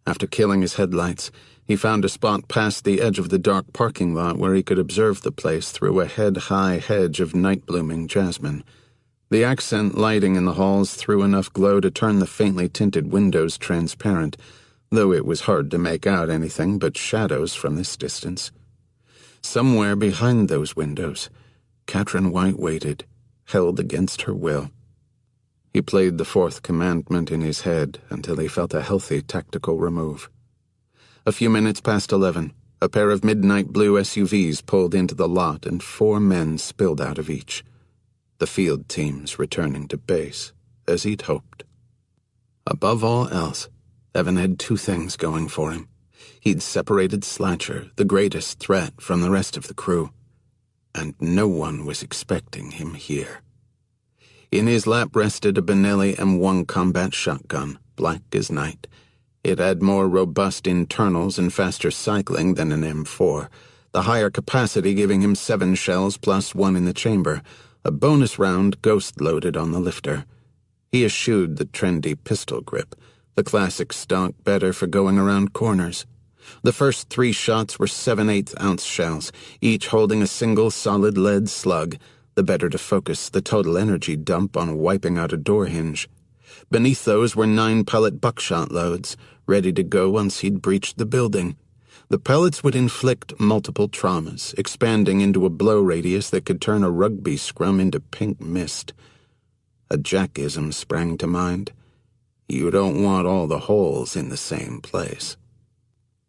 After killing his headlights, he found a spot past the edge of the dark parking lot where he could observe the place through a head-high hedge of night-blooming jasmine. The accent lighting in the halls threw enough glow to turn the faintly tinted windows transparent, though it was hard to make out anything but shadows from this distance. Somewhere behind those windows, Katrin White waited, held against her will. He played the fourth commandment in his head until he felt a healthy tactical remove. A few minutes past 11, a pair of midnight blue SUVs pulled into the lot and 4 men spilled out of each. The field teams returning to base, as he'd hoped. Above all else, Evan had 2 things going for him. He'd separated Slasher, the greatest threat, from the rest of the crew. And no one was expecting him here. In his lap rested a Benelli M1 combat shotgun, black as night. It had more robust internals and faster cycling than an M4, the higher capacity giving him 7 shells plus 1 in the chamber, a bonus round ghost-loaded on the lifter. He eschewed the trendy pistol grip, the classic stock better for going around corners. The first 3 shots were 7/8-ounce shells, each holding a single solid lead slug, the better to focus the total energy dump on wiping out a door hinge. Beneath those were 9 pellet buckshot loads, ready to go once he'd breached the building. The pellets would inflict multiple traumas, expanding into a blow radius that could turn a rugby scrum into pink mist. A Jackism sprang to mind. You don't want all the holes in the same place.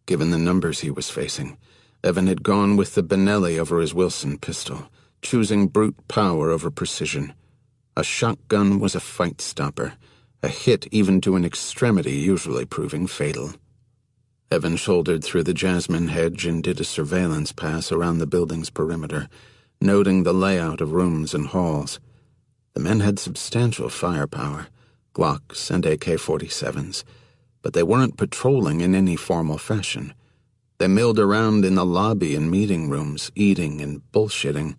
Given the numbers he was facing, Evan had gone with the Benelli over his Wilson pistol, choosing brute power over precision. A shotgun was a fight stopper, a hit even to an extremity usually proving fatal. Evan shouldered through the jasmine hedge and did a surveillance pass around the building's perimeter, noting the layout of rooms and halls. The men had substantial firepower, Glocks and AK-47s, but they weren't patrolling in any formal fashion. They milled around in the lobby and meeting rooms, eating and bullshitting.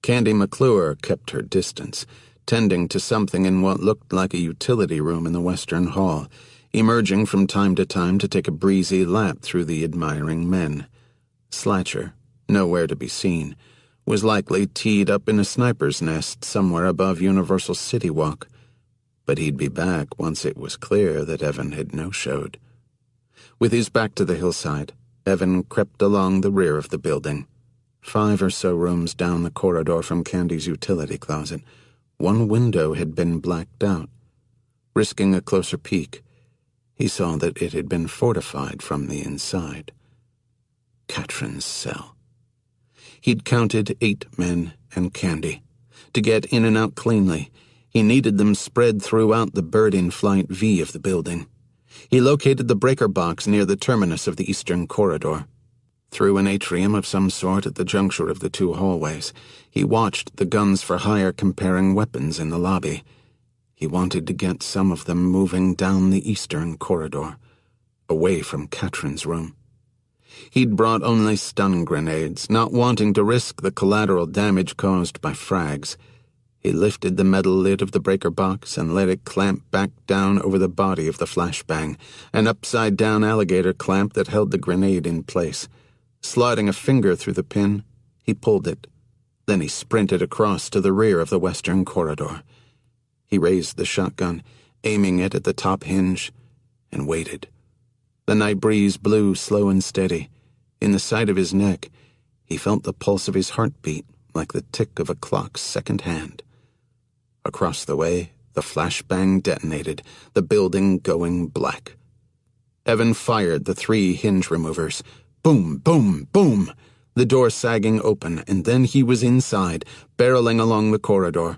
Candy McClure kept her distance, tending to something in what looked like a utility room in the western hall, emerging from time to take a breezy lap through the admiring men. Slatcher, nowhere to be seen, was likely teed up in a sniper's nest somewhere above Universal City Walk, but he'd be back once it was clear that Evan had no-showed. With his back to the hillside, Evan crept along the rear of the building. 5 or so rooms down the corridor from Candy's utility closet, one window had been blacked out. Risking a closer peek, he saw that it had been fortified from the inside. Katrin's cell. He'd counted 8 men and Candy. To get in and out cleanly, he needed them spread throughout the bird-in-flight V of the building. He located the breaker box near the terminus of the eastern corridor. Through an atrium of some sort at the juncture of the 2 hallways, he watched the guns for hire comparing weapons in the lobby. He wanted to get some of them moving down the eastern corridor, away from Katrin's room. He'd brought only stun grenades, not wanting to risk the collateral damage caused by frags. He lifted the metal lid of the breaker box and let it clamp back down over the body of the flashbang, an upside-down alligator clamp that held the grenade in place. Sliding a finger through the pin, he pulled it. Then he sprinted across to the rear of the western corridor. He raised the shotgun, aiming it at the top hinge, and waited. The night breeze blew slow and steady. In the side of his neck, he felt the pulse of his heartbeat like the tick of a clock's second hand. Across the way, the flashbang detonated, the building going black. Evan fired the 3 hinge removers. Boom, boom, boom! The door sagging open, and then he was inside, barreling along the corridor.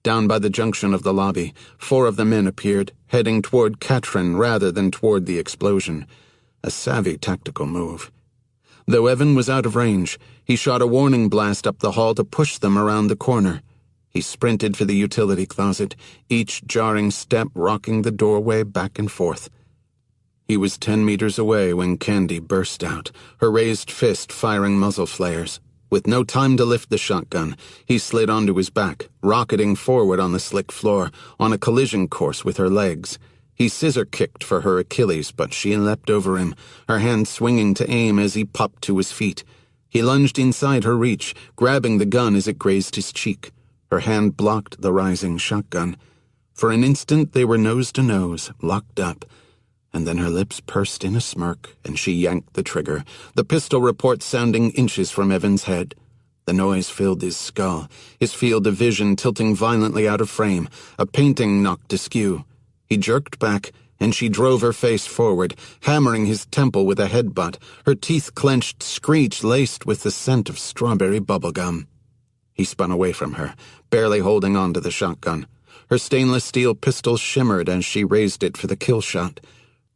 Down by the junction of the lobby, 4 of the men appeared, heading toward Katrin rather than toward the explosion. A savvy tactical move. Though Evan was out of range, he shot a warning blast up the hall to push them around the corner. He sprinted for the utility closet, each jarring step rocking the doorway back and forth. He was 10 meters away when Candy burst out, her raised fist firing muzzle flares. With no time to lift the shotgun, he slid onto his back, rocketing forward on the slick floor, on a collision course with her legs. He scissor-kicked for her Achilles, but she leapt over him, her hand swinging to aim as he popped to his feet. He lunged inside her reach, grabbing the gun as it grazed his cheek. Her hand blocked the rising shotgun. For an instant they were nose to nose, locked up, and then her lips pursed in a smirk, and she yanked the trigger, the pistol report sounding inches from Evan's head. The noise filled his skull, his field of vision tilting violently out of frame, a painting knocked askew. He jerked back, and she drove her face forward, hammering his temple with a headbutt, her teeth-clenched screech laced with the scent of strawberry bubblegum. He spun away from her, barely holding on to the shotgun. Her stainless steel pistol shimmered as she raised it for the kill shot.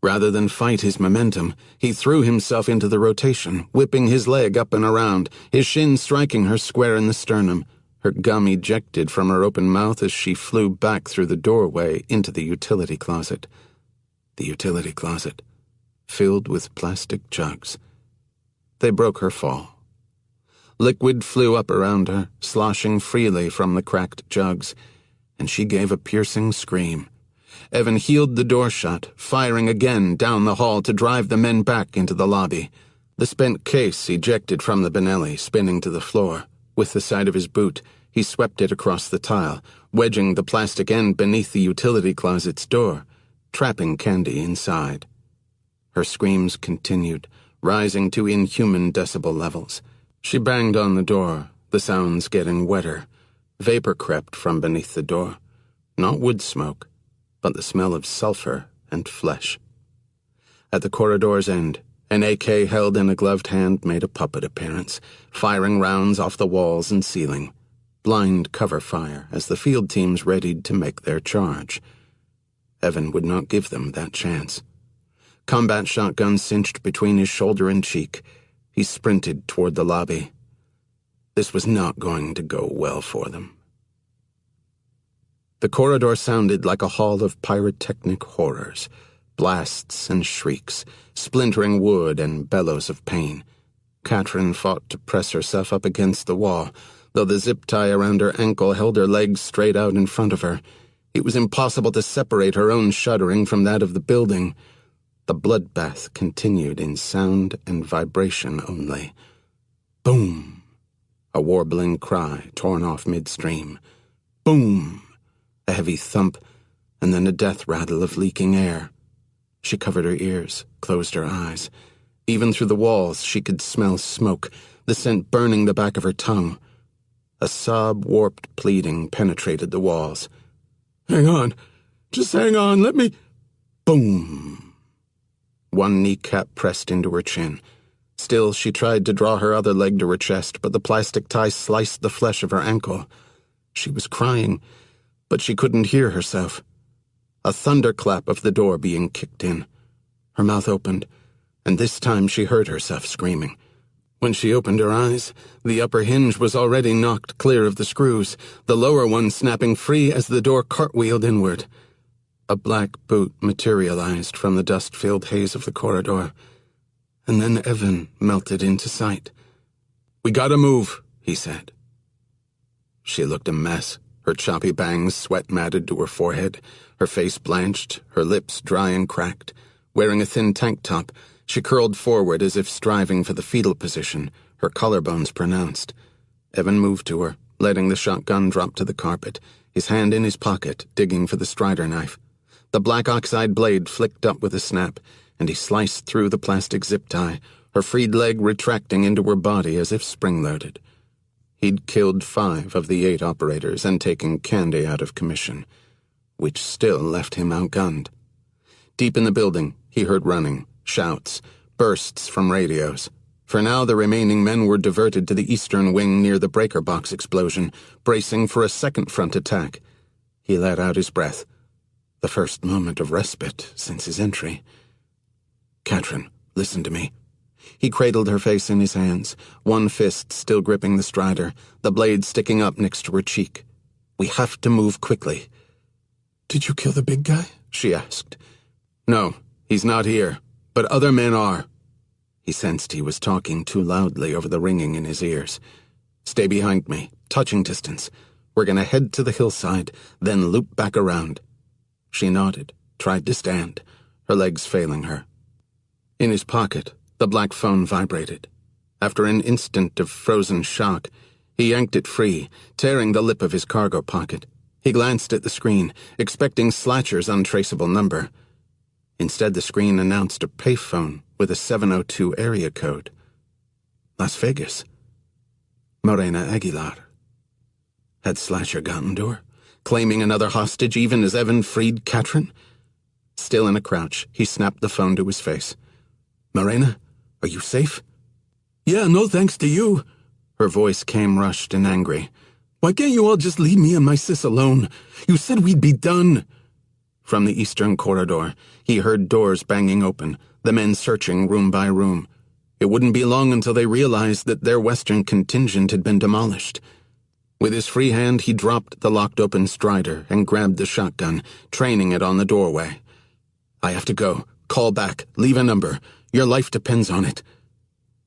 Rather than fight his momentum, he threw himself into the rotation, whipping his leg up and around, his shin striking her square in the sternum. Her gum ejected from her open mouth as she flew back through the doorway into the utility closet. The utility closet, filled with plastic jugs. They broke her fall. Liquid flew up around her, sloshing freely from the cracked jugs, and she gave a piercing scream. Evan heeled the door shut, firing again down the hall to drive the men back into the lobby. The spent case ejected from the Benelli, spinning to the floor. With the side of his boot, He swept it across the tile, wedging the plastic end beneath the utility closet's door, trapping Candy inside. Her screams continued, rising to inhuman decibel levels. She banged on the door, the sounds getting wetter. Vapor crept from beneath the door. Not wood smoke, but the smell of sulfur and flesh. At the corridor's end, an AK held in a gloved hand made a puppet appearance, firing rounds off the walls and ceiling. Blind cover fire as the field teams readied to make their charge. Evan would not give them that chance. Combat shotgun cinched between his shoulder and cheek, he sprinted toward the lobby. This was not going to go well for them. The corridor sounded like a hall of pyrotechnic horrors, blasts and shrieks, splintering wood and bellows of pain. Katrin fought to press herself up against the wall, though the zip tie around her ankle held her legs straight out in front of her. It was impossible to separate her own shuddering from that of the building. The bloodbath continued in sound and vibration only. Boom! A warbling cry torn off midstream. Boom! A heavy thump, and then a death rattle of leaking air. She covered her ears, closed her eyes. Even through the walls she could smell smoke, the scent burning the back of her tongue. A sob-warped pleading penetrated the walls. "Hang on. Just hang on. Let me—" Boom! One kneecap pressed into her chin. Still, she tried to draw her other leg to her chest, but the plastic tie sliced the flesh of her ankle. She was crying, but she couldn't hear herself. A thunderclap of the door being kicked in. Her mouth opened, and this time she heard herself screaming. When she opened her eyes, the upper hinge was already knocked clear of the screws, the lower one snapping free as the door cartwheeled inward. A black boot materialized from the dust-filled haze of the corridor, and then Evan melted into sight. "We gotta move," he said. She looked a mess, her choppy bangs sweat-matted to her forehead, her face blanched, her lips dry and cracked. Wearing a thin tank top, she curled forward as if striving for the fetal position, her collarbones pronounced. Evan moved to her, letting the shotgun drop to the carpet, his hand in his pocket, digging for the Strider knife. The black oxide blade flicked up with a snap, and he sliced through the plastic zip tie, her freed leg retracting into her body as if spring-loaded. He'd killed 5 of the 8 operators and taken Candy out of commission, which still left him outgunned. Deep in the building, he heard running, shouts, bursts from radios. For now, the remaining men were diverted to the eastern wing near the breaker box explosion, bracing for a second front attack. He let out his breath, the first moment of respite since his entry. "Katrin, listen to me." He cradled her face in his hands, one fist still gripping the Strider, the blade sticking up next to her cheek. "We have to move quickly." "Did you kill the big guy?" she asked. "No, he's not here, but other men are." He sensed he was talking too loudly over the ringing in his ears. "Stay behind me, touching distance. We're going to head to the hillside, then loop back around." She nodded, tried to stand, her legs failing her. In his pocket, the black phone vibrated. After an instant of frozen shock, he yanked it free, tearing the lip of his cargo pocket. He glanced at the screen, expecting Slatcher's untraceable number. Instead, the screen announced a payphone with a 702 area code. Las Vegas. Morena Aguilar. Had Slatcher gotten to her, claiming another hostage even as Evan freed Katrin? Still in a crouch, he snapped the phone to his face. "Morena, are you safe?" "Yeah, no thanks to you." Her voice came rushed and angry. "Why can't you all just leave me and my sis alone? You said we'd be done." From the eastern corridor, he heard doors banging open, the men searching room by room. It wouldn't be long until they realized that their western contingent had been demolished. With his free hand, he dropped the locked-open Strider and grabbed the shotgun, training it on the doorway. "I have to go. Call back. Leave a number. Your life depends on it."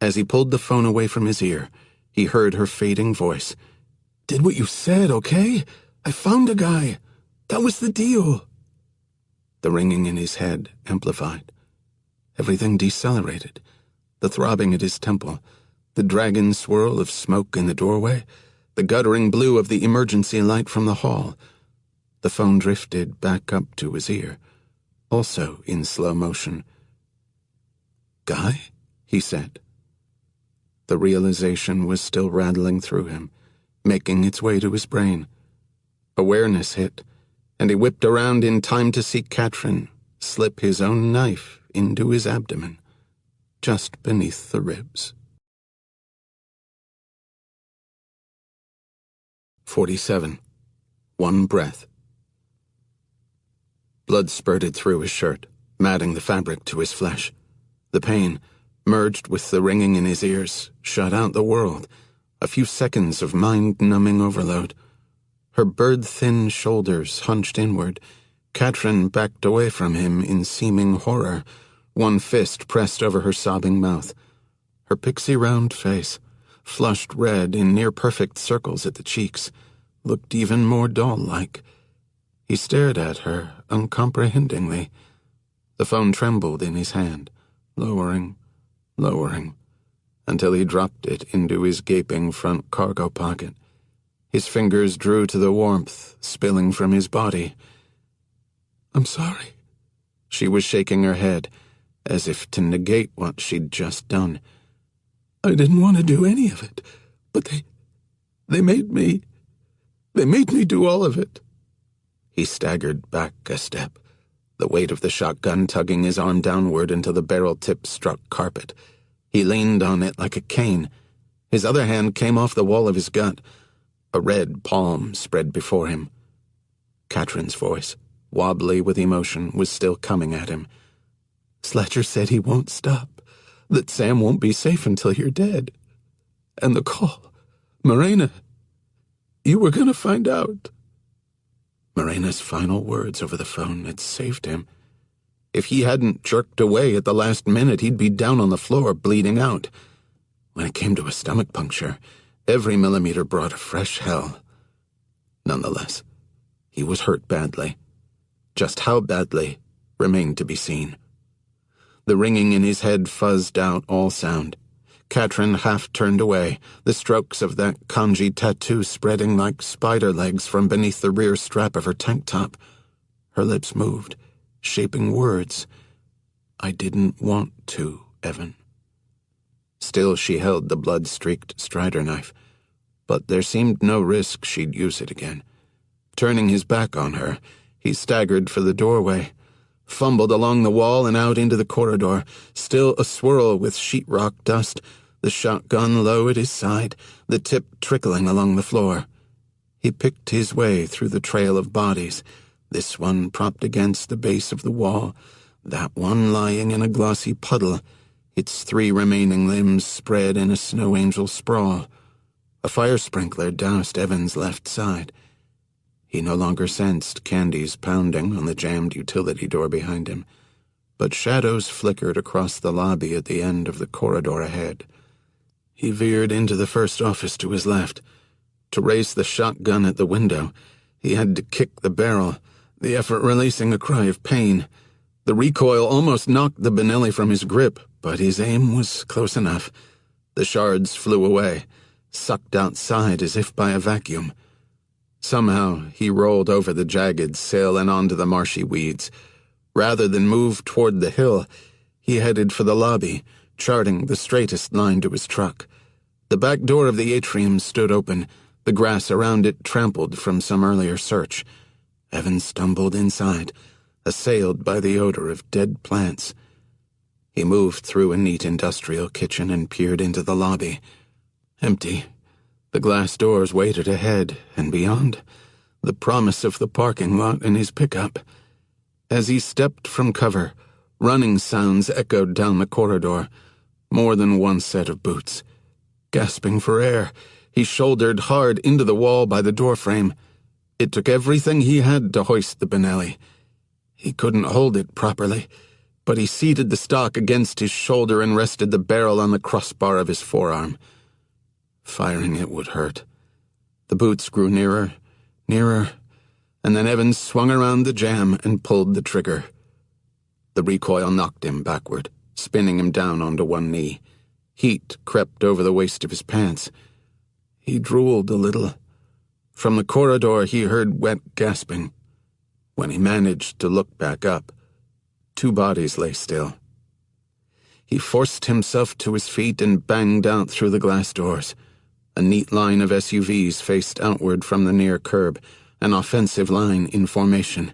As he pulled the phone away from his ear, he heard her fading voice. "Did what you said, okay? I found a guy. That was the deal." The ringing in his head amplified. Everything decelerated. The throbbing at his temple, the dragon swirl of smoke in the doorway, the guttering blue of the emergency light from the hall. The phone drifted back up to his ear, also in slow motion. "Guy?" he said. The realization was still rattling through him, making its way to his brain. Awareness hit, and he whipped around in time to see Katrin slip his own knife into his abdomen, just beneath the ribs. 47. One breath. Blood spurted through his shirt, matting the fabric to his flesh. The pain, merged with the ringing in his ears, shut out the world. A few seconds of mind-numbing overload. Her bird-thin shoulders hunched inward. Katrin backed away from him in seeming horror, one fist pressed over her sobbing mouth. Her pixie-round face, flushed red in near-perfect circles at the cheeks, looked even more doll-like. He stared at her uncomprehendingly. The phone trembled in his hand, lowering, until he dropped it into his gaping front cargo pocket. His fingers drew to the warmth spilling from his body. "I'm sorry." She was shaking her head, as if to negate what she'd just done. "I didn't want to do any of it, but they made me do all of it." He staggered back a step, the weight of the shotgun tugging his arm downward until the barrel tip struck carpet. He leaned on it like a cane. His other hand came off the wall of his gut. A red palm spread before him. Katrin's voice, wobbly with emotion, was still coming at him. "Sledger said he won't stop, that Sam won't be safe until you're dead. And the call, Morena, you were gonna find out." Morena's final words over the phone had saved him. If he hadn't jerked away at the last minute, he'd be down on the floor, bleeding out. When it came to a stomach puncture, every millimeter brought a fresh hell. Nonetheless, he was hurt badly. Just how badly remained to be seen. The ringing in his head fuzzed out all sound. Katrin half turned away, the strokes of that kanji tattoo spreading like spider legs from beneath the rear strap of her tank top. Her lips moved, shaping words. "I didn't want to, Evan." Still she held the blood-streaked Strider knife, but there seemed no risk she'd use it again. Turning his back on her, he staggered for the doorway, fumbled along the wall and out into the corridor, still aswirl with sheetrock dust, the shotgun low at his side, the tip trickling along the floor. He picked his way through the trail of bodies, this one propped against the base of the wall, that one lying in a glossy puddle, its 3 remaining limbs spread in a snow angel sprawl. A fire sprinkler doused Evan's left side. He no longer sensed Candy's pounding on the jammed utility door behind him, but shadows flickered across the lobby at the end of the corridor ahead. He veered into the first office to his left. To raise the shotgun at the window, he had to kick the barrel, the effort releasing a cry of pain. The recoil almost knocked the Benelli from his grip, but his aim was close enough. The shards flew away, sucked outside as if by a vacuum. Somehow he rolled over the jagged sill and onto the marshy weeds. Rather than move toward the hill, he headed for the lobby, charting the straightest line to his truck. The back door of the atrium stood open, the grass around it trampled from some earlier search. Evan stumbled inside, assailed by the odor of dead plants. He moved through a neat industrial kitchen and peered into the lobby. Empty. The glass doors waited ahead, and beyond, the promise of the parking lot and his pickup. As he stepped from cover, running sounds echoed down the corridor, more than one set of boots. Gasping for air, he shouldered hard into the wall by the doorframe. It took everything he had to hoist the Benelli. He couldn't hold it properly, but he seated the stock against his shoulder and rested the barrel on the crossbar of his forearm. Firing it would hurt. The boots grew nearer, and then Evans swung around the jam and pulled the trigger. The recoil knocked him backward, spinning him down onto one knee. Heat crept over the waist of his pants. He drooled a little. From the corridor he heard wet gasping. When he managed to look back up, 2 bodies lay still. He forced himself to his feet and banged out through the glass doors. A neat line of SUVs faced outward from the near curb, an offensive line in formation.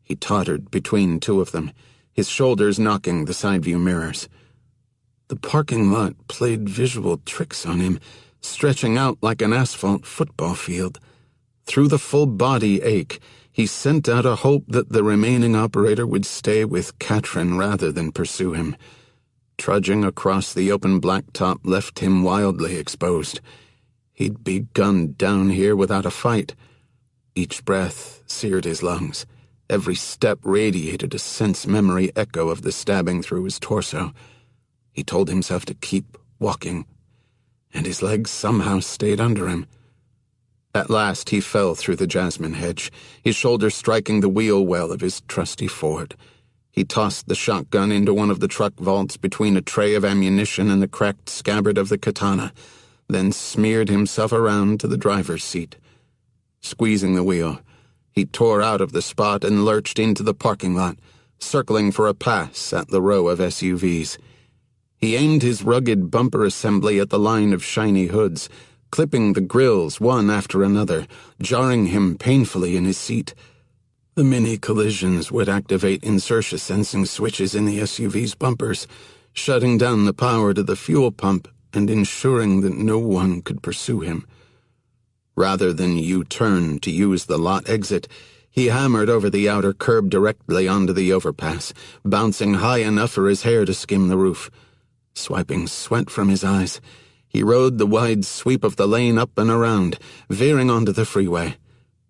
He tottered between 2 of them, his shoulders knocking the side view mirrors. The parking lot played visual tricks on him, stretching out like an asphalt football field. Through the full-body ache, he sent out a hope that the remaining operator would stay with Katrin rather than pursue him. Trudging across the open blacktop left him wildly exposed. He'd be gunned down here without a fight. Each breath seared his lungs. Every step radiated a sense-memory echo of the stabbing through his torso. He told himself to keep walking, and his legs somehow stayed under him. At last he fell through the jasmine hedge, his shoulder striking the wheel well of his trusty Ford. He tossed the shotgun into one of the truck vaults between a tray of ammunition and the cracked scabbard of the katana, then smeared himself around to the driver's seat. Squeezing the wheel, he tore out of the spot and lurched into the parking lot, circling for a pass at the row of SUVs. He aimed his rugged bumper assembly at the line of shiny hoods, clipping the grills one after another, jarring him painfully in his seat. The mini collisions would activate inertia sensing switches in the SUV's bumpers, shutting down the power to the fuel pump and ensuring that no one could pursue him. Rather than U-turn to use the lot exit, he hammered over the outer curb directly onto the overpass, bouncing high enough for his hair to skim the roof. Swiping sweat from his eyes, he rode the wide sweep of the lane up and around, veering onto the freeway.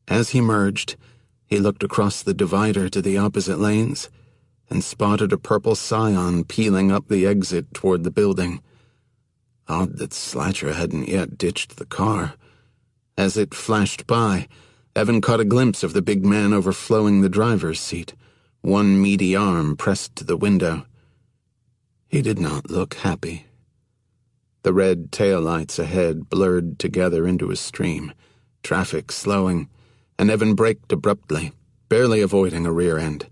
As he merged, he looked across the divider to the opposite lanes and spotted a purple Scion peeling up the exit toward the building. Odd that Slatcher hadn't yet ditched the car. As it flashed by, Evan caught a glimpse of the big man overflowing the driver's seat, one meaty arm pressed to the window. He did not look happy. The red taillights ahead blurred together into a stream, traffic slowing, and Evan braked abruptly, barely avoiding a rear end.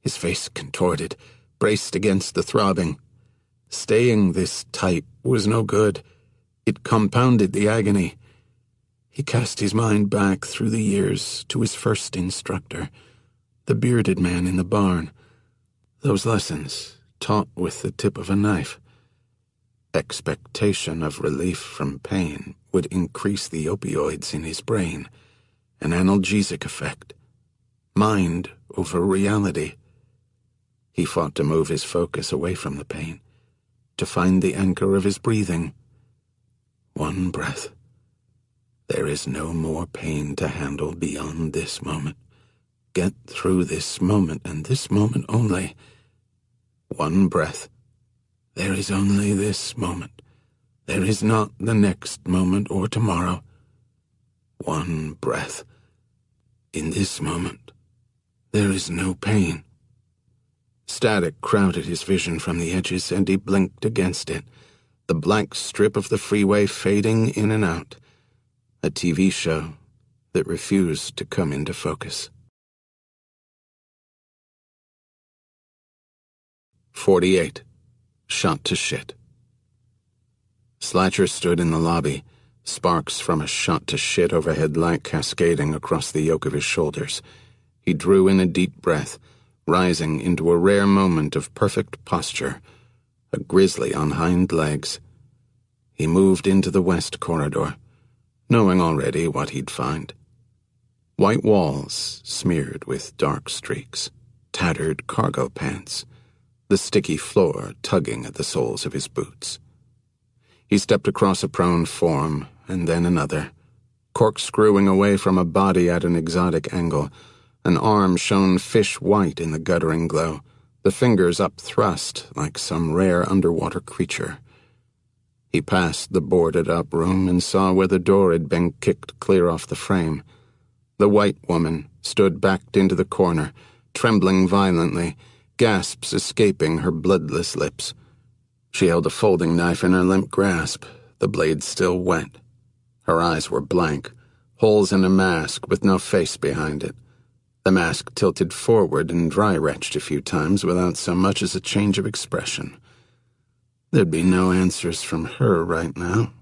His face contorted, braced against the throbbing. Staying this tight was no good. It compounded the agony. He cast his mind back through the years to his first instructor, the bearded man in the barn. Those lessons, taught with the tip of a knife. Expectation of relief from pain would increase the opioids in his brain, an analgesic effect. Mind over reality. He fought to move his focus away from the pain, to find the anchor of his breathing. One breath. There is no more pain to handle beyond this moment. Get through this moment, and this moment only. One breath. There is only this moment. There is not the next moment or tomorrow. One breath. In this moment, there is no pain. Static crowded his vision from the edges, and he blinked against it, the blank strip of the freeway fading in and out. A TV show that refused to come into focus. 48. Shot to shit. Slatcher stood in the lobby, sparks from a shot to shit overhead light cascading across the yoke of his shoulders. He drew in a deep breath, rising into a rare moment of perfect posture, a grizzly on hind legs. He moved into the west corridor, knowing already what he'd find. White walls smeared with dark streaks, tattered cargo pants, the sticky floor tugging at the soles of his boots. He stepped across a prone form, and then another, corkscrewing away from a body at an exotic angle. An arm shone fish-white in the guttering glow, the fingers upthrust like some rare underwater creature. He passed the boarded-up room and saw where the door had been kicked clear off the frame. The white woman stood backed into the corner, trembling violently, gasps escaping her bloodless lips. She held a folding knife in her limp grasp, the blade still wet. Her eyes were blank, holes in a mask with no face behind it. The mask tilted forward and dry-retched a few times without so much as a change of expression. There'd be no answers from her right now.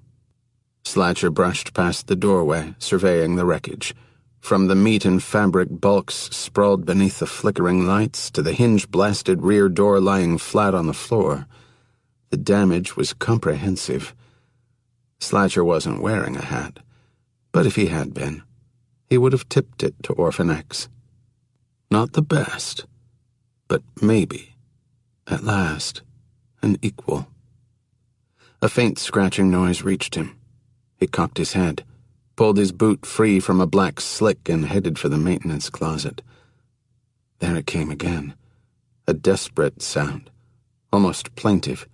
Slatcher brushed past the doorway, surveying the wreckage. From the meat and fabric bulks sprawled beneath the flickering lights to the hinge-blasted rear door lying flat on the floor, the damage was comprehensive. Slatcher wasn't wearing a hat, but if he had been, he would have tipped it to Orphan X. Not the best, but maybe, at last, an equal. A faint scratching noise reached him. He cocked his head, pulled his boot free from a black slick and headed for the maintenance closet. There it came again, a desperate sound, almost plaintive,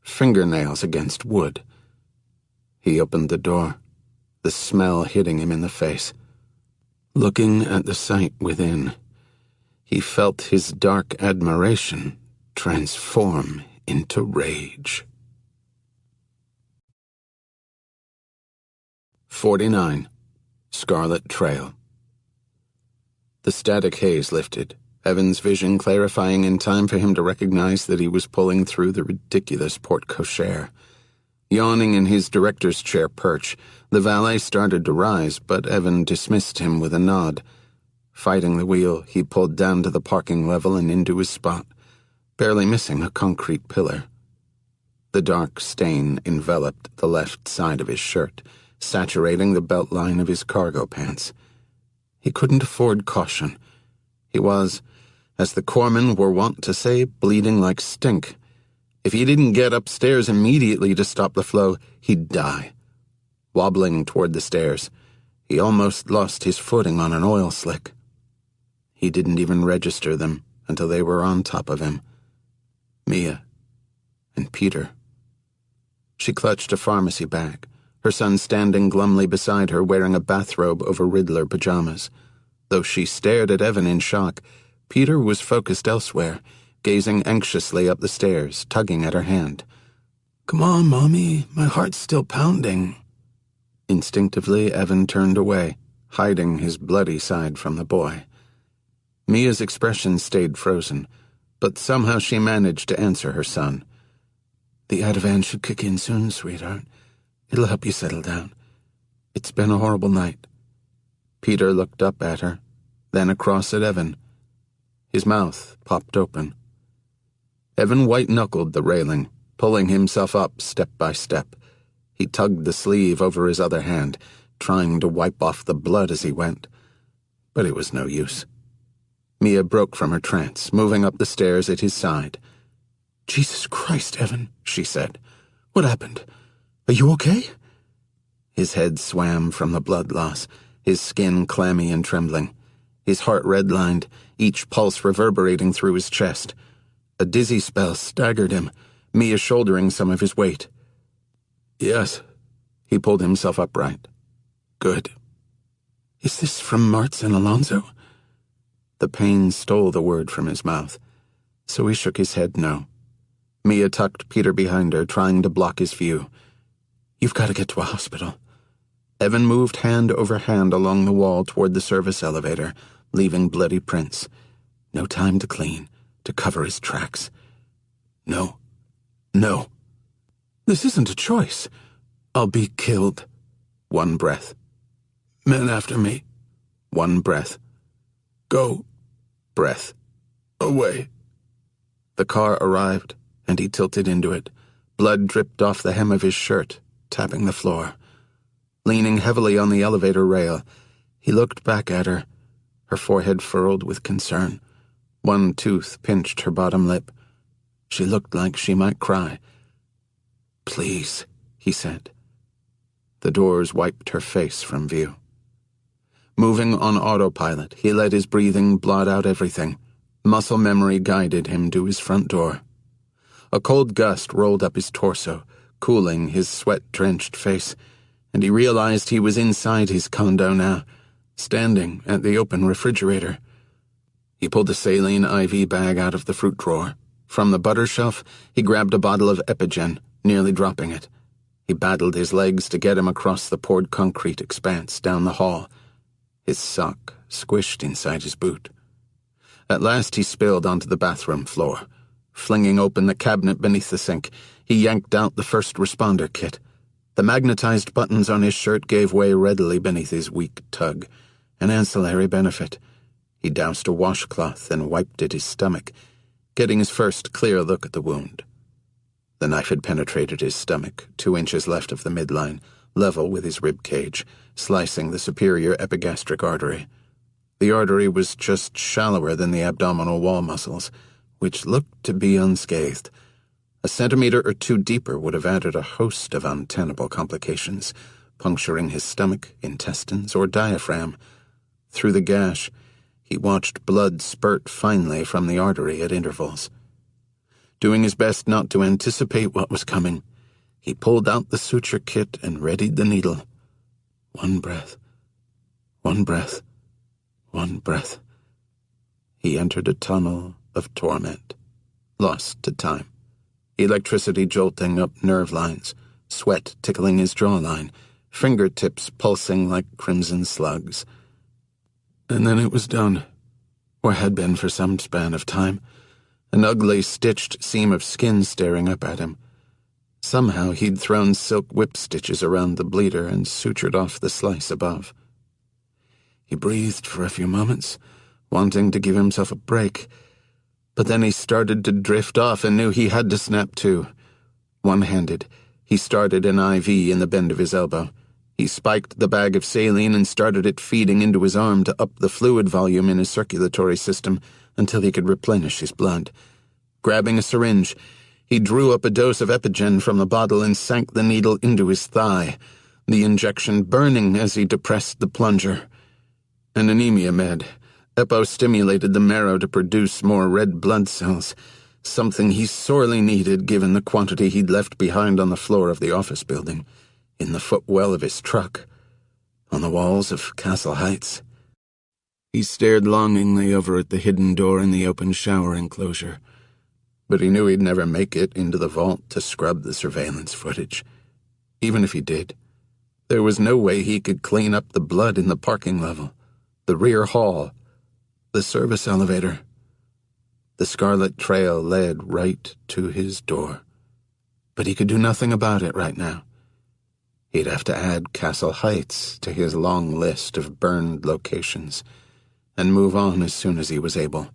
fingernails against wood. He opened the door, the smell hitting him in the face. Looking at the sight within, he felt his dark admiration transform into rage. 49. Scarlet Trail. The static haze lifted, Evan's vision clarifying in time for him to recognize that he was pulling through the ridiculous porte cochere. Yawning in his director's chair perch, the valet started to rise, but Evan dismissed him with a nod. Fighting the wheel, he pulled down to the parking level and into his spot, barely missing a concrete pillar. The dark stain enveloped the left side of his shirt, saturating the belt line of his cargo pants. He couldn't afford caution. He was, as the corpsmen were wont to say, bleeding like stink. If he didn't get upstairs immediately to stop the flow, he'd die. Wobbling toward the stairs, he almost lost his footing on an oil slick. He didn't even register them until they were on top of him. Mia and Peter. She clutched a pharmacy bag, her son standing glumly beside her wearing a bathrobe over Riddler pajamas. Though she stared at Evan in shock, Peter was focused elsewhere, gazing anxiously up the stairs, tugging at her hand. "Come on, Mommy, my heart's still pounding." Instinctively, Evan turned away, hiding his bloody side from the boy. Mia's expression stayed frozen, but somehow she managed to answer her son. "The Ativan should kick in soon, sweetheart. It'll help you settle down. It's been a horrible night." Peter looked up at her, then across at Evan. His mouth popped open. Evan white-knuckled the railing, pulling himself up step by step. He tugged the sleeve over his other hand, trying to wipe off the blood as he went. But it was no use. Mia broke from her trance, moving up the stairs at his side. "Jesus Christ, Evan," she said. "What happened? Are you okay?" His head swam from the blood loss, his skin clammy and trembling, his heart redlined, each pulse reverberating through his chest. A dizzy spell staggered him, Mia shouldering some of his weight. "Yes." He pulled himself upright. "Good." "Is this from Martz and Alonzo?" The pain stole the word from his mouth, so he shook his head no. Mia tucked Peter behind her, trying to block his view. "You've got to get to a hospital." Evan moved hand over hand along the wall toward the service elevator, leaving bloody prints. No time to clean, to cover his tracks. No. No. "This isn't a choice. I'll be killed." One breath. "Men after me." One breath. "Go." Breath. "Away." The car arrived, and he tilted into it. Blood dripped off the hem of his shirt, tapping the floor. Leaning heavily on the elevator rail, he looked back at her, her forehead furrowed with concern. One tooth pinched her bottom lip. She looked like she might cry. "Please," he said. The doors wiped her face from view. Moving on autopilot, he let his breathing blot out everything. Muscle memory guided him to his front door. A cold gust rolled up his torso, cooling his sweat-drenched face, and he realized he was inside his condo now, standing at the open refrigerator. He pulled a saline IV bag out of the fruit drawer. From the butter shelf, he grabbed a bottle of Epigen, nearly dropping it. He battled his legs to get him across the poured concrete expanse down the hall. His sock squished inside his boot. At last he spilled onto the bathroom floor. Flinging open the cabinet beneath the sink, he yanked out the first responder kit. The magnetized buttons on his shirt gave way readily beneath his weak tug. An ancillary benefit. He doused a washcloth and wiped at his stomach, getting his first clear look at the wound. The knife had penetrated his stomach, 2 inches left of the midline, level with his rib cage, slicing the superior epigastric artery. The artery was just shallower than the abdominal wall muscles, which looked to be unscathed. A centimeter or 2 deeper would have added a host of untenable complications, puncturing his stomach, intestines, or diaphragm. Through the gash, he watched blood spurt finely from the artery at intervals. Doing his best not to anticipate what was coming, he pulled out the suture kit and readied the needle. 1 breath, 1 breath, 1 breath. He entered a tunnel of torment, lost to time. Electricity jolting up nerve lines, sweat tickling his jawline, fingertips pulsing like crimson slugs. And then it was done, or had been for some span of time, an ugly stitched seam of skin staring up at him. Somehow he'd thrown silk whip stitches around the bleeder and sutured off the slice above. He breathed for a few moments, wanting to give himself a break, but then he started to drift off and knew he had to snap to. One-handed, he started an IV in the bend of his elbow. He spiked the bag of saline and started it feeding into his arm to up the fluid volume in his circulatory system until he could replenish his blood. Grabbing a syringe, he drew up a dose of Epigen from the bottle and sank the needle into his thigh, the injection burning as he depressed the plunger. An anemia med. Epo stimulated the marrow to produce more red blood cells, something he sorely needed given the quantity he'd left behind on the floor of the office building, in the footwell of his truck, on the walls of Castle Heights. He stared longingly over at the hidden door in the open shower enclosure, but he knew he'd never make it into the vault to scrub the surveillance footage. Even if he did, there was no way he could clean up the blood in the parking level, the rear hall, the service elevator. The scarlet trail led right to his door, but he could do nothing about it right now. He'd have to add Castle Heights to his long list of burned locations and move on as soon as he was able.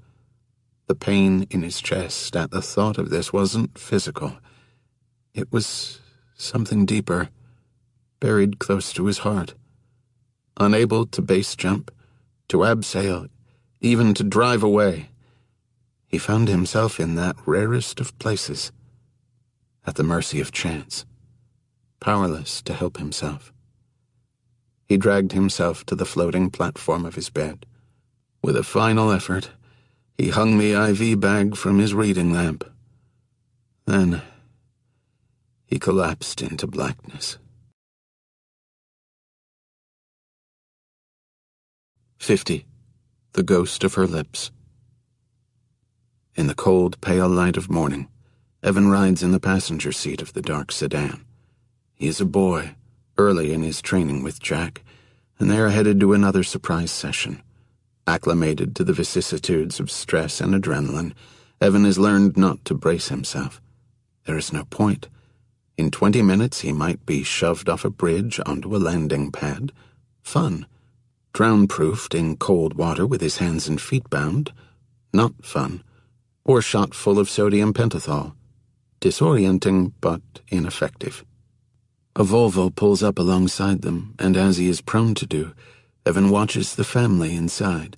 The pain in his chest at the thought of this wasn't physical. It was something deeper, buried close to his heart. Unable to base jump, to abseil, even to drive away, he found himself in that rarest of places, at the mercy of chance, powerless to help himself. He dragged himself to the floating platform of his bed. With a final effort, he hung the IV bag from his reading lamp. Then he collapsed into blackness. 50. The ghost of her lips. In the cold, pale light of morning, Evan rides in the passenger seat of the dark sedan. He is a boy, early in his training with Jack, and they are headed to another surprise session. Acclimated to the vicissitudes of stress and adrenaline, Evan has learned not to brace himself. There is no point. In 20 minutes he might be shoved off a bridge onto a landing pad. Fun. Drown-proofed in cold water with his hands and feet bound. Not fun. Or shot full of sodium pentothal. Disorienting, but ineffective. A Volvo pulls up alongside them, and as he is prone to do, Evan watches the family inside.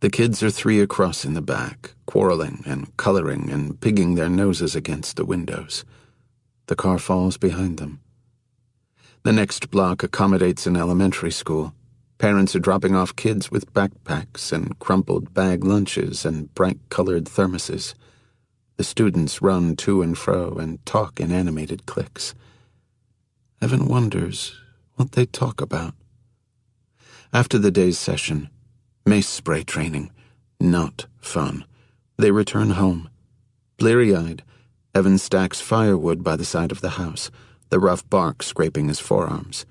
The kids are 3 across in the back, quarreling and coloring and pigging their noses against the windows. The car falls behind them. The next block accommodates an elementary school. Parents are dropping off kids with backpacks and crumpled bag lunches and bright-colored thermoses. The students run to and fro and talk in animated cliques. Evan wonders what they talk about. After the day's session, mace spray training, not fun, they return home. Bleary-eyed, Evan stacks firewood by the side of the house, the rough bark scraping his forearms.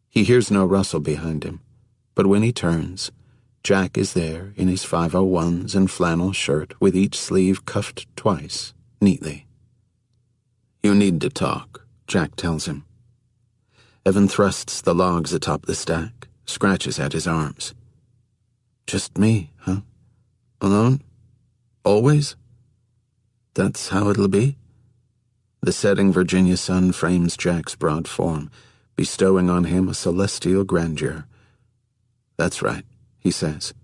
He hears no rustle behind him, but when he turns, Jack is there in his 501s and flannel shirt with each sleeve cuffed twice, neatly. "You need to talk," Jack tells him. Evan thrusts the logs atop the stack, scratches at his arms. "Just me, huh? Alone? Always? That's how it'll be?" The setting Virginia sun frames Jack's broad form, bestowing on him a celestial grandeur. "That's right," he says.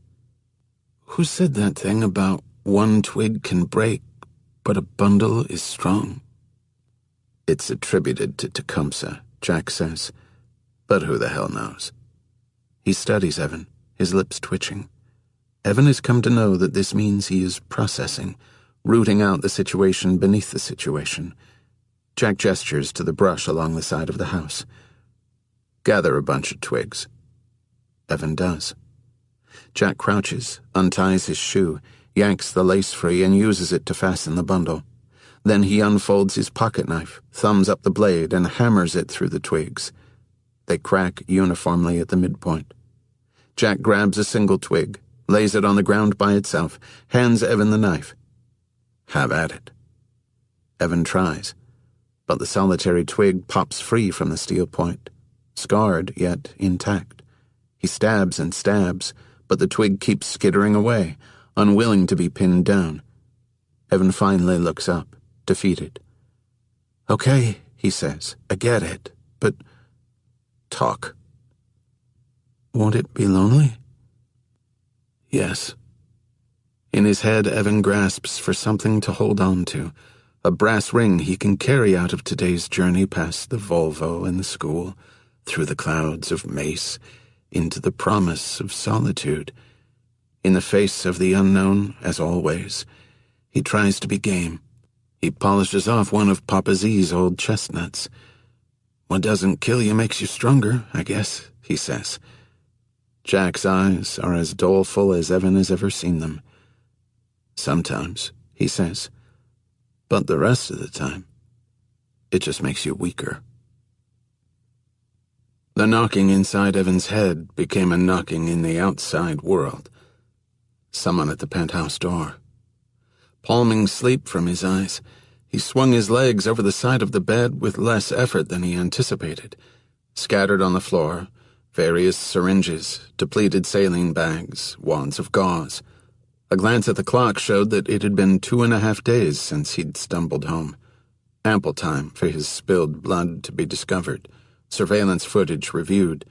"Who said that thing about one twig can break, but a bundle is strong?" "It's attributed to Tecumseh," Jack says, "but who the hell knows?" He studies Evan, his lips twitching. Evan has come to know that this means he is processing, rooting out the situation beneath the situation. Jack gestures to the brush along the side of the house. "Gather a bunch of twigs." Evan does. Jack crouches, unties his shoe, yanks the lace free, and uses it to fasten the bundle. Then he unfolds his pocket knife, thumbs up the blade, and hammers it through the twigs. They crack uniformly at the midpoint. Jack grabs a single twig, lays it on the ground by itself, hands Evan the knife. "Have at it." Evan tries, but the solitary twig pops free from the steel point, scarred yet intact. He stabs and stabs, but the twig keeps skittering away, unwilling to be pinned down. Evan finally looks up, defeated. "Okay," he says, "I get it, but talk." "Won't it be lonely?" "Yes." In his head, Evan grasps for something to hold on to, a brass ring he can carry out of today's journey past the Volvo and the school, through the clouds of mace, into the promise of solitude. In the face of the unknown, as always, he tries to be game. He polishes off one of Papa Z's old chestnuts. "What doesn't kill you makes you stronger, I guess," he says. Jack's eyes are as doleful as Evan has ever seen them. "Sometimes," he says, "but the rest of the time, it just makes you weaker." The knocking inside Evan's head became a knocking in the outside world. Someone at the penthouse door. Palming sleep from his eyes, he swung his legs over the side of the bed with less effort than he anticipated. Scattered on the floor, various syringes, depleted saline bags, wads of gauze. A glance at the clock showed that it had been 2.5 days since he'd stumbled home. Ample time for his spilled blood to be discovered, surveillance footage reviewed,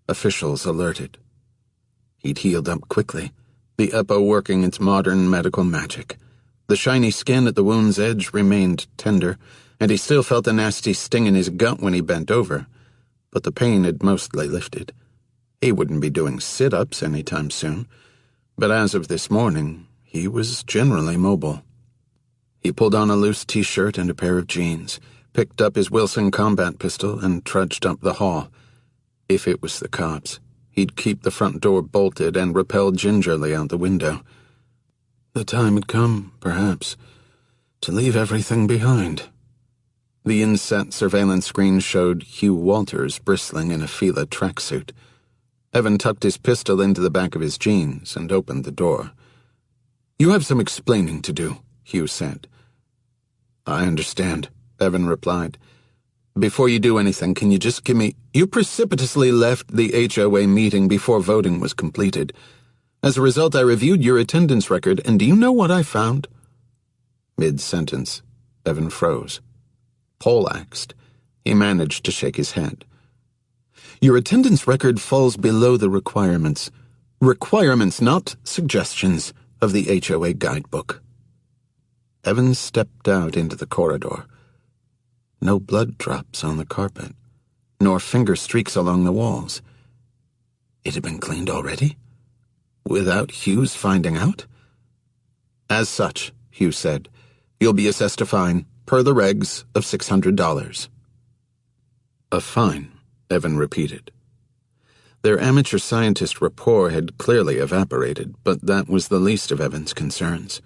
officials alerted. He'd healed up quickly, the EPO working its modern medical magic. The shiny skin at the wound's edge remained tender, and he still felt a nasty sting in his gut when he bent over, but the pain had mostly lifted. He wouldn't be doing sit-ups anytime soon, but as of this morning, he was generally mobile. He pulled on a loose t-shirt and a pair of jeans, picked up his Wilson combat pistol, and trudged up the hall. If it was the cops, he'd keep the front door bolted and rappel gingerly out the window. The time had come, perhaps, to leave everything behind. The inset surveillance screen showed Hugh Walters bristling in a Fila tracksuit. Evan tucked his pistol into the back of his jeans and opened the door. "You have some explaining to do," Hugh said. "I understand," Evan replied. "Before you do anything, can you just give me—" "You precipitously left the HOA meeting before voting was completed. As a result, I reviewed your attendance record, and do you know what I found?" Mid-sentence, Evan froze. Poleaxed, he managed to shake his head. "Your attendance record falls below the requirements. Requirements, not suggestions, of the HOA guidebook." Evan stepped out into the corridor. No blood drops on the carpet, nor finger streaks along the walls. It had been cleaned already? Without Hugh's finding out? "As such," Hugh said, "you'll be assessed a fine, per the regs, of $600. "A fine," Evan repeated. Their amateur scientist rapport had clearly evaporated, but that was the least of Evan's concerns.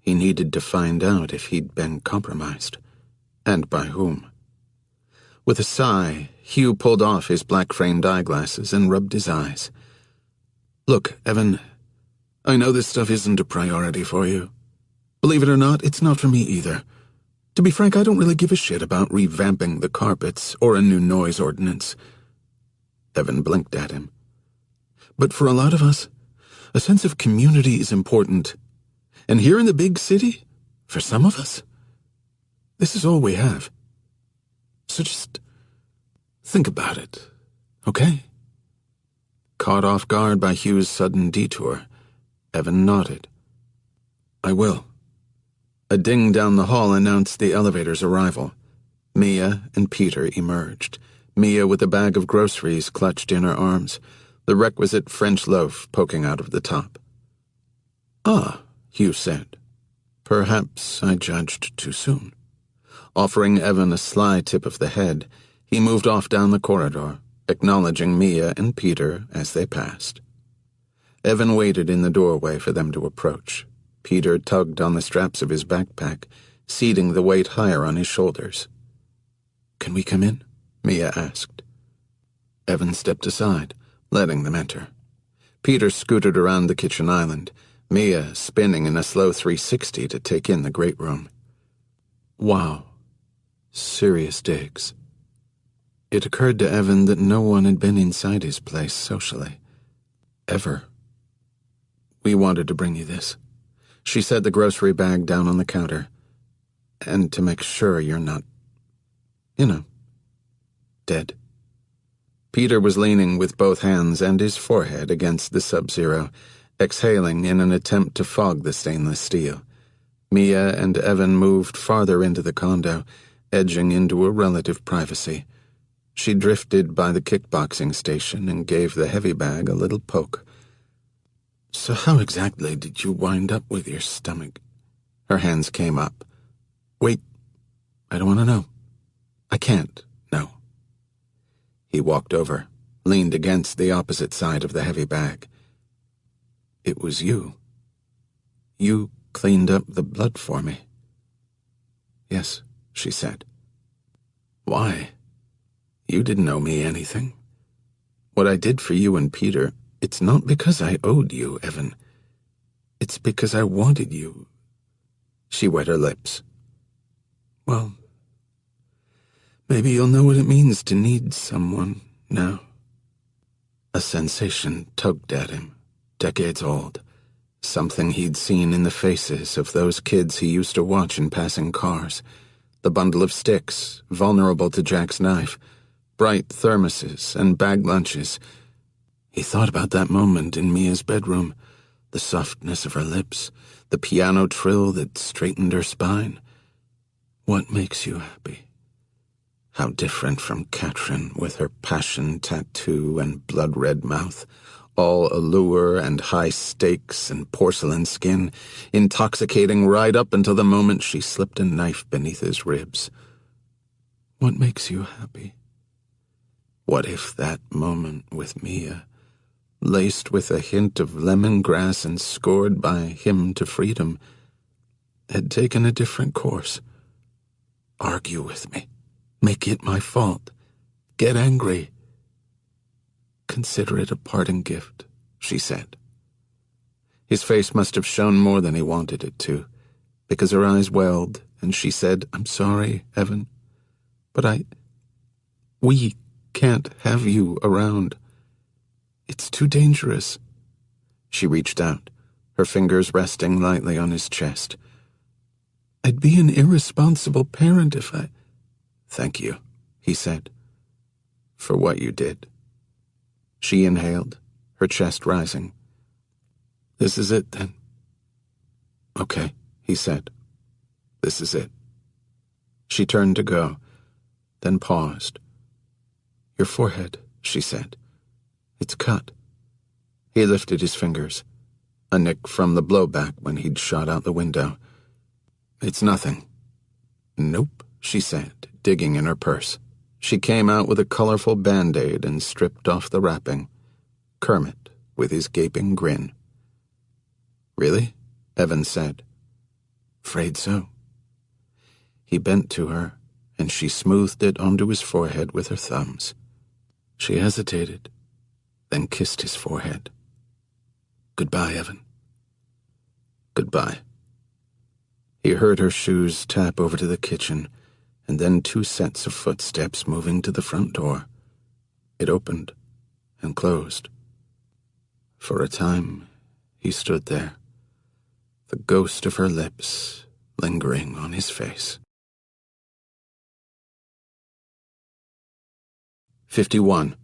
He needed to find out if he'd been compromised, and by whom. With a sigh, Hugh pulled off his black-framed eyeglasses and rubbed his eyes. "Look, Evan, I know this stuff isn't a priority for you. Believe it or not, it's not for me either. To be frank, I don't really give a shit about revamping the carpets or a new noise ordinance." Evan blinked at him. "But for a lot of us, a sense of community is important. And here in the big city, for some of us, this is all we have. So just think about it, okay?" Caught off guard by Hugh's sudden detour, Evan nodded. "I will." A ding down the hall announced the elevator's arrival. Mia and Peter emerged, Mia with a bag of groceries clutched in her arms, the requisite French loaf poking out of the top. "Ah," Hugh said. "Perhaps I judged too soon." Offering Evan a sly tip of the head, he moved off down the corridor, acknowledging Mia and Peter as they passed. Evan waited in the doorway for them to approach. Peter tugged on the straps of his backpack, seating the weight higher on his shoulders. "Can we come in?" Mia asked. Evan stepped aside, letting them enter. Peter scooted around the kitchen island, Mia spinning in a slow 360 to take in the great room. Wow. Serious digs. It occurred to Evan that no one had been inside his place socially. Ever. "We wanted to bring you this." She set the grocery bag down on the counter. "And to make sure you're not, dead." Peter was leaning with both hands and his forehead against the Sub-Zero, exhaling in an attempt to fog the stainless steel. Mia and Evan moved farther into the condo, edging into a relative privacy. She drifted by the kickboxing station and gave the heavy bag a little poke. "So how exactly did you wind up with your stomach?" Her hands came up. "Wait, I don't want to know. I can't know." He walked over, leaned against the opposite side of the heavy bag. "It was you. You cleaned up the blood for me." "Yes," she said. "Why? You didn't owe me anything. What I did for you and Peter, it's not because I owed you, Evan. It's because I wanted you." She wet her lips. "Well, maybe you'll know what it means to need someone now." A sensation tugged at him, decades old, something he'd seen in the faces of those kids he used to watch in passing cars, the bundle of sticks, vulnerable to Jack's knife, bright thermoses and bag lunches. He thought about that moment in Mia's bedroom, the softness of her lips, the piano trill that straightened her spine. What makes you happy? How different from Katrin with her passion tattoo and blood-red mouth, all allure and high stakes and porcelain skin, intoxicating right up until the moment she slipped a knife beneath his ribs. What makes you happy? What if that moment with Mia, laced with a hint of lemongrass and scored by him to freedom, had taken a different course? Argue with me. Make it my fault. Get angry. "Consider it a parting gift," she said. His face must have shown more than he wanted it to, because her eyes welled, and she said, "I'm sorry, Evan, but we can't have you around. It's too dangerous." She reached out, her fingers resting lightly on his chest. "I'd be an irresponsible parent if I—" "Thank you," he said, "for what you did." She inhaled, her chest rising. "This is it, then?" "Okay," he said. "This is it." She turned to go, then paused. "Your forehead," she said. "It's cut." He lifted his fingers, a nick from the blowback when he'd shot out the window. "It's nothing." "Nope," she said, digging in her purse. She came out with a colorful Band-Aid and stripped off the wrapping. Kermit, with his gaping grin. "Really?" Evan said. "Afraid so." He bent to her, and she smoothed it onto his forehead with her thumbs. She hesitated, then kissed his forehead. "Goodbye, Evan." "Goodbye." He heard her shoes tap over to the kitchen, and then 2 sets of footsteps moving to the front door. It opened and closed. For a time, he stood there, the ghost of her lips lingering on his face. 51.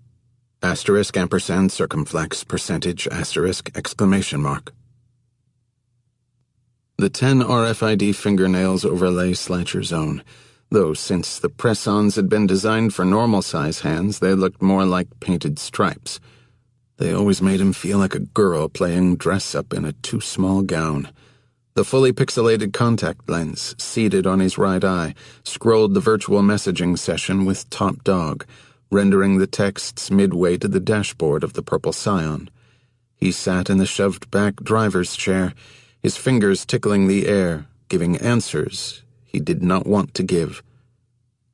Asterisk, ampersand, circumflex, percentage, asterisk, exclamation mark. The 10 RFID fingernails overlay Slatcher's own, though since the press-ons had been designed for normal-size hands, they looked more like painted stripes. They always made him feel like a girl playing dress-up in a too-small gown. The fully pixelated contact lens, seated on his right eye, scrolled the virtual messaging session with Top Dog, rendering the texts midway to the dashboard of the purple Scion. He sat in the shoved-back driver's chair, his fingers tickling the air, giving answers he did not want to give.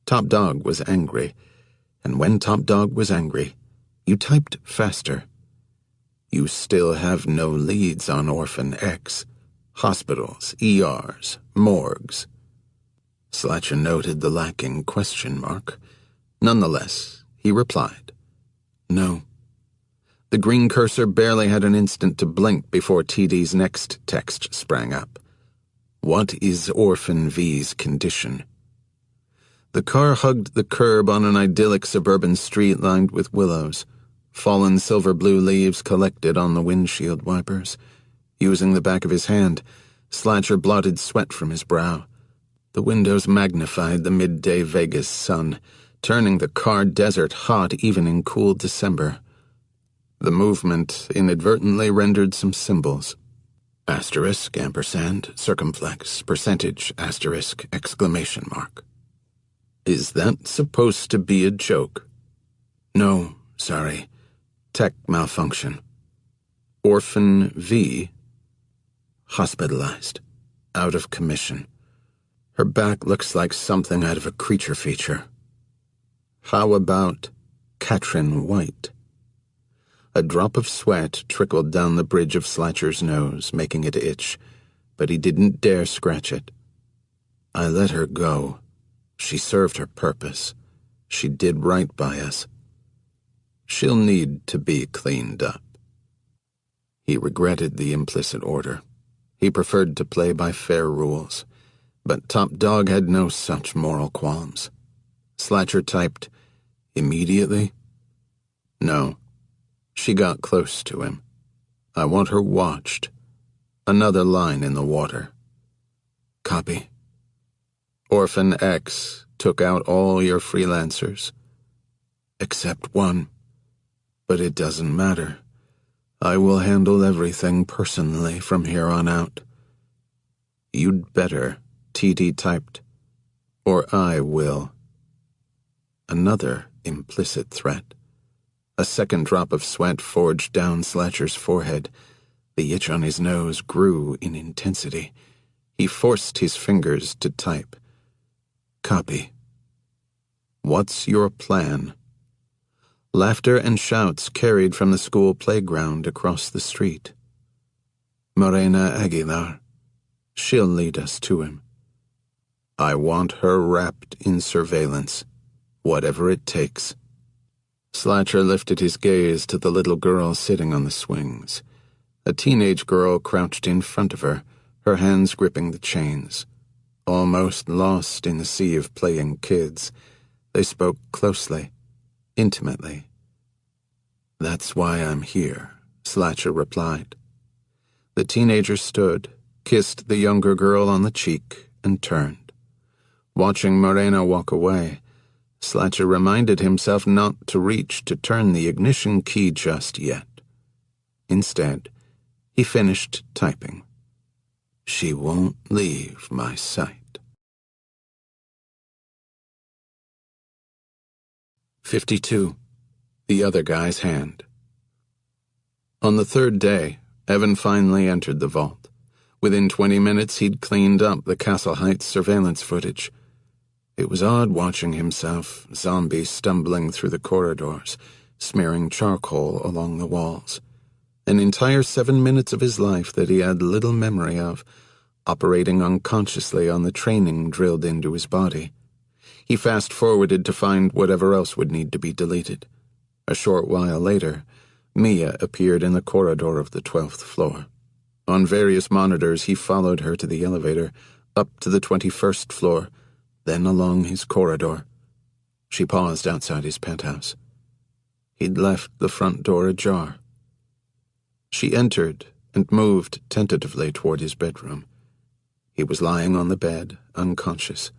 Top Dog was angry, and when Top Dog was angry, you typed faster. You still have no leads on Orphan X. Hospitals, ERs, morgues. Slatcher noted the lacking question mark. Nonetheless, he replied, "No." The green cursor barely had an instant to blink before TD's next text sprang up. "What is Orphan V's condition?" The car hugged the curb on an idyllic suburban street lined with willows. Fallen silver-blue leaves collected on the windshield wipers. Using the back of his hand, Slatcher blotted sweat from his brow. The windows magnified the midday Vegas sun, turning the car desert hot even in cool December. The movement inadvertently rendered some symbols. Asterisk, ampersand, circumflex, percentage, asterisk, exclamation mark. Is that supposed to be a joke? No, sorry. Tech malfunction. Orphan V? Hospitalized. Out of commission. Her back looks like something out of a creature feature. How about Katrin White? A drop of sweat trickled down the bridge of Slatcher's nose, making it itch, but he didn't dare scratch it. I let her go. She served her purpose. She did right by us. She'll need to be cleaned up. He regretted the implicit order. He preferred to play by fair rules, but Top Dog had no such moral qualms. Slatcher typed, "Immediately?" No. She got close to him. I want her watched. Another line in the water. Copy. Orphan X took out all your freelancers. Except one. But it doesn't matter. I will handle everything personally from here on out. You'd better, TD typed. Or I will. Another implicit threat. A second drop of sweat forged down Slatcher's forehead. The itch on his nose grew in intensity. He forced his fingers to type. Copy. What's your plan? Laughter and shouts carried from the school playground across the street. Morena Aguilar. She'll lead us to him. I want her wrapped in surveillance, whatever it takes. Slatcher lifted his gaze to the little girl sitting on the swings. A teenage girl crouched in front of her, her hands gripping the chains. Almost lost in the sea of playing kids, they spoke closely, intimately. That's why I'm here, Slatcher replied. The teenager stood, kissed the younger girl on the cheek, and turned. Watching Morena walk away, Slatcher reminded himself not to reach to turn the ignition key just yet. Instead, he finished typing. She won't leave my sight. 52. The other guy's hand. On the third day, Evan finally entered the vault. Within 20 minutes, he'd cleaned up the Castle Heights surveillance footage. It was odd watching himself, zombie stumbling through the corridors, smearing charcoal along the walls. An entire 7 minutes of his life that he had little memory of, operating unconsciously on the training drilled into his body. He fast-forwarded to find whatever else would need to be deleted. A short while later, Mia appeared in the corridor of the 12th floor. On various monitors, he followed her to the elevator, up to the 21st floor, then along his corridor. She paused outside his penthouse. He'd left the front door ajar. She entered and moved tentatively toward his bedroom. He was lying on the bed, unconscious.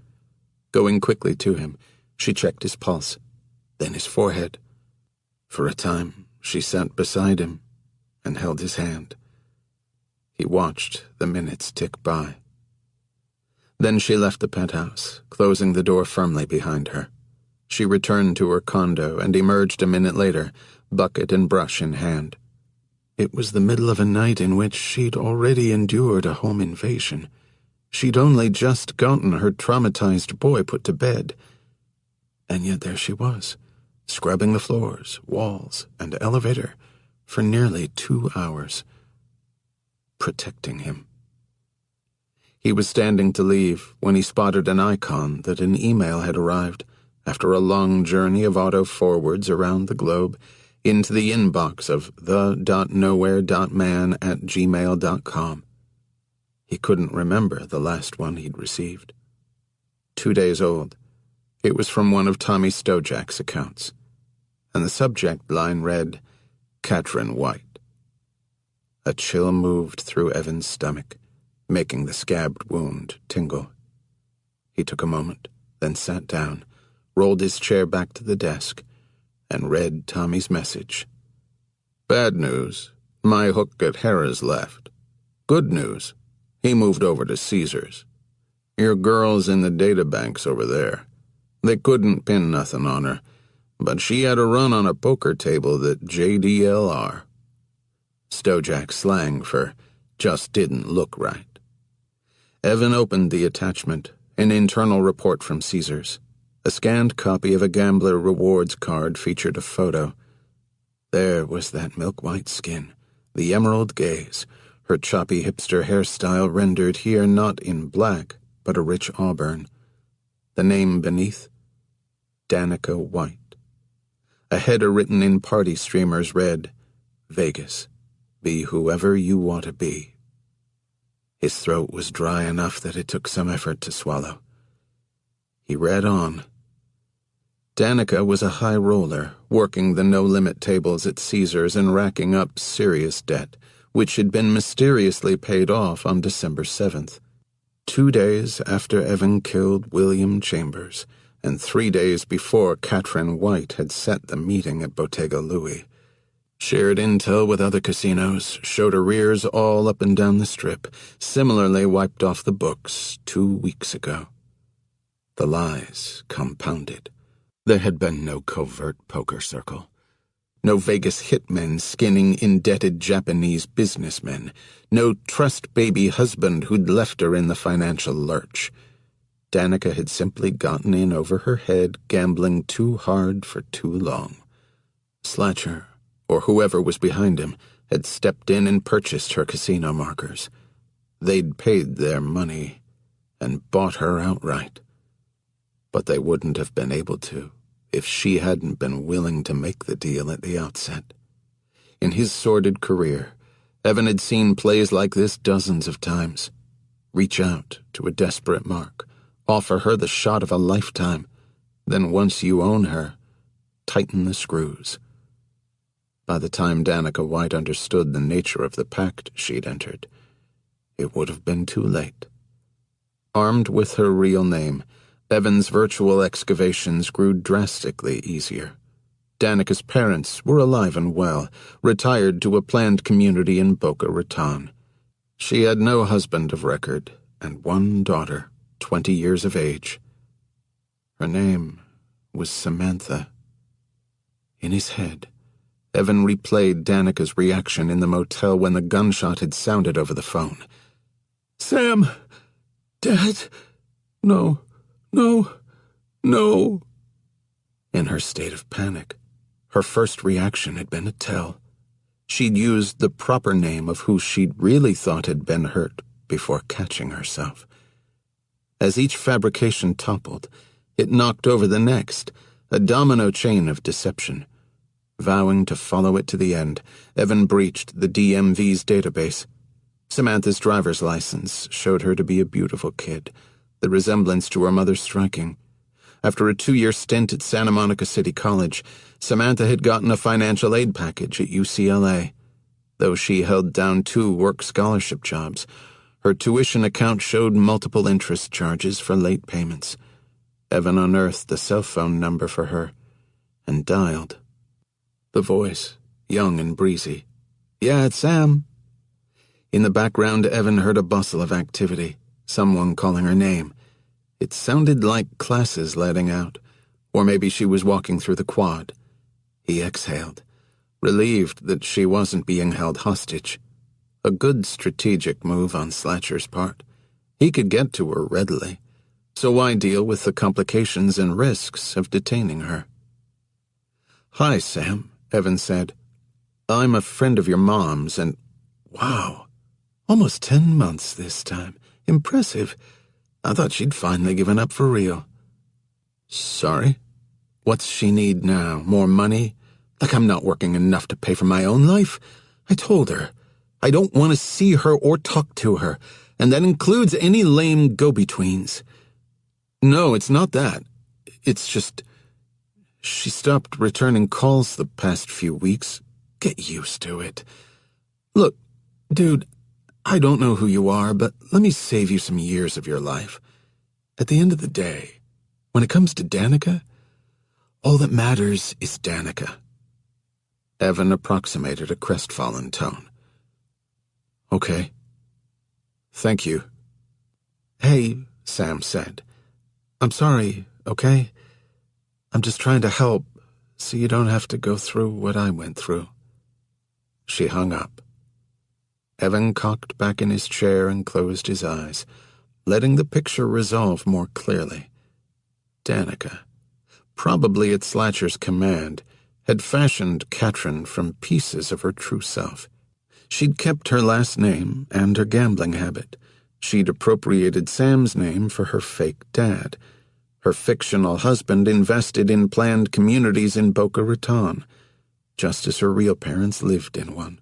Going quickly to him, she checked his pulse, then his forehead. For a time, she sat beside him and held his hand. He watched the minutes tick by. Then she left the penthouse, closing the door firmly behind her. She returned to her condo and emerged a minute later, bucket and brush in hand. It was the middle of a night in which she'd already endured a home invasion. She'd only just gotten her traumatized boy put to bed. And yet there she was, scrubbing the floors, walls, and elevator for nearly 2 hours, protecting him. He was standing to leave when he spotted an icon that an email had arrived after a long journey of auto-forwards around the globe into the inbox of the.nowhere.man@gmail.com. He couldn't remember the last one he'd received. 2 days old. It was from one of Tommy Stojak's accounts, and the subject line read, Katrin White. A chill moved through Evan's stomach, making the scabbed wound tingle. He took a moment, then sat down, rolled his chair back to the desk, and read Tommy's message. Bad news. My hook at Harrah's left. Good news. He moved over to Caesar's. Your girl's in the databanks over there. They couldn't pin nothing on her, but she had a run on a poker table that JDLR. Stojak slang for just didn't look right. Evan opened the attachment, an internal report from Caesar's. A scanned copy of a gambler rewards card featured a photo. There was that milk-white skin, the emerald gaze, her choppy hipster hairstyle rendered here not in black, but a rich auburn. The name beneath? Danica White. A header written in party streamers read, Vegas, be whoever you want to be. His throat was dry enough that it took some effort to swallow. He read on. Danica was a high roller, working the no-limit tables at Caesar's and racking up serious debt, which had been mysteriously paid off on December 7th, 2 days after Evan killed William Chambers, and 3 days before Katrin White had set the meeting at Bottega Louie. Shared intel with other casinos, showed arrears all up and down the strip, similarly wiped off the books 2 weeks ago. The lies compounded. There had been no covert poker circle. No Vegas hitmen skinning indebted Japanese businessmen. No trust-baby husband who'd left her in the financial lurch. Danica had simply gotten in over her head, gambling too hard for too long. Slatcher, or whoever was behind him, had stepped in and purchased her casino markers. They'd paid their money and bought her outright. But they wouldn't have been able to if she hadn't been willing to make the deal at the outset. In his sordid career, Evan had seen plays like this dozens of times. Reach out to a desperate mark, offer her the shot of a lifetime, then once you own her, tighten the screws. By the time Danica White understood the nature of the pact she'd entered, it would have been too late. Armed with her real name, Evan's virtual excavations grew drastically easier. Danica's parents were alive and well, retired to a planned community in Boca Raton. She had no husband of record, and one daughter, 20 years of age. Her name was Samantha. In his head, Evan replayed Danica's reaction in the motel when the gunshot had sounded over the phone. Sam! Dad! No, No. In her state of panic, her first reaction had been to tell. She'd used the proper name of who she'd really thought had been hurt before catching herself. As each fabrication toppled, it knocked over the next, a domino chain of deception. Vowing to follow it to the end, Evan breached the DMV's database. Samantha's driver's license showed her to be a beautiful kid, the resemblance to her mother striking. After a 2-year stint at Santa Monica City College, Samantha had gotten a financial aid package at UCLA. Though she held down 2 work scholarship jobs, her tuition account showed multiple interest charges for late payments. Evan unearthed the cell phone number for her and dialed. The voice, young and breezy. "Yeah, it's Sam." In the background, Evan heard a bustle of activity, someone calling her name. It sounded like classes letting out, or maybe she was walking through the quad. He exhaled, relieved that she wasn't being held hostage. A good strategic move on Slatcher's part. He could get to her readily, so why deal with the complications and risks of detaining her? "Hi, Sam," Evan said. "I'm a friend of your mom's and... Wow, almost 10 months this time. Impressive. I thought she'd finally given up for real." "Sorry? What's she need now? More money? Like I'm not working enough to pay for my own life? I told her. I don't want to see her or talk to her, and that includes any lame go-betweens." "No, it's not that. It's just... She stopped returning calls the past few weeks. Get used to it. Look, dude, I don't know who you are, but let me save you some years of your life. At the end of the day, when it comes to Danica, all that matters is Danica." Evan approximated a crestfallen tone. "Okay. Thank you." "Hey," Sam said. "I'm sorry, okay? I'm just trying to help, so you don't have to go through what I went through." She hung up. Evan cocked back in his chair and closed his eyes, letting the picture resolve more clearly. Danica, probably at Slatcher's command, had fashioned Katrin from pieces of her true self. She'd kept her last name and her gambling habit. She'd appropriated Sam's name for her fake dad. Her fictional husband invested in planned communities in Boca Raton, just as her real parents lived in one.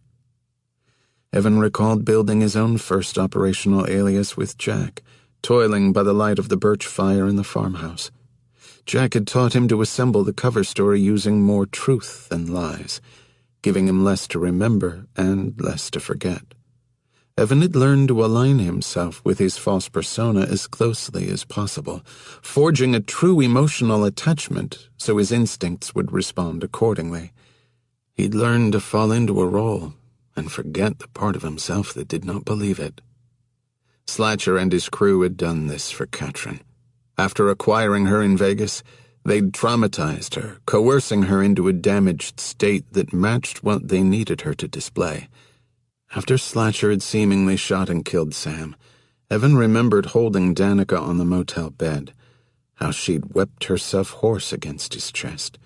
Evan recalled building his own first operational alias with Jack, toiling by the light of the birch fire in the farmhouse. Jack had taught him to assemble the cover story using more truth than lies, giving him less to remember and less to forget. Evan had learned to align himself with his false persona as closely as possible, forging a true emotional attachment so his instincts would respond accordingly. He'd learned to fall into a role and forget the part of himself that did not believe it. Slatcher and his crew had done this for Katrin. After acquiring her in Vegas, they'd traumatized her, coercing her into a damaged state that matched what they needed her to display. After Slatcher had seemingly shot and killed Sam, Evan remembered holding Danica on the motel bed, how she'd wept herself hoarse against his chest.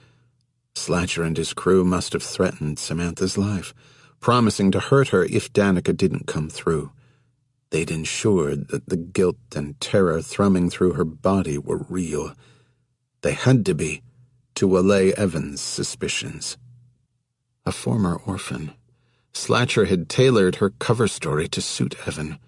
Slatcher and his crew must have threatened Samantha's life, promising to hurt her if Danica didn't come through. They'd ensured that the guilt and terror thrumming through her body were real. They had to be, to allay Evan's suspicions. A former orphan, Slatcher had tailored her cover story to suit Evan.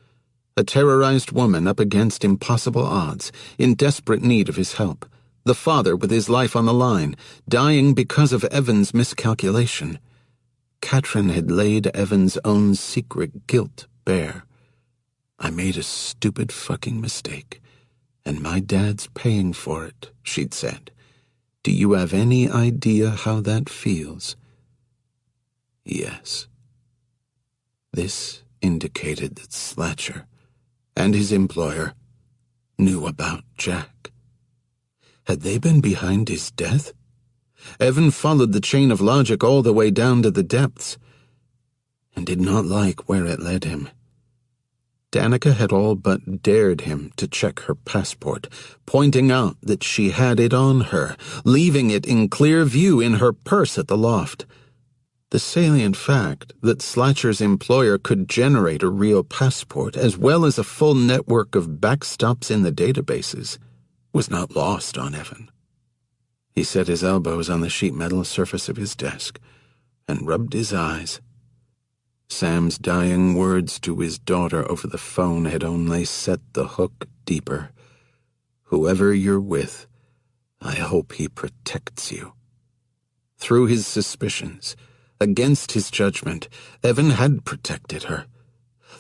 A terrorized woman up against impossible odds, in desperate need of his help. The father with his life on the line, dying because of Evan's miscalculation. Katrin had laid Evan's own secret guilt bare. "I made a stupid fucking mistake, and my dad's paying for it," she'd said. "Do you have any idea how that feels?" Yes. This indicated that Slatcher and his employer knew about Jack. Had they been behind his death? Evan followed the chain of logic all the way down to the depths, and did not like where it led him. Danica had all but dared him to check her passport, pointing out that she had it on her, leaving it in clear view in her purse at the loft. The salient fact that Slatcher's employer could generate a real passport, as well as a full network of backstops in the databases, was not lost on Evan. He set his elbows on the sheet metal surface of his desk and rubbed his eyes. Sam's dying words to his daughter over the phone had only set the hook deeper. Whoever you're with, I hope he protects you. Through his suspicions, against his judgment, Evan had protected her.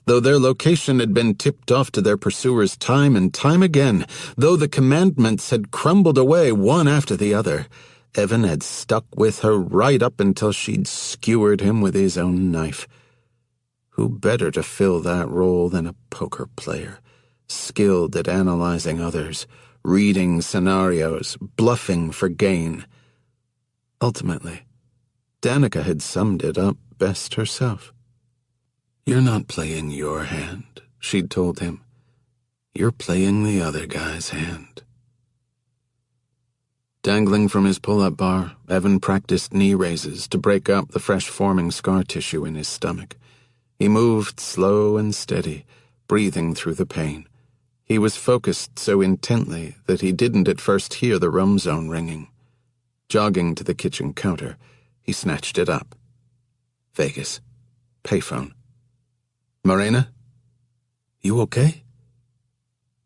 Though their location had been tipped off to their pursuers time and time again, though the commandments had crumbled away one after the other, Evan had stuck with her right up until she'd skewered him with his own knife. Who better to fill that role than a poker player, skilled at analyzing others, reading scenarios, bluffing for gain? Ultimately, Danica had summed it up best herself. "You're not playing your hand," she'd told him. "You're playing the other guy's hand." Dangling from his pull-up bar, Evan practiced knee raises to break up the fresh-forming scar tissue in his stomach. He moved slow and steady, breathing through the pain. He was focused so intently that he didn't at first hear the room zone ringing. Jogging to the kitchen counter, he snatched it up. Vegas. Payphone. "Morena? You okay?"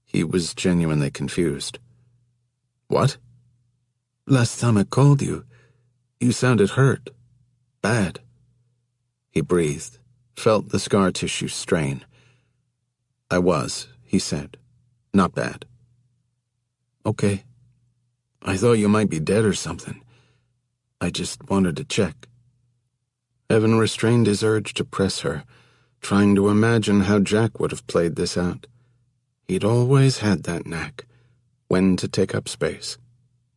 He was genuinely confused. "What?" "Last time I called you, you sounded hurt. Bad." He breathed, felt the scar tissue strain. "I was," he said. "Not bad." "Okay. I thought you might be dead or something. I just wanted to check." Evan restrained his urge to press her, trying to imagine how Jack would have played this out. He'd always had that knack, when to take up space,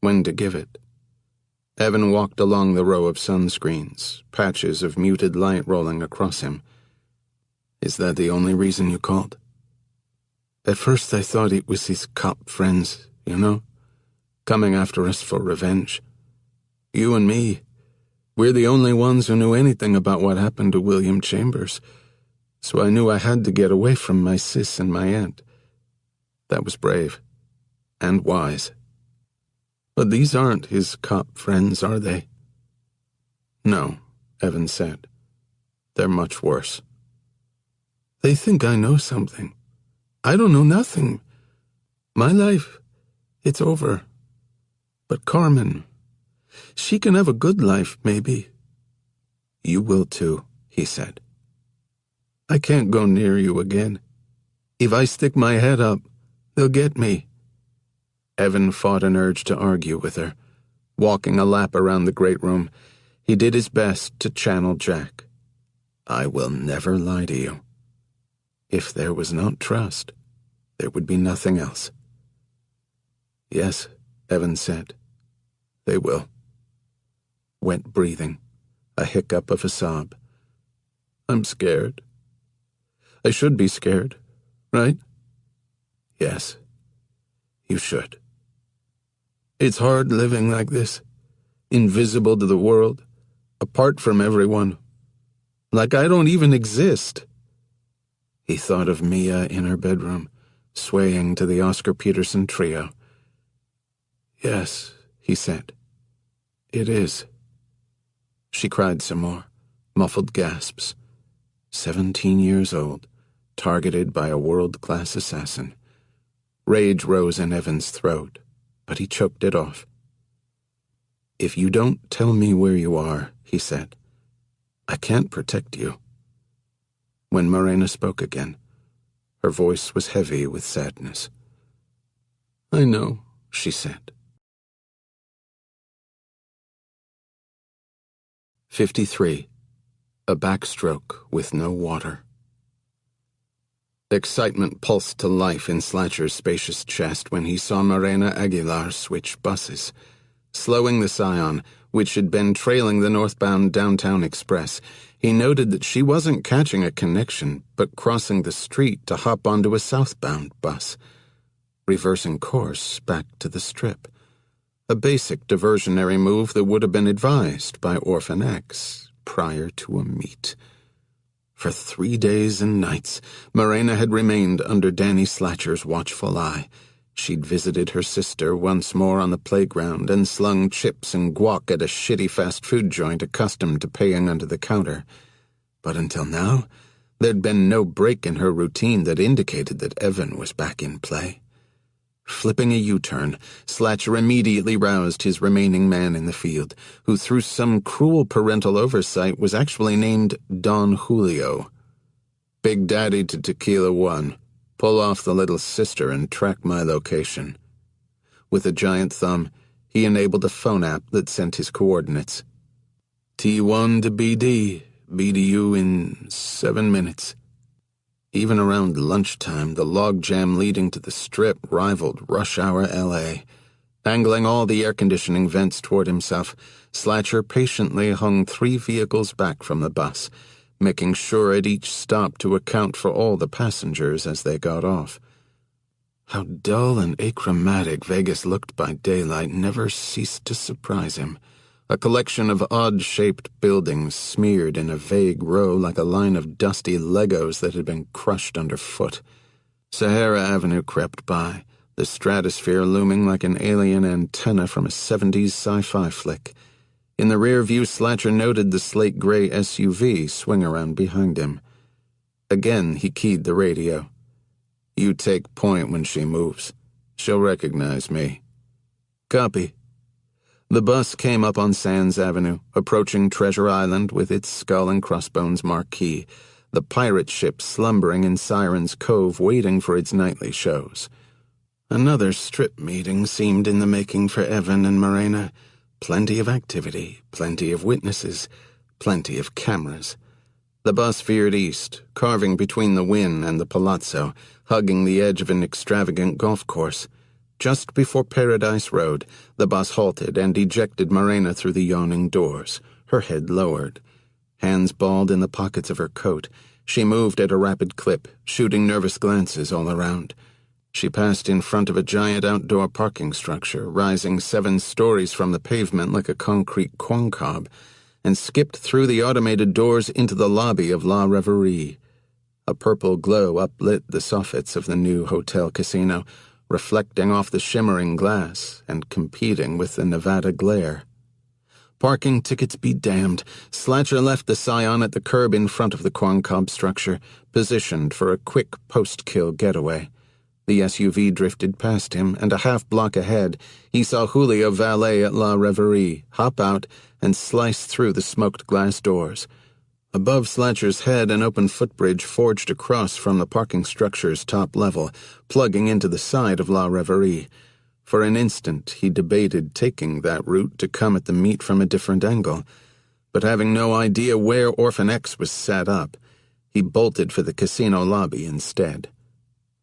when to give it. Evan walked along the row of sunscreens, patches of muted light rolling across him. "Is that the only reason you called?" "At first I thought it was his cop friends, you know, coming after us for revenge. You and me, we're the only ones who knew anything about what happened to William Chambers, so I knew I had to get away from my sis and my aunt. That was brave. And wise. But these aren't his cop friends, are they?" "No," Evan said. "They're much worse." "They think I know something. I don't know nothing. My life, it's over. But Carmen, she can have a good life, maybe." "You will too," he said. "I can't go near you again. If I stick my head up, they'll get me." Evan fought an urge to argue with her. Walking a lap around the great room, he did his best to channel Jack. "I will never lie to you." If there was not trust, there would be nothing else. "Yes," Evan said. "They will." Wet breathing, a hiccup of a sob. "I'm scared. I should be scared, right?" "Yes, you should." "It's hard living like this, invisible to the world, apart from everyone. Like I don't even exist." He thought of Mia in her bedroom, swaying to the Oscar Peterson trio. "Yes," he said. "It is." She cried some more, muffled gasps. 17 years old, targeted by a world-class assassin. Rage rose in Evan's throat, but he choked it off. "If you don't tell me where you are," he said, "I can't protect you." When Morena spoke again, her voice was heavy with sadness. "I know," she said. 53. A backstroke with no water. Excitement pulsed to life in Slatcher's spacious chest when he saw Morena Aguilar switch buses. Slowing the Scion, which had been trailing the northbound downtown express, he noted that she wasn't catching a connection, but crossing the street to hop onto a southbound bus, reversing course back to the Strip. A basic diversionary move that would have been advised by Orphan X prior to a meet. For 3 days and nights, Morena had remained under Danny Slatcher's watchful eye. She'd visited her sister once more on the playground and slung chips and guac at a shitty fast food joint accustomed to paying under the counter. But until now, there'd been no break in her routine that indicated that Evan was back in play. Flipping a U-turn, Slatcher immediately roused his remaining man in the field, who through some cruel parental oversight was actually named Don Julio. Big Daddy to Tequila 1. Pull off the little sister and track my location. With a giant thumb, he enabled a phone app that sent his coordinates. T1 to BD, BDU in 7 minutes. Even around lunchtime, the logjam leading to the Strip rivaled rush hour LA. Angling all the air conditioning vents toward himself, Slatcher patiently hung 3 vehicles back from the bus, making sure at each stop to account for all the passengers as they got off. How dull and achromatic Vegas looked by daylight never ceased to surprise him. A collection of odd-shaped buildings smeared in a vague row like a line of dusty Legos that had been crushed underfoot. Sahara Avenue crept by, the stratosphere looming like an alien antenna from a 70s sci-fi flick. In the rear view, Slatcher noted the slate-gray SUV swing around behind him. Again, he keyed the radio. You take point when she moves. She'll recognize me. Copy. The bus came up on Sands Avenue, approaching Treasure Island with its skull and crossbones marquee, the pirate ship slumbering in Siren's Cove waiting for its nightly shows. Another Strip meeting seemed in the making for Evan and Morena. Plenty of activity, plenty of witnesses, plenty of cameras. The bus veered east, carving between the Wynn and the Palazzo, hugging the edge of an extravagant golf course. Just before Paradise Road, the bus halted and ejected Morena through the yawning doors, her head lowered. Hands balled in the pockets of her coat, she moved at a rapid clip, shooting nervous glances all around. She passed in front of a giant outdoor parking structure, rising 7 stories from the pavement like a concrete corncob, and skipped through the automated doors into the lobby of La Reverie. A purple glow uplit the soffits of the new hotel casino, reflecting off the shimmering glass and competing with the Nevada glare. Parking tickets be damned, Slatcher left the Scion at the curb in front of the corncob structure, positioned for a quick post-kill getaway. The SUV drifted past him, and a half-block ahead, he saw Julio valet at La Reverie, hop out, and slice through the smoked glass doors. Above Slatcher's head, an open footbridge forged across from the parking structure's top level, plugging into the side of La Reverie. For an instant, he debated taking that route to come at the meet from a different angle. But having no idea where Orphan X was set up, he bolted for the casino lobby instead.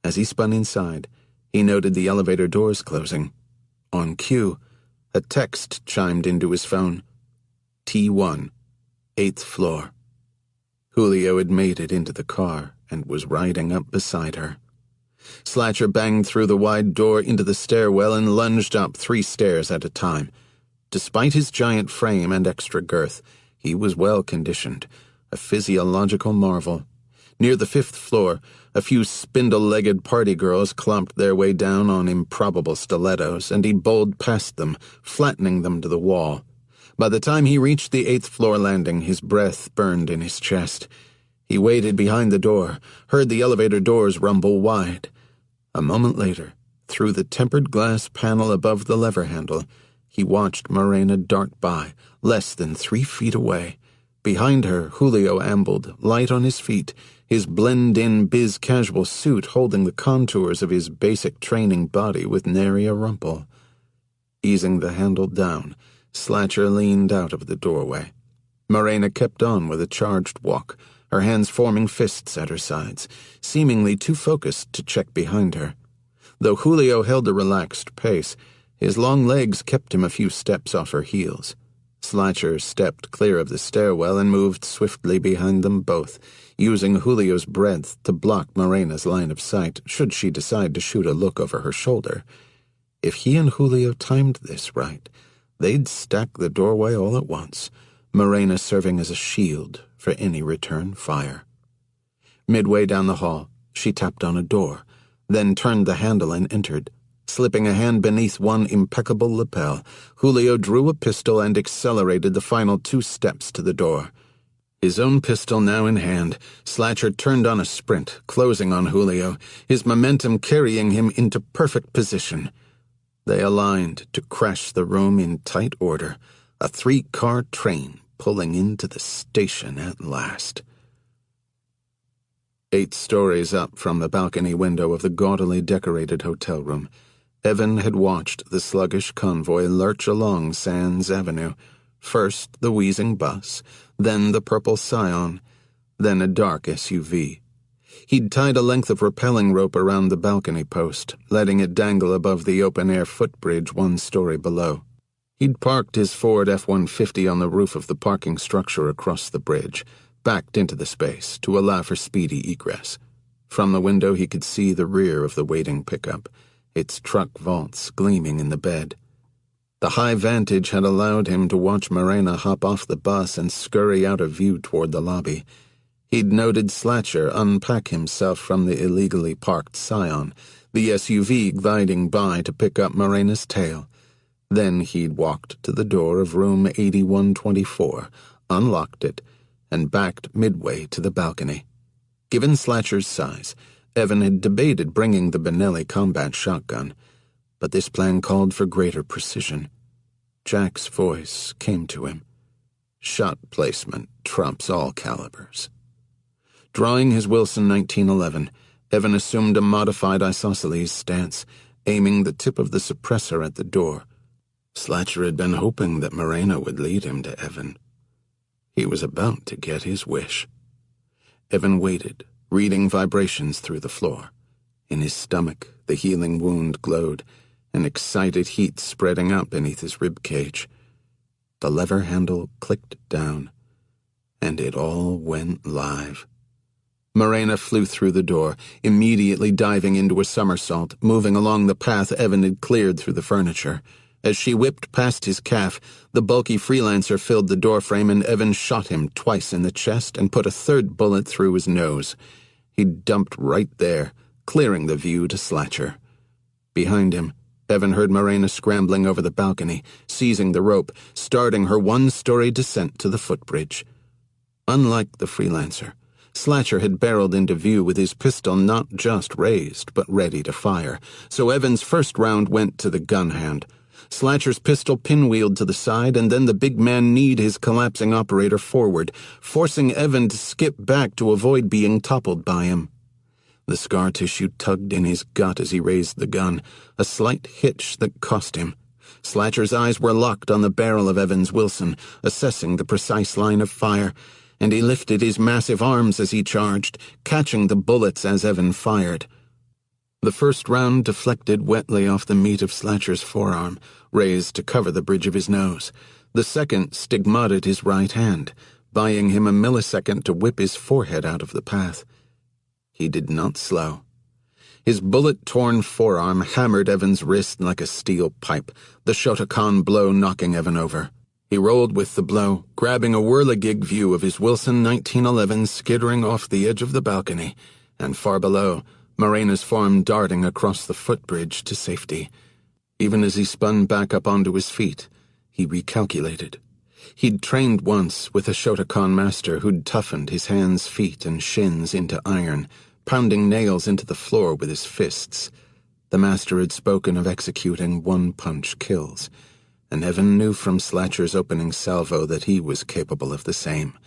As he spun inside, he noted the elevator doors closing. On cue, a text chimed into his phone. T1, 8th floor. Julio had made it into the car and was riding up beside her. Slatcher banged through the wide door into the stairwell and lunged up 3 stairs at a time. Despite his giant frame and extra girth, he was well conditioned, a physiological marvel. Near the 5th floor, a few spindle-legged party girls clomped their way down on improbable stilettos, and he bowled past them, flattening them to the wall. By the time he reached the 8th floor landing, his breath burned in his chest. He waited behind the door, heard the elevator doors rumble wide. A moment later, through the tempered glass panel above the lever handle, he watched Morena dart by, less than 3 feet away. Behind her, Julio ambled, light on his feet, his blend-in biz-casual suit holding the contours of his basic training body with nary a rumple. Easing the handle down, Slatcher leaned out of the doorway. Morena kept on with a charged walk, her hands forming fists at her sides, seemingly too focused to check behind her. Though Julio held a relaxed pace, his long legs kept him a few steps off her heels. Slatcher stepped clear of the stairwell and moved swiftly behind them both, using Julio's breadth to block Morena's line of sight should she decide to shoot a look over her shoulder. If he and Julio timed this right, they'd stack the doorway all at once, Morena serving as a shield for any return fire. Midway down the hall, she tapped on a door, then turned the handle and entered. Slipping a hand beneath one impeccable lapel, Julio drew a pistol and accelerated the final 2 steps to the door. His own pistol now in hand, Slatcher turned on a sprint, closing on Julio, his momentum carrying him into perfect position. They aligned to crash the room in tight order, a 3-car train pulling into the station at last. 8 stories up from the balcony window of the gaudily decorated hotel room, Evan had watched the sluggish convoy lurch along Sands Avenue, first the wheezing bus, then the purple Scion, then a dark SUV. He'd tied a length of rappelling rope around the balcony post, letting it dangle above the open-air footbridge 1 story below. He'd parked his Ford F-150 on the roof of the parking structure across the bridge, backed into the space to allow for speedy egress. From the window he could see the rear of the waiting pickup, its truck vaults gleaming in the bed. The high vantage had allowed him to watch Morena hop off the bus and scurry out of view toward the lobby. He'd noted Slatcher unpack himself from the illegally parked Scion, the SUV gliding by to pick up Morena's tail. Then he'd walked to the door of room 8124, unlocked it, and backed midway to the balcony. Given Slatcher's size, Evan had debated bringing the Benelli combat shotgun, but this plan called for greater precision. Jack's voice came to him. Shot placement trumps all calibers. Drawing his Wilson 1911, Evan assumed a modified isosceles stance, aiming the tip of the suppressor at the door. Slatcher had been hoping that Morena would lead him to Evan. He was about to get his wish. Evan waited, reading vibrations through the floor. In his stomach, the healing wound glowed, an excited heat spreading out beneath his rib cage. The lever handle clicked down, and it all went live. Morena flew through the door, immediately diving into a somersault, moving along the path Evan had cleared through the furniture. As she whipped past his calf, the bulky freelancer filled the doorframe and Evan shot him twice in the chest and put a 3rd bullet through his nose. He dumped right there, clearing the view to Slatcher. Behind him, Evan heard Morena scrambling over the balcony, seizing the rope, starting her 1-story descent to the footbridge. Unlike the freelancer, Slatcher had barreled into view with his pistol not just raised, but ready to fire, so Evan's first round went to the gun hand. Slatcher's pistol pinwheeled to the side, and then the big man kneed his collapsing operator forward, forcing Evan to skip back to avoid being toppled by him. The scar tissue tugged in his gut as he raised the gun, a slight hitch that cost him. Slatcher's eyes were locked on the barrel of Evan's Wilson, assessing the precise line of fire, and he lifted his massive arms as he charged, catching the bullets as Evan fired. The first round deflected wetly off the meat of Slatcher's forearm, raised to cover the bridge of his nose. The second stigmatted his right hand, buying him a millisecond to whip his forehead out of the path. He did not slow. His bullet-torn forearm hammered Evan's wrist like a steel pipe, the Shotokan blow knocking Evan over. He rolled with the blow, grabbing a whirligig view of his Wilson 1911 skittering off the edge of the balcony, and far below, Morena's form darting across the footbridge to safety. Even as he spun back up onto his feet, he recalculated. He'd trained once with a Shotokan master who'd toughened his hands, feet, and shins into iron, pounding nails into the floor with his fists. The master had spoken of executing 1-punch kills, and Evan knew from Slatcher's opening salvo that he was capable of the same.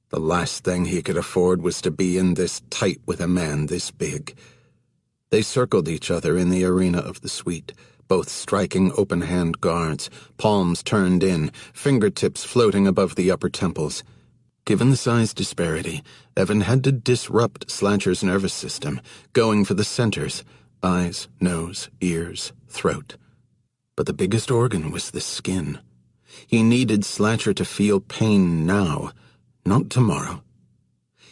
The last thing he could afford was to be in this tight with a man this big. They circled each other in the arena of the suite, both striking open-hand guards, palms turned in, fingertips floating above the upper temples. Given the size disparity, Evan had to disrupt Slatcher's nervous system, going for the centers, eyes, nose, ears, throat. But the biggest organ was the skin. He needed Slatcher to feel pain now, not tomorrow.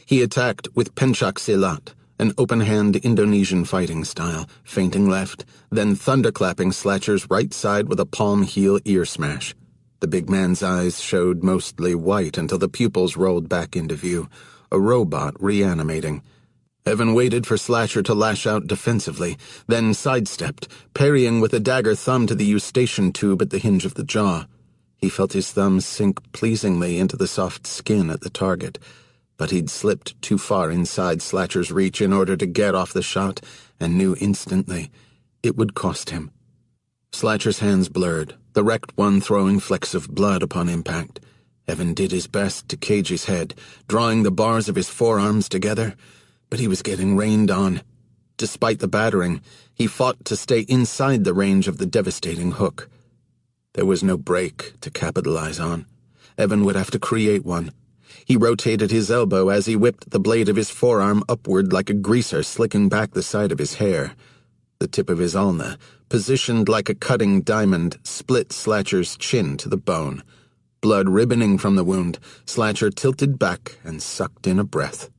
He attacked with Pencak Silat, an open-hand Indonesian fighting style, feinting left, then thunderclapping Slatcher's right side with a palm heel ear smash. The big man's eyes showed mostly white until the pupils rolled back into view, a robot reanimating. Evan waited for Slatcher to lash out defensively, then sidestepped, parrying with a dagger thumb to the eustachian tube at the hinge of the jaw. He felt his thumb sink pleasingly into the soft skin at the target, but he'd slipped too far inside Slatcher's reach in order to get off the shot, and knew instantly it would cost him. Slatcher's hands blurred, the wrecked one throwing flecks of blood upon impact. Evan did his best to cage his head, drawing the bars of his forearms together, but he was getting rained on. Despite the battering, he fought to stay inside the range of the devastating hook. There was no break to capitalize on. Evan would have to create one. He rotated his elbow as he whipped the blade of his forearm upward like a greaser slicking back the side of his hair. The tip of his ulna, positioned like a cutting diamond, split Slatcher's chin to the bone. Blood ribboning from the wound, Slatcher tilted back and sucked in a breath.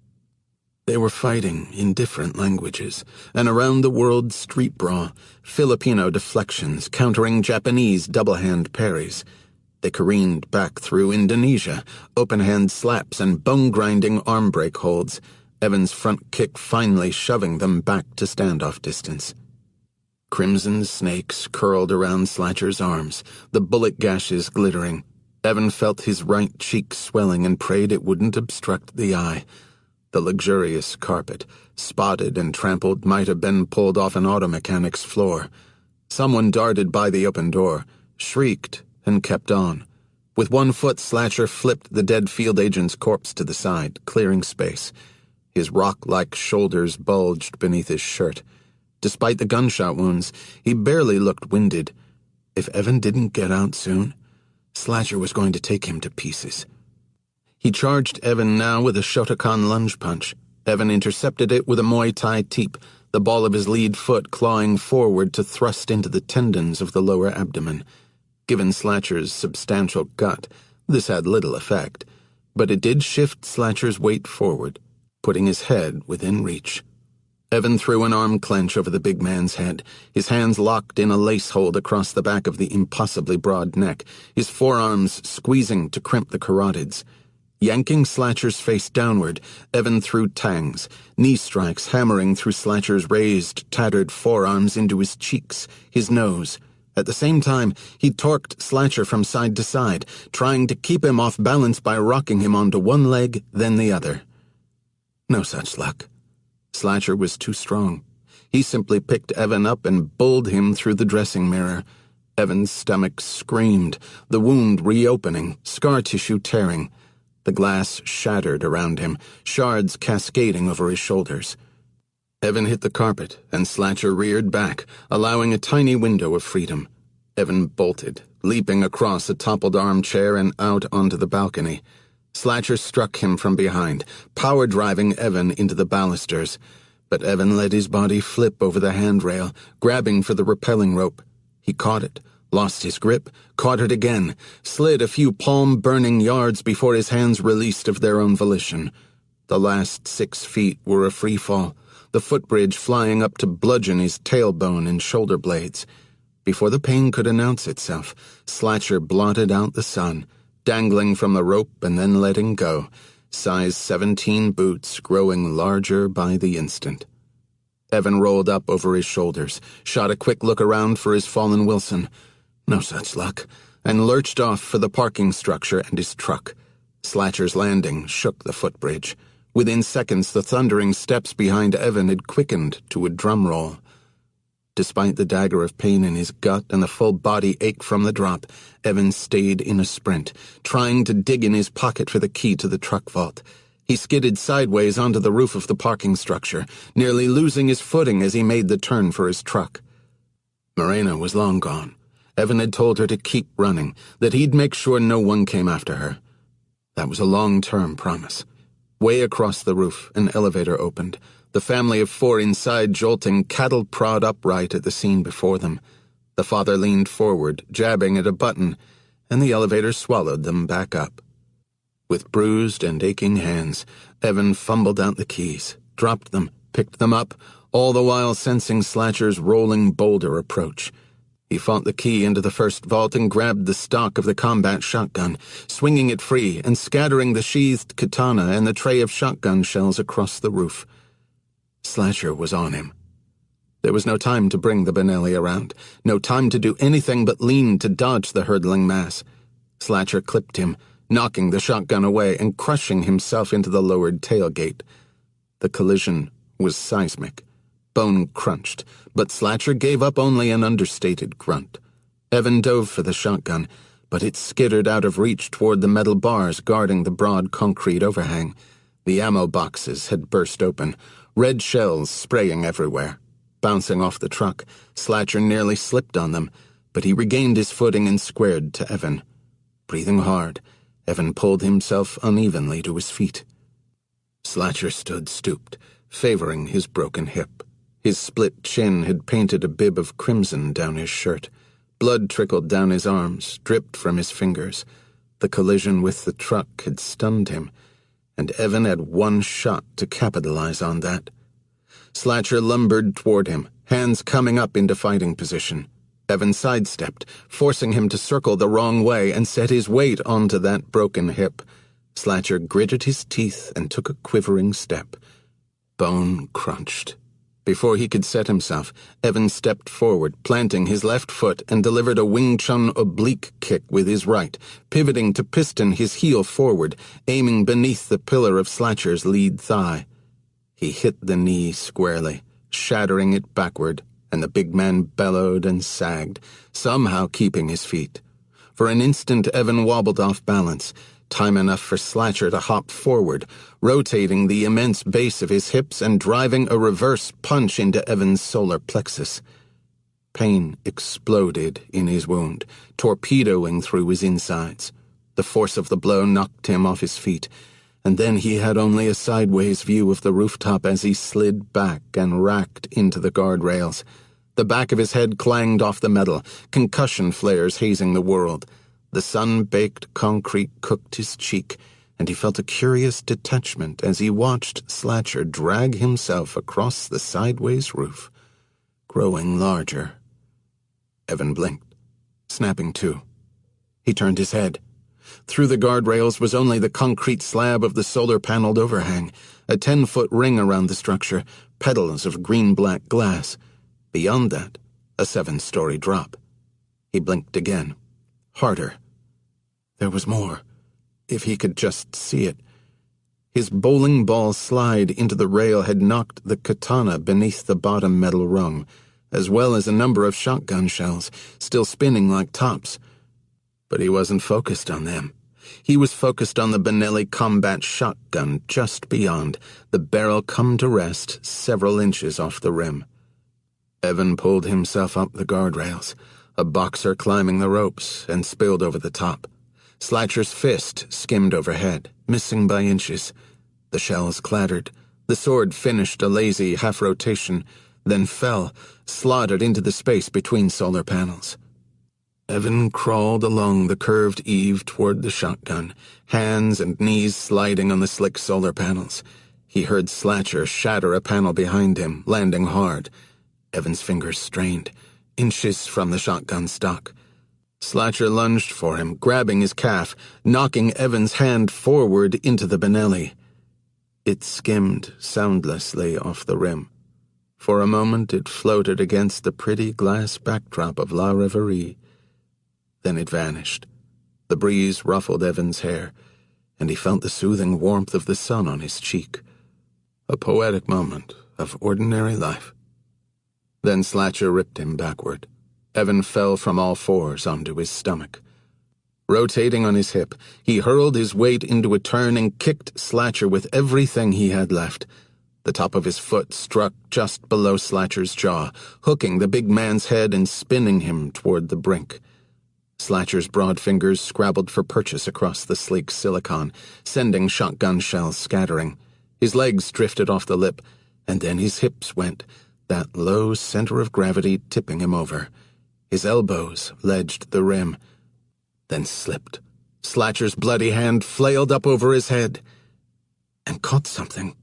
They were fighting in different languages, an around-the-world street brawl, Filipino deflections countering Japanese double-hand parries. They careened back through Indonesia, open-hand slaps and bone-grinding arm break holds, Evan's front kick finally shoving them back to standoff distance. Crimson snakes curled around Slatcher's arms, the bullet gashes glittering. Evan felt his right cheek swelling and prayed it wouldn't obstruct the eye. The luxurious carpet, spotted and trampled, might have been pulled off an auto mechanic's floor. Someone darted by the open door, shrieked, and kept on. With one foot, Slatcher flipped the dead field agent's corpse to the side, clearing space. His rock-like shoulders bulged beneath his shirt. Despite the gunshot wounds, he barely looked winded. If Evan didn't get out soon, Slatcher was going to take him to pieces. He charged Evan now with a Shotokan lunge punch. Evan intercepted it with a Muay Thai teep, the ball of his lead foot clawing forward to thrust into the tendons of the lower abdomen. Given Slatcher's substantial gut, this had little effect, but it did shift Slatcher's weight forward, putting his head within reach. Evan threw an arm clench over the big man's head, his hands locked in a lace hold across the back of the impossibly broad neck, his forearms squeezing to crimp the carotids. Yanking Slatcher's face downward, Evan threw tangs, knee strikes hammering through Slatcher's raised, tattered forearms into his cheeks, his nose. At the same time, he torqued Slatcher from side to side, trying to keep him off balance by rocking him onto one leg, then the other. No such luck. Slatcher was too strong. He simply picked Evan up and bulled him through the dressing mirror. Evan's stomach screamed, the wound reopening, scar tissue tearing. The glass shattered around him, shards cascading over his shoulders. Evan hit the carpet, and Slatcher reared back, allowing a tiny window of freedom. Evan bolted, leaping across a toppled armchair and out onto the balcony. Slatcher struck him from behind, power-driving Evan into the balusters, but Evan let his body flip over the handrail, grabbing for the rappelling rope. He caught it, lost his grip, caught it again, slid a few palm-burning yards before his hands released of their own volition. The last 6 feet were a free fall, the footbridge flying up to bludgeon his tailbone and shoulder blades. Before the pain could announce itself, Slatcher blotted out the sun, dangling from the rope and then letting go, size 17 boots growing larger by the instant. Evan rolled up over his shoulders, shot a quick look around for his fallen Wilson. No such luck, and lurched off for the parking structure and his truck. Slatcher's landing shook the footbridge. Within seconds, the thundering steps behind Evan had quickened to a drum roll. Despite the dagger of pain in his gut and the full body ache from the drop, Evan stayed in a sprint, trying to dig in his pocket for the key to the truck vault. He skidded sideways onto the roof of the parking structure, nearly losing his footing as he made the turn for his truck. Morena was long gone. Evan had told her to keep running, that he'd make sure no one came after her. That was a long-term promise. Way across the roof, an elevator opened. The family of 4 inside jolting, cattle prod upright at the scene before them. The father leaned forward, jabbing at a button, and the elevator swallowed them back up. With bruised and aching hands, Evan fumbled out the keys, dropped them, picked them up, all the while sensing Slatcher's rolling boulder approach. He fought the key into the first vault and grabbed the stock of the combat shotgun, swinging it free and scattering the sheathed katana and the tray of shotgun shells across the roof. Slatcher was on him. There was no time to bring the Benelli around, no time to do anything but lean to dodge the hurtling mass. Slatcher clipped him, knocking the shotgun away and crushing himself into the lowered tailgate. The collision was seismic. Bone crunched, but Slatcher gave up only an understated grunt. Evan dove for the shotgun, but it skittered out of reach toward the metal bars guarding the broad concrete overhang. The ammo boxes had burst open, red shells spraying everywhere. Bouncing off the truck, Slatcher nearly slipped on them, but he regained his footing and squared to Evan. Breathing hard, Evan pulled himself unevenly to his feet. Slatcher stood stooped, favoring his broken hip. His split chin had painted a bib of crimson down his shirt. Blood trickled down his arms, dripped from his fingers. The collision with the truck had stunned him, and Evan had one shot to capitalize on that. Slatcher lumbered toward him, hands coming up into fighting position. Evan sidestepped, forcing him to circle the wrong way and set his weight onto that broken hip. Slatcher gritted his teeth and took a quivering step. Bone crunched. Before he could set himself, Evan stepped forward, planting his left foot, and delivered a Wing Chun oblique kick with his right, pivoting to piston his heel forward, aiming beneath the pillar of Slatcher's lead thigh. He hit the knee squarely, shattering it backward, and the big man bellowed and sagged, somehow keeping his feet. For an instant Evan wobbled off balance, time enough for Slatcher to hop forward, rotating the immense base of his hips and driving a reverse punch into Evan's solar plexus. Pain exploded in his wound, torpedoing through his insides. The force of the blow knocked him off his feet, and then he had only a sideways view of the rooftop as he slid back and racked into the guardrails. The back of his head clanged off the metal, concussion flares hazing the world. The sun-baked concrete cooked his cheek, and he felt a curious detachment as he watched Slatcher drag himself across the sideways roof, growing larger. Evan blinked, snapping to. He turned his head. Through the guardrails was only the concrete slab of the solar-paneled overhang, a 10-foot ring around the structure, petals of green-black glass. Beyond that, a 7-story drop. He blinked again. Harder. There was more, if he could just see it. His bowling ball slide into the rail had knocked the katana beneath the bottom metal rung, as well as a number of shotgun shells, still spinning like tops. But he wasn't focused on them. He was focused on the Benelli combat shotgun just beyond, the barrel come to rest several inches off the rim. Evan pulled himself up the guardrails, a boxer climbing the ropes, and spilled over the top. Slatcher's fist skimmed overhead, missing by inches. The shells clattered. The sword finished a lazy half-rotation, then fell, slotted into the space between solar panels. Evan crawled along the curved eave toward the shotgun, hands and knees sliding on the slick solar panels. He heard Slatcher shatter a panel behind him, landing hard. Evan's fingers strained, inches from the shotgun stock. Slatcher lunged for him, grabbing his calf, knocking Evan's hand forward into the Benelli. It skimmed soundlessly off the rim. For a moment it floated against the pretty glass backdrop of La Reverie. Then it vanished. The breeze ruffled Evan's hair, and he felt the soothing warmth of the sun on his cheek. A poetic moment of ordinary life. Then Slatcher ripped him backward. Evan fell from all fours onto his stomach. Rotating on his hip, he hurled his weight into a turn and kicked Slatcher with everything he had left. The top of his foot struck just below Slatcher's jaw, hooking the big man's head and spinning him toward the brink. Slatcher's broad fingers scrabbled for purchase across the sleek silicon, sending shotgun shells scattering. His legs drifted off the lip, and then his hips went, that low center of gravity tipping him over. His elbows ledged the rim. then slipped. Slatcher's bloody hand flailed up over his head and caught something.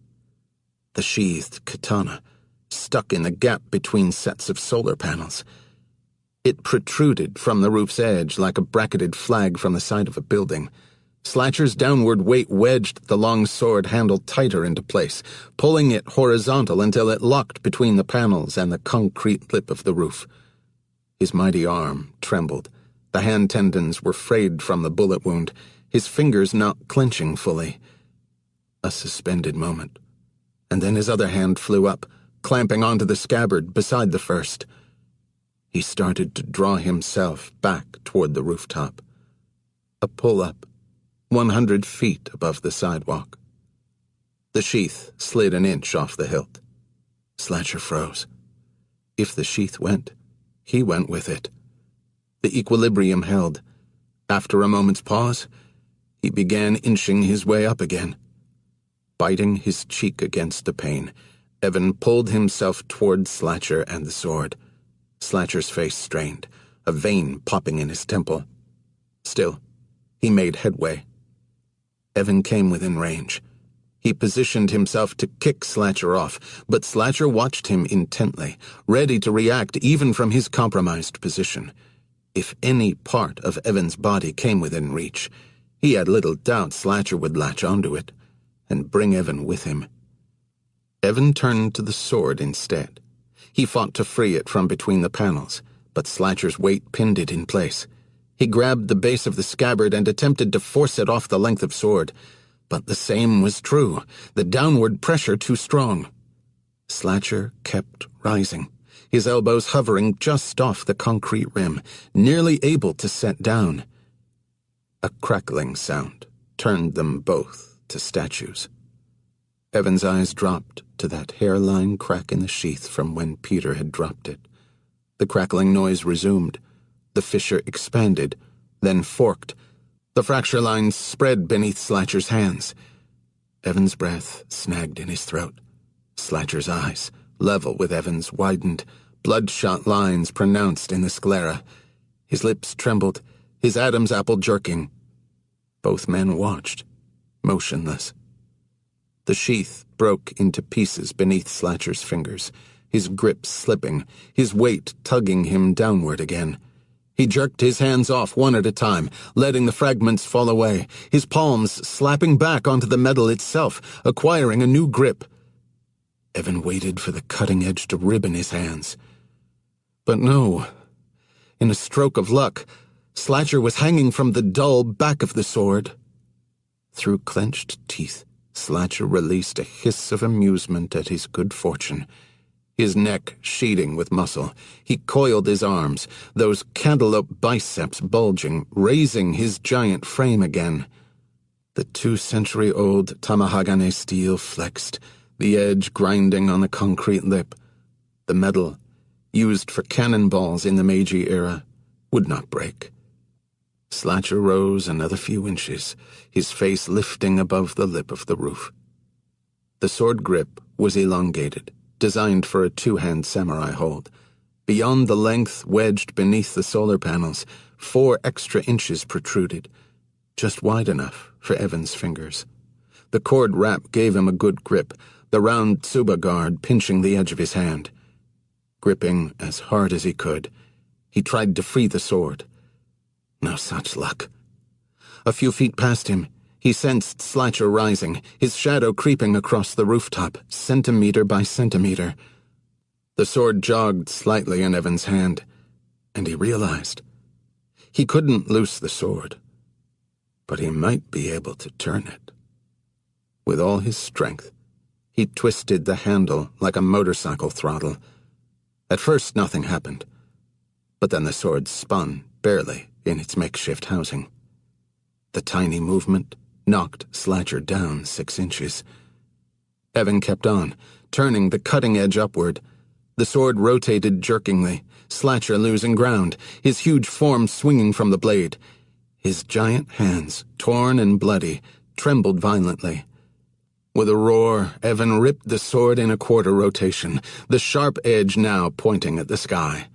The sheathed katana, stuck in the gap between sets of solar panels. It protruded from the roof's edge like a bracketed flag from the side of a building. Slatcher's downward weight wedged the long sword handle tighter into place, pulling it horizontal until it locked between the panels and the concrete lip of the roof. His mighty arm trembled. The hand tendons were frayed from the bullet wound, his fingers not clenching fully. A suspended moment, and then his other hand flew up, clamping onto the scabbard beside the first. He started to draw himself back toward the rooftop. A pull-up, 100 feet above the sidewalk. The sheath slid an inch off the hilt. Slatcher froze. If the sheath went, he went with it. The equilibrium held. After a moment's pause, he began inching his way up again. Biting his cheek against the pane, Evan pulled himself toward Slatcher and the sword. Slatcher's face strained, a vein popping in his temple. Still, he made headway. Evan came within range. He positioned himself to kick Slatcher off, but Slatcher watched him intently, ready to react even from his compromised position. If any part of Evan's body came within reach, he had little doubt Slatcher would latch onto it and bring Evan with him. Evan turned to the sword instead. He fought to free it from between the panels, but Slatcher's weight pinned it in place. He grabbed the base of the scabbard and attempted to force it off the length of sword, but the same was true, the downward pressure too strong. Slatcher kept rising, his elbows hovering just off the concrete rim, nearly able to set down. A crackling sound turned them both to statues. Evan's eyes dropped to that hairline crack in the sheath from when Peter had dropped it. The crackling noise resumed. The fissure expanded, then forked. The fracture lines spread beneath Slatcher's hands. Evan's breath snagged in his throat. Slatcher's eyes, level with Evan's, widened, bloodshot lines pronounced in the sclera. His lips trembled, his Adam's apple jerking. Both men watched, motionless. The sheath broke into pieces beneath Slatcher's fingers, his grip slipping, his weight tugging him downward again. He jerked his hands off one at a time, letting the fragments fall away, his palms slapping back onto the metal itself, acquiring a new grip. Evan waited for the cutting edge to ribbon his hands. But no. In a stroke of luck, Slatcher was hanging from the dull back of the sword. Through clenched teeth, Slatcher released a hiss of amusement at his good fortune. His neck sheeting with muscle, he coiled his arms, those cantaloupe biceps bulging, raising his giant frame again. The 2-century-old Tamahagane steel flexed, the edge grinding on the concrete lip. The metal, used for cannonballs in the Meiji era, would not break. Slatcher rose another few inches, his face lifting above the lip of the roof. The sword grip was elongated, designed for a two-hand samurai hold. Beyond the length wedged beneath the solar panels, 4 extra inches protruded, just wide enough for Evan's fingers. The cord wrap gave him a good grip, the round tsuba guard pinching the edge of his hand. Gripping as hard as he could, he tried to free the sword. No such luck. A few feet past him, he sensed Slatcher rising, his shadow creeping across the rooftop, centimeter by centimeter. The sword jogged slightly in Evan's hand, and he realized he couldn't loose the sword, but he might be able to turn it. With all his strength, he twisted the handle like a motorcycle throttle. At first, nothing happened, but then the sword spun, barely, in its makeshift housing. The tiny movement knocked Slatcher down 6 inches. Evan kept on, turning the cutting edge upward. The sword rotated jerkingly, Slatcher losing ground, his huge form swinging from the blade. His giant hands, torn and bloody, trembled violently. With a roar, Evan ripped the sword in a quarter rotation, the sharp edge now pointing at the sky.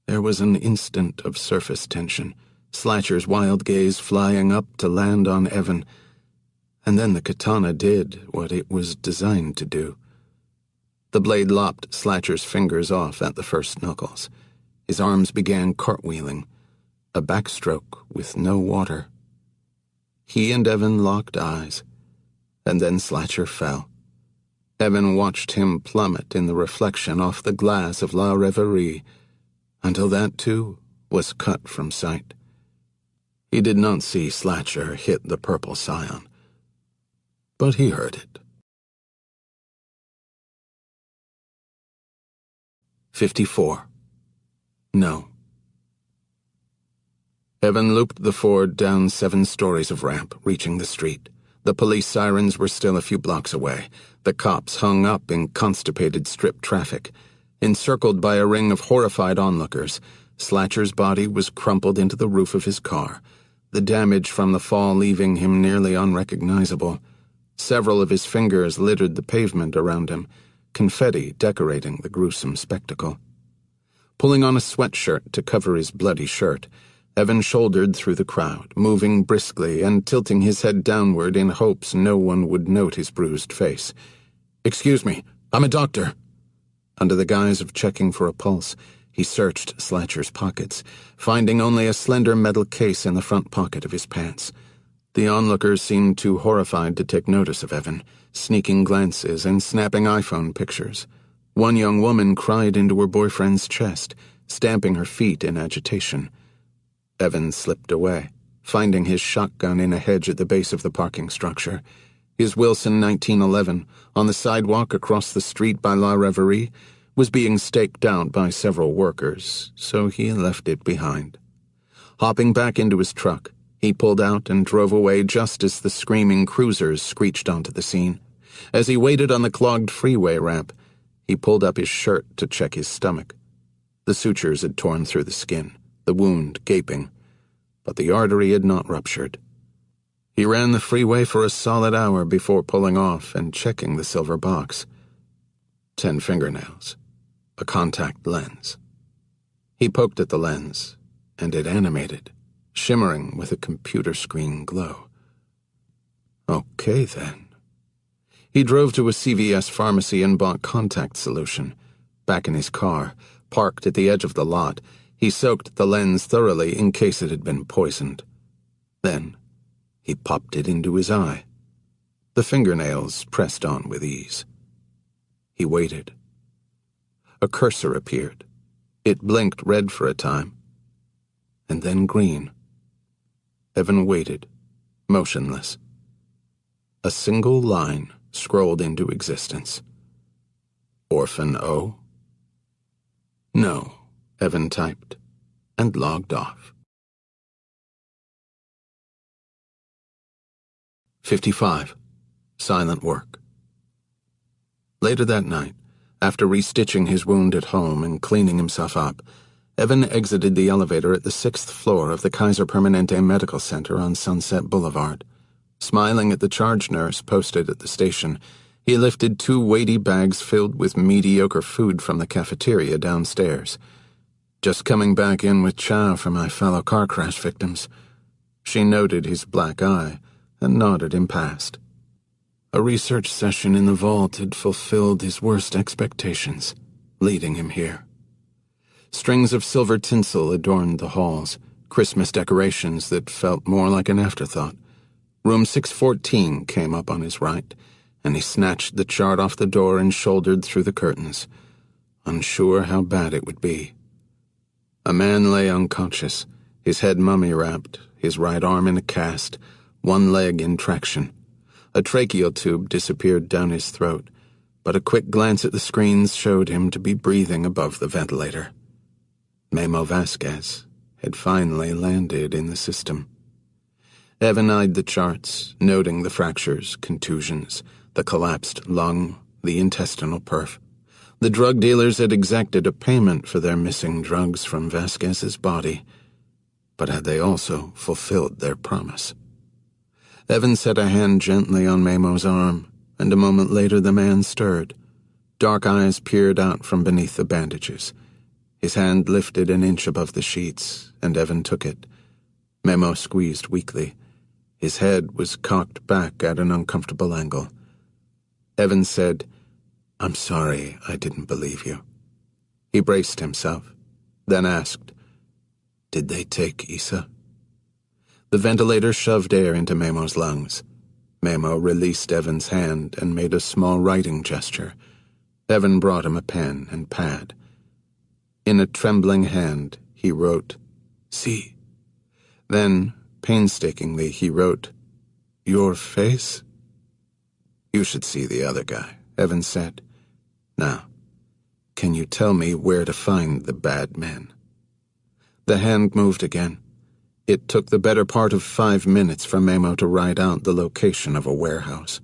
There was an instant of surface tension, Slatcher's wild gaze flying up to land on Evan, and then the katana did what it was designed to do. The blade lopped Slatcher's fingers off at the first knuckles. His arms began cartwheeling, a backstroke with no water. He and Evan locked eyes, and then Slatcher fell. Evan watched him plummet in the reflection off the glass of La Reverie, until that too was cut from sight. He did not see Slatcher hit the purple scion, but he heard it. 54. No. Evan looped the Ford down 7 stories of ramp, reaching the street. The police sirens were still a few blocks away. The cops hung up in constipated strip traffic. Encircled by a ring of horrified onlookers, Slatcher's body was crumpled into the roof of his car, the damage from the fall leaving him nearly unrecognizable. Several of his fingers littered the pavement around him, confetti decorating the gruesome spectacle. Pulling on a sweatshirt to cover his bloody shirt, Evan shouldered through the crowd, moving briskly and tilting his head downward in hopes no one would note his bruised face. "Excuse me, I'm a doctor." Under the guise of checking for a pulse, he searched Slatcher's pockets, finding only a slender metal case in the front pocket of his pants. The onlookers seemed too horrified to take notice of Evan, sneaking glances and snapping iPhone pictures. One young woman cried into her boyfriend's chest, stamping her feet in agitation. Evan slipped away, finding his shotgun in a hedge at the base of the parking structure. His Wilson 1911, on the sidewalk across the street by La Reverie, was being staked out by several workers, so he left it behind. Hopping back into his truck, he pulled out and drove away just as the screaming cruisers screeched onto the scene. As he waited on the clogged freeway ramp, he pulled up his shirt to check his stomach. The sutures had torn through the skin, the wound gaping, but the artery had not ruptured. He ran the freeway for a solid hour before pulling off and checking the silver box. 10 fingernails, a contact lens. He poked at the lens, and it animated, shimmering with a computer screen glow. Okay, then. He drove to a CVS pharmacy and bought contact solution. Back in his car, parked at the edge of the lot, he soaked the lens thoroughly in case it had been poisoned. Then, he popped it into his eye. The fingernails pressed on with ease. He waited. A cursor appeared. It blinked red for a time, and then green. Evan waited, motionless. A single line scrolled into existence. Orphan O? No, Evan typed, and logged off. 55. Silent work. Later that night, after restitching his wound at home and cleaning himself up, Evan exited the elevator at the 6th floor of the Kaiser Permanente Medical Center on Sunset Boulevard. Smiling at the charge nurse posted at the station, he lifted 2 weighty bags filled with mediocre food from the cafeteria downstairs. "Just coming back in with chow for my fellow car crash victims." She noted his black eye and nodded him past. A research session in the vault had fulfilled his worst expectations, leading him here. Strings of silver tinsel adorned the halls, Christmas decorations that felt more like an afterthought. Room 614 came up on his right, and he snatched the chart off the door and shouldered through the curtains, unsure how bad it would be. A man lay unconscious, his head mummy-wrapped, his right arm in a cast, one leg in traction. A tracheal tube disappeared down his throat, but a quick glance at the screens showed him to be breathing above the ventilator. Memo Vasquez had finally landed in the system. Evan eyed the charts, noting the fractures, contusions, the collapsed lung, the intestinal perf. The drug dealers had exacted a payment for their missing drugs from Vasquez's body, but had they also fulfilled their promise? Evan set a hand gently on Memo's arm, and a moment later the man stirred. Dark eyes peered out from beneath the bandages. His hand lifted an inch above the sheets, and Evan took it. Memo squeezed weakly. His head was cocked back at an uncomfortable angle. Evan said, "I'm sorry I didn't believe you." He braced himself, then asked, "Did they take Issa?" The ventilator shoved air into Memo's lungs. Memo released Evan's hand and made a small writing gesture. Evan brought him a pen and pad. In a trembling hand, he wrote, "See." Then, painstakingly, he wrote, "Your face?" "You should see the other guy," Evan said. "Now, can you tell me where to find the bad men?" The hand moved again. It took the better part of 5 minutes for Memo to write out the location of a warehouse.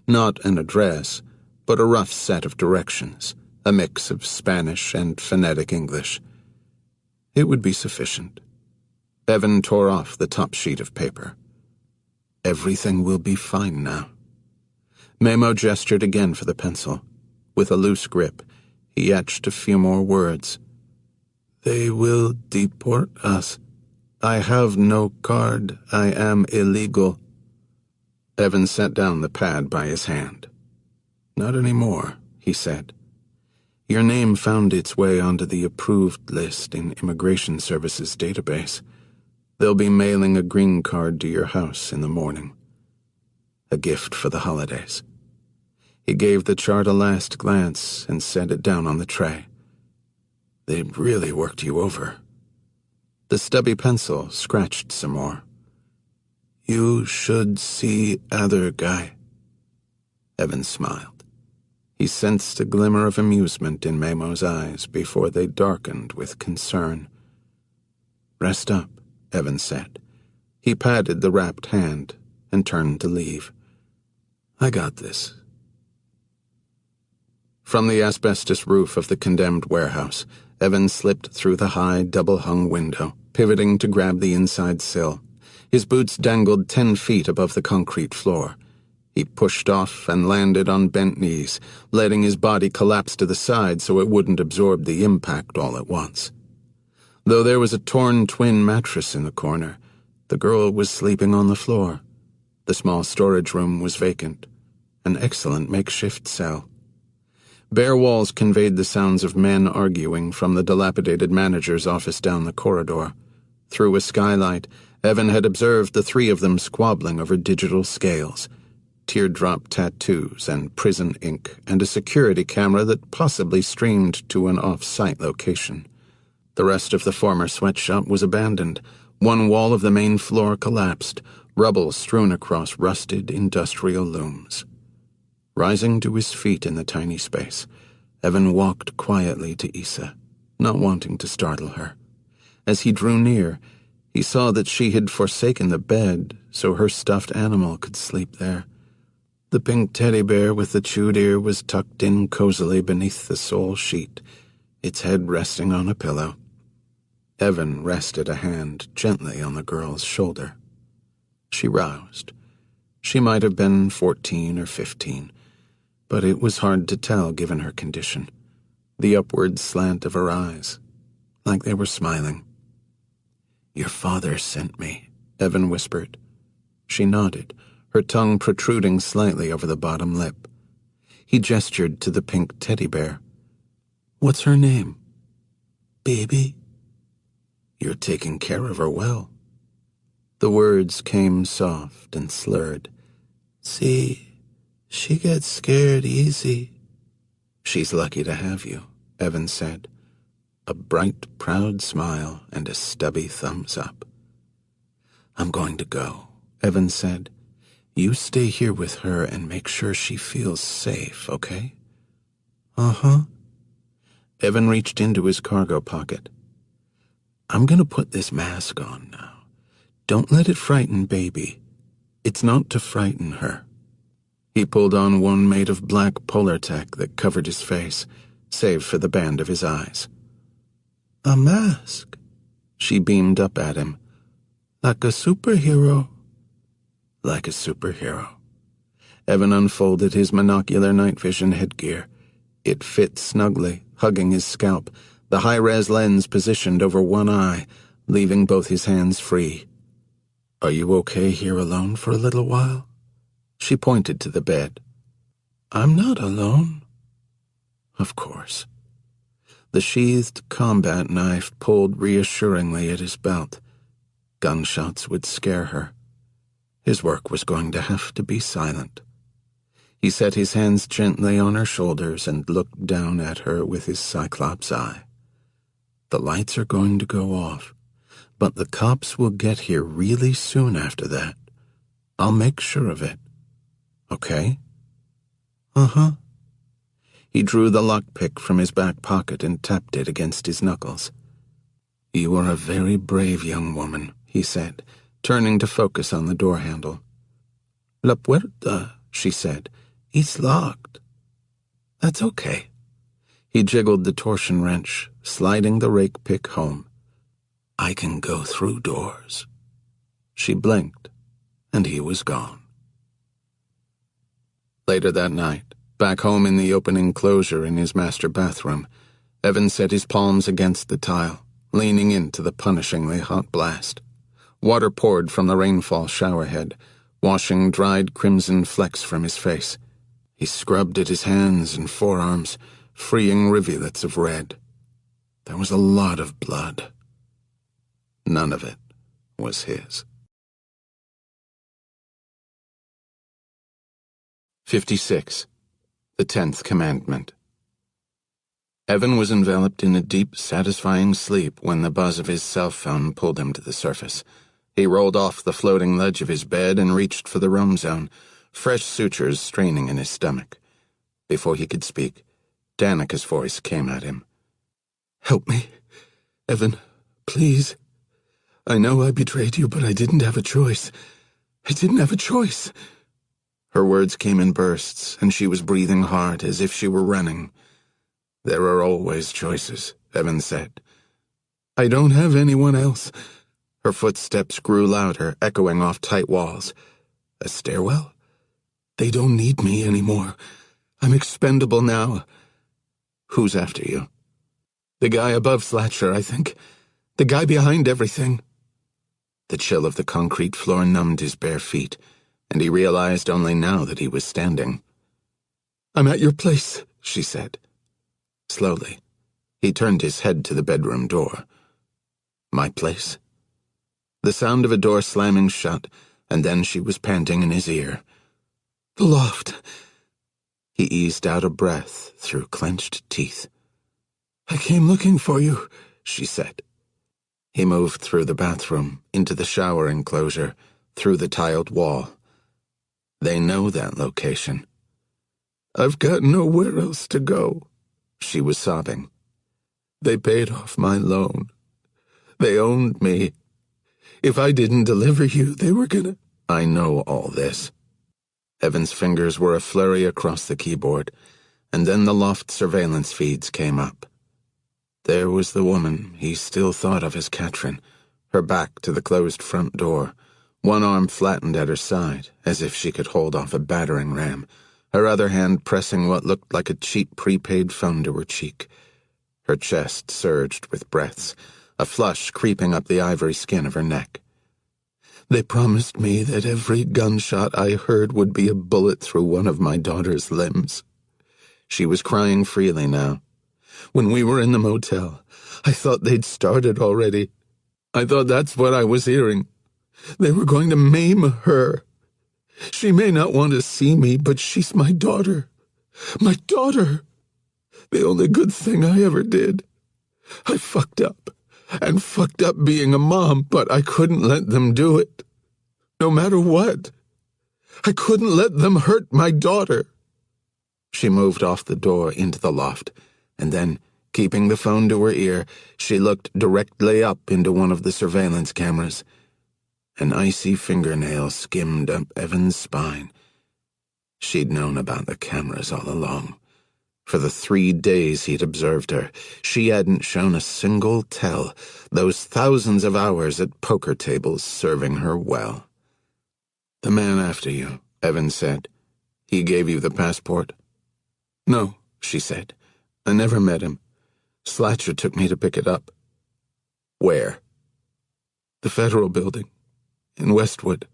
Not an address, but a rough set of directions, a mix of Spanish and phonetic English. It would be sufficient. Evan tore off the top sheet of paper. "Everything will be fine now." Memo gestured again for the pencil. With a loose grip, he etched a few more words. "They will deport us. I have no card. I am illegal." Evan set down the pad by his hand. "Not anymore," he said. "Your name found its way onto the approved list in Immigration Services database. They'll be mailing a green card to your house in the morning. A gift for the holidays." He gave the chart a last glance and set it down on the tray. "They really worked you over." The stubby pencil scratched some more. "You should see other guy." Evan smiled. He sensed a glimmer of amusement in Memo's eyes before they darkened with concern. "Rest up," Evan said. He patted the wrapped hand and turned to leave. "I got this." From the asbestos roof of the condemned warehouse, Evan slipped through the high, double-hung window, pivoting to grab the inside sill. His boots dangled 10 feet above the concrete floor. He pushed off and landed on bent knees, letting his body collapse to the side so it wouldn't absorb the impact all at once. Though there was a torn twin mattress in the corner, the girl was sleeping on the floor. The small storage room was vacant, an excellent makeshift cell. Bare walls conveyed the sounds of men arguing from the dilapidated manager's office down the corridor. Through a skylight, Evan had observed the 3 of them squabbling over digital scales, teardrop tattoos and prison ink, and a security camera that possibly streamed to an off-site location. The rest of the former sweatshop was abandoned. One wall of the main floor collapsed, rubble strewn across rusted industrial looms. Rising to his feet in the tiny space, Evan walked quietly to Issa, not wanting to startle her. As he drew near, he saw that she had forsaken the bed so her stuffed animal could sleep there. The pink teddy bear with the chewed ear was tucked in cozily beneath the sole sheet, its head resting on a pillow. Evan rested a hand gently on the girl's shoulder. She roused. She might have been 14 or 15, but it was hard to tell given her condition. The upward slant of her eyes, like they were smiling. "Your father sent me," Evan whispered. She nodded, her tongue protruding slightly over the bottom lip. He gestured to the pink teddy bear. "What's her name?" "Baby." "You're taking care of her well." The words came soft and slurred. "See, she gets scared easy." "She's lucky to have you," Evan said. A bright, proud smile and a stubby thumbs up. "I'm going to go," Evan said. "You stay here with her and make sure she feels safe, okay?" "Uh-huh." Evan reached into his cargo pocket. "I'm going to put this mask on now. Don't let it frighten Baby. It's not to frighten her." He pulled on one made of black Polartec that covered his face, save for the band of his eyes. "A mask?" She beamed up at him. "Like a superhero?" "Like a superhero." Evan unfolded his monocular night vision headgear. It fit snugly, hugging his scalp, the high-res lens positioned over one eye, leaving both his hands free. Are you okay here alone for a little while? She pointed to the bed. I'm not alone. Of course. The sheathed combat knife pulled reassuringly at his belt. Gunshots would scare her. His work was going to have to be silent. He set his hands gently on her shoulders and looked down at her with his cyclops eye. The lights are going to go off, but the cops will get here really soon after that. I'll make sure of it. Okay? Uh-huh. He drew the lockpick from his back pocket and tapped it against his knuckles. You are a very brave young woman, he said, turning to focus on the door handle. La puerta, she said. It's locked. That's okay. He jiggled the torsion wrench, sliding the rake pick home. I can go through doors. She blinked, and he was gone. Later that night, back home in the open enclosure in his master bathroom, Evan set his palms against the tile, leaning into the punishingly hot blast. Water poured from the rainfall showerhead, washing dried crimson flecks from his face. He scrubbed at his hands and forearms, freeing rivulets of red. There was a lot of blood. None of it was his. 56. The 10th Commandment. Evan was enveloped in a deep, satisfying sleep when the buzz of his cell phone pulled him to the surface. He rolled off the floating ledge of his bed and reached for the roam zone, fresh sutures straining in his stomach. Before he could speak, Danica's voice came at him. Help me, Evan, please. I know I betrayed you, but I didn't have a choice. I didn't have a choice. Her words came in bursts, and she was breathing hard as if she were running. There are always choices, Evan said. I don't have anyone else. Her footsteps grew louder, echoing off tight walls. A stairwell? They don't need me anymore. I'm expendable now. Who's after you? The guy above Fletcher, I think. The guy behind everything. The chill of the concrete floor numbed his bare feet, and he realized only now that he was standing. I'm at your place, she said. Slowly, he turned his head to the bedroom door. My place? The sound of a door slamming shut, and then she was panting in his ear. The loft. He eased out a breath through clenched teeth. I came looking for you, she said. He moved through the bathroom, into the shower enclosure, through the tiled wall. They know that location. I've got nowhere else to go, she was sobbing. They paid off my loan. They owned me. If I didn't deliver you, they were gonna... I know all this. Evan's fingers were a flurry across the keyboard, and then the loft surveillance feeds came up. There was the woman he still thought of as Katrin, her back to the closed front door, one arm flattened at her side, as if she could hold off a battering ram, her other hand pressing what looked like a cheap prepaid phone to her cheek. Her chest surged with breaths, a flush creeping up the ivory skin of her neck. They promised me that every gunshot I heard would be a bullet through one of my daughter's limbs. She was crying freely now. When we were in the motel, I thought they'd started already. I thought that's what I was hearing. They were going to maim her. She may not want to see me, but she's my daughter. My daughter! The only good thing I ever did. I fucked up, and fucked up being a mom, but I couldn't let them do it. No matter what. I couldn't let them hurt my daughter. She moved off the door into the loft, and then, keeping the phone to her ear, she looked directly up into one of the surveillance cameras. An icy fingernail skimmed up Evan's spine. She'd known about the cameras all along. For the 3 days he'd observed her, she hadn't shown a single tell, those thousands of hours at poker tables serving her well. The man after you, Evan said. He gave you the passport? No, she said. I never met him. Slatcher took me to pick it up. Where? The Federal Building. in Westwood.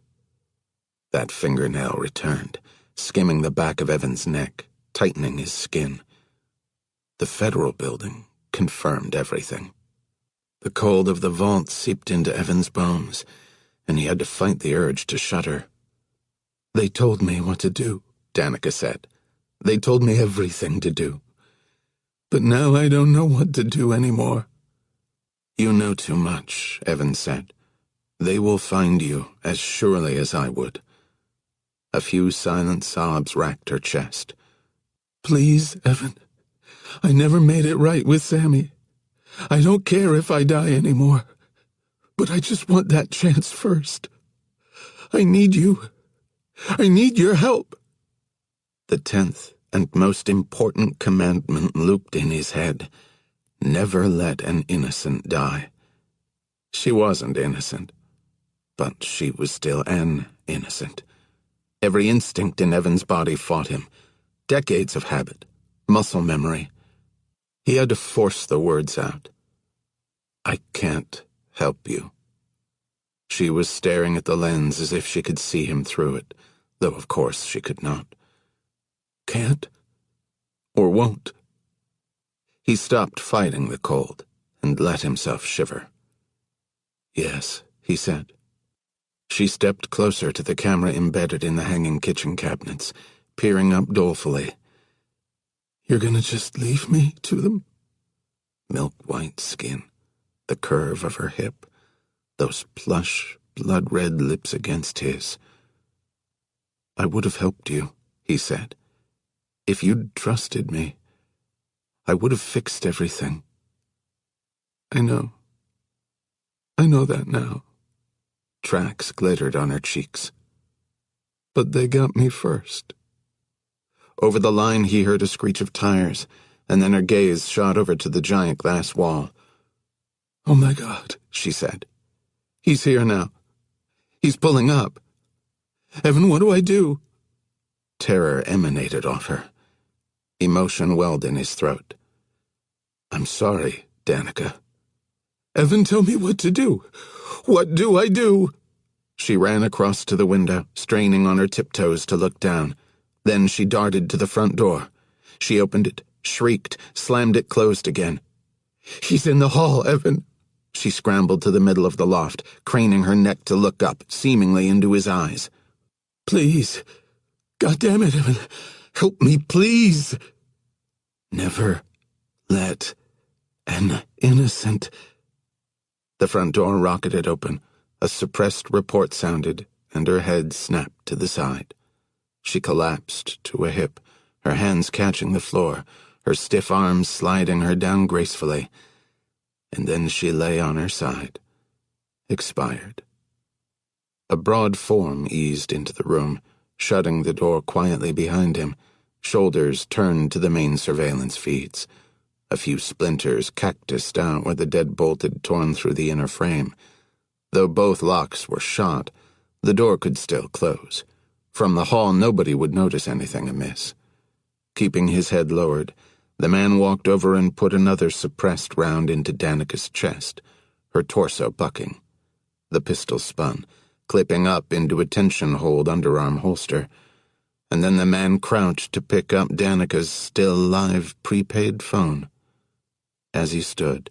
That fingernail returned, skimming the back of Evan's neck, tightening his skin. The Federal Building confirmed everything. The cold of the vault seeped into Evan's bones, and he had to fight the urge to shudder. "They told me what to do," Danica said. "They told me everything to do. But now I don't know what to do anymore." "You know too much," Evan said. "They will find you as surely as I would." A few silent sobs racked her chest. "Please, Evan. I never made it right with Sammy. I don't care if I die anymore. But I just want that chance first. I need you. I need your help." The 10th and most important commandment looped in his head. Never let an innocent die. She wasn't innocent, but she was still an innocent. Every instinct in Evan's body fought him. Decades of habit, muscle memory. He had to force the words out. "I can't help you." She was staring at the lens as if she could see him through it, though of course she could not. "Can't? Or won't?" He stopped fighting the cold and let himself shiver. "Yes," he said. She stepped closer to the camera embedded in the hanging kitchen cabinets, peering up dolefully. "You're gonna just leave me to them?" Milk-white skin, the curve of her hip, those plush, blood-red lips against his. "I would have helped you," he said. "If you'd trusted me, I would have fixed everything." "I know. I know that now." Tracks glittered on her cheeks. "But they got me first." Over the line he heard a screech of tires, and then her gaze shot over to the giant glass wall. "Oh my God," she said. "He's here now. He's pulling up. Evan, what do I do?" Terror emanated off her. Emotion welled in his throat. "I'm sorry, Danica." "Evan, tell me what to do. What do I do?" She ran across to the window, straining on her tiptoes to look down. Then she darted to the front door. She opened it, shrieked, slammed it closed again. "He's in the hall, Evan." She scrambled to the middle of the loft, craning her neck to look up, seemingly into his eyes. "Please. God damn it, Evan. Help me, please." "Never let an innocent—" The front door rocketed open. A suppressed report sounded, and her head snapped to the side. She collapsed to a hip, her hands catching the floor, her stiff arms sliding her down gracefully. And then she lay on her side, expired. A broad form eased into the room, shutting the door quietly behind him, shoulders turned to the main surveillance feeds. A few splinters cactused out where the deadbolt had torn through the inner frame. Though both locks were shot, the door could still close. From the hall, nobody would notice anything amiss. Keeping his head lowered, the man walked over and put another suppressed round into Danica's chest, her torso bucking. The pistol spun, clipping up into a tension-hold underarm holster, and then the man crouched to pick up Danica's still-live prepaid phone. As he stood,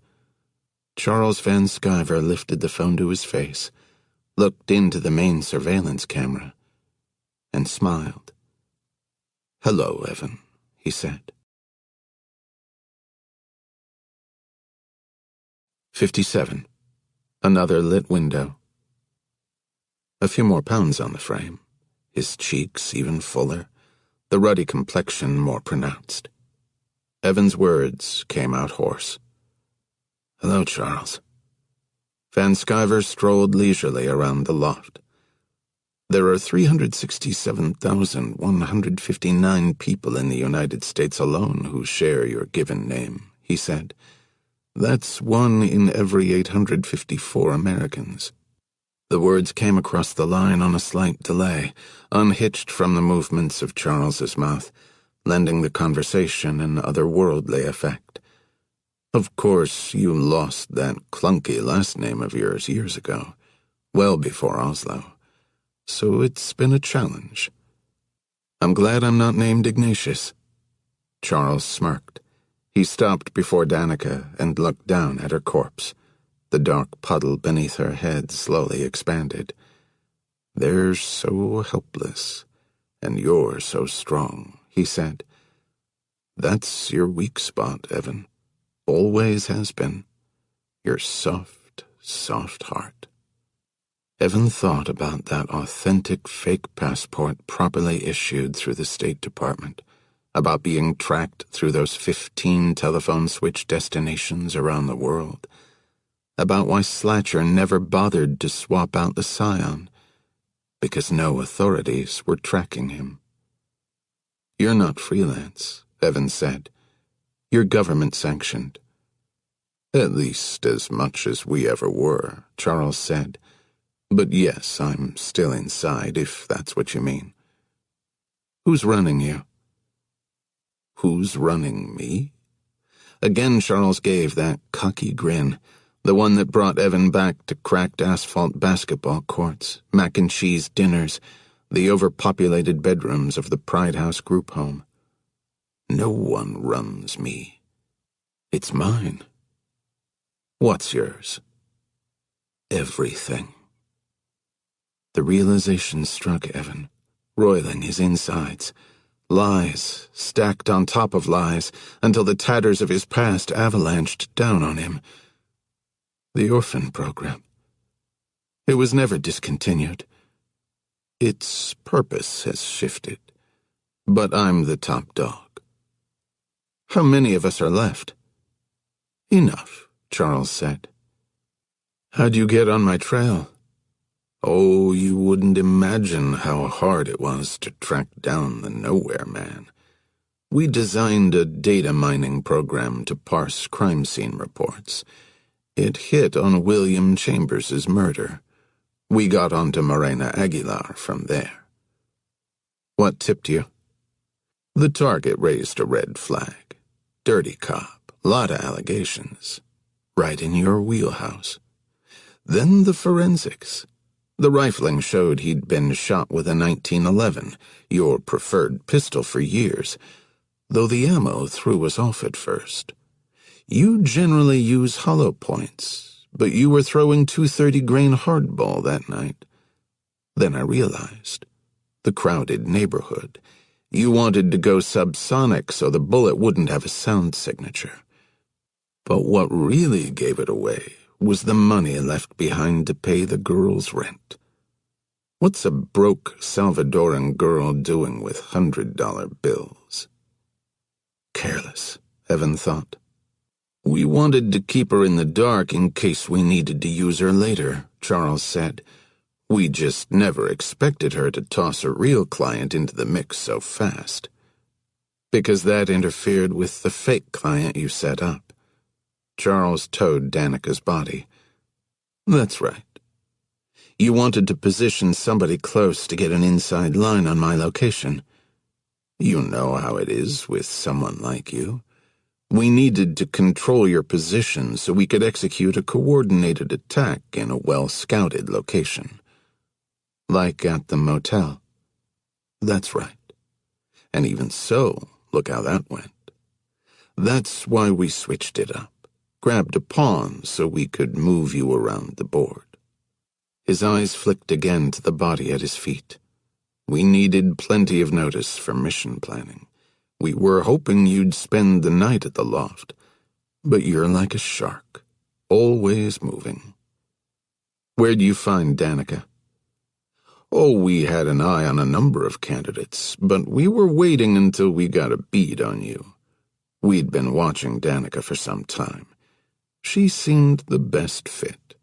Charles Van Sciver lifted the phone to his face, looked into the main surveillance camera, and smiled. "Hello, Evan," he said. 57. Another lit window. A few more pounds on the frame, his cheeks even fuller, the ruddy complexion more pronounced. Evan's words came out hoarse. "Hello, Charles." Van Sciver strolled leisurely around the loft. "There are 367,159 people in the United States alone who share your given name," he said. "That's 1 in every 854 Americans." The words came across the line on a slight delay, unhitched from the movements of Charles's mouth, lending the conversation an otherworldly effect. "Of course, you lost that clunky last name of yours years ago. well before Oslo, so it's been a challenge. I'm glad I'm not named Ignatius." Charles smirked. He stopped before Danica and looked down at her corpse. The dark puddle beneath her head slowly expanded. "They're so helpless, and you're so strong," he said. "That's your weak spot, Evan. Always has been. Your soft, soft heart." Evan thought about that authentic fake passport properly issued through the State Department, about being tracked through those 15 telephone switch destinations around the world, about why Slatcher never bothered to swap out the scion, because no authorities were tracking him. "You're not freelance," Evan said. "You're government-sanctioned." "At least as much as we ever were," Charles said. "But yes, I'm still inside, if that's what you mean." "Who's running you?" "Who's running me?" Again Charles gave that cocky grin, the one that brought Evan back to cracked asphalt basketball courts, mac and cheese dinners, the overpopulated bedrooms of the Pride House group home. "No one runs me. It's mine." "What's yours?" "Everything." The realization struck Evan, roiling his insides. Lies, stacked on top of lies, until the tatters of his past avalanched down on him. The orphan program. It was never discontinued. Its purpose has shifted, but I'm the top dog. How many of us are left? Enough, Charles said. How'd you get on my trail? Oh, you wouldn't imagine how hard it was to track down the Nowhere Man. We designed a data mining program to parse crime scene reports. It hit on William Chambers's murder. We got onto Morena Aguilar from there. What tipped you? The target raised a red flag. Dirty cop, lot of allegations. Right in your wheelhouse. Then the forensics. The rifling showed he'd been shot with a 1911, your preferred pistol for years, though the ammo threw us off at first. You generally use hollow points, but you were throwing 230-grain hardball that night. Then I realized. The crowded neighborhood. You wanted to go subsonic so the bullet wouldn't have a sound signature. But what really gave it away was the money left behind to pay the girl's rent. What's a broke Salvadoran girl doing with $100 bills? Careless, Evan thought. We wanted to keep her in the dark in case we needed to use her later, Charles said. We just never expected her to toss a real client into the mix so fast. Because that interfered with the fake client you set up. Charles towed Danica's body. That's right. You wanted to position somebody close to get an inside line on my location. You know how it is with someone like you. We needed to control your position so we could execute a coordinated attack in a well-scouted location. Like at the motel. That's right. And even so, look how that went. That's why we switched it up. Grabbed a pawn so we could move you around the board. His eyes flicked again to the body at his feet. We needed plenty of notice for mission planning. We were hoping you'd spend the night at the loft, but you're like a shark, always moving. Where'd you find Danica? Oh, we had an eye on a number of candidates, but we were waiting until we got a bead on you. We'd been watching Danica for some time. She seemed the best fit.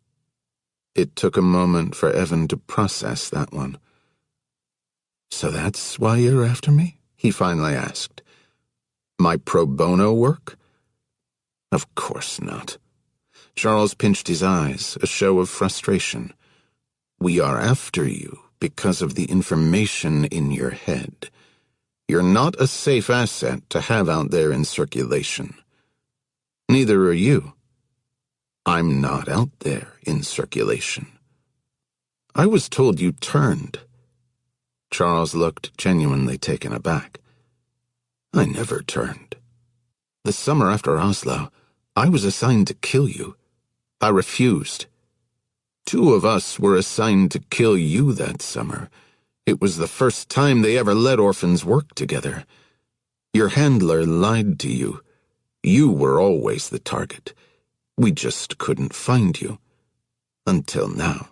It took a moment for Evan to process that one. So that's why you're after me? He finally asked. My pro bono work? Of course not. Charles pinched his eyes, a show of frustration. We are after you because of the information in your head. You're not a safe asset to have out there in circulation. Neither are you. I'm not out there in circulation. I was told you turned. Charles looked genuinely taken aback. I never turned. The summer after Oslo, I was assigned to kill you. I refused. 2 of us were assigned to kill you that summer. It was the first time they ever let orphans work together. Your handler lied to you. You were always the target. We just couldn't find you. Until now.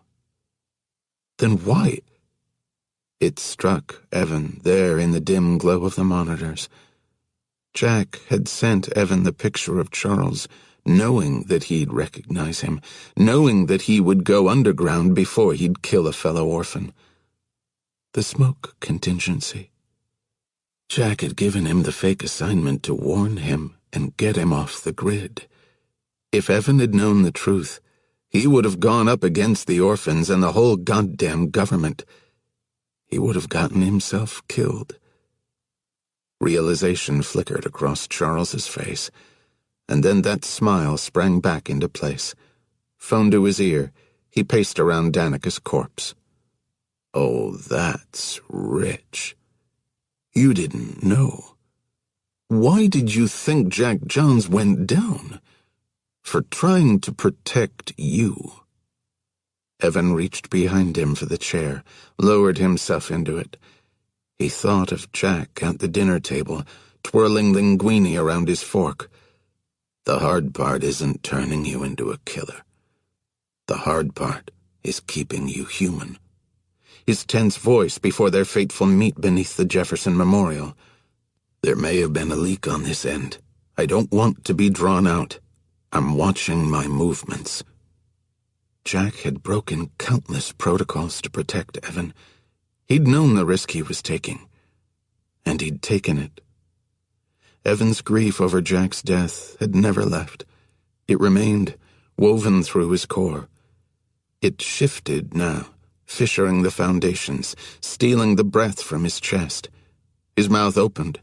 Then why? It struck Evan there in the dim glow of the monitors. Jack had sent Evan the picture of Charles, knowing that he'd recognize him, knowing that he would go underground before he'd kill a fellow orphan. The smoke contingency. Jack had given him the fake assignment to warn him and get him off the grid. If Evan had known the truth, he would have gone up against the orphans and the whole goddamn government. He would have gotten himself killed. Realization flickered across Charles's face, and then that smile sprang back into place. Phone to his ear, he paced around Danica's corpse. Oh, that's rich. You didn't know. Why did you think Jack Johns went down? For trying to protect you. Evan reached behind him for the chair, lowered himself into it. He thought of Jack at the dinner table, twirling linguine around his fork. The hard part isn't turning you into a killer. The hard part is keeping you human. His tense voice before their fateful meet beneath the Jefferson Memorial. There may have been a leak on this end. I don't want to be drawn out. I'm watching my movements. Jack had broken countless protocols to protect Evan. He'd known the risk he was taking, and he'd taken it. Evan's grief over Jack's death had never left. It remained, woven through his core. It shifted now, fissuring the foundations, stealing the breath from his chest. His mouth opened,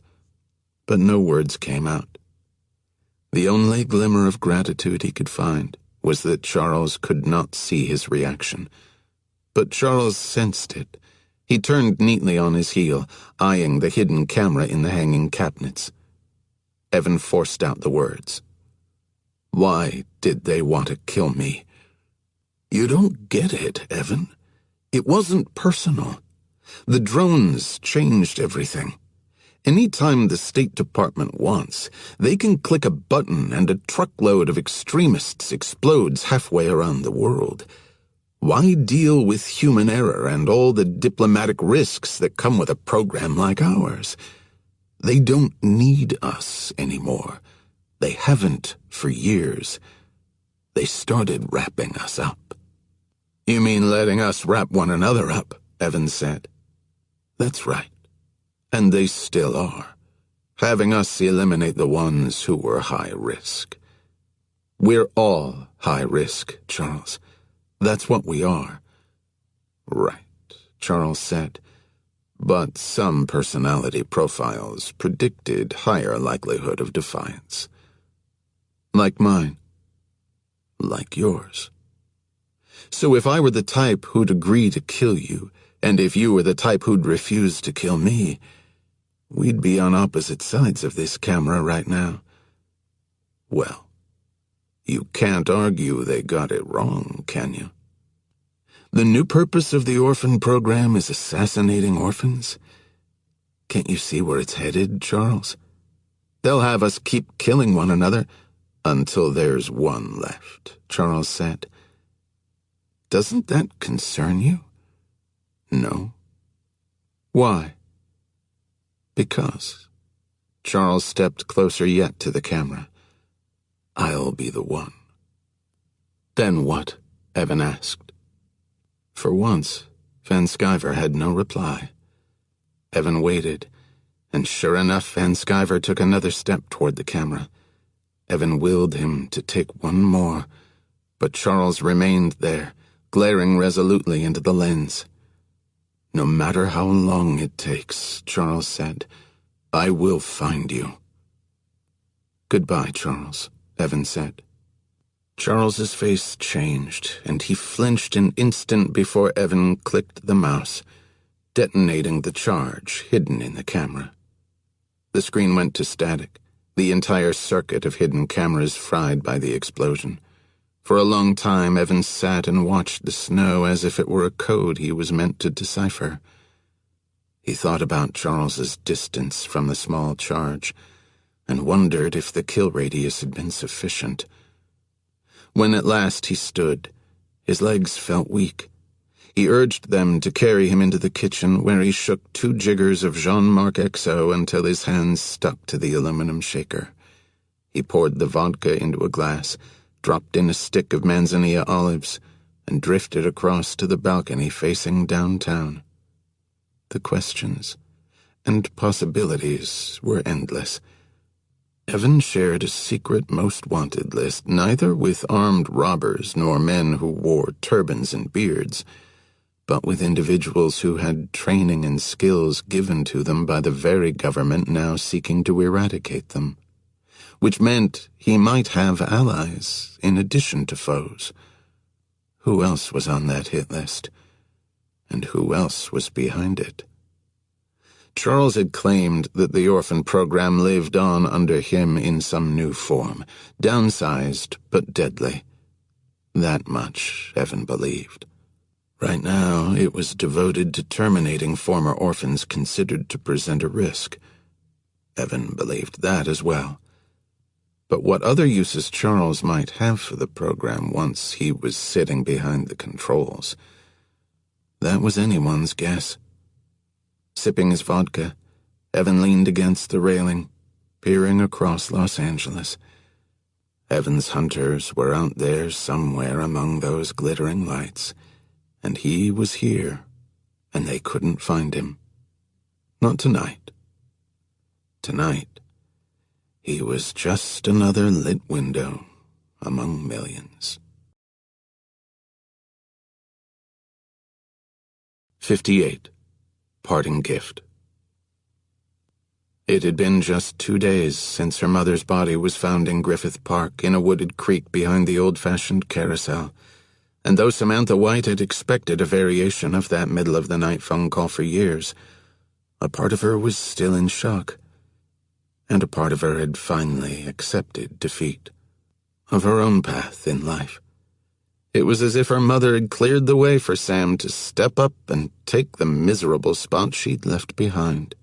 but no words came out. The only glimmer of gratitude he could find was that Charles could not see his reaction. But Charles sensed it. He turned neatly on his heel, eyeing the hidden camera in the hanging cabinets. Evan forced out the words. Why did they want to kill me? You don't get it, Evan. It wasn't personal. The drones changed everything. Anytime the State Department wants, they can click a button and a truckload of extremists explodes halfway around the world. Why deal with human error and all the diplomatic risks that come with a program like ours? They don't need us anymore. They haven't for years. They started wrapping us up. You mean letting us wrap one another up, Evans said. That's right. And they still are, having us eliminate the ones who were high risk. We're all high risk, Charles. That's what we are. Right, Charles said. But some personality profiles predicted higher likelihood of defiance. Like mine. Like yours. So if I were the type who'd agree to kill you, and if you were the type who'd refuse to kill me, we'd be on opposite sides of this camera right now. Well, you can't argue they got it wrong, can you? The new purpose of the orphan program is assassinating orphans. Can't you see where it's headed, Charles? They'll have us keep killing one another until there's one left, Charles said. Doesn't that concern you? No. Why? Because. Charles stepped closer yet to the camera. I'll be the one. Then what? Evan asked. For once, Van Sciver had no reply. Evan waited, and sure enough, Van Sciver took another step toward the camera. Evan willed him to take one more, but Charles remained there, glaring resolutely into the lens. No matter how long it takes, Charles said, I will find you. Goodbye, Charles, Evan said. Charles's face changed, and he flinched an instant before Evan clicked the mouse, detonating the charge hidden in the camera. The screen went to static, the entire circuit of hidden cameras fried by the explosion. For a long time, Evan sat and watched the snow as if it were a code he was meant to decipher. He thought about Charles's distance from the small charge, and wondered if the kill radius had been sufficient. When at last he stood, his legs felt weak. He urged them to carry him into the kitchen, where he shook 2 jiggers of Jean-Marc XO until his hands stuck to the aluminum shaker. He poured the vodka into a glass, dropped in a stick of manzanilla olives, and drifted across to the balcony facing downtown. The questions and possibilities were endless. Evan shared a secret most wanted list, neither with armed robbers nor men who wore turbans and beards, but with individuals who had training and skills given to them by the very government now seeking to eradicate them, which meant he might have allies in addition to foes. Who else was on that hit list? And who else was behind it? Charles had claimed that the orphan program lived on under him in some new form, downsized but deadly. That much Evan believed. Right now, it was devoted to terminating former orphans considered to present a risk. Evan believed that as well. But what other uses Charles might have for the program once he was sitting behind the controls, that was anyone's guess. Sipping his vodka, Evan leaned against the railing, peering across Los Angeles. Evan's hunters were out there somewhere among those glittering lights, and he was here, and they couldn't find him. Not tonight. Tonight, he was just another lit window among millions. 58. Parting Gift. It had been just 2 days since her mother's body was found in Griffith Park in a wooded creek behind the old-fashioned carousel, and though Samantha White had expected a variation of that middle-of-the-night phone call for years, a part of her was still in shock, and a part of her had finally accepted defeat of her own path in life. It was as if her mother had cleared the way for Sam to step up and take the miserable spot she'd left behind.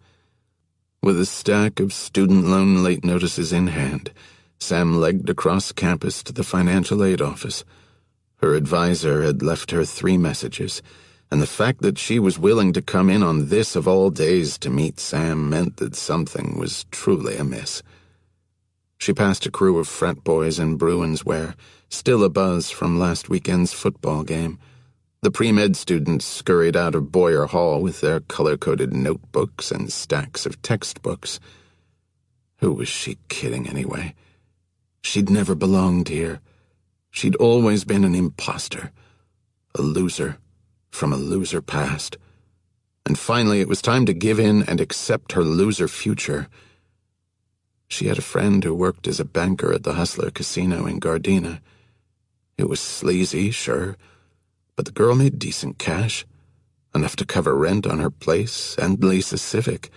With a stack of student loan late notices in hand, Sam legged across campus to the financial aid office. Her advisor had left her 3 messages, and the fact that she was willing to come in on this of all days to meet Sam meant that something was truly amiss. She passed a crew of frat boys in Bruins wear, still abuzz from last weekend's football game. The pre-med students scurried out of Boyer Hall with their color-coded notebooks and stacks of textbooks. Who was she kidding anyway? She'd never belonged here. She'd always been an imposter, a loser from a loser past. And finally it was time to give in and accept her loser future. She had a friend who worked as a banker at the Hustler Casino in Gardena. It was sleazy, sure, but the girl made decent cash, enough to cover rent on her place and lease a Civic.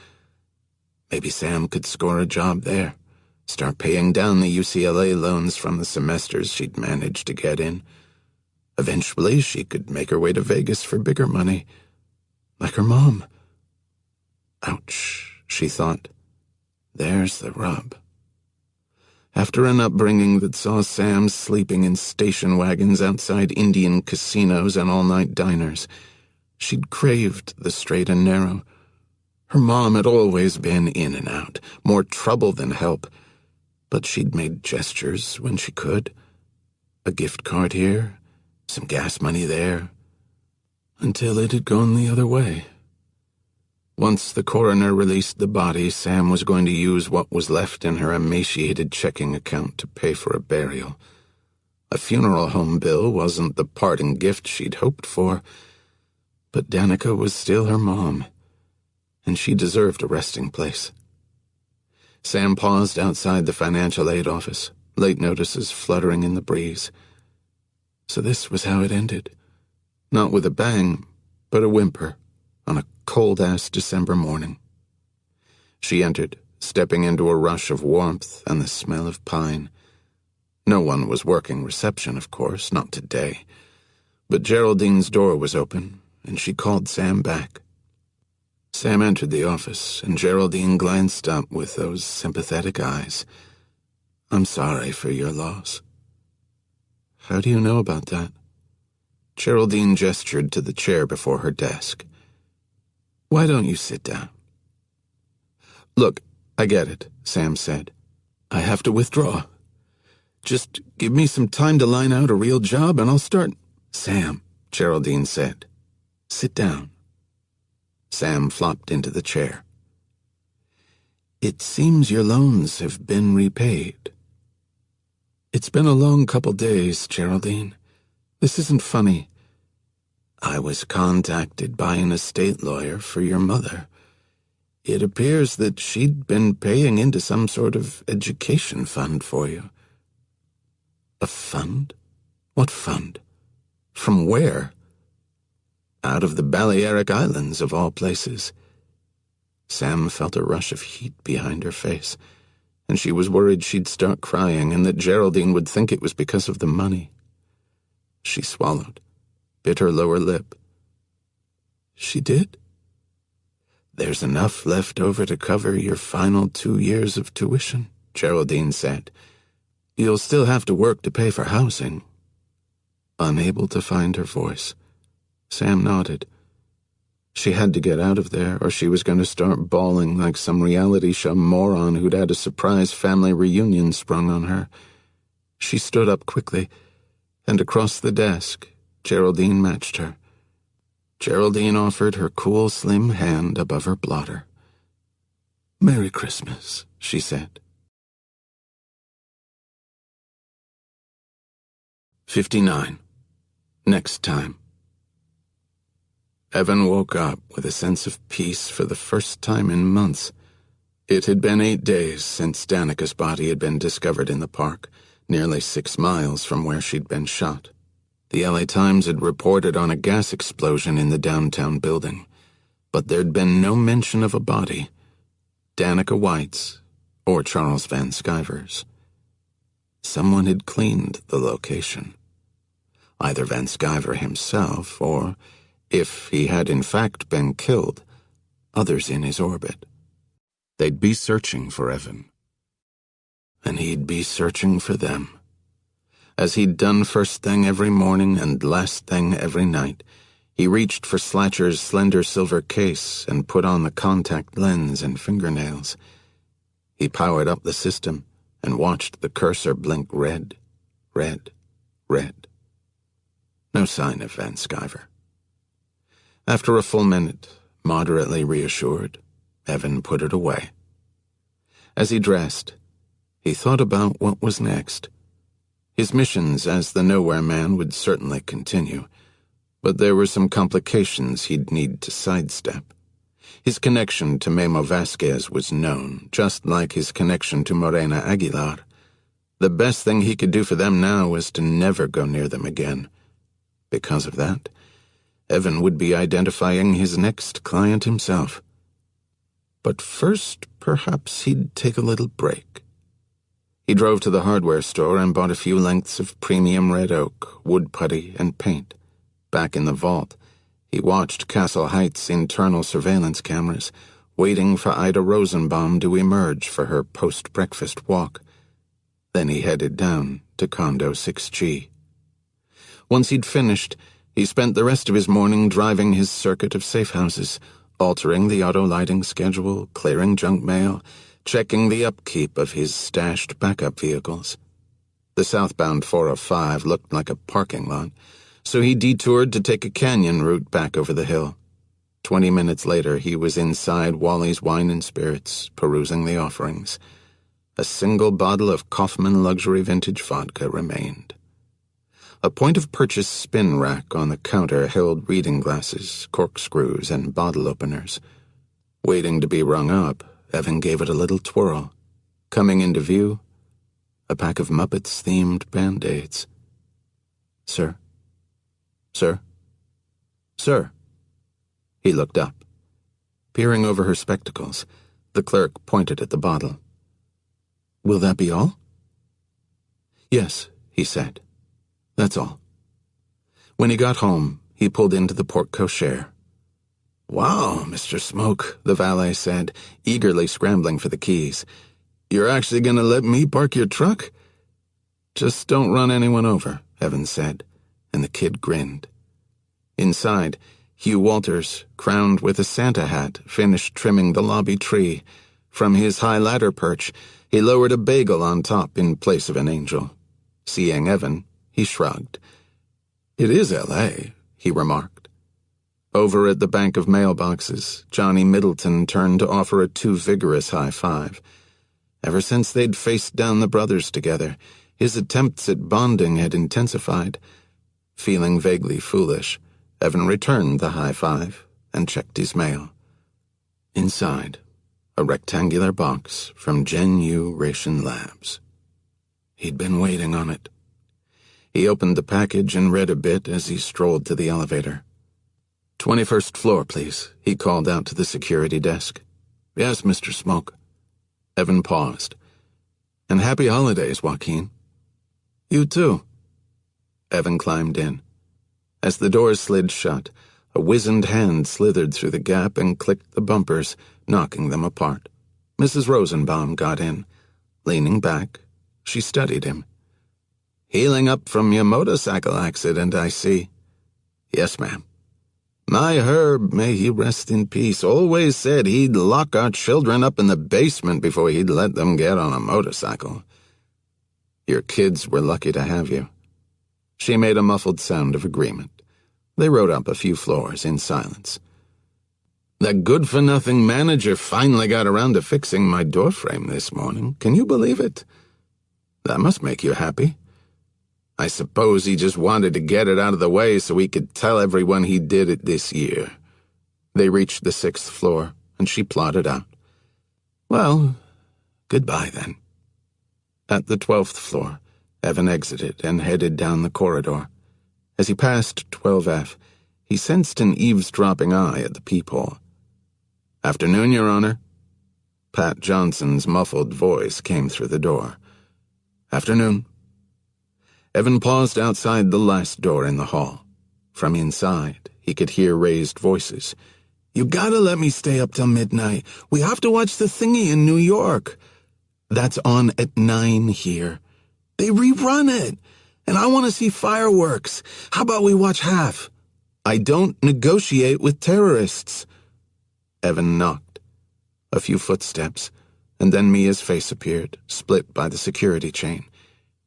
Maybe Sam could score a job there, start paying down the UCLA loans from the semesters she'd managed to get in. Eventually, she could make her way to Vegas for bigger money, like her mom. Ouch, she thought. There's the rub. After an upbringing that saw Sam sleeping in station wagons outside Indian casinos and all-night diners, she'd craved the straight and narrow. Her mom had always been in and out, more trouble than help, but she'd made gestures when she could. A gift card here, some gas money there, until it had gone the other way. Once the coroner released the body, Sam was going to use what was left in her emaciated checking account to pay for a burial. A funeral home bill wasn't the parting gift she'd hoped for, but Danica was still her mom, and she deserved a resting place. Sam paused outside the financial aid office, late notices fluttering in the breeze. So this was how it ended. Not with a bang, but a whimper, on a cold-ass December morning. She entered, stepping into a rush of warmth and the smell of pine. No one was working reception, of course, not today. But Geraldine's door was open, and she called Sam back. Sam entered the office, and Geraldine glanced up with those sympathetic eyes. "I'm sorry for your loss." "How do you know about that?" Geraldine gestured to the chair before her desk. "Why don't you sit down?" "Look, I get it," Sam said. "I have to withdraw. Just give me some time to line out a real job and I'll start." "Sam," Geraldine said, "sit down." Sam flopped into the chair. "It seems your loans have been repaid." "It's been a long couple days, Geraldine. This isn't funny." "I was contacted by an estate lawyer for your mother. It appears that she'd been paying into some sort of education fund for you." "A fund? What fund? From where?" "Out of the Balearic Islands, of all places." Sam felt a rush of heat behind her face, and she was worried she'd start crying and that Geraldine would think it was because of the money. She swallowed, bit her lower lip. "She did?" "There's enough left over to cover your final 2 years of tuition," Geraldine said. "You'll still have to work to pay for housing." Unable to find her voice, Sam nodded. She had to get out of there, or she was going to start bawling like some reality show moron who'd had a surprise family reunion sprung on her. She stood up quickly, and across the desk, Geraldine matched her. Geraldine offered her cool, slim hand above her blotter. "Merry Christmas," she said. 59. Next time. Evan woke up with a sense of peace for the first time in months. It had been 8 days since Danica's body had been discovered in the park, nearly 6 miles from where she'd been shot. The LA Times had reported on a gas explosion in the downtown building, but there'd been no mention of a body, Danica White's or Charles Van Sciver's. Someone had cleaned the location. Either Van Sciver himself or, if he had in fact been killed, others in his orbit. They'd be searching for Evan. And he'd be searching for them. As he'd done first thing every morning and last thing every night, he reached for Slatcher's slender silver case and put on the contact lens and fingernails. He powered up the system and watched the cursor blink red, red, red. No sign of Van Sciver. After a full minute, moderately reassured, Evan put it away. As he dressed, he thought about what was next. His missions as the Nowhere Man would certainly continue, but there were some complications he'd need to sidestep. His connection to Memo Vasquez was known, just like his connection to Morena Aguilar. The best thing he could do for them now was to never go near them again. Because of that, Evan would be identifying his next client himself. But first, perhaps he'd take a little break. He drove to the hardware store and bought a few lengths of premium red oak, wood putty, and paint. Back in the vault, he watched Castle Heights' internal surveillance cameras, waiting for Ida Rosenbaum to emerge for her post-breakfast walk. Then he headed down to Condo 6G. Once he'd finished, he spent the rest of his morning driving his circuit of safe houses, altering the auto lighting schedule, clearing junk mail, checking the upkeep of his stashed backup vehicles. The southbound 405 looked like a parking lot, so he detoured to take a canyon route back over the hill. 20 minutes later, he was inside Wally's Wine and Spirits, perusing the offerings. A single bottle of Kaufman luxury vintage vodka remained. A point-of-purchase spin rack on the counter held reading glasses, corkscrews, and bottle openers. Waiting to be rung up, Evan gave it a little twirl. Coming into view, a pack of Muppets-themed Band-Aids. "Sir? Sir? Sir?" He looked up. Peering over her spectacles, the clerk pointed at the bottle. "Will that be all?" "Yes," he said. "That's all." When he got home, he pulled into the porte cochere. "Wow, Mr. Smoke," the valet said, eagerly scrambling for the keys. "You're actually going to let me park your truck?" "Just don't run anyone over," Evan said, and the kid grinned. Inside, Hugh Walters, crowned with a Santa hat, finished trimming the lobby tree. From his high ladder perch, he lowered a bagel on top in place of an angel. Seeing Evan, he shrugged. "It is L.A., he remarked. Over at the bank of mailboxes, Johnny Middleton turned to offer a too vigorous high five. Ever since they'd faced down the brothers together, his attempts at bonding had intensified. Feeling vaguely foolish, Evan returned the high five and checked his mail. Inside, a rectangular box from Ration Labs. He'd been waiting on it. He opened the package and read a bit as he strolled to the elevator. 21st floor, please, he called out to the security desk. Yes, Mr. Smoke. Evan paused. And happy holidays, Joaquin. You too. Evan climbed in. As the doors slid shut, a wizened hand slithered through the gap and clicked the bumpers, knocking them apart. Mrs. Rosenbaum got in. Leaning back, she studied him. Healing up from your motorcycle accident, I see. Yes, ma'am. My Herb, may he rest in peace, always said he'd lock our children up in the basement before he'd let them get on a motorcycle. Your kids were lucky to have you. She made a muffled sound of agreement. They rode up a few floors in silence. That good-for-nothing manager finally got around to fixing my doorframe this morning. Can you believe it? That must make you happy. I suppose he just wanted to get it out of the way so he could tell everyone he did it this year. They reached the 6th floor, and she plodded out. Well, goodbye then. At the 12th floor, Evan exited and headed down the corridor. As he passed 12F, he sensed an eavesdropping eye at the peephole. Afternoon, Your Honor. Pat Johnson's muffled voice came through the door. Afternoon. Evan paused outside the last door in the hall. From inside, he could hear raised voices. You gotta let me stay up till midnight. We have to watch the thingy in New York. That's on at 9 here. They rerun it, and I want to see fireworks. How about we watch half? I don't negotiate with terrorists. Evan knocked. A few footsteps, and then Mia's face appeared, split by the security chain.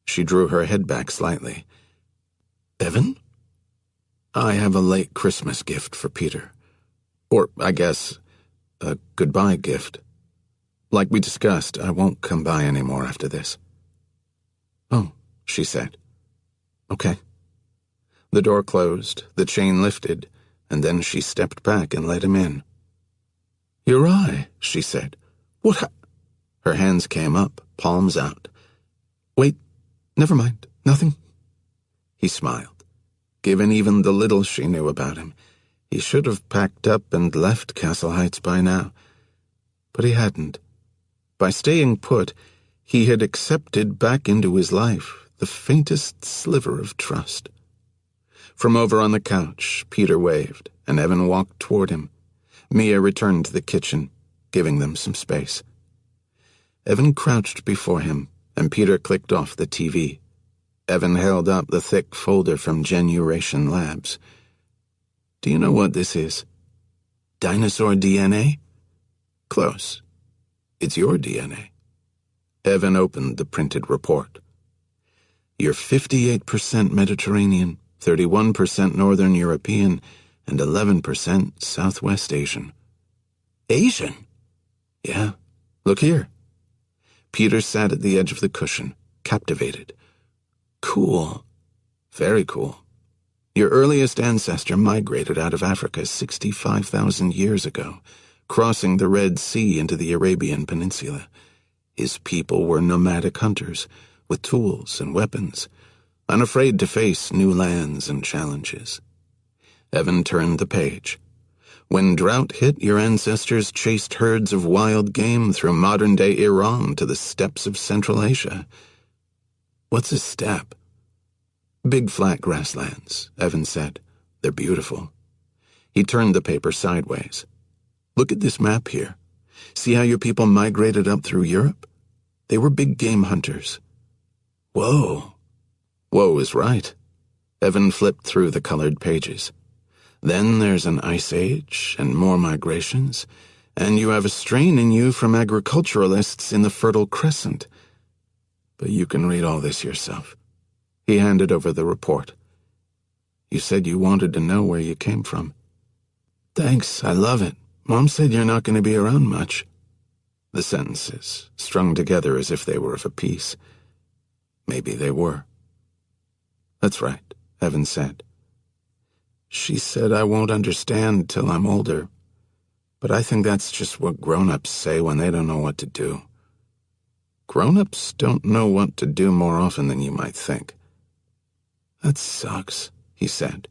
She drew her head back slightly. Evan? I have a late Christmas gift for Peter. Or, I guess, a goodbye gift. Like we discussed, I won't come by anymore after this. Oh, she said. Okay. The door closed, the chain lifted, and then she stepped back and let him in. Your eye, she said. What Her hands came up, palms out. Wait. Never mind, nothing. He smiled. Given even the little she knew about him, he should have packed up and left Castle Heights by now. But he hadn't. By staying put, he had accepted back into his life the faintest sliver of trust. From over on the couch, Peter waved, and Evan walked toward him. Mia returned to the kitchen, giving them some space. Evan crouched before him, and Peter clicked off the TV. Evan held up the thick folder from Ration Labs. Do you know what this is? Dinosaur DNA? Close. It's your DNA. Evan opened the printed report. You're 58% Mediterranean, 31% Northern European, and 11% Southwest Asian. Asian? Yeah. Look here. Peter sat at the edge of the cushion, captivated. Cool. Very cool. Your earliest ancestor migrated out of Africa 65,000 years ago, crossing the Red Sea into the Arabian Peninsula. His people were nomadic hunters, with tools and weapons, unafraid to face new lands and challenges. Evan turned the page. When drought hit, your ancestors chased herds of wild game through modern-day Iran to the steppes of Central Asia. What's a steppe? Big flat grasslands, Evan said. They're beautiful. He turned the paper sideways. Look at this map here. See how your people migrated up through Europe? They were big game hunters. Whoa. Whoa is right. Evan flipped through the colored pages. Then there's an ice age and more migrations, and you have a strain in you from agriculturalists in the Fertile Crescent. But you can read all this yourself. He handed over the report. You said you wanted to know where you came from. Thanks, I love it. Mom said you're not going to be around much. The sentences, strung together as if they were of a piece. Maybe they were. That's right, Evan said. She said I won't understand till I'm older, but I think that's just what grown-ups say when they don't know what to do. Grown-ups don't know what to do more often than you might think. That sucks, he said.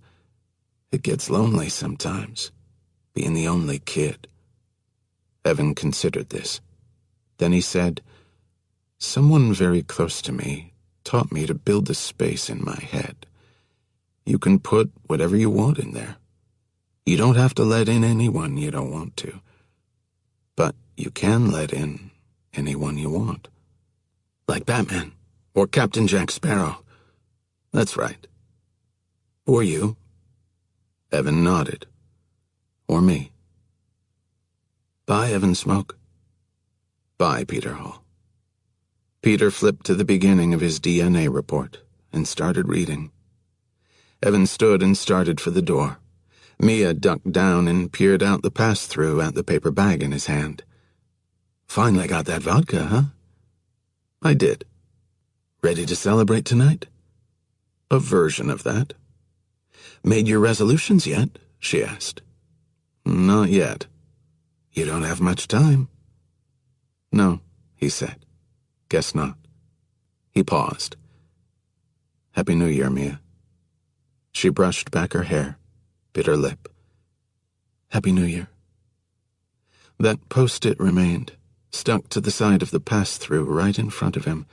It gets lonely sometimes, being the only kid. Evan considered this. Then he said, Someone very close to me taught me to build a space in my head. You can put whatever you want in there. You don't have to let in anyone you don't want to. But you can let in anyone you want. Like Batman, or Captain Jack Sparrow. That's right. Or you. Evan nodded. Or me. Bye, Evan Smoke. Bye, Peter Hall. Peter flipped to the beginning of his DNA report and started reading. Evan stood and started for the door. Mia ducked down and peered out the pass-through at the paper bag in his hand. Finally got that vodka, huh? I did. Ready to celebrate tonight? A version of that. Made your resolutions yet? She asked. Not yet. You don't have much time. No, he said. Guess not. He paused. Happy New Year, Mia. She brushed back her hair, bit her lip. Happy New Year. That post-it remained, stuck to the side of the pass-through right in front of him.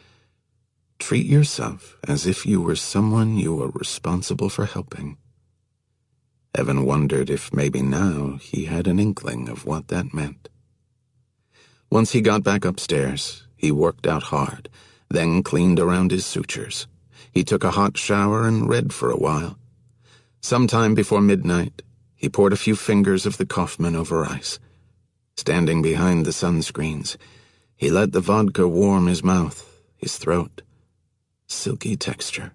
Treat yourself as if you were someone you were responsible for helping. Evan wondered if maybe now he had an inkling of what that meant. Once he got back upstairs, he worked out hard, then cleaned around his sutures. He took a hot shower and read for a while. Sometime before midnight, he poured a few fingers of the Kaufman over ice. Standing behind the sunscreens, he let the vodka warm his mouth, his throat. Silky texture,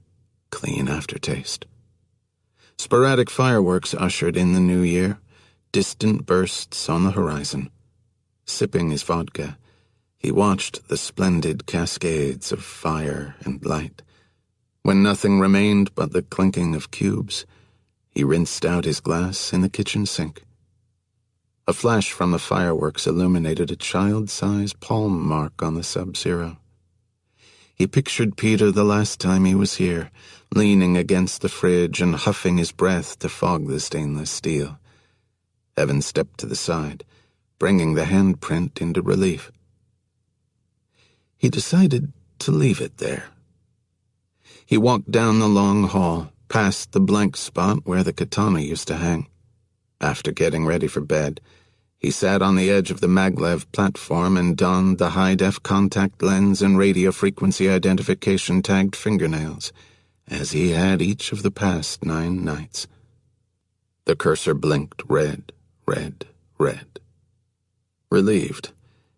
clean aftertaste. Sporadic fireworks ushered in the new year, distant bursts on the horizon. Sipping his vodka, he watched the splendid cascades of fire and light. When nothing remained but the clinking of cubes, he rinsed out his glass in the kitchen sink. A flash from the fireworks illuminated a child-sized palm mark on the Sub-Zero. He pictured Peter the last time he was here, leaning against the fridge and huffing his breath to fog the stainless steel. Evan stepped to the side, bringing the handprint into relief. He decided to leave it there. He walked down the long hall, past the blank spot where the katana used to hang. After getting ready for bed, he sat on the edge of the maglev platform and donned the high-def contact lens and radio frequency identification tagged fingernails, as he had each of the past 9 nights. The cursor blinked red, red, red. Relieved,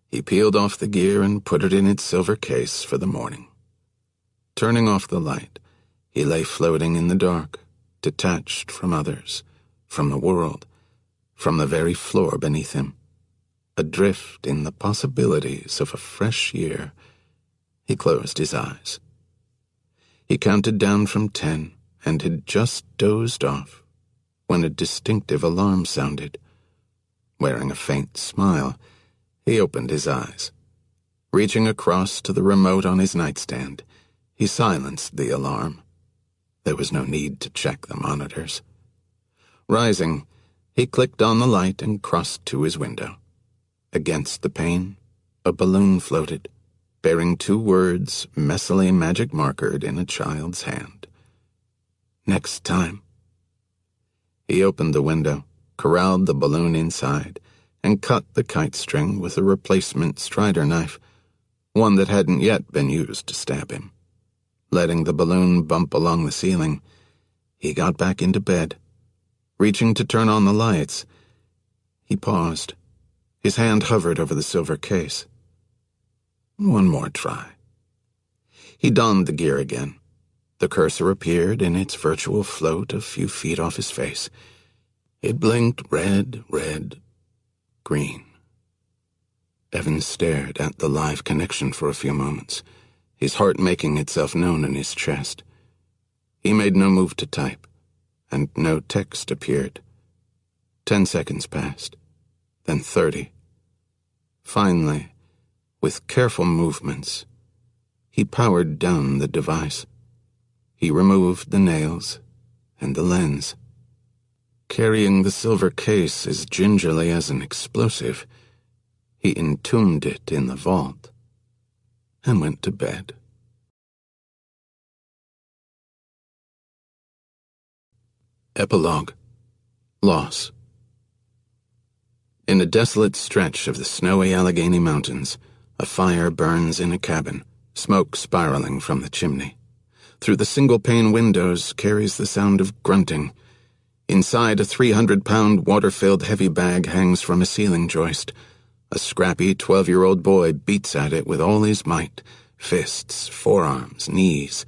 he peeled off the gear and put it in its silver case for the morning. Turning off the light, he lay floating in the dark, detached from others, from the world, from the very floor beneath him. Adrift in the possibilities of a fresh year, he closed his eyes. He counted down from 10 and had just dozed off when a distinctive alarm sounded. Wearing a faint smile, he opened his eyes. Reaching across to the remote on his nightstand, He silenced the alarm. There was no need to check the monitors. Rising, he clicked on the light and crossed to his window. Against the pane, a balloon floated, bearing 2 words messily magic-markered in a child's hand. Next time. He opened the window, corralled the balloon inside, and cut the kite string with a replacement strider knife, one that hadn't yet been used to stab him. Letting the balloon bump along the ceiling, he got back into bed. Reaching to turn on the lights, he paused. His hand hovered over the silver case. One more try. He donned the gear again. The cursor appeared in its virtual float a few feet off his face. It blinked red, green. Evans stared at the live connection for a few moments, his heart making itself known in his chest. He made no move to type, and no text appeared. 10 seconds passed, then 30. Finally, with careful movements, he powered down the device. He removed the nails and the lens. Carrying the silver case as gingerly as an explosive, he entombed it in the vault and went to bed. Epilogue. Loss. In a desolate stretch of the snowy Allegheny Mountains, a fire burns in a cabin, smoke spiraling from the chimney. Through the single-pane windows carries the sound of grunting. Inside, a 300-pound water-filled heavy bag hangs from a ceiling joist. A scrappy 12-year-old boy beats at it with all his might, fists, forearms, knees.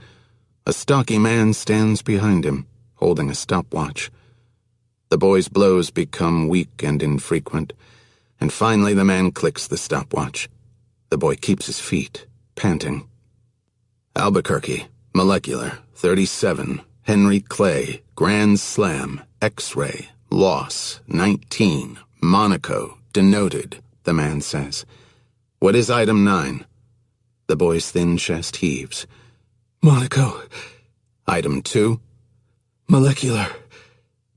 A stocky man stands behind him, holding a stopwatch. The boy's blows become weak and infrequent, and finally the man clicks the stopwatch. The boy keeps his feet, panting. Albuquerque, molecular, 37, Henry Clay, Grand Slam, X-ray, loss, 19, Monaco, denoted, the man says. What is item 9? The boy's thin chest heaves. Monaco. Item 2? Molecular.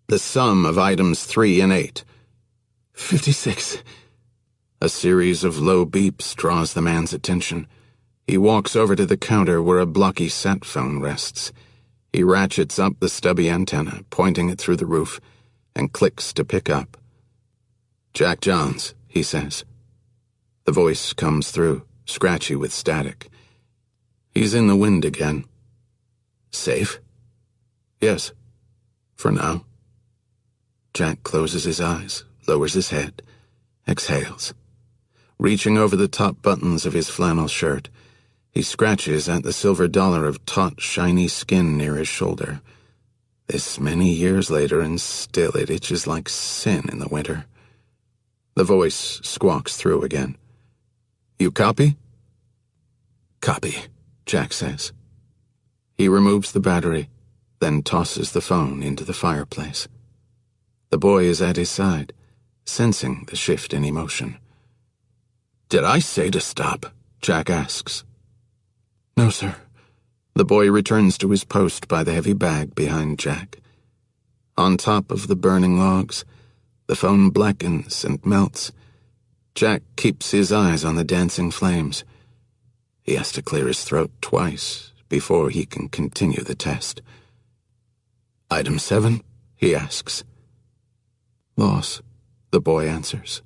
The sum of items 3 and 8. 56. A series of low beeps draws the man's attention. He walks over to the counter where a blocky sat phone rests. He ratchets up the stubby antenna, pointing it through the roof, and clicks to pick up. Jack Johns, he says. The voice comes through, scratchy with static. He's in the wind again. Safe? Yes. For now. Jack closes his eyes, lowers his head, exhales. Reaching over the top buttons of his flannel shirt, he scratches at the silver dollar of taut, shiny skin near his shoulder. This many years later, and still it itches like sin in the winter. The voice squawks through again. You copy? Copy, Jack says. He removes the battery, then tosses the phone into the fireplace. The boy is at his side, sensing the shift in emotion. Did I say to stop? Jack asks. No, sir. The boy returns to his post by the heavy bag behind Jack. On top of the burning logs, the phone blackens and melts. Jack keeps his eyes on the dancing flames. He has to clear his throat twice before he can continue the test. Item 7? He asks. Loss, the boy answers.